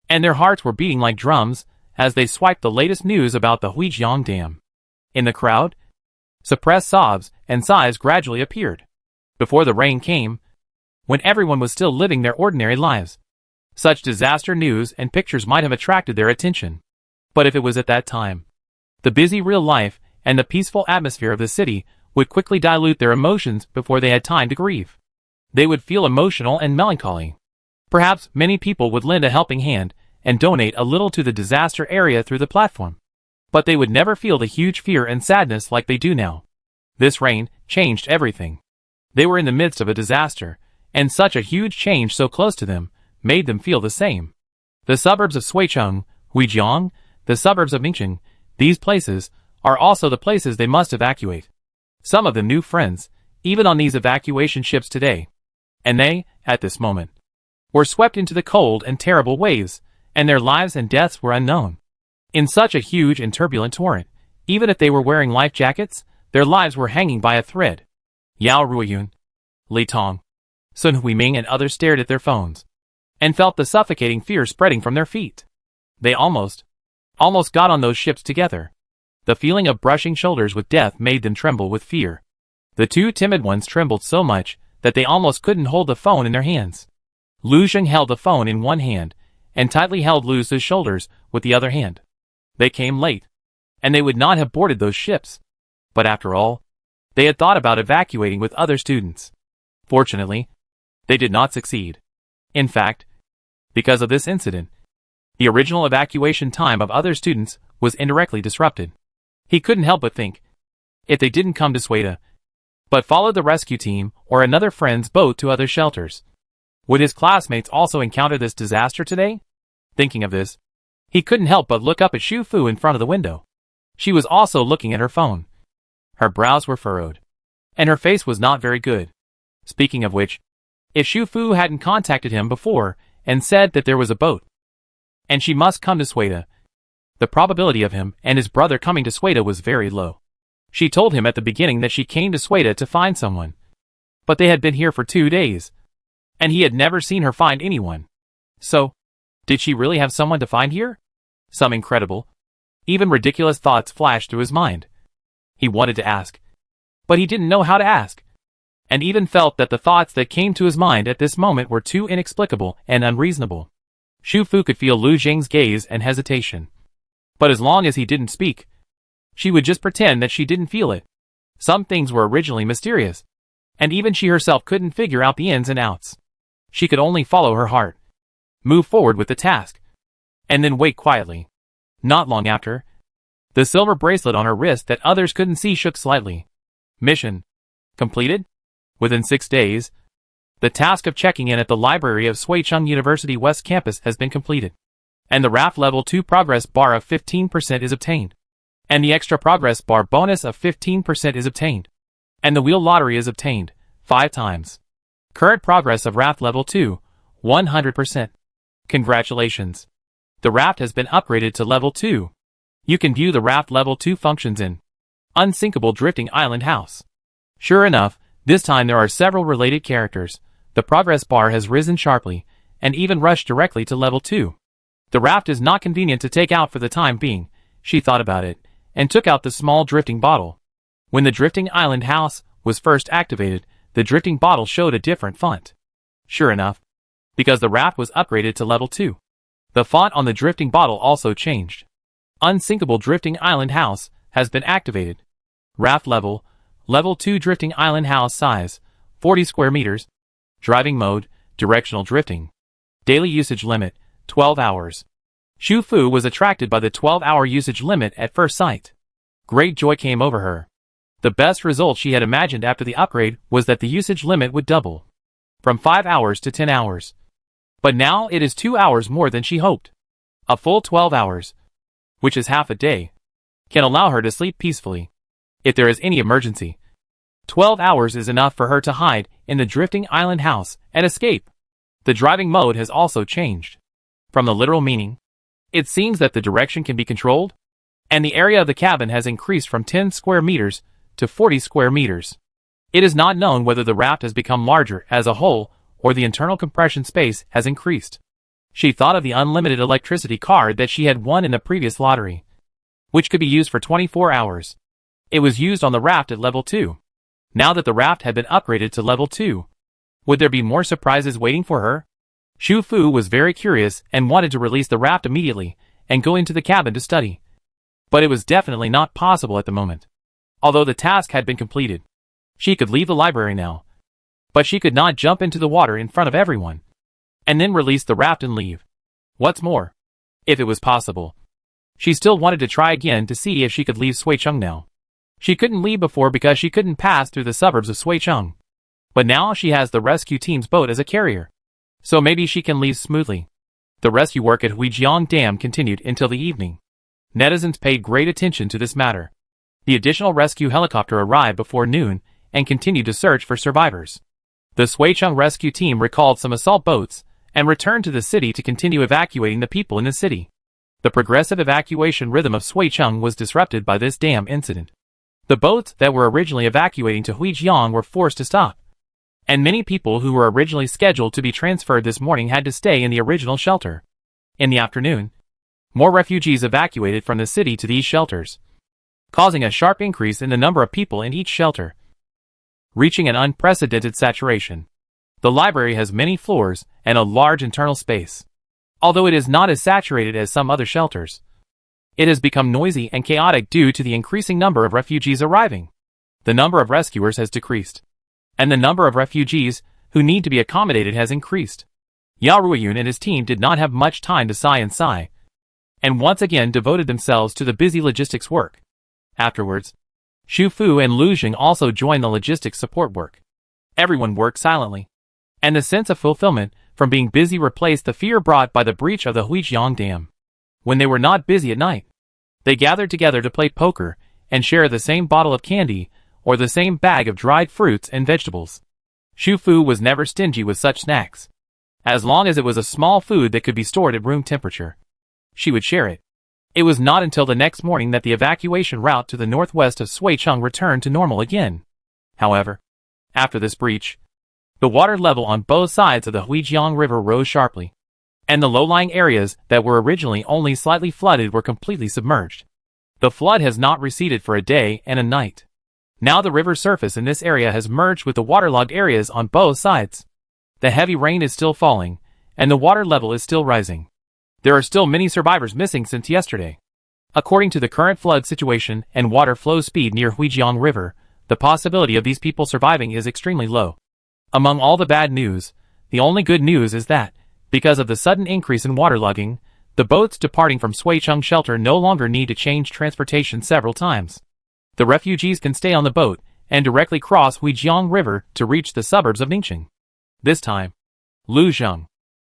and their hearts were beating like drums as they swiped the latest news about the Huijiang Dam. In the crowd, suppressed sobs and sighs gradually appeared. Before the rain came, when everyone was still living their ordinary lives, such disaster news and pictures might have attracted their attention. But if it was at that time, the busy real life and the peaceful atmosphere of the city would quickly dilute their emotions before they had time to grieve. They would feel emotional and melancholy. Perhaps many people would lend a helping hand and donate a little to the disaster area through the platform. But they would never feel the huge fear and sadness like they do now. This rain changed everything. They were in the midst of a disaster, and such a huge change so close to them made them feel the same. The suburbs of Suicheng, Huijiang, the suburbs of Mingcheng, these places are also the places they must evacuate. Some of them knew friends, even on these evacuation ships today. And they, at this moment, were swept into the cold and terrible waves, and their lives and deaths were unknown. In such a huge and turbulent torrent, even if they were wearing life jackets, their lives were hanging by a thread. Yao Ruiyun, Li Tong, Sun Huiming and others stared at their phones, and felt the suffocating fear spreading from their feet. They almost got on those ships together. The feeling of brushing shoulders with death made them tremble with fear. The two timid ones trembled so much that they almost couldn't hold the phone in their hands. Lu Zheng held the phone in one hand, and tightly held Lu's shoulders with the other hand. They came late, and they would not have boarded those ships. But after all, they had thought about evacuating with other students. Fortunately, they did not succeed. In fact, because of this incident, the original evacuation time of other students was indirectly disrupted. He couldn't help but think, if they didn't come to Suida, but followed the rescue team or another friend's boat to other shelters, would his classmates also encounter this disaster today? Thinking of this, he couldn't help but look up at Xu Fu in front of the window. She was also looking at her phone. Her brows were furrowed, and her face was not very good. Speaking of which, if Xu Fu hadn't contacted him before and said that there was a boat, and she must come to Suida, the probability of him and his brother coming to Suida was very low. She told him at the beginning that she came to Suida to find someone, but they had been here for 2 days, and he had never seen her find anyone. So, did she really have someone to find here? Some incredible, even ridiculous thoughts flashed through his mind. He wanted to ask, but he didn't know how to ask, and even felt that the thoughts that came to his mind at this moment were too inexplicable and unreasonable. Xu Fu could feel Lu Zheng's gaze and hesitation. But as long as he didn't speak, she would just pretend that she didn't feel it. Some things were originally mysterious, and even she herself couldn't figure out the ins and outs. She could only follow her heart, move forward with the task, and then wait quietly. Not long after, the silver bracelet on her wrist that others couldn't see shook slightly. Mission completed? Within 6 days, the task of checking in at the library of Suicheng University West Campus has been completed, and the RAF Level 2 progress bar of 15% is obtained, and the extra progress bar bonus of 15% is obtained, and the wheel lottery is obtained 5 times. Current progress of RAF Level 2, 100%. Congratulations! The raft has been upgraded to Level 2. You can view the raft Level 2 functions in Unsinkable Drifting Island House. Sure enough, this time there are several related characters. The progress bar has risen sharply, and even rushed directly to Level 2. The raft is not convenient to take out for the time being. She thought about it, and took out the small drifting bottle. When the drifting island house was first activated, the drifting bottle showed a different font. Sure enough, because the raft was upgraded to Level 2. The font on the drifting bottle also changed. Unsinkable Drifting Island House has been activated. Raft Level 2 Drifting Island House size, 40 square meters. Driving mode, directional drifting. Daily usage limit, 12 hours. Xu Fu was attracted by the 12-hour usage limit at first sight. Great joy came over her. The best result she had imagined after the upgrade was that the usage limit would double, from 5 hours to 10 hours. But now it is 2 hours more than she hoped. A full 12 hours, which is half a day, can allow her to sleep peacefully. If there is any emergency, 12 hours is enough for her to hide in the drifting island house and escape. The driving mode has also changed. From the literal meaning, it seems that the direction can be controlled, and the area of the cabin has increased from 10 square meters to 40 square meters. It is not known whether the raft has become larger as a whole or the internal compression space has increased. She thought of the unlimited electricity card that she had won in the previous lottery, which could be used for 24 hours. It was used on the raft at level 2. Now that the raft had been upgraded to level 2, would there be more surprises waiting for her? Shu Fu was very curious and wanted to release the raft immediately and go into the cabin to study. But it was definitely not possible at the moment. Although the task had been completed, she could leave the library now. But she could not jump into the water in front of everyone and then release the raft and leave. What's more, if it was possible, she still wanted to try again to see if she could leave Suicheng now. She couldn't leave before because she couldn't pass through the suburbs of Suicheng. But now she has the rescue team's boat as a carrier, so maybe she can leave smoothly. The rescue work at Huijiang Dam continued until the evening. Netizens paid great attention to this matter. The additional rescue helicopter arrived before noon and continued to search for survivors. The Suicheng rescue team recalled some assault boats and returned to the city to continue evacuating the people in the city. The progressive evacuation rhythm of Suicheng was disrupted by this dam incident. The boats that were originally evacuating to Huijiang were forced to stop, and many people who were originally scheduled to be transferred this morning had to stay in the original shelter. In the afternoon, more refugees evacuated from the city to these shelters, causing a sharp increase in the number of people in each shelter, reaching an unprecedented saturation. The library has many floors and a large internal space. Although it is not as saturated as some other shelters, it has become noisy and chaotic due to the increasing number of refugees arriving. The number of rescuers has decreased, and the number of refugees who need to be accommodated has increased. Yao Ruiyun and his team did not have much time to sigh, and once again devoted themselves to the busy logistics work. Afterwards, Shu Fu and Lu Jing also joined the logistics support work. Everyone worked silently, and the sense of fulfillment from being busy replaced the fear brought by the breach of the Huijiang Dam. When they were not busy at night, they gathered together to play poker and share the same bottle of candy or the same bag of dried fruits and vegetables. Shu Fu was never stingy with such snacks. As long as it was a small food that could be stored at room temperature, she would share it. It was not until the next morning that the evacuation route to the northwest of Suicheng returned to normal again. However, after this breach, the water level on both sides of the Huijiang River rose sharply, and the low-lying areas that were originally only slightly flooded were completely submerged. The flood has not receded for a day and a night. Now the river surface in this area has merged with the waterlogged areas on both sides. The heavy rain is still falling, and the water level is still rising. There are still many survivors missing since yesterday. According to the current flood situation and water flow speed near Huijiang River, the possibility of these people surviving is extremely low. Among all the bad news, the only good news is that, because of the sudden increase in waterlogging, the boats departing from Suicheng shelter no longer need to change transportation several times. The refugees can stay on the boat and directly cross Huijiang River to reach the suburbs of Ningxing. This time, Lu Zheng,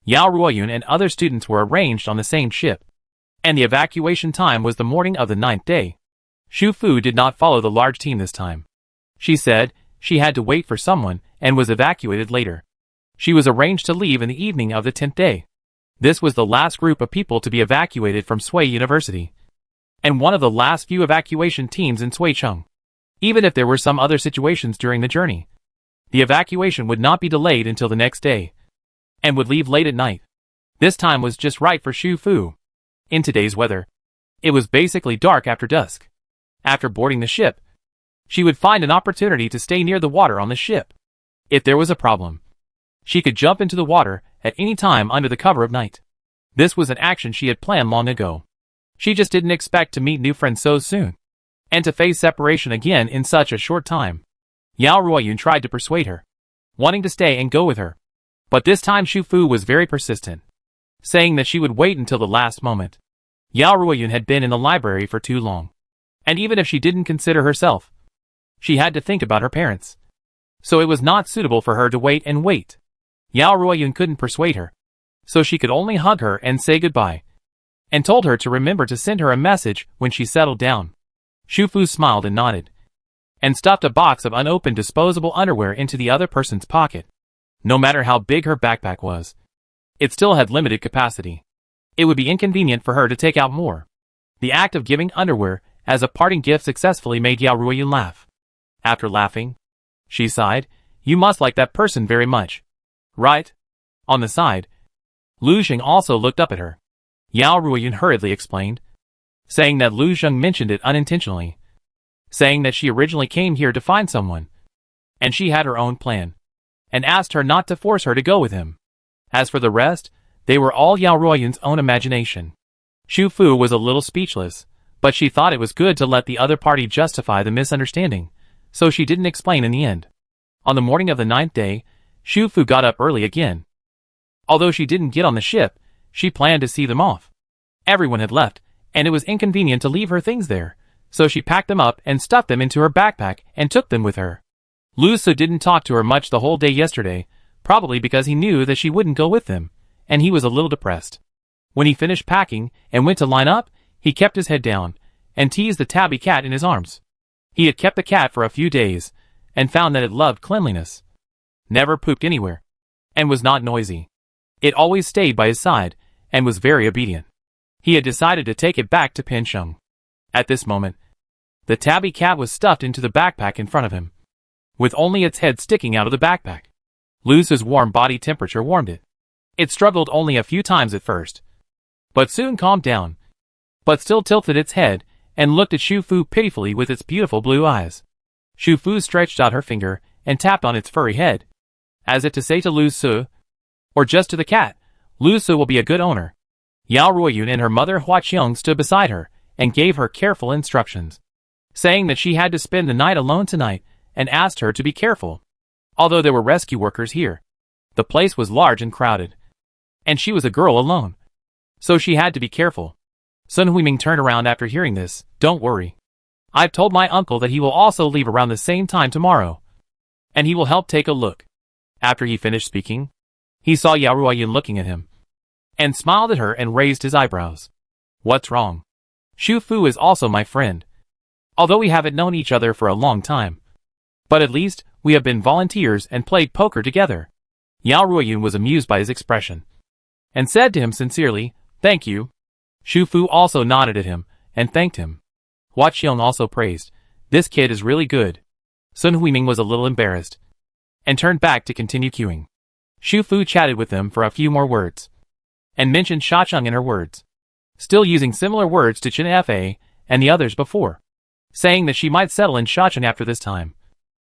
Yao Ruiyun and other students were arranged on the same ship, and the evacuation time was the morning of the 9th day. Shu Fu did not follow the large team this time. She said she had to wait for someone and was evacuated later. She was arranged to leave in the evening of the 10th day. This was the last group of people to be evacuated from Sui University, and one of the last few evacuation teams in Suicheng. Even if there were some other situations during the journey, the evacuation would not be delayed until the next day, and would leave late at night. This time was just right for Shu Fu. In today's weather, it was basically dark after dusk. After boarding the ship, she would find an opportunity to stay near the water on the ship. If there was a problem, she could jump into the water at any time under the cover of night. This was an action she had planned long ago. She just didn't expect to meet new friends so soon, and to face separation again in such a short time. Yao Ruiyun tried to persuade her, wanting to stay and go with her. But this time Shu Fu was very persistent, saying that she would wait until the last moment. Yao Ruiyun had been in the library for too long, and even if she didn't consider herself, she had to think about her parents. So it was not suitable for her to wait and wait. Yao Ruiyun couldn't persuade her, so she could only hug her and say goodbye, and told her to remember to send her a message when she settled down. Shu Fu smiled and nodded. and stuffed a box of unopened disposable underwear into the other person's pocket. No matter how big her backpack was, it still had limited capacity. It would be inconvenient for her to take out more. The act of giving underwear as a parting gift successfully made Yao Ruoyun laugh. After laughing, she sighed, "You must like that person very much, right?" On the side, Lu Zheng also looked up at her. Yao Ruoyun hurriedly explained, saying that Lu Zheng mentioned it unintentionally, saying that she originally came here to find someone, and she had her own plan, and asked her not to force her to go with him. As for the rest, they were all Yao Ruoyun's own imagination. Xu Fu was a little speechless, but she thought it was good to let the other party justify the misunderstanding, so she didn't explain in the end. On the morning of the 9th day, Xu Fu got up early again. Although she didn't get on the ship, she planned to see them off. Everyone had left, and it was inconvenient to leave her things there, so she packed them up and stuffed them into her backpack and took them with her. Lu Su didn't talk to her much the whole day yesterday, probably because he knew that she wouldn't go with them, and he was a little depressed. When he finished packing and went to line up, he kept his head down and teased the tabby cat in his arms. He had kept the cat for a few days and found that it loved cleanliness, never pooped anywhere, and was not noisy. It always stayed by his side and was very obedient. He had decided to take it back to Pincheng. At this moment, the tabby cat was stuffed into the backpack in front of him, with only its head sticking out of the backpack. Lu's warm body temperature warmed it. It struggled only a few times at first, but soon calmed down, but still tilted its head and looked at Xu Fu pitifully with its beautiful blue eyes. Xu Fu stretched out her finger and tapped on its furry head, as if to say to Lu Su, or just to the cat, Lu Su will be a good owner. Yao Ruoyun and her mother Hua Qiong stood beside her and gave her careful instructions, saying that she had to spend the night alone tonight and asked her to be careful. Although there were rescue workers here, the place was large and crowded, and she was a girl alone, so she had to be careful. Sun Huiming turned around after hearing this. "Don't worry. I've told my uncle that he will also leave around the same time tomorrow, and he will help take a look." After he finished speaking, he saw Yao Ruoyun looking at him, and smiled at her and raised his eyebrows. "What's wrong? Xu Fu is also my friend, although we haven't known each other for a long time. But at least, we have been volunteers and played poker together." Yao Ruoyun was amused by his expression, and said to him sincerely, "Thank you." Xu Fu also nodded at him, and thanked him. Hua Qiong also praised, "This kid is really good." Sun Huiming was a little embarrassed, and turned back to continue queuing. Xu Fu chatted with them for a few more words, and mentioned Shacheng in her words, still using similar words to Chen Fa and the others before, saying that she might settle in Shacheng after this time,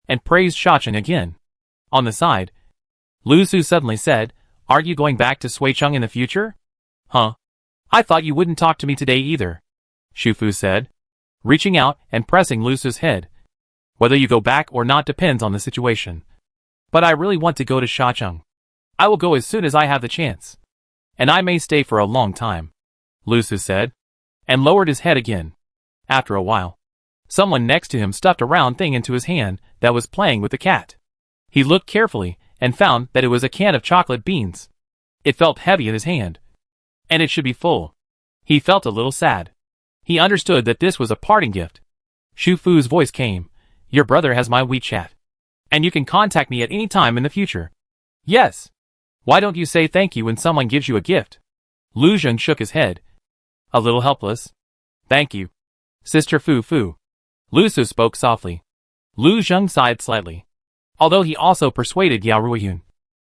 and praised Shacheng again. On the side, Lu Su suddenly said, "Aren't you going back to Suicheng in the future?" "Huh? I thought you wouldn't talk to me today either," Xu Fu said, reaching out and pressing Lu Su's head. "Whether you go back or not depends on the situation. But I really want to go to Shacheng. I will go as soon as I have the chance. And I may stay for a long time," Lu Su said, and lowered his head again. After a while, someone next to him stuffed a round thing into his hand that was playing with the cat. He looked carefully and found that it was a can of chocolate beans. It felt heavy in his hand, and it should be full. He felt a little sad. He understood that this was a parting gift. Xu Fu's voice came, "Your brother has my WeChat, and you can contact me at any time in the future." "Yes. Why don't you say thank you when someone gives you a gift?" Lu Zheng shook his head, a little helpless. "Thank you, Sister Fu Fu." Lu Su spoke softly. Lu Zheng sighed slightly, although he also persuaded Yao Ruoyun,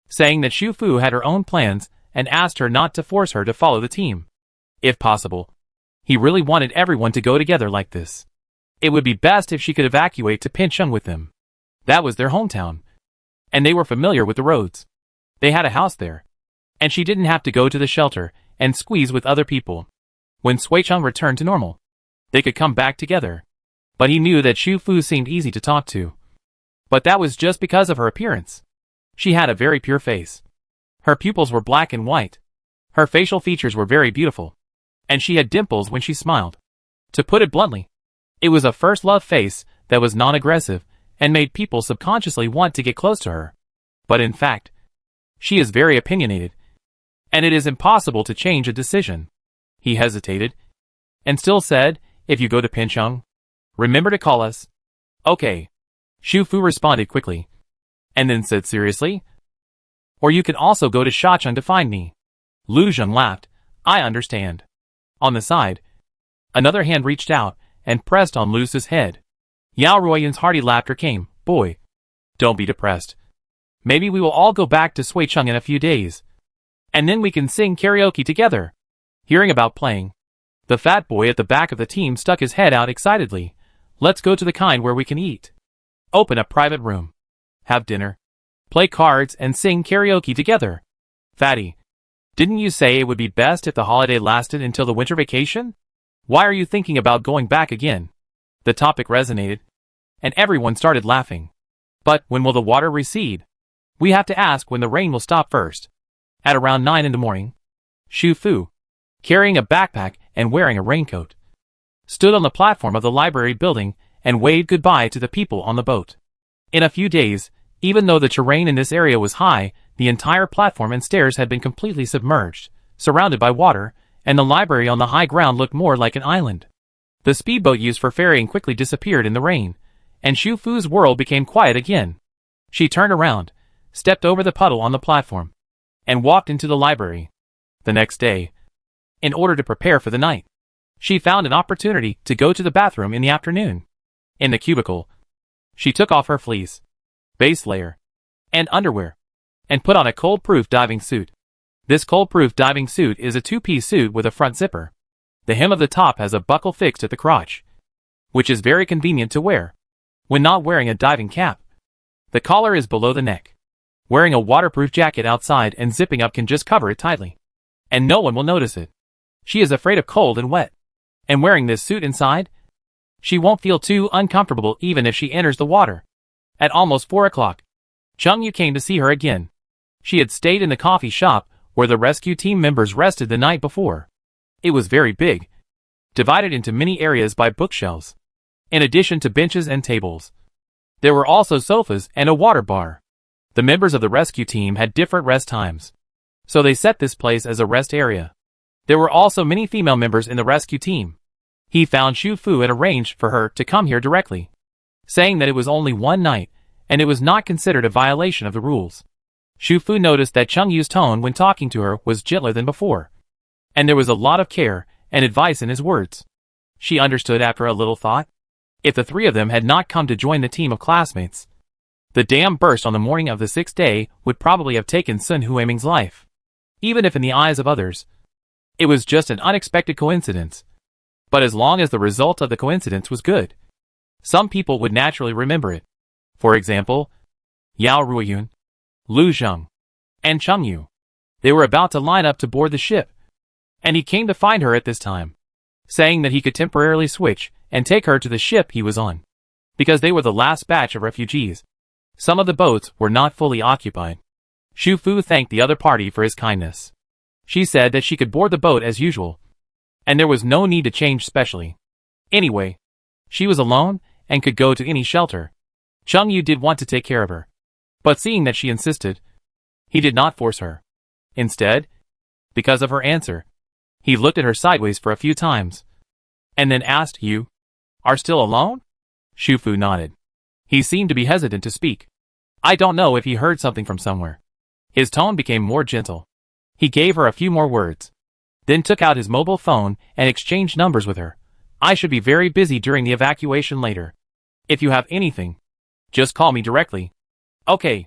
saying that Xu Fu had her own plans and asked her not to force her to follow the team. If possible, he really wanted everyone to go together like this. It would be best if she could evacuate to Pincheng with them. That was their hometown, and they were familiar with the roads. They had a house there, and she didn't have to go to the shelter and squeeze with other people. When Suicheng returned to normal, they could come back together. But he knew that Xu Fu seemed easy to talk to. But that was just because of her appearance. She had a very pure face. Her pupils were black and white. Her facial features were very beautiful, and she had dimples when she smiled. To put it bluntly, it was a first love face that was non-aggressive and made people subconsciously want to get close to her. But in fact, she is very opinionated, and it is impossible to change a decision. He hesitated, and still said, "If you go to Pincheng, remember to call us." Okay. Shu Fu responded quickly, and then said seriously, or you can also go to Shacheng to find me. Lu Zheng laughed. I understand. On the side, another hand reached out and pressed on Lu's head. Yao Ruoyun's hearty laughter came. Boy, don't be depressed. Maybe we will all go back to Suicheng in a few days. And then we can sing karaoke together. Hearing about playing, the fat boy at the back of the team stuck his head out excitedly. Let's go to the kind where we can eat. Open a private room. Have dinner. Play cards and sing karaoke together. Fatty, didn't you say it would be best if the holiday lasted until the winter vacation? Why are you thinking about going back again? The topic resonated, and everyone started laughing. But when will the water recede? We have to ask when the rain will stop first. At around 9 in the morning, Shu Fu, carrying a backpack and wearing a raincoat, stood on the platform of the library building and waved goodbye to the people on the boat. In a few days, even though the terrain in this area was high, the entire platform and stairs had been completely submerged, surrounded by water, and the library on the high ground looked more like an island. The speedboat used for ferrying quickly disappeared in the rain, and Shu Fu's world became quiet again. She turned around, stepped over the puddle on the platform, and walked into the library. The next day, in order to prepare for the night, she found an opportunity to go to the bathroom in the afternoon. In the cubicle, she took off her fleece, base layer, and underwear, and put on a cold-proof diving suit. This cold-proof diving suit is a two-piece suit with a front zipper. The hem of the top has a buckle fixed at the crotch, which is very convenient to wear when not wearing a diving cap. The collar is below the neck. Wearing a waterproof jacket outside and zipping up can just cover it tightly, and no one will notice it. She is afraid of cold and wet, and wearing this suit inside, she won't feel too uncomfortable even if she enters the water. At almost 4 o'clock, Chung Yu came to see her again. She had stayed in the coffee shop where the rescue team members rested the night before. It was very big, divided into many areas by bookshelves. In addition to benches and tables, there were also sofas and a water bar. The members of the rescue team had different rest times, so they set this place as a rest area. There were also many female members in the rescue team. He found Shu Fu and arranged for her to come here directly, saying that it was only one night, and it was not considered a violation of the rules. Shu Fu noticed that Chung Yu's tone when talking to her was gentler than before, and there was a lot of care and advice in his words. She understood after a little thought. If the three of them had not come to join the team of classmates, the dam burst on the morning of the 6th day would probably have taken Sun Huiming's life. Even if in the eyes of others, it was just an unexpected coincidence. But as long as the result of the coincidence was good, some people would naturally remember it. For example, Yao Ruoyun, Lu Zheng, and Chung Yu. They were about to line up to board the ship, and he came to find her at this time, saying that he could temporarily switch and take her to the ship he was on, because they were the last batch of refugees. Some of the boats were not fully occupied. Shu Fu thanked the other party for his kindness. She said that she could board the boat as usual, and there was no need to change specially. Anyway, she was alone and could go to any shelter. Chung Yu did want to take care of her, but seeing that she insisted, he did not force her. Instead, because of her answer, he looked at her sideways for a few times, and then asked, "You are still alone?" Shu Fu nodded. He seemed to be hesitant to speak. I don't know if he heard something from somewhere. His tone became more gentle. He gave her a few more words, then took out his mobile phone and exchanged numbers with her. I should be very busy during the evacuation later. If you have anything, just call me directly. Okay.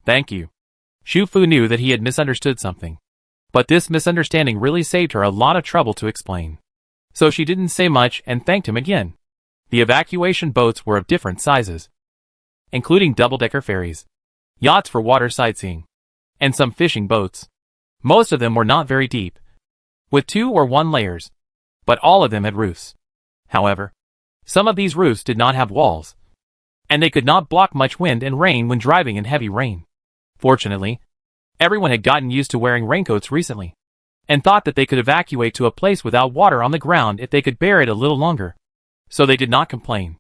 Thank you. Shu Fu knew that he had misunderstood something, but this misunderstanding really saved her a lot of trouble to explain. So she didn't say much and thanked him again. The evacuation boats were of different sizes, including double-decker ferries, yachts for water sightseeing, and some fishing boats. Most of them were not very deep, with 2 or 1 layers, but all of them had roofs. However, some of these roofs did not have walls, and they could not block much wind and rain when driving in heavy rain. Fortunately, everyone had gotten used to wearing raincoats recently, and thought that they could evacuate to a place without water on the ground if they could bear it a little longer. So they did not complain.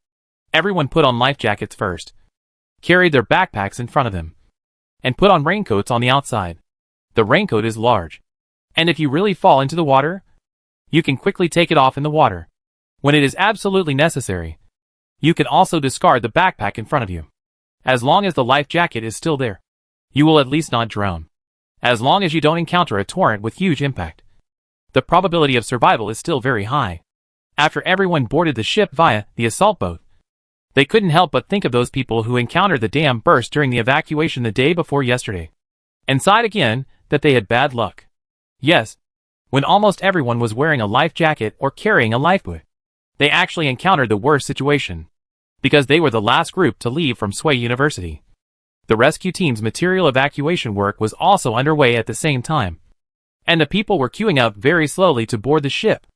Everyone put on life jackets first, carried their backpacks in front of them, and put on raincoats on the outside. The raincoat is large, and if you really fall into the water, you can quickly take it off in the water when it is absolutely necessary. You can also discard the backpack in front of you. As long as the life jacket is still there, you will at least not drown. As long as you don't encounter a torrent with huge impact, the probability of survival is still very high. After everyone boarded the ship via the assault boat, they couldn't help but think of those people who encountered the dam burst during the evacuation the day before yesterday, and sighed again that they had bad luck. Yes, when almost everyone was wearing a life jacket or carrying a lifeboat, they actually encountered the worst situation, because they were the last group to leave from Sway University. The rescue team's material evacuation work was also underway at the same time, and the people were queuing up very slowly to board the ship.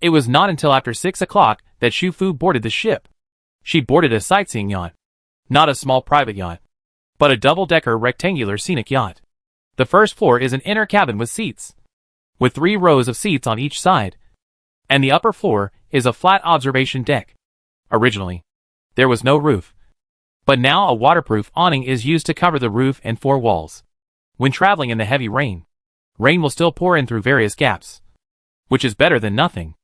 It was not until after 6 o'clock that Shufu boarded the ship. She boarded a sightseeing yacht. Not a small private yacht, but a double-decker rectangular scenic yacht. The first floor is an inner cabin with seats, with 3 rows of seats on each side, and the upper floor is a flat observation deck. Originally, there was no roof, but now a waterproof awning is used to cover the roof and 4 walls. When traveling in the heavy rain will still pour in through various gaps, which is better than nothing.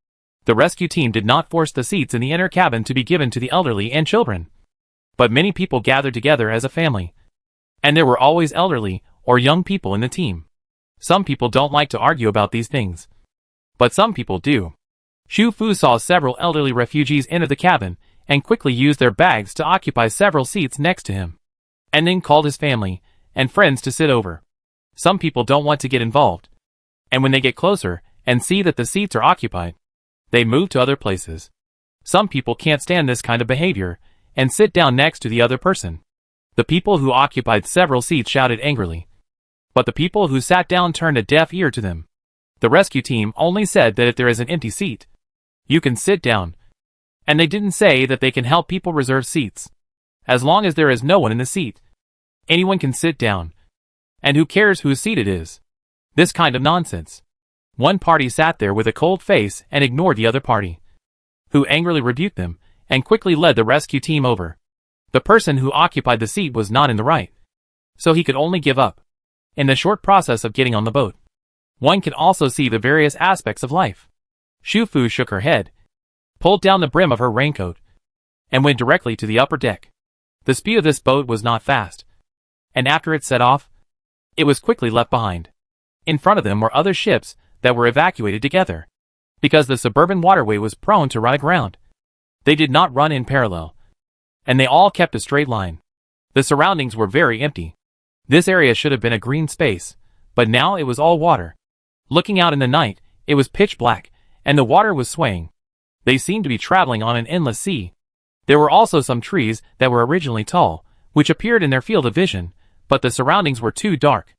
The rescue team did not force the seats in the inner cabin to be given to the elderly and children, but many people gathered together as a family, and there were always elderly or young people in the team. Some people don't like to argue about these things, but some people do. Shu Fu saw several elderly refugees enter the cabin and quickly used their bags to occupy several seats next to him, and then called his family and friends to sit over. Some people don't want to get involved, and when they get closer and see that the seats are occupied, they move to other places. Some people can't stand this kind of behavior and sit down next to the other person. The people who occupied several seats shouted angrily, but the people who sat down turned a deaf ear to them. The rescue team only said that if there is an empty seat, you can sit down, and they didn't say that they can help people reserve seats. As long as there is no one in the seat, anyone can sit down, and who cares whose seat it is? This kind of nonsense. One party sat there with a cold face and ignored the other party, who angrily rebuked them and quickly led the rescue team over. The person who occupied the seat was not in the right, so he could only give up. In the short process of getting on the boat, one can also see the various aspects of life. Shu Fu shook her head, pulled down the brim of her raincoat, and went directly to the upper deck. The speed of this boat was not fast, and after it set off, it was quickly left behind. In front of them were other ships that were evacuated together, because the suburban waterway was prone to run aground. They did not run in parallel, and they all kept a straight line. The surroundings were very empty. This area should have been a green space, but now it was all water. Looking out in the night, it was pitch black, and the water was swaying. They seemed to be traveling on an endless sea. There were also some trees that were originally tall, which appeared in their field of vision, but the surroundings were too dark.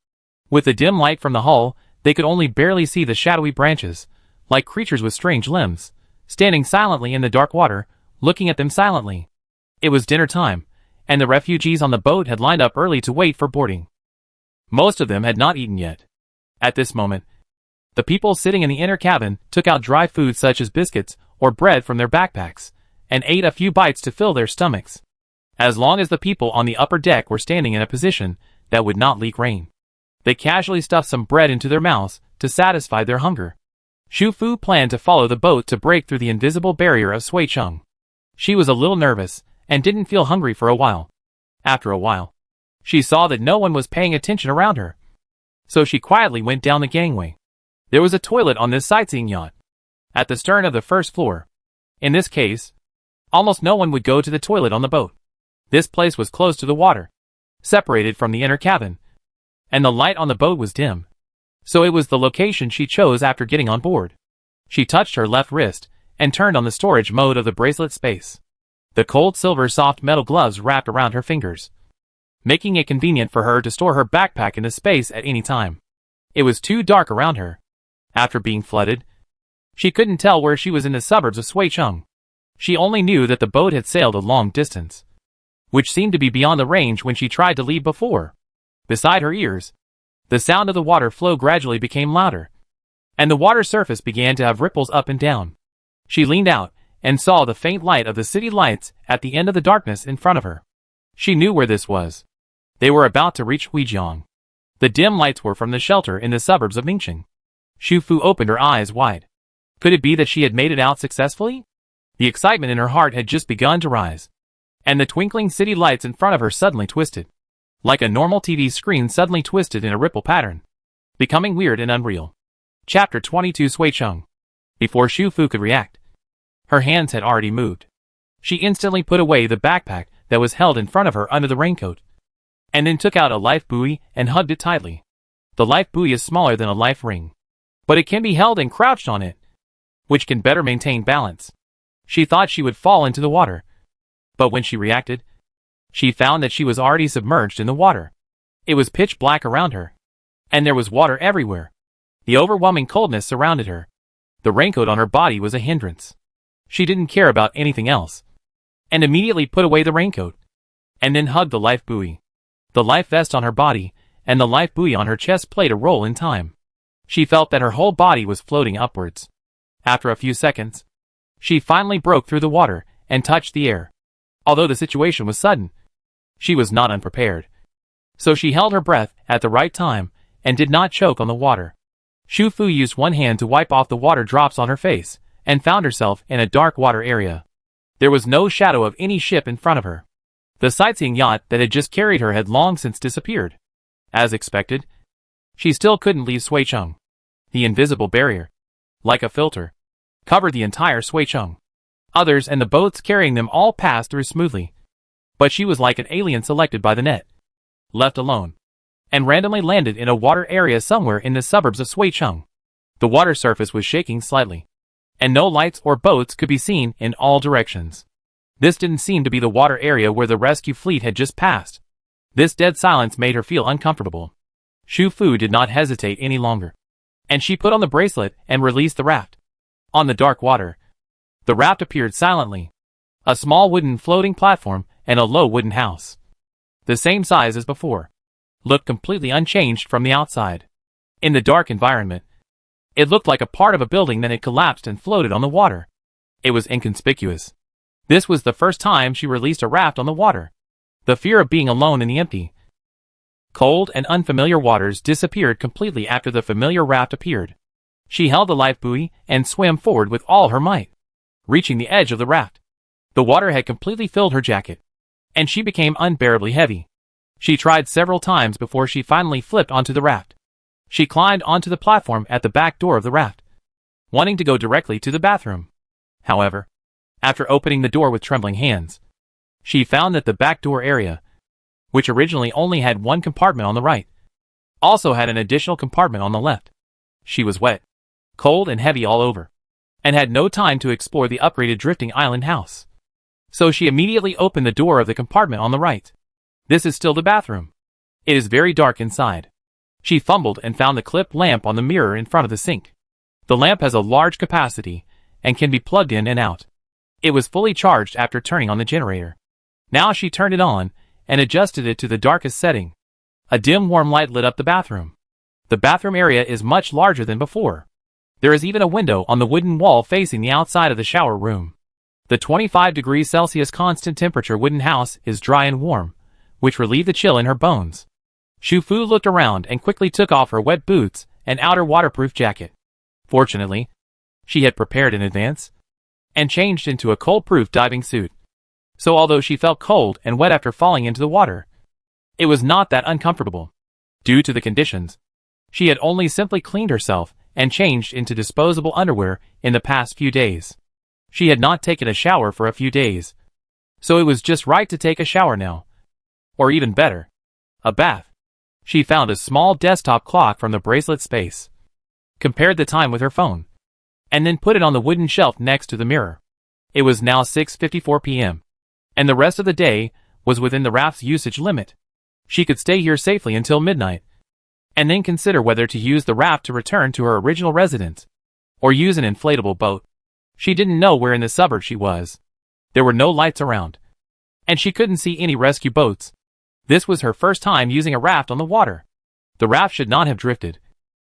With the dim light from the hull, they could only barely see the shadowy branches, like creatures with strange limbs, standing silently in the dark water, looking at them silently. It was dinner time, and the refugees on the boat had lined up early to wait for boarding. Most of them had not eaten yet. At this moment, the people sitting in the inner cabin took out dry food such as biscuits or bread from their backpacks, and ate a few bites to fill their stomachs. As long as the people on the upper deck were standing in a position that would not leak rain, they casually stuffed some bread into their mouths to satisfy their hunger. Shu Fu planned to follow the boat to break through the invisible barrier of Suicheng. She was a little nervous and didn't feel hungry for a while. After a while, she saw that no one was paying attention around her, so she quietly went down the gangway. There was a toilet on this sightseeing yacht, at the stern of the first floor. In this case, almost no one would go to the toilet on the boat. This place was close to the water, separated from the inner cabin, and the light on the boat was dim, so it was the location she chose after getting on board. She touched her left wrist and turned on the storage mode of the bracelet space. The cold silver soft metal gloves wrapped around her fingers, making it convenient for her to store her backpack in the space at any time. It was too dark around her. After being flooded, she couldn't tell where she was in the suburbs of Suicheng. She only knew that the boat had sailed a long distance, which seemed to be beyond the range when she tried to leave before. Beside her ears, the sound of the water flow gradually became louder, and the water surface began to have ripples up and down. She leaned out and saw the faint light of the city lights at the end of the darkness in front of her. She knew where this was. They were about to reach Huijiang. The dim lights were from the shelter in the suburbs of Mingcheng. Shu Fu opened her eyes wide. Could it be that she had made it out successfully? The excitement in her heart had just begun to rise. And the twinkling city lights in front of her suddenly twisted. Like a normal TV screen suddenly twisted in a ripple pattern, becoming weird and unreal. Chapter 22 Sui Chung. Before Shu Fu could react, her hands had already moved. She instantly put away the backpack that was held in front of her under the raincoat, and then took out a life buoy and hugged it tightly. The life buoy is smaller than a life ring, but it can be held and crouched on it, which can better maintain balance. She thought she would fall into the water, but when she reacted, she found that she was already submerged in the water. It was pitch black around her, and there was water everywhere. The overwhelming coldness surrounded her. The raincoat on her body was a hindrance. She didn't care about anything else, and immediately put away the raincoat, and then hugged the life buoy. The life vest on her body and the life buoy on her chest played a role in time. She felt that her whole body was floating upwards. After a few seconds, she finally broke through the water and touched the air. Although the situation was sudden, she was not unprepared. So she held her breath at the right time and did not choke on the water. Shu Fu used one hand to wipe off the water drops on her face and found herself in a dark water area. There was no shadow of any ship in front of her. The sightseeing yacht that had just carried her had long since disappeared. As expected, she still couldn't leave Sui Chung. The invisible barrier, like a filter, covered the entire Sui Chung. Others and the boats carrying them all passed through smoothly. But she was like an alien selected by the net, left alone, and randomly landed in a water area somewhere in the suburbs of Sui Chung. The water surface was shaking slightly, and no lights or boats could be seen in all directions. This didn't seem to be the water area where the rescue fleet had just passed. This dead silence made her feel uncomfortable. Shu Fu did not hesitate any longer, and she put on the bracelet and released the raft. On the dark water, the raft appeared silently. A small wooden floating platform and a low wooden house, the same size as before, looked completely unchanged from the outside. In the dark environment, it looked like a part of a building that had collapsed and floated on the water. It was inconspicuous. This was the first time she released a raft on the water. The fear of being alone in the empty, cold and unfamiliar waters disappeared completely after the familiar raft appeared. She held the life buoy and swam forward with all her might, reaching the edge of the raft. The water had completely filled her jacket, and she became unbearably heavy. She tried several times before she finally flipped onto the raft. She climbed onto the platform at the back door of the raft, wanting to go directly to the bathroom. However, after opening the door with trembling hands, she found that the back door area, which originally only had one compartment on the right, also had an additional compartment on the left. She was wet, cold and heavy all over, and had no time to explore the upgraded drifting island house. So she immediately opened the door of the compartment on the right. This is still the bathroom. It is very dark inside. She fumbled and found the clip lamp on the mirror in front of the sink. The lamp has a large capacity and can be plugged in and out. It was fully charged after turning on the generator. Now she turned it on and adjusted it to the darkest setting. A dim warm light lit up the bathroom. The bathroom area is much larger than before. There is even a window on the wooden wall facing the outside of the shower room. The 25 degrees Celsius constant temperature wooden house is dry and warm, which relieved the chill in her bones. Shu Fu looked around and quickly took off her wet boots and outer waterproof jacket. Fortunately, she had prepared in advance and changed into a cold-proof diving suit. So although she felt cold and wet after falling into the water, it was not that uncomfortable. Due to the conditions, she had only simply cleaned herself and changed into disposable underwear in the past few days. She had not taken a shower for a few days, so it was just right to take a shower now. Or even better, a bath. She found a small desktop clock from the bracelet space, compared the time with her phone, and then put it on the wooden shelf next to the mirror. It was now 6:54 p.m. and the rest of the day was within the raft's usage limit. She could stay here safely until midnight, and then consider whether to use the raft to return to her original residence, or use an inflatable boat. She didn't know where in the suburb she was. There were no lights around, and she couldn't see any rescue boats. This was her first time using a raft on the water. The raft should not have drifted,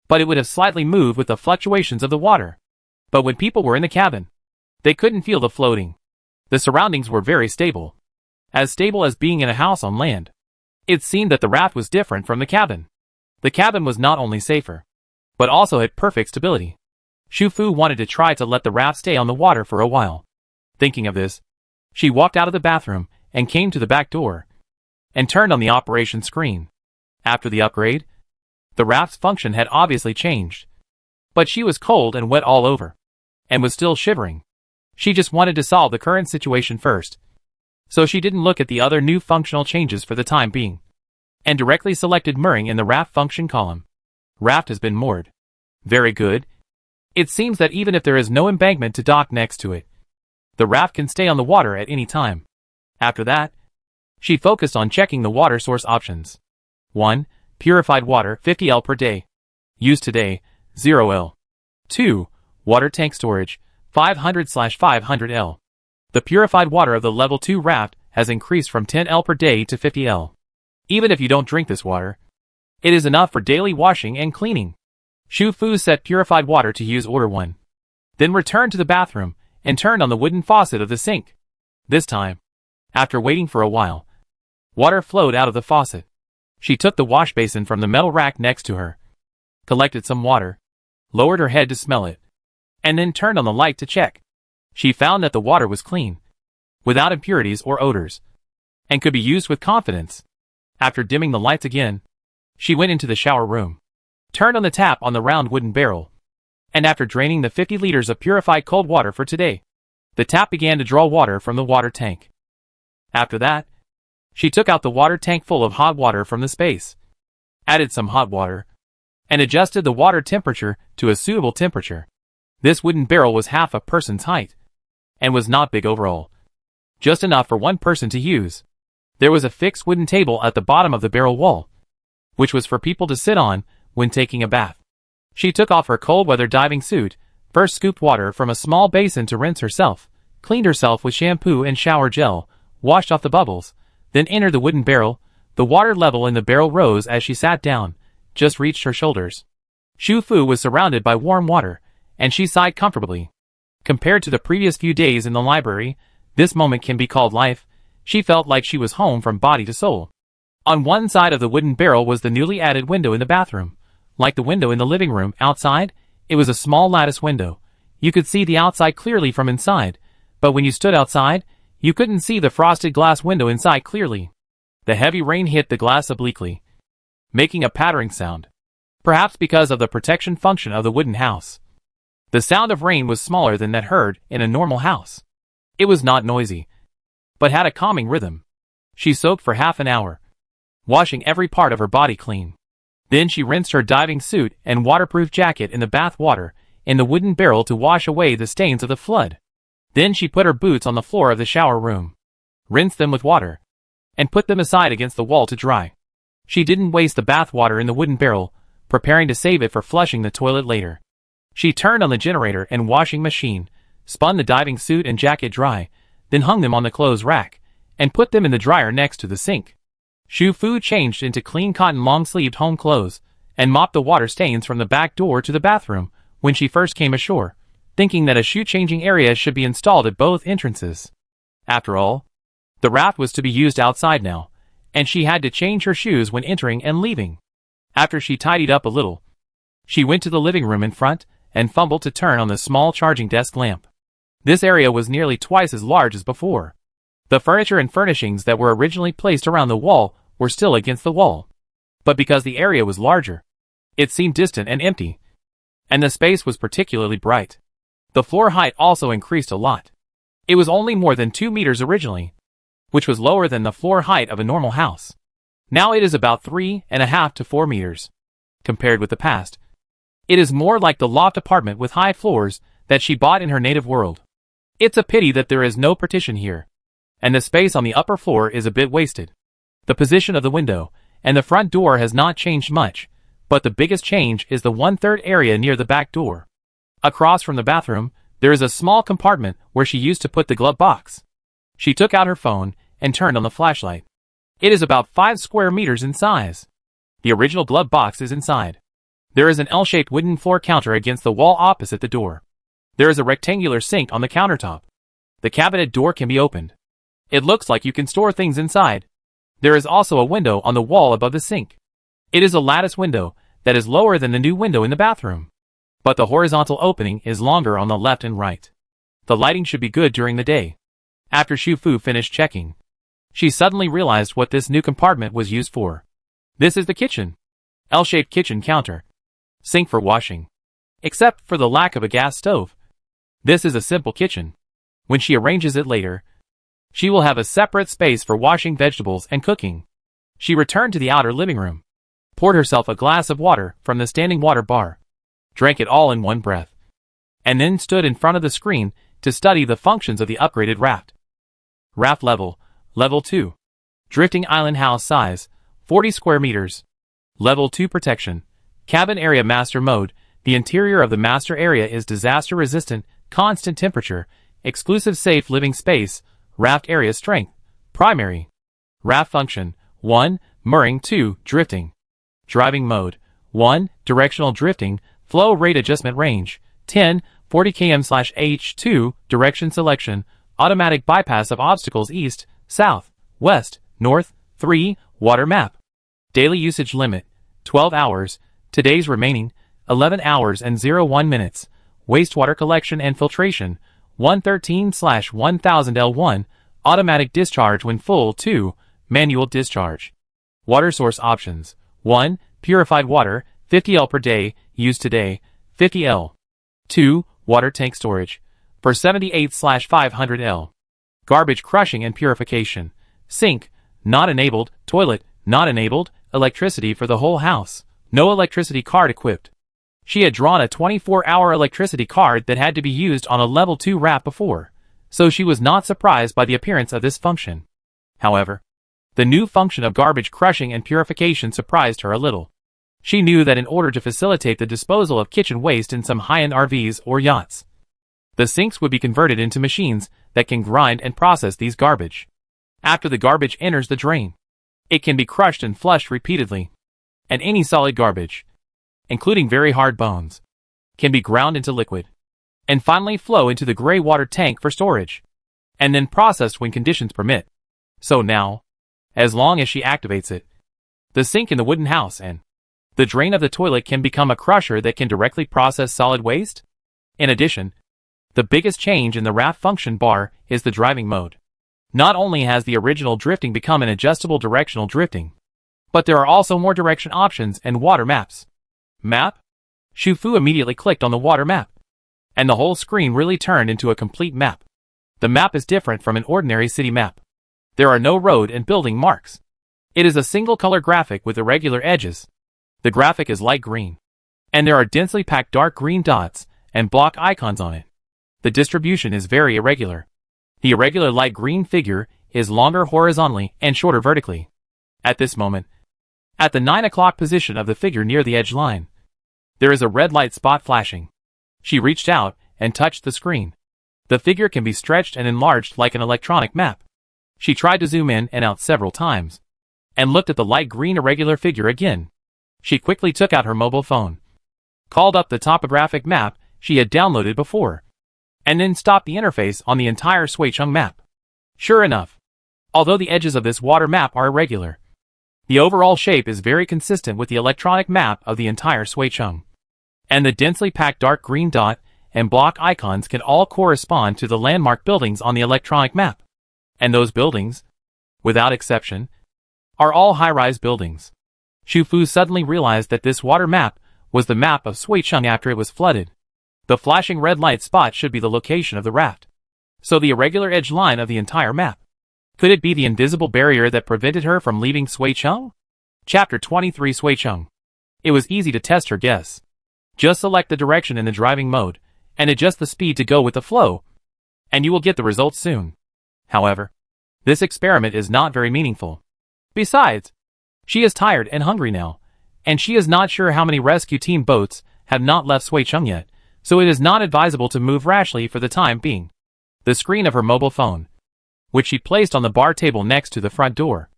but it would have slightly moved with the fluctuations of the water. But when people were in the cabin, they couldn't feel the floating. The surroundings were very stable, as stable as being in a house on land. It seemed that the raft was different from the cabin. The cabin was not only safer, but also had perfect stability. Shu Fu wanted to try to let the raft stay on the water for a while. Thinking of this, she walked out of the bathroom and came to the back door and turned on the operation screen. After the upgrade, the raft's function had obviously changed, but she was cold and wet all over and was still shivering. She just wanted to solve the current situation first, so she didn't look at the other new functional changes for the time being, and directly selected mooring in the raft function column. Raft has been moored. Very good. It seems that even if there is no embankment to dock next to it, the raft can stay on the water at any time. After that, she focused on checking the water source options. 1. Purified water 50 L per day. Used today, 0 L. 2. Water tank storage, 500/500 L. The purified water of the level 2 raft has increased from 10 L per day to 50 L. Even if you don't drink this water, it is enough for daily washing and cleaning. Shu Fu set purified water to use order 1. Then returned to the bathroom and turned on the wooden faucet of the sink. This time, after waiting for a while, water flowed out of the faucet. She took the wash basin from the metal rack next to her, collected some water, lowered her head to smell it, and then turned on the light to check. She found that the water was clean, without impurities or odors, and could be used with confidence. After dimming the lights again, she went into the shower room, turned on the tap on the round wooden barrel, and after draining the 50 liters of purified cold water for today, the tap began to draw water from the water tank. After that, she took out the water tank full of hot water from the space, added some hot water, and adjusted the water temperature to a suitable temperature. This wooden barrel was half a person's height, and was not big overall, just enough for one person to use. There was a fixed wooden table at the bottom of the barrel wall, which was for people to sit on when taking a bath. She took off her cold weather diving suit, first scooped water from a small basin to rinse herself, cleaned herself with shampoo and shower gel, washed off the bubbles, then entered the wooden barrel. The water level in the barrel rose as she sat down, just reached her shoulders. Shu Fu was surrounded by warm water, and she sighed comfortably. Compared to the previous few days in the library, this moment can be called life. She felt like she was home from body to soul. On one side of the wooden barrel was the newly added window in the bathroom. Like the window in the living room outside, it was a small lattice window. You could see the outside clearly from inside, but when you stood outside, you couldn't see the frosted glass window inside clearly. The heavy rain hit the glass obliquely, making a pattering sound, perhaps because of the protection function of the wooden house. The sound of rain was smaller than that heard in a normal house. It was not noisy, but had a calming rhythm. She soaked for half an hour, washing every part of her body clean. Then she rinsed her diving suit and waterproof jacket in the bath water in the wooden barrel to wash away the stains of the flood. Then she put her boots on the floor of the shower room, rinsed them with water, and put them aside against the wall to dry. She didn't waste the bath water in the wooden barrel, preparing to save it for flushing the toilet later. She turned on the generator and washing machine, spun the diving suit and jacket dry, then hung them on the clothes rack, and put them in the dryer next to the sink. Shu Fu changed into clean cotton long-sleeved home clothes, and mopped the water stains from the back door to the bathroom when she first came ashore, thinking that a shoe-changing area should be installed at both entrances. After all, the raft was to be used outside now, and she had to change her shoes when entering and leaving. After she tidied up a little, she went to the living room in front and fumbled to turn on the small charging desk lamp. This area was nearly twice as large as before. The furniture and furnishings that were originally placed around the wall were still against the wall, but because the area was larger, it seemed distant and empty, and the space was particularly bright. The floor height also increased a lot. It was only more than 2 meters originally, which was lower than the floor height of a normal house. Now it is about 3.5 to 4 meters. Compared with the past, it is more like the loft apartment with high floors that she bought in her native world. It's a pity that there is no partition here, and the space on the upper floor is a bit wasted. The position of the window and the front door has not changed much, but the biggest change is the 1/3 area near the back door. Across from the bathroom, there is a small compartment where she used to put the glove box. She took out her phone and turned on the flashlight. It is about 5 square meters in size. The original glove box is inside. There is an L-shaped wooden floor counter against the wall opposite the door. There is a rectangular sink on the countertop. The cabinet door can be opened. It looks like you can store things inside. There is also a window on the wall above the sink. It is a lattice window that is lower than the new window in the bathroom, but the horizontal opening is longer on the left and right. The lighting should be good during the day. After Shu Fu finished checking, she suddenly realized what this new compartment was used for. This is the kitchen. L-shaped kitchen counter. Sink for washing. Except for the lack of a gas stove. This is a simple kitchen. When she arranges it later, she will have a separate space for washing vegetables and cooking. She returned to the outer living room, poured herself a glass of water from the standing water bar, drank it all in one breath, and then stood in front of the screen to study the functions of the upgraded raft. Raft level, Level 2. Drifting island house size, 40 square meters. Level 2 protection. Cabin area master mode. The interior of the master area is disaster resistant, constant temperature, exclusive safe living space, raft area strength. Primary. Raft function. 1. Mooring. 2. Drifting. Driving mode. 1. Directional drifting, flow rate adjustment range. 10, 40 km/h. 2. Direction selection, automatic bypass of obstacles east, south, west, north. 3. Water map. Daily usage limit, 12 hours. Today's remaining, 11 hours and 01 minutes. Wastewater collection and filtration, 113/1000 L1. Automatic discharge when full. 2. Manual discharge. Water source options. 1. Purified water, 50 L per day, used today, 50 L. 2. Water tank storage, for 78/500 L. Garbage crushing and purification. Sink, not enabled. Toilet, not enabled. Electricity for the whole house. No electricity card equipped. She had drawn a 24-hour electricity card that had to be used on a level 2 raft before, so she was not surprised by the appearance of this function. However, the new function of garbage crushing and purification surprised her a little. She knew that in order to facilitate the disposal of kitchen waste in some high-end RVs or yachts, the sinks would be converted into machines that can grind and process these garbage. After the garbage enters the drain, it can be crushed and flushed repeatedly, and any solid garbage, including very hard bones, can be ground into liquid, and finally flow into the gray water tank for storage, and then processed when conditions permit. So now, as long as she activates it, the sink in the wooden house and the drain of the toilet can become a crusher that can directly process solid waste. In addition, the biggest change in the raft function bar is the driving mode. Not only has the original drifting become an adjustable directional drifting, but there are also more direction options and water maps. Map? Shu Fu immediately clicked on the water map, and the whole screen really turned into a complete map. The map is different from an ordinary city map. There are no road and building marks. It is a single color graphic with irregular edges. The graphic is light green, and there are densely packed dark green dots and block icons on it. The distribution is very irregular. The irregular light green figure is longer horizontally and shorter vertically. At this moment, at the 9 o'clock position of the figure near the edge line, there is a red light spot flashing. She reached out and touched the screen. The figure can be stretched and enlarged like an electronic map. She tried to zoom in and out several times, and looked at the light green irregular figure again. She quickly took out her mobile phone, called up the topographic map she had downloaded before, and then stopped the interface on the entire Suicheng map. Sure enough, although the edges of this water map are irregular, the overall shape is very consistent with the electronic map of the entire Suicheng. And the densely packed dark green dot and block icons can all correspond to the landmark buildings on the electronic map. And those buildings, without exception, are all high-rise buildings. Shu Fu suddenly realized that this water map was the map of Suicheng after it was flooded. The flashing red light spot should be the location of the raft. So the irregular edge line of the entire map. Could it be the invisible barrier that prevented her from leaving Suicheng? Chapter 23 Suicheng. It was easy to test her guess. Just select the direction in the driving mode, and adjust the speed to go with the flow, and you will get the results soon. However, this experiment is not very meaningful. Besides, she is tired and hungry now, and she is not sure how many rescue team boats have not left Suicheng yet, so it is not advisable to move rashly for the time being. The screen of her mobile phone, which she placed on the bar table next to the front door,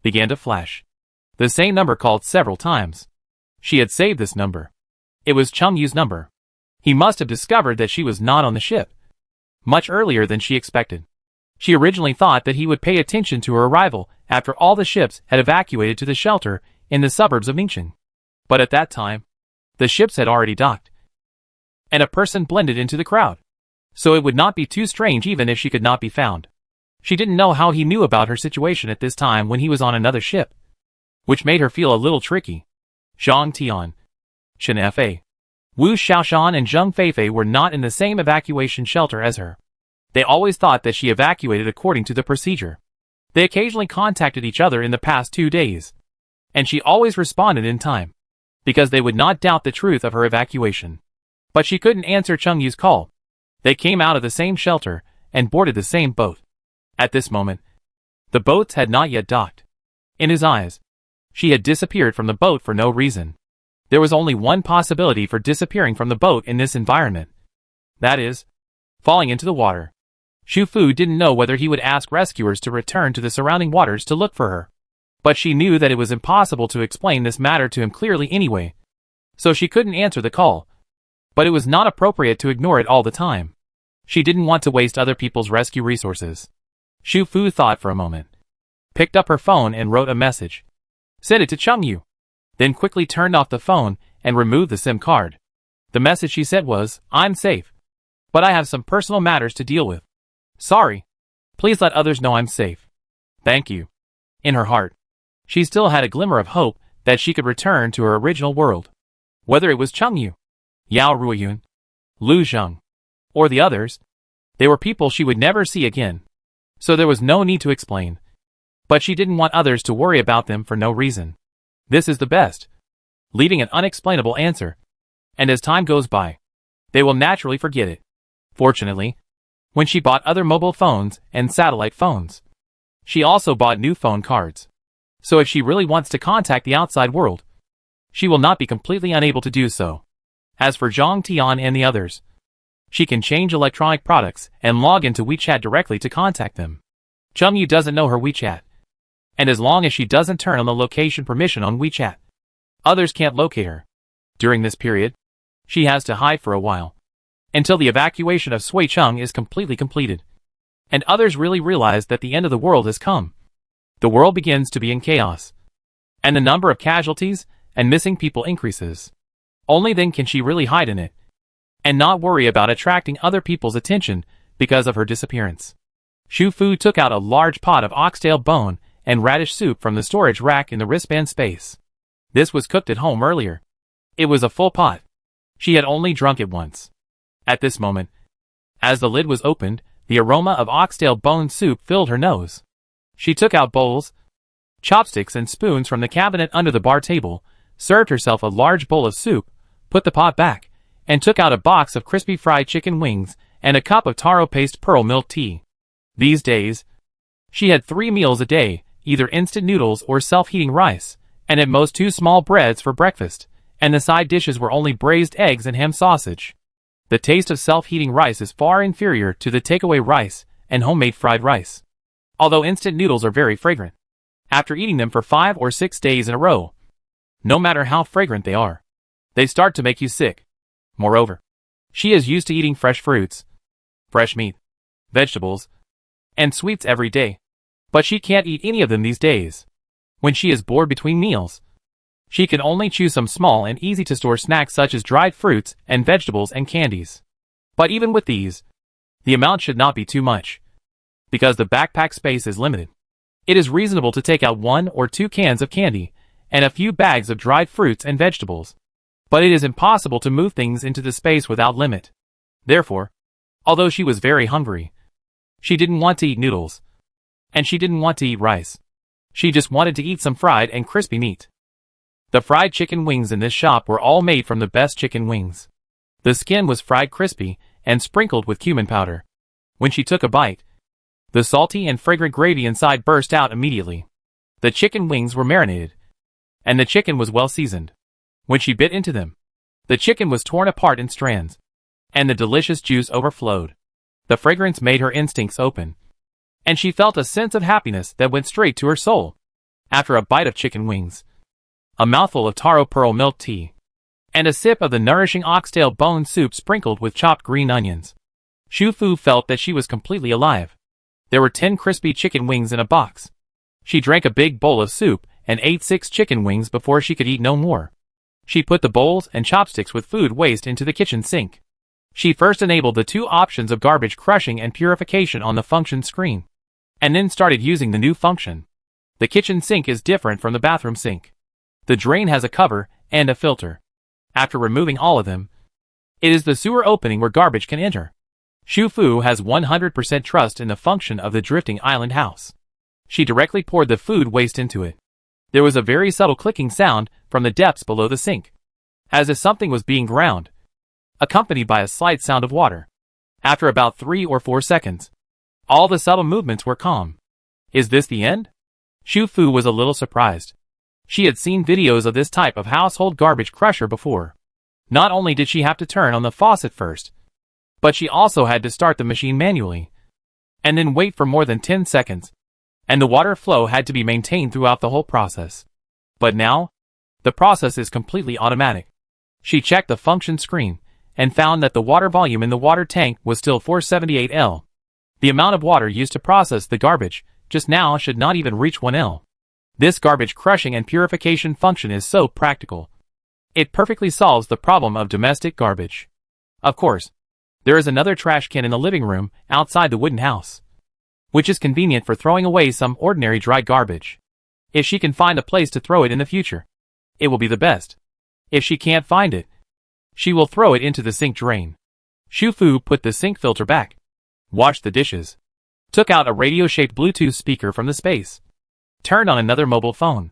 began to flash. The same number called several times. She had saved this number. It was Cheng Yu's number. He must have discovered that she was not on the ship much earlier than she expected. She originally thought that he would pay attention to her arrival after all the ships had evacuated to the shelter in the suburbs of Ningxin. But at that time, the ships had already docked, and a person blended into the crowd. so it would not be too strange even if she could not be found. She didn't know how he knew about her situation at this time when he was on another ship, which made her feel a little tricky. Zhang Tian, Chen Fa, Wu Xiaoshan and Zheng Feifei were not in the same evacuation shelter as her. They always thought that she evacuated according to the procedure. They occasionally contacted each other in the past 2 days, and she always responded in time, because they would not doubt the truth of her evacuation. But she couldn't answer Cheng Yu's call. They came out of the same shelter and boarded the same boat. At this moment, the boats had not yet docked. In his eyes, she had disappeared from the boat for no reason. There was only one possibility for disappearing from the boat in this environment. That is, falling into the water. Xu Fu didn't know whether he would ask rescuers to return to the surrounding waters to look for her. But she knew that it was impossible to explain this matter to him clearly anyway. So she couldn't answer the call. But it was not appropriate to ignore it all the time. She didn't want to waste other people's rescue resources. Xu Fu thought for a moment, picked up her phone and wrote a message. Sent it to Cheng Yu. Then quickly turned off the phone and removed the SIM card. The message she said was, I'm safe, but I have some personal matters to deal with. Sorry. Please let others know I'm safe. Thank you. In her heart, she still had a glimmer of hope that she could return to her original world. Whether it was Cheng Yu, Yao Ruiyun, Lu Zheng, or the others, they were people she would never see again. So there was no need to explain. But she didn't want others to worry about them for no reason. This is the best, leaving an unexplainable answer. And as time goes by, they will naturally forget it. Fortunately, when she bought other mobile phones and satellite phones, she also bought new phone cards. So if she really wants to contact the outside world, she will not be completely unable to do so. As for Zhang Tian and the others, she can change electronic products and log into WeChat directly to contact them. Cheng Yu doesn't know her WeChat, and as long as she doesn't turn on the location permission on WeChat, others can't locate her. During this period, she has to hide for a while, until the evacuation of Suicheng is completely completed, and others really realize that the end of the world has come. The world begins to be in chaos, and the number of casualties and missing people increases. Only then can she really hide in it, and not worry about attracting other people's attention because of her disappearance. Xu Fu took out a large pot of oxtail bone and radish soup from the storage rack in the wristband space. This was cooked at home earlier. It was a full pot. She had only drunk it once. At this moment, as the lid was opened, the aroma of oxtail bone soup filled her nose. She took out bowls, chopsticks and spoons from the cabinet under the bar table, served herself a large bowl of soup, put the pot back, and took out a box of crispy fried chicken wings and a cup of taro paste pearl milk tea. These days, she had 3 meals a day, either instant noodles or self-heating rice, and at most 2 small breads for breakfast, and the side dishes were only braised eggs and ham sausage. The taste of self-heating rice is far inferior to the takeaway rice and homemade fried rice. Although instant noodles are very fragrant, after eating them for 5 or 6 days in a row, no matter how fragrant they are, they start to make you sick. Moreover, she is used to eating fresh fruits, fresh meat, vegetables, and sweets every day, but she can't eat any of them these days. When she is bored between meals, she can only choose some small and easy-to-store snacks such as dried fruits and vegetables and candies. But even with these, the amount should not be too much, because the backpack space is limited. It is reasonable to take out 1 or 2 cans of candy and a few bags of dried fruits and vegetables. But it is impossible to move things into the space without limit. Therefore, although she was very hungry, she didn't want to eat noodles, and she didn't want to eat rice. She just wanted to eat some fried and crispy meat. The fried chicken wings in this shop were all made from the best chicken wings. The skin was fried crispy and sprinkled with cumin powder. When she took a bite, the salty and fragrant gravy inside burst out immediately. The chicken wings were marinated, and the chicken was well seasoned. When she bit into them, the chicken was torn apart in strands, and the delicious juice overflowed. The fragrance made her instincts open, and she felt a sense of happiness that went straight to her soul. After a bite of chicken wings, a mouthful of taro pearl milk tea, and a sip of the nourishing oxtail bone soup sprinkled with chopped green onions, Xu Fu felt that she was completely alive. There were 10 crispy chicken wings in a box. She drank a big bowl of soup and ate 6 chicken wings before she could eat no more. She put the bowls and chopsticks with food waste into the kitchen sink. She first enabled the two options of garbage crushing and purification on the function screen, and then started using the new function. The kitchen sink is different from the bathroom sink. The drain has a cover and a filter. After removing all of them, it is the sewer opening where garbage can enter. Xu Fu has 100% trust in the function of the drifting island house. She directly poured the food waste into it. There was a very subtle clicking sound from the depths below the sink, as if something was being ground, accompanied by a slight sound of water. After about 3 or 4 seconds, all the subtle movements were calm. Is this the end? Xu Fu was a little surprised. She had seen videos of this type of household garbage crusher before. Not only did she have to turn on the faucet first, but she also had to start the machine manually, and then wait for more than 10 seconds, and the water flow had to be maintained throughout the whole process. But now, the process is completely automatic. She checked the function screen, and found that the water volume in the water tank was still 478 L. The amount of water used to process the garbage just now should not even reach 1 L. This garbage crushing and purification function is so practical. It perfectly solves the problem of domestic garbage. Of course, there is another trash can in the living room outside the wooden house, which is convenient for throwing away some ordinary dry garbage. If she can find a place to throw it in the future, it will be the best. If she can't find it, she will throw it into the sink drain. Xu Fu put the sink filter back, washed the dishes, took out a radio-shaped Bluetooth speaker from the space, turned on another mobile phone,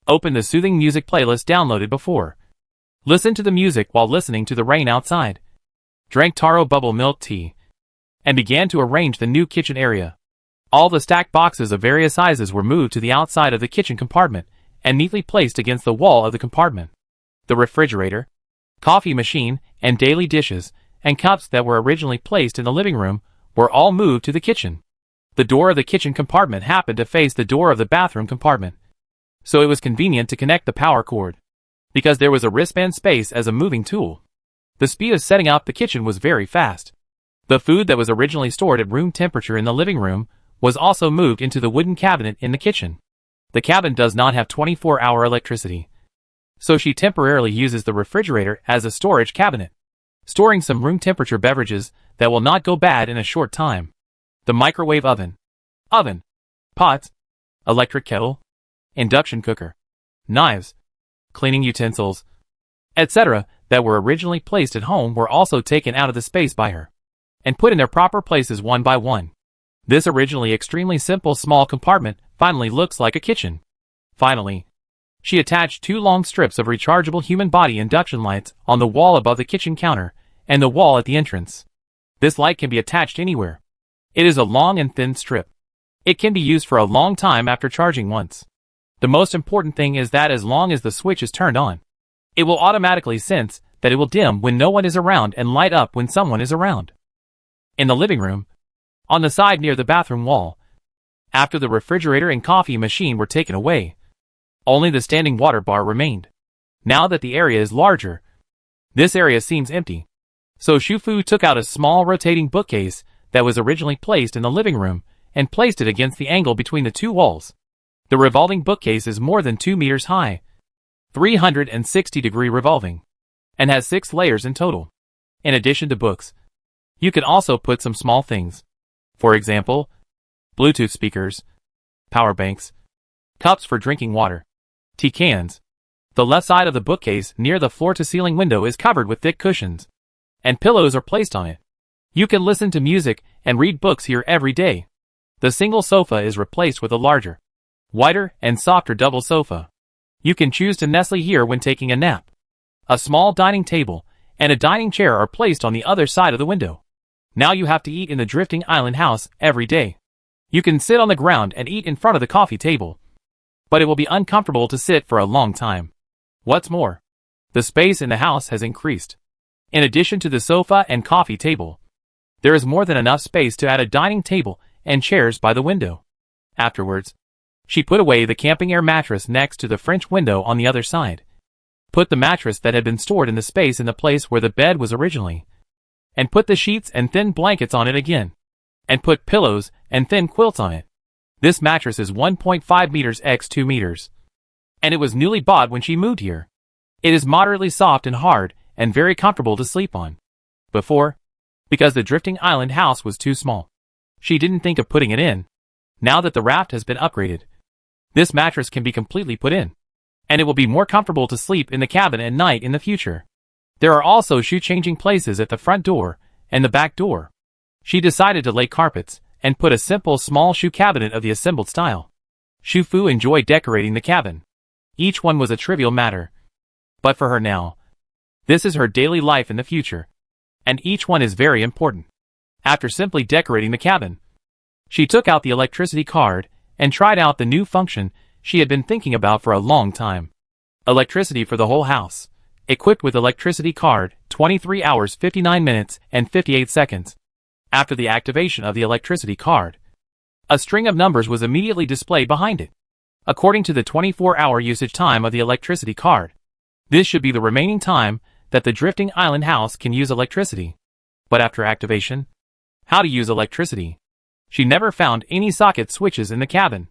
opened the soothing music playlist downloaded before, listened to the music while listening to the rain outside, drank taro bubble milk tea, and began to arrange the new kitchen area. All the stacked boxes of various sizes were moved to the outside of the kitchen compartment and neatly placed against the wall of the compartment. The refrigerator, coffee machine, and daily dishes and cups that were originally placed in the living room were all moved to the kitchen. The door of the kitchen compartment happened to face the door of the bathroom compartment, so it was convenient to connect the power cord, because there was a wristband space as a moving tool. The speed of setting up the kitchen was very fast. The food that was originally stored at room temperature in the living room was also moved into the wooden cabinet in the kitchen. The cabinet does not have 24-hour electricity, so she temporarily uses the refrigerator as a storage cabinet, storing some room temperature beverages that will not go bad in a short time. The microwave oven, pots, electric kettle, induction cooker, knives, cleaning utensils, etc. that were originally placed at home were also taken out of the space by her, and put in their proper places one by one. This originally extremely simple small compartment finally looks like a kitchen. Finally, she attached 2 long strips of rechargeable human body induction lights on the wall above the kitchen counter and the wall at the entrance. This light can be attached anywhere. It is a long and thin strip. It can be used for a long time after charging once. The most important thing is that as long as the switch is turned on, it will automatically sense that it will dim when no one is around and light up when someone is around. In the living room, on the side near the bathroom wall, after the refrigerator and coffee machine were taken away, only the standing water bar remained. Now that the area is larger, this area seems empty. So Xu Fu took out a small rotating bookcase that was originally placed in the living room and placed it against the angle between the 2 walls. The revolving bookcase is more than 2 meters high, 360-degree revolving, and has 6 layers in total. In addition to books, you can also put some small things. For example, Bluetooth speakers, power banks, cups for drinking water, tea cans. The left side of the bookcase near the floor-to-ceiling window is covered with thick cushions, and pillows are placed on it. You can listen to music and read books here every day. The single sofa is replaced with a larger, wider, and softer double sofa. You can choose to nestle here when taking a nap. A small dining table and a dining chair are placed on the other side of the window. Now you have to eat in the drifting island house every day. You can sit on the ground and eat in front of the coffee table, but it will be uncomfortable to sit for a long time. What's more, the space in the house has increased. In addition to the sofa and coffee table, there is more than enough space to add a dining table and chairs by the window. Afterwards, she put away the camping air mattress next to the French window on the other side, put the mattress that had been stored in the space in the place where the bed was originally, and put the sheets and thin blankets on it again, and put pillows and thin quilts on it. This mattress is 1.5 meters x 2 meters, and it was newly bought when she moved here. It is moderately soft and hard and very comfortable to sleep on. Before, because the drifting island house was too small. She didn't think of putting it in. Now that the raft has been upgraded, this mattress can be completely put in, and it will be more comfortable to sleep in the cabin at night in the future. There are also shoe-changing places at the front door and the back door. She decided to lay carpets and put a simple small shoe cabinet of the assembled style. Shu Fu enjoyed decorating the cabin. Each one was a trivial matter. But for her now, this is her daily life in the future, and each one is very important. After simply decorating the cabin, she took out the electricity card and tried out the new function she had been thinking about for a long time. Electricity for the whole house. Equipped with electricity card, 23 hours 59 minutes and 58 seconds. After the activation of the electricity card, a string of numbers was immediately displayed behind it. According to the 24-hour usage time of the electricity card, this should be the remaining time that the drifting island house can use electricity. But after activation, how to use electricity? She never found any socket switches in the cabin.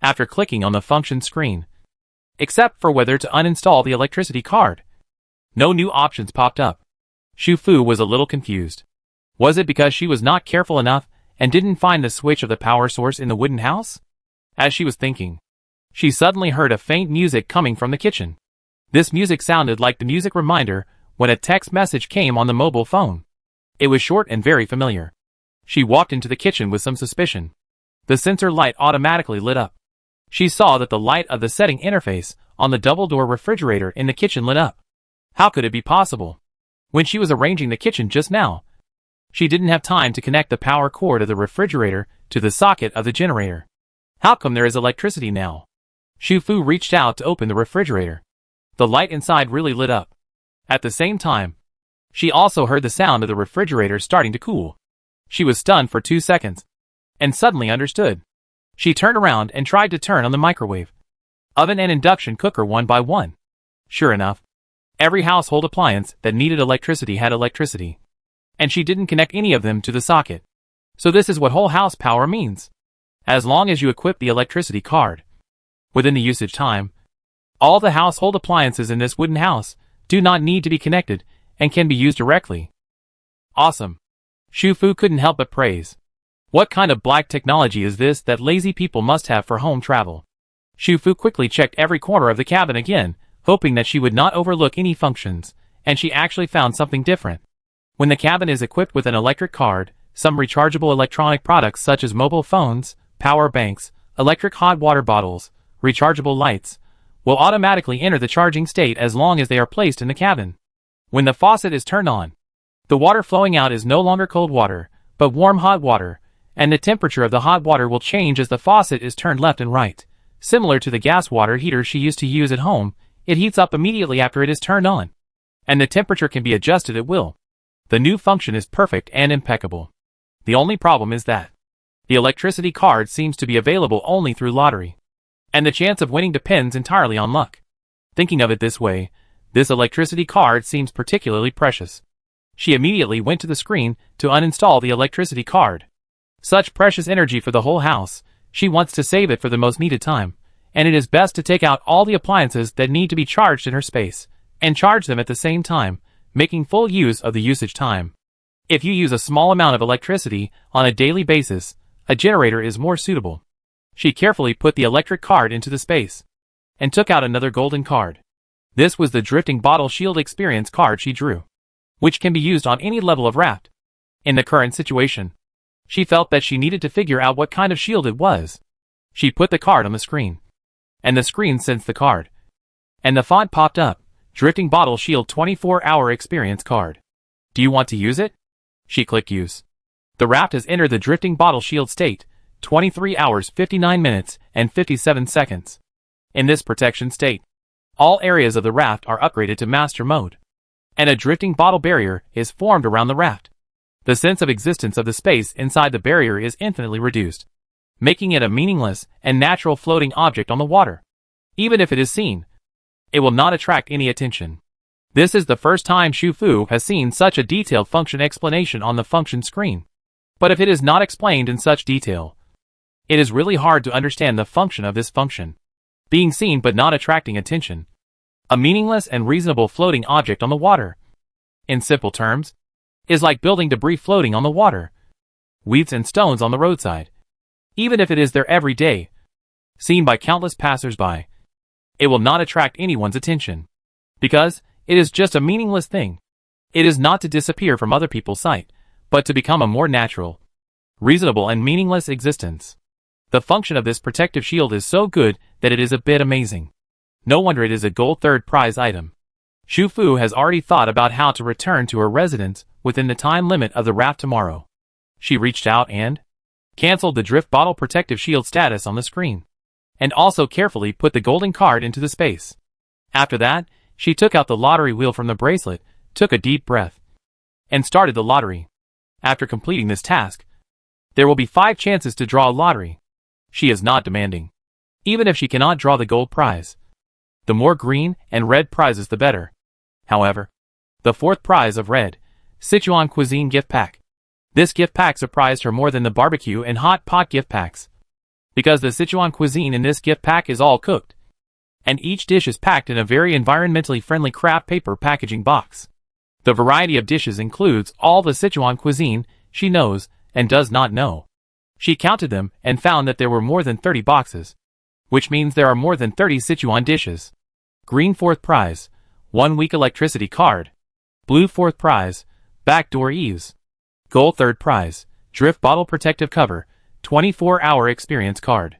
After clicking on the function screen, except for whether to uninstall the electricity card, no new options popped up. Shu Fu was a little confused. Was it because she was not careful enough and didn't find the switch of the power source in the wooden house? As she was thinking, she suddenly heard a faint music coming from the kitchen. This music sounded like the music reminder when a text message came on the mobile phone. It was short and very familiar. She walked into the kitchen with some suspicion. The sensor light automatically lit up. She saw that the light of the setting interface on the double-door refrigerator in the kitchen lit up. How could it be possible? When she was arranging the kitchen just now, she didn't have time to connect the power cord of the refrigerator to the socket of the generator. How come there is electricity now? Shu Fu reached out to open the refrigerator. The light inside really lit up. At the same time, she also heard the sound of the refrigerator starting to cool. She was stunned for 2 seconds, and suddenly understood. She turned around and tried to turn on the microwave, oven and induction cooker one by one. Sure enough, every household appliance that needed electricity had electricity, and she didn't connect any of them to the socket. So this is what whole house power means. As long as you equip the electricity card, within the usage time, all the household appliances in this wooden house do not need to be connected and can be used directly. Awesome. Shu Fu couldn't help but praise. What kind of black technology is this that lazy people must have for home travel? Shu Fu quickly checked every corner of the cabin again, hoping that she would not overlook any functions, and she actually found something different. When the cabin is equipped with an electric card, some rechargeable electronic products such as mobile phones, power banks, electric hot water bottles, rechargeable lights, will automatically enter the charging state as long as they are placed in the cabin. When the faucet is turned on, the water flowing out is no longer cold water, but warm hot water, and the temperature of the hot water will change as the faucet is turned left and right. Similar to the gas water heater she used to use at home, it heats up immediately after it is turned on, and the temperature can be adjusted at will. The new function is perfect and impeccable. The only problem is that the electricity card seems to be available only through lottery, and the chance of winning depends entirely on luck. Thinking of it this way, this electricity card seems particularly precious. She immediately went to the screen to uninstall the electricity card. Such precious energy for the whole house, she wants to save it for the most needed time, and it is best to take out all the appliances that need to be charged in her space, and charge them at the same time, making full use of the usage time. If you use a small amount of electricity on a daily basis, a generator is more suitable. She carefully put the electric card into the space, and took out another golden card. This was the Drifting Bottle Shield Experience card she drew, which can be used on any level of raft. In the current situation, she felt that she needed to figure out what kind of shield it was. She put the card on the screen, and the screen sensed the card, and the font popped up, Drifting Bottle Shield 24-Hour Experience Card. Do you want to use it? She clicked Use. The raft has entered the Drifting Bottle Shield state, 23 hours 59 minutes and 57 seconds. In this protection state, all areas of the raft are upgraded to Master Mode, and a drifting bottle barrier is formed around the raft. The sense of existence of the space inside the barrier is infinitely reduced, making it a meaningless and natural floating object on the water. Even if it is seen, it will not attract any attention. This is the first time Shu Fu has seen such a detailed function explanation on the function screen. But if it is not explained in such detail, it is really hard to understand the function of this function. Being seen but not attracting attention. A meaningless and reasonable floating object on the water. In simple terms, is like building debris floating on the water, weeds and stones on the roadside. Even if it is there every day, seen by countless passers-by, it will not attract anyone's attention, because it is just a meaningless thing. It is not to disappear from other people's sight, but to become a more natural, reasonable and meaningless existence. The function of this protective shield is so good that it is a bit amazing. No wonder it is a gold third prize item. Xu Fu has already thought about how to return to her residence within the time limit of the raft tomorrow. She reached out and cancelled the drift bottle protective shield status on the screen, and also carefully put the golden card into the space. After that, she took out the lottery wheel from the bracelet, took a deep breath, and started the lottery. After completing this task, there will be 5 chances to draw a lottery. She is not demanding, even if she cannot draw the gold prize. The more green and red prizes the better. However, the 4th prize of red, Sichuan Cuisine gift pack. This gift pack surprised her more than the barbecue and hot pot gift packs, because the Sichuan cuisine in this gift pack is all cooked, and each dish is packed in a very environmentally friendly craft paper packaging box. The variety of dishes includes all the Sichuan cuisine she knows and does not know. She counted them and found that there were more than 30 boxes, which means there are more than 30 Sichuan dishes. Green 4th prize, 1 week electricity card. Blue 4th prize, backdoor eaves. Gold 3rd prize, drift bottle protective cover, 24-hour experience card.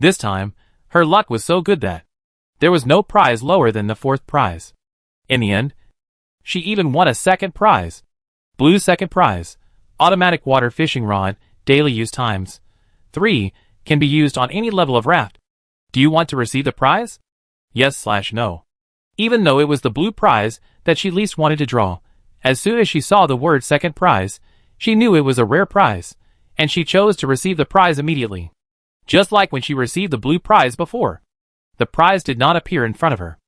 This time, her luck was so good that there was no prize lower than the 4th prize. In the end, she even won a 2nd prize. Blue 2nd prize, automatic water fishing rod, daily use times 3, can be used on any level of raft. Do you want to receive the prize? Yes/no. Even though it was the blue prize that she least wanted to draw, as soon as she saw the word 2nd prize, she knew it was a rare prize, and she chose to receive the prize immediately. Just like when she received the blue prize before. The prize did not appear in front of her.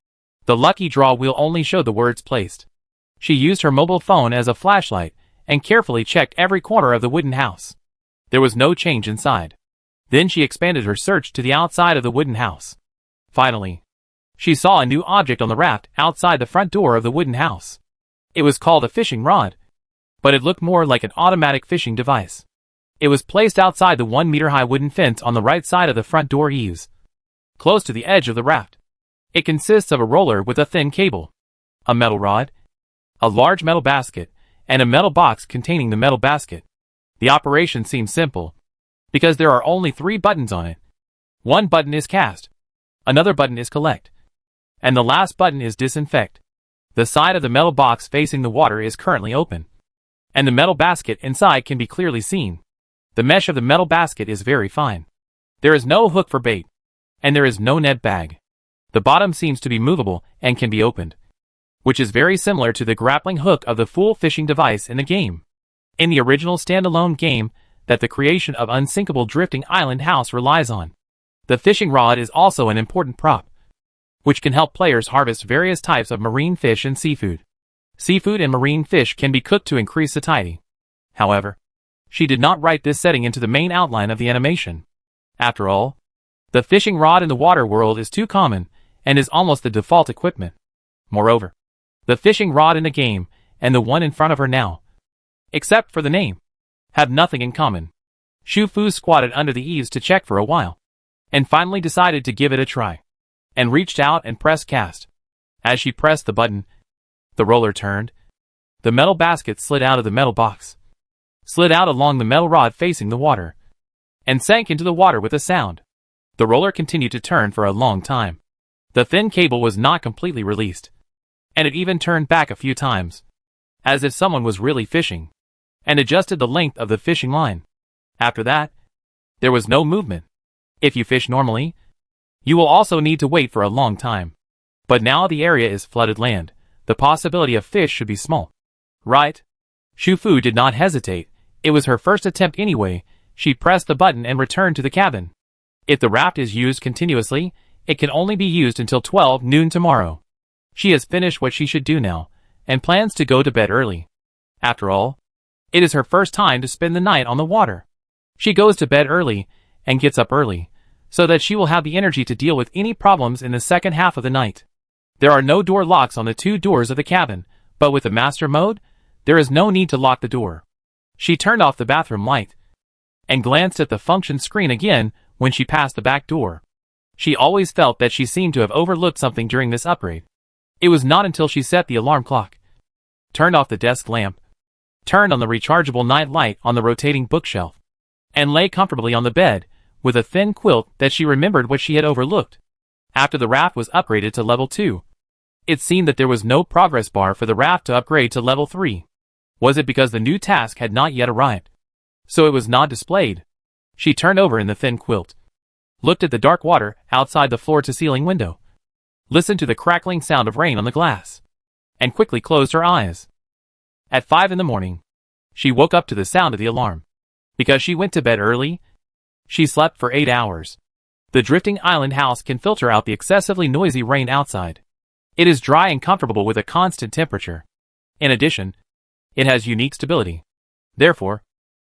The lucky draw wheel only showed the words placed. She used her mobile phone as a flashlight and carefully checked every corner of the wooden house. There was no change inside. Then she expanded her search to the outside of the wooden house. Finally, she saw a new object on the raft outside the front door of the wooden house. It was called a fishing rod, but it looked more like an automatic fishing device. It was placed outside the 1-meter-high wooden fence on the right side of the front door eaves, close to the edge of the raft. It consists of a roller with a thin cable, a metal rod, a large metal basket, and a metal box containing the metal basket. The operation seems simple, because there are only 3 buttons on it. One button is cast, another button is collect, and the last button is disinfect. The side of the metal box facing the water is currently open, and the metal basket inside can be clearly seen. The mesh of the metal basket is very fine. There is no hook for bait, and there is no net bag. The bottom seems to be movable and can be opened, which is very similar to the grappling hook of the full fishing device in the game. In the original standalone game that the creation of Unsinkable Drifting Island House relies on, the fishing rod is also an important prop, which can help players harvest various types of marine fish and seafood. Seafood and marine fish can be cooked to increase satiety. However, she did not write this setting into the main outline of the animation. After all, the fishing rod in the water world is too common and is almost the default equipment. Moreover, the fishing rod in the game and the one in front of her now, except for the name, have nothing in common. Xu Fu squatted under the eaves to check for a while, and finally decided to give it a try, and reached out and pressed cast. As she pressed the button, the roller turned. The metal basket slid out of the metal box, slid out along the metal rod facing the water, and sank into the water with a sound. The roller continued to turn for a long time. The thin cable was not completely released, and it even turned back a few times, as if someone was really fishing, and adjusted the length of the fishing line. After that, there was no movement. If you fish normally, you will also need to wait for a long time. But now the area is flooded land. The possibility of fish should be small. Right? Xu Fu did not hesitate. It was her first attempt anyway. She pressed the button and returned to the cabin. If the raft is used continuously, it can only be used until 12 noon tomorrow. She has finished what she should do now, and plans to go to bed early. After all, it is her first time to spend the night on the water. She goes to bed early and gets up early, so that she will have the energy to deal with any problems in the second half of the night. There are no door locks on the 2 doors of the cabin, but with the master mode, there is no need to lock the door. She turned off the bathroom light and glanced at the function screen again when she passed the back door. She always felt that she seemed to have overlooked something during this upgrade. It was not until she set the alarm clock, turned off the desk lamp, turned on the rechargeable night light on the rotating bookshelf, and lay comfortably on the bed with a thin quilt that she remembered what she had overlooked. After the raft was upgraded to level 2, it seemed that there was no progress bar for the raft to upgrade to level 3. Was it because the new task had not yet arrived? So it was not displayed. She turned over in the thin quilt, looked at the dark water outside the floor-to-ceiling window, listened to the crackling sound of rain on the glass, and quickly closed her eyes. At 5 in the morning, she woke up to the sound of the alarm. Because she went to bed early, she slept for 8 hours. The drifting island house can filter out the excessively noisy rain outside. It is dry and comfortable with a constant temperature. In addition, it has unique stability. Therefore,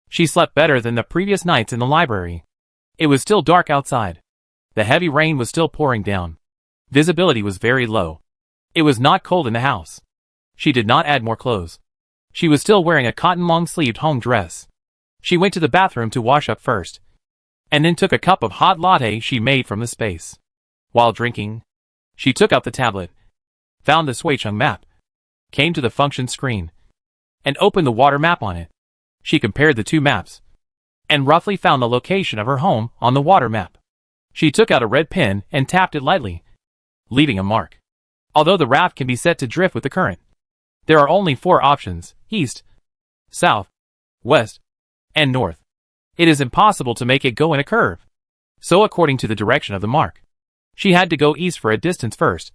she slept better than the previous nights in the library. It was still dark outside. The heavy rain was still pouring down. Visibility was very low. It was not cold in the house. She did not add more clothes. She was still wearing a cotton long-sleeved home dress. She went to the bathroom to wash up first, and then took a cup of hot latte she made from the space. While drinking, she took out the tablet, found the Shuicheng map, came to the function screen, and opened the water map on it. She compared the two maps, and roughly found the location of her home on the water map. She took out a red pen and tapped it lightly, leaving a mark. Although the raft can be set to drift with the current, there are only 4 options: east, south, west, and north. It is impossible to make it go in a curve. So according to the direction of the mark, she had to go east for a distance first,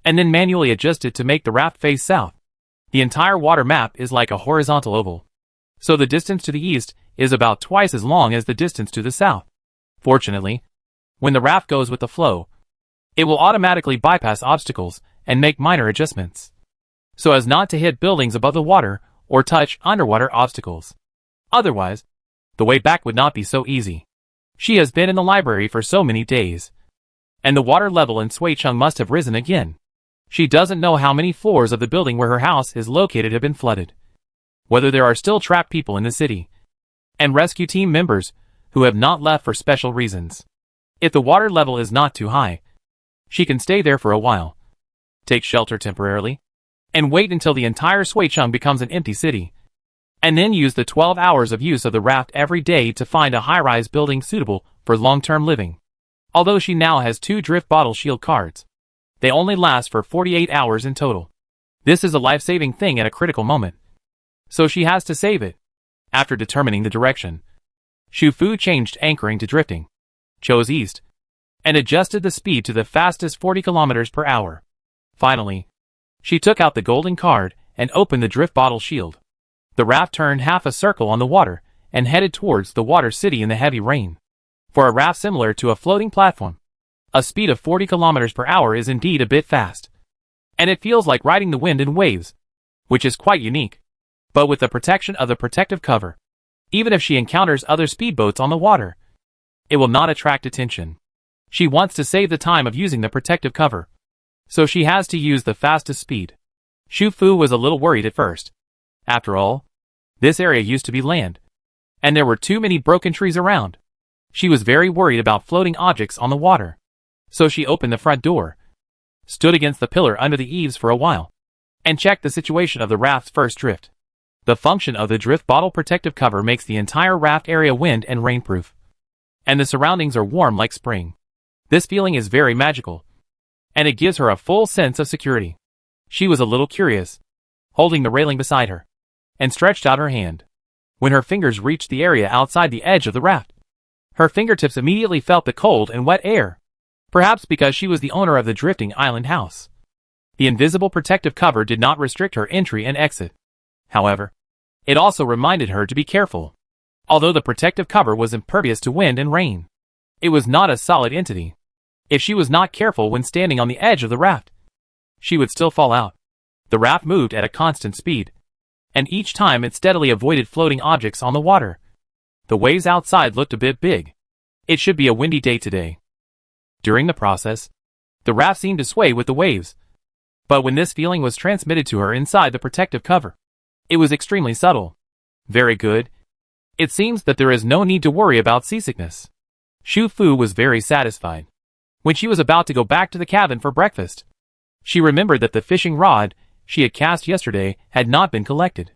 and then manually adjust it to make the raft face south. The entire water map is like a horizontal oval, so the distance to the east is about twice as long as the distance to the south. Fortunately, when the raft goes with the flow, it will automatically bypass obstacles and make minor adjustments, so as not to hit buildings above the water or touch underwater obstacles. Otherwise, the way back would not be so easy. She has been in the library for so many days, and the water level in Shuicheng must have risen again. She doesn't know how many floors of the building where her house is located have been flooded, whether there are still trapped people in the city, and rescue team members who have not left for special reasons. If the water level is not too high, she can stay there for a while, take shelter temporarily, and wait until the entire Shuicheng becomes an empty city, and then use the 12 hours of use of the raft every day to find a high-rise building suitable for long-term living. Although she now has 2 drift bottle shield cards, they only last for 48 hours in total. This is a life-saving thing at a critical moment, so she has to save it. After determining the direction, Shu Fu changed anchoring to drifting, chose east, and adjusted the speed to the fastest 40 kilometers per hour. Finally, she took out the golden card and opened the drift bottle shield. The raft turned half a circle on the water and headed towards the water city in the heavy rain. For a raft similar to a floating platform, a speed of 40 kilometers per hour is indeed a bit fast, and it feels like riding the wind in waves, which is quite unique. But with the protection of the protective cover, even if she encounters other speedboats on the water, it will not attract attention. She wants to save the time of using the protective cover, so she has to use the fastest speed. Shu Fu was a little worried at first. After all, this area used to be land, and there were too many broken trees around. She was very worried about floating objects on the water. So she opened the front door, stood against the pillar under the eaves for a while, and checked the situation of the raft's first drift. The function of the drift bottle protective cover makes the entire raft area wind and rainproof, and the surroundings are warm like spring. This feeling is very magical, and it gives her a full sense of security. She was a little curious, holding the railing beside her, and stretched out her hand. When her fingers reached the area outside the edge of the raft, her fingertips immediately felt the cold and wet air, perhaps because she was the owner of the drifting island house. The invisible protective cover did not restrict her entry and exit. However, it also reminded her to be careful. Although the protective cover was impervious to wind and rain, it was not a solid entity. If she was not careful when standing on the edge of the raft, she would still fall out. The raft moved at a constant speed, and each time it steadily avoided floating objects on the water. The waves outside looked a bit big. It should be a windy day today. During the process, the raft seemed to sway with the waves. But when this feeling was transmitted to her inside the protective cover, It was extremely subtle. Very good. It seems that there is no need to worry about seasickness. Shu Fu was very satisfied. When she was about to go back to the cabin for breakfast, she remembered that the fishing rod she had cast yesterday had not been collected.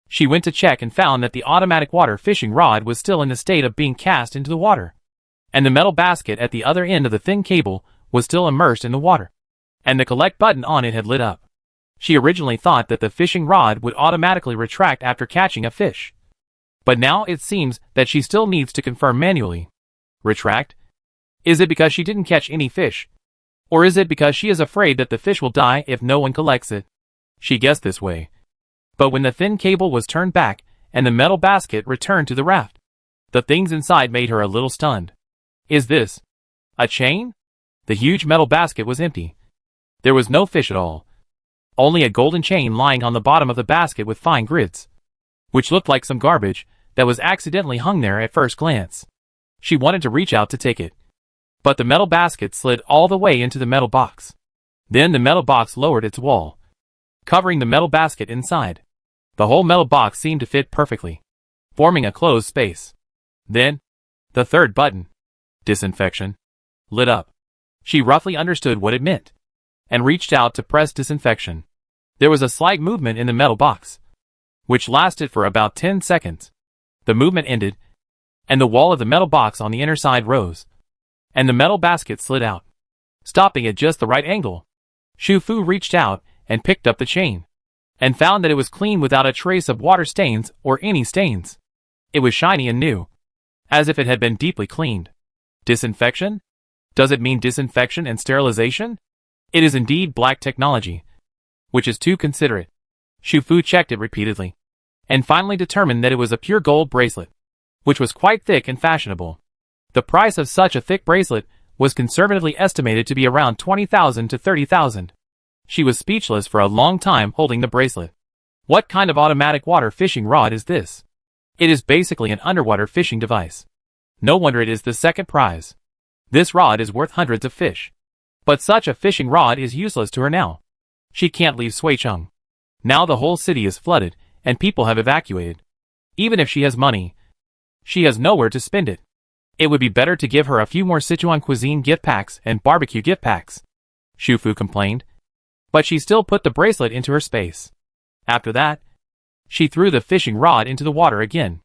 She went to check and found that the automatic water fishing rod was still in the state of being cast into the water, and the metal basket at the other end of the thin cable was still immersed in the water, and the collect button on it had lit up. She originally thought that the fishing rod would automatically retract after catching a fish, but now it seems that she still needs to confirm manually. Retract? Is it because she didn't catch any fish? Or is it because she is afraid that the fish will die if no one collects it? She guessed this way. But when the thin cable was turned back and the metal basket returned to the raft, the things inside made her a little stunned. Is this a chain? The huge metal basket was empty. There was no fish at all. Only a golden chain lying on the bottom of the basket with fine grids, which looked like some garbage that was accidentally hung there at first glance. She wanted to reach out to take it, but the metal basket slid all the way into the metal box. Then the metal box lowered its wall, covering the metal basket inside. The whole metal box seemed to fit perfectly, forming a closed space. Then, the third button, disinfection, lit up. She roughly understood what it meant, and reached out to press disinfection. There was a slight movement in the metal box, which lasted for about 10 seconds. The movement ended, and the wall of the metal box on the inner side rose, and the metal basket slid out, stopping at just the right angle. Shu Fu reached out and picked up the chain, and found that it was clean without a trace of water stains or any stains. It was shiny and new, as if it had been deeply cleaned. Disinfection? Does it mean disinfection and sterilization? It is indeed black technology, which is too considerate. Shu Fu checked it repeatedly, and finally determined that it was a pure gold bracelet, which was quite thick and fashionable. The price of such a thick bracelet was conservatively estimated to be around 20,000 to 30,000. She was speechless for a long time holding the bracelet. What kind of automatic water fishing rod is this? It is basically an underwater fishing device. No wonder it is the second prize. This rod is worth hundreds of fish. But such a fishing rod is useless to her now. She can't leave Suicheng. Now the whole city is flooded, and people have evacuated. Even if she has money, she has nowhere to spend it. It would be better to give her a few more Sichuan cuisine gift packs and barbecue gift packs, Shu Fu complained. But she still put the bracelet into her space. After that, she threw the fishing rod into the water again.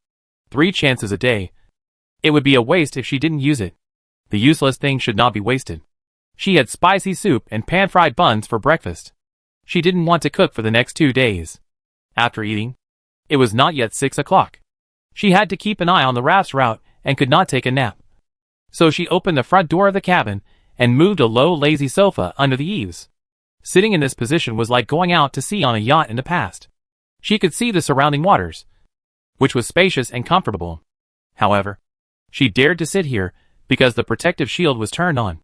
3 chances a day. It would be a waste if she didn't use it. The useless thing should not be wasted. She had spicy soup and pan-fried buns for breakfast. She didn't want to cook for the next 2 days. After eating, it was not yet 6 o'clock. She had to keep an eye on the raft's route and could not take a nap. So she opened the front door of the cabin and moved a low, lazy sofa under the eaves. Sitting in this position was like going out to sea on a yacht in the past. She could see the surrounding waters, which was spacious and comfortable. However, she dared to sit here because the protective shield was turned on.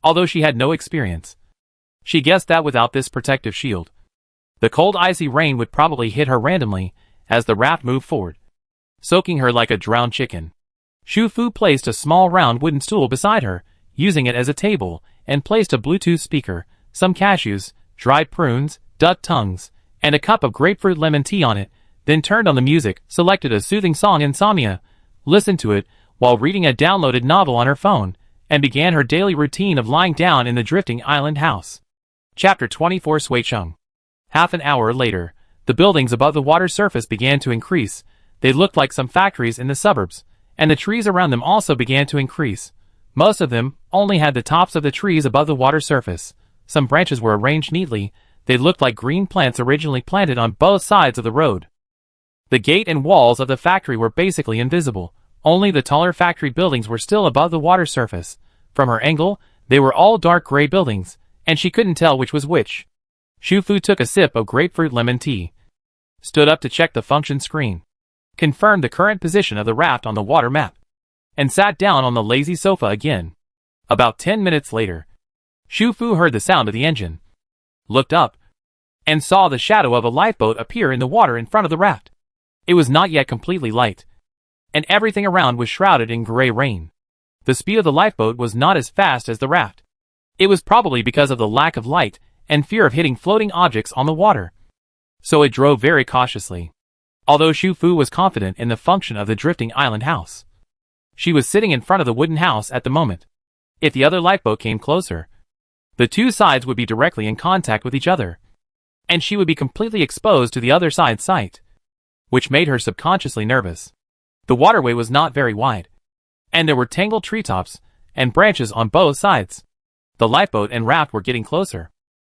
Although she had no experience, she guessed that without this protective shield, the cold icy rain would probably hit her randomly as the raft moved forward, soaking her like a drowned chicken. Shu Fu placed a small round wooden stool beside her, using it as a table, and placed a Bluetooth speaker, some cashews, dried prunes, duck tongues, and a cup of grapefruit lemon tea on it, then turned on the music, selected a soothing song Insomnia, listened to it while reading a downloaded novel on her phone, and began her daily routine of lying down in the drifting island house. Chapter 24 Suicheng. Half an hour later, the buildings above the water surface began to increase. They looked like some factories in the suburbs, and the trees around them also began to increase. Most of them only had the tops of the trees above the water surface. Some branches were arranged neatly. They looked like green plants originally planted on both sides of the road. The gate and walls of the factory were basically invisible. Only the taller factory buildings were still above the water surface. From her angle, they were all dark gray buildings, and she couldn't tell which was which. Shu Fu took a sip of grapefruit lemon tea, stood up to check the function screen, confirmed the current position of the raft on the water map, and sat down on the lazy sofa again. About 10 minutes later, Shu Fu heard the sound of the engine, looked up, and saw the shadow of a lifeboat appear in the water in front of the raft. It was not yet completely light, and everything around was shrouded in gray rain. The speed of the lifeboat was not as fast as the raft. It was probably because of the lack of light and fear of hitting floating objects on the water. So it drove very cautiously. Although Shu Fu was confident in the function of the drifting island house, she was sitting in front of the wooden house at the moment. If the other lifeboat came closer, the two sides would be directly in contact with each other, and she would be completely exposed to the other side's sight, which made her subconsciously nervous. The waterway was not very wide, and there were tangled treetops and branches on both sides. The lifeboat and raft were getting closer.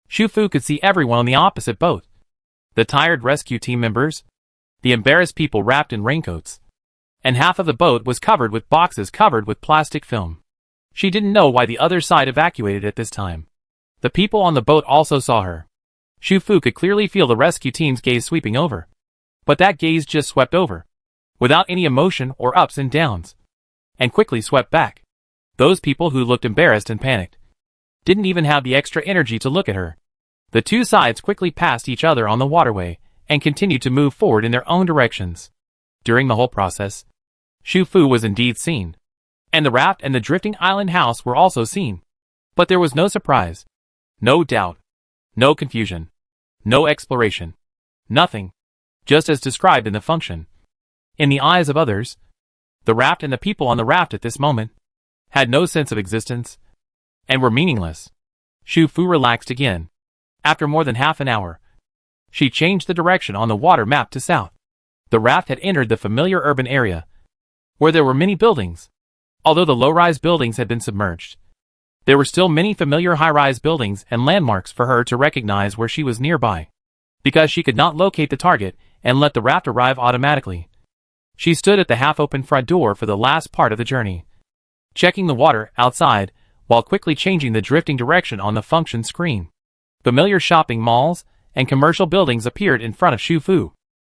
Shu Fu could see everyone on the opposite boat. The tired rescue team members, the embarrassed people wrapped in raincoats, and half of the boat was covered with boxes covered with plastic film. She didn't know why the other side evacuated at this time. The people on the boat also saw her. Shu Fu could clearly feel the rescue team's gaze sweeping over. But that gaze just swept over, without any emotion or ups and downs, and quickly swept back. Those people who looked embarrassed and panicked didn't even have the extra energy to look at her. The two sides quickly passed each other on the waterway and continued to move forward in their own directions. During the whole process, Shu Fu was indeed seen, and the raft and the drifting island house were also seen. But there was no surprise, no doubt, no confusion, no exploration, nothing, just as described in the function. In the eyes of others, the raft and the people on the raft at this moment had no sense of existence and were meaningless. Shu Fu relaxed again. After more than half an hour, she changed the direction on the water map to south. The raft had entered the familiar urban area, where there were many buildings. Although the low-rise buildings had been submerged, there were still many familiar high-rise buildings and landmarks for her to recognize where she was nearby. Because she could not locate the target and let the raft arrive automatically, she stood at the half-open front door for the last part of the journey, checking the water outside while quickly changing the drifting direction on the function screen. Familiar shopping malls and commercial buildings appeared in front of Shu Fu.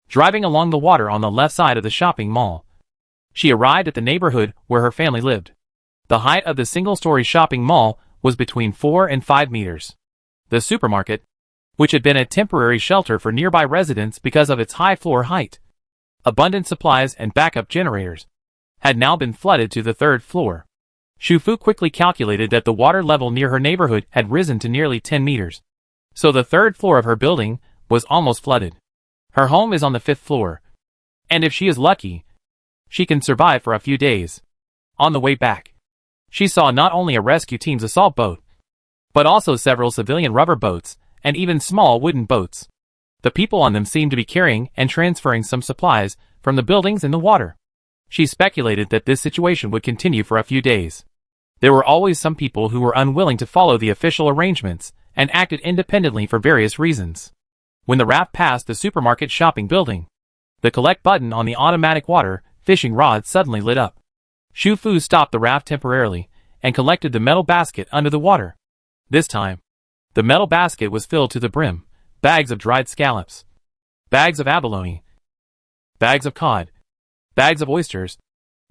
Driving along the water on the left side of the shopping mall, she arrived at the neighborhood where her family lived. The height of the single-story shopping mall was between 4 and 5 meters. The supermarket, which had been a temporary shelter for nearby residents because of its high floor height, abundant supplies and backup generators, had now been flooded to the third floor. Shu Fu quickly calculated that the water level near her neighborhood had risen to nearly 10 meters. So the third floor of her building was almost flooded. Her home is on the 5th floor, and if she is lucky, she can survive for a few days. On the way back, she saw not only a rescue team's assault boat, but also several civilian rubber boats and even small wooden boats. The people on them seemed to be carrying and transferring some supplies from the buildings in the water. She speculated that this situation would continue for a few days. There were always some people who were unwilling to follow the official arrangements and acted independently for various reasons. When the raft passed the supermarket shopping building, the collect button on the automatic water fishing rod suddenly lit up. Shu Fu stopped the raft temporarily and collected the metal basket under the water. This time, the metal basket was filled to the brim. Bags of dried scallops, bags of abalone, bags of cod, bags of oysters,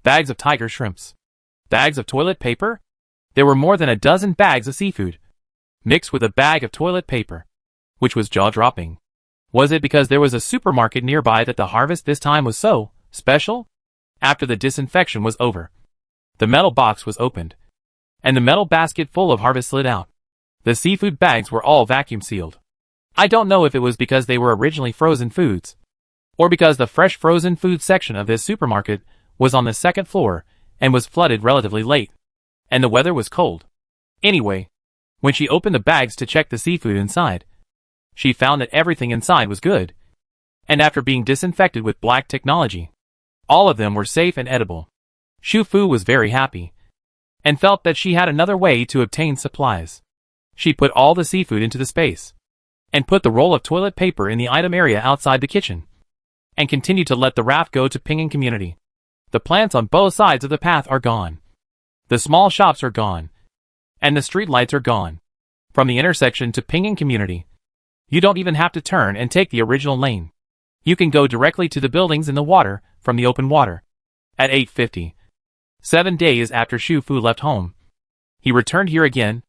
bags of tiger shrimps, bags of toilet paper. There were more than a dozen bags of seafood, mixed with a bag of toilet paper, which was jaw-dropping. Was it because there was a supermarket nearby that the harvest this time was so special? After the disinfection was over, the metal box was opened, and the metal basket full of harvest slid out. The seafood bags were all vacuum sealed. I don't know if it was because they were originally frozen foods, or because the fresh frozen food section of this supermarket was on the 2nd floor and was flooded relatively late, and the weather was cold. Anyway, when she opened the bags to check the seafood inside, she found that everything inside was good, and after being disinfected with black technology, all of them were safe and edible. Shu Fu was very happy, and felt that she had another way to obtain supplies. She put all the seafood into the space, and put the roll of toilet paper in the item area outside the kitchen, and continued to let the raft go to Pinyin Community. The plants on both sides of the path are gone. The small shops are gone, and the street lights are gone. From the intersection to Pinyin Community, you don't even have to turn and take the original lane. You can go directly to the buildings in the water from the open water. At 8:50, 7 days after Shu Fu left home, he returned here again.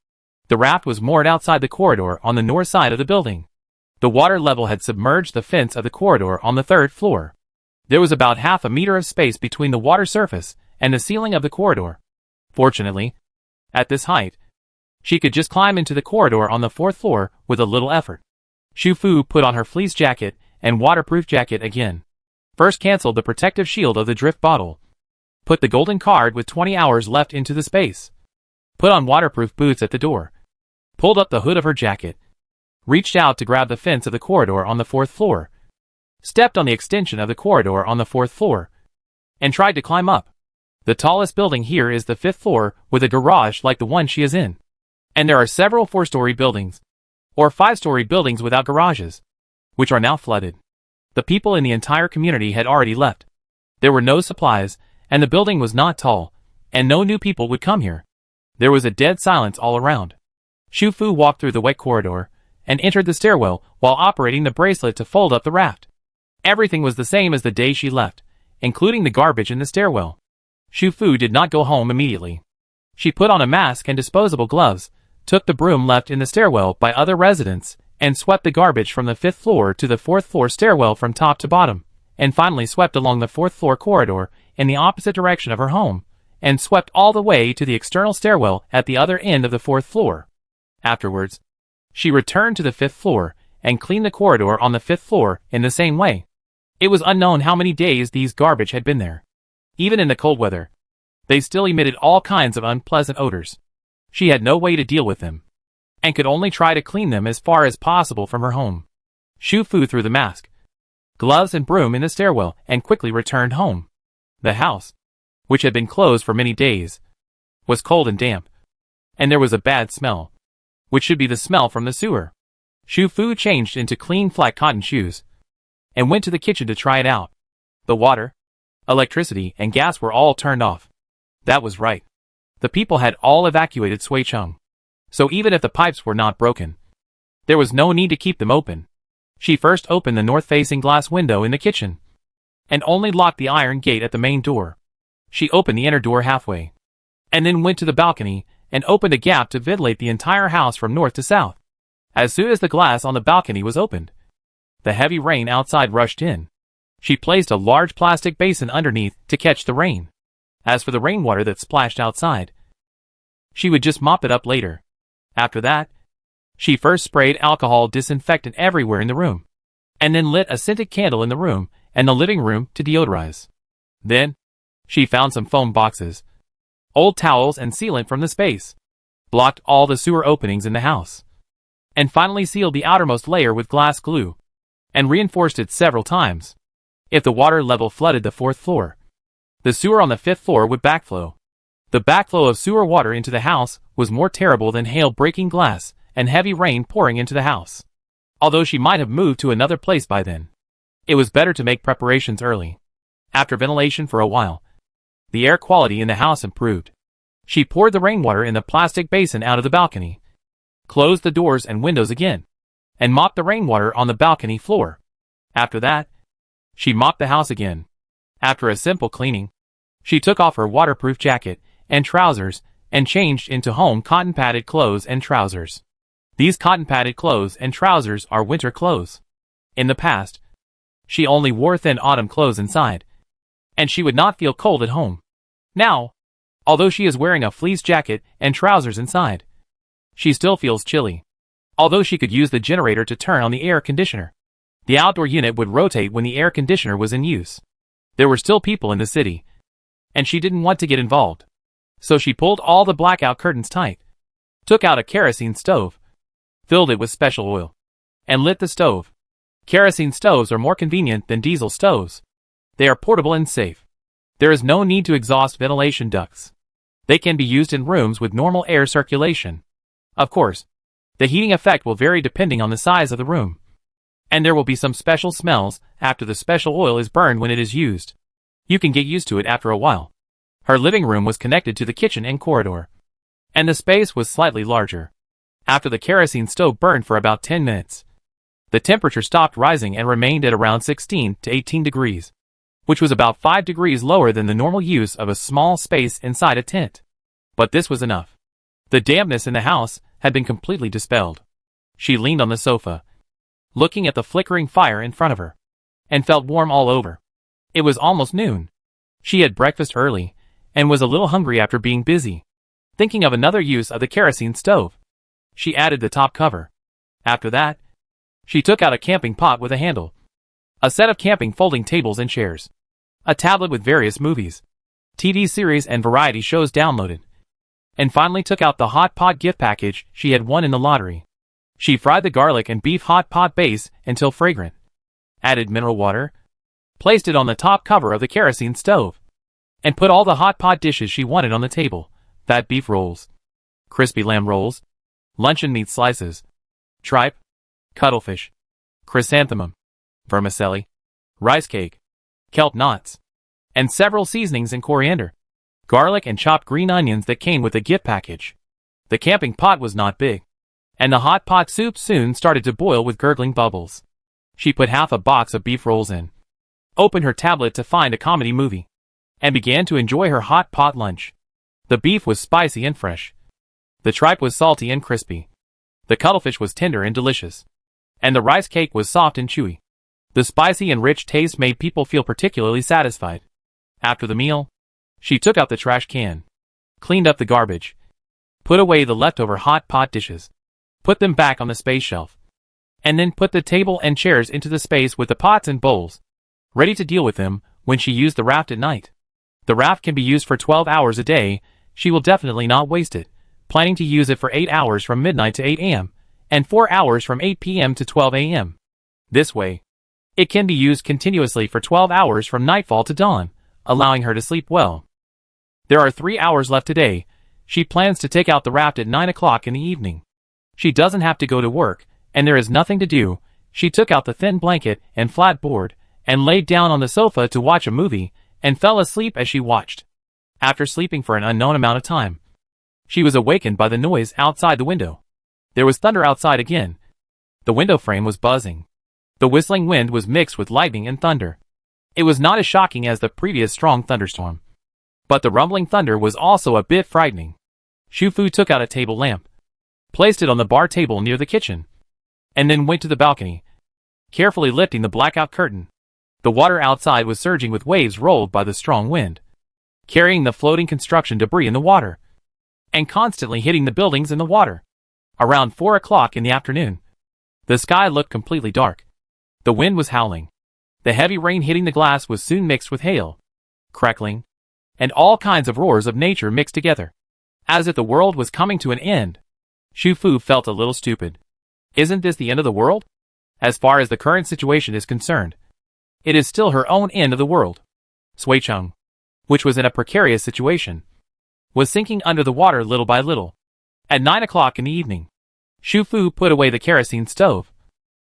The raft was moored outside the corridor on the north side of the building. The water level had submerged the fence of the corridor on the 3rd floor. There was about half a meter of space between the water surface and the ceiling of the corridor. Fortunately, at this height, she could just climb into the corridor on the 4th floor with a little effort. Shu Fu put on her fleece jacket and waterproof jacket again. First canceled the protective shield of the drift bottle. Put the golden card with 20 hours left into the space. Put on waterproof boots at the door. Pulled up the hood of her jacket. Reached out to grab the fence of the corridor on the 4th floor. Stepped on the extension of the corridor on the 4th floor. And tried to climb up. The tallest building here is the 5th floor, with a garage like the one she is in. And there are several 4-story buildings, or 5-story buildings without garages, which are now flooded. The people in the entire community had already left. There were no supplies, and the building was not tall, and no new people would come here. There was a dead silence all around. Shu Fu walked through the wet corridor, and entered the stairwell while operating the bracelet to fold up the raft. Everything was the same as the day she left, including the garbage in the stairwell. Shu Fu did not go home immediately. She put on a mask and disposable gloves, took the broom left in the stairwell by other residents, and swept the garbage from the 5th floor to the 4th floor stairwell from top to bottom, and finally swept along the 4th floor corridor in the opposite direction of her home, and swept all the way to the external stairwell at the other end of the 4th floor. Afterwards, she returned to the 5th floor and cleaned the corridor on the 5th floor in the same way. It was unknown how many days these garbage had been there. Even in the cold weather, they still emitted all kinds of unpleasant odors. She had no way to deal with them, and could only try to clean them as far as possible from her home. Shu Fu threw the mask, gloves and broom in the stairwell and quickly returned home. The house, which had been closed for many days, was cold and damp, and there was a bad smell, which should be the smell from the sewer. Shu Fu changed into clean flat cotton shoes, and went to the kitchen to try it out. The water, electricity, and gas were all turned off. That was right. The people had all evacuated Suicheng. So even if the pipes were not broken, there was no need to keep them open. She first opened the north-facing glass window in the kitchen, and only locked the iron gate at the main door. She opened the inner door halfway, and then went to the balcony and opened a gap to ventilate the entire house from north to south. As soon as the glass on the balcony was opened, the heavy rain outside rushed in. She placed a large plastic basin underneath to catch the rain. As for the rainwater that splashed outside, she would just mop it up later. After that, she first sprayed alcohol disinfectant everywhere in the room, and then lit a scented candle in the room and the living room to deodorize. Then, she found some foam boxes, old towels and sealant from the space, blocked all the sewer openings in the house, and finally sealed the outermost layer with glass glue, and reinforced it several times. If the water level flooded the 4th floor, the sewer on the 5th floor would backflow. The backflow of sewer water into the house was more terrible than hail breaking glass and heavy rain pouring into the house. Although she might have moved to another place by then, it was better to make preparations early. After ventilation for a while, the air quality in the house improved. She poured the rainwater in the plastic basin out of the balcony, closed the doors and windows again, and mopped the rainwater on the balcony floor. After that, she mopped the house again. After a simple cleaning, she took off her waterproof jacket and trousers and changed into home cotton padded clothes and trousers. These cotton padded clothes and trousers are winter clothes. In the past, she only wore thin autumn clothes inside, and she would not feel cold at home. Now, although she is wearing a fleece jacket and trousers inside, she still feels chilly. Although she could use the generator to turn on the air conditioner, the outdoor unit would rotate when the air conditioner was in use. There were still people in the city, and she didn't want to get involved. So she pulled all the blackout curtains tight, took out a kerosene stove, filled it with special oil, and lit the stove. Kerosene stoves are more convenient than diesel stoves. They are portable and safe. There is no need to exhaust ventilation ducts. They can be used in rooms with normal air circulation. Of course, the heating effect will vary depending on the size of the room, and there will be some special smells after the special oil is burned when it is used. You can get used to it after a while. Her living room was connected to the kitchen and corridor, and the space was slightly larger. After the kerosene stove burned for about 10 minutes, the temperature stopped rising and remained at around 16 to 18 degrees, which was about 5 degrees lower than the normal use of a small space inside a tent. But this was enough. The dampness in the house had been completely dispelled. She leaned on the sofa, looking at the flickering fire in front of her, and felt warm all over. It was almost noon. She had breakfast early, and was a little hungry after being busy. Thinking of another use of the kerosene stove, she added the top cover. After that, she took out a camping pot with a handle, a set of camping folding tables and chairs, a tablet with various movies, TV series and variety shows downloaded, and finally took out the hot pot gift package she had won in the lottery. She fried the garlic and beef hot pot base until fragrant, added mineral water, placed it on the top cover of the kerosene stove, and put all the hot pot dishes she wanted on the table: fat beef rolls, crispy lamb rolls, luncheon meat slices, tripe, cuttlefish, chrysanthemum, vermicelli, rice cake, kelp knots, and several seasonings and coriander, garlic and chopped green onions that came with the gift package. The camping pot was not big, and the hot pot soup soon started to boil with gurgling bubbles. She put half a box of beef rolls in, opened her tablet to find a comedy movie, and began to enjoy her hot pot lunch. The beef was spicy and fresh. The tripe was salty and crispy. The cuttlefish was tender and delicious. And the rice cake was soft and chewy. The spicy and rich taste made people feel particularly satisfied. After the meal, she took out the trash can, cleaned up the garbage, put away the leftover hot pot dishes, put them back on the space shelf, and then put the table and chairs into the space with the pots and bowls, ready to deal with them when she used the raft at night. The raft can be used for 12 hours a day. She will definitely not waste it, planning to use it for 8 hours from midnight to 8 a.m., and 4 hours from 8 p.m. to 12 a.m. This way, it can be used continuously for 12 hours from nightfall to dawn, allowing her to sleep well. There are 3 hours left today. She plans to take out the raft at 9 o'clock in the evening. She doesn't have to go to work, and there is nothing to do. She took out the thin blanket and flat board, and laid down on the sofa to watch a movie, and fell asleep as she watched. After sleeping for an unknown amount of time, she was awakened by the noise outside the window. There was thunder outside again. The window frame was buzzing. The whistling wind was mixed with lightning and thunder. It was not as shocking as the previous strong thunderstorm, but the rumbling thunder was also a bit frightening. Shufu took out a table lamp, placed it on the bar table near the kitchen, and then went to the balcony, carefully lifting the blackout curtain. The water outside was surging with waves rolled by the strong wind, carrying the floating construction debris in the water, and constantly hitting the buildings in the water. Around 4 o'clock in the afternoon, the sky looked completely dark. The wind was howling. The heavy rain hitting the glass was soon mixed with hail, crackling, and all kinds of roars of nature mixed together, as if the world was coming to an end. Shufu felt a little stupid. Isn't this the end of the world? As far as the current situation is concerned, it is still her own end of the world. Suicheng, which was in a precarious situation, was sinking under the water little by little. At 9 o'clock in the evening, Shufu put away the kerosene stove,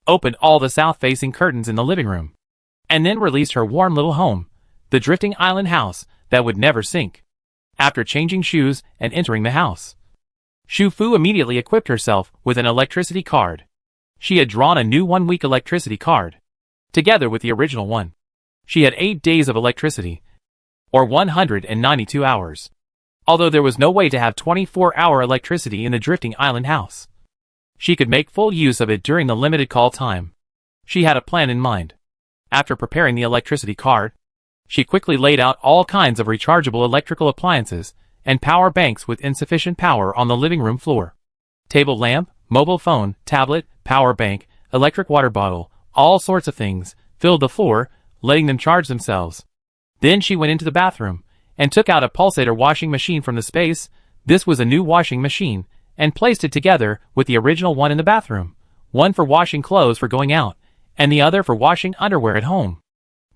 opened all the south-facing curtains in the living room, and then released her warm little home, the drifting island house that would never sink. After changing shoes and entering the house, Shufu immediately equipped herself with an electricity card. She had drawn a new 1-week electricity card, together with the original one. She had 8 days of electricity, or 192 hours. Although there was no way to have 24-hour electricity in the drifting island house, she could make full use of it during the limited call time. She had a plan in mind. After preparing the electricity card, she quickly laid out all kinds of rechargeable electrical appliances and power banks with insufficient power on the living room floor. Table lamp, mobile phone, tablet, power bank, electric water bottle, all sorts of things filled the floor, letting them charge themselves. Then she went into the bathroom and took out a pulsator washing machine from the space. This was a new washing machine, and placed it together with the original one in the bathroom, one for washing clothes for going out, and the other for washing underwear at home.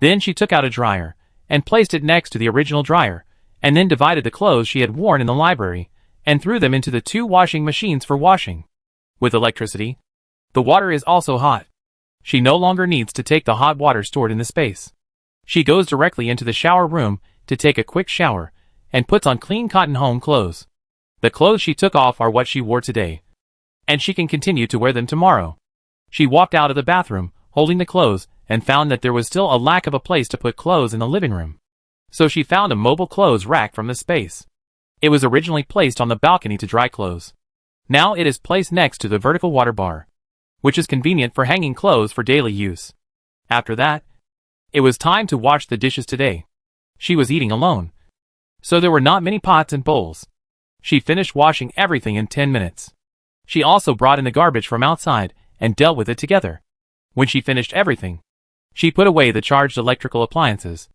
Then she took out a dryer, and placed it next to the original dryer, and then divided the clothes she had worn in the library, and threw them into the 2 washing machines for washing. With electricity, the water is also hot. She no longer needs to take the hot water stored in the space. She goes directly into the shower room to take a quick shower, and puts on clean cotton home clothes. The clothes she took off are what she wore today, and she can continue to wear them tomorrow. She walked out of the bathroom, holding the clothes, and found that there was still a lack of a place to put clothes in the living room. So she found a mobile clothes rack from the space. It was originally placed on the balcony to dry clothes. Now it is placed next to the vertical water bar, which is convenient for hanging clothes for daily use. After that, it was time to wash the dishes today. She was eating alone, so there were not many pots and bowls. She finished washing everything in 10 minutes. She also brought in the garbage from outside and dealt with it together. When she finished everything, She put away the charged electrical appliances.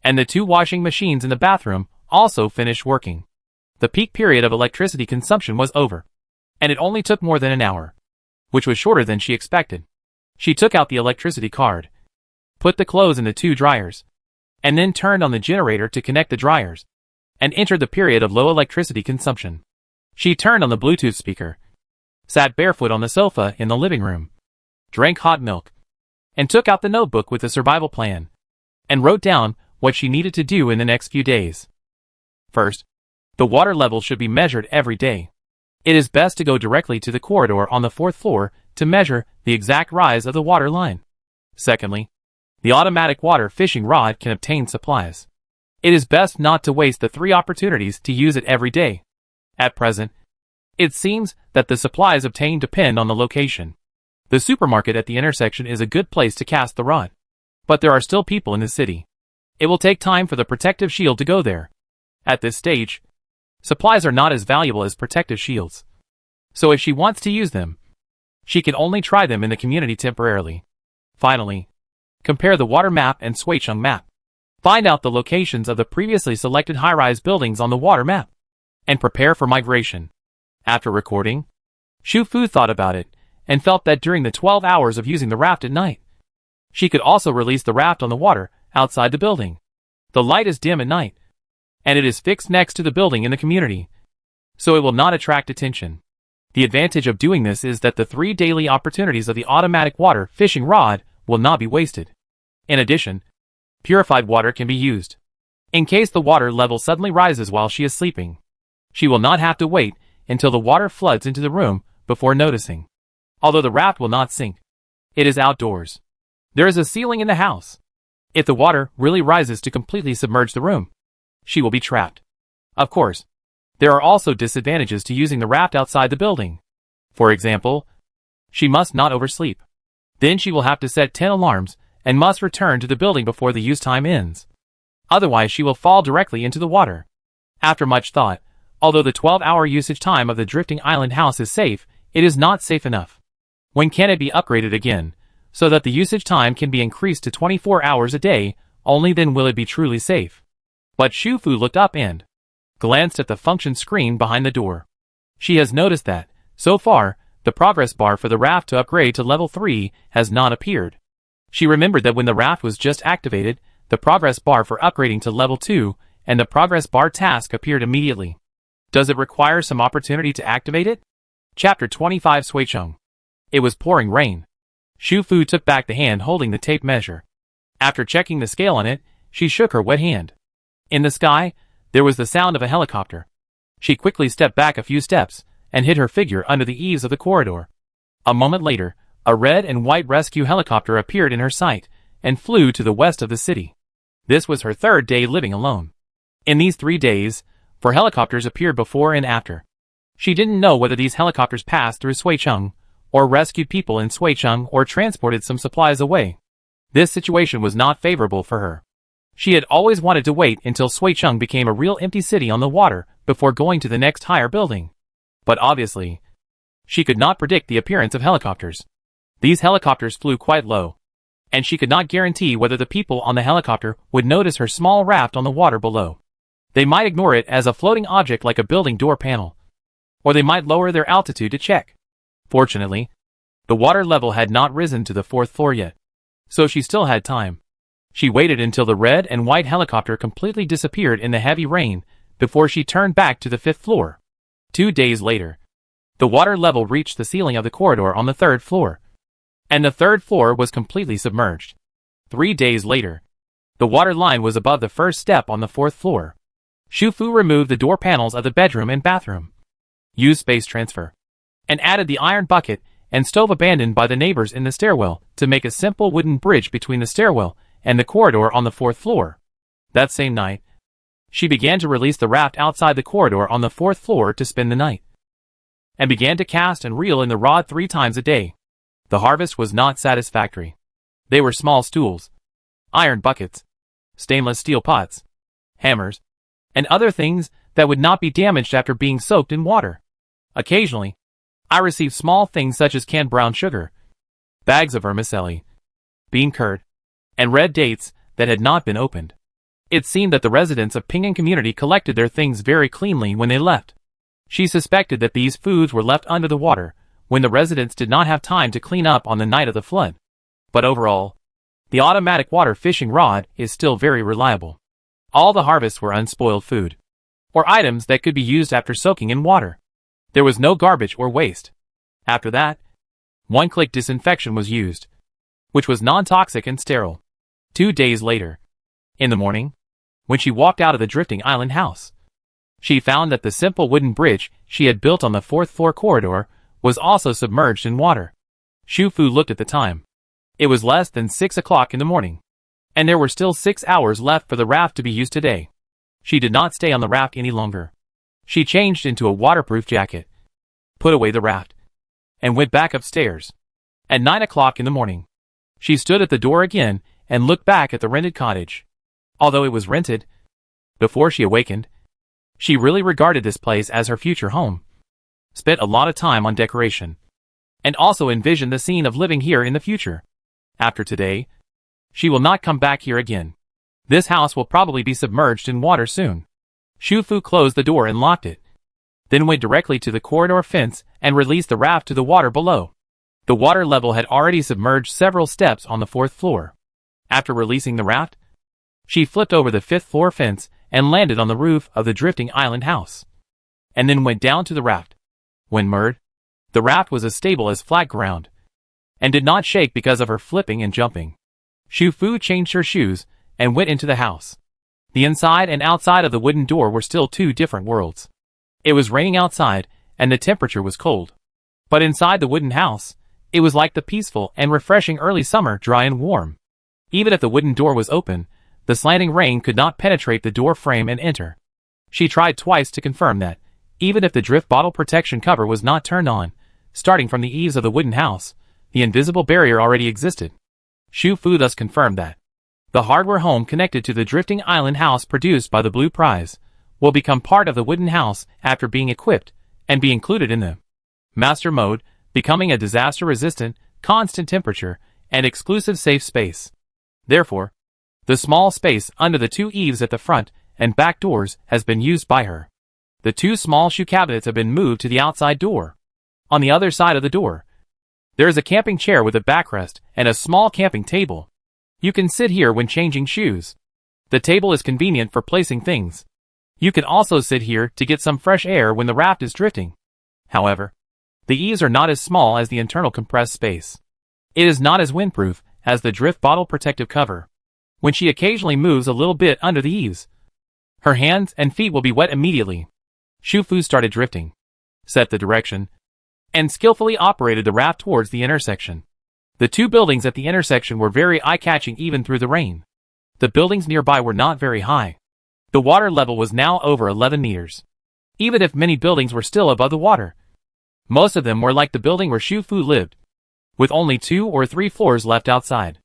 And the 2 washing machines in the bathroom also finished working. The peak period of electricity consumption was over. And it only took more than an hour, which was shorter than she expected. She took out the electricity card, put the clothes in the 2 dryers, and then turned on the generator to connect the dryers, and entered the period of low electricity consumption. She turned on the Bluetooth speaker, sat barefoot on the sofa in the living room, drank hot milk, and took out the notebook with the survival plan, and wrote down what she needed to do in the next few days. First, the water level should be measured every day. It is best to go directly to the corridor on the 4th floor to measure the exact rise of the water line. Secondly, the automatic water fishing rod can obtain supplies. It is best not to waste the 3 opportunities to use it every day. At present, it seems that the supplies obtained depend on the location. The supermarket at the intersection is a good place to cast the rod. But there are still people in the city. It will take time for the protective shield to go there. At this stage, supplies are not as valuable as protective shields. So if she wants to use them, she can only try them in the community temporarily. Finally, compare the water map and Shuicheng map. Find out the locations of the previously selected high-rise buildings on the water map, and prepare for migration. After recording, Shu Fu thought about it, and felt that during the 12 hours of using the raft at night, she could also release the raft on the water outside the building. The light is dim at night, and it is fixed next to the building in the community, so it will not attract attention. The advantage of doing this is that the 3 daily opportunities of the automatic water fishing rod will not be wasted. In addition, purified water can be used. In case the water level suddenly rises while she is sleeping, she will not have to wait until the water floods into the room before noticing. Although the raft will not sink, it is outdoors. There is a ceiling in the house. If the water really rises to completely submerge the room, she will be trapped. Of course, there are also disadvantages to using the raft outside the building. For example, she must not oversleep. Then she will have to set 10 alarms and must return to the building before the use time ends. Otherwise she will fall directly into the water. After much thought, although the 12-hour usage time of the drifting island house is safe, it is not safe enough. When can it be upgraded again, so that the usage time can be increased to 24 hours a day? Only then will it be truly safe. But Shu Fu looked up and glanced at the function screen behind the door. She has noticed that, so far, the progress bar for the raft to upgrade to level 3 has not appeared. She remembered that when the raft was just activated, the progress bar for upgrading to level 2 and the progress bar task appeared immediately. Does it require some opportunity to activate it? Chapter 25 Shuicheng. It was pouring rain. Shu Fu took back the hand holding the tape measure. After checking the scale on it, she shook her wet hand. In the sky, there was the sound of a helicopter. She quickly stepped back a few steps and hid her figure under the eaves of the corridor. A moment later, a red and white rescue helicopter appeared in her sight and flew to the west of the city. This was her 3rd day living alone. In these 3 days, 4 helicopters appeared before and after. She didn't know whether these helicopters passed through Shuicheng, or rescued people in Shuicheng, or transported some supplies away. This situation was not favorable for her. She had always wanted to wait until Shuicheng became a real empty city on the water before going to the next higher building. But obviously, she could not predict the appearance of helicopters. These helicopters flew quite low, and she could not guarantee whether the people on the helicopter would notice her small raft on the water below. They might ignore it as a floating object like a building door panel, or they might lower their altitude to check. Fortunately, the water level had not risen to the 4th floor yet, so she still had time. She waited until the red and white helicopter completely disappeared in the heavy rain before she turned back to the 5th floor. 2 days later, the water level reached the ceiling of the corridor on the 3rd floor, and the 3rd floor was completely submerged. 3 days later, the water line was above the first step on the 4th floor. Shu Fu removed the door panels of the bedroom and bathroom, used space transfer, and added the iron bucket and stove abandoned by the neighbors in the stairwell to make a simple wooden bridge between the stairwell and the corridor on the 4th floor. That same night, she began to release the raft outside the corridor on the 4th floor to spend the night, and began to cast and reel in the rod 3 times a day. The harvest was not satisfactory. They were small stools, iron buckets, stainless steel pots, hammers, and other things that would not be damaged after being soaked in water. Occasionally, I received small things such as canned brown sugar, bags of vermicelli, bean curd, and red dates that had not been opened. It seemed that the residents of Ping'an community collected their things very cleanly when they left. She suspected that these foods were left under the water when the residents did not have time to clean up on the night of the flood. But overall, the automatic water fishing rod is still very reliable. All the harvests were unspoiled food, or items that could be used after soaking in water. There was no garbage or waste. After that, one-click disinfection was used, which was non-toxic and sterile. 2 days later, in the morning, when she walked out of the drifting island house, she found that the simple wooden bridge she had built on the 4th floor corridor was also submerged in water. Shufu looked at the time. It was less than 6 o'clock in the morning, and there were still 6 hours left for the raft to be used today. She did not stay on the raft any longer. She changed into a waterproof jacket, put away the raft, and went back upstairs. At 9 o'clock in the morning, she stood at the door again and looked back at the rented cottage. Although it was rented, before she awakened, she really regarded this place as her future home. Spent a lot of time on decoration, and also envisioned the scene of living here in the future. After today, she will not come back here again. This house will probably be submerged in water soon. Shufu closed the door and locked it, then went directly to the corridor fence and released the raft to the water below. The water level had already submerged several steps on the 4th floor. After releasing the raft, she flipped over the 5th floor fence and landed on the roof of the drifting island house, and then went down to the raft. When moored, the raft was as stable as flat ground, and did not shake because of her flipping and jumping. Shufu changed her shoes and went into the house. The inside and outside of the wooden door were still 2 different worlds. It was raining outside, and the temperature was cold. But inside the wooden house, it was like the peaceful and refreshing early summer, dry and warm. Even if the wooden door was open, the slanting rain could not penetrate the door frame and enter. She tried twice to confirm that, even if the drift bottle protection cover was not turned on, starting from the eaves of the wooden house, the invisible barrier already existed. Shufu thus confirmed that the hardware home connected to the drifting island house produced by the Blue Prize will become part of the wooden house after being equipped and be included in the master mode, becoming a disaster-resistant, constant temperature, and exclusive safe space. Therefore, the small space under the 2 eaves at the front and back doors has been used by her. The 2 small shoe cabinets have been moved to the outside door. On the other side of the door, there is a camping chair with a backrest and a small camping table. You can sit here when changing shoes. The table is convenient for placing things. You can also sit here to get some fresh air when the raft is drifting. However, the eaves are not as small as the internal compressed space. It is not as windproof as the drift bottle protective cover. When she occasionally moves a little bit under the eaves, her hands and feet will be wet immediately. Shufu started drifting, set the direction, and skillfully operated the raft towards the intersection. The 2 buildings at the intersection were very eye-catching even through the rain. The buildings nearby were not very high. The water level was now over 11 meters. Even if many buildings were still above the water, most of them were like the building where Shufu lived, with only 2 or 3 floors left outside.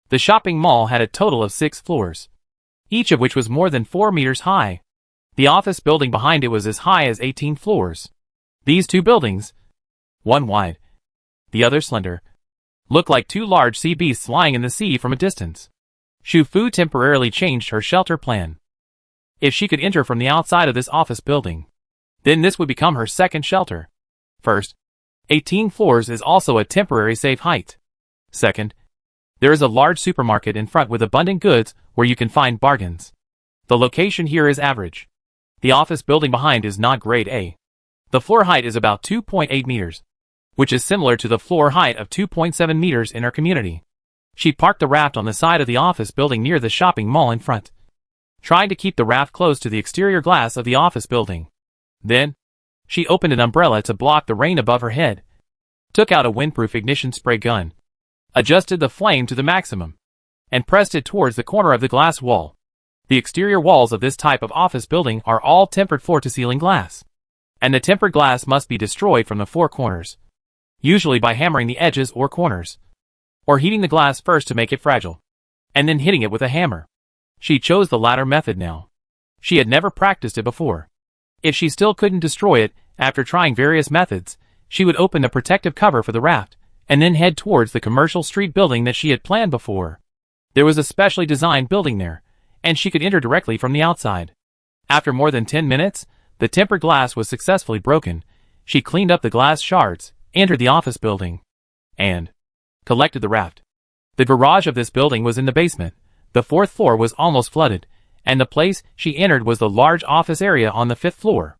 The shopping mall had a total of 6 floors, each of which was more than 4 meters high. The office building behind it was as high as 18 floors. These 2 buildings, one wide, the other slender, looked like 2 large sea beasts lying in the sea from a distance. Shufu temporarily changed her shelter plan. If she could enter from the outside of this office building, then this would become her second shelter. First, 18 floors is also a temporary safe height. Second, there is a large supermarket in front with abundant goods where you can find bargains. The location here is average. The office building behind is not grade A. The floor height is about 2.8 meters, which is similar to the floor height of 2.7 meters in our community. She parked the raft on the side of the office building near the shopping mall in front, trying to keep the raft close to the exterior glass of the office building. Then, she opened an umbrella to block the rain above her head, took out a windproof ignition spray gun, adjusted the flame to the maximum, and pressed it towards the corner of the glass wall. The exterior walls of this type of office building are all tempered floor-to-ceiling glass, and the tempered glass must be destroyed from the 4 corners, usually by hammering the edges or corners, or heating the glass first to make it fragile, and then hitting it with a hammer. She chose the latter method now. She had never practiced it before. If she still couldn't destroy it after trying various methods, she would open the protective cover for the raft, and then head towards the commercial street building that she had planned before. There was a specially designed building there, and she could enter directly from the outside. After more than 10 minutes, the tempered glass was successfully broken. She cleaned up the glass shards, entered the office building, and collected the raft. The garage of this building was in the basement. The 4th floor was almost flooded, and the place she entered was the large office area on the 5th floor.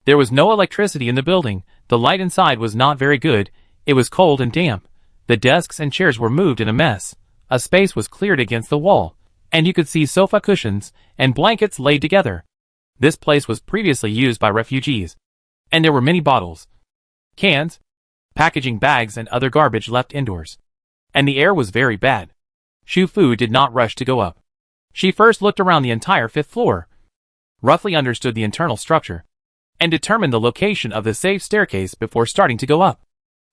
There was no electricity in the building. The light inside was not very good. It was cold and damp. The desks and chairs were moved in a mess. A space was cleared against the wall, and you could see sofa cushions and blankets laid together. This place was previously used by refugees, and there were many bottles, cans, packaging bags and other garbage left indoors. And the air was very bad. Shu Fu did not rush to go up. She first looked around the entire 5th floor, roughly understood the internal structure, and determined the location of the safe staircase before starting to go up.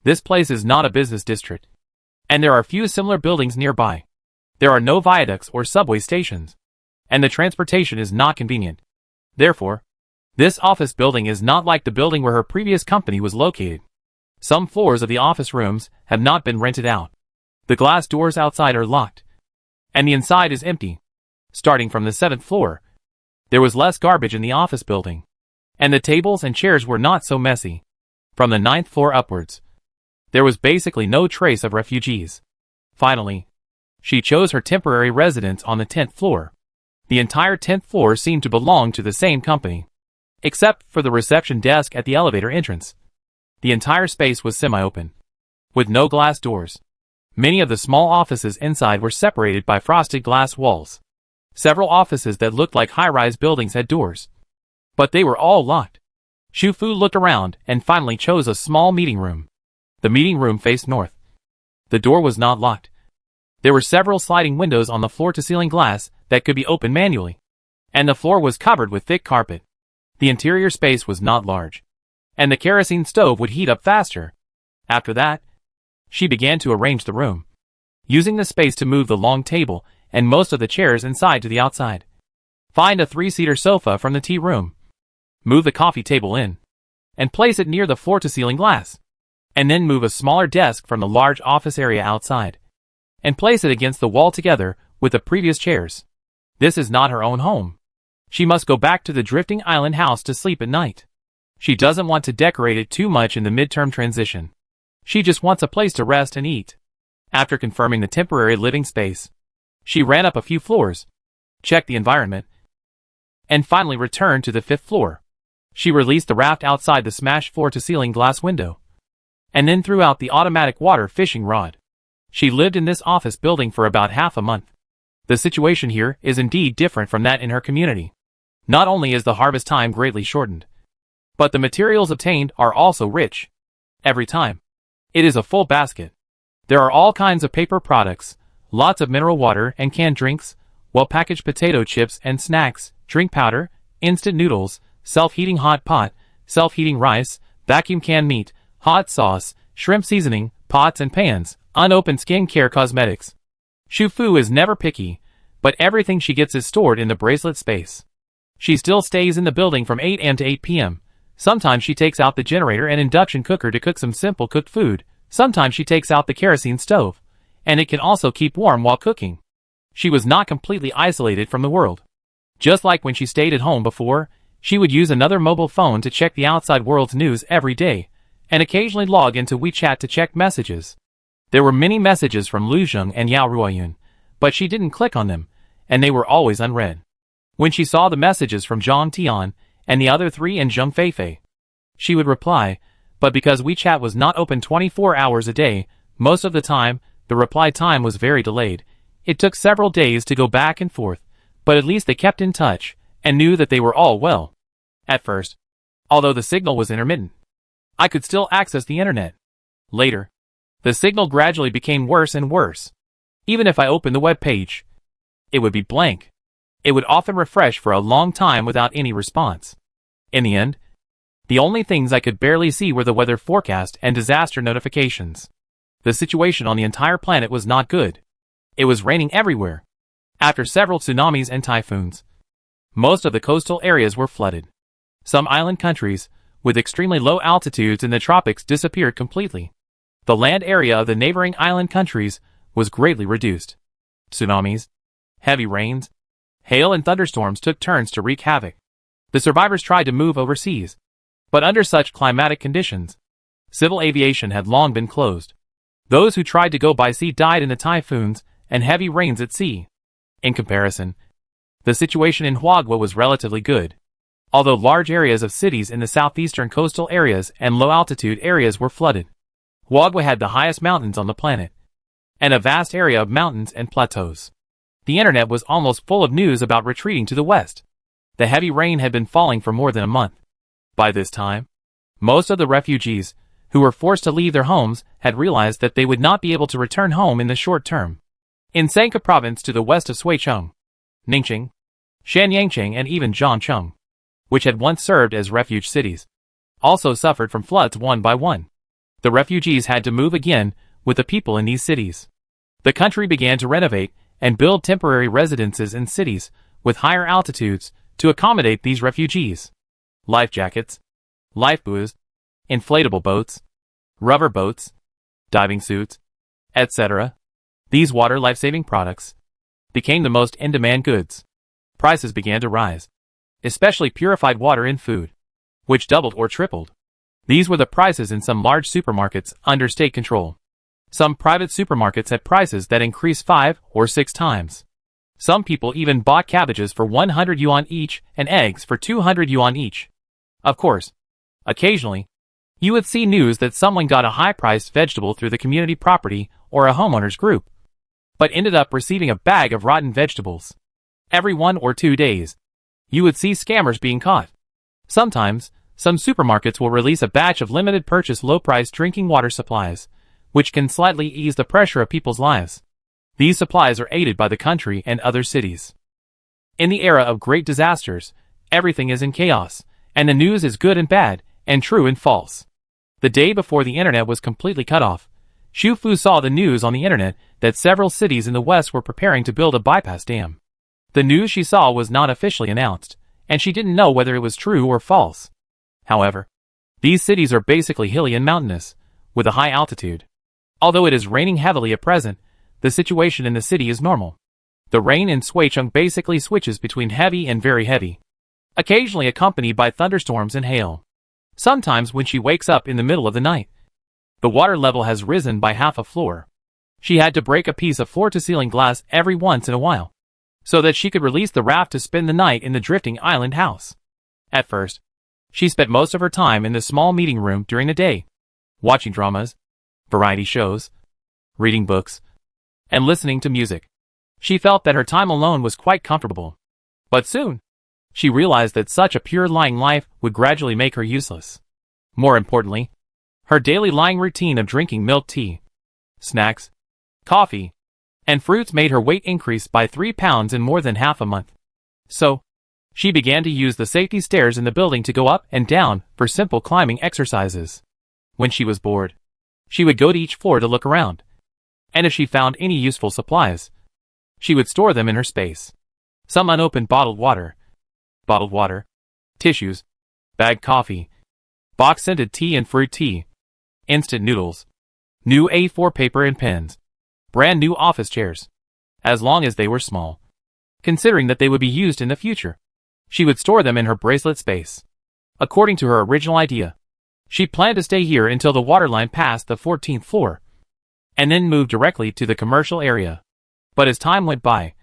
This place is not a business district, and there are few similar buildings nearby. There are no viaducts or subway stations, and the transportation is not convenient. Therefore, this office building is not like the building where her previous company was located. Some floors of the office rooms have not been rented out. The glass doors outside are locked, and the inside is empty. Starting from the 7th floor, there was less garbage in the office building, and the tables and chairs were not so messy. From the 9th floor upwards, there was basically no trace of refugees. Finally, she chose her temporary residence on the 10th floor. The entire 10th floor seemed to belong to the same company, except for the reception desk at the elevator entrance. The entire space was semi-open, with no glass doors. Many of the small offices inside were separated by frosted glass walls. Several offices that looked like high-rise buildings had doors, but they were all locked. Shu Fu looked around and finally chose a small meeting room. The meeting room faced north. The door was not locked. There were several sliding windows on the floor-to-ceiling glass that could be opened manually, and the floor was covered with thick carpet. The interior space was not large, and the kerosene stove would heat up faster. After that, she began to arrange the room, using the space to move the long table and most of the chairs inside to the outside. Find a 3-seater sofa from the tea room. Move the coffee table in, and place it near the floor-to-ceiling glass. And then move a smaller desk from the large office area outside, and place it against the wall together with the previous chairs. This is not her own home. She must go back to the drifting island house to sleep at night. She doesn't want to decorate it too much in the midterm transition. She just wants a place to rest and eat. After confirming the temporary living space, she ran up a few floors, checked the environment, and finally returned to the 5th floor. She released the raft outside the smashed floor-to-ceiling glass window, and then threw out the automatic water fishing rod. She lived in this office building for about half a month. The situation here is indeed different from that in her community. Not only is the harvest time greatly shortened, but the materials obtained are also rich. Every time, it is a full basket. There are all kinds of paper products, lots of mineral water and canned drinks, well-packaged potato chips and snacks, drink powder, instant noodles, self-heating hot pot, self-heating rice, vacuum canned meat, hot sauce, shrimp seasoning, pots and pans, unopened skincare cosmetics. Shu Fu is never picky, but everything she gets is stored in the bracelet space. She still stays in the building from 8 a.m. to 8 p.m. Sometimes she takes out the generator and induction cooker to cook some simple cooked food. Sometimes she takes out the kerosene stove, and it can also keep warm while cooking. She was not completely isolated from the world. Just like when she stayed at home before, she would use another mobile phone to check the outside world's news every day, and occasionally log into WeChat to check messages. There were many messages from Lu Zheng and Yao Ruoyun, but she didn't click on them, and they were always unread. When she saw the messages from Zhang Tian and the other 3 and Zheng Feifei, she would reply, but because WeChat was not open 24 hours a day, most of the time, the reply time was very delayed. It took several days to go back and forth, but at least they kept in touch, and knew that they were all well. At first, although the signal was intermittent, I could still access the internet. Later, the signal gradually became worse and worse. Even if I opened the web page, it would be blank. It would often refresh for a long time without any response. In the end, the only things I could barely see were the weather forecast and disaster notifications. The situation on the entire planet was not good. It was raining everywhere. After several tsunamis and typhoons, most of the coastal areas were flooded. Some island countries, with extremely low altitudes in the tropics, disappeared completely. The land area of the neighboring island countries was greatly reduced. Tsunamis, heavy rains, hail and thunderstorms took turns to wreak havoc. The survivors tried to move overseas, but under such climatic conditions, civil aviation had long been closed. Those who tried to go by sea died in the typhoons and heavy rains at sea. In comparison, the situation in Huagua was relatively good. Although large areas of cities in the southeastern coastal areas and low-altitude areas were flooded, Huagua had the highest mountains on the planet, and a vast area of mountains and plateaus. The internet was almost full of news about retreating to the west. The heavy rain had been falling for more than a month. By this time, most of the refugees, who were forced to leave their homes, had realized that they would not be able to return home in the short term. In Sanka province to the west of Suicheng, Ningcheng, Shanyangcheng and even Zhangcheng, which had once served as refuge cities, also suffered from floods one by one. The refugees had to move again with the people in these cities. The country began to renovate and build temporary residences in cities with higher altitudes to accommodate these refugees. Life jackets, life buoys, inflatable boats, rubber boats, diving suits, etc. These water life-saving products became the most in-demand goods. Prices began to rise, especially purified water in food, which doubled or tripled. These were the prices in some large supermarkets under state control. Some private supermarkets had prices that increased 5 or 6 times. Some people even bought cabbages for 100 yuan each and eggs for 200 yuan each. Of course, occasionally, you would see news that someone got a high-priced vegetable through the community property or a homeowners group, but ended up receiving a bag of rotten vegetables. Every 1 or 2 days, you would see scammers being caught. Sometimes, some supermarkets will release a batch of limited purchase low-priced drinking water supplies, which can slightly ease the pressure of people's lives. These supplies are aided by the country and other cities. In the era of great disasters, everything is in chaos, and the news is good and bad, and true and false. The day before the internet was completely cut off, Xu Fu saw the news on the internet that several cities in the west were preparing to build a bypass dam. The news she saw was not officially announced, and she didn't know whether it was true or false. However, these cities are basically hilly and mountainous, with a high altitude. Although it is raining heavily at present, the situation in the city is normal. The rain in Suicheng basically switches between heavy and very heavy, occasionally accompanied by thunderstorms and hail. Sometimes when she wakes up in the middle of the night, the water level has risen by half a floor. She had to break a piece of floor-to-ceiling glass every once in a while, so that she could release the raft to spend the night in the drifting island house. At first, she spent most of her time in the small meeting room during the day, watching dramas, variety shows, reading books, and listening to music. She felt that her time alone was quite comfortable. But soon, she realized that such a pure lying life would gradually make her useless. More importantly, her daily lying routine of drinking milk tea, snacks, coffee, and fruits made her weight increase by 3 pounds in more than half a month. So, she began to use the safety stairs in the building to go up and down for simple climbing exercises. When she was bored, she would go to each floor to look around, and if she found any useful supplies, she would store them in her space. Some unopened bottled water, tissues, bagged coffee, box-scented tea and fruit tea, instant noodles, new A4 paper and pens, brand new office chairs, as long as they were small, considering that they would be used in the future. She would store them in her bracelet space. According to her original idea, she planned to stay here until the waterline passed the 14th floor, and then move directly to the commercial area. But as time went by,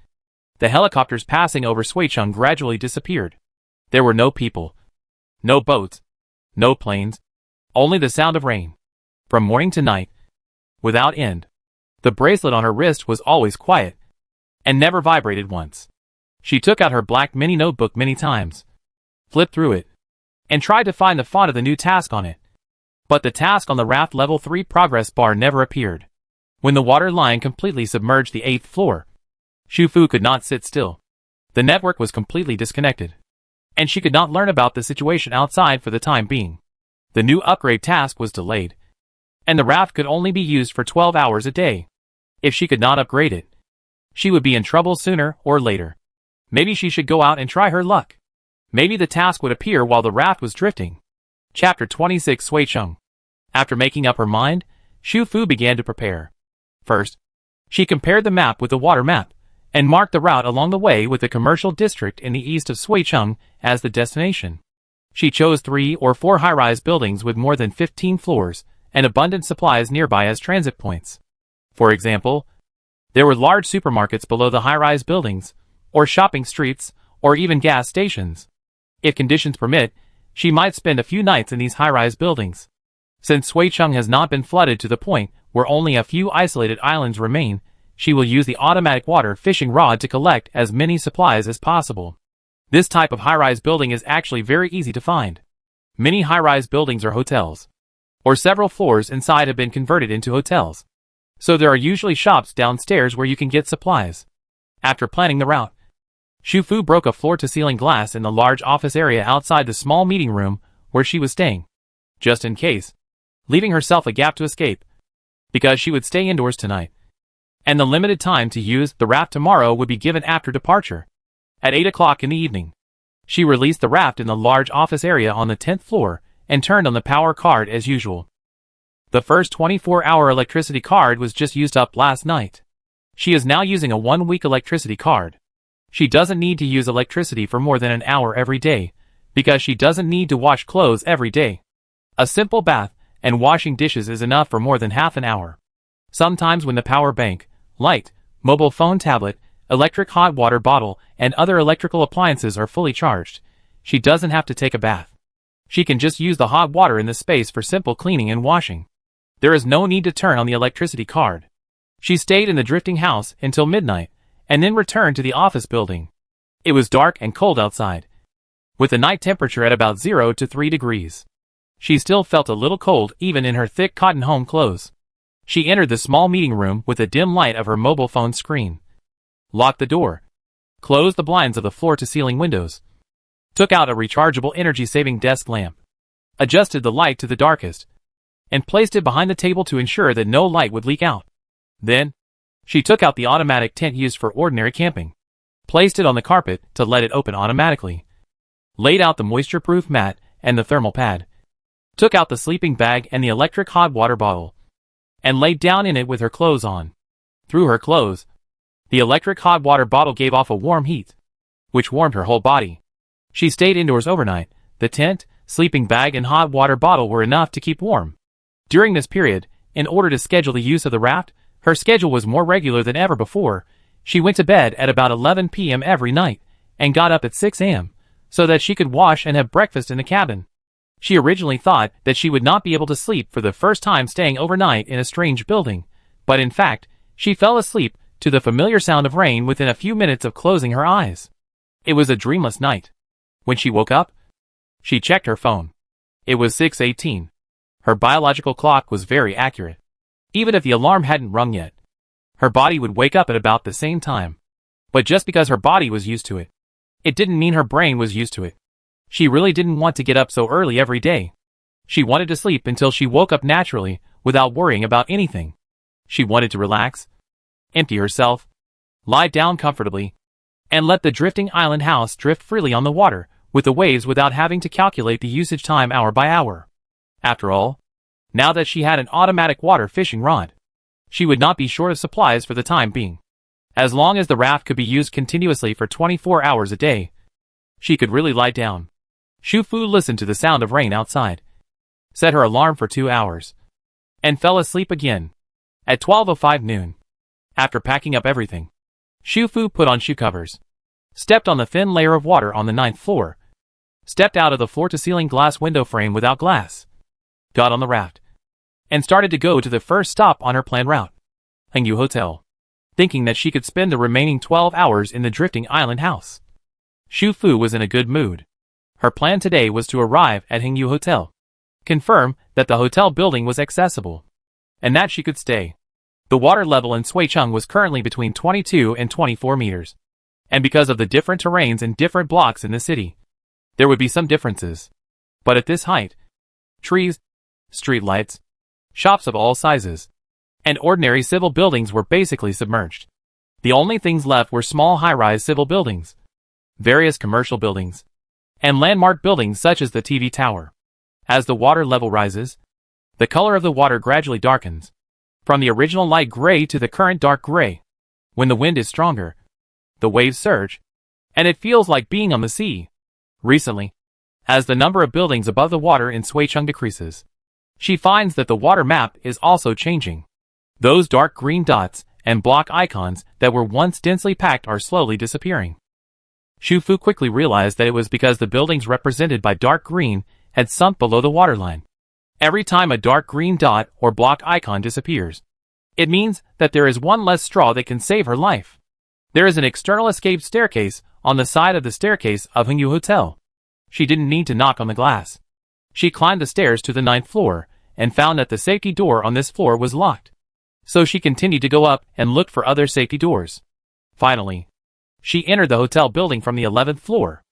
the helicopters passing over Suicheng gradually disappeared. There were no people, no boats, no planes, only the sound of rain, from morning to night, without end. The bracelet on her wrist was always quiet, and never vibrated once. She took out her black mini notebook many times, flipped through it, and tried to find the font of the new task on it. But the task on the raft level 3 progress bar never appeared. When the water line completely submerged the 8th floor, Xu Fu could not sit still. The network was completely disconnected, and she could not learn about the situation outside for the time being. The new upgrade task was delayed, and the raft could only be used for 12 hours a day. If she could not upgrade it, she would be in trouble sooner or later. Maybe she should go out and try her luck. Maybe the task would appear while the raft was drifting. Chapter 26 Suicheng. After making up her mind, Xu Fu began to prepare. First, she compared the map with the water map, and marked the route along the way with the commercial district in the east of Suicheng as the destination. She chose 3 or 4 high-rise buildings with more than 15 floors and abundant supplies nearby as transit points. For example, there were large supermarkets below the high-rise buildings, or shopping streets, or even gas stations. If conditions permit, she might spend a few nights in these high-rise buildings. Since Suicheng has not been flooded to the point where only a few isolated islands remain, she will use the automatic water fishing rod to collect as many supplies as possible. This type of high-rise building is actually very easy to find. Many high-rise buildings are hotels, or several floors inside have been converted into hotels. So there are usually shops downstairs where you can get supplies. After planning the route, Xu Fu broke a floor-to-ceiling glass in the large office area outside the small meeting room where she was staying, just in case, leaving herself a gap to escape, because she would stay indoors tonight, and the limited time to use the raft tomorrow would be given after departure. At 8 o'clock in the evening, she released the raft in the large office area on the 10th floor and turned on the power card as usual. The first 24-hour electricity card was just used up last night. She is now using a 1-week electricity card. She doesn't need to use electricity for more than an hour every day, because she doesn't need to wash clothes every day. A simple bath and washing dishes is enough for more than half an hour. Sometimes when the power bank, light, mobile phone tablet, electric hot water bottle, and other electrical appliances are fully charged, she doesn't have to take a bath. She can just use the hot water in the space for simple cleaning and washing. There is no need to turn on the electricity card. She stayed in the drifting house until midnight, and then returned to the office building. It was dark and cold outside, with the night temperature at about 0 to 3 degrees. She still felt a little cold even in her thick cotton home clothes. She entered the small meeting room with the dim light of her mobile phone screen, locked the door, closed the blinds of the floor-to-ceiling windows, took out a rechargeable energy-saving desk lamp, adjusted the light to the darkest, and placed it behind the table to ensure that no light would leak out. Then, she took out the automatic tent used for ordinary camping, placed it on the carpet to let it open automatically, laid out the moisture-proof mat and the thermal pad, took out the sleeping bag and the electric hot water bottle, and laid down in it with her clothes on. Through her clothes, the electric hot water bottle gave off a warm heat, which warmed her whole body. She stayed indoors overnight. The tent, sleeping bag and hot water bottle were enough to keep warm. During this period, in order to schedule the use of the raft, her schedule was more regular than ever before. She went to bed at about 11 p.m. every night, and got up at 6 a.m., so that she could wash and have breakfast in the cabin. She originally thought that she would not be able to sleep for the first time staying overnight in a strange building, but in fact, she fell asleep to the familiar sound of rain within a few minutes of closing her eyes. It was a dreamless night. When she woke up, she checked her phone. It was 6:18. Her biological clock was very accurate. Even if the alarm hadn't rung yet, her body would wake up at about the same time. But just because her body was used to it, it didn't mean her brain was used to it. She really didn't want to get up so early every day. She wanted to sleep until she woke up naturally, without worrying about anything. She wanted to relax, empty herself, lie down comfortably, and let the drifting island house drift freely on the water with the waves without having to calculate the usage time hour by hour. After all, now that she had an automatic water fishing rod, she would not be short of supplies for the time being. As long as the raft could be used continuously for 24 hours a day, she could really lie down. Xu Fu listened to the sound of rain outside, set her alarm for 2 hours, and fell asleep again. At 12:05 noon, after packing up everything, Xu Fu put on shoe covers, stepped on the thin layer of water on the 9th floor, stepped out of the floor-to-ceiling glass window frame without glass, got on the raft, and started to go to the first stop on her planned route, Hengyu Hotel, thinking that she could spend the remaining 12 hours in the drifting island house. Xu Fu was in a good mood. Her plan today was to arrive at Hengyu Hotel, confirm that the hotel building was accessible, and that she could stay. The water level in Suicheng was currently between 22 and 24 meters, and because of the different terrains and different blocks in the city, there would be some differences. But at this height, trees, street lights, shops of all sizes, and ordinary civil buildings were basically submerged. The only things left were small high-rise civil buildings, various commercial buildings, and landmark buildings such as the TV tower. As the water level rises, the color of the water gradually darkens, from the original light gray to the current dark gray. When the wind is stronger, The waves surge, and it feels like being on the sea. Recently, as the number of buildings above the water in Shuicheng decreases, she finds that the water map is also changing. Those dark green dots and block icons that were once densely packed are slowly disappearing. Xu Fu quickly realized that it was because the buildings represented by dark green had sunk below the waterline. Every time a dark green dot or block icon disappears, it means that there is one less straw that can save her life. There is an external escape staircase on the side of the staircase of Hengyu Hotel. She didn't need to knock on the glass. She climbed the stairs to the 9th floor and found that the safety door on this floor was locked. So she continued to go up and look for other safety doors. Finally, she entered the hotel building from the 11th floor.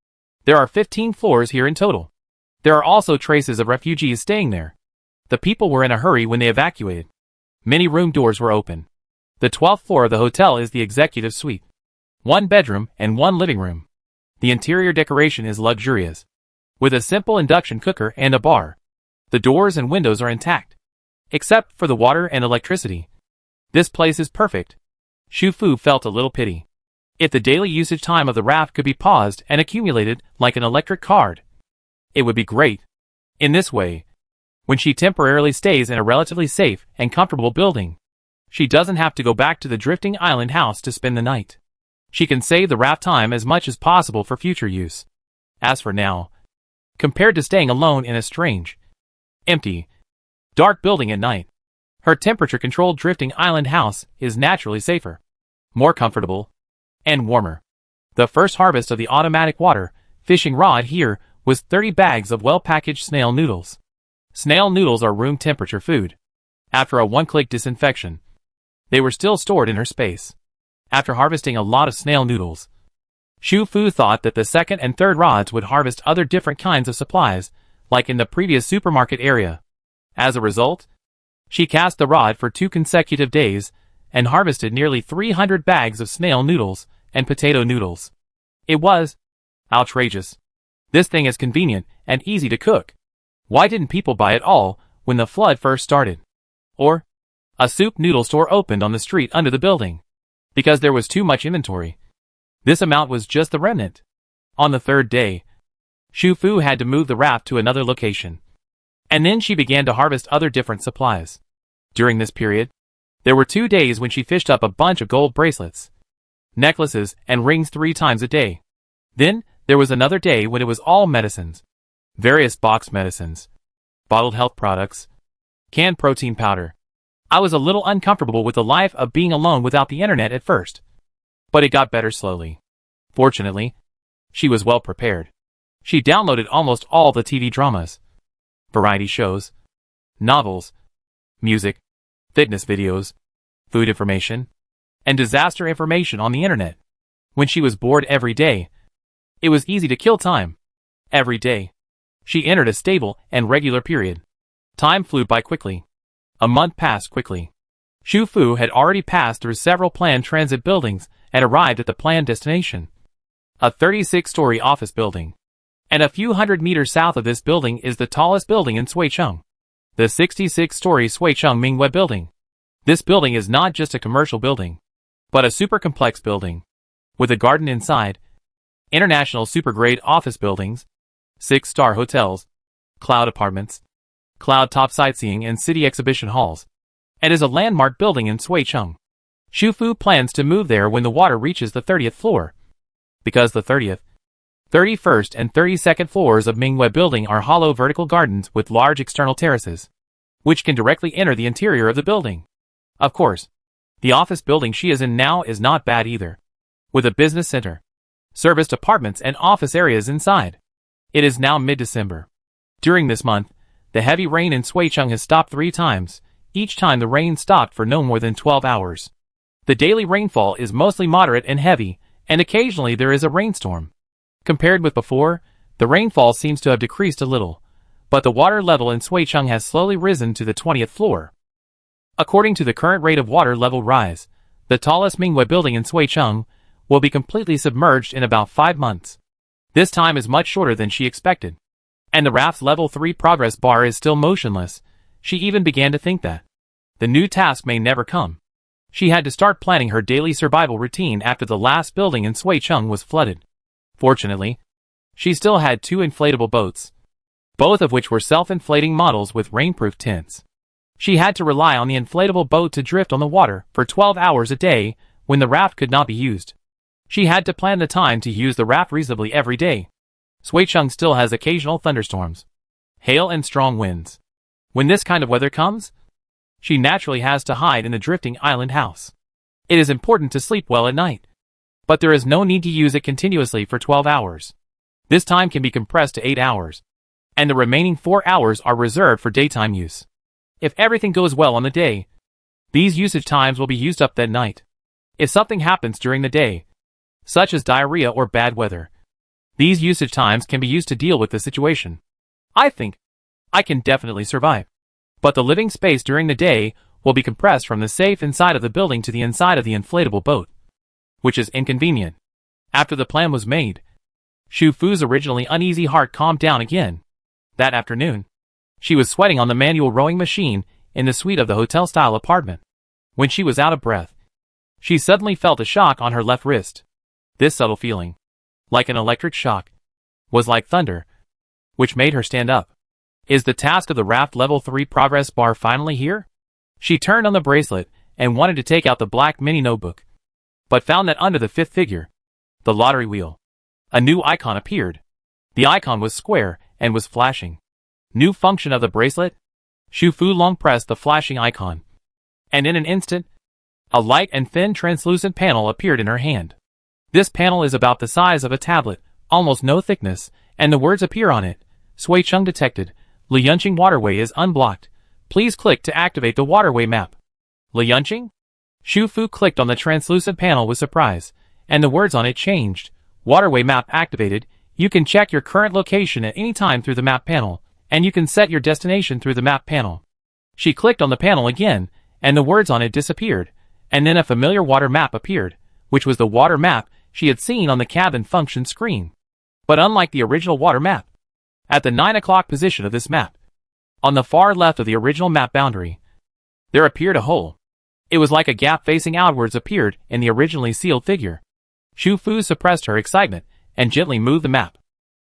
There are 15 floors here in total. There are also traces of refugees staying there. The people were in a hurry when they evacuated. Many room doors were open. The 12th floor of the hotel is the executive suite. 1 bedroom and 1 living room. The interior decoration is luxurious, with a simple induction cooker and a bar. The doors and windows are intact, except for the water and electricity. This place is perfect. Xu Fu felt a little pity. If the daily usage time of the raft could be paused and accumulated like an electric card, it would be great. In this way, when she temporarily stays in a relatively safe and comfortable building, she doesn't have to go back to the drifting island house to spend the night. She can save the raft time as much as possible for future use. As for now, compared to staying alone in a strange, empty, dark building at night, her temperature-controlled drifting island house is naturally safer, more comfortable, and warmer. The first harvest of the automatic water fishing rod here was 30 bags of well-packaged snail noodles. Snail noodles are room temperature food. After a one-click disinfection, they were still stored in her space. After harvesting a lot of snail noodles, Xu Fu thought that the second and third rods would harvest other different kinds of supplies, like in the previous supermarket area. As a result, she cast the rod for 2 consecutive days and harvested nearly 300 bags of snail noodles and potato noodles. It was outrageous. This thing is convenient and easy to cook. Why didn't people buy it all when the flood first started? Or, a soup noodle store opened on the street under the building. Because there was too much inventory. This amount was just the remnant. On the 3rd day, Xu Fu had to move the raft to another location. And then she began to harvest other different supplies. During this period, there were 2 days when she fished up a bunch of gold bracelets, necklaces, and rings 3 times a day. Then, there was another day when it was all medicines. Various boxed medicines, bottled health products, canned protein powder. I was a little uncomfortable with the life of being alone without the internet at first. But it got better slowly. Fortunately, she was well prepared. She downloaded almost all the TV dramas, variety shows, novels, music, fitness videos, food information, and disaster information on the internet. When she was bored every day, it was easy to kill time. Every day, she entered a stable and regular period. Time flew by quickly. A month passed quickly. Xu Fu had already passed through several planned transit buildings and arrived at the planned destination. A 36-story office building. And a few hundred meters south of this building is the tallest building in Shuicheng. The 66-story Shuicheng Mingwei building. This building is not just a commercial building, but a super complex building. With a garden inside, international super-grade office buildings, 6-star hotels, cloud apartments, cloud top sightseeing and city exhibition halls, and is a landmark building in Shuicheng. Xu Fu plans to move there when the water reaches the 30th floor. Because the 30th, 31st and 32nd floors of Mingwei building are hollow vertical gardens with large external terraces, which can directly enter the interior of the building. Of course, the office building she is in now is not bad either, with a business center, serviced apartments and office areas inside. It is now mid-December. During this month, the heavy rain in Shuicheng has stopped 3 times, each time the rain stopped for no more than 12 hours. The daily rainfall is mostly moderate and heavy, and occasionally there is a rainstorm. Compared with before, the rainfall seems to have decreased a little, but the water level in Shuicheng has slowly risen to the 20th floor. According to the current rate of water level rise, the tallest Mingwei building in Shuicheng will be completely submerged in about 5 months. This time is much shorter than she expected. And the raft's level 3 progress bar is still motionless. She even began to think that the new task may never come. She had to start planning her daily survival routine after the last building in Suicheng was flooded. Fortunately, she still had 2 inflatable boats, both of which were self-inflating models with rainproof tints. She had to rely on the inflatable boat to drift on the water for 12 hours a day when the raft could not be used. She had to plan the time to use the raft reasonably every day. Suicheng still has occasional thunderstorms, hail and strong winds. When this kind of weather comes, she naturally has to hide in the drifting island house. It is important to sleep well at night, but there is no need to use it continuously for 12 hours. This time can be compressed to 8 hours, and the remaining 4 hours are reserved for daytime use. If everything goes well on the day, these usage times will be used up that night. If something happens during the day, such as diarrhea or bad weather, these usage times can be used to deal with the situation. I think I can definitely survive. But the living space during the day will be compressed from the safe inside of the building to the inside of the inflatable boat, which is inconvenient. After the plan was made, Xu Fu's originally uneasy heart calmed down again. That afternoon, she was sweating on the manual rowing machine in the suite of the hotel-style apartment. When she was out of breath, she suddenly felt a shock on her left wrist. This subtle feeling, like an electric shock, was like thunder, which made her stand up. Is the task of the raft level 3 progress bar finally here? She turned on the bracelet and wanted to take out the black mini notebook, but found that under the 5th figure, the lottery wheel, a new icon appeared. The icon was square and was flashing. New function of the bracelet? Xu Fu long pressed the flashing icon, and in an instant, a light and thin translucent panel appeared in her hand. This panel is about the size of a tablet, almost no thickness, and the words appear on it. Suicheng detected. Liyunqing waterway is unblocked. Please click to activate the waterway map. Liyunqing? Xu Fu clicked on the translucent panel with surprise, and the words on it changed. Waterway map activated. You can check your current location at any time through the map panel, and you can set your destination through the map panel. She clicked on the panel again, and the words on it disappeared, and then a familiar water map appeared, which was the water map she had seen on the cabin function screen. But unlike the original water map, at the 9 o'clock position of this map, on the far left of the original map boundary, there appeared a hole. It was like a gap facing outwards appeared in the originally sealed figure. Xu Fu suppressed her excitement and gently moved the map.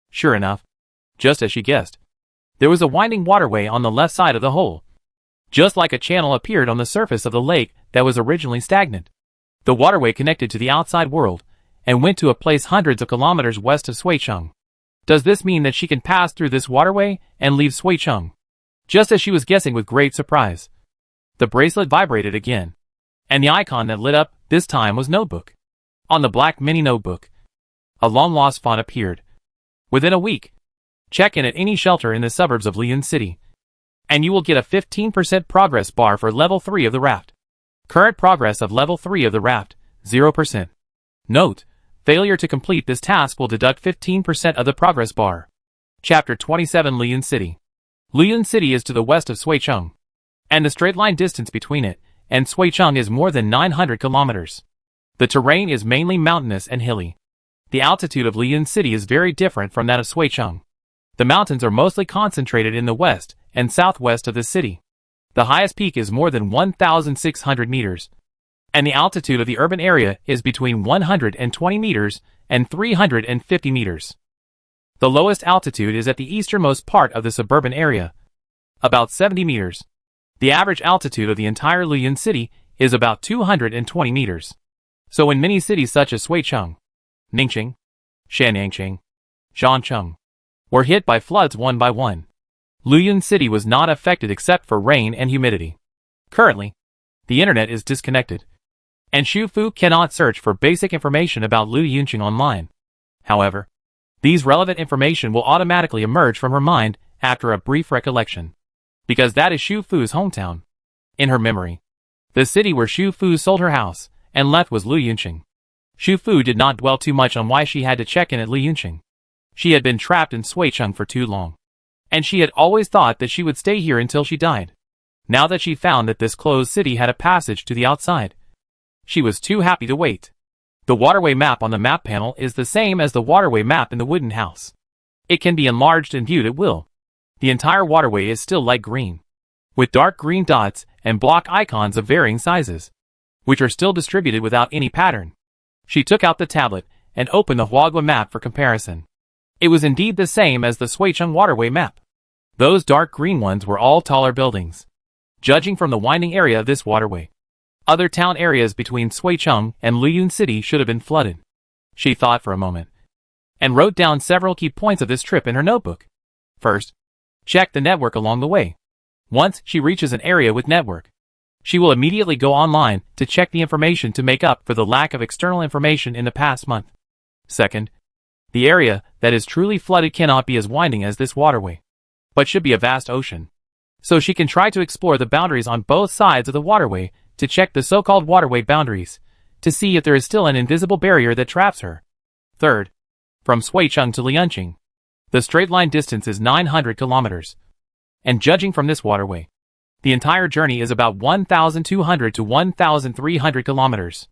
Sure enough, just as she guessed, there was a winding waterway on the left side of the hole. Just like a channel appeared on the surface of the lake that was originally stagnant. The waterway connected to the outside world and went to a place hundreds of kilometers west of Suicheng. Does this mean that she can pass through this waterway and leave Suicheng? Just as she was guessing with great surprise, the bracelet vibrated again, and the icon that lit up this time was Notebook. On the black mini notebook, a long-lost font appeared. Within a week, check in at any shelter in the suburbs of Liyun City, and you will get a 15% progress bar for level 3 of the raft. Current progress of level 3 of the raft, 0%. Note, failure to complete this task will deduct 15% of the progress bar. Chapter 27 Liyun City. Liyun City is to the west of Suicheng, and the straight line distance between it and Suicheng is more than 900 kilometers. The terrain is mainly mountainous and hilly. The altitude of Liyun City is very different from that of Suicheng. The mountains are mostly concentrated in the west and southwest of the city. The highest peak is more than 1,600 meters, and the altitude of the urban area is between 120 meters and 350 meters. The lowest altitude is at the easternmost part of the suburban area, about 70 meters. The average altitude of the entire Liyun City is about 220 meters. So in many cities such as Suicheng, Ningqing, Shanyangqing, Zhangcheng, were hit by floods one by one, Liyun City was not affected except for rain and humidity. Currently, the internet is disconnected, and Xu Fu cannot search for basic information about Liyunqing online. However, these relevant information will automatically emerge from her mind after a brief recollection, because that is Xu Fu's hometown. In her memory, the city where Xu Fu sold her house and left was Liyunqing. Xu Fu did not dwell too much on why she had to check in at Liyunqing. She had been trapped in Suicheng for too long, and she had always thought that she would stay here until she died. Now that she found that this closed city had a passage to the outside, she was too happy to wait. The waterway map on the map panel is the same as the waterway map in the wooden house. It can be enlarged and viewed at will. The entire waterway is still light green, with dark green dots and block icons of varying sizes. which are still distributed without any pattern. She took out the tablet and opened the Huagua map for comparison. It was indeed the same as the Suicheng waterway map. Those dark green ones were all taller buildings. Judging from the winding area of this waterway, other town areas between Suicheng and Liyun City should have been flooded. She thought for a moment, and wrote down several key points of this trip in her notebook. First, check the network along the way. Once she reaches an area with network, she will immediately go online to check the information to make up for the lack of external information in the past month. Second, the area that is truly flooded cannot be as winding as this waterway, but should be a vast ocean. So she can try to explore the boundaries on both sides of the waterway to check the so-called waterway boundaries, to see if there is still an invisible barrier that traps her. Third, from Suicheng to Lianqing, the straight line distance is 900 kilometers. And judging from this waterway, the entire journey is about 1,200 to 1,300 kilometers.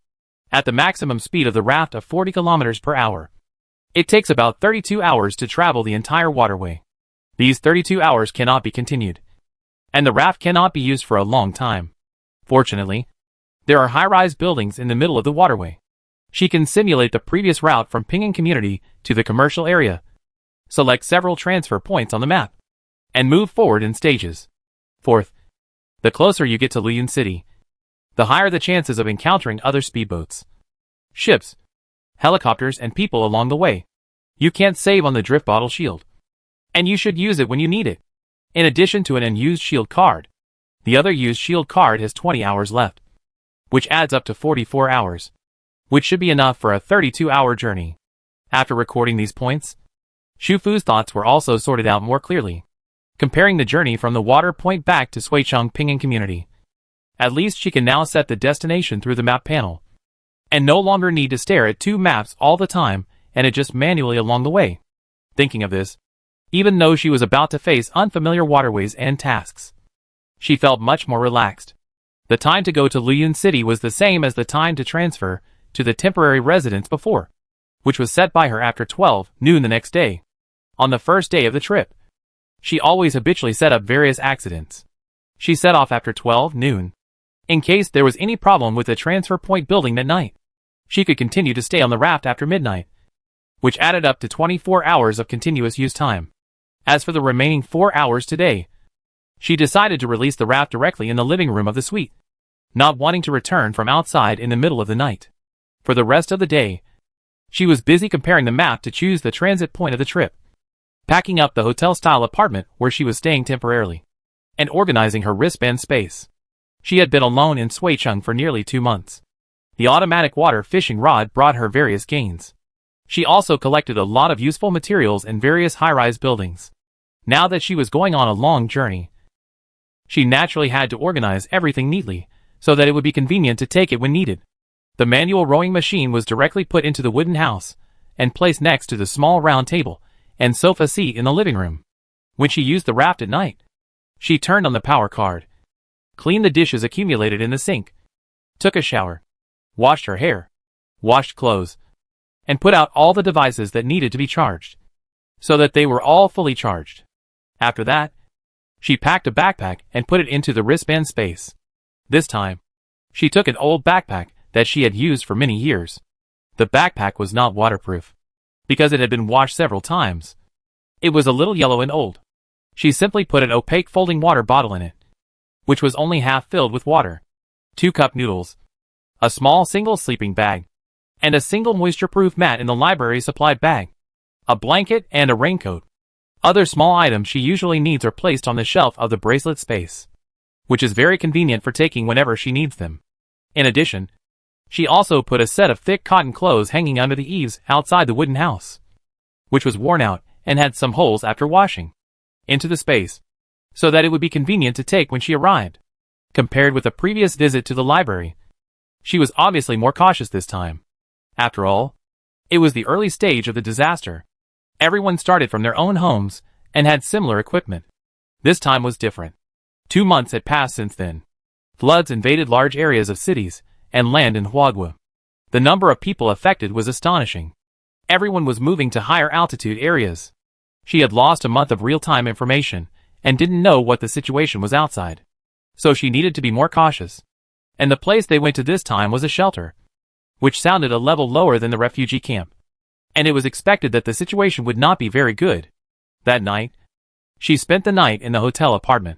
At the maximum speed of the raft of 40 kilometers per hour, it takes about 32 hours to travel the entire waterway. These 32 hours cannot be continued, and the raft cannot be used for a long time. Fortunately, there are high-rise buildings in the middle of the waterway. She can simulate the previous route from Pingyang community to the commercial area, select several transfer points on the map, and move forward in stages. Fourth, the closer you get to Liyun City, the higher the chances of encountering other speedboats, ships, helicopters, and people along the way. You can't save on the drift bottle shield, and you should use it when you need it. In addition to an unused shield card, the other used shield card has 20 hours left, which adds up to 44 hours, which should be enough for a 32-hour journey. After recording these points, Shufu's thoughts were also sorted out more clearly, comparing the journey from the water point back to Suicheng Pingyang community. At least she can now set the destination through the map panel, and no longer need to stare at two maps all the time and adjust manually along the way. Thinking of this, even though she was about to face unfamiliar waterways and tasks, she felt much more relaxed. The time to go to Liyun City was the same as the time to transfer to the temporary residence before, which was set by her after 12 noon the next day. On the first day of the trip, she always habitually set up various accidents. She set off after 12 noon, in case there was any problem with the transfer point building that night. She could continue to stay on the raft after midnight, which added up to 24 hours of continuous use time. As for the remaining 4 hours today, she decided to release the raft directly in the living room of the suite, not wanting to return from outside in the middle of the night. For the rest of the day, she was busy comparing the map to choose the transit point of the trip, packing up the hotel-style apartment where she was staying temporarily, and organizing her wristband space. She had been alone in Suicheng for nearly 2 months. The automatic water fishing rod brought her various gains. She also collected a lot of useful materials in various high-rise buildings. Now that she was going on a long journey, she naturally had to organize everything neatly, so that it would be convenient to take it when needed. The manual rowing machine was directly put into the wooden house, and placed next to the small round table and sofa seat in the living room. When she used the raft at night, she turned on the power card, cleaned the dishes accumulated in the sink, took a shower, washed her hair, washed clothes, and put out all the devices that needed to be charged, so that they were all fully charged. After that, she packed a backpack and put it into the wristband space. This time, she took an old backpack that she had used for many years. The backpack was not waterproof, because it had been washed several times. It was a little yellow and old. She simply put an opaque folding water bottle in it, which was only half filled with water, 2 cup noodles, a small single sleeping bag, and a single moisture-proof mat in the library supplied bag, a blanket and a raincoat. Other small items she usually needs are placed on the shelf of the bracelet space, which is very convenient for taking whenever she needs them. In addition, she also put a set of thick cotton clothes hanging under the eaves outside the wooden house, which was worn out and had some holes after washing, into the space, so that it would be convenient to take when she arrived. Compared with a previous visit to the library, she was obviously more cautious this time. After all, it was the early stage of the disaster. Everyone started from their own homes and had similar equipment. This time was different. 2 months had passed since then. Floods invaded large areas of cities and land in Huagua. The number of people affected was astonishing. Everyone was moving to higher altitude areas. She had lost a month of real-time information and didn't know what the situation was outside, so she needed to be more cautious. and the place they went to this time was a shelter, which sounded a level lower than the refugee camp. And it was expected that the situation would not be very good. That night, she spent the night in the hotel apartment,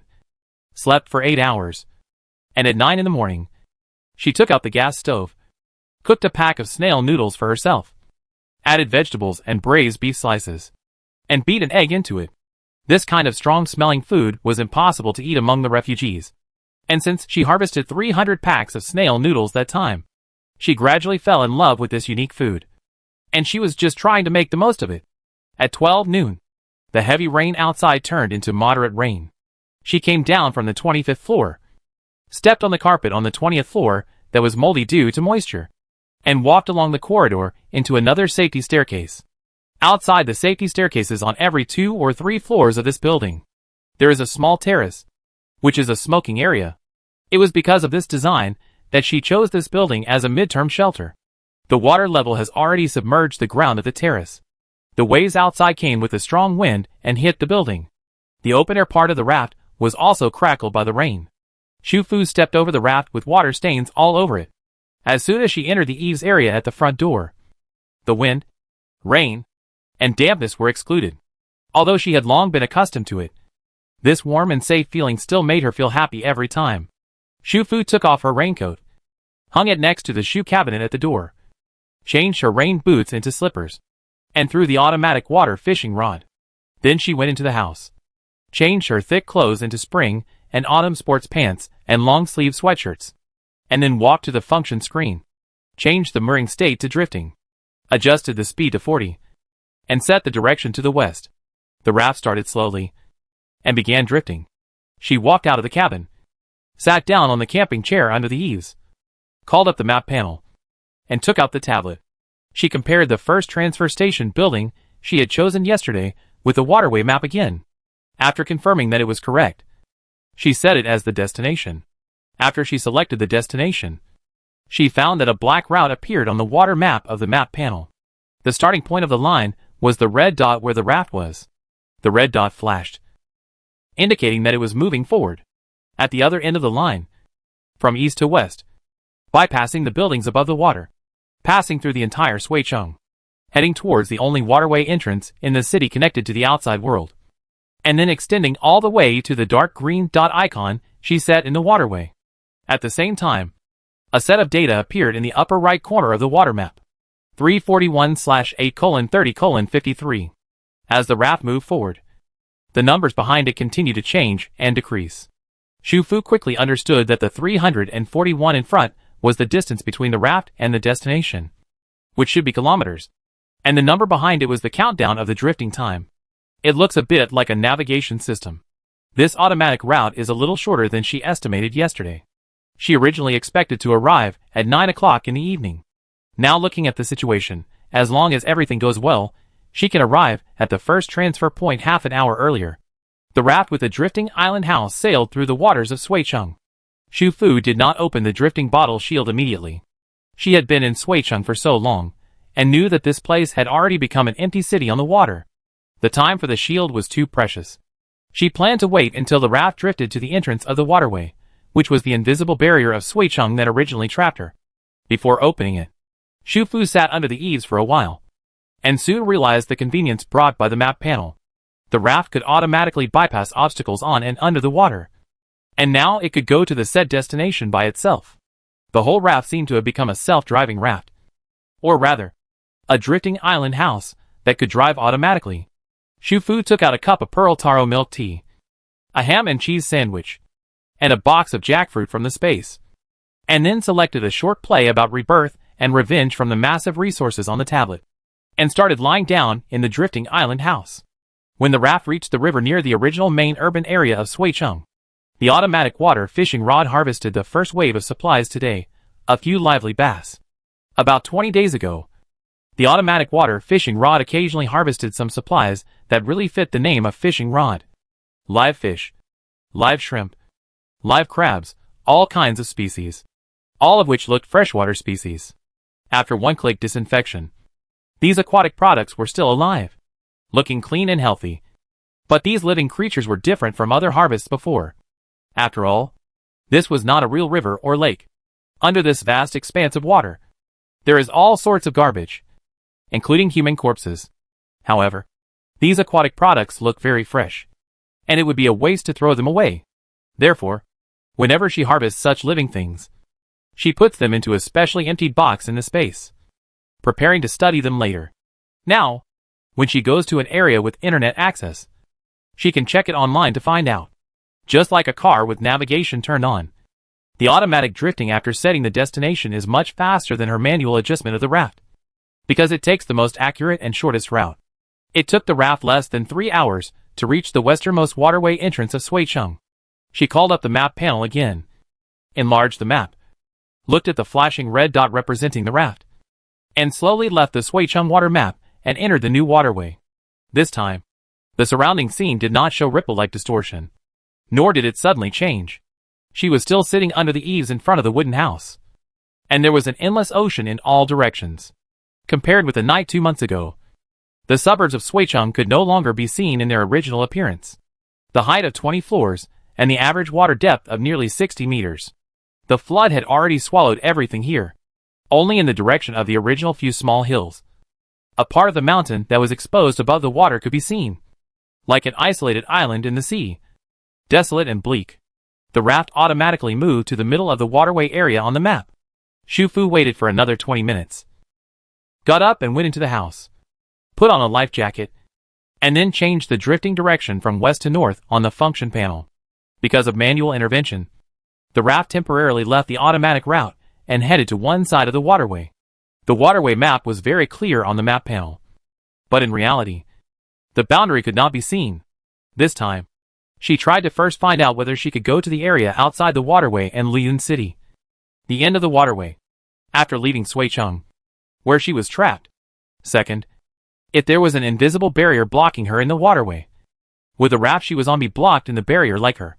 slept for 8 hours, and at 9 in the morning, she took out the gas stove, cooked a pack of snail noodles for herself, added vegetables and braised beef slices, and beat an egg into it. This kind of strong-smelling food was impossible to eat among the refugees, and since she harvested 300 packs of snail noodles that time, she gradually fell in love with this unique food. And she was just trying to make the most of it. At 12 noon, the heavy rain outside turned into moderate rain. She came down from the 25th floor, stepped on the carpet on the 20th floor that was moldy due to moisture, and walked along the corridor into another safety staircase. Outside the safety staircases on every 2 or 3 floors of this building, there is a small terrace, which is a smoking area. It was because of this design that she chose this building as a midterm shelter. The water level has already submerged the ground of the terrace. The waves outside came with a strong wind and hit the building. The open-air part of the raft was also crackled by the rain. Shufu stepped over the raft with water stains all over it. As soon as she entered the eaves area at the front door, the wind, rain, and dampness were excluded. Although she had long been accustomed to it, this warm and safe feeling still made her feel happy every time. Shufu took off her raincoat, hung it next to the shoe cabinet at the door, changed her rain boots into slippers, and threw the automatic water fishing rod. Then she went into the house, changed her thick clothes into spring and autumn sports pants and long-sleeve sweatshirts, and then walked to the function screen, changed the mooring state to drifting, adjusted the speed to 40, and set the direction to the west. The raft started slowly and began drifting. She walked out of the cabin, sat down on the camping chair under the eaves, called up the map panel, and took out the tablet. She compared the first transfer station building she had chosen yesterday with the waterway map again. After confirming that it was correct, she set it as the destination. After she selected the destination, she found that a black route appeared on the water map of the map panel. The starting point of the line was the red dot where the raft was. The red dot flashed, indicating that it was moving forward. At the other end of the line, from east to west, bypassing the buildings above the water, passing through the entire Suicheng, heading towards the only waterway entrance in the city connected to the outside world, and then extending all the way to the dark green dot icon she set in the waterway. At the same time, a set of data appeared in the upper right corner of the water map. 341/8:30:53. As the raft moved forward, the numbers behind it continued to change and decrease. Shufu quickly understood that the 341 in front was the distance between the raft and the destination, which should be kilometers, and the number behind it was the countdown of the drifting time. It looks a bit like a navigation system. This automatic route is a little shorter than she estimated yesterday. She originally expected to arrive at 9 o'clock in the evening. Now looking at the situation, as long as everything goes well, she can arrive at the first transfer point half an hour earlier. The raft with the drifting island house sailed through the waters of Suicheng. Shufu did not open the drifting bottle shield immediately. She had been in Suicheng for so long, and knew that this place had already become an empty city on the water. The time for the shield was too precious. She planned to wait until the raft drifted to the entrance of the waterway, which was the invisible barrier of Suicheng that originally trapped her. Before opening it, Shufu sat under the eaves for a while, and soon realized the convenience brought by the map panel. The raft could automatically bypass obstacles on and under the water, and now it could go to the set destination by itself. The whole raft seemed to have become a self-driving raft, or rather, a drifting island house that could drive automatically. Shufu took out a cup of pearl taro milk tea, a ham and cheese sandwich, and a box of jackfruit from the space, and then selected a short play about rebirth and revenge from the massive resources on the tablet, and started lying down in the drifting island house. When the raft reached the river near the original main urban area of Suicheng, the automatic water fishing rod harvested the first wave of supplies today, a few lively bass. About 20 days ago, the automatic water fishing rod occasionally harvested some supplies that really fit the name of fishing rod. Live fish, live shrimp, live crabs, all kinds of species, all of which looked freshwater species. After one-click disinfection, these aquatic products were still alive, looking clean and healthy. But these living creatures were different from other harvests before. After all, this was not a real river or lake. Under this vast expanse of water, there is all sorts of garbage, including human corpses. However, these aquatic products look very fresh, and it would be a waste to throw them away. Therefore, whenever she harvests such living things, she puts them into a specially emptied box in the space, preparing to study them later. Now, when she goes to an area with internet access, she can check it online to find out. Just like a car with navigation turned on, the automatic drifting after setting the destination is much faster than her manual adjustment of the raft, because it takes the most accurate and shortest route. It took the raft less than 3 hours to reach the westernmost waterway entrance of Suicheng. She called up the map panel again, enlarged the map, looked at the flashing red dot representing the raft, and slowly left the Suicheng water map and entered the new waterway. This time, the surrounding scene did not show ripple-like distortion, nor did it suddenly change. She was still sitting under the eaves in front of the wooden house, and there was an endless ocean in all directions. Compared with the night 2 months ago, the suburbs of Suicheng could no longer be seen in their original appearance. The height of 20 floors, and the average water depth of nearly 60 meters. The flood had already swallowed everything here. Only in the direction of the original few small hills, a part of the mountain that was exposed above the water could be seen, like an isolated island in the sea, desolate and bleak. The raft automatically moved to the middle of the waterway area on the map. Xu Fu waited for another 20 minutes, got up and went into the house, put on a life jacket, and then changed the drifting direction from west to north on the function panel. Because of manual intervention, the raft temporarily left the automatic route and headed to one side of the waterway. The waterway map was very clear on the map panel, but in reality, the boundary could not be seen. This time, she tried to first find out whether she could go to the area outside the waterway and Liyun City, the end of the waterway, after leaving Suicheng, where she was trapped. Second, if there was an invisible barrier blocking her in the waterway, would the raft she was on be blocked in the barrier like her?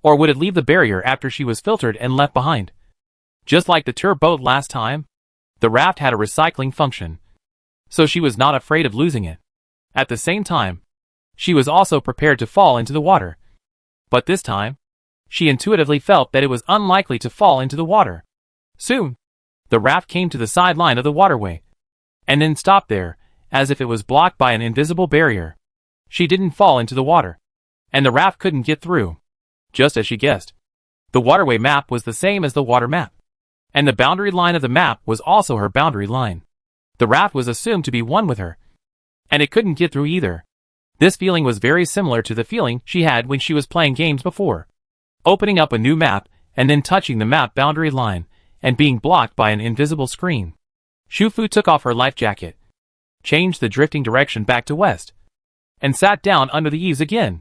Or would it leave the barrier after she was filtered and left behind? Just like the tour boat last time, the raft had a recycling function, so she was not afraid of losing it. At the same time, she was also prepared to fall into the water. But this time, she intuitively felt that it was unlikely to fall into the water. Soon, the raft came to the sideline of the waterway, and then stopped there, as if it was blocked by an invisible barrier. She didn't fall into the water, and the raft couldn't get through. Just as she guessed, the waterway map was the same as the water map, and the boundary line of the map was also her boundary line. The raft was assumed to be one with her, and it couldn't get through either. This feeling was very similar to the feeling she had when she was playing games before, opening up a new map and then touching the map boundary line and being blocked by an invisible screen. Xu Fu took off her life jacket, changed the drifting direction back to west, and sat down under the eaves again.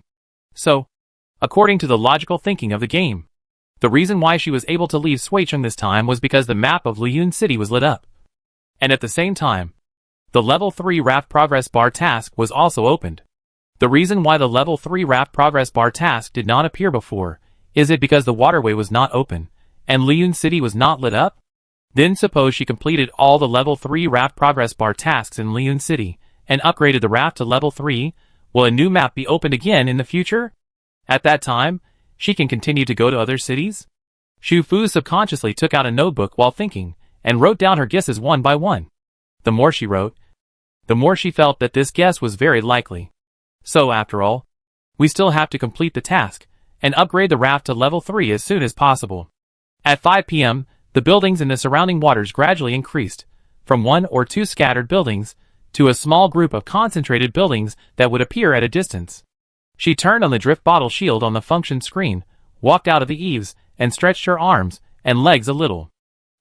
So, according to the logical thinking of the game, the reason why she was able to leave Suicheng this time was because the map of Liyun City was lit up. And at the same time, the Level 3 Raft Progress Bar task was also opened. The reason why the Level 3 Raft Progress Bar task did not appear before is it because the waterway was not open, and Liyun City was not lit up? Then suppose she completed all the Level 3 Raft Progress Bar tasks in Liyun City, and upgraded the raft to Level 3, will a new map be opened again in the future? At that time, she can continue to go to other cities? Xu Fu subconsciously took out a notebook while thinking, and wrote down her guesses one by one. The more she wrote, the more she felt that this guess was very likely. So after all, we still have to complete the task, and upgrade the raft to Level 3 as soon as possible. At 5 p.m., the buildings in the surrounding waters gradually increased, from 1 or 2 scattered buildings, to a small group of concentrated buildings that would appear at a distance. She turned on the drift bottle shield on the function screen, walked out of the eaves, and stretched her arms and legs a little.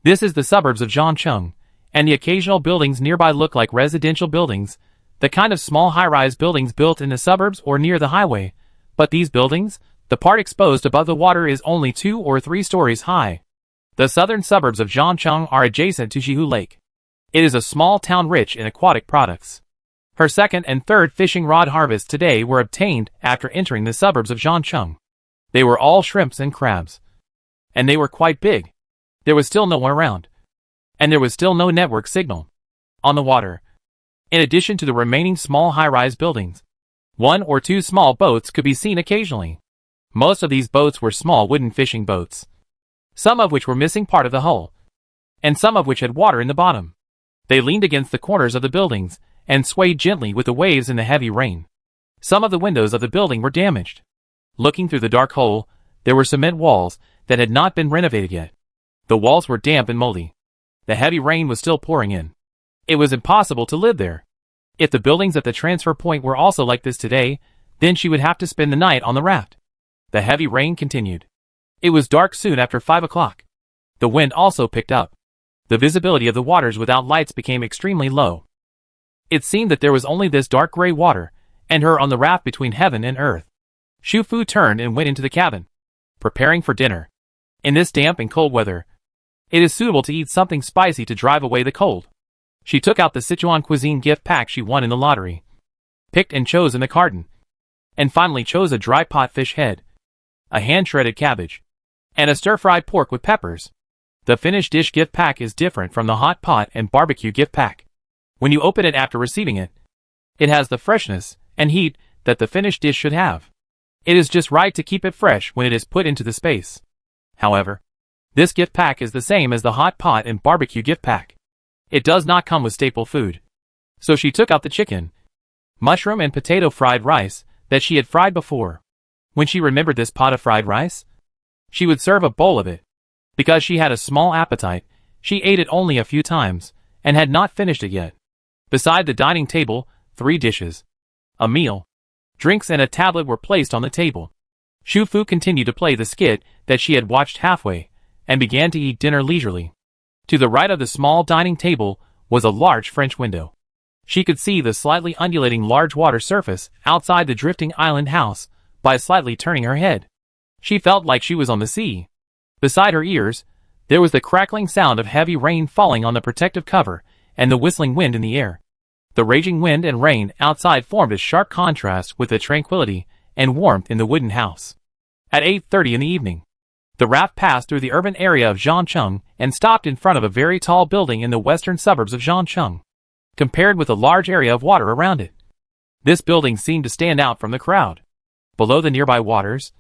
This is the suburbs of Zhangcheng, and the occasional buildings nearby look like residential buildings, the kind of small high-rise buildings built in the suburbs or near the highway. But these buildings, the part exposed above the water is only 2 or 3 stories high. The southern suburbs of Zhangcheng are adjacent to Shihu Lake. It is a small town rich in aquatic products. Her second and third fishing rod harvests today were obtained after entering the suburbs of Zhangcheng. They were all shrimps and crabs. And they were quite big. There was still no one around. And there was still no network signal on the water. In addition to the remaining small high-rise buildings, 1 or 2 small boats could be seen occasionally. Most of these boats were small wooden fishing boats. some of which were missing part of the hull, and some of which had water in the bottom. They leaned against the corners of the buildings and swayed gently with the waves in the heavy rain. Some of the windows of the building were damaged. Looking through the dark hole, there were cement walls that had not been renovated yet. The walls were damp and moldy. The heavy rain was still pouring in. It was impossible to live there. If the buildings at the transfer point were also like this today, then she would have to spend the night on the raft. The heavy rain continued. It was dark soon after 5 o'clock. The wind also picked up. The visibility of the waters without lights became extremely low. It seemed that there was only this dark gray water, and her on the raft between heaven and earth. Shu Fu turned and went into the cabin, preparing for dinner. In this damp and cold weather, it is suitable to eat something spicy to drive away the cold. She took out the Sichuan cuisine gift pack she won in the lottery, picked and chose in the carton, and finally chose a dry pot fish head, a hand-shredded cabbage, and a stir-fried pork with peppers. The finished dish gift pack is different from the hot pot and barbecue gift pack. When you open it after receiving it, it has the freshness and heat that the finished dish should have. It is just right to keep it fresh when it is put into the space. However, this gift pack is the same as the hot pot and barbecue gift pack. It does not come with staple food. So she took out the chicken, mushroom and potato fried rice that she had fried before. When she remembered this pot of fried rice, she would serve a bowl of it. Because she had a small appetite, she ate it only a few times, and had not finished it yet. Beside the dining table, 3 dishes, a meal, drinks and a tablet were placed on the table. Shu Fu continued to play the skit that she had watched halfway, and began to eat dinner leisurely. To the right of the small dining table was a large French window. She could see the slightly undulating large water surface outside the drifting island house by slightly turning her head. She felt like she was on the sea. Beside her ears, there was the crackling sound of heavy rain falling on the protective cover and the whistling wind in the air. The raging wind and rain outside formed a sharp contrast with the tranquility and warmth in the wooden house. At 8:30 in the evening, the raft passed through the urban area of Zhangcheng and stopped in front of a very tall building in the western suburbs of Zhangcheng, compared with a large area of water around it. This building seemed to stand out from the crowd. Below the nearby waters,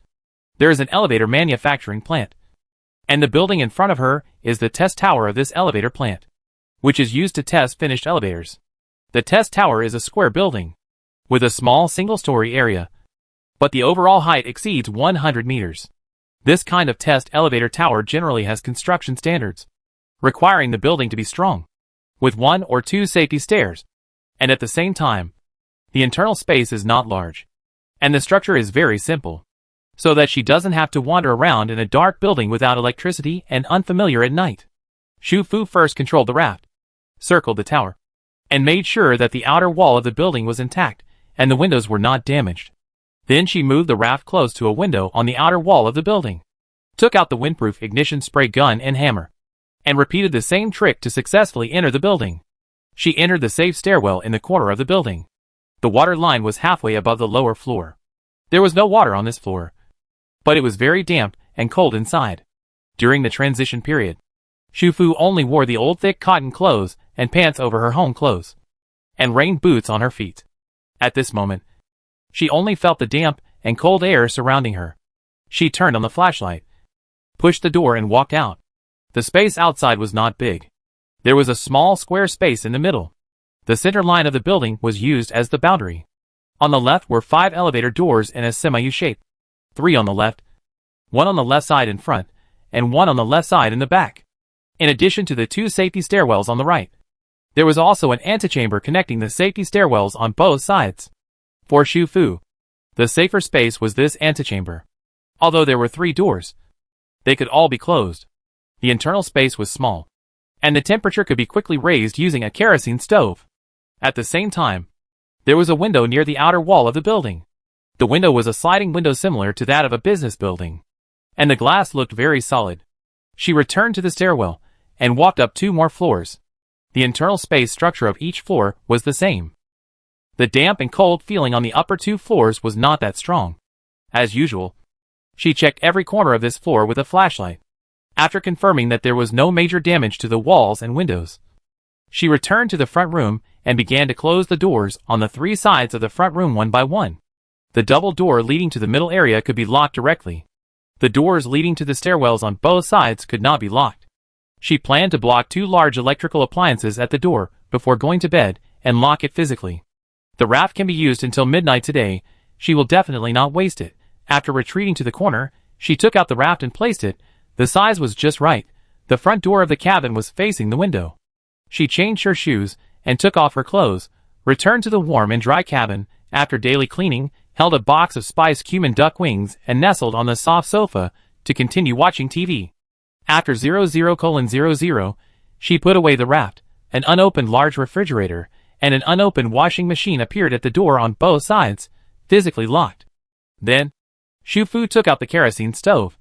there is an elevator manufacturing plant, and the building in front of her is the test tower of this elevator plant, which is used to test finished elevators. The test tower is a square building, with a small single-story area, but the overall height exceeds 100 meters. This kind of test elevator tower generally has construction standards, requiring the building to be strong, with 1 or 2 safety stairs, and at the same time, the internal space is not large, and the structure is very simple, so that she doesn't have to wander around in a dark building without electricity and unfamiliar at night. Shu Fu first controlled the raft, circled the tower, and made sure that the outer wall of the building was intact and the windows were not damaged. Then she moved the raft close to a window on the outer wall of the building, took out the windproof ignition spray gun and hammer, and repeated the same trick to successfully enter the building. She entered the safe stairwell in the corner of the building. The water line was halfway above the lower floor. There was no water on this floor, but it was very damp and cold inside. During the transition period, Shu Fu only wore the old thick cotton clothes and pants over her home clothes, and rain boots on her feet. At this moment, she only felt the damp and cold air surrounding her. She turned on the flashlight, pushed the door and walked out. The space outside was not big. There was a small square space in the middle. The center line of the building was used as the boundary. On the left were 5 elevator doors in a semi-U shape. 3 on the left, 1 on the left side in front, and 1 on the left side in the back. In addition to the 2 safety stairwells on the right, there was also an antechamber connecting the safety stairwells on both sides. For Shu Fu, the safer space was this antechamber. Although there were 3 doors, they could all be closed. The internal space was small, and the temperature could be quickly raised using a kerosene stove. At the same time, there was a window near the outer wall of the building. The window was a sliding window similar to that of a business building, and the glass looked very solid. She returned to the stairwell and walked up 2 more floors. The internal space structure of each floor was the same. The damp and cold feeling on the upper 2 floors was not that strong. As usual, she checked every corner of this floor with a flashlight. After confirming that there was no major damage to the walls and windows, she returned to the front room and began to close the doors on the 3 sides of the front room one by one. The double door leading to the middle area could be locked directly. The doors leading to the stairwells on both sides could not be locked. She planned to block 2 large electrical appliances at the door before going to bed and lock it physically. The raft can be used until midnight today. She will definitely not waste it. After retreating to the corner, she took out the raft and placed it. The size was just right. The front door of the cabin was facing the window. She changed her shoes and took off her clothes, returned to the warm and dry cabin, after daily cleaning, held a box of spiced cumin duck wings and nestled on the soft sofa to continue watching TV. After 00:00, she put away the raft. An unopened large refrigerator and an unopened washing machine appeared at the door on both sides, physically locked. Then, Shufu took out the kerosene stove,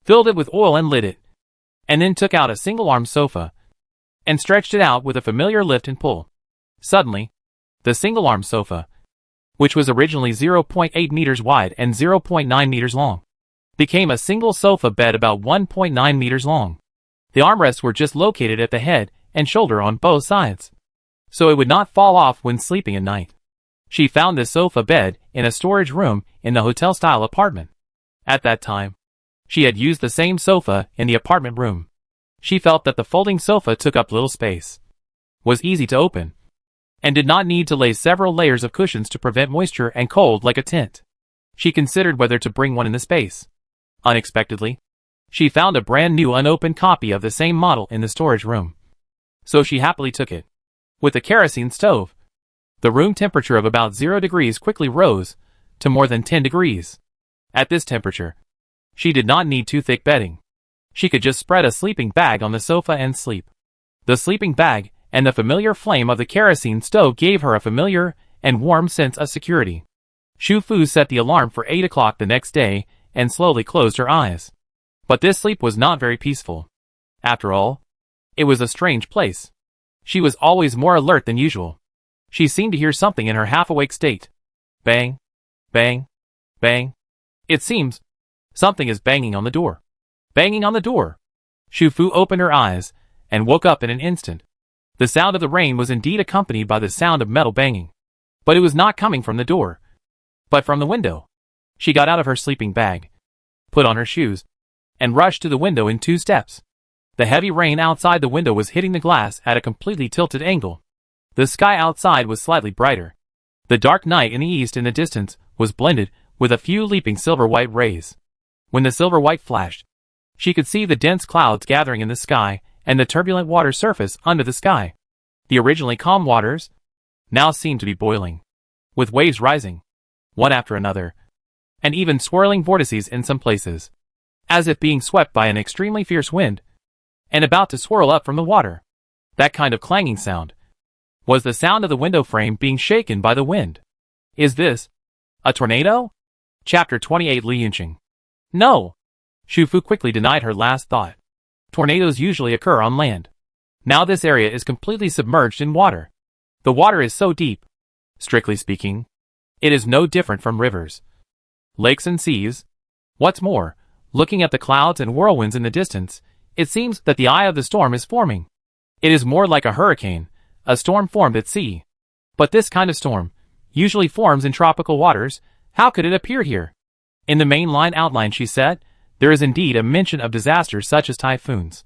filled it with oil and lit it, and then took out a single-arm sofa and stretched it out with a familiar lift and pull. Suddenly, the single-arm sofa, which was originally 0.8 meters wide and 0.9 meters long, became a single sofa bed about 1.9 meters long. The armrests were just located at the head and shoulder on both sides, so it would not fall off when sleeping at night. She found this sofa bed in a storage room in the hotel-style apartment. At that time, she had used the same sofa in the apartment room. She felt that the folding sofa took up little space, was easy to open, and did not need to lay several layers of cushions to prevent moisture and cold like a tent. She considered whether to bring one in the space. Unexpectedly, she found a brand new unopened copy of the same model in the storage room, so she happily took it. With the kerosene stove, the room temperature of about 0 degrees quickly rose to more than 10 degrees. At this temperature, she did not need too thick bedding. She could just spread a sleeping bag on the sofa and sleep. The sleeping bag and the familiar flame of the kerosene stove gave her a familiar and warm sense of security. Shufu set the alarm for 8 o'clock the next day and slowly closed her eyes. But this sleep was not very peaceful. After all, it was a strange place. She was always more alert than usual. She seemed to hear something in her half-awake state. Bang, bang, bang. It seems something is banging on the door. Banging on the door. Shufu opened her eyes and woke up in an instant. The sound of the rain was indeed accompanied by the sound of metal banging. But it was not coming from the door, but from the window. She got out of her sleeping bag, put on her shoes, and rushed to the window in 2 steps. The heavy rain outside the window was hitting the glass at a completely tilted angle. The sky outside was slightly brighter. The dark night in the east in the distance was blended with a few leaping silver-white rays. When the silver-white flashed, she could see the dense clouds gathering in the sky and the turbulent water surface under the sky. The originally calm waters now seemed to be boiling, with waves rising, one after another, and even swirling vortices in some places, as if being swept by an extremely fierce wind, and about to swirl up from the water. That kind of clanging sound was the sound of the window frame being shaken by the wind. Is this a tornado? Chapter 28 Li Yunqing. No. Shufu quickly denied her last thought. Tornadoes usually occur on land. Now this area is completely submerged in water. The water is so deep. Strictly speaking, it is no different from rivers, lakes and seas. What's more, looking at the clouds and whirlwinds in the distance, it seems that the eye of the storm is forming. It is more like a hurricane, a storm formed at sea. But this kind of storm usually forms in tropical waters. How could it appear here? In the main line outline, she said, there is indeed a mention of disasters such as typhoons.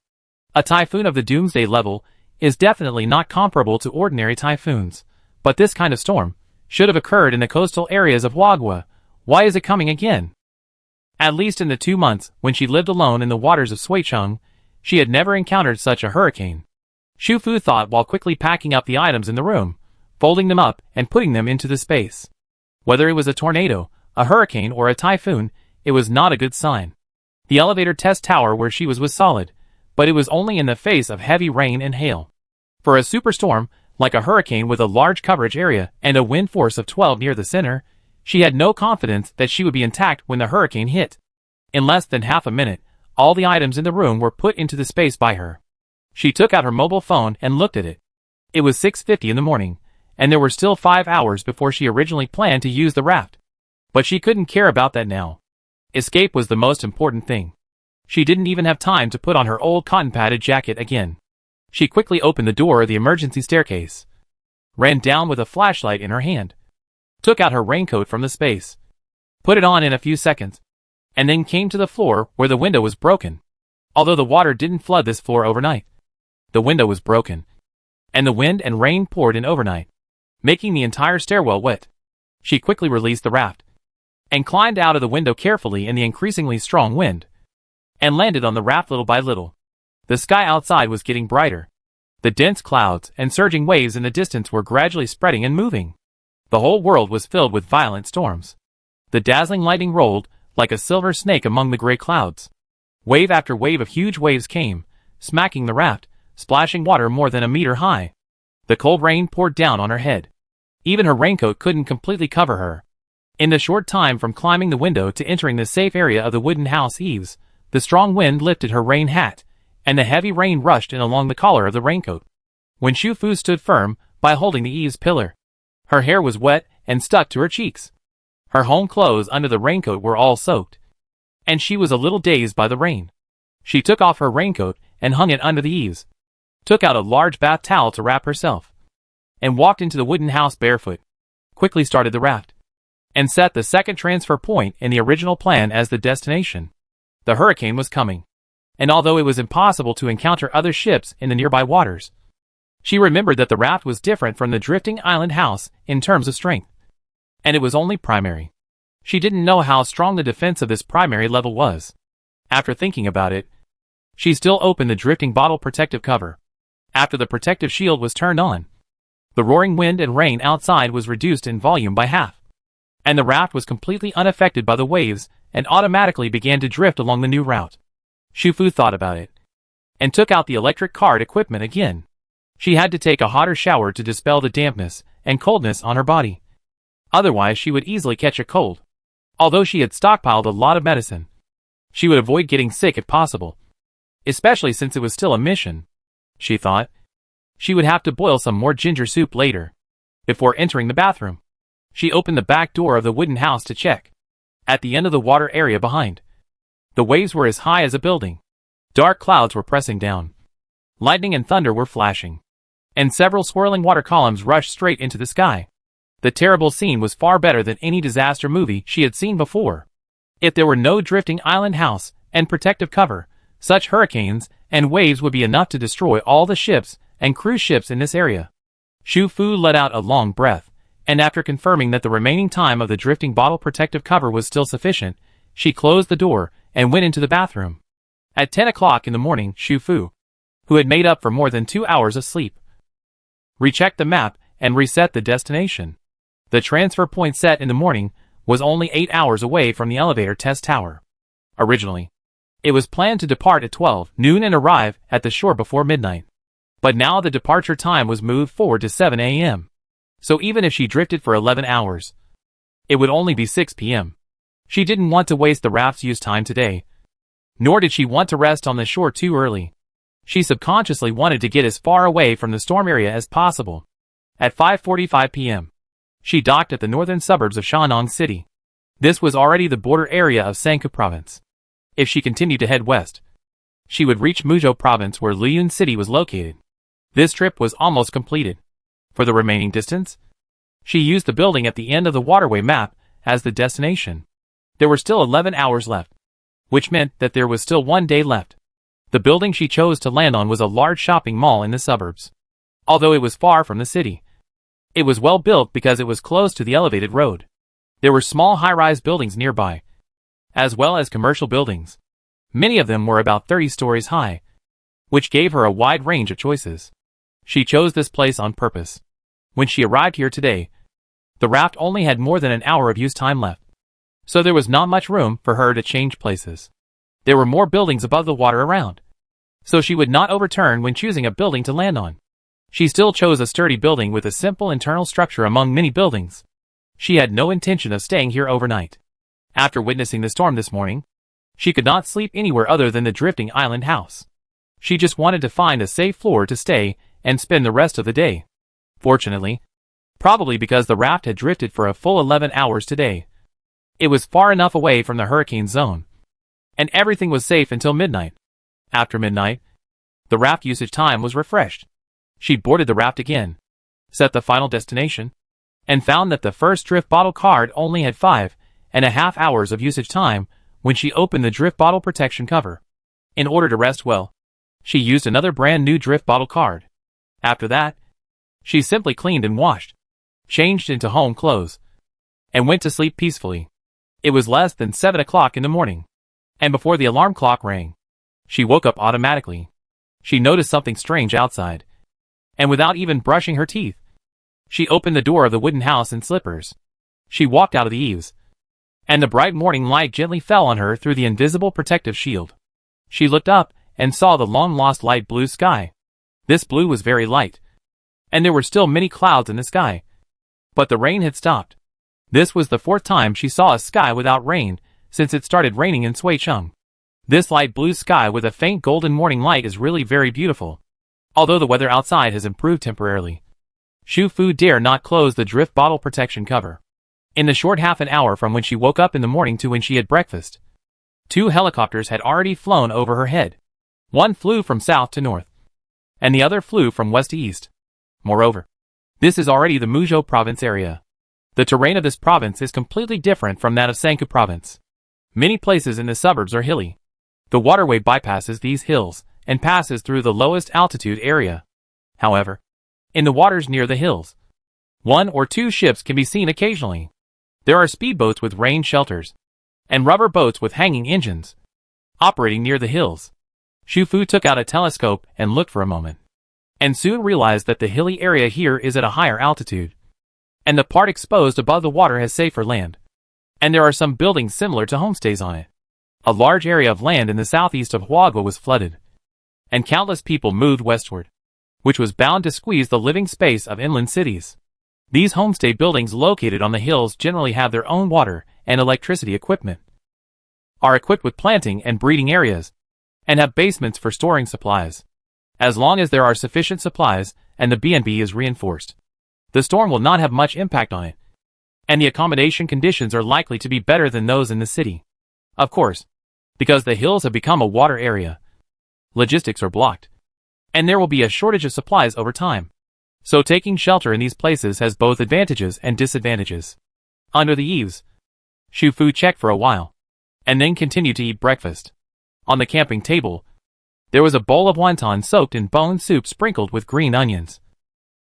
A typhoon of the doomsday level is definitely not comparable to ordinary typhoons, but this kind of storm should have occurred in the coastal areas of Wagwa. Why is it coming again? At least in the 2 months when she lived alone in the waters of Suicheng, she had never encountered such a hurricane. Shufu thought while quickly packing up the items in the room, folding them up and putting them into the space. Whether it was a tornado, a hurricane, or a typhoon, it was not a good sign. The elevator test tower where she was solid, but it was only in the face of heavy rain and hail. For a superstorm, like a hurricane with a large coverage area and a wind force of 12 near the center, she had no confidence that she would be intact when the hurricane hit. In less than half a minute, all the items in the room were put into the space by her. She took out her mobile phone and looked at it. It was 6:50 in the morning, and there were still 5 hours before she originally planned to use the raft. But she couldn't care about that now. Escape was the most important thing. She didn't even have time to put on her old cotton-padded jacket again. She quickly opened the door of the emergency staircase, ran down with a flashlight in her hand, took out her raincoat from the space, put it on in a few seconds, and then came to the floor where the window was broken. Although the water didn't flood this floor overnight, the window was broken, and the wind and rain poured in overnight, making the entire stairwell wet. She quickly released the raft, and climbed out of the window carefully in the increasingly strong wind, and landed on the raft little by little. The sky outside was getting brighter. The dense clouds and surging waves in the distance were gradually spreading and moving. The whole world was filled with violent storms. The dazzling lightning rolled like a silver snake among the gray clouds. Wave after wave of huge waves came, smacking the raft, splashing water more than a meter high. The cold rain poured down on her head. Even her raincoat couldn't completely cover her. In the short time from climbing the window to entering the safe area of the wooden house eaves, the strong wind lifted her rain hat, and the heavy rain rushed in along the collar of the raincoat. When Shu Fu stood firm, by holding the eaves pillar, her hair was wet and stuck to her cheeks. Her home clothes under the raincoat were all soaked, and she was a little dazed by the rain. She took off her raincoat and hung it under the eaves, took out a large bath towel to wrap herself, and walked into the wooden house barefoot, quickly started the raft, and set the second transfer point in the original plan as the destination. The hurricane was coming, and although it was impossible to encounter other ships in the nearby waters, she remembered that the raft was different from the drifting island house in terms of strength, and it was only primary. She didn't know how strong the defense of this primary level was. After thinking about it, she still opened the drifting bottle protective cover. After the protective shield was turned on, the roaring wind and rain outside was reduced in volume by half, and the raft was completely unaffected by the waves and automatically began to drift along the new route. Shu Fu thought about it, and took out the electric card equipment again. She had to take a hotter shower to dispel the dampness and coldness on her body. Otherwise she would easily catch a cold. Although she had stockpiled a lot of medicine, she would avoid getting sick if possible, especially since it was still a mission. She thought she would have to boil some more ginger soup later. Before entering the bathroom, she opened the back door of the wooden house to check. At the end of the water area behind, the waves were as high as a building. Dark clouds were pressing down. Lightning and thunder were flashing, and several swirling water columns rushed straight into the sky. The terrible scene was far better than any disaster movie she had seen before. If there were no drifting island house and protective cover, such hurricanes and waves would be enough to destroy all the ships and cruise ships in this area. Shu Fu let out a long breath, and after confirming that the remaining time of the drifting bottle protective cover was still sufficient, she closed the door and went into the bathroom. At 10 o'clock in the morning, Shu Fu, who had made up for more than 2 hours of sleep, rechecked the map and reset the destination. The transfer point set in the morning was only 8 hours away from the elevator test tower. Originally, it was planned to depart at 12 noon and arrive at the shore before midnight. But now the departure time was moved forward to 7 a.m. So even if she drifted for 11 hours, it would only be 6 p.m. She didn't want to waste the raft's use time today, nor did she want to rest on the shore too early. She subconsciously wanted to get as far away from the storm area as possible. At 5:45 p.m., she docked at the northern suburbs of Shanong City. This was already the border area of Sanku Province. If she continued to head west, she would reach Muzhou Province where Liyun City was located. This trip was almost completed. For the remaining distance, she used the building at the end of the waterway map as the destination. There were still 11 hours left, which meant that there was still 1 day left. The building she chose to land on was a large shopping mall in the suburbs. Although it was far from the city, it was well built because it was close to the elevated road. There were small high-rise buildings nearby, as well as commercial buildings. Many of them were about 30 stories high, which gave her a wide range of choices. She chose this place on purpose. When she arrived here today, the raft only had more than an hour of use time left, so there was not much room for her to change places. There were more buildings above the water around, so she would not overturn when choosing a building to land on. She still chose a sturdy building with a simple internal structure among many buildings. She had no intention of staying here overnight. After witnessing the storm this morning, she could not sleep anywhere other than the drifting island house. She just wanted to find a safe floor to stay and spend the rest of the day. Fortunately, probably because the raft had drifted for a full 11 hours today, it was far enough away from the hurricane zone, and everything was safe until midnight. After midnight, the raft usage time was refreshed. She boarded the raft again, set the final destination, and found that the first drift bottle card only had 5.5 hours of usage time, when she opened the drift bottle protection cover. In order to rest well, she used another brand new drift bottle card. After that, she simply cleaned and washed, changed into home clothes, and went to sleep peacefully. It was less than 7 o'clock in the morning, and before the alarm clock rang, she woke up automatically. She noticed something strange outside, and without even brushing her teeth, she opened the door of the wooden house in slippers. She walked out of the eaves, and the bright morning light gently fell on her through the invisible protective shield. She looked up and saw the long-lost light blue sky. This blue was very light, and there were still many clouds in the sky, but the rain had stopped. This was the 4th time she saw a sky without rain since it started raining in Suicheng. This light blue sky with a faint golden morning light is really very beautiful. Although the weather outside has improved temporarily, Xu Fu dare not close the drift bottle protection cover. In the short half an hour from when she woke up in the morning to when she had breakfast, 2 helicopters had already flown over her head. One flew from south to north, and the other flew from west to east. Moreover, this is already the Muzhou province area. The terrain of this province is completely different from that of Sanku province. Many places in the suburbs are hilly. The waterway bypasses these hills and passes through the lowest altitude area. However, in the waters near the hills, 1 or 2 ships can be seen occasionally. There are speedboats with rain shelters, and rubber boats with hanging engines, operating near the hills. Xu Fu took out a telescope and looked for a moment, and soon realized that the hilly area here is at a higher altitude, and the part exposed above the water has safer land, and there are some buildings similar to homestays on it. A large area of land in the southeast of Huagua was flooded, and countless people moved westward, which was bound to squeeze the living space of inland cities. These homestay buildings located on the hills generally have their own water and electricity equipment, are equipped with planting and breeding areas, and have basements for storing supplies. As long as there are sufficient supplies and the BNB is reinforced, the storm will not have much impact on it, and the accommodation conditions are likely to be better than those in the city. Of course, because the hills have become a water area, logistics are blocked, and there will be a shortage of supplies over time. So taking shelter in these places has both advantages and disadvantages. Under the eaves, Xu Fu checked for a while, and then continued to eat breakfast. On the camping table, there was a bowl of wonton soaked in bone soup sprinkled with green onions,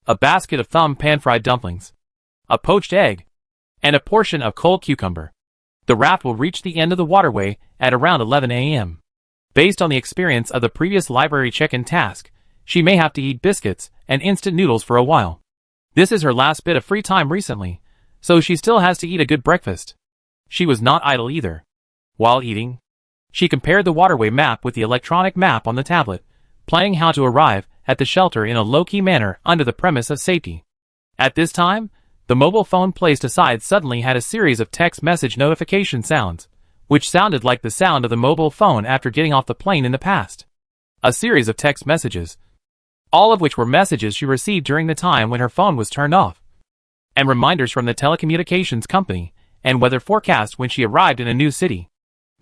a basket of thumb pan-fried dumplings, a poached egg, and a portion of cold cucumber. The raft will reach the end of the waterway at around 11 a.m. Based on the experience of the previous library check-in task, she may have to eat biscuits and instant noodles for a while. This is her last bit of free time recently, so she still has to eat a good breakfast. She was not idle either. While eating, she compared the waterway map with the electronic map on the tablet, planning how to arrive at the shelter in a low-key manner under the premise of safety. At this time, the mobile phone placed aside suddenly had a series of text message notification sounds, which sounded like the sound of the mobile phone after getting off the plane in the past. A series of text messages, all of which were messages she received during the time when her phone was turned off, and reminders from the telecommunications company and weather forecast when she arrived in a new city.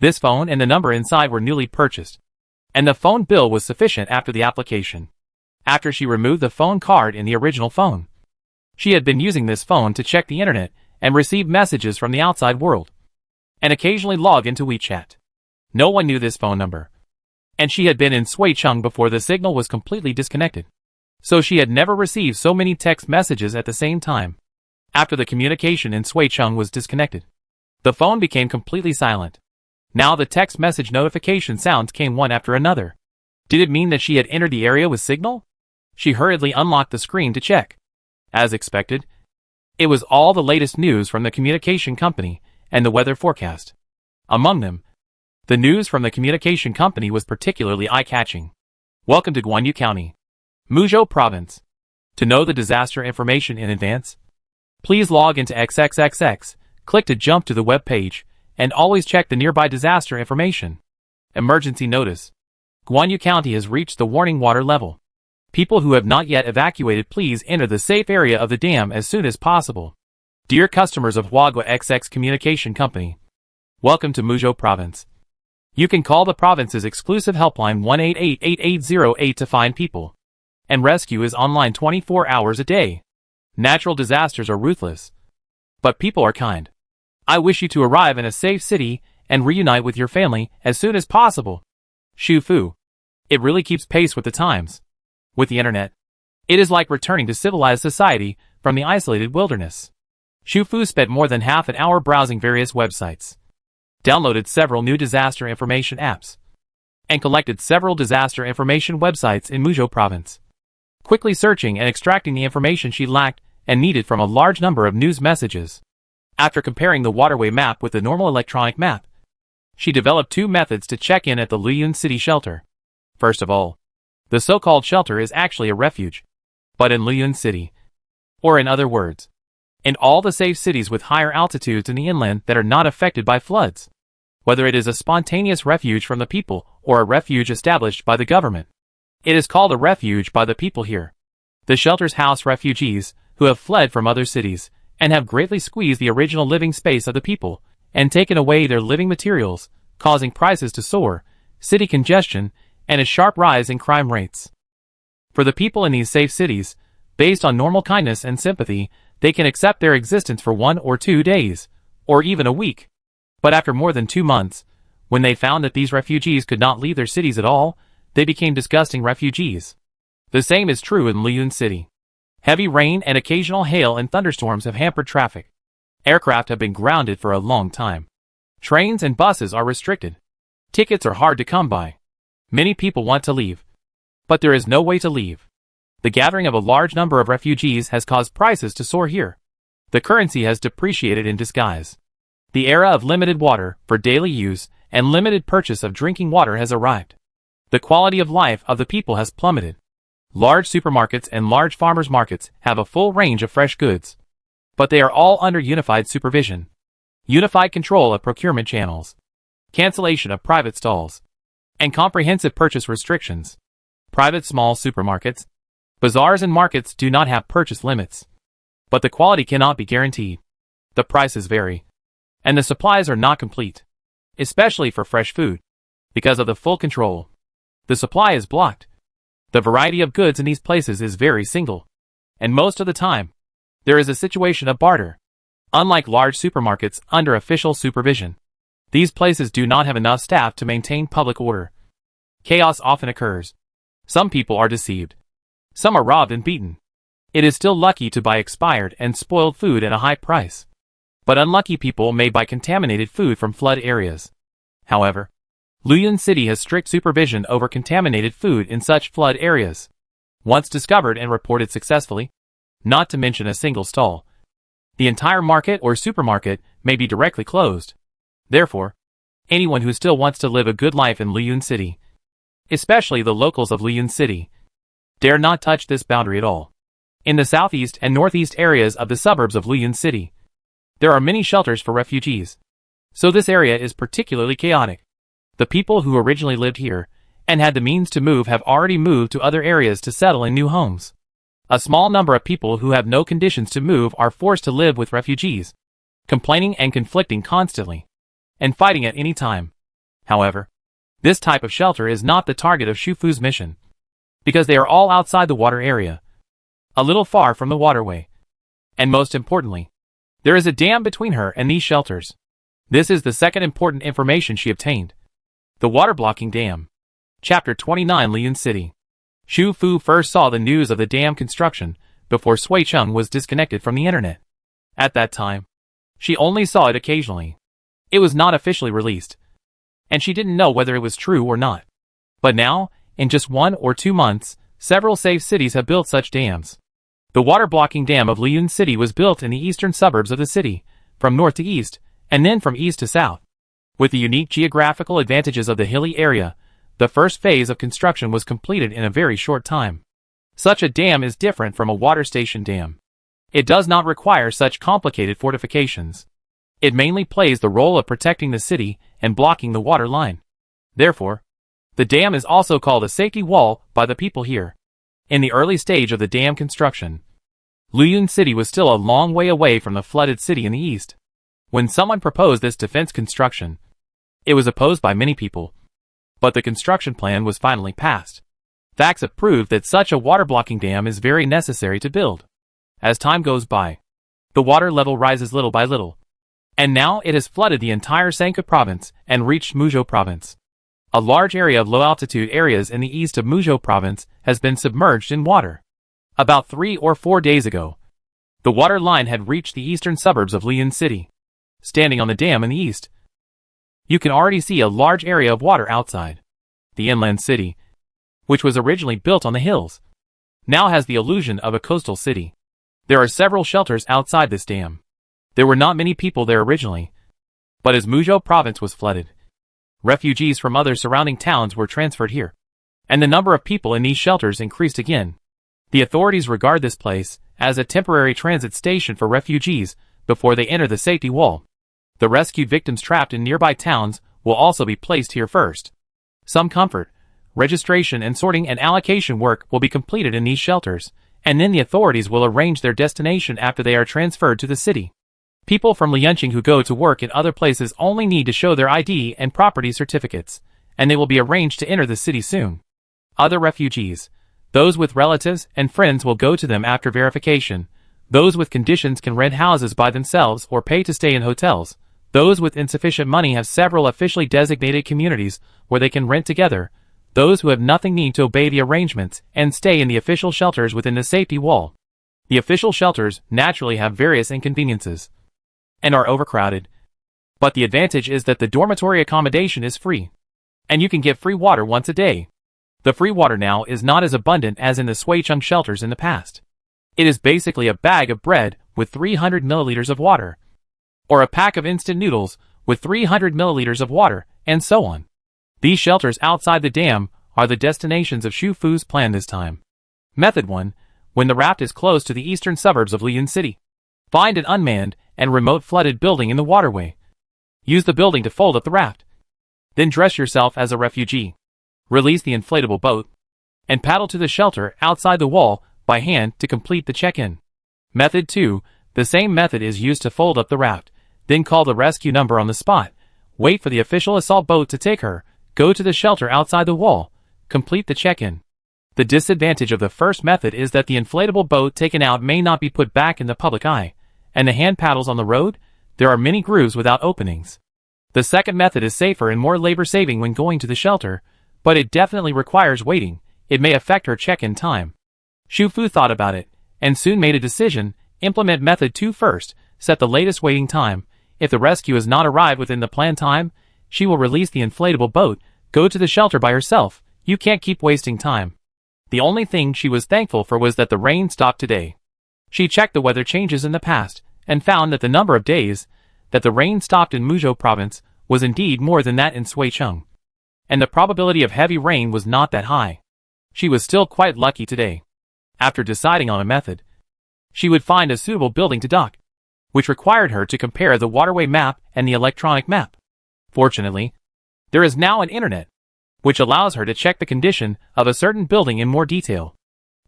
This phone and the number inside were newly purchased, and the phone bill was sufficient after the application. After she removed the phone card in the original phone, she had been using this phone to check the internet and receive messages from the outside world, and occasionally log into WeChat. No one knew this phone number, and she had been in Suicheng before the signal was completely disconnected, so she had never received so many text messages at the same time. After the communication in Suicheng was disconnected, the phone became completely silent. Now the text message notification sounds came one after another. Did it mean that she had entered the area with signal? She hurriedly unlocked the screen to check. As expected, it was all the latest news from the communication company and the weather forecast. Among them, the news from the communication company was particularly eye-catching. Welcome to Guanyu County, Muzhou Province. To know the disaster information in advance, please log into XXXX, click to jump to the web page, and always check the nearby disaster information. Emergency notice. Guanyu County has reached the warning water level. People who have not yet evacuated, please enter the safe area of the dam as soon as possible. Dear customers of Huagua XX Communication Company, welcome to Muzhou Province. You can call the province's exclusive helpline 1-888-8808 to find people, and rescue is online 24 hours a day. Natural disasters are ruthless, but people are kind. I wish you to arrive in a safe city and reunite with your family as soon as possible. Shufu. It really keeps pace with the times. With the internet, it is like returning to civilized society from the isolated wilderness. Shufu spent more than half an hour browsing various websites, downloaded several new disaster information apps, and collected several disaster information websites in Muzhou province, quickly searching and extracting the information she lacked and needed from a large number of news messages. After comparing the waterway map with the normal electronic map, she developed two methods to check in at the Luyun City shelter. First of all, the so-called shelter is actually a refuge, but in Luyun City, or in other words, in all the safe cities with higher altitudes in the inland that are not affected by floods, whether it is a spontaneous refuge from the people or a refuge established by the government. It is called a refuge by the people here. The shelters house refugees who have fled from other cities and have greatly squeezed the original living space of the people and taken away their living materials, causing prices to soar, city congestion, and a sharp rise in crime rates. For the people in these safe cities, based on normal kindness and sympathy, they can accept their existence for 1 or 2 days, or even a week. But after more than 2 months, when they found that these refugees could not leave their cities at all, they became disgusting refugees. The same is true in Luyun City. Heavy rain and occasional hail and thunderstorms have hampered traffic. Aircraft have been grounded for a long time. Trains and buses are restricted. Tickets are hard to come by. Many people want to leave, but there is no way to leave. The gathering of a large number of refugees has caused prices to soar here. The currency has depreciated in disguise. The era of limited water for daily use and limited purchase of drinking water has arrived. The quality of life of the people has plummeted. Large supermarkets and large farmers' markets have a full range of fresh goods, but they are all under unified supervision. Unified control of procurement channels, cancellation of private stalls, and comprehensive purchase restrictions. Private small supermarkets, bazaars and markets do not have purchase limits, but the quality cannot be guaranteed. The prices vary, and the supplies are not complete, especially for fresh food. Because of the full control, the supply is blocked. The variety of goods in these places is very single, and most of the time, there is a situation of barter. Unlike large supermarkets under official supervision, these places do not have enough staff to maintain public order. Chaos often occurs. Some people are deceived. Some are robbed and beaten. It is still lucky to buy expired and spoiled food at a high price, but unlucky people may buy contaminated food from flood areas. However, Luyun City has strict supervision over contaminated food in such flood areas. Once discovered and reported successfully, not to mention a single stall, the entire market or supermarket may be directly closed. Therefore, anyone who still wants to live a good life in Luyun City, especially the locals of Luyun City, dare not touch this boundary at all. In the southeast and northeast areas of the suburbs of Luyun City, there are many shelters for refugees, so this area is particularly chaotic. The people who originally lived here and had the means to move have already moved to other areas to settle in new homes. A small number of people who have no conditions to move are forced to live with refugees, complaining and conflicting constantly, and fighting at any time. However, this type of shelter is not the target of Shufu's mission, because they are all outside the water area, a little far from the waterway. And most importantly, there is a dam between her and these shelters. This is the second important information she obtained. The water-blocking dam. Chapter 29 Luyun City. Shu Fu first saw the news of the dam construction before Sui Chung was disconnected from the internet. At that time, she only saw it occasionally. It was not officially released, and she didn't know whether it was true or not. But now, in just 1 or 2 months, several safe cities have built such dams. The water-blocking dam of Luyun City was built in the eastern suburbs of the city, from north to east, and then from east to south. With the unique geographical advantages of the hilly area, the first phase of construction was completed in a very short time. Such a dam is different from a water station dam. It does not require such complicated fortifications. It mainly plays the role of protecting the city and blocking the water line. Therefore, the dam is also called a safety wall by the people here. In the early stage of the dam construction, Luyun City was still a long way away from the flooded city in the east. When someone proposed this defense construction, it was opposed by many people, but the construction plan was finally passed. Facts have proved that such a water-blocking dam is very necessary to build. As time goes by, the water level rises little by little. And now it has flooded the entire Sanka province and reached Muzhou province. A large area of low-altitude areas in the east of Muzhou province has been submerged in water. About 3 or 4 days ago, the water line had reached the eastern suburbs of Lian City. Standing on the dam in the east, you can already see a large area of water outside. The inland city, which was originally built on the hills, now has the illusion of a coastal city. There are several shelters outside this dam. There were not many people there originally, but as Muzhou province was flooded, refugees from other surrounding towns were transferred here, and the number of people in these shelters increased again. The authorities regard this place as a temporary transit station for refugees before they enter the safety wall. The rescued victims trapped in nearby towns will also be placed here first. Some comfort, registration and sorting and allocation work will be completed in these shelters, and then the authorities will arrange their destination after they are transferred to the city. People from Lianqing who go to work in other places only need to show their ID and property certificates, and they will be arranged to enter the city soon. Other refugees, those with relatives and friends, will go to them after verification. Those with conditions can rent houses by themselves or pay to stay in hotels. Those with insufficient money have several officially designated communities where they can rent together. Those who have nothing need to obey the arrangements and stay in the official shelters within the safety wall. The official shelters naturally have various inconveniences and are overcrowded, but the advantage is that the dormitory accommodation is free, and you can get free water once a day. The free water now is not as abundant as in the Suicheng shelters in the past. It is basically a bag of bread with 300 milliliters of water, or a pack of instant noodles with 300 milliliters of water, and so on. These shelters outside the dam are the destinations of Xu Fu's plan this time. Method 1. When the raft is close to the eastern suburbs of Lian City, find an unmanned and remote flooded building in the waterway. Use the building to fold up the raft. Then dress yourself as a refugee. Release the inflatable boat, and paddle to the shelter outside the wall by hand to complete the check-in. Method 2. The same method is used to fold up the raft. Then call the rescue number on the spot. Wait for the official assault boat to take her. Go to the shelter outside the wall. Complete the check-in. The disadvantage of the first method is that the inflatable boat taken out may not be put back in the public eye, and the hand paddles on the road, there are many grooves without openings. The second method is safer and more labor-saving when going to the shelter, but it definitely requires waiting. It may affect her check-in time. Xu Fu thought about it, and soon made a decision. Implement method 2 first. Set the latest waiting time. If the rescue has not arrived within the planned time, she will release the inflatable boat. Go to the shelter by herself. You can't keep wasting time. The only thing she was thankful for was that the rain stopped today. She checked the weather changes in the past, and found that the number of days that the rain stopped in Muzhou province was indeed more than that in Suicheng, and the probability of heavy rain was not that high. She was still quite lucky today. After deciding on a method, she would find a suitable building to dock, which required her to compare the waterway map and the electronic map. Fortunately, there is now an internet, which allows her to check the condition of a certain building in more detail,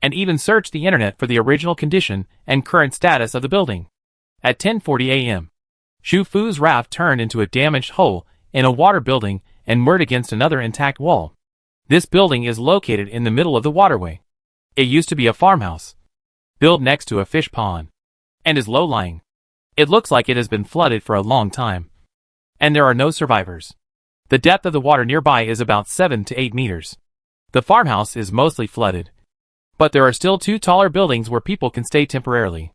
and even search the internet for the original condition and current status of the building. At 10:40 a.m., Xu Fu's raft turned into a damaged hole in a water building and moored against another intact wall. This building is located in the middle of the waterway. It used to be a farmhouse, built next to a fish pond, and is low-lying. It looks like it has been flooded for a long time, and there are no survivors. The depth of the water nearby is about 7 to 8 meters. The farmhouse is mostly flooded, but there are still 2 taller buildings where people can stay temporarily.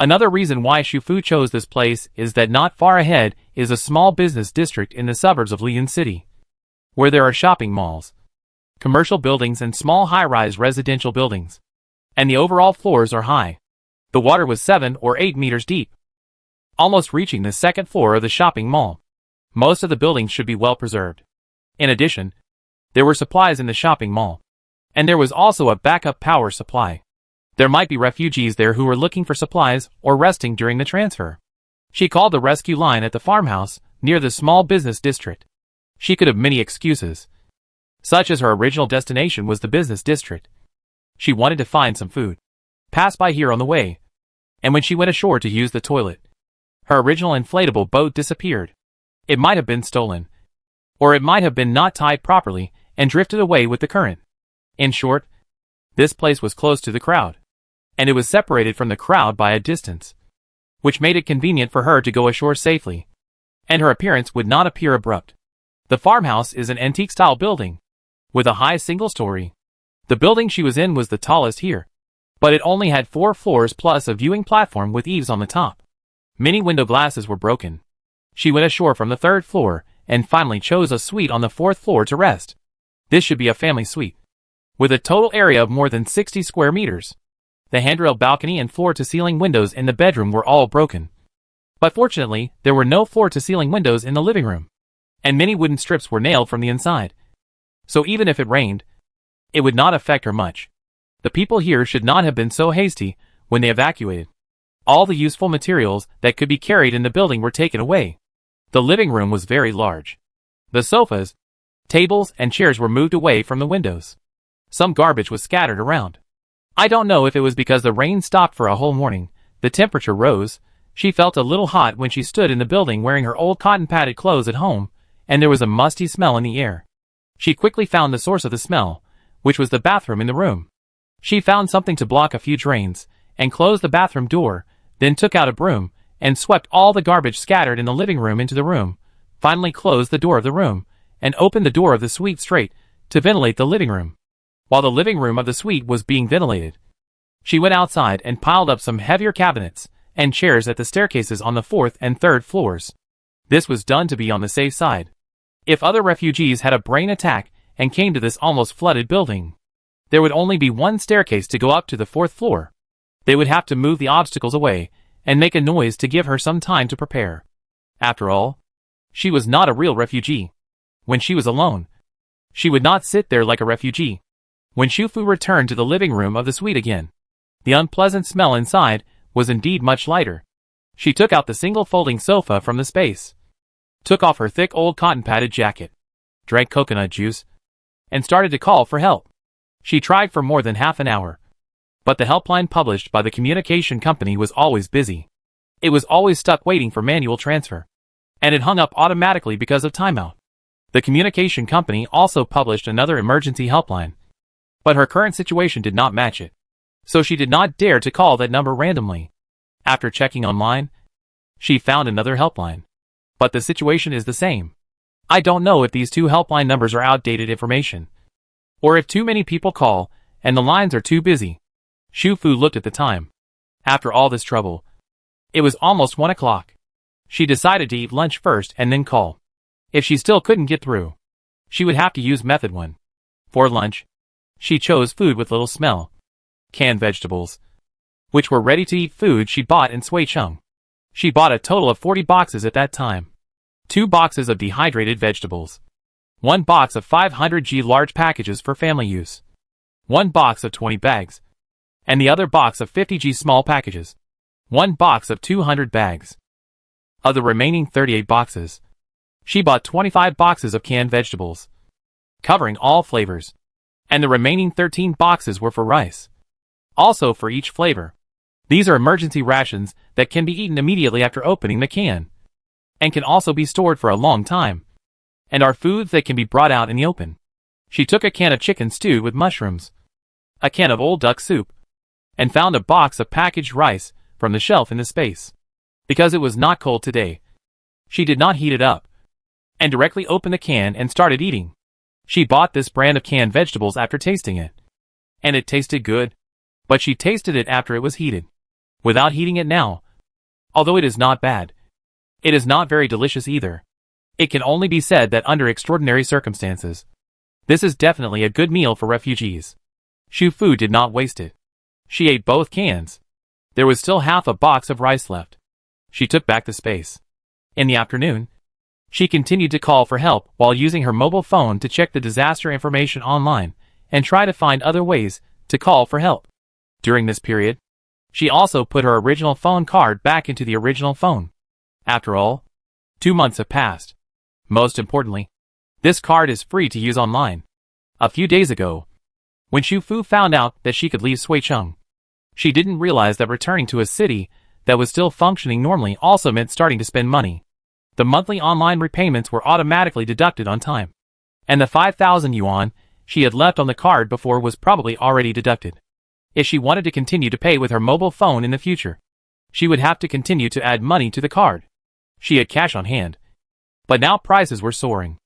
Another reason why Xu Fu chose this place is that not far ahead is a small business district in the suburbs of Lian City, where there are shopping malls, commercial buildings and small high-rise residential buildings, and the overall floors are high. The water was 7 or 8 meters deep, almost reaching the second floor of the shopping mall. Most of the buildings should be well preserved. In addition, there were supplies in the shopping mall, and there was also a backup power supply. There might be refugees there who were looking for supplies or resting during the transfer. She called the rescue line at the farmhouse near the small business district. She could have many excuses, such as her original destination was the business district. She wanted to find some food, pass by here on the way, and when she went ashore to use the toilet, her original inflatable boat disappeared. It might have been stolen, or it might have been not tied properly and drifted away with the current. In short, this place was close to the crowd, and it was separated from the crowd by a distance, which made it convenient for her to go ashore safely. and her appearance would not appear abrupt. The farmhouse is an antique-style building, with a high single story. The building she was in was the tallest here, but it only had 4 floors plus a viewing platform with eaves on the top. Many window glasses were broken. She went ashore from the 3rd floor, and finally chose a suite on the 4th floor to rest. This should be a family suite, with a total area of more than 60 square meters. The handrail balcony and floor-to-ceiling windows in the bedroom were all broken. But fortunately, there were no floor-to-ceiling windows in the living room, and many wooden strips were nailed from the inside. So even if it rained, it would not affect her much. The people here should not have been so hasty when they evacuated. All the useful materials that could be carried in the building were taken away. The living room was very large. The sofas, tables, and chairs were moved away from the windows. Some garbage was scattered around. I don't know if it was because the rain stopped for a whole morning. The temperature rose. She felt a little hot when she stood in the building wearing her old cotton-padded clothes at home, and there was a musty smell in the air. She quickly found the source of the smell, which was the bathroom in the room. She found something to block a few drains, and closed the bathroom door, then took out a broom, and swept all the garbage scattered in the living room into the room, finally closed the door of the room, and opened the door of the suite straight, to ventilate the living room. While the living room of the suite was being ventilated, she went outside and piled up some heavier cabinets and chairs at the staircases on the 4th and 3rd floors. This was done to be on the safe side. If other refugees had a brain attack and came to this almost flooded building, there would only be one staircase to go up to the 4th floor. They would have to move the obstacles away and make a noise to give her some time to prepare. After all, she was not a real refugee. When she was alone, she would not sit there like a refugee. When Shufu returned to the living room of the suite again, the unpleasant smell inside was indeed much lighter. She took out the single folding sofa from the space, took off her thick old cotton-padded jacket, drank coconut juice, and started to call for help. She tried for more than half an hour, but the helpline published by the communication company was always busy. It was always stuck waiting for manual transfer, and it hung up automatically because of timeout. The communication company also published another emergency helpline, but her current situation did not match it, so she did not dare to call that number randomly. After checking online, she found another helpline, but the situation is the same. I don't know if these 2 helpline numbers are outdated information, or if too many people call and the lines are too busy. Shufu looked at the time. After all this trouble, it was almost 1 o'clock. She decided to eat lunch first and then call. If she still couldn't get through, she would have to use method 1. For lunch, she chose food with little smell. Canned vegetables, which were ready-to-eat food she bought in Suicheng. She bought a total of 40 boxes at that time. 2 boxes of dehydrated vegetables, 1 box of 500g large packages for family use, 1 box of 20 bags, and the other box of 50g small packages, 1 box of 200 bags. Of the remaining 38 boxes, she bought 25 boxes of canned vegetables, covering all flavors, and the remaining 13 boxes were for rice, also for each flavor. These are emergency rations that can be eaten immediately after opening the can, and can also be stored for a long time, and are foods that can be brought out in the open. She took a can of chicken stewed with mushrooms, a can of old duck soup, and found a box of packaged rice from the shelf in the space. Because it was not cold today, she did not heat it up, and directly opened the can and started eating. She bought this brand of canned vegetables after tasting it, and it tasted good, but she tasted it after it was heated. Without heating it now, although it is not bad, it is not very delicious either. It can only be said that under extraordinary circumstances, this is definitely a good meal for refugees. Shufu did not waste it. She ate both cans. There was still half a box of rice left. She took back the space. In the afternoon, she continued to call for help while using her mobile phone to check the disaster information online and try to find other ways to call for help. During this period, she also put her original phone card back into the original phone. After all, 2 months have passed. Most importantly, this card is free to use online. A few days ago, when Shufu found out that she could leave Suicheng, she didn't realize that returning to a city that was still functioning normally also meant starting to spend money. The monthly online repayments were automatically deducted on time, and the 5,000 yuan she had left on the card before was probably already deducted. If she wanted to continue to pay with her mobile phone in the future, she would have to continue to add money to the card. She had cash on hand, But now prices were soaring,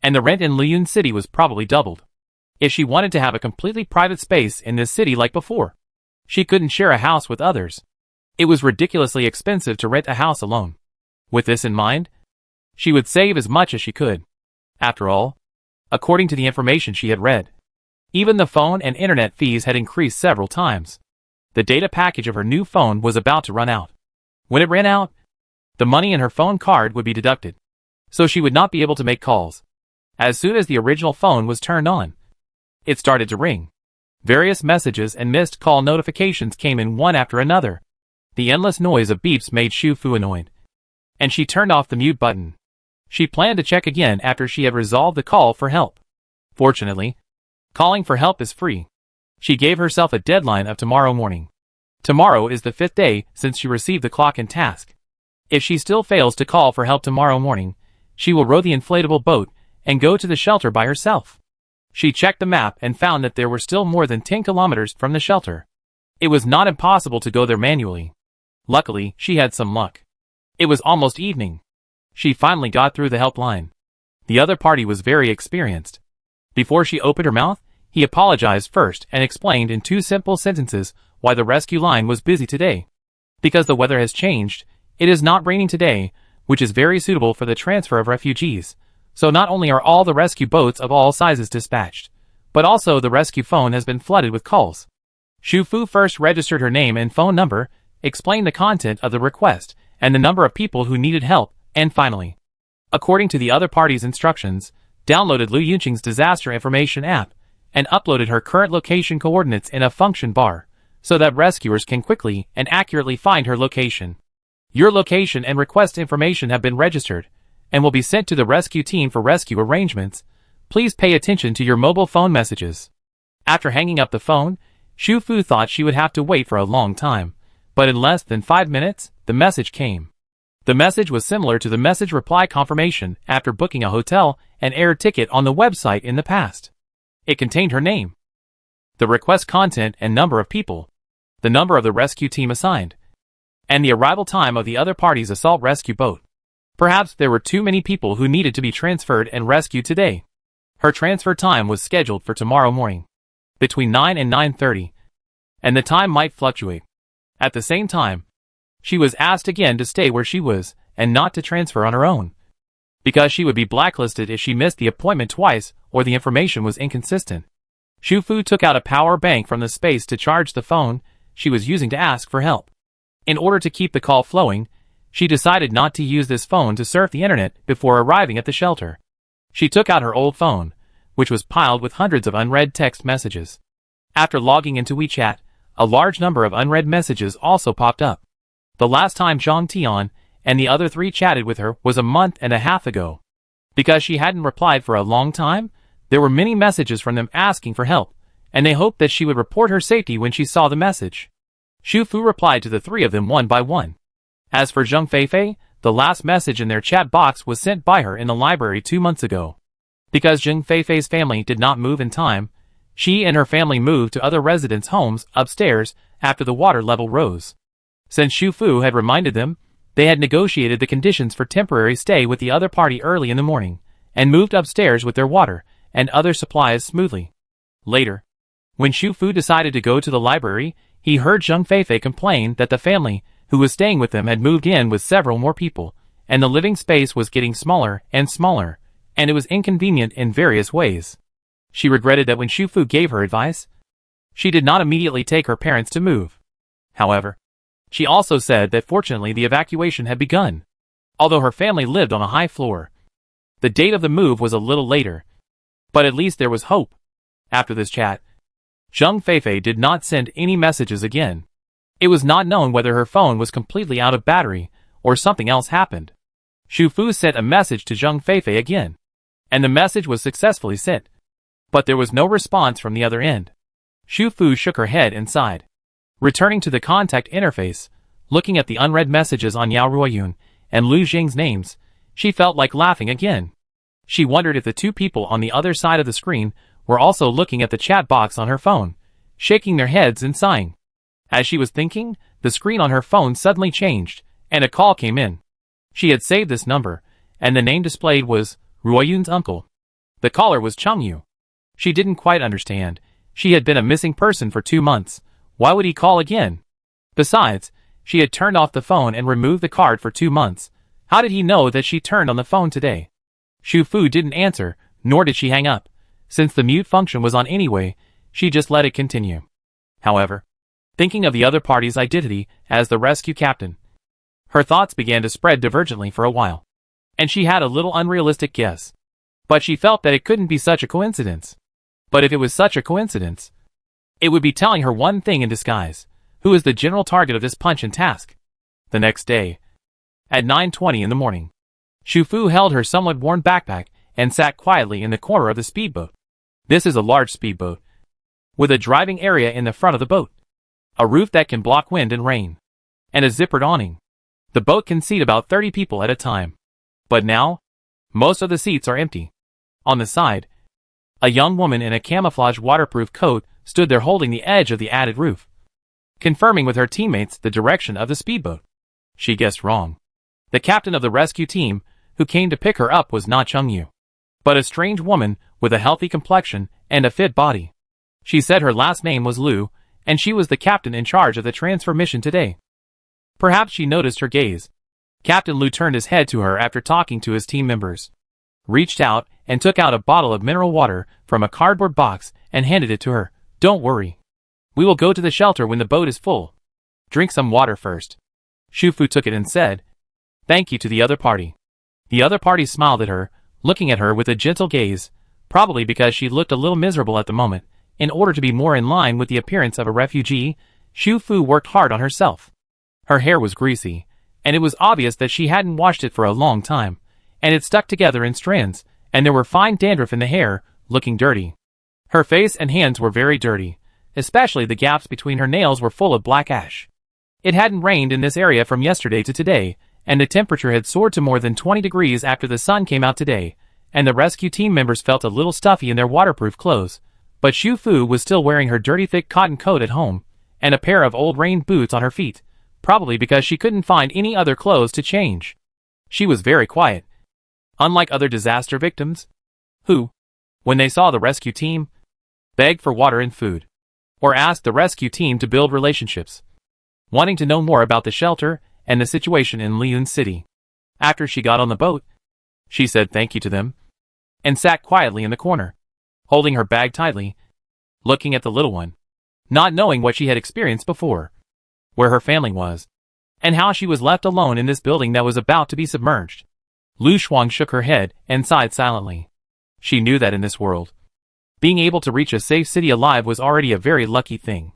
and the rent in Liyun City was probably doubled. If she wanted to have a completely private space in this city like before, she couldn't share a house with others. It was ridiculously expensive to rent a house alone. With this in mind, she would save as much as she could. After all, according to the information she had read, even the phone and internet fees had increased several times. The data package of her new phone was about to run out. When it ran out, the money in her phone card would be deducted, so she would not be able to make calls. As soon as the original phone was turned on, it started to ring. Various messages and missed call notifications came in one after another. The endless noise of beeps made Xu Fu annoyed, and she turned off the mute button. She planned to check again after she had resolved the call for help. Fortunately, calling for help is free. She gave herself a deadline of tomorrow morning. Tomorrow is the 5th day since she received the clock and task. If she still fails to call for help tomorrow morning, she will row the inflatable boat and go to the shelter by herself. She checked the map and found that there were still more than 10 kilometers from the shelter. It was not impossible to go there manually. Luckily, she had some luck. It was almost evening. She finally got through the helpline. The other party was very experienced. Before she opened her mouth, he apologized first and explained in 2 simple sentences why the rescue line was busy today. Because the weather has changed, it is not raining today, which is very suitable for the transfer of refugees. So not only are all the rescue boats of all sizes dispatched, but also the rescue phone has been flooded with calls. Xu Fu first registered her name and phone number, explained the content of the request, and the number of people who needed help, and finally, according to the other party's instructions, downloaded Liu Yunqing's disaster information app, and uploaded her current location coordinates in a function bar, so that rescuers can quickly and accurately find her location. Your location and request information have been registered, and will be sent to the rescue team for rescue arrangements. Please pay attention to your mobile phone messages. After hanging up the phone, Xu Fu thought she would have to wait for a long time, but in less than 5 minutes, the message came. The message was similar to the message reply confirmation after booking a hotel and air ticket on the website in the past. It contained her name, the request content and number of people, the number of the rescue team assigned, and the arrival time of the other party's assault rescue boat. Perhaps there were too many people who needed to be transferred and rescued today. Her transfer time was scheduled for tomorrow morning, between 9 and 9:30, and the time might fluctuate. At the same time, she was asked again to stay where she was and not to transfer on her own, because she would be blacklisted if she missed the appointment twice or the information was inconsistent. Xu Fu took out a power bank from the space to charge the phone she was using to ask for help. In order to keep the call flowing, she decided not to use this phone to surf the internet before arriving at the shelter. She took out her old phone, which was piled with hundreds of unread text messages. After logging into WeChat, a large number of unread messages also popped up. The last time Zhang Tian and the other 3 chatted with her was a month and a half ago. Because she hadn't replied for a long time, there were many messages from them asking for help, and they hoped that she would report her safety when she saw the message. Xu Fu replied to the 3 of them one by one. As for Zheng Feifei, the last message in their chat box was sent by her in the library 2 months ago. Because Zheng Feifei's family did not move in time, she and her family moved to other residents' homes upstairs after the water level rose. Since Xu Fu had reminded them, they had negotiated the conditions for temporary stay with the other party early in the morning, and moved upstairs with their water and other supplies smoothly. Later, when Xu Fu decided to go to the library, he heard Zheng Feifei complain that the family who was staying with them had moved in with several more people, and the living space was getting smaller and smaller, and it was inconvenient in various ways. She regretted that when Xu Fu gave her advice, she did not immediately take her parents to move. However, she also said that fortunately the evacuation had begun, although her family lived on a high floor. The date of the move was a little later, but at least there was hope. After this chat, Zheng Feifei did not send any messages again. It was not known whether her phone was completely out of battery or something else happened. Xu Fu sent a message to Zheng Feifei again, and the message was successfully sent, but there was no response from the other end. Xu Fu shook her head and sighed. Returning to the contact interface, looking at the unread messages on Yao Ruoyun and Lu Jing's names, she felt like laughing again. She wondered if the 2 people on the other side of the screen were also looking at the chat box on her phone, shaking their heads and sighing. As she was thinking, the screen on her phone suddenly changed, and a call came in. She had saved this number, and the name displayed was Ruoyun's uncle. The caller was Changyu. She didn't quite understand. She had been a missing person for 2 months. Why would he call again? Besides, she had turned off the phone and removed the card for 2 months. How did he know that she turned on the phone today? Xu Fu didn't answer, nor did she hang up. Since the mute function was on anyway, she just let it continue. However, thinking of the other party's identity as the rescue captain, her thoughts began to spread divergently for a while. And she had a little unrealistic guess. But she felt that it couldn't be such a coincidence. But if it was such a coincidence, it would be telling her one thing in disguise. Who is the general target of this punch and task? The next day, at 9:20 in the morning, Xu Fu held her somewhat worn backpack and sat quietly in the corner of the speedboat. This is a large speedboat, with a driving area in the front of the boat, a roof that can block wind and rain, and a zippered awning. The boat can seat about 30 people at a time. But now, most of the seats are empty. On the side, a young woman in a camouflage waterproof coat stood there holding the edge of the added roof, confirming with her teammates the direction of the speedboat. She guessed wrong. The captain of the rescue team, who came to pick her up, was not Changyu, but a strange woman with a healthy complexion and a fit body. She said her last name was Liu, and she was the captain in charge of the transfer mission today. Perhaps she noticed her gaze. Captain Liu turned his head to her after talking to his team members, reached out and took out a bottle of mineral water from a cardboard box and handed it to her. Don't worry. We will go to the shelter when the boat is full. Drink some water first. Xu Fu took it and said, "Thank you" to the other party. The other party smiled at her, looking at her with a gentle gaze, probably because she looked a little miserable at the moment. In order to be more in line with the appearance of a refugee, Xu Fu worked hard on herself. Her hair was greasy, and it was obvious that she hadn't washed it for a long time, and it stuck together in strands, and there were fine dandruff in the hair, looking dirty. Her face and hands were very dirty, especially the gaps between her nails were full of black ash. It hadn't rained in this area from yesterday to today, and the temperature had soared to more than 20 degrees after the sun came out today, and the rescue team members felt a little stuffy in their waterproof clothes. But Xu Fu was still wearing her dirty thick cotton coat at home, and a pair of old rain boots on her feet, probably because she couldn't find any other clothes to change. She was very quiet, unlike other disaster victims, who, when they saw the rescue team, begged for water and food, or asked the rescue team to build relationships, wanting to know more about the shelter and the situation in Liyun City. After she got on the boat, she said thank you to them, and sat quietly in the corner, holding her bag tightly, looking at the little one, not knowing what she had experienced before, where her family was, and how she was left alone in this building that was about to be submerged. Lu Shuang shook her head and sighed silently. She knew that in this world, being able to reach a safe city alive was already a very lucky thing.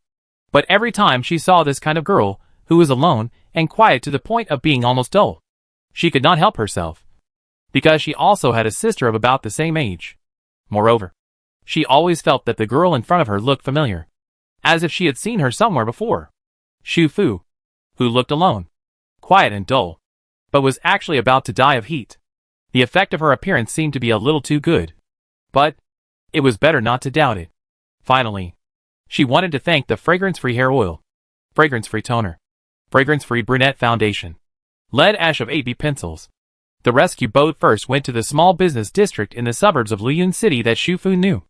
But every time she saw this kind of girl, who was alone and quiet to the point of being almost dull, she could not help herself, because she also had a sister of about the same age. Moreover, she always felt that the girl in front of her looked familiar, as if she had seen her somewhere before. Xu Fu, who looked alone, quiet and dull, but was actually about to die of heat. The effect of her appearance seemed to be a little too good. But it was better not to doubt it. Finally, she wanted to thank the fragrance-free hair oil, fragrance-free toner, fragrance-free brunette foundation, lead ash of AB pencils. The rescue boat first went to the small business district in the suburbs of Liyun City that Xu Fu knew,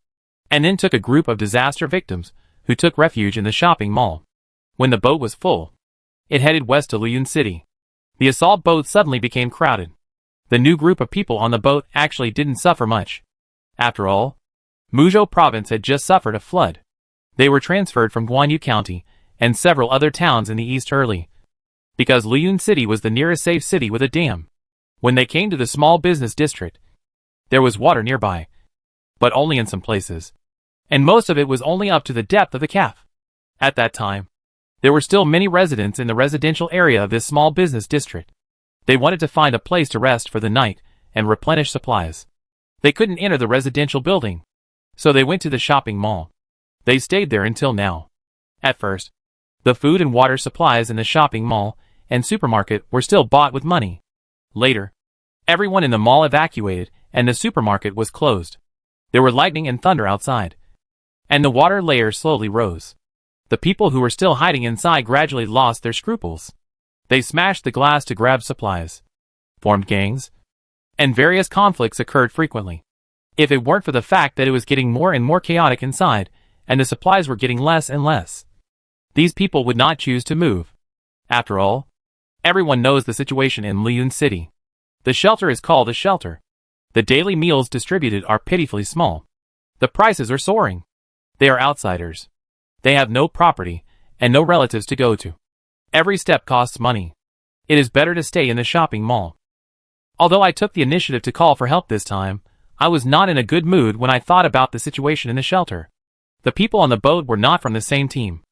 and then took a group of disaster victims who took refuge in the shopping mall. When the boat was full, it headed west to Liyun City. The assault boat suddenly became crowded. The new group of people on the boat actually didn't suffer much. After all, Muzhou province had just suffered a flood. They were transferred from Guanyu County and several other towns in the east early, because Liyun City was the nearest safe city with a dam. When they came to the small business district, there was water nearby, but only in some places, and most of it was only up to the depth of the calf. At that time, there were still many residents in the residential area of this small business district. They wanted to find a place to rest for the night and replenish supplies. They couldn't enter the residential building, so they went to the shopping mall. They stayed there until now. At first, the food and water supplies in the shopping mall and supermarket were still bought with money. Later, everyone in the mall evacuated and the supermarket was closed. There were lightning and thunder outside, and the water layer slowly rose. The people who were still hiding inside gradually lost their scruples. They smashed the glass to grab supplies, formed gangs, and various conflicts occurred frequently. If it weren't for the fact that it was getting more and more chaotic inside, and the supplies were getting less and less, these people would not choose to move. After all, everyone knows the situation in Liyun City. The shelter is called a shelter. The daily meals distributed are pitifully small. The prices are soaring. They are outsiders. They have no property, and no relatives to go to. Every step costs money. It is better to stay in the shopping mall. Although I took the initiative to call for help this time, I was not in a good mood when I thought about the situation in the shelter. The people on the boat were not from the same team.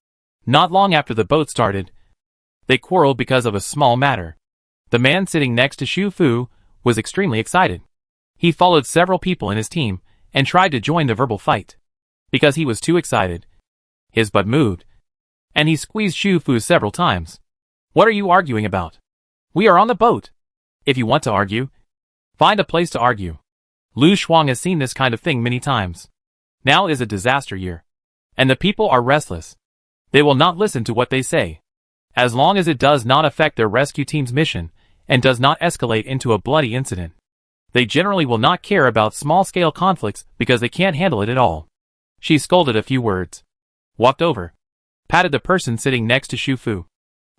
Not long after the boat started, they quarreled because of a small matter. The man sitting next to Xu Fu was extremely excited. He followed several people in his team and tried to join the verbal fight. Because he was too excited, his butt moved, and he squeezed Xu Fu several times. "What are you arguing about? We are on the boat. If you want to argue, find a place to argue." Lu Shuang has seen this kind of thing many times. Now is a disaster year, and the people are restless. They will not listen to what they say. As long as it does not affect their rescue team's mission, and does not escalate into a bloody incident, they generally will not care about small-scale conflicts because they can't handle it at all. She scolded a few words, walked over, patted the person sitting next to Xu Fu,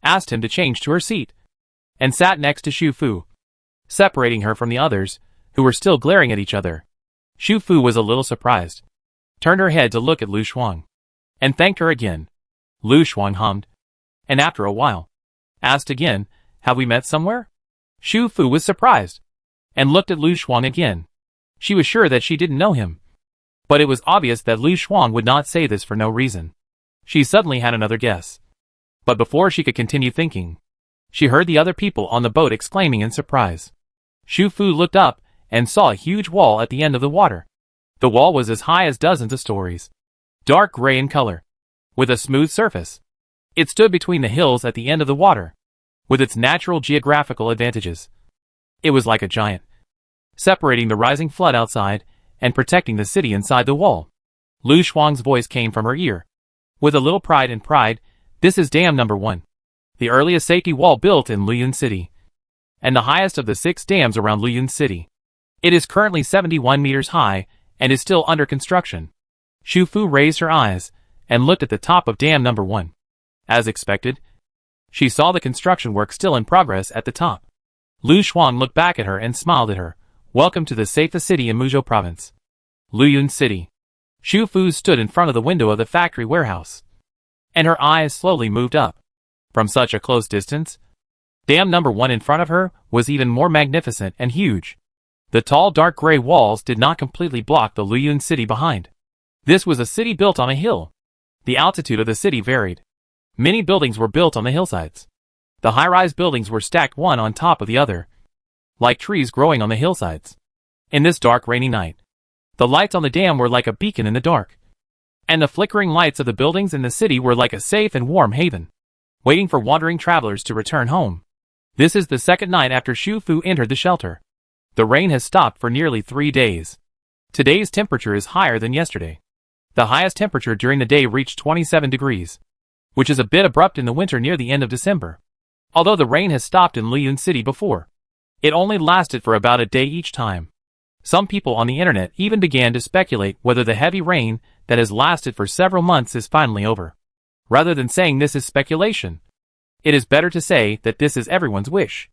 asked him to change to her seat, and sat next to Xu Fu, separating her from the others, who were still glaring at each other. Xu Fu was a little surprised, turned her head to look at Lu Shuang, and thanked her again. Lu Shuang hummed, and after a while, asked again, "Have we met somewhere?" Xu Fu was surprised, and looked at Lu Shuang again. She was sure that she didn't know him, but it was obvious that Lu Shuang would not say this for no reason. She suddenly had another guess. But before she could continue thinking, she heard the other people on the boat exclaiming in surprise. Xu Fu looked up and saw a huge wall at the end of the water. The wall was as high as dozens of stories, dark gray in color, with a smooth surface. It stood between the hills at the end of the water, with its natural geographical advantages. It was like a giant, separating the rising flood outside and protecting the city inside the wall. Lu Shuang's voice came from her ear. With a little pride, "This is dam number 1. The earliest safety wall built in Liyun City, and the highest of the 6 dams around Liyun City. It is currently 71 meters high and is still under construction." Xu Fu raised her eyes and looked at the top of dam number 1. As expected, she saw the construction work still in progress at the top. Lu Shuang looked back at her and smiled at her. "Welcome to the safest city in Muzhou province, Liyun City." Xu Fu stood in front of the window of the factory warehouse, and her eyes slowly moved up. From such a close distance, dam number 1 in front of her was even more magnificent and huge. The tall dark gray walls did not completely block the Liyun City behind. This was a city built on a hill. The altitude of the city varied. Many buildings were built on the hillsides. The high-rise buildings were stacked one on top of the other, like trees growing on the hillsides. In this dark rainy night, the lights on the dam were like a beacon in the dark, and the flickering lights of the buildings in the city were like a safe and warm haven, waiting for wandering travelers to return home. This is the second night after Xu Fu entered the shelter. The rain has stopped for nearly 3 days. Today's temperature is higher than yesterday. The highest temperature during the day reached 27 degrees, which is a bit abrupt in the winter near the end of December. Although the rain has stopped in Liyun City before, it only lasted for about a day each time. Some people on the internet even began to speculate whether the heavy rain that has lasted for several months is finally over. Rather than saying this is speculation, it is better to say that this is everyone's wish.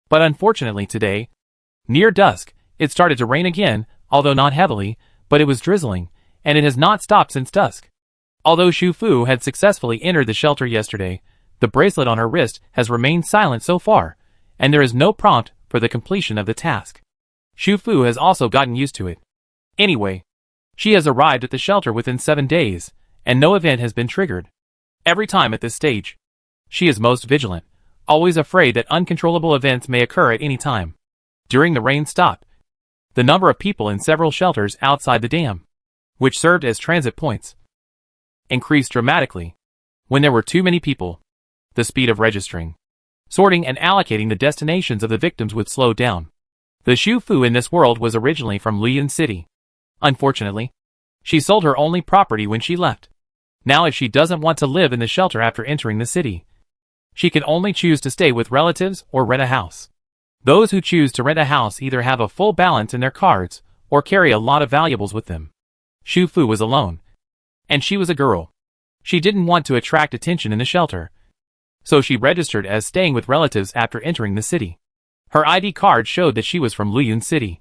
But unfortunately today, near dusk, it started to rain again, although not heavily, but it was drizzling, and it has not stopped since dusk. Although Xu Fu had successfully entered the shelter yesterday, the bracelet on her wrist has remained silent so far, and there is no prompt for the completion of the task. Xu Fu has also gotten used to it. Anyway, she has arrived at the shelter within 7 days, and no event has been triggered. Every time at this stage, she is most vigilant, always afraid that uncontrollable events may occur at any time. During the rain stop, the number of people in several shelters outside the dam, which served as transit points, increased dramatically. When there were too many people, the speed of registering, sorting and allocating the destinations of the victims would slow down. The Xu Fu in this world was originally from Liyun City. Unfortunately, she sold her only property when she left. Now if she doesn't want to live in the shelter after entering the city, she can only choose to stay with relatives or rent a house. Those who choose to rent a house either have a full balance in their cards or carry a lot of valuables with them. Shu Fu was alone. And she was a girl. She didn't want to attract attention in the shelter. So she registered as staying with relatives after entering the city. Her ID card showed that she was from Luyun City.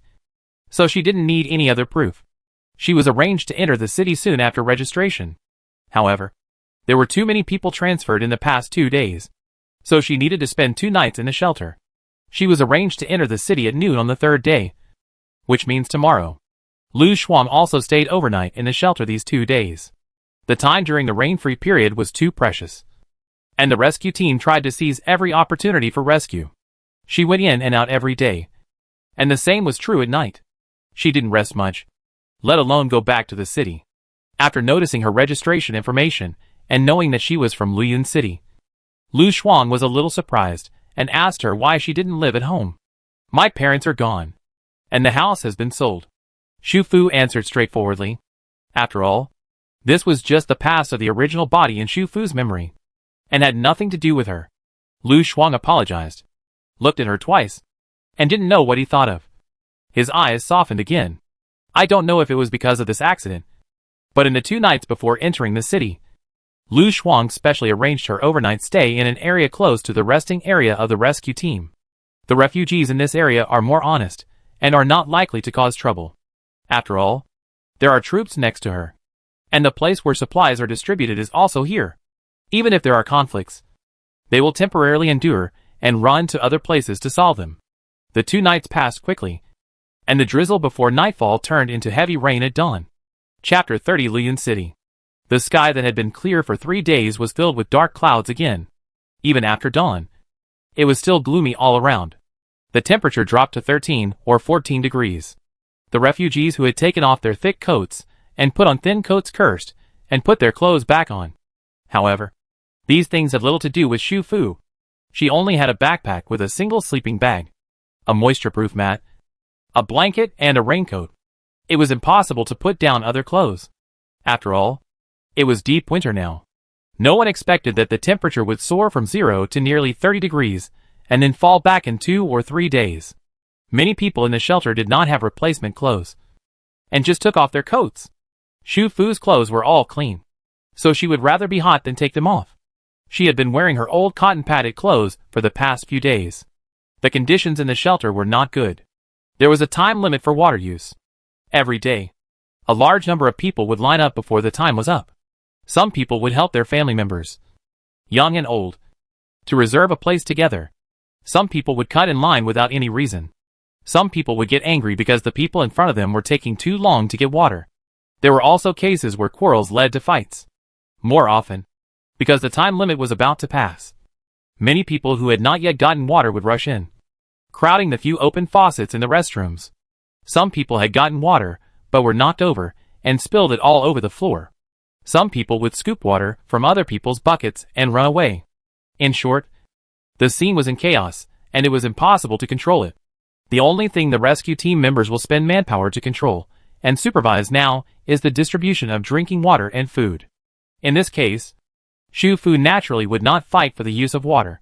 So she didn't need any other proof. She was arranged to enter the city soon after registration. However, there were too many people transferred in the past 2 days. So she needed to spend 2 nights in the shelter. She was arranged to enter the city at noon on the 3rd day, which means tomorrow. Lu Shuang also stayed overnight in the shelter these 2 days. The time during the rain-free period was too precious. And the rescue team tried to seize every opportunity for rescue. She went in and out every day. And the same was true at night. She didn't rest much, let alone go back to the city. After noticing her registration information and knowing that she was from Luyun City, Lu Shuang was a little surprised and asked her why she didn't live at home. My parents are gone. And the house has been sold. Shu Fu answered straightforwardly. After all, this was just the past of the original body in Shu Fu's memory, and had nothing to do with her. Lu Shuang apologized, looked at her twice, and didn't know what he thought of. His eyes softened again. I don't know if it was because of this accident, but in the 2 nights before entering the city, Lu Shuang specially arranged her overnight stay in an area close to the resting area of the rescue team. The refugees in this area are more honest, and are not likely to cause trouble. After all, there are troops next to her. And the place where supplies are distributed is also here. Even if there are conflicts, they will temporarily endure and run to other places to solve them. The 2 nights passed quickly, and the drizzle before nightfall turned into heavy rain at dawn. Chapter 30 Luyun City. The sky that had been clear for 3 days was filled with dark clouds again. Even after dawn, it was still gloomy all around. The temperature dropped to 13 or 14 degrees. The refugees who had taken off their thick coats and put on thin coats cursed and put their clothes back on. However, these things had little to do with Shu Fu. She only had a backpack with a single sleeping bag, a moisture-proof mat, a blanket, and a raincoat. It was impossible to put down other clothes. After all, it was deep winter now. No one expected that the temperature would soar from 0 to nearly 30 degrees and then fall back in 2 or 3 days. Many people in the shelter did not have replacement clothes, and just took off their coats. Shu Fu's clothes were all clean, so she would rather be hot than take them off. She had been wearing her old cotton-padded clothes for the past few days. The conditions in the shelter were not good. There was a time limit for water use. Every day, a large number of people would line up before the time was up. Some people would help their family members, young and old, to reserve a place together. Some people would cut in line without any reason. Some people would get angry because the people in front of them were taking too long to get water. There were also cases where quarrels led to fights. More often, because the time limit was about to pass, many people who had not yet gotten water would rush in, crowding the few open faucets in the restrooms. Some people had gotten water, but were knocked over and spilled it all over the floor. Some people would scoop water from other people's buckets and run away. In short, the scene was in chaos, and it was impossible to control it. The only thing the rescue team members will spend manpower to control and supervise now is the distribution of drinking water and food. In this case, Shu Fu naturally would not fight for the use of water.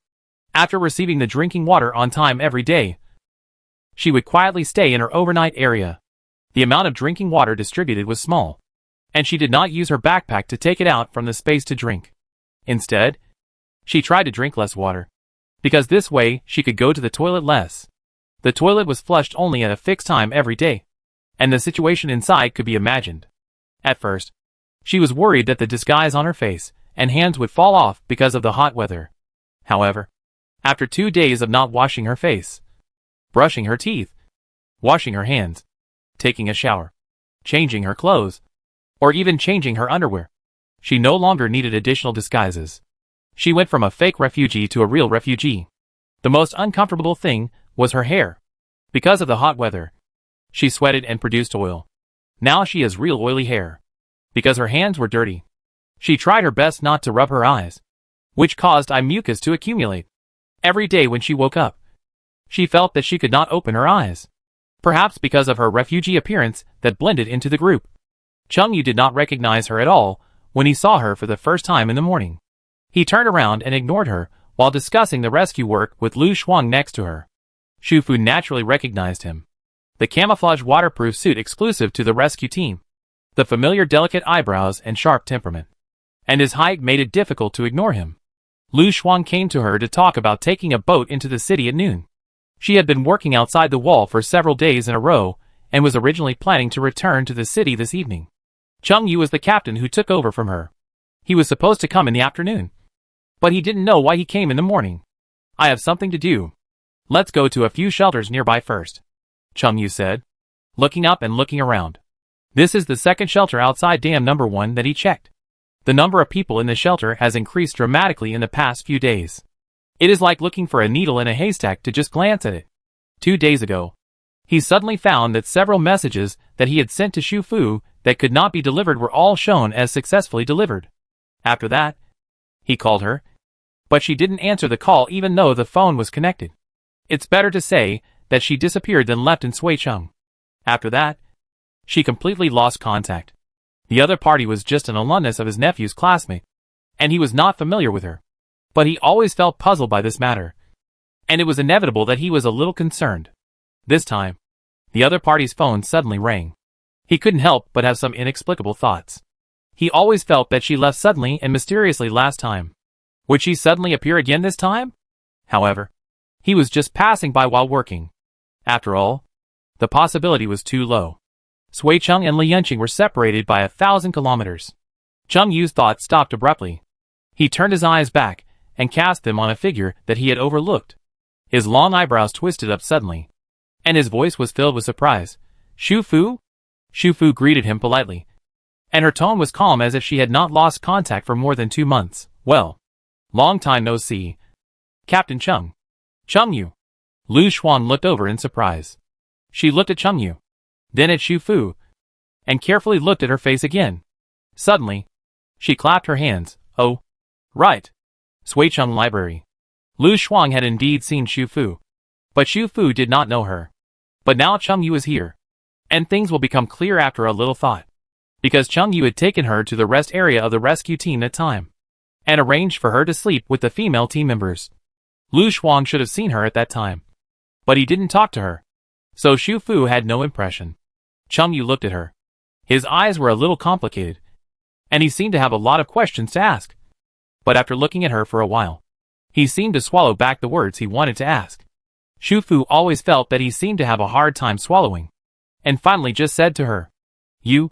After receiving the drinking water on time every day, she would quietly stay in her overnight area. The amount of drinking water distributed was small, and she did not use her backpack to take it out from the space to drink. Instead, she tried to drink less water, because this way she could go to the toilet less. The toilet was flushed only at a fixed time every day, and the situation inside could be imagined. At first, she was worried that the disguise on her face and hands would fall off because of the hot weather. However, after 2 days of not washing her face, brushing her teeth, washing her hands, taking a shower, changing her clothes, or even changing her underwear, she no longer needed additional disguises. She went from a fake refugee to a real refugee. The most uncomfortable thing was her hair. Because of the hot weather, she sweated and produced oil. Now she has real oily hair. Because her hands were dirty, she tried her best not to rub her eyes, which caused eye mucus to accumulate. Every day when she woke up, she felt that she could not open her eyes. Perhaps because of her refugee appearance that blended into the group. Chung Yu did not recognize her at all when he saw her for the first time in the morning. He turned around and ignored her while discussing the rescue work with Lu Shuang next to her. Shu Fu naturally recognized him. The camouflage waterproof suit exclusive to the rescue team. The familiar delicate eyebrows and sharp temperament. And his height made it difficult to ignore him. Lu Shuang came to her to talk about taking a boat into the city at noon. She had been working outside the wall for several days in a row, and was originally planning to return to the city this evening. Chung Yu was the captain who took over from her. He was supposed to come in the afternoon. But he didn't know why he came in the morning. I have something to do. Let's go to a few shelters nearby first, Chung Yu said, looking up and looking around. This is the second shelter outside dam number 1 that he checked. The number of people in the shelter has increased dramatically in the past few days. It is like looking for a needle in a haystack to just glance at it. 2 days ago, he suddenly found that several messages that he had sent to Shu Fu that could not be delivered were all shown as successfully delivered. After that, he called her, but she didn't answer the call even though the phone was connected. It's better to say that she disappeared than left in Suicheng. After that, she completely lost contact. The other party was just an alumnus of his nephew's classmate, and he was not familiar with her. But he always felt puzzled by this matter, and it was inevitable that he was a little concerned. This time, the other party's phone suddenly rang. He couldn't help but have some inexplicable thoughts. He always felt that she left suddenly and mysteriously last time. Would she suddenly appear again this time? However, he was just passing by while working. After all, the possibility was too low. Suicheng and Lianqing were separated by 1,000 kilometers. Chung Yu's thoughts stopped abruptly. He turned his eyes back and cast them on a figure that he had overlooked. His long eyebrows twisted up suddenly, and his voice was filled with surprise. Shu Fu? Shu Fu greeted him politely, and her tone was calm as if she had not lost contact for more than 2 months. Well, long time no see. Captain Chung. Chung Yu. Lu Shuang looked over in surprise. She looked at Chung Yu, then at Shu Fu, and carefully looked at her face again. Suddenly, she clapped her hands. Oh, right. Suicheng Library. Lu Shuang had indeed seen Shu Fu, but Shu Fu did not know her. But now Chung Yu is here, and things will become clear after a little thought. Because Chung Yu had taken her to the rest area of the rescue team at time, and arranged for her to sleep with the female team members. Lu Shuang should have seen her at that time, but he didn't talk to her, so Shu Fu had no impression. Chung Yu looked at her. His eyes were a little complicated, and he seemed to have a lot of questions to ask. But after looking at her for a while, he seemed to swallow back the words he wanted to ask. Shu Fu always felt that he seemed to have a hard time swallowing, and finally just said to her, You,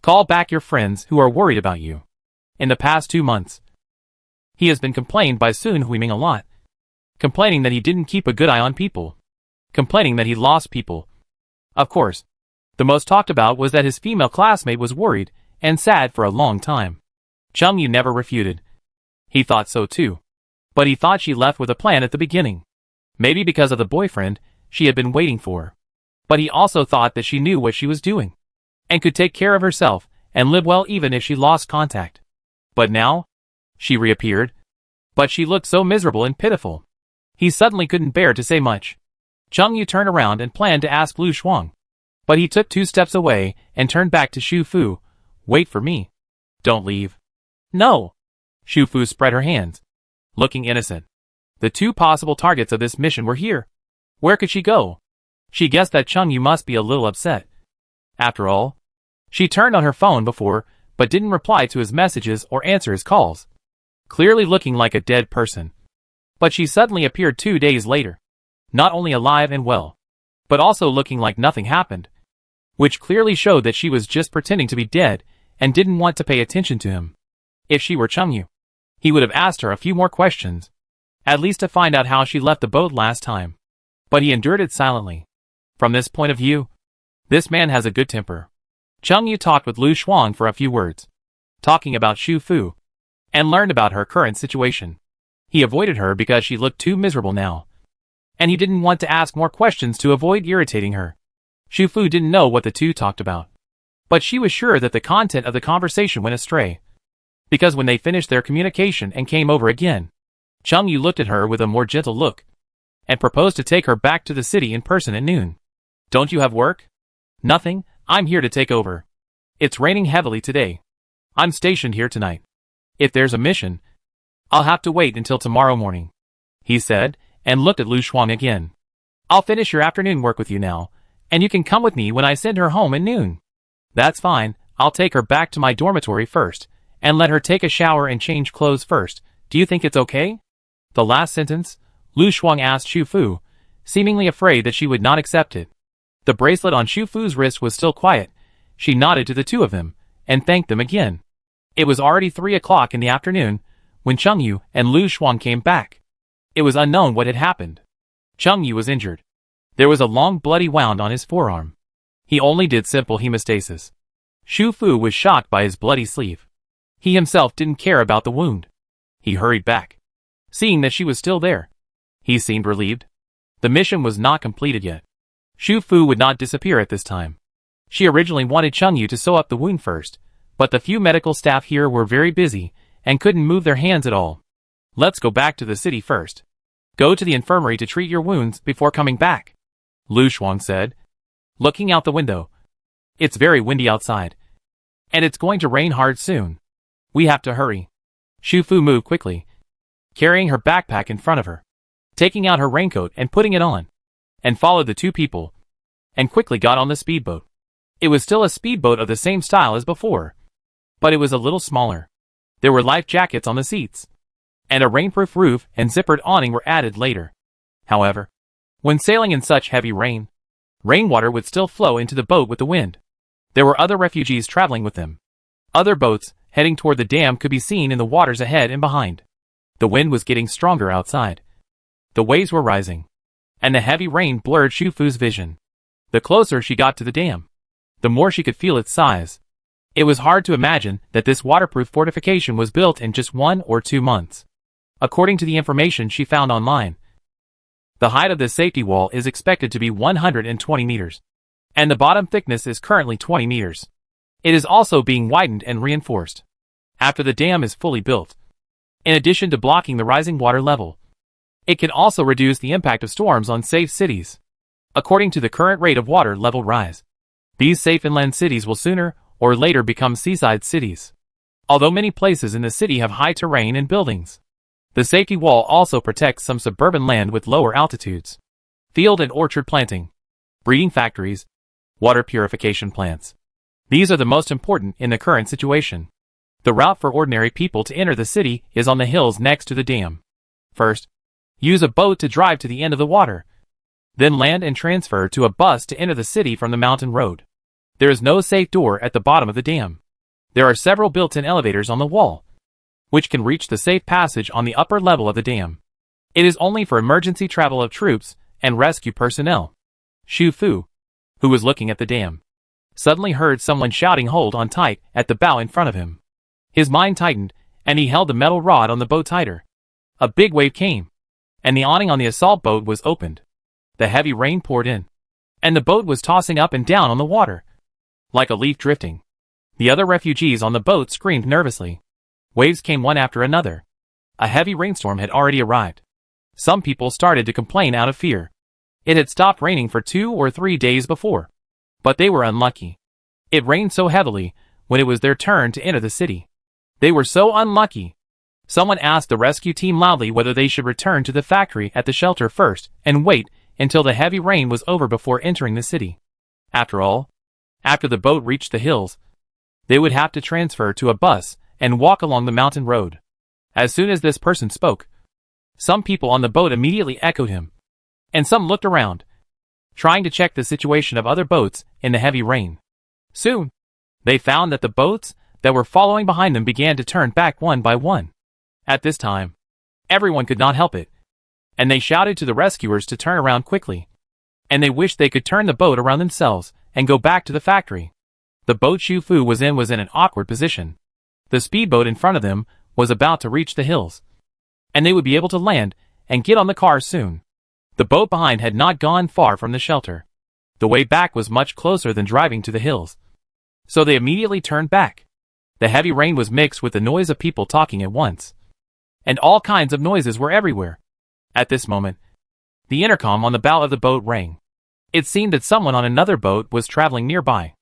call back your friends who are worried about you. In the past 2 months, he has been complained by Sun Huiming a lot. Complaining that he didn't keep a good eye on people. Complaining that he lost people. Of course, the most talked about was that his female classmate was worried and sad for a long time. Chung Yu never refuted. He thought so too. But he thought she left with a plan at the beginning. Maybe because of the boyfriend she had been waiting for. But he also thought that she knew what she was doing, and could take care of herself and live well even if she lost contact. But now, she reappeared. But she looked so miserable and pitiful. He suddenly couldn't bear to say much. Chung Yu turned around and planned to ask Lu Shuang. But he took 2 steps away and turned back to Shu Fu. Wait for me. Don't leave. No. Shu Fu spread her hands, looking innocent. The 2 possible targets of this mission were here. Where could she go? She guessed that Chung Yu must be a little upset. After all, she turned on her phone before, but didn't reply to his messages or answer his calls. Clearly looking like a dead person. But she suddenly appeared 2 days later. Not only alive and well, but also looking like nothing happened. Which clearly showed that she was just pretending to be dead and didn't want to pay attention to him. If she were Chung Yu, he would have asked her a few more questions, at least to find out how she left the boat last time. But he endured it silently. From this point of view, this man has a good temper. Chung Yu talked with Lu Shuang for a few words, talking about Shu Fu, and learned about her current situation. He avoided her because she looked too miserable now, and he didn't want to ask more questions to avoid irritating her. Shu Fu didn't know what the 2 talked about, but she was sure that the content of the conversation went astray. Because when they finished their communication and came over again, Chung Yu looked at her with a more gentle look, and proposed to take her back to the city in person at noon. Don't you have work? Nothing, I'm here to take over. It's raining heavily today. I'm stationed here tonight. If there's a mission, I'll have to wait until tomorrow morning, he said, and looked at Lu Shuang again. I'll finish your afternoon work with you now, and you can come with me when I send her home at noon. That's fine, I'll take her back to my dormitory first, and let her take a shower and change clothes first. Do you think it's okay? The last sentence, Lu Shuang asked Xu Fu, seemingly afraid that she would not accept it. The bracelet on Xu Fu's wrist was still quiet. She nodded to the two of them, and thanked them again. It was already 3 o'clock in the afternoon, when Cheng Yu and Lu Shuang came back. It was unknown what had happened. Cheng Yu was injured. There was a long bloody wound on his forearm. He only did simple hemostasis. Xu Fu was shocked by his bloody sleeve. He himself didn't care about the wound. He hurried back. Seeing that she was still there, he seemed relieved. The mission was not completed yet. Xu Fu would not disappear at this time. She originally wanted Cheng Yu to sew up the wound first, but the few medical staff here were very busy and couldn't move their hands at all. Let's go back to the city first. Go to the infirmary to treat your wounds before coming back, Lu Shuang said, looking out the window. It's very windy outside, and it's going to rain hard soon. We have to hurry. Xu Fu moved quickly, carrying her backpack in front of her, taking out her raincoat and putting it on, and followed the two people, and quickly got on the speedboat. It was still a speedboat of the same style as before, but it was a little smaller. There were life jackets on the seats, and a rainproof roof and zippered awning were added later. However, when sailing in such heavy rain, rainwater would still flow into the boat with the wind. There were other refugees traveling with them. Other boats heading toward the dam could be seen in the waters ahead and behind. The wind was getting stronger outside. The waves were rising, and the heavy rain blurred Xu Fu's vision. The closer she got to the dam, the more she could feel its size. It was hard to imagine that this waterproof fortification was built in just 1 or 2 months. According to the information she found online, the height of this safety wall is expected to be 120 meters, and the bottom thickness is currently 20 meters. It is also being widened and reinforced after the dam is fully built. In addition to blocking the rising water level, it can also reduce the impact of storms on safe cities. According to the current rate of water level rise, these safe inland cities will sooner or later become seaside cities. Although many places in the city have high terrain and buildings, the safety wall also protects some suburban land with lower altitudes, field and orchard planting, breeding factories, water purification plants. These are the most important in the current situation. The route for ordinary people to enter the city is on the hills next to the dam. First, use a boat to drive to the end of the water. Then land and transfer to a bus to enter the city from the mountain road. There is no safe door at the bottom of the dam. There are several built-in elevators on the wall, which can reach the safe passage on the upper level of the dam. It is only for emergency travel of troops and rescue personnel. Xu Fu, who was looking at the dam, suddenly heard someone shouting "Hold on tight" at the bow in front of him. His mind tightened, and he held the metal rod on the boat tighter. A big wave came, and the awning on the assault boat was opened. The heavy rain poured in, and the boat was tossing up and down on the water, like a leaf drifting. The other refugees on the boat screamed nervously. Waves came one after another. A heavy rainstorm had already arrived. Some people started to complain out of fear. It had stopped raining for 2 or 3 days before, but they were unlucky. It rained so heavily when it was their turn to enter the city. They were so unlucky. Someone asked the rescue team loudly whether they should return to the factory at the shelter first and wait until the heavy rain was over before entering the city. After all, after the boat reached the hills, they would have to transfer to a bus and walk along the mountain road. As soon as this person spoke, some people on the boat immediately echoed him, and some looked around, trying to check the situation of other boats in the heavy rain. Soon, they found that the boats that were following behind them began to turn back one by one. At this time, everyone could not help it, and they shouted to the rescuers to turn around quickly, and they wished they could turn the boat around themselves and go back to the factory. The boat Xu Fu was in an awkward position. The speedboat in front of them was about to reach the hills, and they would be able to land and get on the car soon. The boat behind had not gone far from the shelter. The way back was much closer than driving to the hills, so they immediately turned back. The heavy rain was mixed with the noise of people talking at once, and all kinds of noises were everywhere. At this moment, the intercom on the bow of the boat rang. It seemed that someone on another boat was traveling nearby.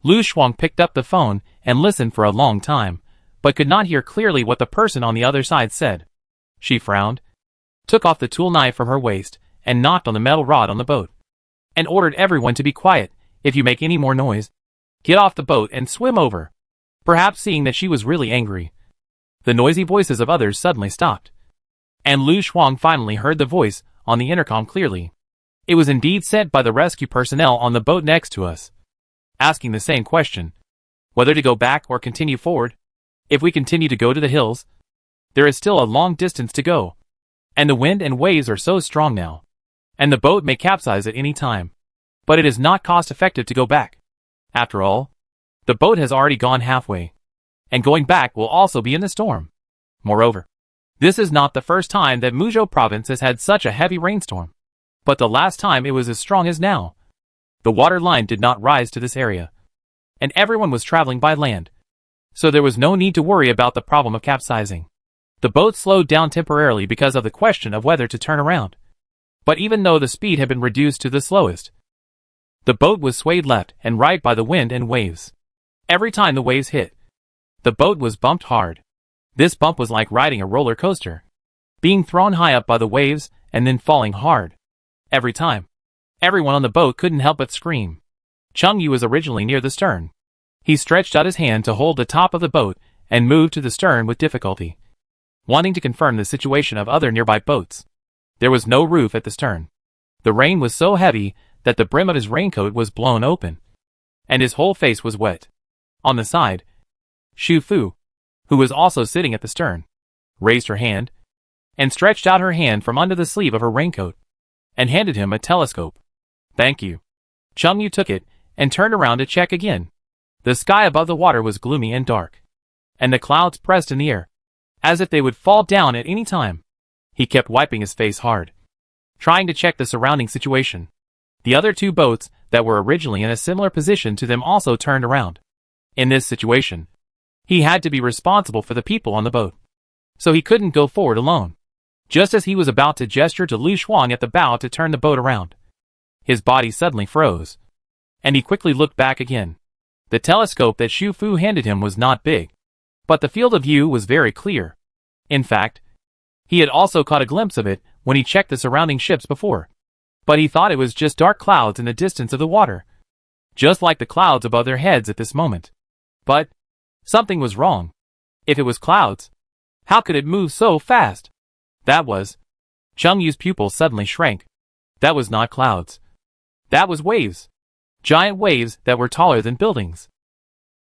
Lu Shuang picked up the phone and listened for a long time, but could not hear clearly what the person on the other side said. She frowned, took off the tool knife from her waist, and knocked on the metal rod on the boat, and ordered everyone to be quiet. If you make any more noise, get off the boat and swim over. Perhaps seeing that she was really angry, the noisy voices of others suddenly stopped, and Lu Shuang finally heard the voice on the intercom clearly. It was indeed sent by the rescue personnel on the boat next to us, asking the same question, whether to go back or continue forward. If we continue to go to the hills, there is still a long distance to go, and the wind and waves are so strong now, and the boat may capsize at any time. But it is not cost-effective to go back. After all, the boat has already gone halfway, and going back will also be in the storm. Moreover, this is not the first time that Muzhou province has had such a heavy rainstorm, but the last time it was as strong as now. The water line did not rise to this area, and everyone was traveling by land, so there was no need to worry about the problem of capsizing. The boat slowed down temporarily because of the question of whether to turn around, but even though the speed had been reduced to the slowest, the boat was swayed left and right by the wind and waves. Every time the waves hit, the boat was bumped hard. This bump was like riding a roller coaster, being thrown high up by the waves and then falling hard. Every time, everyone on the boat couldn't help but scream. Cheng Yu was originally near the stern. He stretched out his hand to hold the top of the boat and moved to the stern with difficulty, wanting to confirm the situation of other nearby boats. There was no roof at the stern. The rain was so heavy that the brim of his raincoat was blown open, and his whole face was wet. On the side, Xu Fu, who was also sitting at the stern, raised her hand, and stretched out her hand from under the sleeve of her raincoat, and handed him a telescope. "Thank you." Cheng Yu took it, and turned around to check again. The sky above the water was gloomy and dark, and the clouds pressed in the air, as if they would fall down at any time. He kept wiping his face hard, trying to check the surrounding situation. The other two boats that were originally in a similar position to them also turned around. In this situation, he had to be responsible for the people on the boat, so he couldn't go forward alone. Just as he was about to gesture to Lu Shuang at the bow to turn the boat around, his body suddenly froze, and he quickly looked back again. The telescope that Xu Fu handed him was not big, but the field of view was very clear. In fact, he had also caught a glimpse of it when he checked the surrounding ships before, but he thought it was just dark clouds in the distance of the water, just like the clouds above their heads at this moment. But something was wrong. If it was clouds, how could it move so fast? That was... Cheng Yu's pupils suddenly shrank. That was not clouds. That was waves. Giant waves that were taller than buildings.